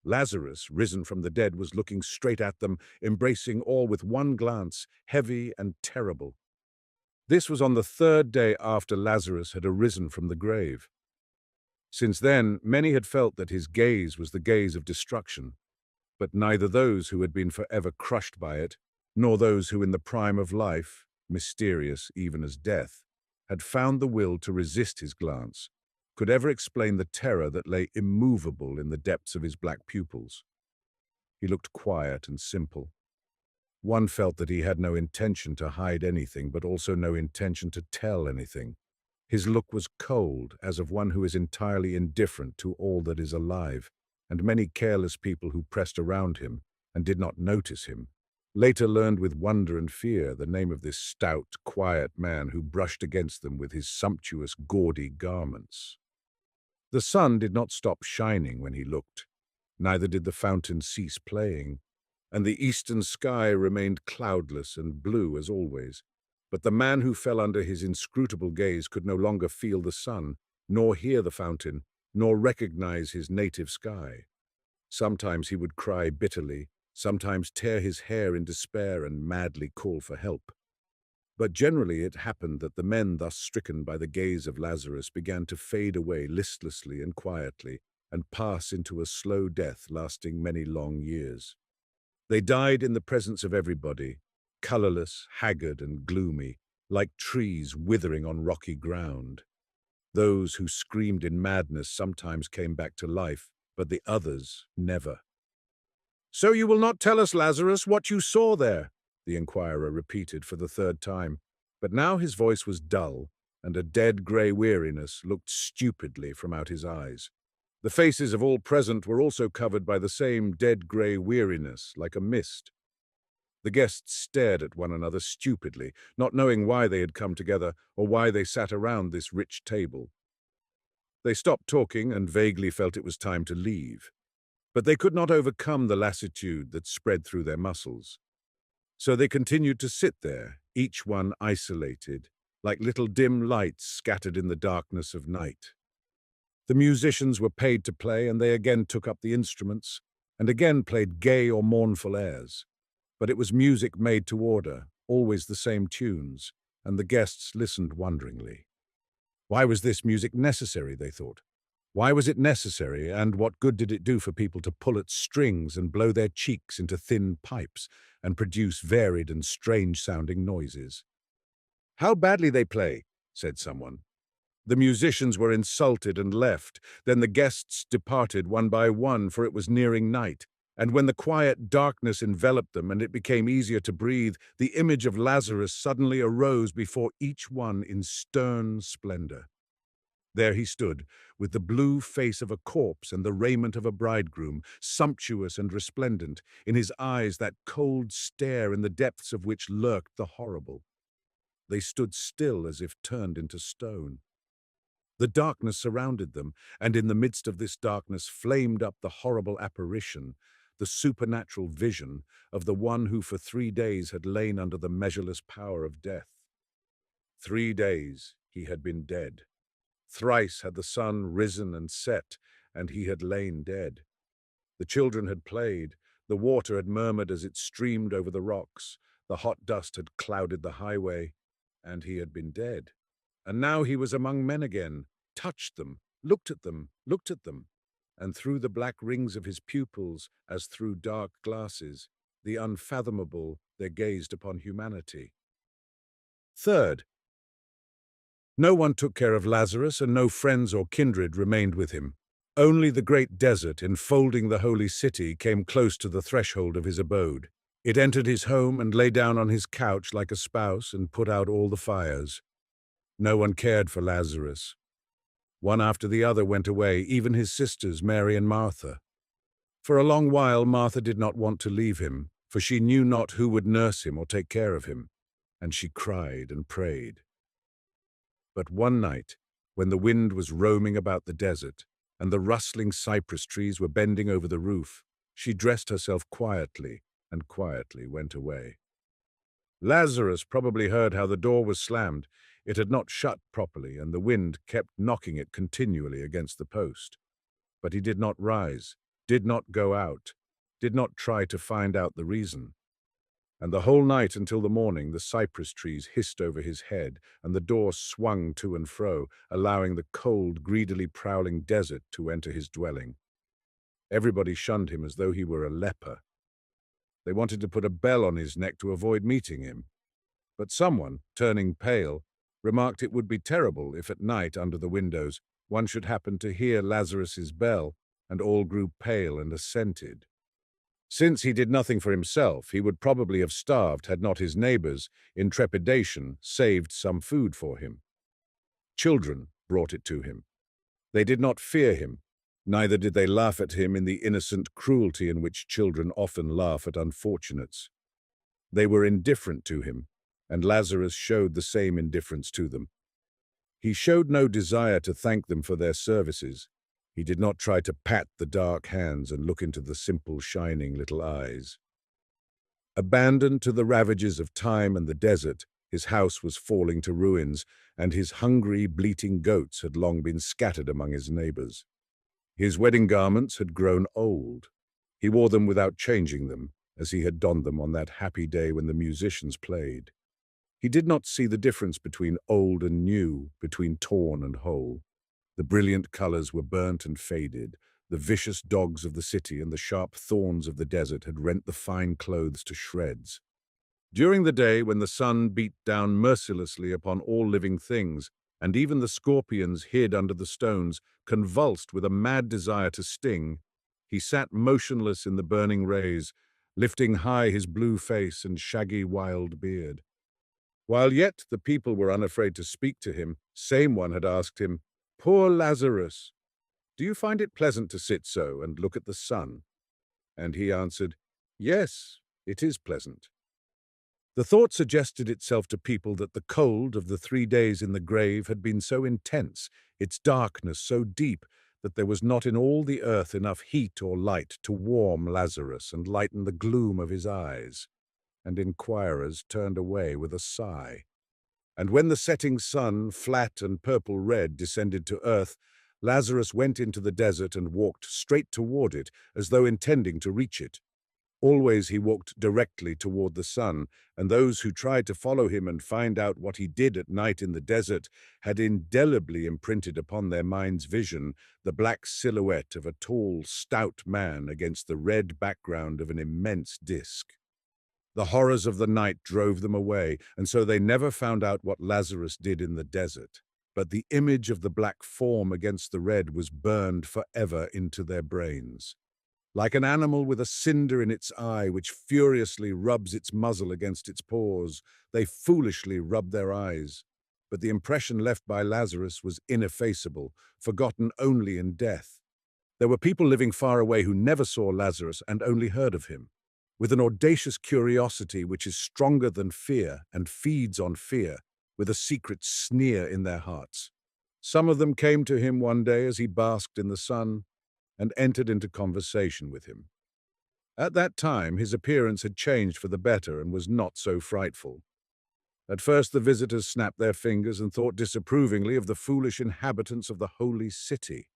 Lazarus, risen from the dead, was looking straight at them, embracing all with one glance, heavy and terrible. This was on the 3rd day after Lazarus had arisen from the grave. Since then, many had felt that his gaze was the gaze of destruction, but neither those who had been forever crushed by it, nor those who in the prime of life, mysterious even as death, had found the will to resist his glance, could ever explain the terror that lay immovable in the depths of his black pupils. He looked quiet and simple. One felt that he had no intention to hide anything, but also no intention to tell anything. His look was cold, as of one who is entirely indifferent to all that is alive, and many careless people who pressed around him and did not notice him later learned with wonder and fear the name of this stout, quiet man who brushed against them with his sumptuous, gaudy garments. The sun did not stop shining when he looked, neither did the fountain cease playing, and the eastern sky remained cloudless and blue as always. But the man who fell under his inscrutable gaze could no longer feel the sun, nor hear the fountain, nor recognize his native sky. Sometimes he would cry bitterly, sometimes tear his hair in despair and madly call for help. But generally it happened that the men thus stricken by the gaze of Lazarus began to fade away listlessly and quietly, and pass into a slow death lasting many long years. They died in the presence of everybody, colorless, haggard, and gloomy, like trees withering on rocky ground. Those who screamed in madness sometimes came back to life, but the others never. "So you will not tell us, Lazarus, what you saw there?" the inquirer repeated for the 3rd time. But now his voice was dull, and a dead grey weariness looked stupidly from out his eyes. The faces of all present were also covered by the same dead grey weariness, like a mist. The guests stared at one another stupidly, not knowing why they had come together or why they sat around this rich table. They stopped talking and vaguely felt it was time to leave. But they could not overcome the lassitude that spread through their muscles. So they continued to sit there, each one isolated, like little dim lights scattered in the darkness of night. The musicians were paid to play, and they again took up the instruments, and again played gay or mournful airs. But it was music made to order, always the same tunes, and the guests listened wonderingly. Why was this music necessary, they thought? Why was it necessary, and what good did it do for people to pull at strings and blow their cheeks into thin pipes and produce varied and strange-sounding noises? "How badly they play," said someone. The musicians were insulted and left. Then the guests departed one by one, for it was nearing night, And when the quiet darkness enveloped them and it became easier to breathe, the image of Lazarus suddenly arose before each one in stern splendor. There he stood, with the blue face of a corpse and the raiment of a bridegroom, sumptuous and resplendent, in his eyes that cold stare in the depths of which lurked the horrible. They stood still as if turned into stone. The darkness surrounded them, and in the midst of this darkness flamed up the horrible apparition, the supernatural vision of the one who for 3 days had lain under the measureless power of death. 3 days he had been dead. Thrice had the sun risen and set, and he had lain dead. The children had played, the water had murmured as it streamed over the rocks, the hot dust had clouded the highway, and he had been dead. And now he was among men again, touched them, looked at them, and through the black rings of his pupils, as through dark glasses, the unfathomable there gazed upon humanity. Third, no one took care of Lazarus, and no friends or kindred remained with him. Only the great desert enfolding the holy city came close to the threshold of his abode. It entered his home and lay down on his couch like a spouse and put out all the fires. No one cared for Lazarus. One after the other went away, even his sisters, Mary and Martha. For a long while Martha did not want to leave him, for she knew not who would nurse him or take care of him, and she cried and prayed. But one night, when the wind was roaming about the desert, and the rustling cypress trees were bending over the roof, she dressed herself quietly and quietly went away. Lazarus probably heard how the door was slammed. It had not shut properly, and the wind kept knocking it continually against the post. But he did not rise, did not go out, did not try to find out the reason. And the whole night until the morning the cypress trees hissed over his head, and the door swung to and fro, allowing the cold, greedily prowling desert to enter his dwelling. Everybody shunned him as though he were a leper. They wanted to put a bell on his neck to avoid meeting him. But someone, turning pale, remarked it would be terrible if at night under the windows one should happen to hear Lazarus's bell, and all grew pale and assented. Since he did nothing for himself, he would probably have starved had not his neighbors, in trepidation, saved some food for him. Children brought it to him. They did not fear him, neither did they laugh at him in the innocent cruelty in which children often laugh at unfortunates. They were indifferent to him, and Lazarus showed the same indifference to them. He showed no desire to thank them for their services. He did not try to pat the dark hands and look into the simple, shining little eyes. Abandoned to the ravages of time and the desert, his house was falling to ruins, and his hungry, bleating goats had long been scattered among his neighbors. His wedding garments had grown old. He wore them without changing them, as he had donned them on that happy day when the musicians played. He did not see the difference between old and new, between torn and whole. The brilliant colors were burnt and faded. The vicious dogs of the city and the sharp thorns of the desert had rent the fine clothes to shreds. During the day, when the sun beat down mercilessly upon all living things, and even the scorpions hid under the stones, convulsed with a mad desire to sting, he sat motionless in the burning rays, lifting high his blue face and shaggy wild beard. While yet the people were unafraid to speak to him, same one had asked him, "Poor Lazarus, do you find it pleasant to sit so and look at the sun?" And he answered, "Yes, it is pleasant." The thought suggested itself to people that the cold of the 3 days in the grave had been so intense, its darkness so deep, that there was not in all the earth enough heat or light to warm Lazarus and lighten the gloom of his eyes. And inquirers turned away with a sigh. And when the setting sun, flat and purple-red, descended to earth, Lazarus went into the desert and walked straight toward it, as though intending to reach it. Always he walked directly toward the sun, and those who tried to follow him and find out what he did at night in the desert had indelibly imprinted upon their mind's vision the black silhouette of a tall, stout man against the red background of an immense disk. The horrors of the night drove them away, and so they never found out what Lazarus did in the desert. But the image of the black form against the red was burned forever into their brains. Like an animal with a cinder in its eye which furiously rubs its muzzle against its paws, they foolishly rubbed their eyes. But the impression left by Lazarus was ineffaceable, forgotten only in death. There were people living far away who never saw Lazarus and only heard of him. With an audacious curiosity which is stronger than fear and feeds on fear, with a secret sneer in their hearts. Some of them came to him one day as he basked in the sun and entered into conversation with him. At that time, his appearance had changed for the better and was not so frightful. At first, the visitors snapped their fingers and thought disapprovingly of the foolish inhabitants of the holy city.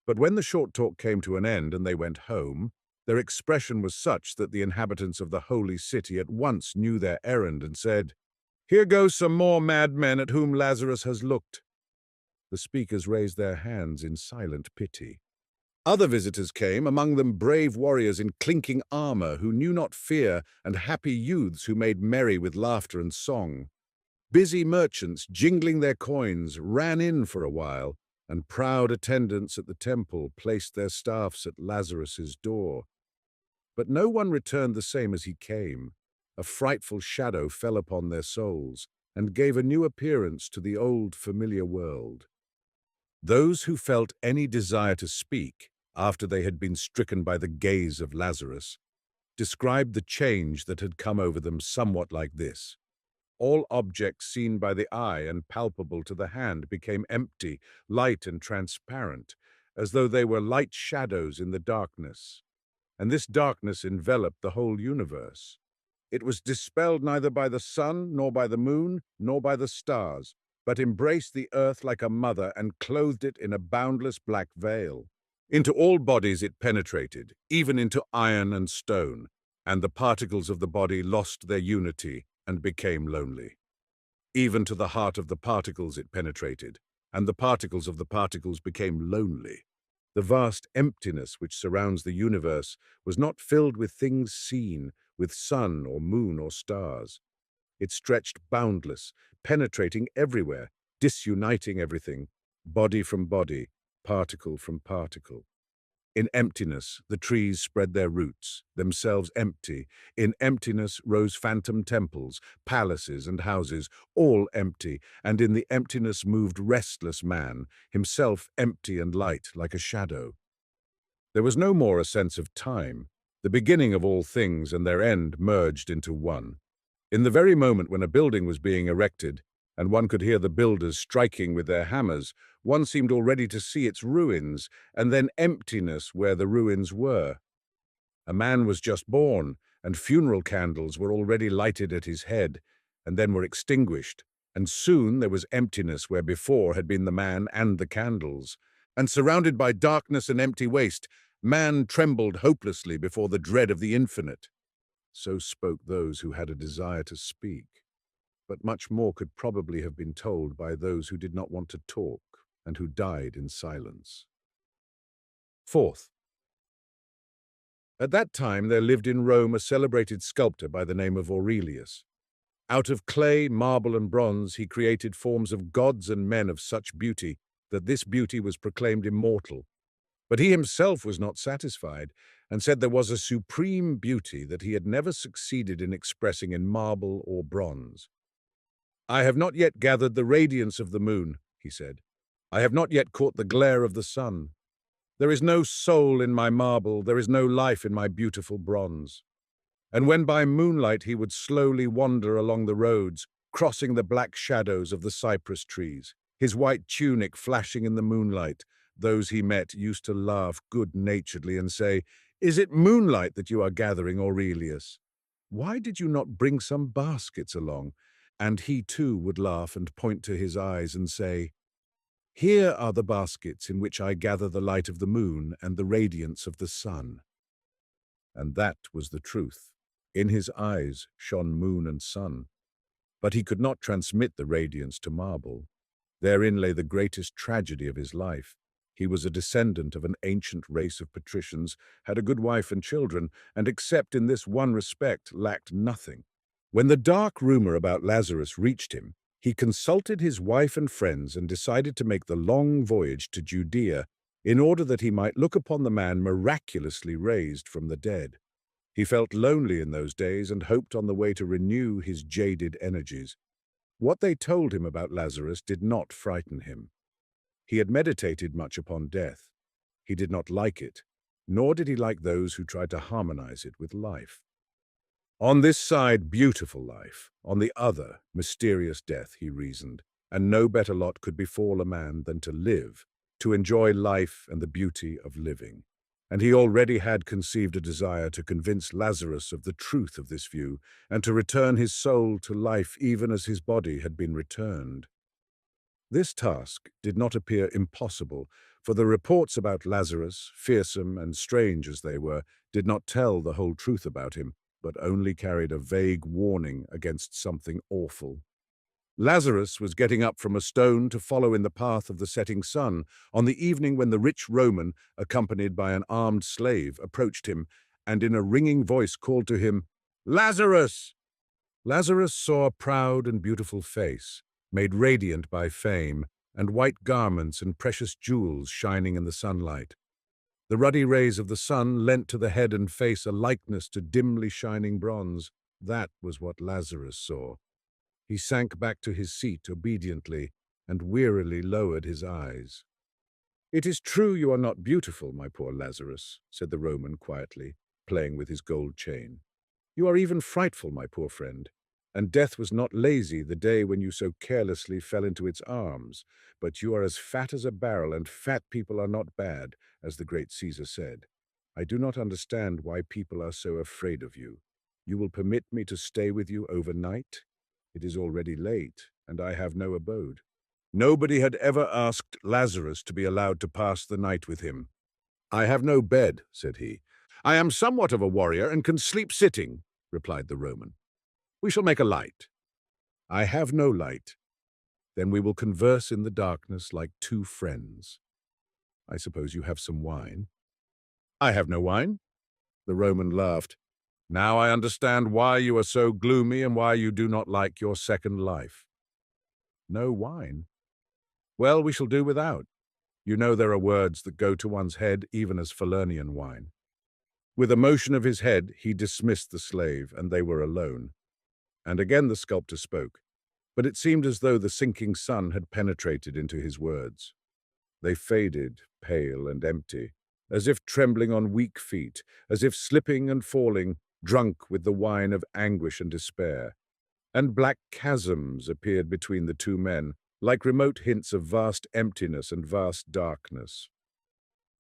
But when the short talk came to an end and they went home, their expression was such that the inhabitants of the holy city at once knew their errand and said, "Here go some more madmen at whom Lazarus has looked." The speakers raised their hands in silent pity. Other visitors came, among them brave warriors in clinking armor who knew not fear, and happy youths who made merry with laughter and song. Busy merchants, jingling their coins, ran in for a while, and proud attendants at the temple placed their staffs at Lazarus's door. But no one returned the same as he came. A frightful shadow fell upon their souls, and gave a new appearance to the old familiar world. Those who felt any desire to speak, after they had been stricken by the gaze of Lazarus, described the change that had come over them somewhat like this. All objects seen by the eye and palpable to the hand became empty, light and transparent, as though they were light shadows in the darkness. And this darkness enveloped the whole universe. It was dispelled neither by the sun, nor by the moon, nor by the stars, but embraced the earth like a mother and clothed it in a boundless black veil. Into all bodies it penetrated, even into iron and stone, and the particles of the body lost their unity and became lonely. Even to the heart of the particles it penetrated, and the particles of the particles became lonely. The vast emptiness which surrounds the universe was not filled with things seen, with sun or moon or stars. It stretched boundless, penetrating everywhere, disuniting everything, body from body, particle from particle. In emptiness, the trees spread their roots, themselves empty. In emptiness rose phantom temples, palaces and houses, all empty, and in the emptiness moved restless man, himself empty and light like a shadow. There was no more a sense of time. The beginning of all things and their end merged into one. In the very moment when a building was being erected, and one could hear the builders striking with their hammers, one seemed already to see its ruins, and then emptiness where the ruins were. A man was just born, and funeral candles were already lighted at his head, and then were extinguished, and soon there was emptiness where before had been the man and the candles. And surrounded by darkness and empty waste, man trembled hopelessly before the dread of the infinite. So spoke those who had a desire to speak. But much more could probably have been told by those who did not want to talk and who died in silence. Fourth, at that time there lived in Rome a celebrated sculptor by the name of Aurelius. Out of clay, marble, and bronze he created forms of gods and men of such beauty that this beauty was proclaimed immortal. But he himself was not satisfied, and said there was a supreme beauty that he had never succeeded in expressing in marble or bronze. "I have not yet gathered the radiance of the moon," he said. "I have not yet caught the glare of the sun. There is no soul in my marble, there is no life in my beautiful bronze." And when by moonlight he would slowly wander along the roads, crossing the black shadows of the cypress trees, his white tunic flashing in the moonlight, those he met used to laugh good-naturedly and say, "Is it moonlight that you are gathering, Aurelius? Why did you not bring some baskets along?" And he too would laugh and point to his eyes and say, "Here are the baskets in which I gather the light of the moon and the radiance of the sun." And that was the truth. In his eyes shone moon and sun. But he could not transmit the radiance to marble. Therein lay the greatest tragedy of his life. He was a descendant of an ancient race of patricians, had a good wife and children, and except in this one respect lacked nothing. When the dark rumor about Lazarus reached him, he consulted his wife and friends and decided to make the long voyage to Judea in order that he might look upon the man miraculously raised from the dead. He felt lonely in those days and hoped on the way to renew his jaded energies. What they told him about Lazarus did not frighten him. He had meditated much upon death. He did not like it, nor did he like those who tried to harmonize it with life. On this side, beautiful life. On the other, mysterious death, he reasoned, and no better lot could befall a man than to live, to enjoy life and the beauty of living. And he already had conceived a desire to convince Lazarus of the truth of this view, and to return his soul to life even as his body had been returned. This task did not appear impossible, for the reports about Lazarus, fearsome and strange as they were, did not tell the whole truth about him, but only carried a vague warning against something awful. Lazarus was getting up from a stone to follow in the path of the setting sun on the evening when the rich Roman, accompanied by an armed slave, approached him and in a ringing voice called to him, "Lazarus!" Lazarus saw a proud and beautiful face, made radiant by fame, and white garments and precious jewels shining in the sunlight. The ruddy rays of the sun lent to the head and face a likeness to dimly shining bronze. That was what Lazarus saw. He sank back to his seat obediently and wearily lowered his eyes. "It is true you are not beautiful, my poor Lazarus," said the Roman quietly, playing with his gold chain. "You are even frightful, my poor friend, and death was not lazy the day when you so carelessly fell into its arms, but you are as fat as a barrel, and fat people are not bad, as the great Caesar said. I do not understand why people are so afraid of you. You will permit me to stay with you overnight? It is already late, and I have no abode." Nobody had ever asked Lazarus to be allowed to pass the night with him. "I have no bed," said he. "I am somewhat of a warrior and can sleep sitting," replied the Roman. "We shall make a light." "I have no light." "Then we will converse in the darkness like two friends. I suppose you have some wine?" "I have no wine." The Roman laughed. "Now I understand why you are so gloomy and why you do not like your second life." "No wine? Well, we shall do without. You know there are words that go to one's head even as Falernian wine." With a motion of his head, he dismissed the slave, and they were alone. And again the sculptor spoke, but it seemed as though the sinking sun had penetrated into his words. They faded, pale and empty, as if trembling on weak feet, as if slipping and falling, drunk with the wine of anguish and despair. And black chasms appeared between the two men, like remote hints of vast emptiness and vast darkness.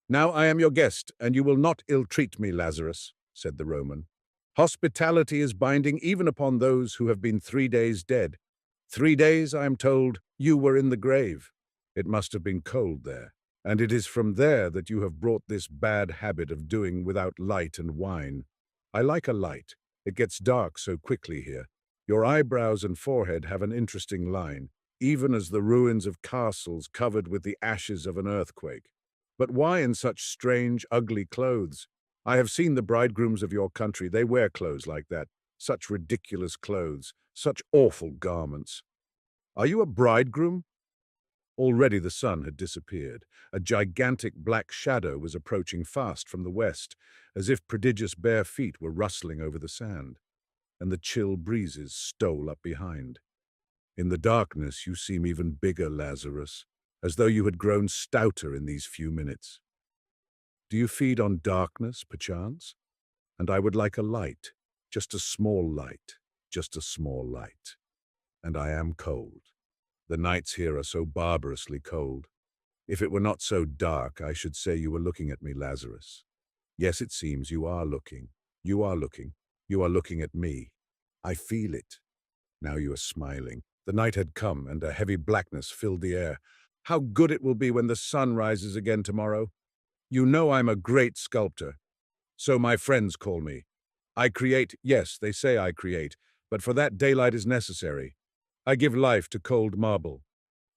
"Now I am your guest, and you will not ill-treat me, Lazarus," said the Roman. "Hospitality is binding even upon those who have been 3 days dead. 3 days, I am told, you were in the grave. It must have been cold there, and it is from there that you have brought this bad habit of doing without light and wine. I like a light. It gets dark so quickly here. Your eyebrows and forehead have an interesting line, even as the ruins of castles covered with the ashes of an earthquake. But why in such strange, ugly clothes? I have seen the bridegrooms of your country. They wear clothes like that. Such ridiculous clothes, such awful garments. Are you a bridegroom?" Already the sun had disappeared. A gigantic black shadow was approaching fast from the west, as if prodigious bare feet were rustling over the sand, and the chill breezes stole up behind. "In the darkness you seem even bigger, Lazarus, as though you had grown stouter in these few minutes. Do you feed on darkness, perchance? And I would like a light, just a small light, just a small light. And I am cold. The nights here are so barbarously cold. If it were not so dark, I should say you were looking at me, Lazarus. Yes, it seems you are looking. You are looking. You are looking at me. I feel it. Now you are smiling. The night had come, and a heavy blackness filled the air. How good it will be when the sun rises again tomorrow. You know I'm a great sculptor. So my friends call me. I create, yes, they say I create, but for that daylight is necessary. I give life to cold marble.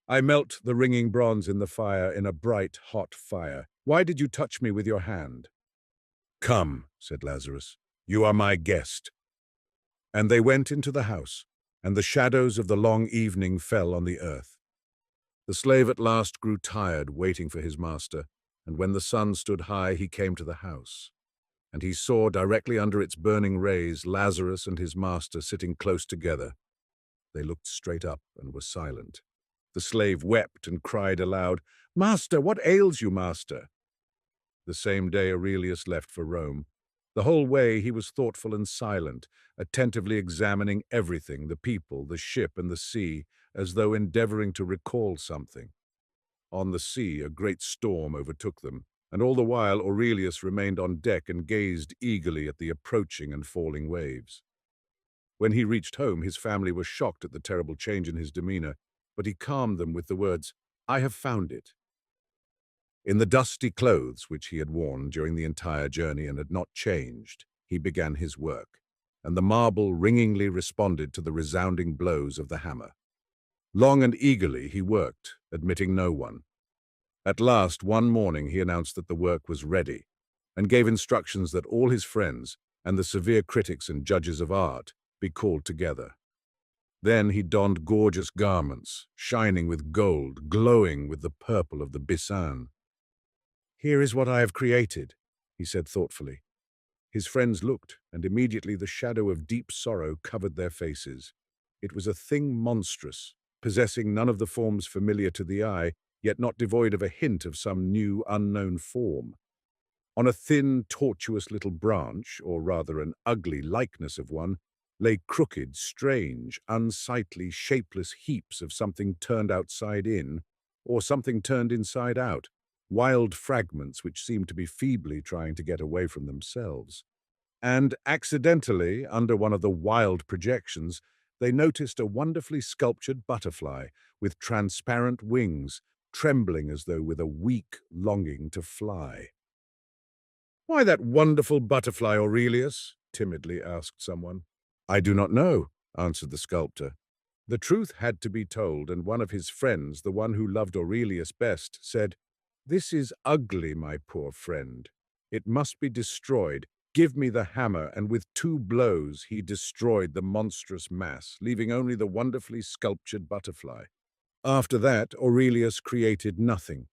I melt the ringing bronze in the fire, in a bright, hot fire. Why did you touch me with your hand?" "Come," said Lazarus. "You are my guest." And they went into the house, and the shadows of the long evening fell on the earth. The slave at last grew tired waiting for his master, and when the sun stood high, he came to the house. And he saw, directly under its burning rays, Lazarus and his master sitting close together. They looked straight up and were silent. The slave wept and cried aloud, "Master, what ails you, master?" The same day Aurelius left for Rome. The whole way he was thoughtful and silent, attentively examining everything, the people, the ship, and the sea, as though endeavoring to recall something. On the sea, a great storm overtook them, and all the while Aurelius remained on deck and gazed eagerly at the approaching and falling waves. When he reached home, his family was shocked at the terrible change in his demeanor, but he calmed them with the words, "I have found it." In the dusty clothes which he had worn during the entire journey and had not changed, he began his work, and the marble ringingly responded to the resounding blows of the hammer. Long and eagerly he worked, admitting no one. At last, one morning, he announced that the work was ready, and gave instructions that all his friends and the severe critics and judges of art be called together. Then he donned gorgeous garments, shining with gold, glowing with the purple of the Bisan. "Here is what I have created," he said thoughtfully. His friends looked, and immediately the shadow of deep sorrow covered their faces. It was a thing monstrous, possessing none of the forms familiar to the eye, yet not devoid of a hint of some new, unknown form. On a thin, tortuous little branch, or rather an ugly likeness of one, lay crooked, strange, unsightly, shapeless heaps of something turned outside in, or something turned inside out, wild fragments which seemed to be feebly trying to get away from themselves. And accidentally, under one of the wild projections, they noticed a wonderfully sculptured butterfly with transparent wings, trembling as though with a weak longing to fly. "Why that wonderful butterfly, Aurelius?" timidly asked someone. "I do not know," answered the sculptor. The truth had to be told, and one of his friends, the one who loved Aurelius best, said, "This is ugly, my poor friend. It must be destroyed. Give me the hammer," and with 2 blows he destroyed the monstrous mass, leaving only the wonderfully sculptured butterfly. After that, Aurelius created nothing.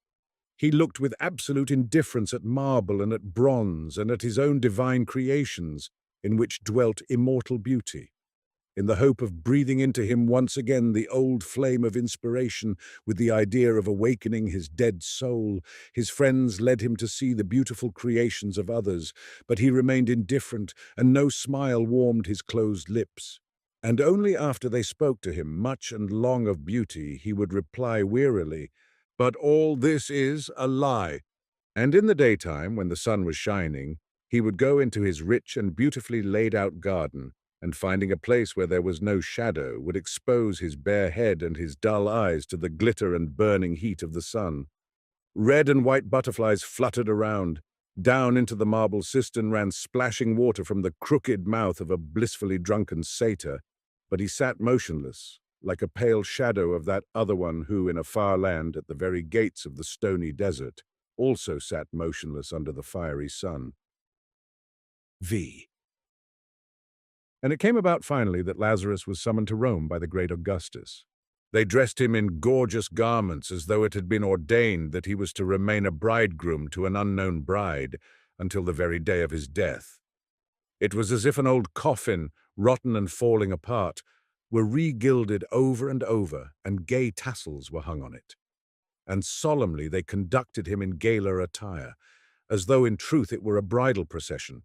He looked with absolute indifference at marble and at bronze and at his own divine creations, in which dwelt immortal beauty. In the hope of breathing into him once again the old flame of inspiration with the idea of awakening his dead soul, his friends led him to see the beautiful creations of others, but he remained indifferent, and no smile warmed his closed lips. And only after they spoke to him much and long of beauty, he would reply wearily, "But all this is a lie." And in the daytime, when the sun was shining, he would go into his rich and beautifully laid-out garden, and finding a place where there was no shadow, would expose his bare head and his dull eyes to the glitter and burning heat of the sun. Red and white butterflies fluttered around. Down into the marble cistern ran splashing water from the crooked mouth of a blissfully drunken satyr, but he sat motionless, like a pale shadow of that other one who, in a far land at the very gates of the stony desert, also sat motionless under the fiery sun. V. And it came about finally that Lazarus was summoned to Rome by the great Augustus. They dressed him in gorgeous garments as though it had been ordained that he was to remain a bridegroom to an unknown bride until the very day of his death. It was as if an old coffin, rotten and falling apart, were re-gilded over and over, and gay tassels were hung on it. And solemnly they conducted him in gala attire, as though in truth it were a bridal procession,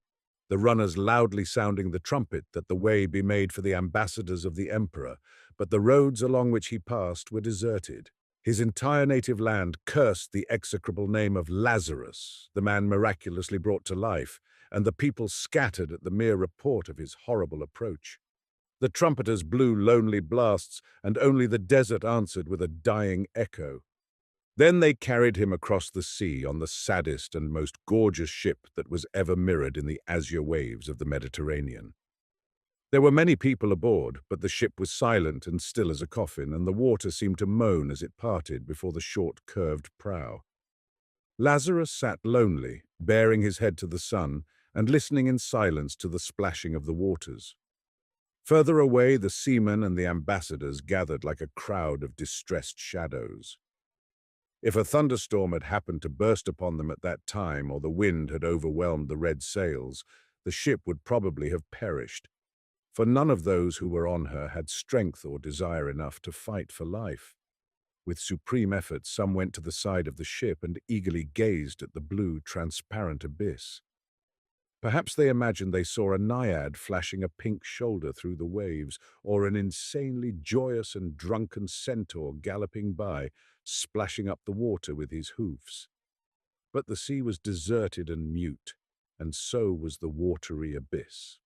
the runners loudly sounding the trumpet that the way be made for the ambassadors of the emperor, but the roads along which he passed were deserted. His entire native land cursed the execrable name of Lazarus, the man miraculously brought to life, and the people scattered at the mere report of his horrible approach. The trumpeters blew lonely blasts, and only the desert answered with a dying echo. Then they carried him across the sea on the saddest and most gorgeous ship that was ever mirrored in the azure waves of the Mediterranean. There were many people aboard, but the ship was silent and still as a coffin, and the water seemed to moan as it parted before the short, curved prow. Lazarus sat lonely, baring his head to the sun, and listening in silence to the splashing of the waters. Further away, the seamen and the ambassadors gathered like a crowd of distressed shadows. If a thunderstorm had happened to burst upon them at that time, or the wind had overwhelmed the red sails, the ship would probably have perished, for none of those who were on her had strength or desire enough to fight for life. With supreme effort, some went to the side of the ship and eagerly gazed at the blue, transparent abyss. Perhaps they imagined they saw a naiad flashing a pink shoulder through the waves, or an insanely joyous and drunken centaur galloping by, splashing up the water with his hoofs. But the sea was deserted and mute, and so was the watery abyss.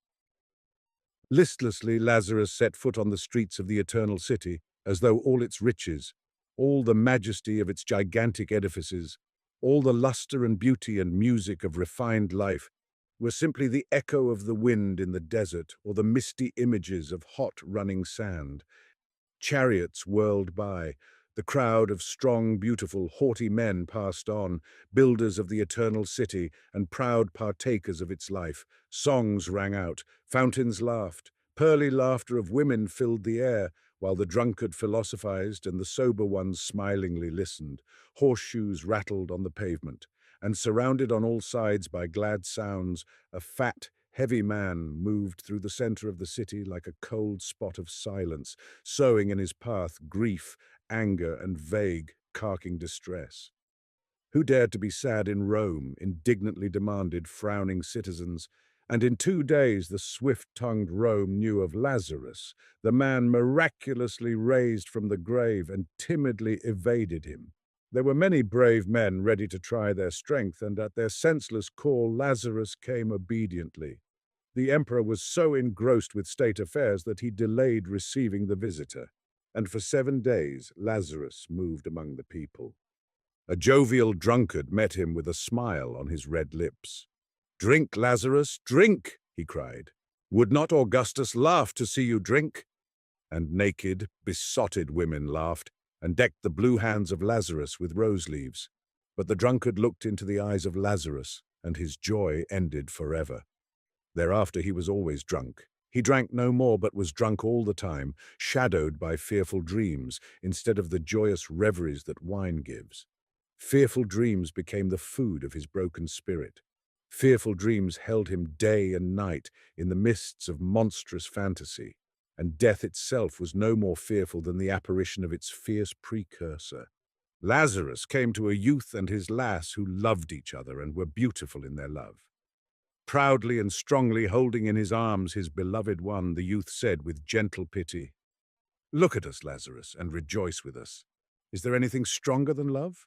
Listlessly, Lazarus set foot on the streets of the eternal city, as though all its riches, all the majesty of its gigantic edifices, all the luster and beauty and music of refined life were simply the echo of the wind in the desert or the misty images of hot running sand. Chariots whirled by. The crowd of strong, beautiful, haughty men passed on, builders of the eternal city and proud partakers of its life. Songs rang out, fountains laughed, pearly laughter of women filled the air, while the drunkard philosophized and the sober ones smilingly listened. Horseshoes rattled on the pavement, and surrounded on all sides by glad sounds, a fat, heavy man moved through the center of the city like a cold spot of silence, sowing in his path grief, anger, and vague, carking distress. Who dared to be sad in Rome? Indignantly demanded frowning citizens. And in 2 days the swift-tongued Rome knew of Lazarus, the man miraculously raised from the grave, and timidly evaded him. There were many brave men ready to try their strength, and at their senseless call Lazarus came obediently. The emperor was so engrossed with state affairs that he delayed receiving the visitor, and for 7 days Lazarus moved among the people. A jovial drunkard met him with a smile on his red lips. "Drink, Lazarus, drink!" he cried. "Would not Augustus laugh to see you drink?" And naked, besotted women laughed, and decked the blue hands of Lazarus with rose leaves. But the drunkard looked into the eyes of Lazarus, and his joy ended forever. Thereafter he was always drunk. He drank no more, but was drunk all the time, shadowed by fearful dreams, instead of the joyous reveries that wine gives. Fearful dreams became the food of his broken spirit. Fearful dreams held him day and night in the mists of monstrous fantasy, and death itself was no more fearful than the apparition of its fierce precursor. Lazarus came to a youth and his lass who loved each other and were beautiful in their love. Proudly and strongly holding in his arms his beloved one, the youth said with gentle pity, "Look at us, Lazarus, and rejoice with us. Is there anything stronger than love?"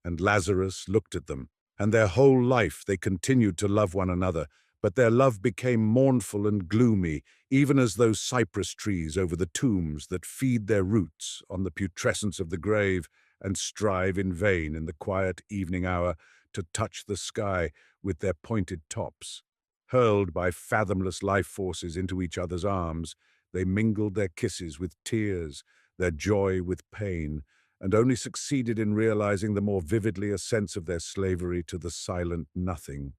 And Lazarus looked at them, and their whole life they continued to love one another, but their love became mournful and gloomy, even as those cypress trees over the tombs that feed their roots on the putrescence of the grave and strive in vain in the quiet evening hour to touch the sky with their pointed tops. Hurled by fathomless life forces into each other's arms, they mingled their kisses with tears, their joy with pain, and only succeeded in realizing the more vividly a sense of their slavery to the silent nothing.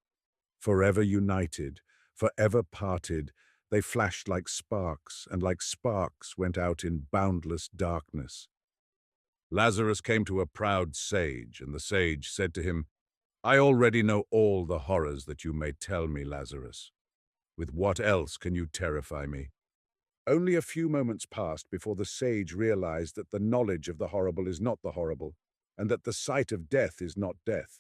Forever united, forever parted, they flashed like sparks, and like sparks went out in boundless darkness. Lazarus came to a proud sage, and the sage said to him, "I already know all the horrors that you may tell me, Lazarus. With what else can you terrify me?" Only a few moments passed before the sage realized that the knowledge of the horrible is not the horrible, and that the sight of death is not death.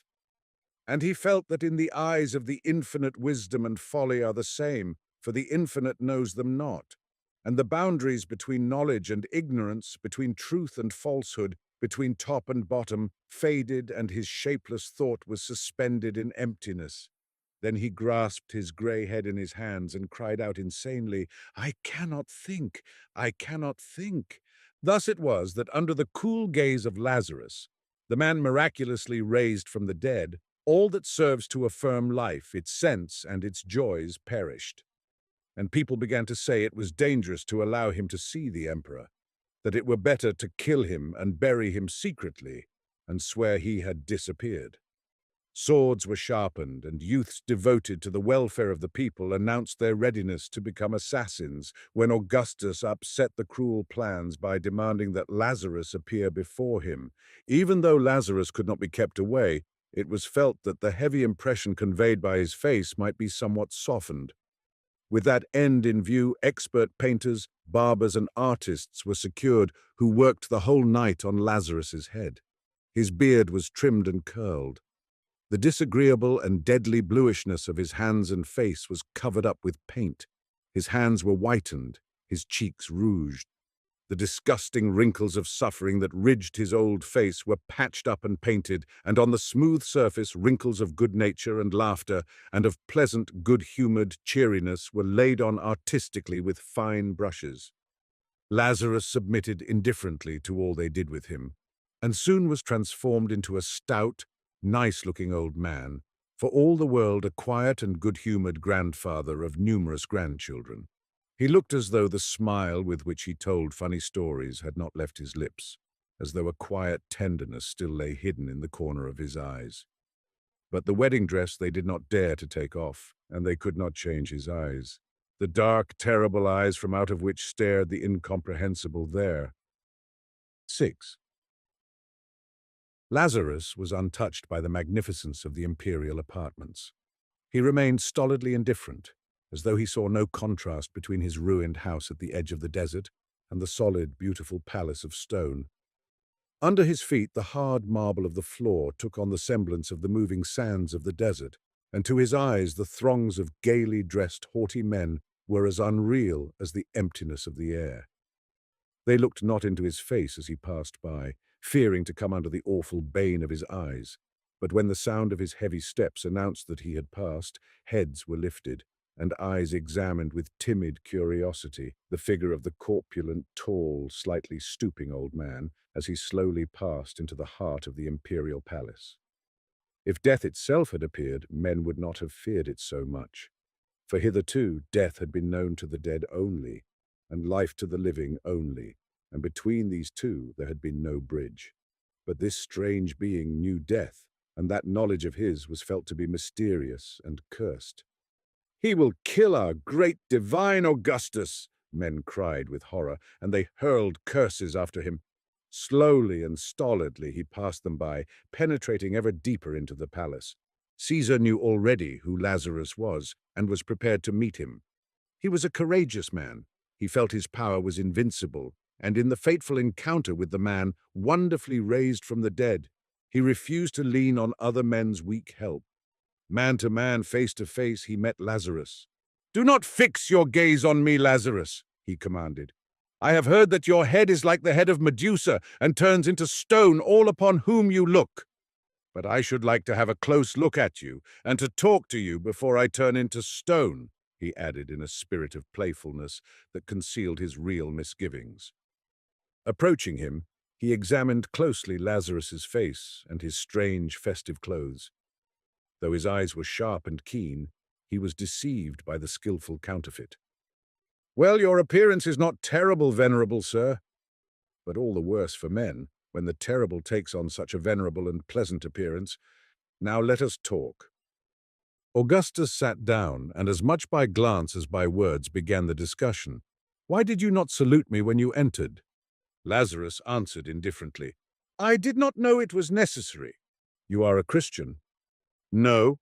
And he felt that in the eyes of the infinite wisdom and folly are the same, for the infinite knows them not. And the boundaries between knowledge and ignorance, between truth and falsehood, between top and bottom, faded, and his shapeless thought was suspended in emptiness. Then he grasped his grey head in his hands and cried out insanely, "I cannot think! I cannot think!" Thus it was that under the cool gaze of Lazarus, the man miraculously raised from the dead, all that serves to affirm life, its sense and its joys, perished. And people began to say it was dangerous to allow him to see the emperor, that it were better to kill him and bury him secretly, and swear he had disappeared. Swords were sharpened, and youths devoted to the welfare of the people announced their readiness to become assassins when Augustus upset the cruel plans by demanding that Lazarus appear before him. Even though Lazarus could not be kept away, it was felt that the heavy impression conveyed by his face might be somewhat softened. With that end in view, expert painters, barbers, and artists were secured who worked the whole night on Lazarus's head. His beard was trimmed and curled. The disagreeable and deadly bluishness of his hands and face was covered up with paint. His hands were whitened, his cheeks rouged. The disgusting wrinkles of suffering that ridged his old face were patched up and painted, and on the smooth surface wrinkles of good nature and laughter and of pleasant, good-humored cheeriness were laid on artistically with fine brushes. Lazarus submitted indifferently to all they did with him, and soon was transformed into a stout, nice-looking old man, for all the world a quiet and good-humored grandfather of numerous grandchildren. He looked as though the smile with which he told funny stories had not left his lips, as though a quiet tenderness still lay hidden in the corner of his eyes. But the wedding dress they did not dare to take off, and they could not change his eyes. The dark, terrible eyes from out of which stared the incomprehensible there. 6. Lazarus was untouched by the magnificence of the imperial apartments. He remained stolidly indifferent, as though he saw no contrast between his ruined house at the edge of the desert and the solid, beautiful palace of stone. Under his feet, the hard marble of the floor took on the semblance of the moving sands of the desert, and to his eyes the throngs of gaily dressed, haughty men were as unreal as the emptiness of the air. They looked not into his face as he passed by, fearing to come under the awful bane of his eyes, but when the sound of his heavy steps announced that he had passed, heads were lifted, and eyes examined with timid curiosity the figure of the corpulent, tall, slightly stooping old man as he slowly passed into the heart of the imperial palace. If death itself had appeared, men would not have feared it so much, for hitherto death had been known to the dead only, and life to the living only, and between these two there had been no bridge. But this strange being knew death, and that knowledge of his was felt to be mysterious and cursed. "He will kill our great divine Augustus," men cried with horror, and they hurled curses after him. Slowly and stolidly he passed them by, penetrating ever deeper into the palace. Caesar knew already who Lazarus was, and was prepared to meet him. He was a courageous man. He felt his power was invincible, and in the fateful encounter with the man wonderfully raised from the dead, he refused to lean on other men's weak help. Man to man, face to face, he met Lazarus. "Do not fix your gaze on me, Lazarus," he commanded. "I have heard that your head is like the head of Medusa and turns into stone all upon whom you look. But I should like to have a close look at you and to talk to you before I turn into stone," he added in a spirit of playfulness that concealed his real misgivings. Approaching him, he examined closely Lazarus's face and his strange festive clothes. Though his eyes were sharp and keen, he was deceived by the skillful counterfeit. "Well, your appearance is not terrible, venerable sir, but all the worse for men, when the terrible takes on such a venerable and pleasant appearance. Now let us talk." Augustus sat down, and as much by glance as by words began the discussion. "Why did you not salute me when you entered?" Lazarus answered indifferently, "I did not know it was necessary." "You are a Christian?" "No."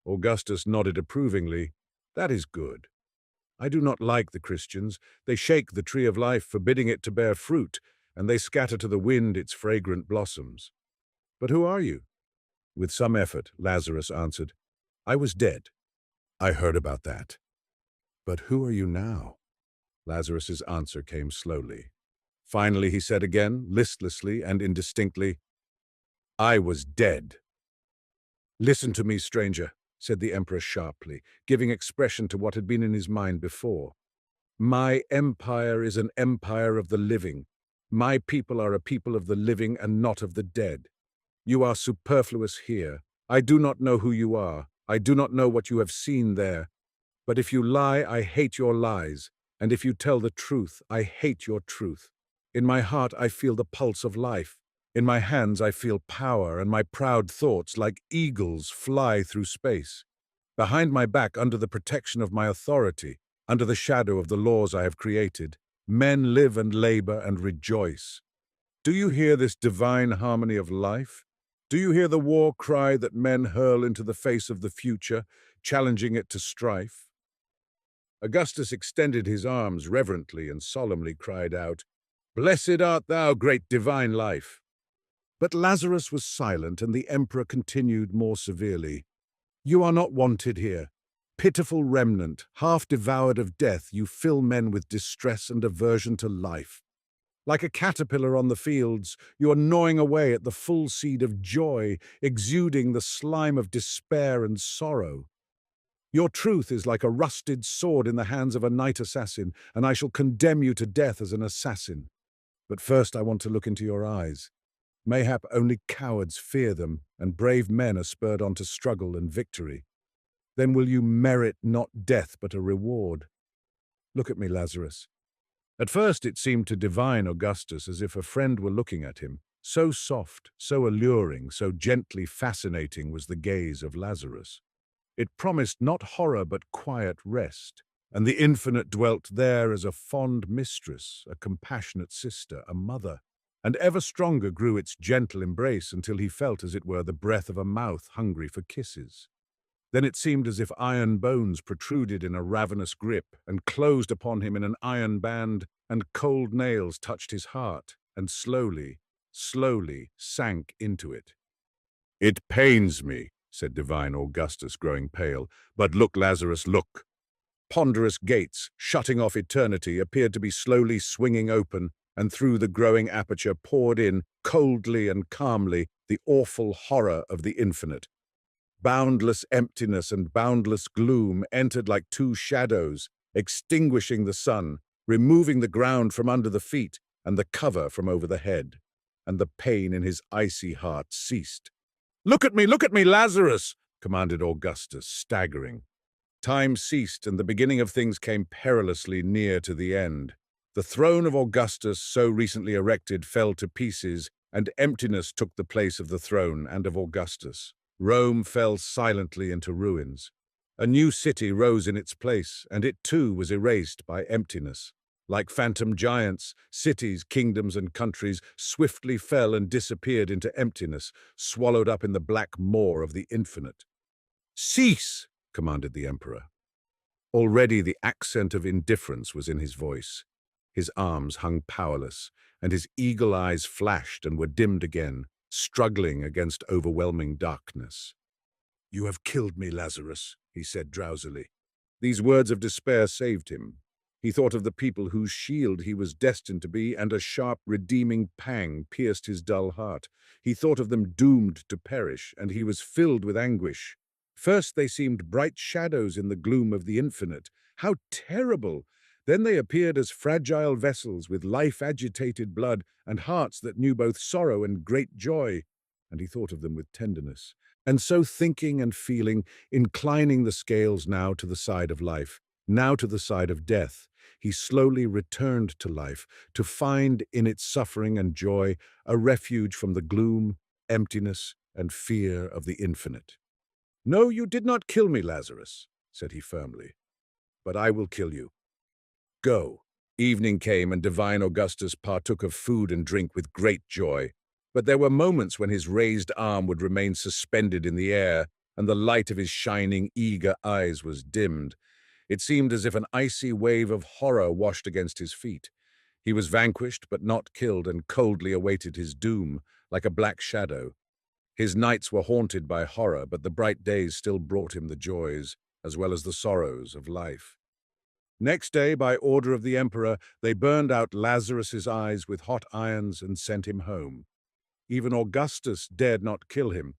Augustus nodded approvingly. "That is good. I do not like the Christians. They shake the tree of life, forbidding it to bear fruit, and they scatter to the wind its fragrant blossoms. But who are you?" With some effort, Lazarus answered, "I was dead." "I heard about that. But who are you now?" Lazarus's answer came slowly. Finally he said again, listlessly and indistinctly, "I was dead." "Listen to me, stranger," said the emperor sharply, giving expression to what had been in his mind before. "My empire is an empire of the living. My people are a people of the living and not of the dead. You are superfluous here. I do not know who you are. I do not know what you have seen there. But if you lie, I hate your lies. And if you tell the truth, I hate your truth. In my heart I feel the pulse of life. In my hands I feel power, and my proud thoughts, like eagles, fly through space. Behind my back, under the protection of my authority, under the shadow of the laws I have created, men live and labor and rejoice. Do you hear this divine harmony of life? Do you hear the war cry that men hurl into the face of the future, challenging it to strife? Augustus extended his arms reverently and solemnly cried out, "Blessed art thou, great divine life!" But Lazarus was silent, and the emperor continued more severely, "You are not wanted here. Pitiful remnant, half devoured of death, you fill men with distress and aversion to life. Like a caterpillar on the fields, you are gnawing away at the full seed of joy, exuding the slime of despair and sorrow. Your truth is like a rusted sword in the hands of a night assassin, and I shall condemn you to death as an assassin. But first I want to look into your eyes. Mayhap only cowards fear them, and brave men are spurred on to struggle and victory. Then will you merit not death but a reward. Look at me, Lazarus." At first it seemed to divine Augustus as if a friend were looking at him. So soft, so alluring, so gently fascinating was the gaze of Lazarus. It promised not horror but quiet rest, and the infinite dwelt there as a fond mistress, a compassionate sister, a mother. And ever stronger grew its gentle embrace until he felt as it were the breath of a mouth hungry for kisses. Then it seemed as if iron bones protruded in a ravenous grip and closed upon him in an iron band, and cold nails touched his heart and slowly, slowly sank into it. "It pains me," said divine Augustus, growing pale, "but look, Lazarus, look." Ponderous gates, shutting off eternity, appeared to be slowly swinging open, and through the growing aperture poured in, coldly and calmly, the awful horror of the infinite. Boundless emptiness and boundless gloom entered like two shadows, extinguishing the sun, removing the ground from under the feet and the cover from over the head. And the pain in his icy heart ceased. Look at me, Lazarus!" commanded Augustus, staggering. Time ceased, and the beginning of things came perilously near to the end. The throne of Augustus, so recently erected, fell to pieces, and emptiness took the place of the throne and of Augustus. Rome fell silently into ruins. A new city rose in its place, and it too was erased by emptiness. Like phantom giants, cities, kingdoms, and countries swiftly fell and disappeared into emptiness, swallowed up in the black maw of the infinite. "Cease!" commanded the emperor. Already the accent of indifference was in his voice. His arms hung powerless, and his eagle eyes flashed and were dimmed again, struggling against overwhelming darkness. "You have killed me, Lazarus," he said drowsily. These words of despair saved him. He thought of the people whose shield he was destined to be, and a sharp, redeeming pang pierced his dull heart. He thought of them doomed to perish, and he was filled with anguish. First they seemed bright shadows in the gloom of the infinite. How terrible! Then they appeared as fragile vessels with life-agitated blood and hearts that knew both sorrow and great joy, and he thought of them with tenderness. And so thinking and feeling, inclining the scales now to the side of life, now to the side of death, he slowly returned to life, to find in its suffering and joy a refuge from the gloom, emptiness, and fear of the infinite. "No, you did not kill me, Lazarus," said he firmly, "but I will kill you. Go." Evening came, and divine Augustus partook of food and drink with great joy. But there were moments when his raised arm would remain suspended in the air, and the light of his shining, eager eyes was dimmed. It seemed as if an icy wave of horror washed against his feet. He was vanquished but not killed, and coldly awaited his doom, like a black shadow. His nights were haunted by horror, but the bright days still brought him the joys, as well as the sorrows, of life. Next day, by order of the emperor, they burned out Lazarus's eyes with hot irons and sent him home. Even Augustus dared not kill him.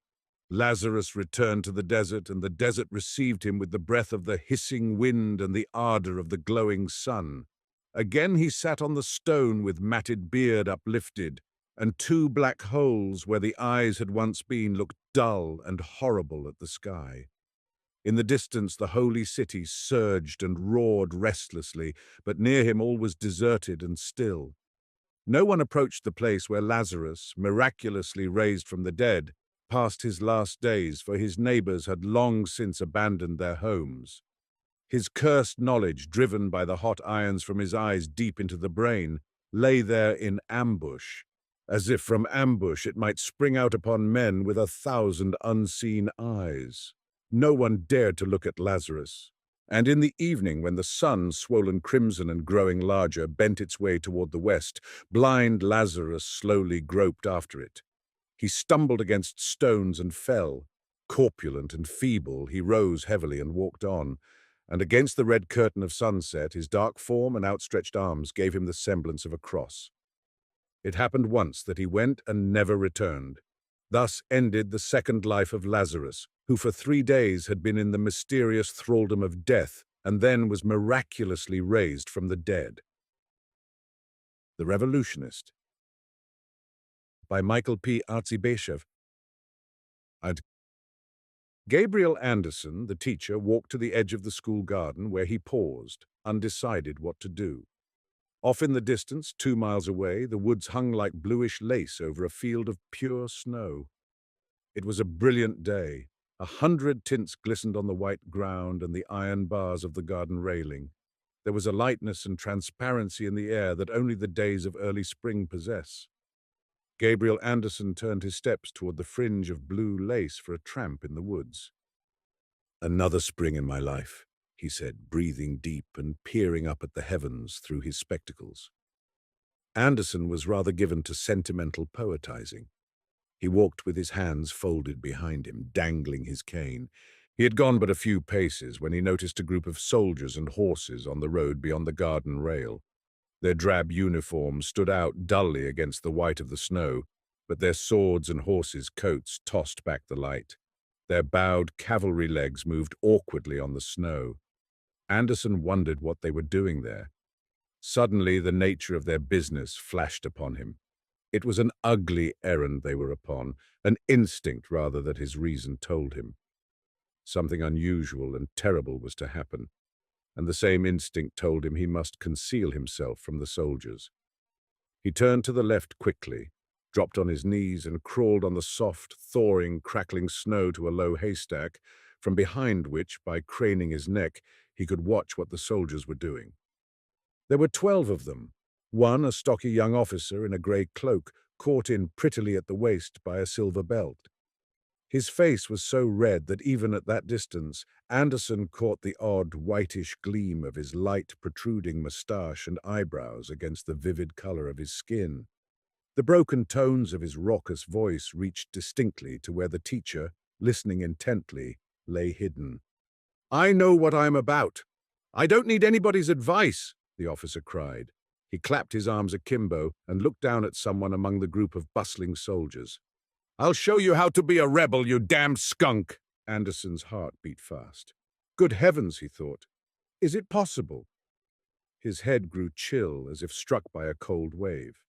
Lazarus returned to the desert, and the desert received him with the breath of the hissing wind and the ardor of the glowing sun. Again he sat on the stone with matted beard uplifted, and two black holes where the eyes had once been looked dull and horrible at the sky. In the distance the holy city surged and roared restlessly, but near him all was deserted and still. No one approached the place where Lazarus, miraculously raised from the dead, passed his last days, for his neighbors had long since abandoned their homes. His cursed knowledge, driven by the hot irons from his eyes deep into the brain, lay there in ambush, as if from ambush it might spring out upon men with 1,000 unseen eyes. No one dared to look at Lazarus. And in the evening, when the sun, swollen crimson and growing larger, bent its way toward the west, blind Lazarus slowly groped after it. He stumbled against stones and fell. Corpulent and feeble, he rose heavily and walked on, and against the red curtain of sunset, his dark form and outstretched arms gave him the semblance of a cross. It happened once that he went and never returned. Thus ended the second life of Lazarus, who for 3 days had been in the mysterious thraldom of death and then was miraculously raised from the dead. The Revolutionist, by Michael P. Artzybashev. Gabriel Anderson, the teacher, walked to the edge of the school garden where he paused, undecided what to do. Off in the distance, 2 miles away, the woods hung like bluish lace over a field of pure snow. It was a brilliant day. 100 tints glistened on the white ground and the iron bars of the garden railing. There was a lightness and transparency in the air that only the days of early spring possess. Gabriel Anderson turned his steps toward the fringe of blue lace for a tramp in the woods. "Another spring in my life," he said, breathing deep and peering up at the heavens through his spectacles. Anderson was rather given to sentimental poetizing. He walked with his hands folded behind him, dangling his cane. He had gone but a few paces when he noticed a group of soldiers and horses on the road beyond the garden rail. Their drab uniforms stood out dully against the white of the snow, but their swords and horses' coats tossed back the light. Their bowed cavalry legs moved awkwardly on the snow. Anderson wondered what they were doing there. Suddenly, the nature of their business flashed upon him. It was an ugly errand they were upon, an instinct rather that his reason told him. Something unusual and terrible was to happen, and the same instinct told him he must conceal himself from the soldiers. He turned to the left quickly, dropped on his knees and crawled on the soft, thawing, crackling snow to a low haystack, from behind which, by craning his neck, he could watch what the soldiers were doing. There were 12 of them, one a stocky young officer in a grey cloak, caught in prettily at the waist by a silver belt. His face was so red that even at that distance, Anderson caught the odd whitish gleam of his light, protruding moustache and eyebrows against the vivid color of his skin. The broken tones of his raucous voice reached distinctly to where the teacher, listening intently, lay hidden. "I know what I am about. I don't need anybody's advice," the officer cried. He clapped his arms akimbo and looked down at someone among the group of bustling soldiers. "I'll show you how to be a rebel, you damn skunk!" Anderson's heart beat fast. Good heavens, he thought. Is it possible? His head grew chill as if struck by a cold wave.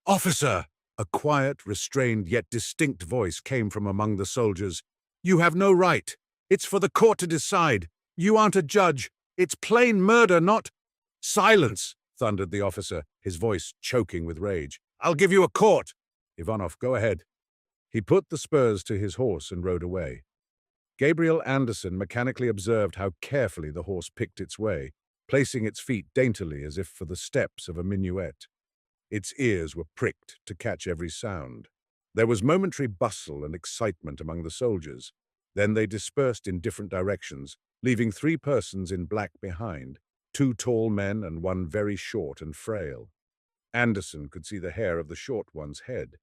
"Officer!" A quiet, restrained yet distinct voice came from among the soldiers. "You have no right. It's for the court to decide. You aren't a judge. It's plain murder, not—" "Silence!" thundered the officer, his voice choking with rage. "I'll give you a court." "Ivanov, go ahead." He put the spurs to his horse and rode away. Gabriel Anderson mechanically observed how carefully the horse picked its way, placing its feet daintily as if for the steps of a minuet. Its ears were pricked to catch every sound. There was momentary bustle and excitement among the soldiers. Then they dispersed in different directions, leaving 3 persons in black behind, 2 tall men and 1 very short and frail. Anderson could see the hair of the short one's head.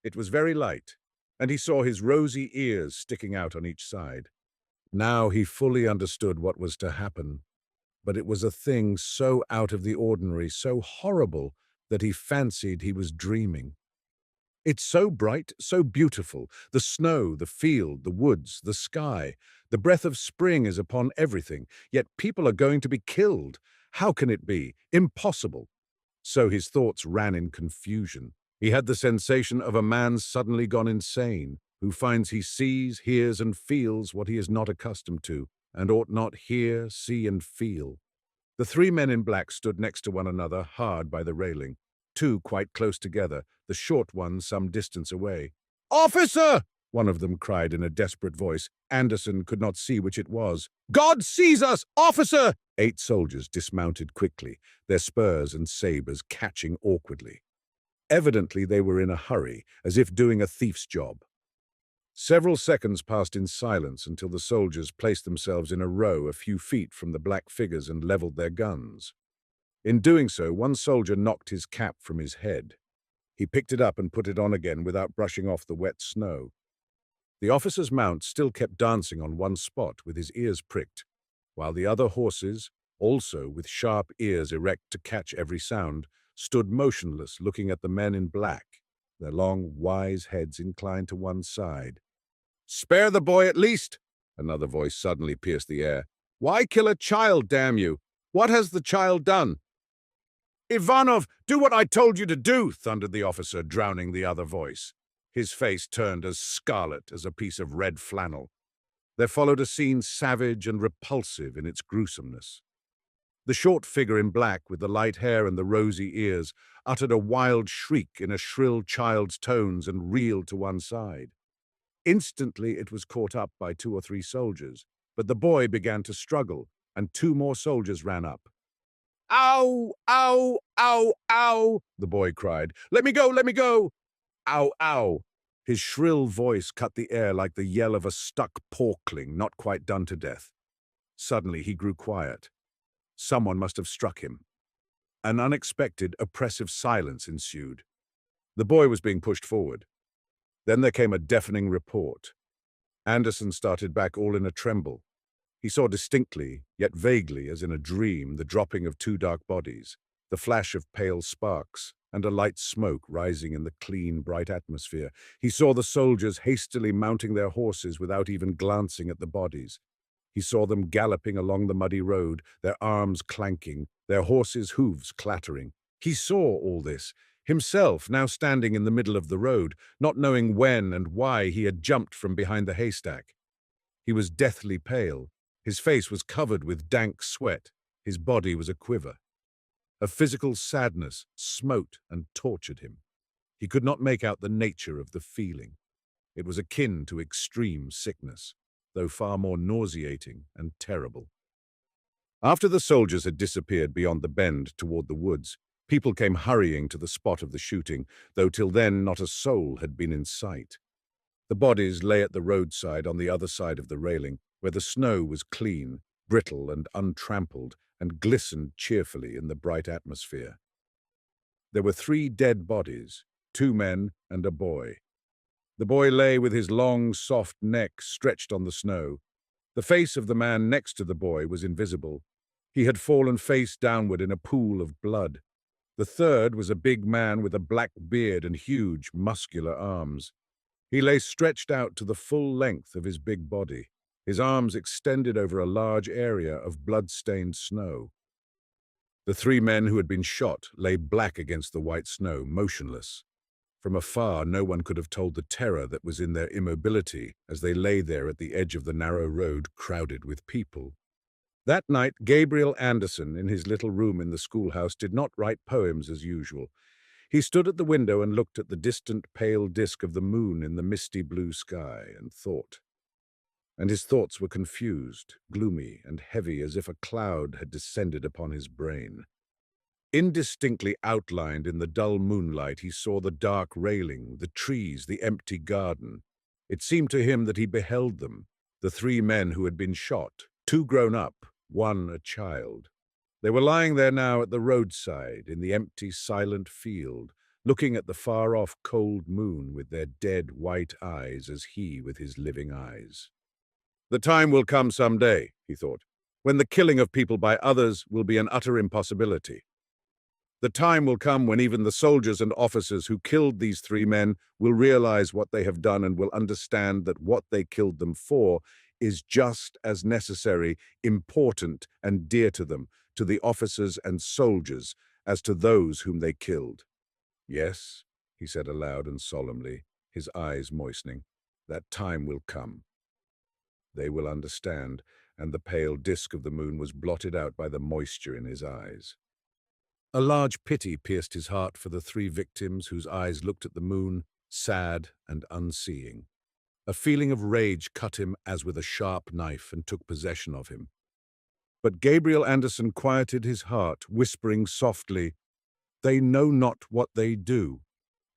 It was very light, and he saw his rosy ears sticking out on each side. Now he fully understood what was to happen, but it was a thing so out of the ordinary, so horrible, that he fancied he was dreaming. It's so bright, so beautiful, the snow, the field, the woods, the sky. The breath of spring is upon everything, yet people are going to be killed. How can it be? Impossible. So his thoughts ran in confusion. He had the sensation of a man suddenly gone insane, who finds he sees, hears, and feels what he is not accustomed to, and ought not hear, see, and feel. The 3 men in black stood next to one another, hard by the railing. two quite close together, the short one some distance away. "Officer!" one of them cried in a desperate voice. Anderson could not see which it was. "God sees us! Officer!" 8 soldiers dismounted quickly, their spurs and sabers catching awkwardly. Evidently they were in a hurry, as if doing a thief's job. Several seconds passed in silence until the soldiers placed themselves in a row a few feet from the black figures and leveled their guns. In doing so, one soldier knocked his cap from his head. He picked it up and put it on again without brushing off the wet snow. The officer's mount still kept dancing on one spot with his ears pricked, while the other horses, also with sharp ears erect to catch every sound, stood motionless looking at the men in black, their long, wise heads inclined to one side. "Spare the boy at least!" Another voice suddenly pierced the air. "Why kill a child, damn you? What has the child done?" "Ivanov, do what I told you to do!" thundered the officer, drowning the other voice. His face turned as scarlet as a piece of red flannel. There followed a scene savage and repulsive in its gruesomeness. The short figure in black, with the light hair and the rosy ears, uttered a wild shriek in a shrill child's tones and reeled to one side. Instantly it was caught up by 2 or 3 soldiers, but the boy began to struggle, and 2 more soldiers ran up. "Ow! Ow! Ow! Ow!" the boy cried. "Let me go! Let me go!" "Ow! Ow!" His shrill voice cut the air like the yell of a stuck porkling not quite done to death. Suddenly he grew quiet. Someone must have struck him. An unexpected, oppressive silence ensued. The boy was being pushed forward. Then there came a deafening report. Anderson started back all in a tremble. He saw distinctly, yet vaguely as in a dream, the dropping of 2 dark bodies, the flash of pale sparks, and a light smoke rising in the clean, bright atmosphere. He saw the soldiers hastily mounting their horses without even glancing at the bodies. He saw them galloping along the muddy road, their arms clanking, their horses' hooves clattering. He saw all this, himself now standing in the middle of the road, not knowing when and why he had jumped from behind the haystack. He was deathly pale. His face was covered with dank sweat. His body was aquiver. A physical sadness smote and tortured him. He could not make out the nature of the feeling. It was akin to extreme sickness, though far more nauseating and terrible. After the soldiers had disappeared beyond the bend toward the woods, people came hurrying to the spot of the shooting, though till then not a soul had been in sight. The bodies lay at the roadside on the other side of the railing, where the snow was clean, brittle and untrampled, and glistened cheerfully in the bright atmosphere. There were 3 dead bodies, 2 men and a boy. The boy lay with his long, soft neck stretched on the snow. The face of the man next to the boy was invisible. He had fallen face downward in a pool of blood. The third was a big man with a black beard and huge, muscular arms. He lay stretched out to the full length of his big body, his arms extended over a large area of blood-stained snow. The 3 men who had been shot lay black against the white snow, motionless. From afar, no one could have told the terror that was in their immobility as they lay there at the edge of the narrow road crowded with people. That night, Gabriel Anderson, in his little room in the schoolhouse, did not write poems as usual. He stood at the window and looked at the distant pale disk of the moon in the misty blue sky and thought. And his thoughts were confused, gloomy, and heavy as if a cloud had descended upon his brain. Indistinctly outlined in the dull moonlight, he saw the dark railing, the trees, the empty garden. It seemed to him that he beheld them, the 3 men who had been shot, 2 grown up, 1 a child. They were lying there now at the roadside, in the empty, silent field, looking at the far-off cold moon with their dead white eyes as he with his living eyes. The time will come some day, he thought, when the killing of people by others will be an utter impossibility. The time will come when even the soldiers and officers who killed these 3 men will realize what they have done and will understand that what they killed them for is just as necessary, important, and dear to them, to the officers and soldiers, as to those whom they killed. Yes, he said aloud and solemnly, his eyes moistening, that time will come. They will understand, and the pale disk of the moon was blotted out by the moisture in his eyes. A large pity pierced his heart for the three victims whose eyes looked at the moon, sad and unseeing. A feeling of rage cut him as with a sharp knife and took possession of him. But Gabriel Anderson quieted his heart, whispering softly, "They know not what they do."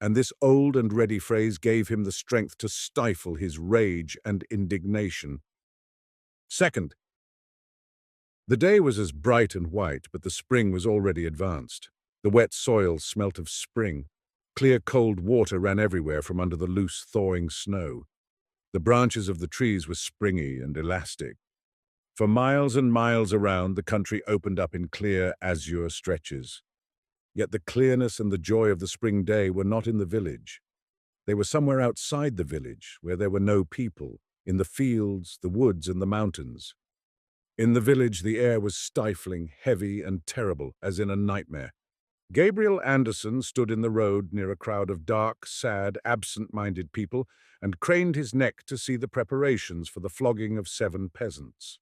And this old and ready phrase gave him the strength to stifle his rage and indignation. Second, the day was as bright and white, but the spring was already advanced. The wet soil smelt of spring. Clear cold water ran everywhere from under the loose thawing snow. The branches of the trees were springy and elastic. For miles and miles around, the country opened up in clear, azure stretches. Yet the clearness and the joy of the spring day were not in the village. They were somewhere outside the village, where there were no people, in the fields, the woods, and the mountains. In the village, the air was stifling, heavy, and terrible, as in a nightmare. Gabriel Anderson stood in the road near a crowd of dark, sad, absent-minded people and craned his neck to see the preparations for the flogging of 7 peasants.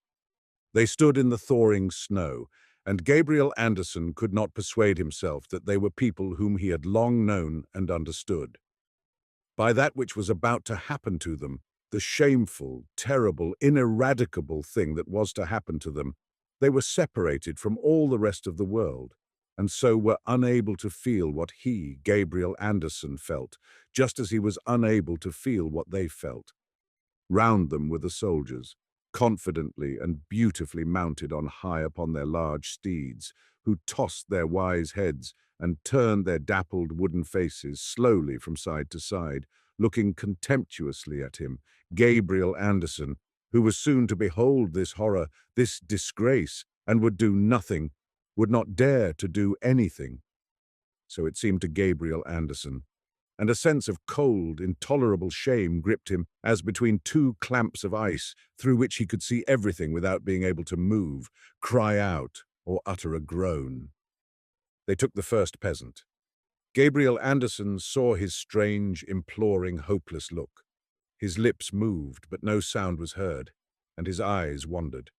They stood in the thawing snow, and Gabriel Anderson could not persuade himself that they were people whom he had long known and understood. By that which was about to happen to them, the shameful, terrible, ineradicable thing that was to happen to them, they were separated from all the rest of the world, and so were unable to feel what he, Gabriel Anderson, felt, just as he was unable to feel what they felt. Round them were the soldiers, confidently and beautifully mounted on high upon their large steeds, who tossed their wise heads and turned their dappled wooden faces slowly from side to side, looking contemptuously at him, Gabriel Anderson, who was soon to behold this horror, this disgrace, and would do nothing, would not dare to do anything. So it seemed to Gabriel Anderson, and a sense of cold, intolerable shame gripped him as between 2 clamps of ice through which he could see everything without being able to move, cry out, or utter a groan. They took the first peasant. Gabriel Anderson saw his strange, imploring, hopeless look. His lips moved, but no sound was heard, and his eyes wandered.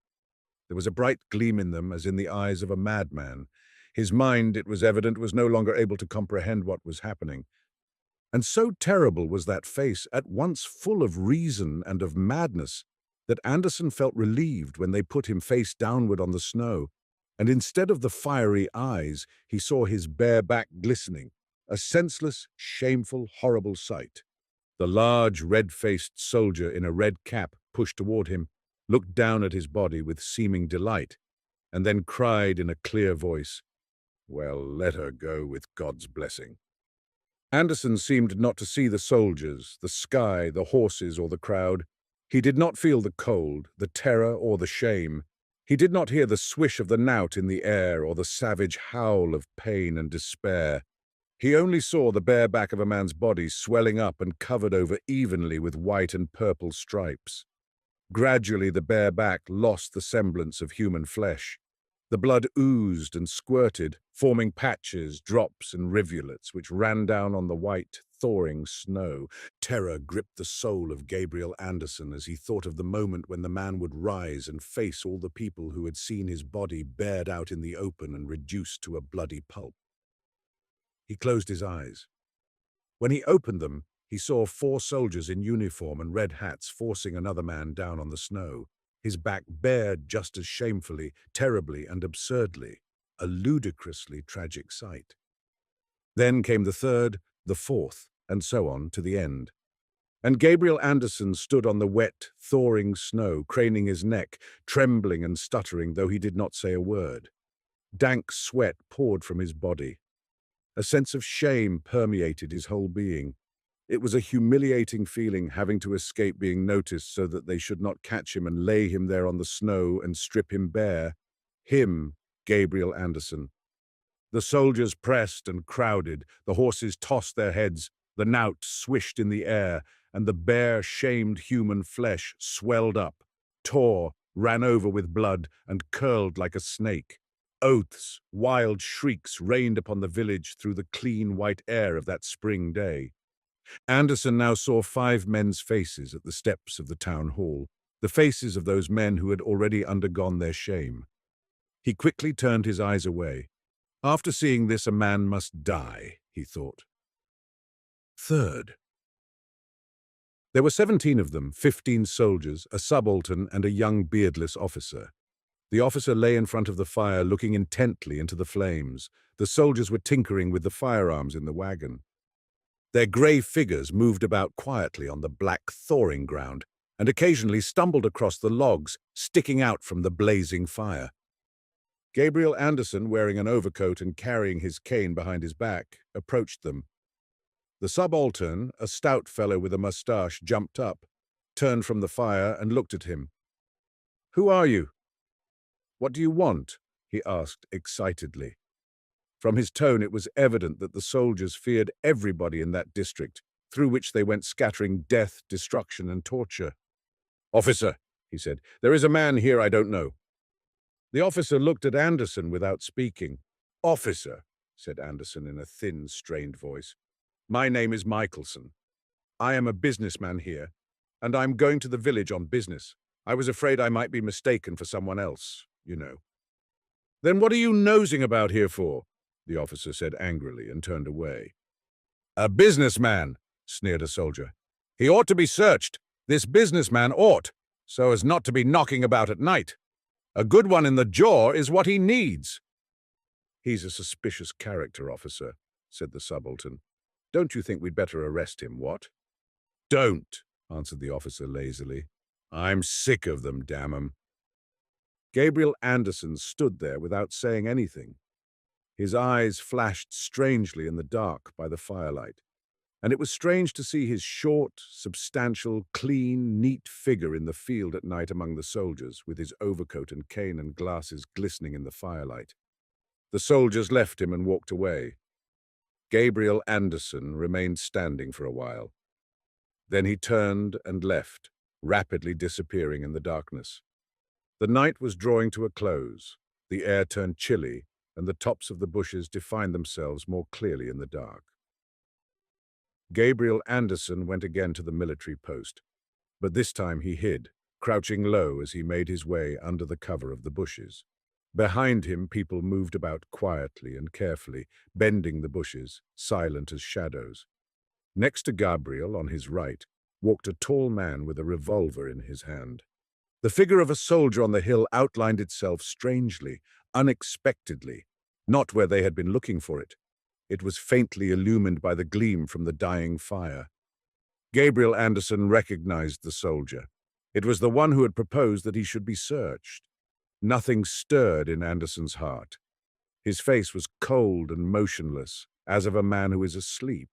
There was a bright gleam in them as in the eyes of a madman. His mind, it was evident, was no longer able to comprehend what was happening. And so terrible was that face, at once full of reason and of madness, that Anderson felt relieved when they put him face downward on the snow, and instead of the fiery eyes, he saw his bare back glistening, a senseless, shameful, horrible sight. The large, red-faced soldier in a red cap pushed toward him, looked down at his body with seeming delight, and then cried in a clear voice, "Well, let her go with God's blessing." Anderson seemed not to see the soldiers, the sky, the horses, or the crowd. He did not feel the cold, the terror, or the shame. He did not hear the swish of the knout in the air or the savage howl of pain and despair. He only saw the bare back of a man's body swelling up and covered over evenly with white and purple stripes. Gradually the bare back lost the semblance of human flesh. The blood oozed and squirted, forming patches, drops, and rivulets which ran down on the white, thawing snow. Terror gripped the soul of Gabriel Anderson as he thought of the moment when the man would rise and face all the people who had seen his body bared out in the open and reduced to a bloody pulp. He closed his eyes. When he opened them, he saw 4 soldiers in uniform and red hats forcing another man down on the snow, his back bared just as shamefully, terribly, and absurdly, a ludicrously tragic sight. Then came the 3rd, the 4th, and so on to the end. And Gabriel Anderson stood on the wet, thawing snow, craning his neck, trembling and stuttering, though he did not say a word. Dank sweat poured from his body. A sense of shame permeated his whole being. It was a humiliating feeling having to escape being noticed so that they should not catch him and lay him there on the snow and strip him bare. Him, Gabriel Anderson. The soldiers pressed and crowded, the horses tossed their heads, the knout swished in the air, and the bare, shamed human flesh swelled up, tore, ran over with blood, and curled like a snake. Oaths, wild shrieks rained upon the village through the clean white air of that spring day. Anderson now saw 5 men's faces at the steps of the town hall, the faces of those men who had already undergone their shame. He quickly turned his eyes away. After seeing this, a man must die, he thought. Third. There were 17 of them, 15 soldiers, a subaltern, and a young beardless officer. The officer lay in front of the fire, looking intently into the flames. The soldiers were tinkering with the firearms in the wagon. Their grey figures moved about quietly on the black thawing ground and occasionally stumbled across the logs sticking out from the blazing fire. Gabriel Anderson, wearing an overcoat and carrying his cane behind his back, approached them. The subaltern, a stout fellow with a moustache, jumped up, turned from the fire and looked at him. "Who are you? What do you want?" he asked excitedly. From his tone, it was evident that the soldiers feared everybody in that district, through which they went scattering death, destruction, and torture. "Officer," he said, "there is a man here I don't know." The officer looked at Anderson without speaking. "Officer," said Anderson in a thin, strained voice, "my name is Michelson. I am a businessman here, and I'm going to the village on business. I was afraid I might be mistaken for someone else, you know." "Then what are you nosing about here for?" the officer said angrily and turned away. "A businessman," sneered a soldier. "He ought to be searched. This businessman ought, so as not to be knocking about at night. A good one in the jaw is what he needs." "He's a suspicious character, officer," said the subaltern. "Don't you think we'd better arrest him, what?" "Don't," answered the officer lazily. "I'm sick of them, damn 'em." Gabriel Anderson stood there without saying anything. His eyes flashed strangely in the dark by the firelight, and it was strange to see his short, substantial, clean, neat figure in the field at night among the soldiers, with his overcoat and cane and glasses glistening in the firelight. The soldiers left him and walked away. Gabriel Anderson remained standing for a while. Then he turned and left, rapidly disappearing in the darkness. The night was drawing to a close. The air turned chilly, and the tops of the bushes defined themselves more clearly in the dark. Gabriel Anderson went again to the military post, but this time he hid, crouching low as he made his way under the cover of the bushes. Behind him, people moved about quietly and carefully, bending the bushes, silent as shadows. Next to Gabriel, on his right, walked a tall man with a revolver in his hand. The figure of a soldier on the hill outlined itself strangely, unexpectedly, not where they had been looking for it. It was faintly illumined by the gleam from the dying fire. Gabriel Anderson recognized the soldier. It was the one who had proposed that he should be searched. Nothing stirred in Anderson's heart. His face was cold and motionless, as of a man who is asleep.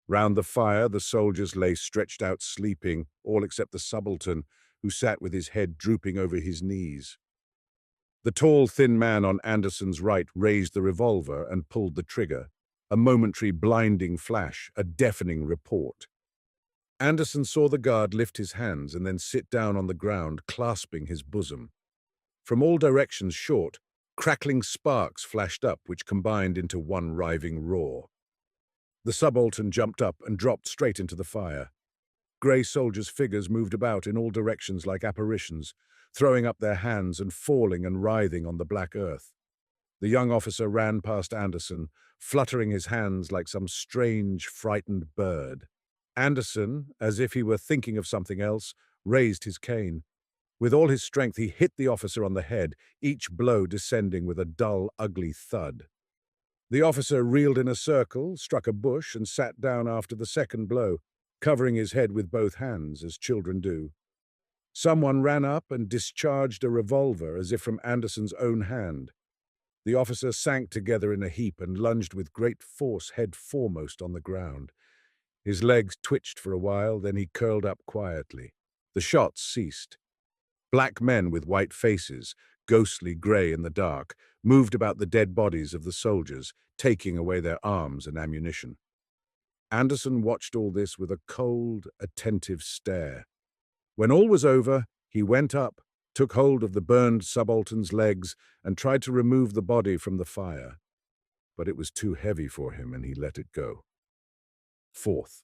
Round the fire, the soldiers lay stretched out sleeping, all except the subaltern, who sat with his head drooping over his knees. The tall, thin man on Anderson's right raised the revolver and pulled the trigger. A momentary blinding flash, a deafening report. Anderson saw the guard lift his hands and then sit down on the ground, clasping his bosom. From all directions short, crackling sparks flashed up, which combined into one riving roar. The subaltern jumped up and dropped straight into the fire. Grey soldiers' figures moved about in all directions like apparitions, throwing up their hands and falling and writhing on the black earth. The young officer ran past Anderson, fluttering his hands like some strange, frightened bird. Anderson, as if he were thinking of something else, raised his cane. With all his strength, he hit the officer on the head, each blow descending with a dull, ugly thud. The officer reeled in a circle, struck a bush, and sat down after the second blow, covering his head with both hands, as children do. Someone ran up and discharged a revolver as if from Anderson's own hand. The officer sank together in a heap and lunged with great force head foremost on the ground. His legs twitched for a while, then he curled up quietly. The shots ceased. Black men with white faces, ghostly grey in the dark, moved about the dead bodies of the soldiers, taking away their arms and ammunition. Anderson watched all this with a cold, attentive stare. When all was over, he went up, took hold of the burned subaltern's legs, and tried to remove the body from the fire. But it was too heavy for him, and he let it go. Fourth.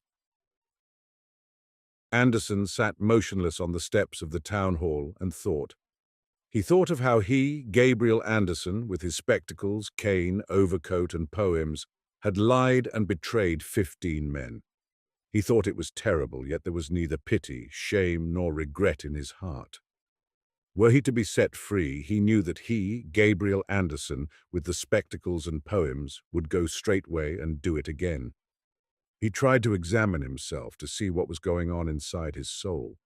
Anderson sat motionless on the steps of the town hall and thought. He thought of how he, Gabriel Anderson, with his spectacles, cane, overcoat, and poems, had lied and betrayed 15 men. He thought it was terrible, yet there was neither pity, shame, nor regret in his heart. Were he to be set free, he knew that he, Gabriel Anderson, with the spectacles and poems, would go straightway and do it again. He tried to examine himself to see what was going on inside his soul,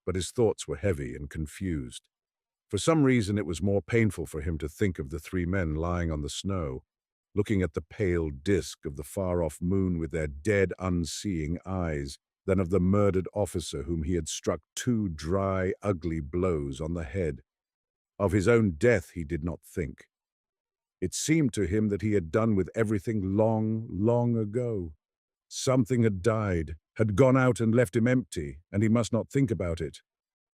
but his thoughts were heavy and confused. For some reason, it was more painful for him to think of the 3 men lying on the snow, looking at the pale disk of the far-off moon with their dead, unseeing eyes, than of the murdered officer whom he had struck 2 dry, ugly blows on the head. Of his own death he did not think. It seemed to him that he had done with everything long, long ago. Something had died, had gone out and left him empty, and he must not think about it.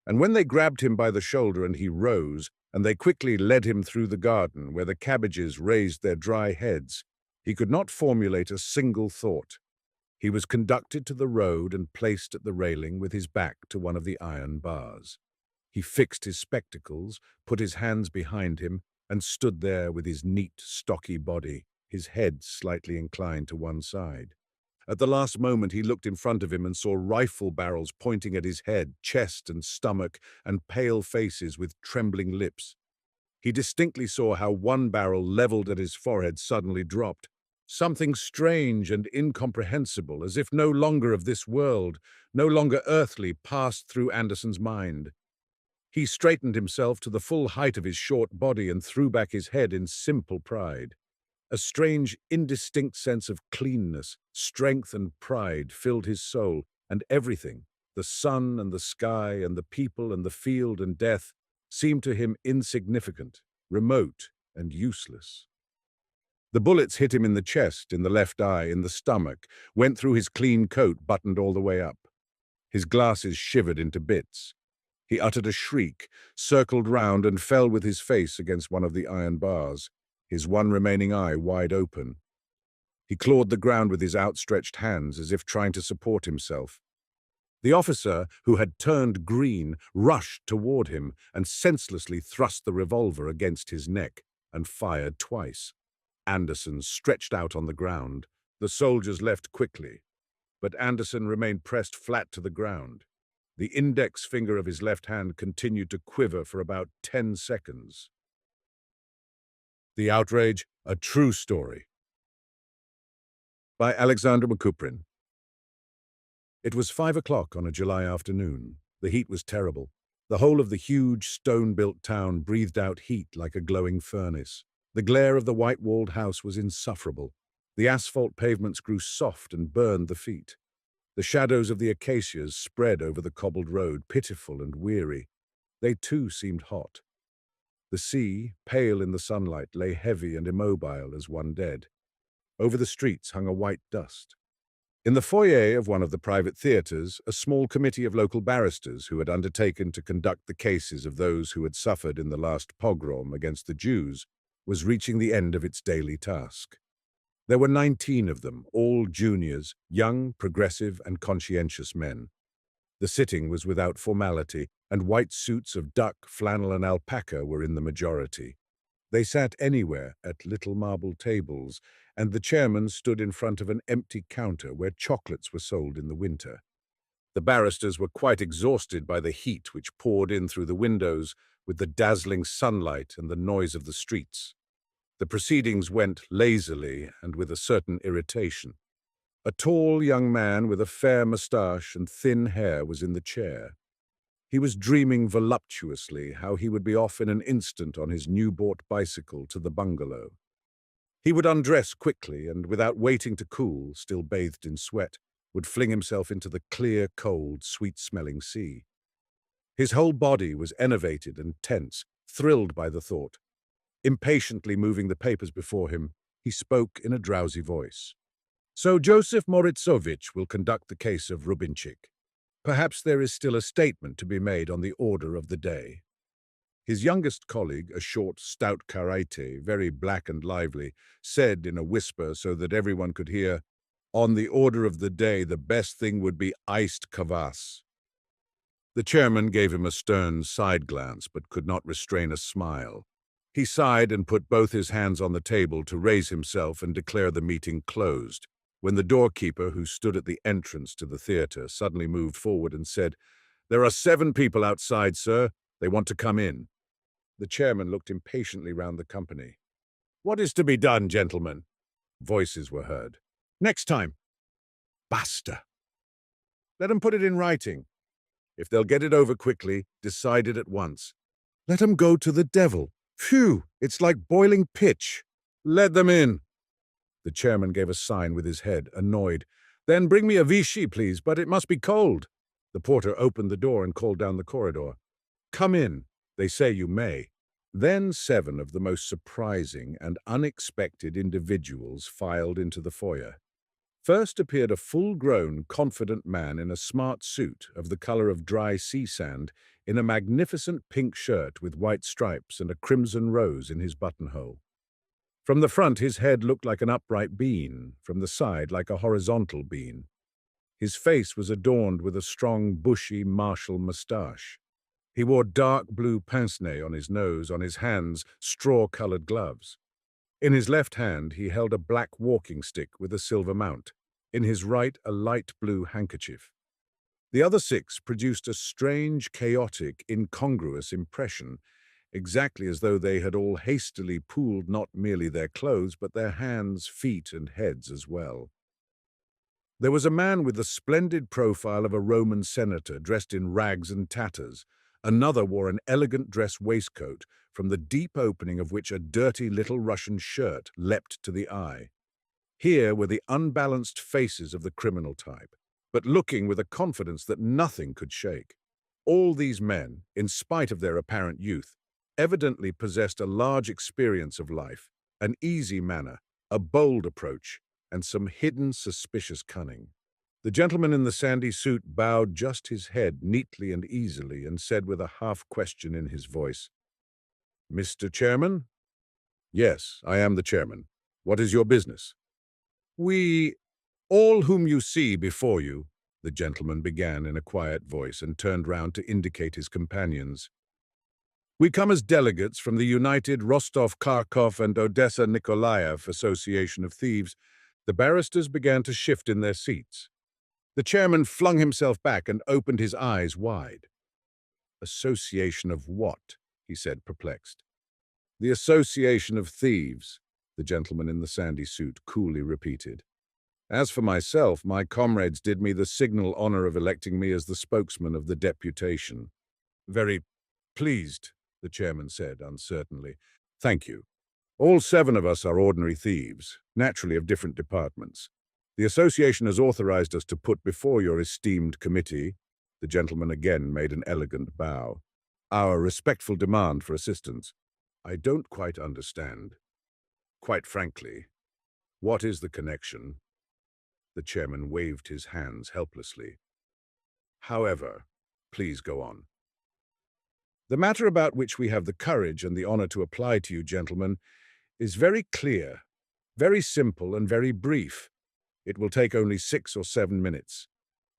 And when they grabbed him by the shoulder and he rose, and they quickly led him through the garden where the cabbages raised their dry heads, he could not formulate a single thought. He was conducted to the road and placed at the railing with his back to one of the iron bars. He fixed his spectacles, put his hands behind him, and stood there with his neat, stocky body, his head slightly inclined to one side. At the last moment he looked in front of him and saw rifle barrels pointing at his head, chest and stomach, and pale faces with trembling lips. He distinctly saw how one barrel leveled at his forehead suddenly dropped. Something strange and incomprehensible, as if no longer of this world, no longer earthly, passed through Anderson's mind. He straightened himself to the full height of his short body and threw back his head in simple pride. A strange, indistinct sense of cleanness, strength and pride filled his soul, and everything, the sun and the sky and the people and the field and death, seemed to him insignificant, remote, and useless. The bullets hit him in the chest, in the left eye, in the stomach, went through his clean coat buttoned all the way up. His glasses shivered into bits. He uttered a shriek, circled round, and fell with his face against one of the iron bars, his one remaining eye wide open. He clawed the ground with his outstretched hands as if trying to support himself. The officer, who had turned green, rushed toward him and senselessly thrust the revolver against his neck and fired twice. Anderson stretched out on the ground. The soldiers left quickly, but Anderson remained pressed flat to the ground. The index finger of his left hand continued to quiver for about 10 seconds. The Outrage, a True Story, by Alexander Makuprin. It was 5 o'clock on a July afternoon. The heat was terrible. The whole of the huge, stone-built town breathed out heat like a glowing furnace. The glare of the white-walled house was insufferable. The asphalt pavements grew soft and burned the feet. The shadows of the acacias spread over the cobbled road, pitiful and weary. They too seemed hot. The sea, pale in the sunlight, lay heavy and immobile as one dead. Over the streets hung a white dust. In the foyer of one of the private theatres, a small committee of local barristers who had undertaken to conduct the cases of those who had suffered in the last pogrom against the Jews was reaching the end of its daily task. There were 19 of them, all juniors, young, progressive, and conscientious men. The sitting was without formality, and white suits of duck, flannel, and alpaca were in the majority. They sat anywhere at little marble tables, and the chairman stood in front of an empty counter where chocolates were sold in the winter. The barristers were quite exhausted by the heat which poured in through the windows with the dazzling sunlight and the noise of the streets. The proceedings went lazily and with a certain irritation. A tall young man with a fair moustache and thin hair was in the chair. He was dreaming voluptuously how he would be off in an instant on his new-bought bicycle to the bungalow. He would undress quickly and, without waiting to cool, still bathed in sweat, would fling himself into the clear, cold, sweet-smelling sea. His whole body was enervated and tense, thrilled by the thought. Impatiently moving the papers before him, he spoke in a drowsy voice. So Joseph Moritsovich will conduct the case of Rubinchik. Perhaps there is still a statement to be made on the order of the day. His youngest colleague, a short, stout karate, very black and lively, said in a whisper so that everyone could hear, "On the order of the day, the best thing would be iced kvass." The chairman gave him a stern side glance, but could not restrain a smile. He sighed and put both his hands on the table to raise himself and declare the meeting closed, when the doorkeeper, who stood at the entrance to the theatre, suddenly moved forward and said, "There are 7 people outside, sir. They want to come in." The chairman looked impatiently round the company. "What is to be done, gentlemen?" Voices were heard. "Next time." "Basta." "Let 'em put it in writing. If they'll get it over quickly, decide it at once." "Let 'em go to the devil. Phew, it's like boiling pitch." "Let them in." The chairman gave a sign with his head, annoyed. "Then bring me a Vichy, please, but it must be cold." The porter opened the door and called down the corridor. "Come in. They say you may." Then 7 of the most surprising and unexpected individuals filed into the foyer. First appeared a full-grown, confident man in a smart suit of the color of dry sea sand, in a magnificent pink shirt with white stripes and a crimson rose in his buttonhole. From the front, his head looked like an upright bean, from the side like a horizontal bean. His face was adorned with a strong, bushy, martial moustache. He wore dark blue pince-nez on his nose, on his hands, straw-colored gloves. In his left hand, he held a black walking stick with a silver mount. In his right, a light blue handkerchief. The other 6 produced a strange, chaotic, incongruous impression, exactly as though they had all hastily pooled not merely their clothes, but their hands, feet, and heads as well. There was a man with the splendid profile of a Roman senator, dressed in rags and tatters. Another wore an elegant dress waistcoat, from the deep opening of which a dirty little Russian shirt leapt to the eye. Here were the unbalanced faces of the criminal type, but looking with a confidence that nothing could shake. All these men, in spite of their apparent youth, evidently possessed a large experience of life, an easy manner, a bold approach, and some hidden suspicious cunning. The gentleman in the sandy suit bowed just his head neatly and easily and said with a half-question in his voice, "Mr. Chairman?" "Yes, I am the chairman. What is your business?" "We, all whom you see before you," the gentleman began in a quiet voice and turned round to indicate his companions. "We come as delegates from the United Rostov-Kharkov and Odessa-Nikolaev Association of Thieves." The barristers began to shift in their seats. The chairman flung himself back and opened his eyes wide. "Association of what?" he said, perplexed. "The Association of Thieves," the gentleman in the sandy suit coolly repeated. "As for myself, my comrades did me the signal honor of electing me as the spokesman of the deputation." "Very pleased," the chairman said uncertainly. "Thank you. All 7 of us are ordinary thieves, naturally of different departments. The association has authorized us to put before your esteemed committee," the gentleman again made an elegant bow, "our respectful demand for assistance. I don't quite understand. Quite frankly, what is the connection?" The chairman waved his hands helplessly. "However, please go on." "The matter about which we have the courage and the honor to apply to you, gentlemen, is very clear, very simple, and very brief. It will take only 6 or 7 minutes.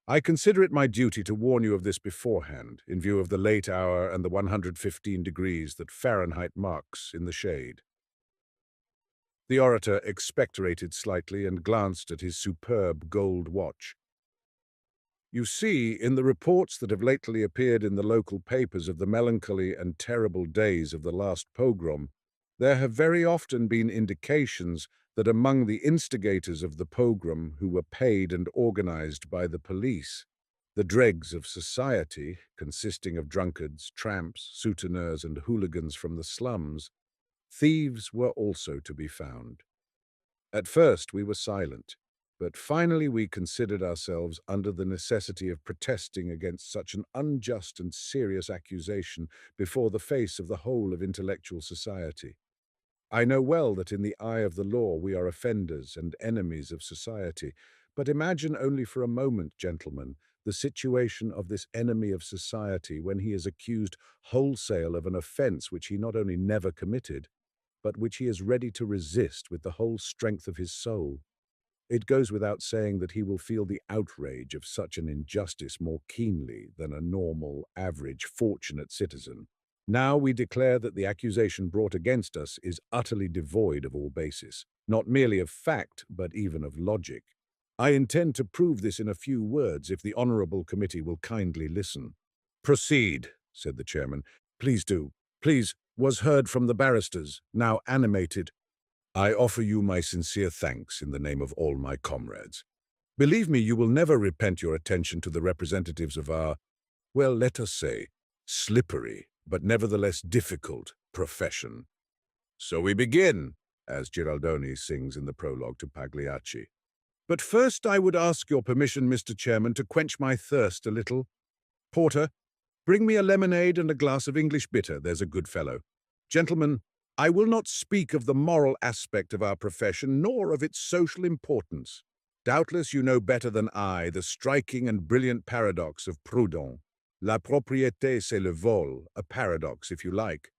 I consider it my duty to warn you of this beforehand, in view of the late hour and the 115 degrees that Fahrenheit marks in the shade." The orator expectorated slightly and glanced at his superb gold watch. "You see, in the reports that have lately appeared in the local papers of the melancholy and terrible days of the last pogrom, there have very often been indications that among the instigators of the pogrom, who were paid and organized by the police, the dregs of society, consisting of drunkards, tramps, souteneurs, and hooligans from the slums, thieves were also to be found. At first we were silent, but finally we considered ourselves under the necessity of protesting against such an unjust and serious accusation before the face of the whole of intellectual society. I know well that in the eye of the law we are offenders and enemies of society, but imagine only for a moment, gentlemen, the situation of this enemy of society when he is accused wholesale of an offense which he not only never committed, but which he is ready to resist with the whole strength of his soul. It goes without saying that he will feel the outrage of such an injustice more keenly than a normal, average, fortunate citizen. Now we declare that the accusation brought against us is utterly devoid of all basis, not merely of fact, but even of logic. I intend to prove this in a few words if the Honourable Committee will kindly listen. Proceed, said the chairman. Please do. Please, was heard from the barristers, now animated. I offer you my sincere thanks in the name of all my comrades. Believe me, you will never repent your attention to the representatives of our, well, let us say, slippery, but nevertheless difficult profession. So we begin, as Giraldoni sings in the prologue to Pagliacci. But first I would ask your permission, Mr. Chairman, to quench my thirst a little. Porter, bring me a lemonade and a glass of English bitter, there's a good fellow. Gentlemen, I will not speak of the moral aspect of our profession, nor of its social importance. Doubtless you know better than I the striking and brilliant paradox of Proudhon. La propriété c'est le vol, a paradox, if you like,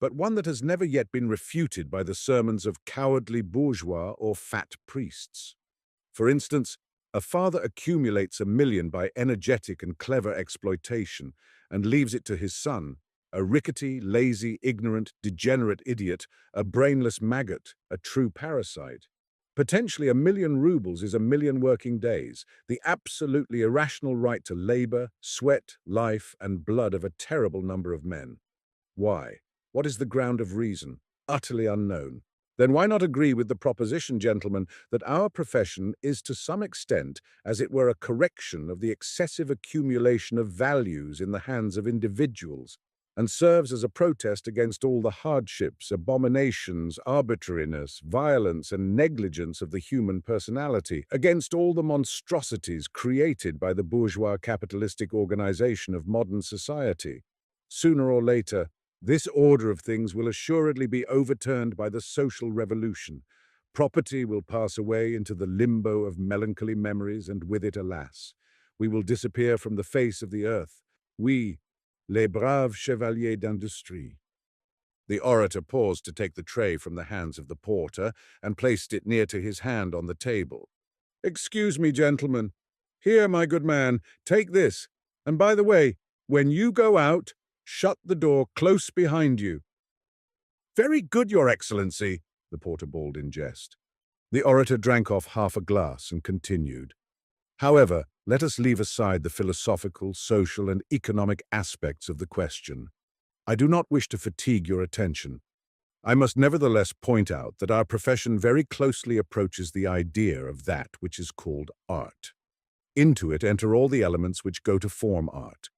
but one that has never yet been refuted by the sermons of cowardly bourgeois or fat priests. For instance, a father accumulates 1 million by energetic and clever exploitation and leaves it to his son, a rickety, lazy, ignorant, degenerate idiot, a brainless maggot, a true parasite. Potentially 1 million rubles is 1 million working days, the absolutely irrational right to labor, sweat, life, and blood of a terrible number of men. Why? What is the ground of reason? Utterly unknown. Then why not agree with the proposition, gentlemen, that our profession is to some extent, as it were, a correction of the excessive accumulation of values in the hands of individuals, and serves as a protest against all the hardships, abominations, arbitrariness, violence, and negligence of the human personality, against all the monstrosities created by the bourgeois capitalistic organization of modern society. Sooner or later, this order of things will assuredly be overturned by the social revolution. Property will pass away into the limbo of melancholy memories, and with it, alas, we will disappear from the face of the earth. We, les braves chevaliers d'industrie. The orator paused to take the tray from the hands of the porter and placed it near to his hand on the table. Excuse me, gentlemen. Here, my good man, take this. And by the way, when you go out, shut the door close behind you. Very good, Your Excellency, the porter bawled in jest. The orator drank off half a glass and continued. However, let us leave aside the philosophical, social, and economic aspects of the question. I do not wish to fatigue your attention. I must nevertheless point out that our profession very closely approaches the idea of that which is called art. Into it enter all the elements which go to form art.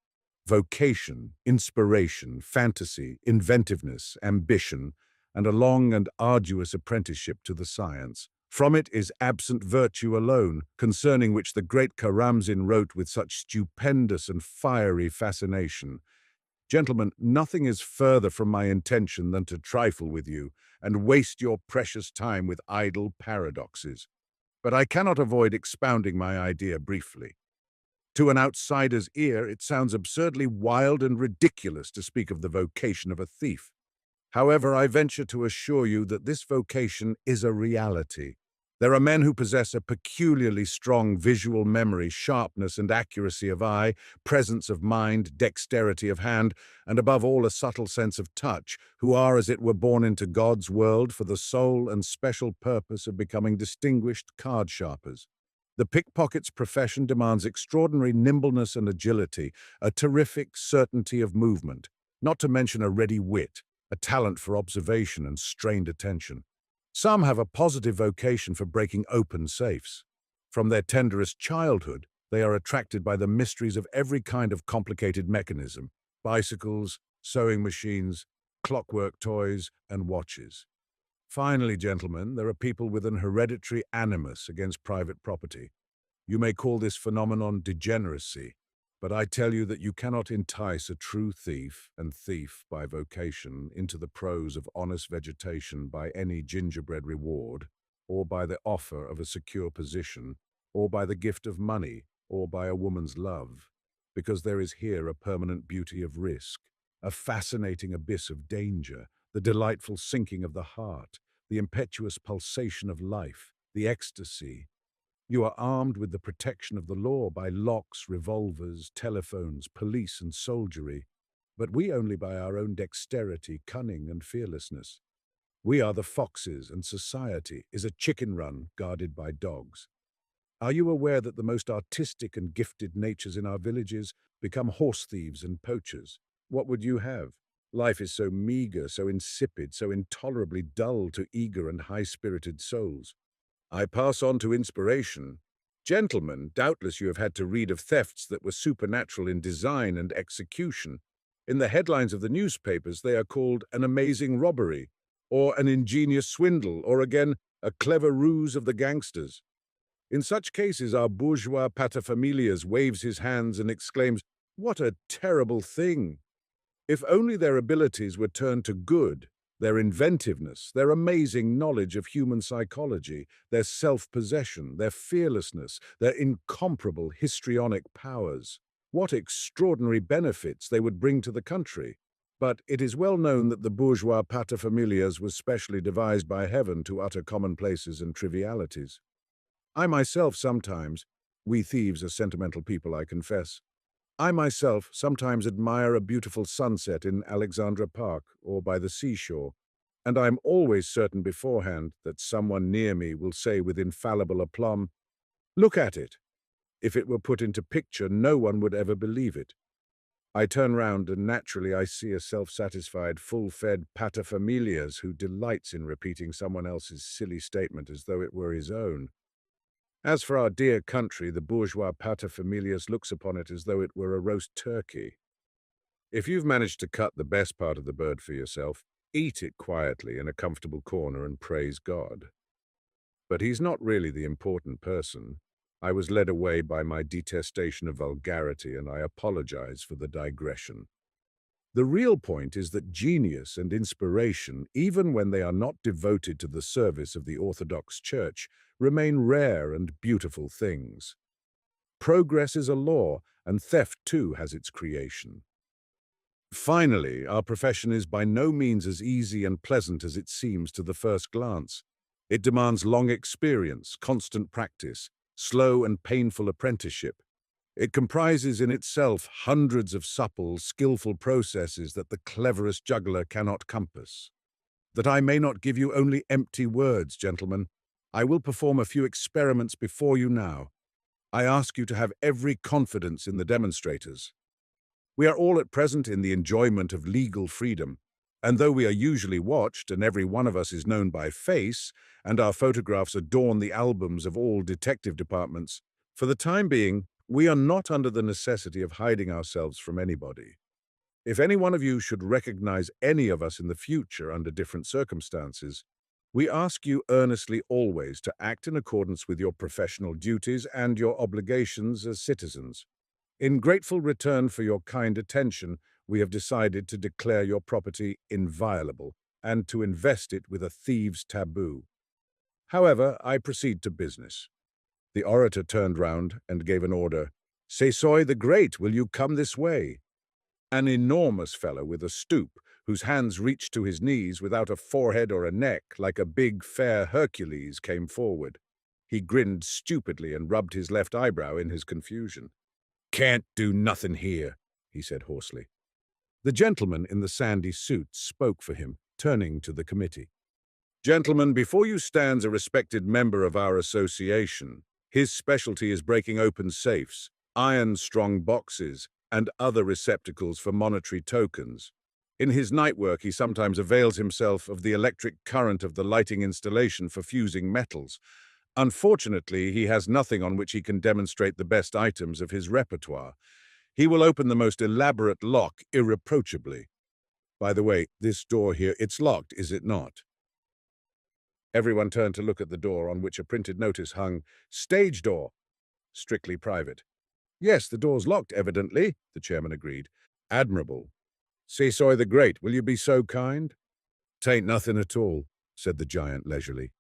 Vocation, inspiration, fantasy, inventiveness, ambition, and a long and arduous apprenticeship to the science. From it is absent virtue alone, concerning which the great Karamzin wrote with such stupendous and fiery fascination. Gentlemen, nothing is further from my intention than to trifle with you and waste your precious time with idle paradoxes. But I cannot avoid expounding my idea briefly. To an outsider's ear, it sounds absurdly wild and ridiculous to speak of the vocation of a thief. However, I venture to assure you that this vocation is a reality. There are men who possess a peculiarly strong visual memory, sharpness and accuracy of eye, presence of mind, dexterity of hand, and above all a subtle sense of touch, who are as it were born into God's world for the sole and special purpose of becoming distinguished card sharpers. The pickpocket's profession demands extraordinary nimbleness and agility, a terrific certainty of movement, not to mention a ready wit, a talent for observation and strained attention. Some have a positive vocation for breaking open safes. From their tenderest childhood, they are attracted by the mysteries of every kind of complicated mechanism: bicycles, sewing machines, clockwork toys, and watches. Finally, gentlemen, there are people with an hereditary animus against private property. You may call this phenomenon degeneracy, but I tell you that you cannot entice a true thief and thief by vocation into the prose of honest vegetation by any gingerbread reward, or by the offer of a secure position, or by the gift of money, or by a woman's love, because there is here a permanent beauty of risk, a fascinating abyss of danger, the delightful sinking of the heart, the impetuous pulsation of life, the ecstasy, You are armed with the protection of the law by locks, revolvers, telephones, police and soldiery, but we only by our own dexterity, cunning and fearlessness. We are the foxes, and society is a chicken run guarded by dogs. Are you aware that the most artistic and gifted natures in our villages become horse thieves and poachers? What would you have? Life is so meager, so insipid, so intolerably dull to eager and high-spirited souls. I pass on to inspiration. Gentlemen, doubtless you have had to read of thefts that were supernatural in design and execution. In the headlines of the newspapers, they are called an amazing robbery, or an ingenious swindle, or again, a clever ruse of the gangsters. In such cases, our bourgeois paterfamilias waves his hands and exclaims, "What a terrible thing!" If only their abilities were turned to good, their inventiveness, their amazing knowledge of human psychology, their self-possession, their fearlessness, their incomparable histrionic powers, what extraordinary benefits they would bring to the country. But it is well known that the bourgeois paterfamilias was specially devised by heaven to utter commonplaces and trivialities. I myself sometimes, we thieves are sentimental people, I confess, I myself sometimes admire a beautiful sunset in Alexandra Park or by the seashore, and I am always certain beforehand that someone near me will say with infallible aplomb, "Look at it. If it were put into picture, no one would ever believe it." I turn round and naturally I see a self-satisfied, full-fed paterfamilias who delights in repeating someone else's silly statement as though it were his own. As for our dear country, the bourgeois paterfamilias looks upon it as though it were a roast turkey. If you've managed to cut the best part of the bird for yourself, eat it quietly in a comfortable corner and praise God. But he's not really the important person. I was led away by my detestation of vulgarity, and I apologize for the digression. The real point is that genius and inspiration, even when they are not devoted to the service of the Orthodox Church, remain rare and beautiful things. Progress is a law, and theft too has its creation. Finally, our profession is by no means as easy and pleasant as it seems to the first glance. It demands long experience, constant practice, slow and painful apprenticeship. It comprises in itself hundreds of supple, skillful processes that the cleverest juggler cannot compass. That I may not give you only empty words, gentlemen, I will perform a few experiments before you now. I ask you to have every confidence in the demonstrators. We are all at present in the enjoyment of legal freedom, and though we are usually watched and every one of us is known by face, and our photographs adorn the albums of all detective departments, for the time being, we are not under the necessity of hiding ourselves from anybody. If any one of you should recognize any of us in the future under different circumstances, we ask you earnestly always to act in accordance with your professional duties and your obligations as citizens. In grateful return for your kind attention, we have decided to declare your property inviolable and to invest it with a thieves' taboo. However, I proceed to business. The orator turned round and gave an order. "Cesoi the Great, will you come this way?" An enormous fellow with a stoop, whose hands reached to his knees without a forehead or a neck, like a big, fair Hercules, came forward. He grinned stupidly and rubbed his left eyebrow in his confusion. "Can't do nothing here," he said hoarsely. The gentleman in the sandy suit spoke for him, turning to the committee. "Gentlemen, before you stands a respected member of our association. His specialty is breaking open safes, iron-strong boxes, and other receptacles for monetary tokens. In his night work, he sometimes avails himself of the electric current of the lighting installation for fusing metals. Unfortunately, he has nothing on which he can demonstrate the best items of his repertoire. He will open the most elaborate lock irreproachably. By the way, this door here, it's locked, is it not?" Everyone turned to look at the door on which a printed notice hung, "Stage door, strictly private." "Yes, the door's locked, evidently," the chairman agreed. "Admirable. Cesoi the Great, will you be so kind?" "'Tain't nothing at all," said the giant leisurely.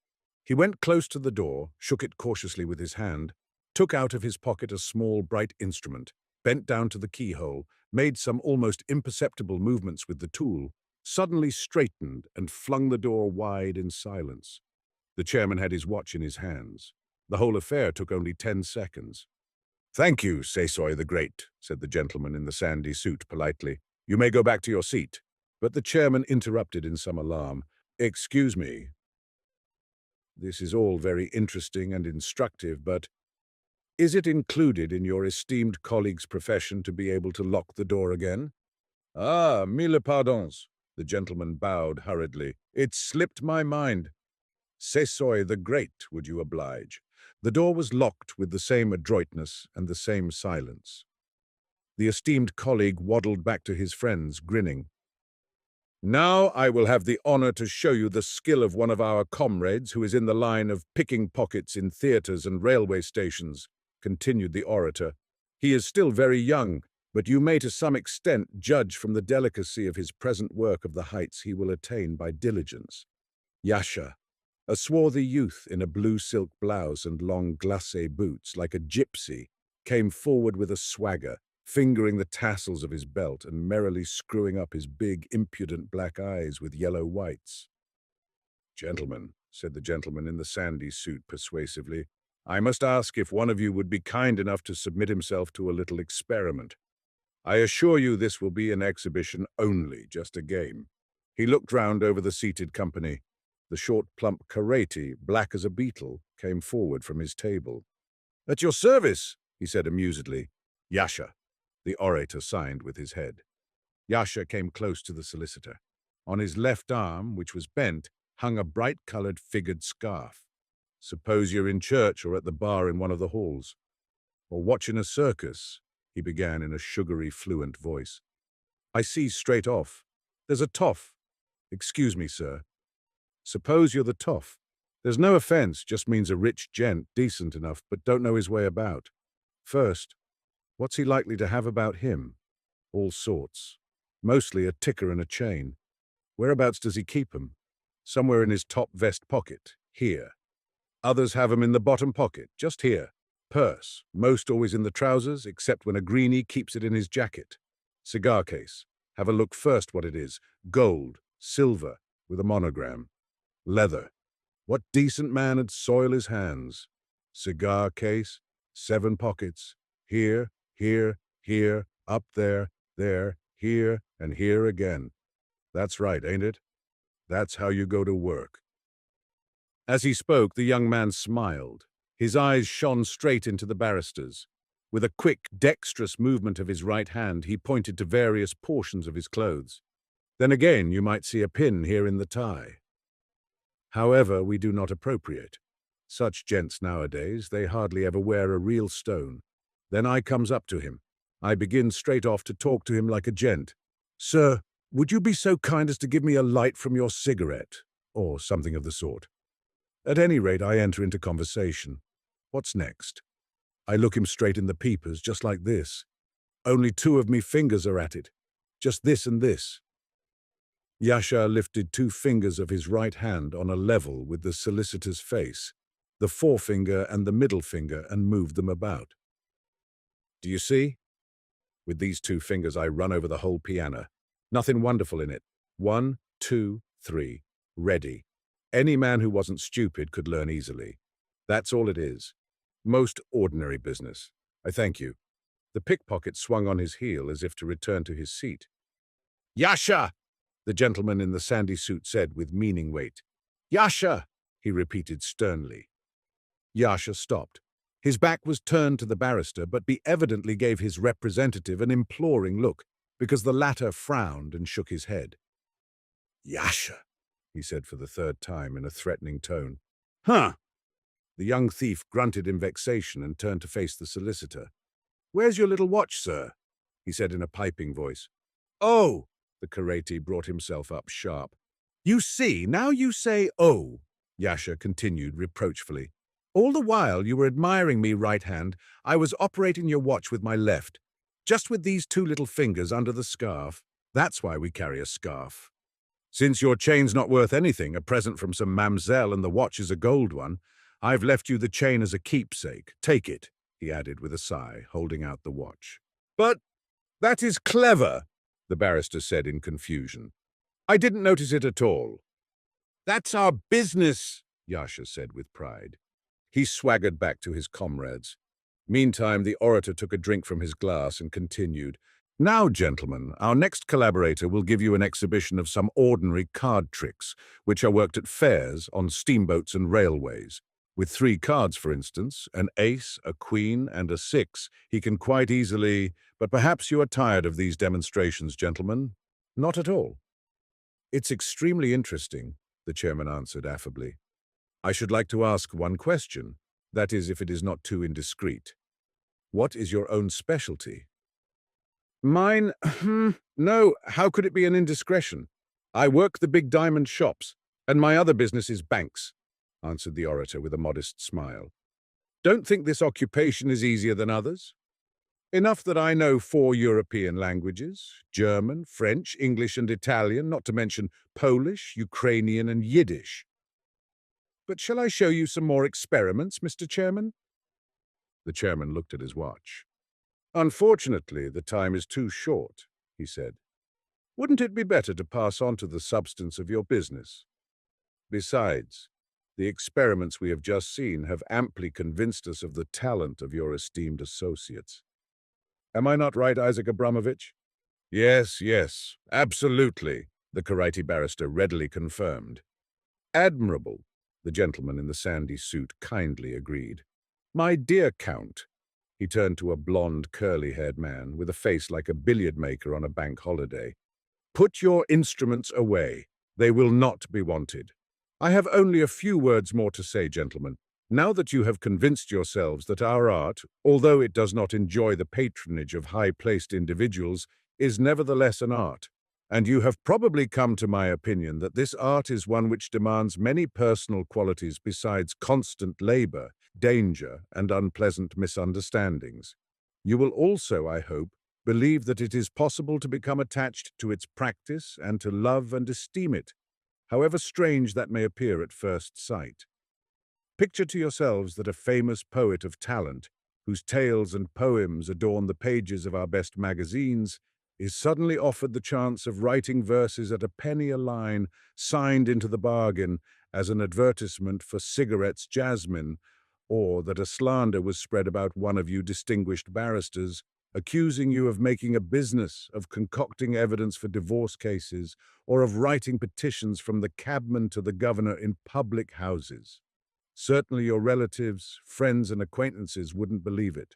He went close to the door, shook it cautiously with his hand, took out of his pocket a small, bright instrument, bent down to the keyhole, made some almost imperceptible movements with the tool, suddenly straightened and flung the door wide in silence. The chairman had his watch in his hands. The whole affair took only 10 seconds. "Thank you, Tolstoy the Great," said the gentleman in the sandy suit politely. "You may go back to your seat." But the chairman interrupted in some alarm. "Excuse me. This is all very interesting and instructive, but is it included in your esteemed colleague's profession to be able to lock the door again?" "Ah, mille pardons." The gentleman bowed hurriedly. "It slipped my mind. Tolstoy the Great, would you oblige?" The door was locked with the same adroitness and the same silence. The esteemed colleague waddled back to his friends, grinning. "Now I will have the honor to show you the skill of one of our comrades who is in the line of picking pockets in theaters and railway stations," continued the orator. "He is still very young, but you may to some extent judge from the delicacy of his present work of the heights he will attain by diligence. Yasha, a swarthy youth in a blue silk blouse and long glacé boots, like a gypsy, came forward with a swagger, fingering the tassels of his belt and merrily screwing up his big, impudent black eyes with yellow whites. "Gentlemen," said the gentleman in the sandy suit persuasively, "I must ask if one of you would be kind enough to submit himself to a little experiment. I assure you this will be an exhibition only, just a game." He looked round over the seated company. The short, plump Karate, black as a beetle, came forward from his table. "At your service," he said amusedly. "Yasha." The orator signed with his head. Yasha came close to the solicitor. On his left arm, which was bent, hung a bright-colored figured scarf. "Suppose you're in church or at the bar in one of the halls. Or watching a circus," he began in a sugary, fluent voice. "I see straight off. There's a toff. Excuse me, sir. Suppose you're the toff. There's no offense, just means a rich gent, decent enough, but don't know his way about. First, what's he likely to have about him? All sorts. Mostly a ticker and a chain. Whereabouts does he keep 'em? Somewhere in his top vest pocket. Here. Others have 'em in the bottom pocket. Just here. Purse. Most always in the trousers, except when a greenie keeps it in his jacket. Cigar case. Have a look first what it is. Gold. Silver. With a monogram. Leather. What decent man would soil his hands? Cigar case. 7 pockets. Here, here, up there, here, and here again. That's right, ain't it? That's how you go to work." As he spoke, the young man smiled. His eyes shone straight into the barrister's. With a quick, dexterous movement of his right hand, he pointed to various portions of his clothes. "Then again, you might see a pin here in the tie. However, we do not appropriate. Such gents nowadays, they hardly ever wear a real stone. Then I comes up to him. I begin straight off to talk to him like a gent. 'Sir, would you be so kind as to give me a light from your cigarette?' Or something of the sort. At any rate, I enter into conversation. What's next? I look him straight in the peepers, just like this. Only 2 of me fingers are at it. Just this and this." Yasha lifted 2 fingers of his right hand on a level with the solicitor's face, the forefinger and the middle finger, and moved them about. "Do you see? With these 2 fingers I run over the whole piano. Nothing wonderful in it. 1, 2, 3. Ready. Any man who wasn't stupid could learn easily. That's all it is. Most ordinary business. I thank you." The pickpocket swung on his heel as if to return to his seat. "Yasha!" the gentleman in the sandy suit said with meaning weight. "Yasha!" he repeated sternly. Yasha stopped. His back was turned to the barrister, but he evidently gave his representative an imploring look, because the latter frowned and shook his head. "Yasha!" he said for the 3rd time in a threatening tone. "Huh!" The young thief grunted in vexation and turned to face the solicitor. "Where's your little watch, sir?" he said in a piping voice. "Oh!" the Karate brought himself up sharp. "You see, now you say, oh," Yasha continued reproachfully. "All the while you were admiring me right hand, I was operating your watch with my left, just with these 2 little fingers under the scarf. That's why we carry a scarf. Since your chain's not worth anything, a present from some mamselle, and the watch is a gold one, I've left you the chain as a keepsake. Take it," he added with a sigh, holding out the watch. "But that is clever," the barrister said in confusion. "I didn't notice it at all." "That's our business," Yasha said with pride. He swaggered back to his comrades. Meantime, the orator took a drink from his glass and continued, "Now, gentlemen, our next collaborator will give you an exhibition of some ordinary card tricks, which are worked at fairs, on steamboats and railways. With 3 cards, for instance, an ace, a queen, and a 6, he can quite easily— But perhaps you are tired of these demonstrations, gentlemen?" "Not at all." "It's extremely interesting," the chairman answered affably. "I should like to ask one question, that is, if it is not too indiscreet. What is your own specialty?" "Mine? No, how could it be an indiscretion? I work the big diamond shops, and my other business is banks," answered the orator with a modest smile. "Don't think this occupation is easier than others. Enough that I know 4 European languages: German, French, English, and Italian, not to mention Polish, Ukrainian, and Yiddish. But shall I show you some more experiments, Mr. Chairman?" The chairman looked at his watch. "Unfortunately, the time is too short," he said. "Wouldn't it be better to pass on to the substance of your business? Besides, the experiments we have just seen have amply convinced us of the talent of your esteemed associates. Am I not right, Isaac Abramovich?" "Yes, yes, absolutely," the Karaite barrister readily confirmed. "Admirable," the gentleman in the sandy suit kindly agreed. "My dear Count," he turned to a blond, curly-haired man with a face like a billiard-maker on a bank holiday, "put your instruments away. They will not be wanted. I have only a few words more to say, gentlemen. Now that you have convinced yourselves that our art, although it does not enjoy the patronage of high-placed individuals, is nevertheless an art, and you have probably come to my opinion that this art is one which demands many personal qualities besides constant labor, danger, and unpleasant misunderstandings. You will also, I hope, believe that it is possible to become attached to its practice and to love and esteem it, however strange that may appear at first sight. Picture to yourselves that a famous poet of talent, whose tales and poems adorn the pages of our best magazines, is suddenly offered the chance of writing verses at a penny a line, signed into the bargain as an advertisement for cigarettes Jasmine, or that a slander was spread about one of you distinguished barristers, accusing you of making a business of concocting evidence for divorce cases, or of writing petitions from the cabman to the governor in public houses. Certainly your relatives, friends, and acquaintances wouldn't believe it.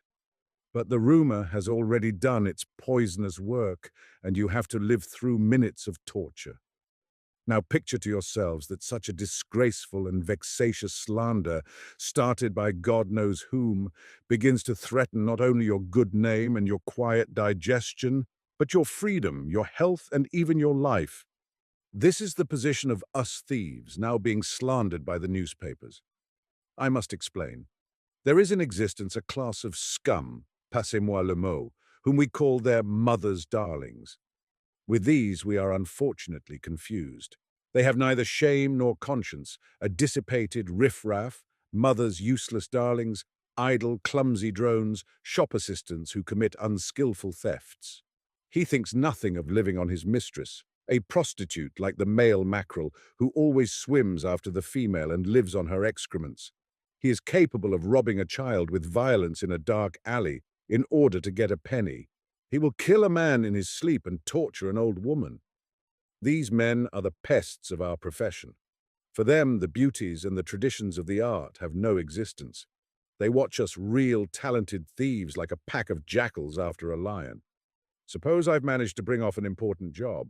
But the rumor has already done its poisonous work, and you have to live through minutes of torture. Now picture to yourselves that such a disgraceful and vexatious slander, started by God knows whom, begins to threaten not only your good name and your quiet digestion, but your freedom, your health, and even your life. This is the position of us thieves, now being slandered by the newspapers. I must explain. There is in existence a class of scum, passez-moi le mot, whom we call their mother's darlings. With these we are unfortunately confused. They have neither shame nor conscience, a dissipated riffraff, mother's useless darlings, idle, clumsy drones, shop assistants who commit unskillful thefts. He thinks nothing of living on his mistress, a prostitute like the male mackerel who always swims after the female and lives on her excrements. He is capable of robbing a child with violence in a dark alley in order to get a penny. He will kill a man in his sleep and torture an old woman. These men are the pests of our profession. For them, the beauties and the traditions of the art have no existence. They watch us real talented thieves like a pack of jackals after a lion. Suppose I've managed to bring off an important job.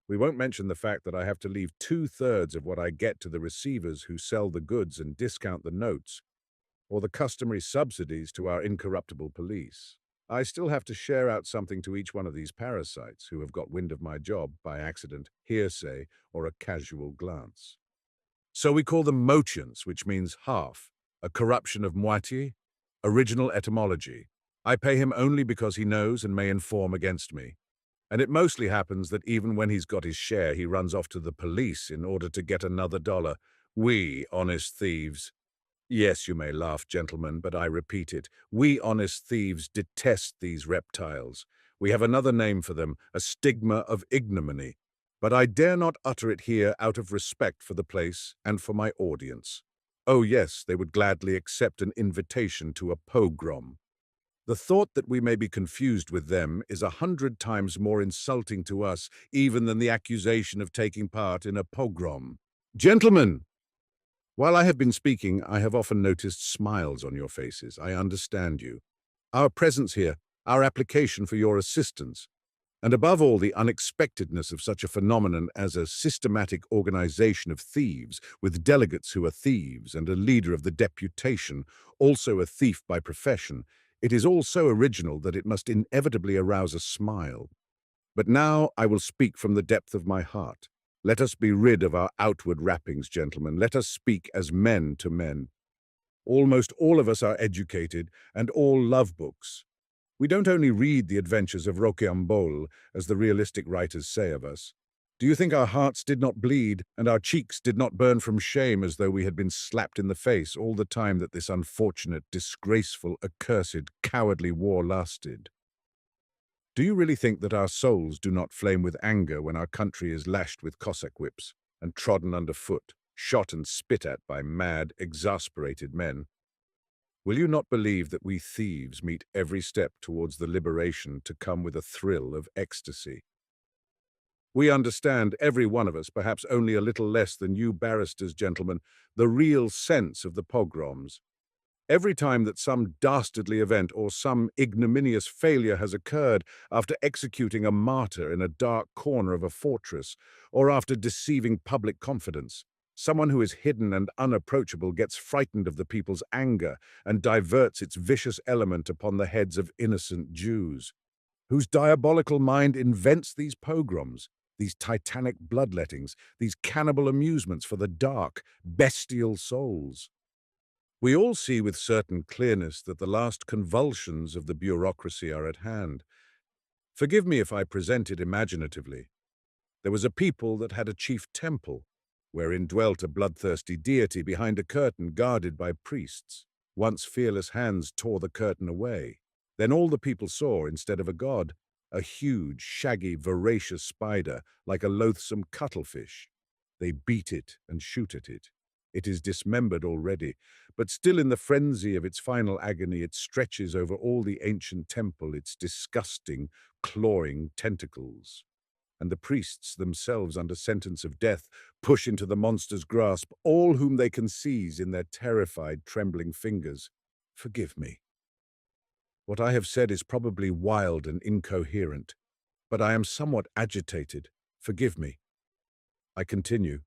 We won't mention the fact that I have to leave 2/3 of what I get to the receivers who sell the goods and discount the notes, or the customary subsidies to our incorruptible police. I still have to share out something to each one of these parasites who have got wind of my job by accident, hearsay, or a casual glance. So we call them motients, which means half, a corruption of moitié, original etymology. I pay him only because he knows and may inform against me. And it mostly happens that even when he's got his share, he runs off to the police in order to get another dollar. We, honest thieves. Yes, you may laugh, gentlemen, but I repeat it. We honest thieves detest these reptiles. We have another name for them, a stigma of ignominy. But I dare not utter it here out of respect for the place and for my audience. Oh yes, they would gladly accept an invitation to a pogrom. The thought that we may be confused with them is 100 times more insulting to us even than the accusation of taking part in a pogrom. Gentlemen, while I have been speaking, I have often noticed smiles on your faces. I understand you. Our presence here, our application for your assistance, and above all the unexpectedness of such a phenomenon as a systematic organization of thieves, with delegates who are thieves and a leader of the deputation, also a thief by profession, it is all so original that it must inevitably arouse a smile. But now I will speak from the depth of my heart. Let us be rid of our outward wrappings, gentlemen. Let us speak as men to men. Almost all of us are educated, and all love books. We don't only read the adventures of Rocambole, as the realistic writers say of us. Do you think our hearts did not bleed and our cheeks did not burn from shame as though we had been slapped in the face all the time that this unfortunate, disgraceful, accursed, cowardly war lasted? Do you really think that our souls do not flame with anger when our country is lashed with Cossack whips and trodden underfoot, shot and spit at by mad, exasperated men? Will you not believe that we thieves meet every step towards the liberation to come with a thrill of ecstasy? We understand, every one of us, perhaps only a little less than you barristers, gentlemen, the real sense of the pogroms. Every time that some dastardly event or some ignominious failure has occurred after executing a martyr in a dark corner of a fortress, or after deceiving public confidence, someone who is hidden and unapproachable gets frightened of the people's anger and diverts its vicious element upon the heads of innocent Jews, whose diabolical mind invents these pogroms, these titanic bloodlettings, these cannibal amusements for the dark, bestial souls. We all see with certain clearness that the last convulsions of the bureaucracy are at hand. Forgive me if I present it imaginatively. There was a people that had a chief temple, wherein dwelt a bloodthirsty deity behind a curtain guarded by priests. Once fearless hands tore the curtain away. Then all the people saw, instead of a god, a huge, shaggy, voracious spider, like a loathsome cuttlefish. They beat it and shoot at it. It is dismembered already, but still in the frenzy of its final agony it stretches over all the ancient temple its disgusting, clawing tentacles. And the priests themselves, under sentence of death, push into the monster's grasp all whom they can seize in their terrified, trembling fingers. Forgive me. What I have said is probably wild and incoherent, but I am somewhat agitated. Forgive me. I continue.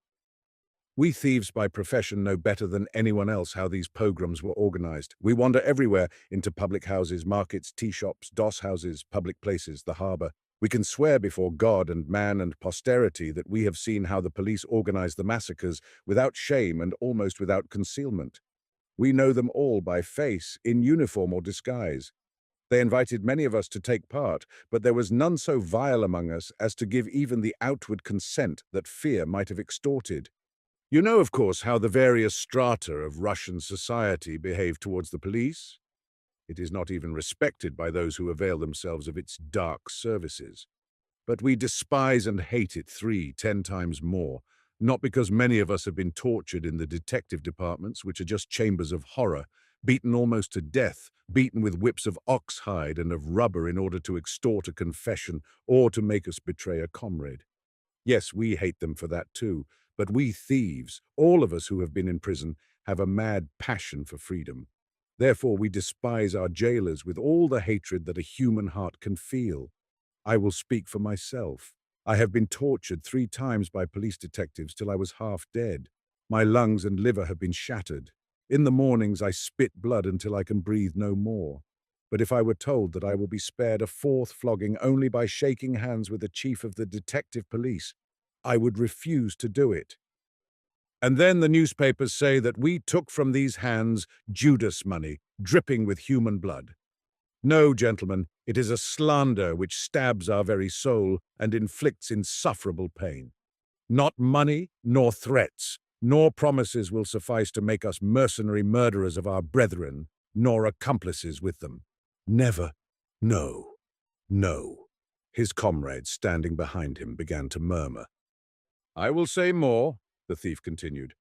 We thieves by profession know better than anyone else how these pogroms were organized. We wander everywhere, into public houses, markets, tea shops, doss houses, public places, the harbor. We can swear before God and man and posterity that we have seen how the police organize the massacres without shame and almost without concealment. We know them all by face, in uniform or disguise. They invited many of us to take part, but there was none so vile among us as to give even the outward consent that fear might have extorted. You know, of course, how the various strata of Russian society behave towards the police. It is not even respected by those who avail themselves of its dark services. But we despise and hate it 10 times more, not because many of us have been tortured in the detective departments, which are just chambers of horror, beaten almost to death, beaten with whips of oxhide and of rubber in order to extort a confession or to make us betray a comrade. Yes, we hate them for that too, but we thieves, all of us who have been in prison, have a mad passion for freedom. Therefore we despise our jailers with all the hatred that a human heart can feel. I will speak for myself. I have been tortured 3 times by police detectives till I was half dead. My lungs and liver have been shattered. In the mornings I spit blood until I can breathe no more. But if I were told that I will be spared a 4th flogging only by shaking hands with the chief of the detective police, I would refuse to do it. And then the newspapers say that we took from these hands Judas money, dripping with human blood. No, gentlemen, it is a slander which stabs our very soul and inflicts insufferable pain. Not money, nor threats, nor promises will suffice to make us mercenary murderers of our brethren, nor accomplices with them. Never. No. No. His comrades standing behind him began to murmur. I will say more, the thief continued.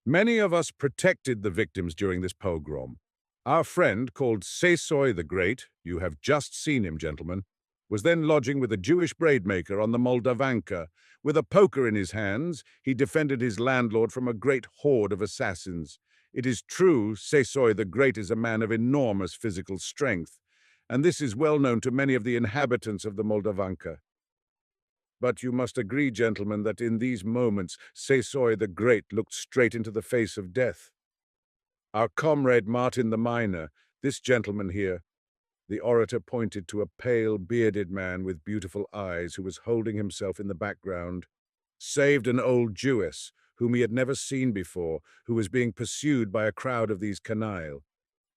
Many of us protected the victims during this pogrom. Our friend, called Sesoy the Great, you have just seen him, gentlemen, was then lodging with a Jewish braidmaker on the Vanka. With a poker in his hands, he defended his landlord from a great horde of assassins. It is true, Sesoy the Great is a man of enormous physical strength, and this is well known to many of the inhabitants of the Vanka. But you must agree, gentlemen, that in these moments, Sesoy the Great looked straight into the face of death. Our comrade Martin the Miner, this gentleman here, the orator pointed to a pale, bearded man with beautiful eyes who was holding himself in the background, saved an old Jewess, whom he had never seen before, who was being pursued by a crowd of these canaille.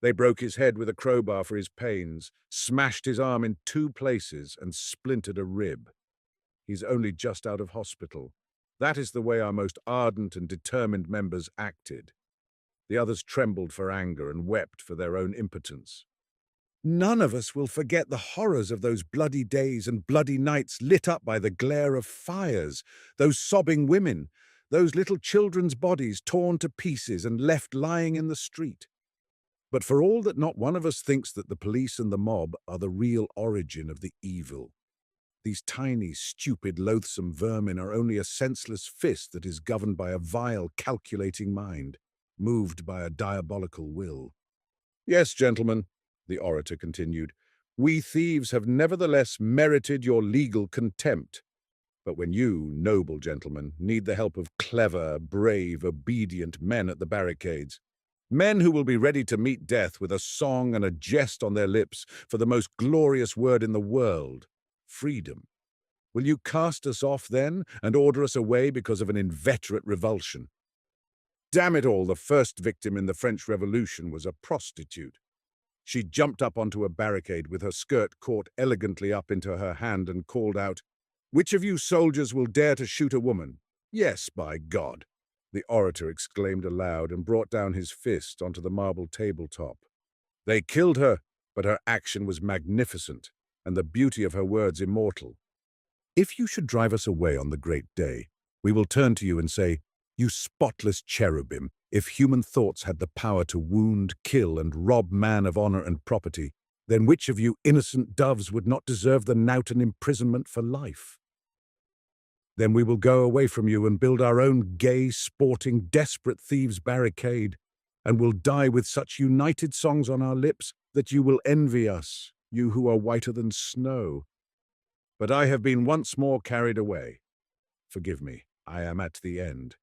They broke his head with a crowbar for his pains, smashed his arm in 2 places, and splintered a rib. He's only just out of hospital. That is the way our most ardent and determined members acted. The others trembled for anger and wept for their own impotence. None of us will forget the horrors of those bloody days and bloody nights lit up by the glare of fires, those sobbing women, those little children's bodies torn to pieces and left lying in the street. But for all that, not one of us thinks that the police and the mob are the real origin of the evil. These tiny, stupid, loathsome vermin are only a senseless fist that is governed by a vile, calculating mind, moved by a diabolical will. Yes, gentlemen, the orator continued, we thieves have nevertheless merited your legal contempt. But when you, noble gentlemen, need the help of clever, brave, obedient men at the barricades, men who will be ready to meet death with a song and a jest on their lips for the most glorious word in the world, freedom, will you cast us off then and order us away because of an inveterate revulsion? Damn it all, the first victim in the French Revolution was a prostitute. She jumped up onto a barricade with her skirt caught elegantly up into her hand and called out, "Which of you soldiers will dare to shoot a woman?" "Yes, by God!" the orator exclaimed aloud and brought down his fist onto the marble tabletop. They killed her, but her action was magnificent, and the beauty of her words immortal. If you should drive us away on the great day, we will turn to you and say, "You spotless cherubim, if human thoughts had the power to wound, kill, and rob man of honor and property, then which of you innocent doves would not deserve the knout and imprisonment for life? Then we will go away from you and build our own gay, sporting, desperate thieves' barricade, and will die with such united songs on our lips that you will envy us, you who are whiter than snow. But I have been once more carried away. Forgive me, I am at the end.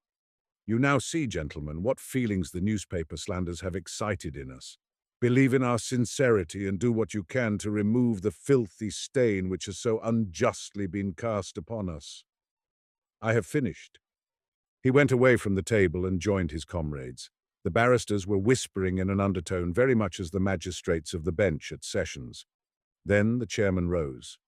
You now see, gentlemen, what feelings the newspaper slanders have excited in us. Believe in our sincerity and do what you can to remove the filthy stain which has so unjustly been cast upon us. I have finished." He went away from the table and joined his comrades. The barristers were whispering in an undertone, very much as the magistrates of the bench at sessions. Then the chairman rose.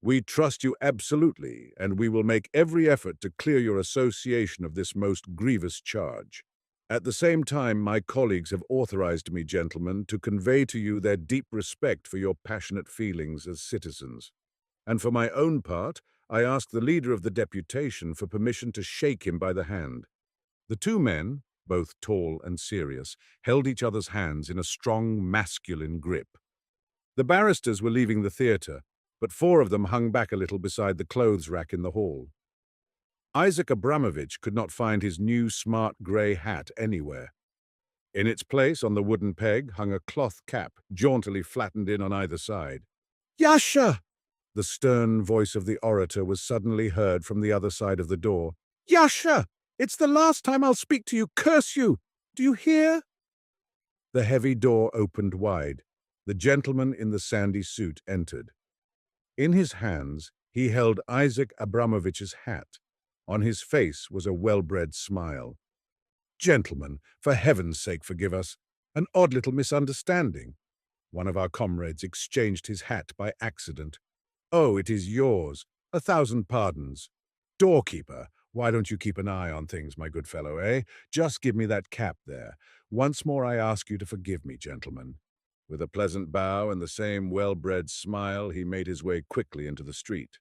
"We trust you absolutely, and we will make every effort to clear your association of this most grievous charge. At the same time, my colleagues have authorized me, gentlemen, to convey to you their deep respect for your passionate feelings as citizens. And for my own part, I ask the leader of the deputation for permission to shake him by the hand." The 2 men, both tall and serious, held each other's hands in a strong, masculine grip. The barristers were leaving the theatre, but 4 of them hung back a little beside the clothes rack in the hall. Isaac Abramovich could not find his new smart grey hat anywhere. In its place, on the wooden peg, hung a cloth cap, jauntily flattened in on either side. "Yasha!" The stern voice of the orator was suddenly heard from the other side of the door. "Yasha! It's the last time I'll speak to you, curse you! Do you hear?" The heavy door opened wide. The gentleman in the sandy suit entered. In his hands, he held Isaac Abramovich's hat. On his face was a well-bred smile. "Gentlemen, for heaven's sake forgive us. An odd little misunderstanding." One of our comrades exchanged his hat by accident. "Oh, it is yours. 1,000 pardons. Doorkeeper, why don't you keep an eye on things, my good fellow, eh? Just give me that cap there. Once more I ask you to forgive me, gentlemen." With a pleasant bow and the same well-bred smile, he made his way quickly into the street.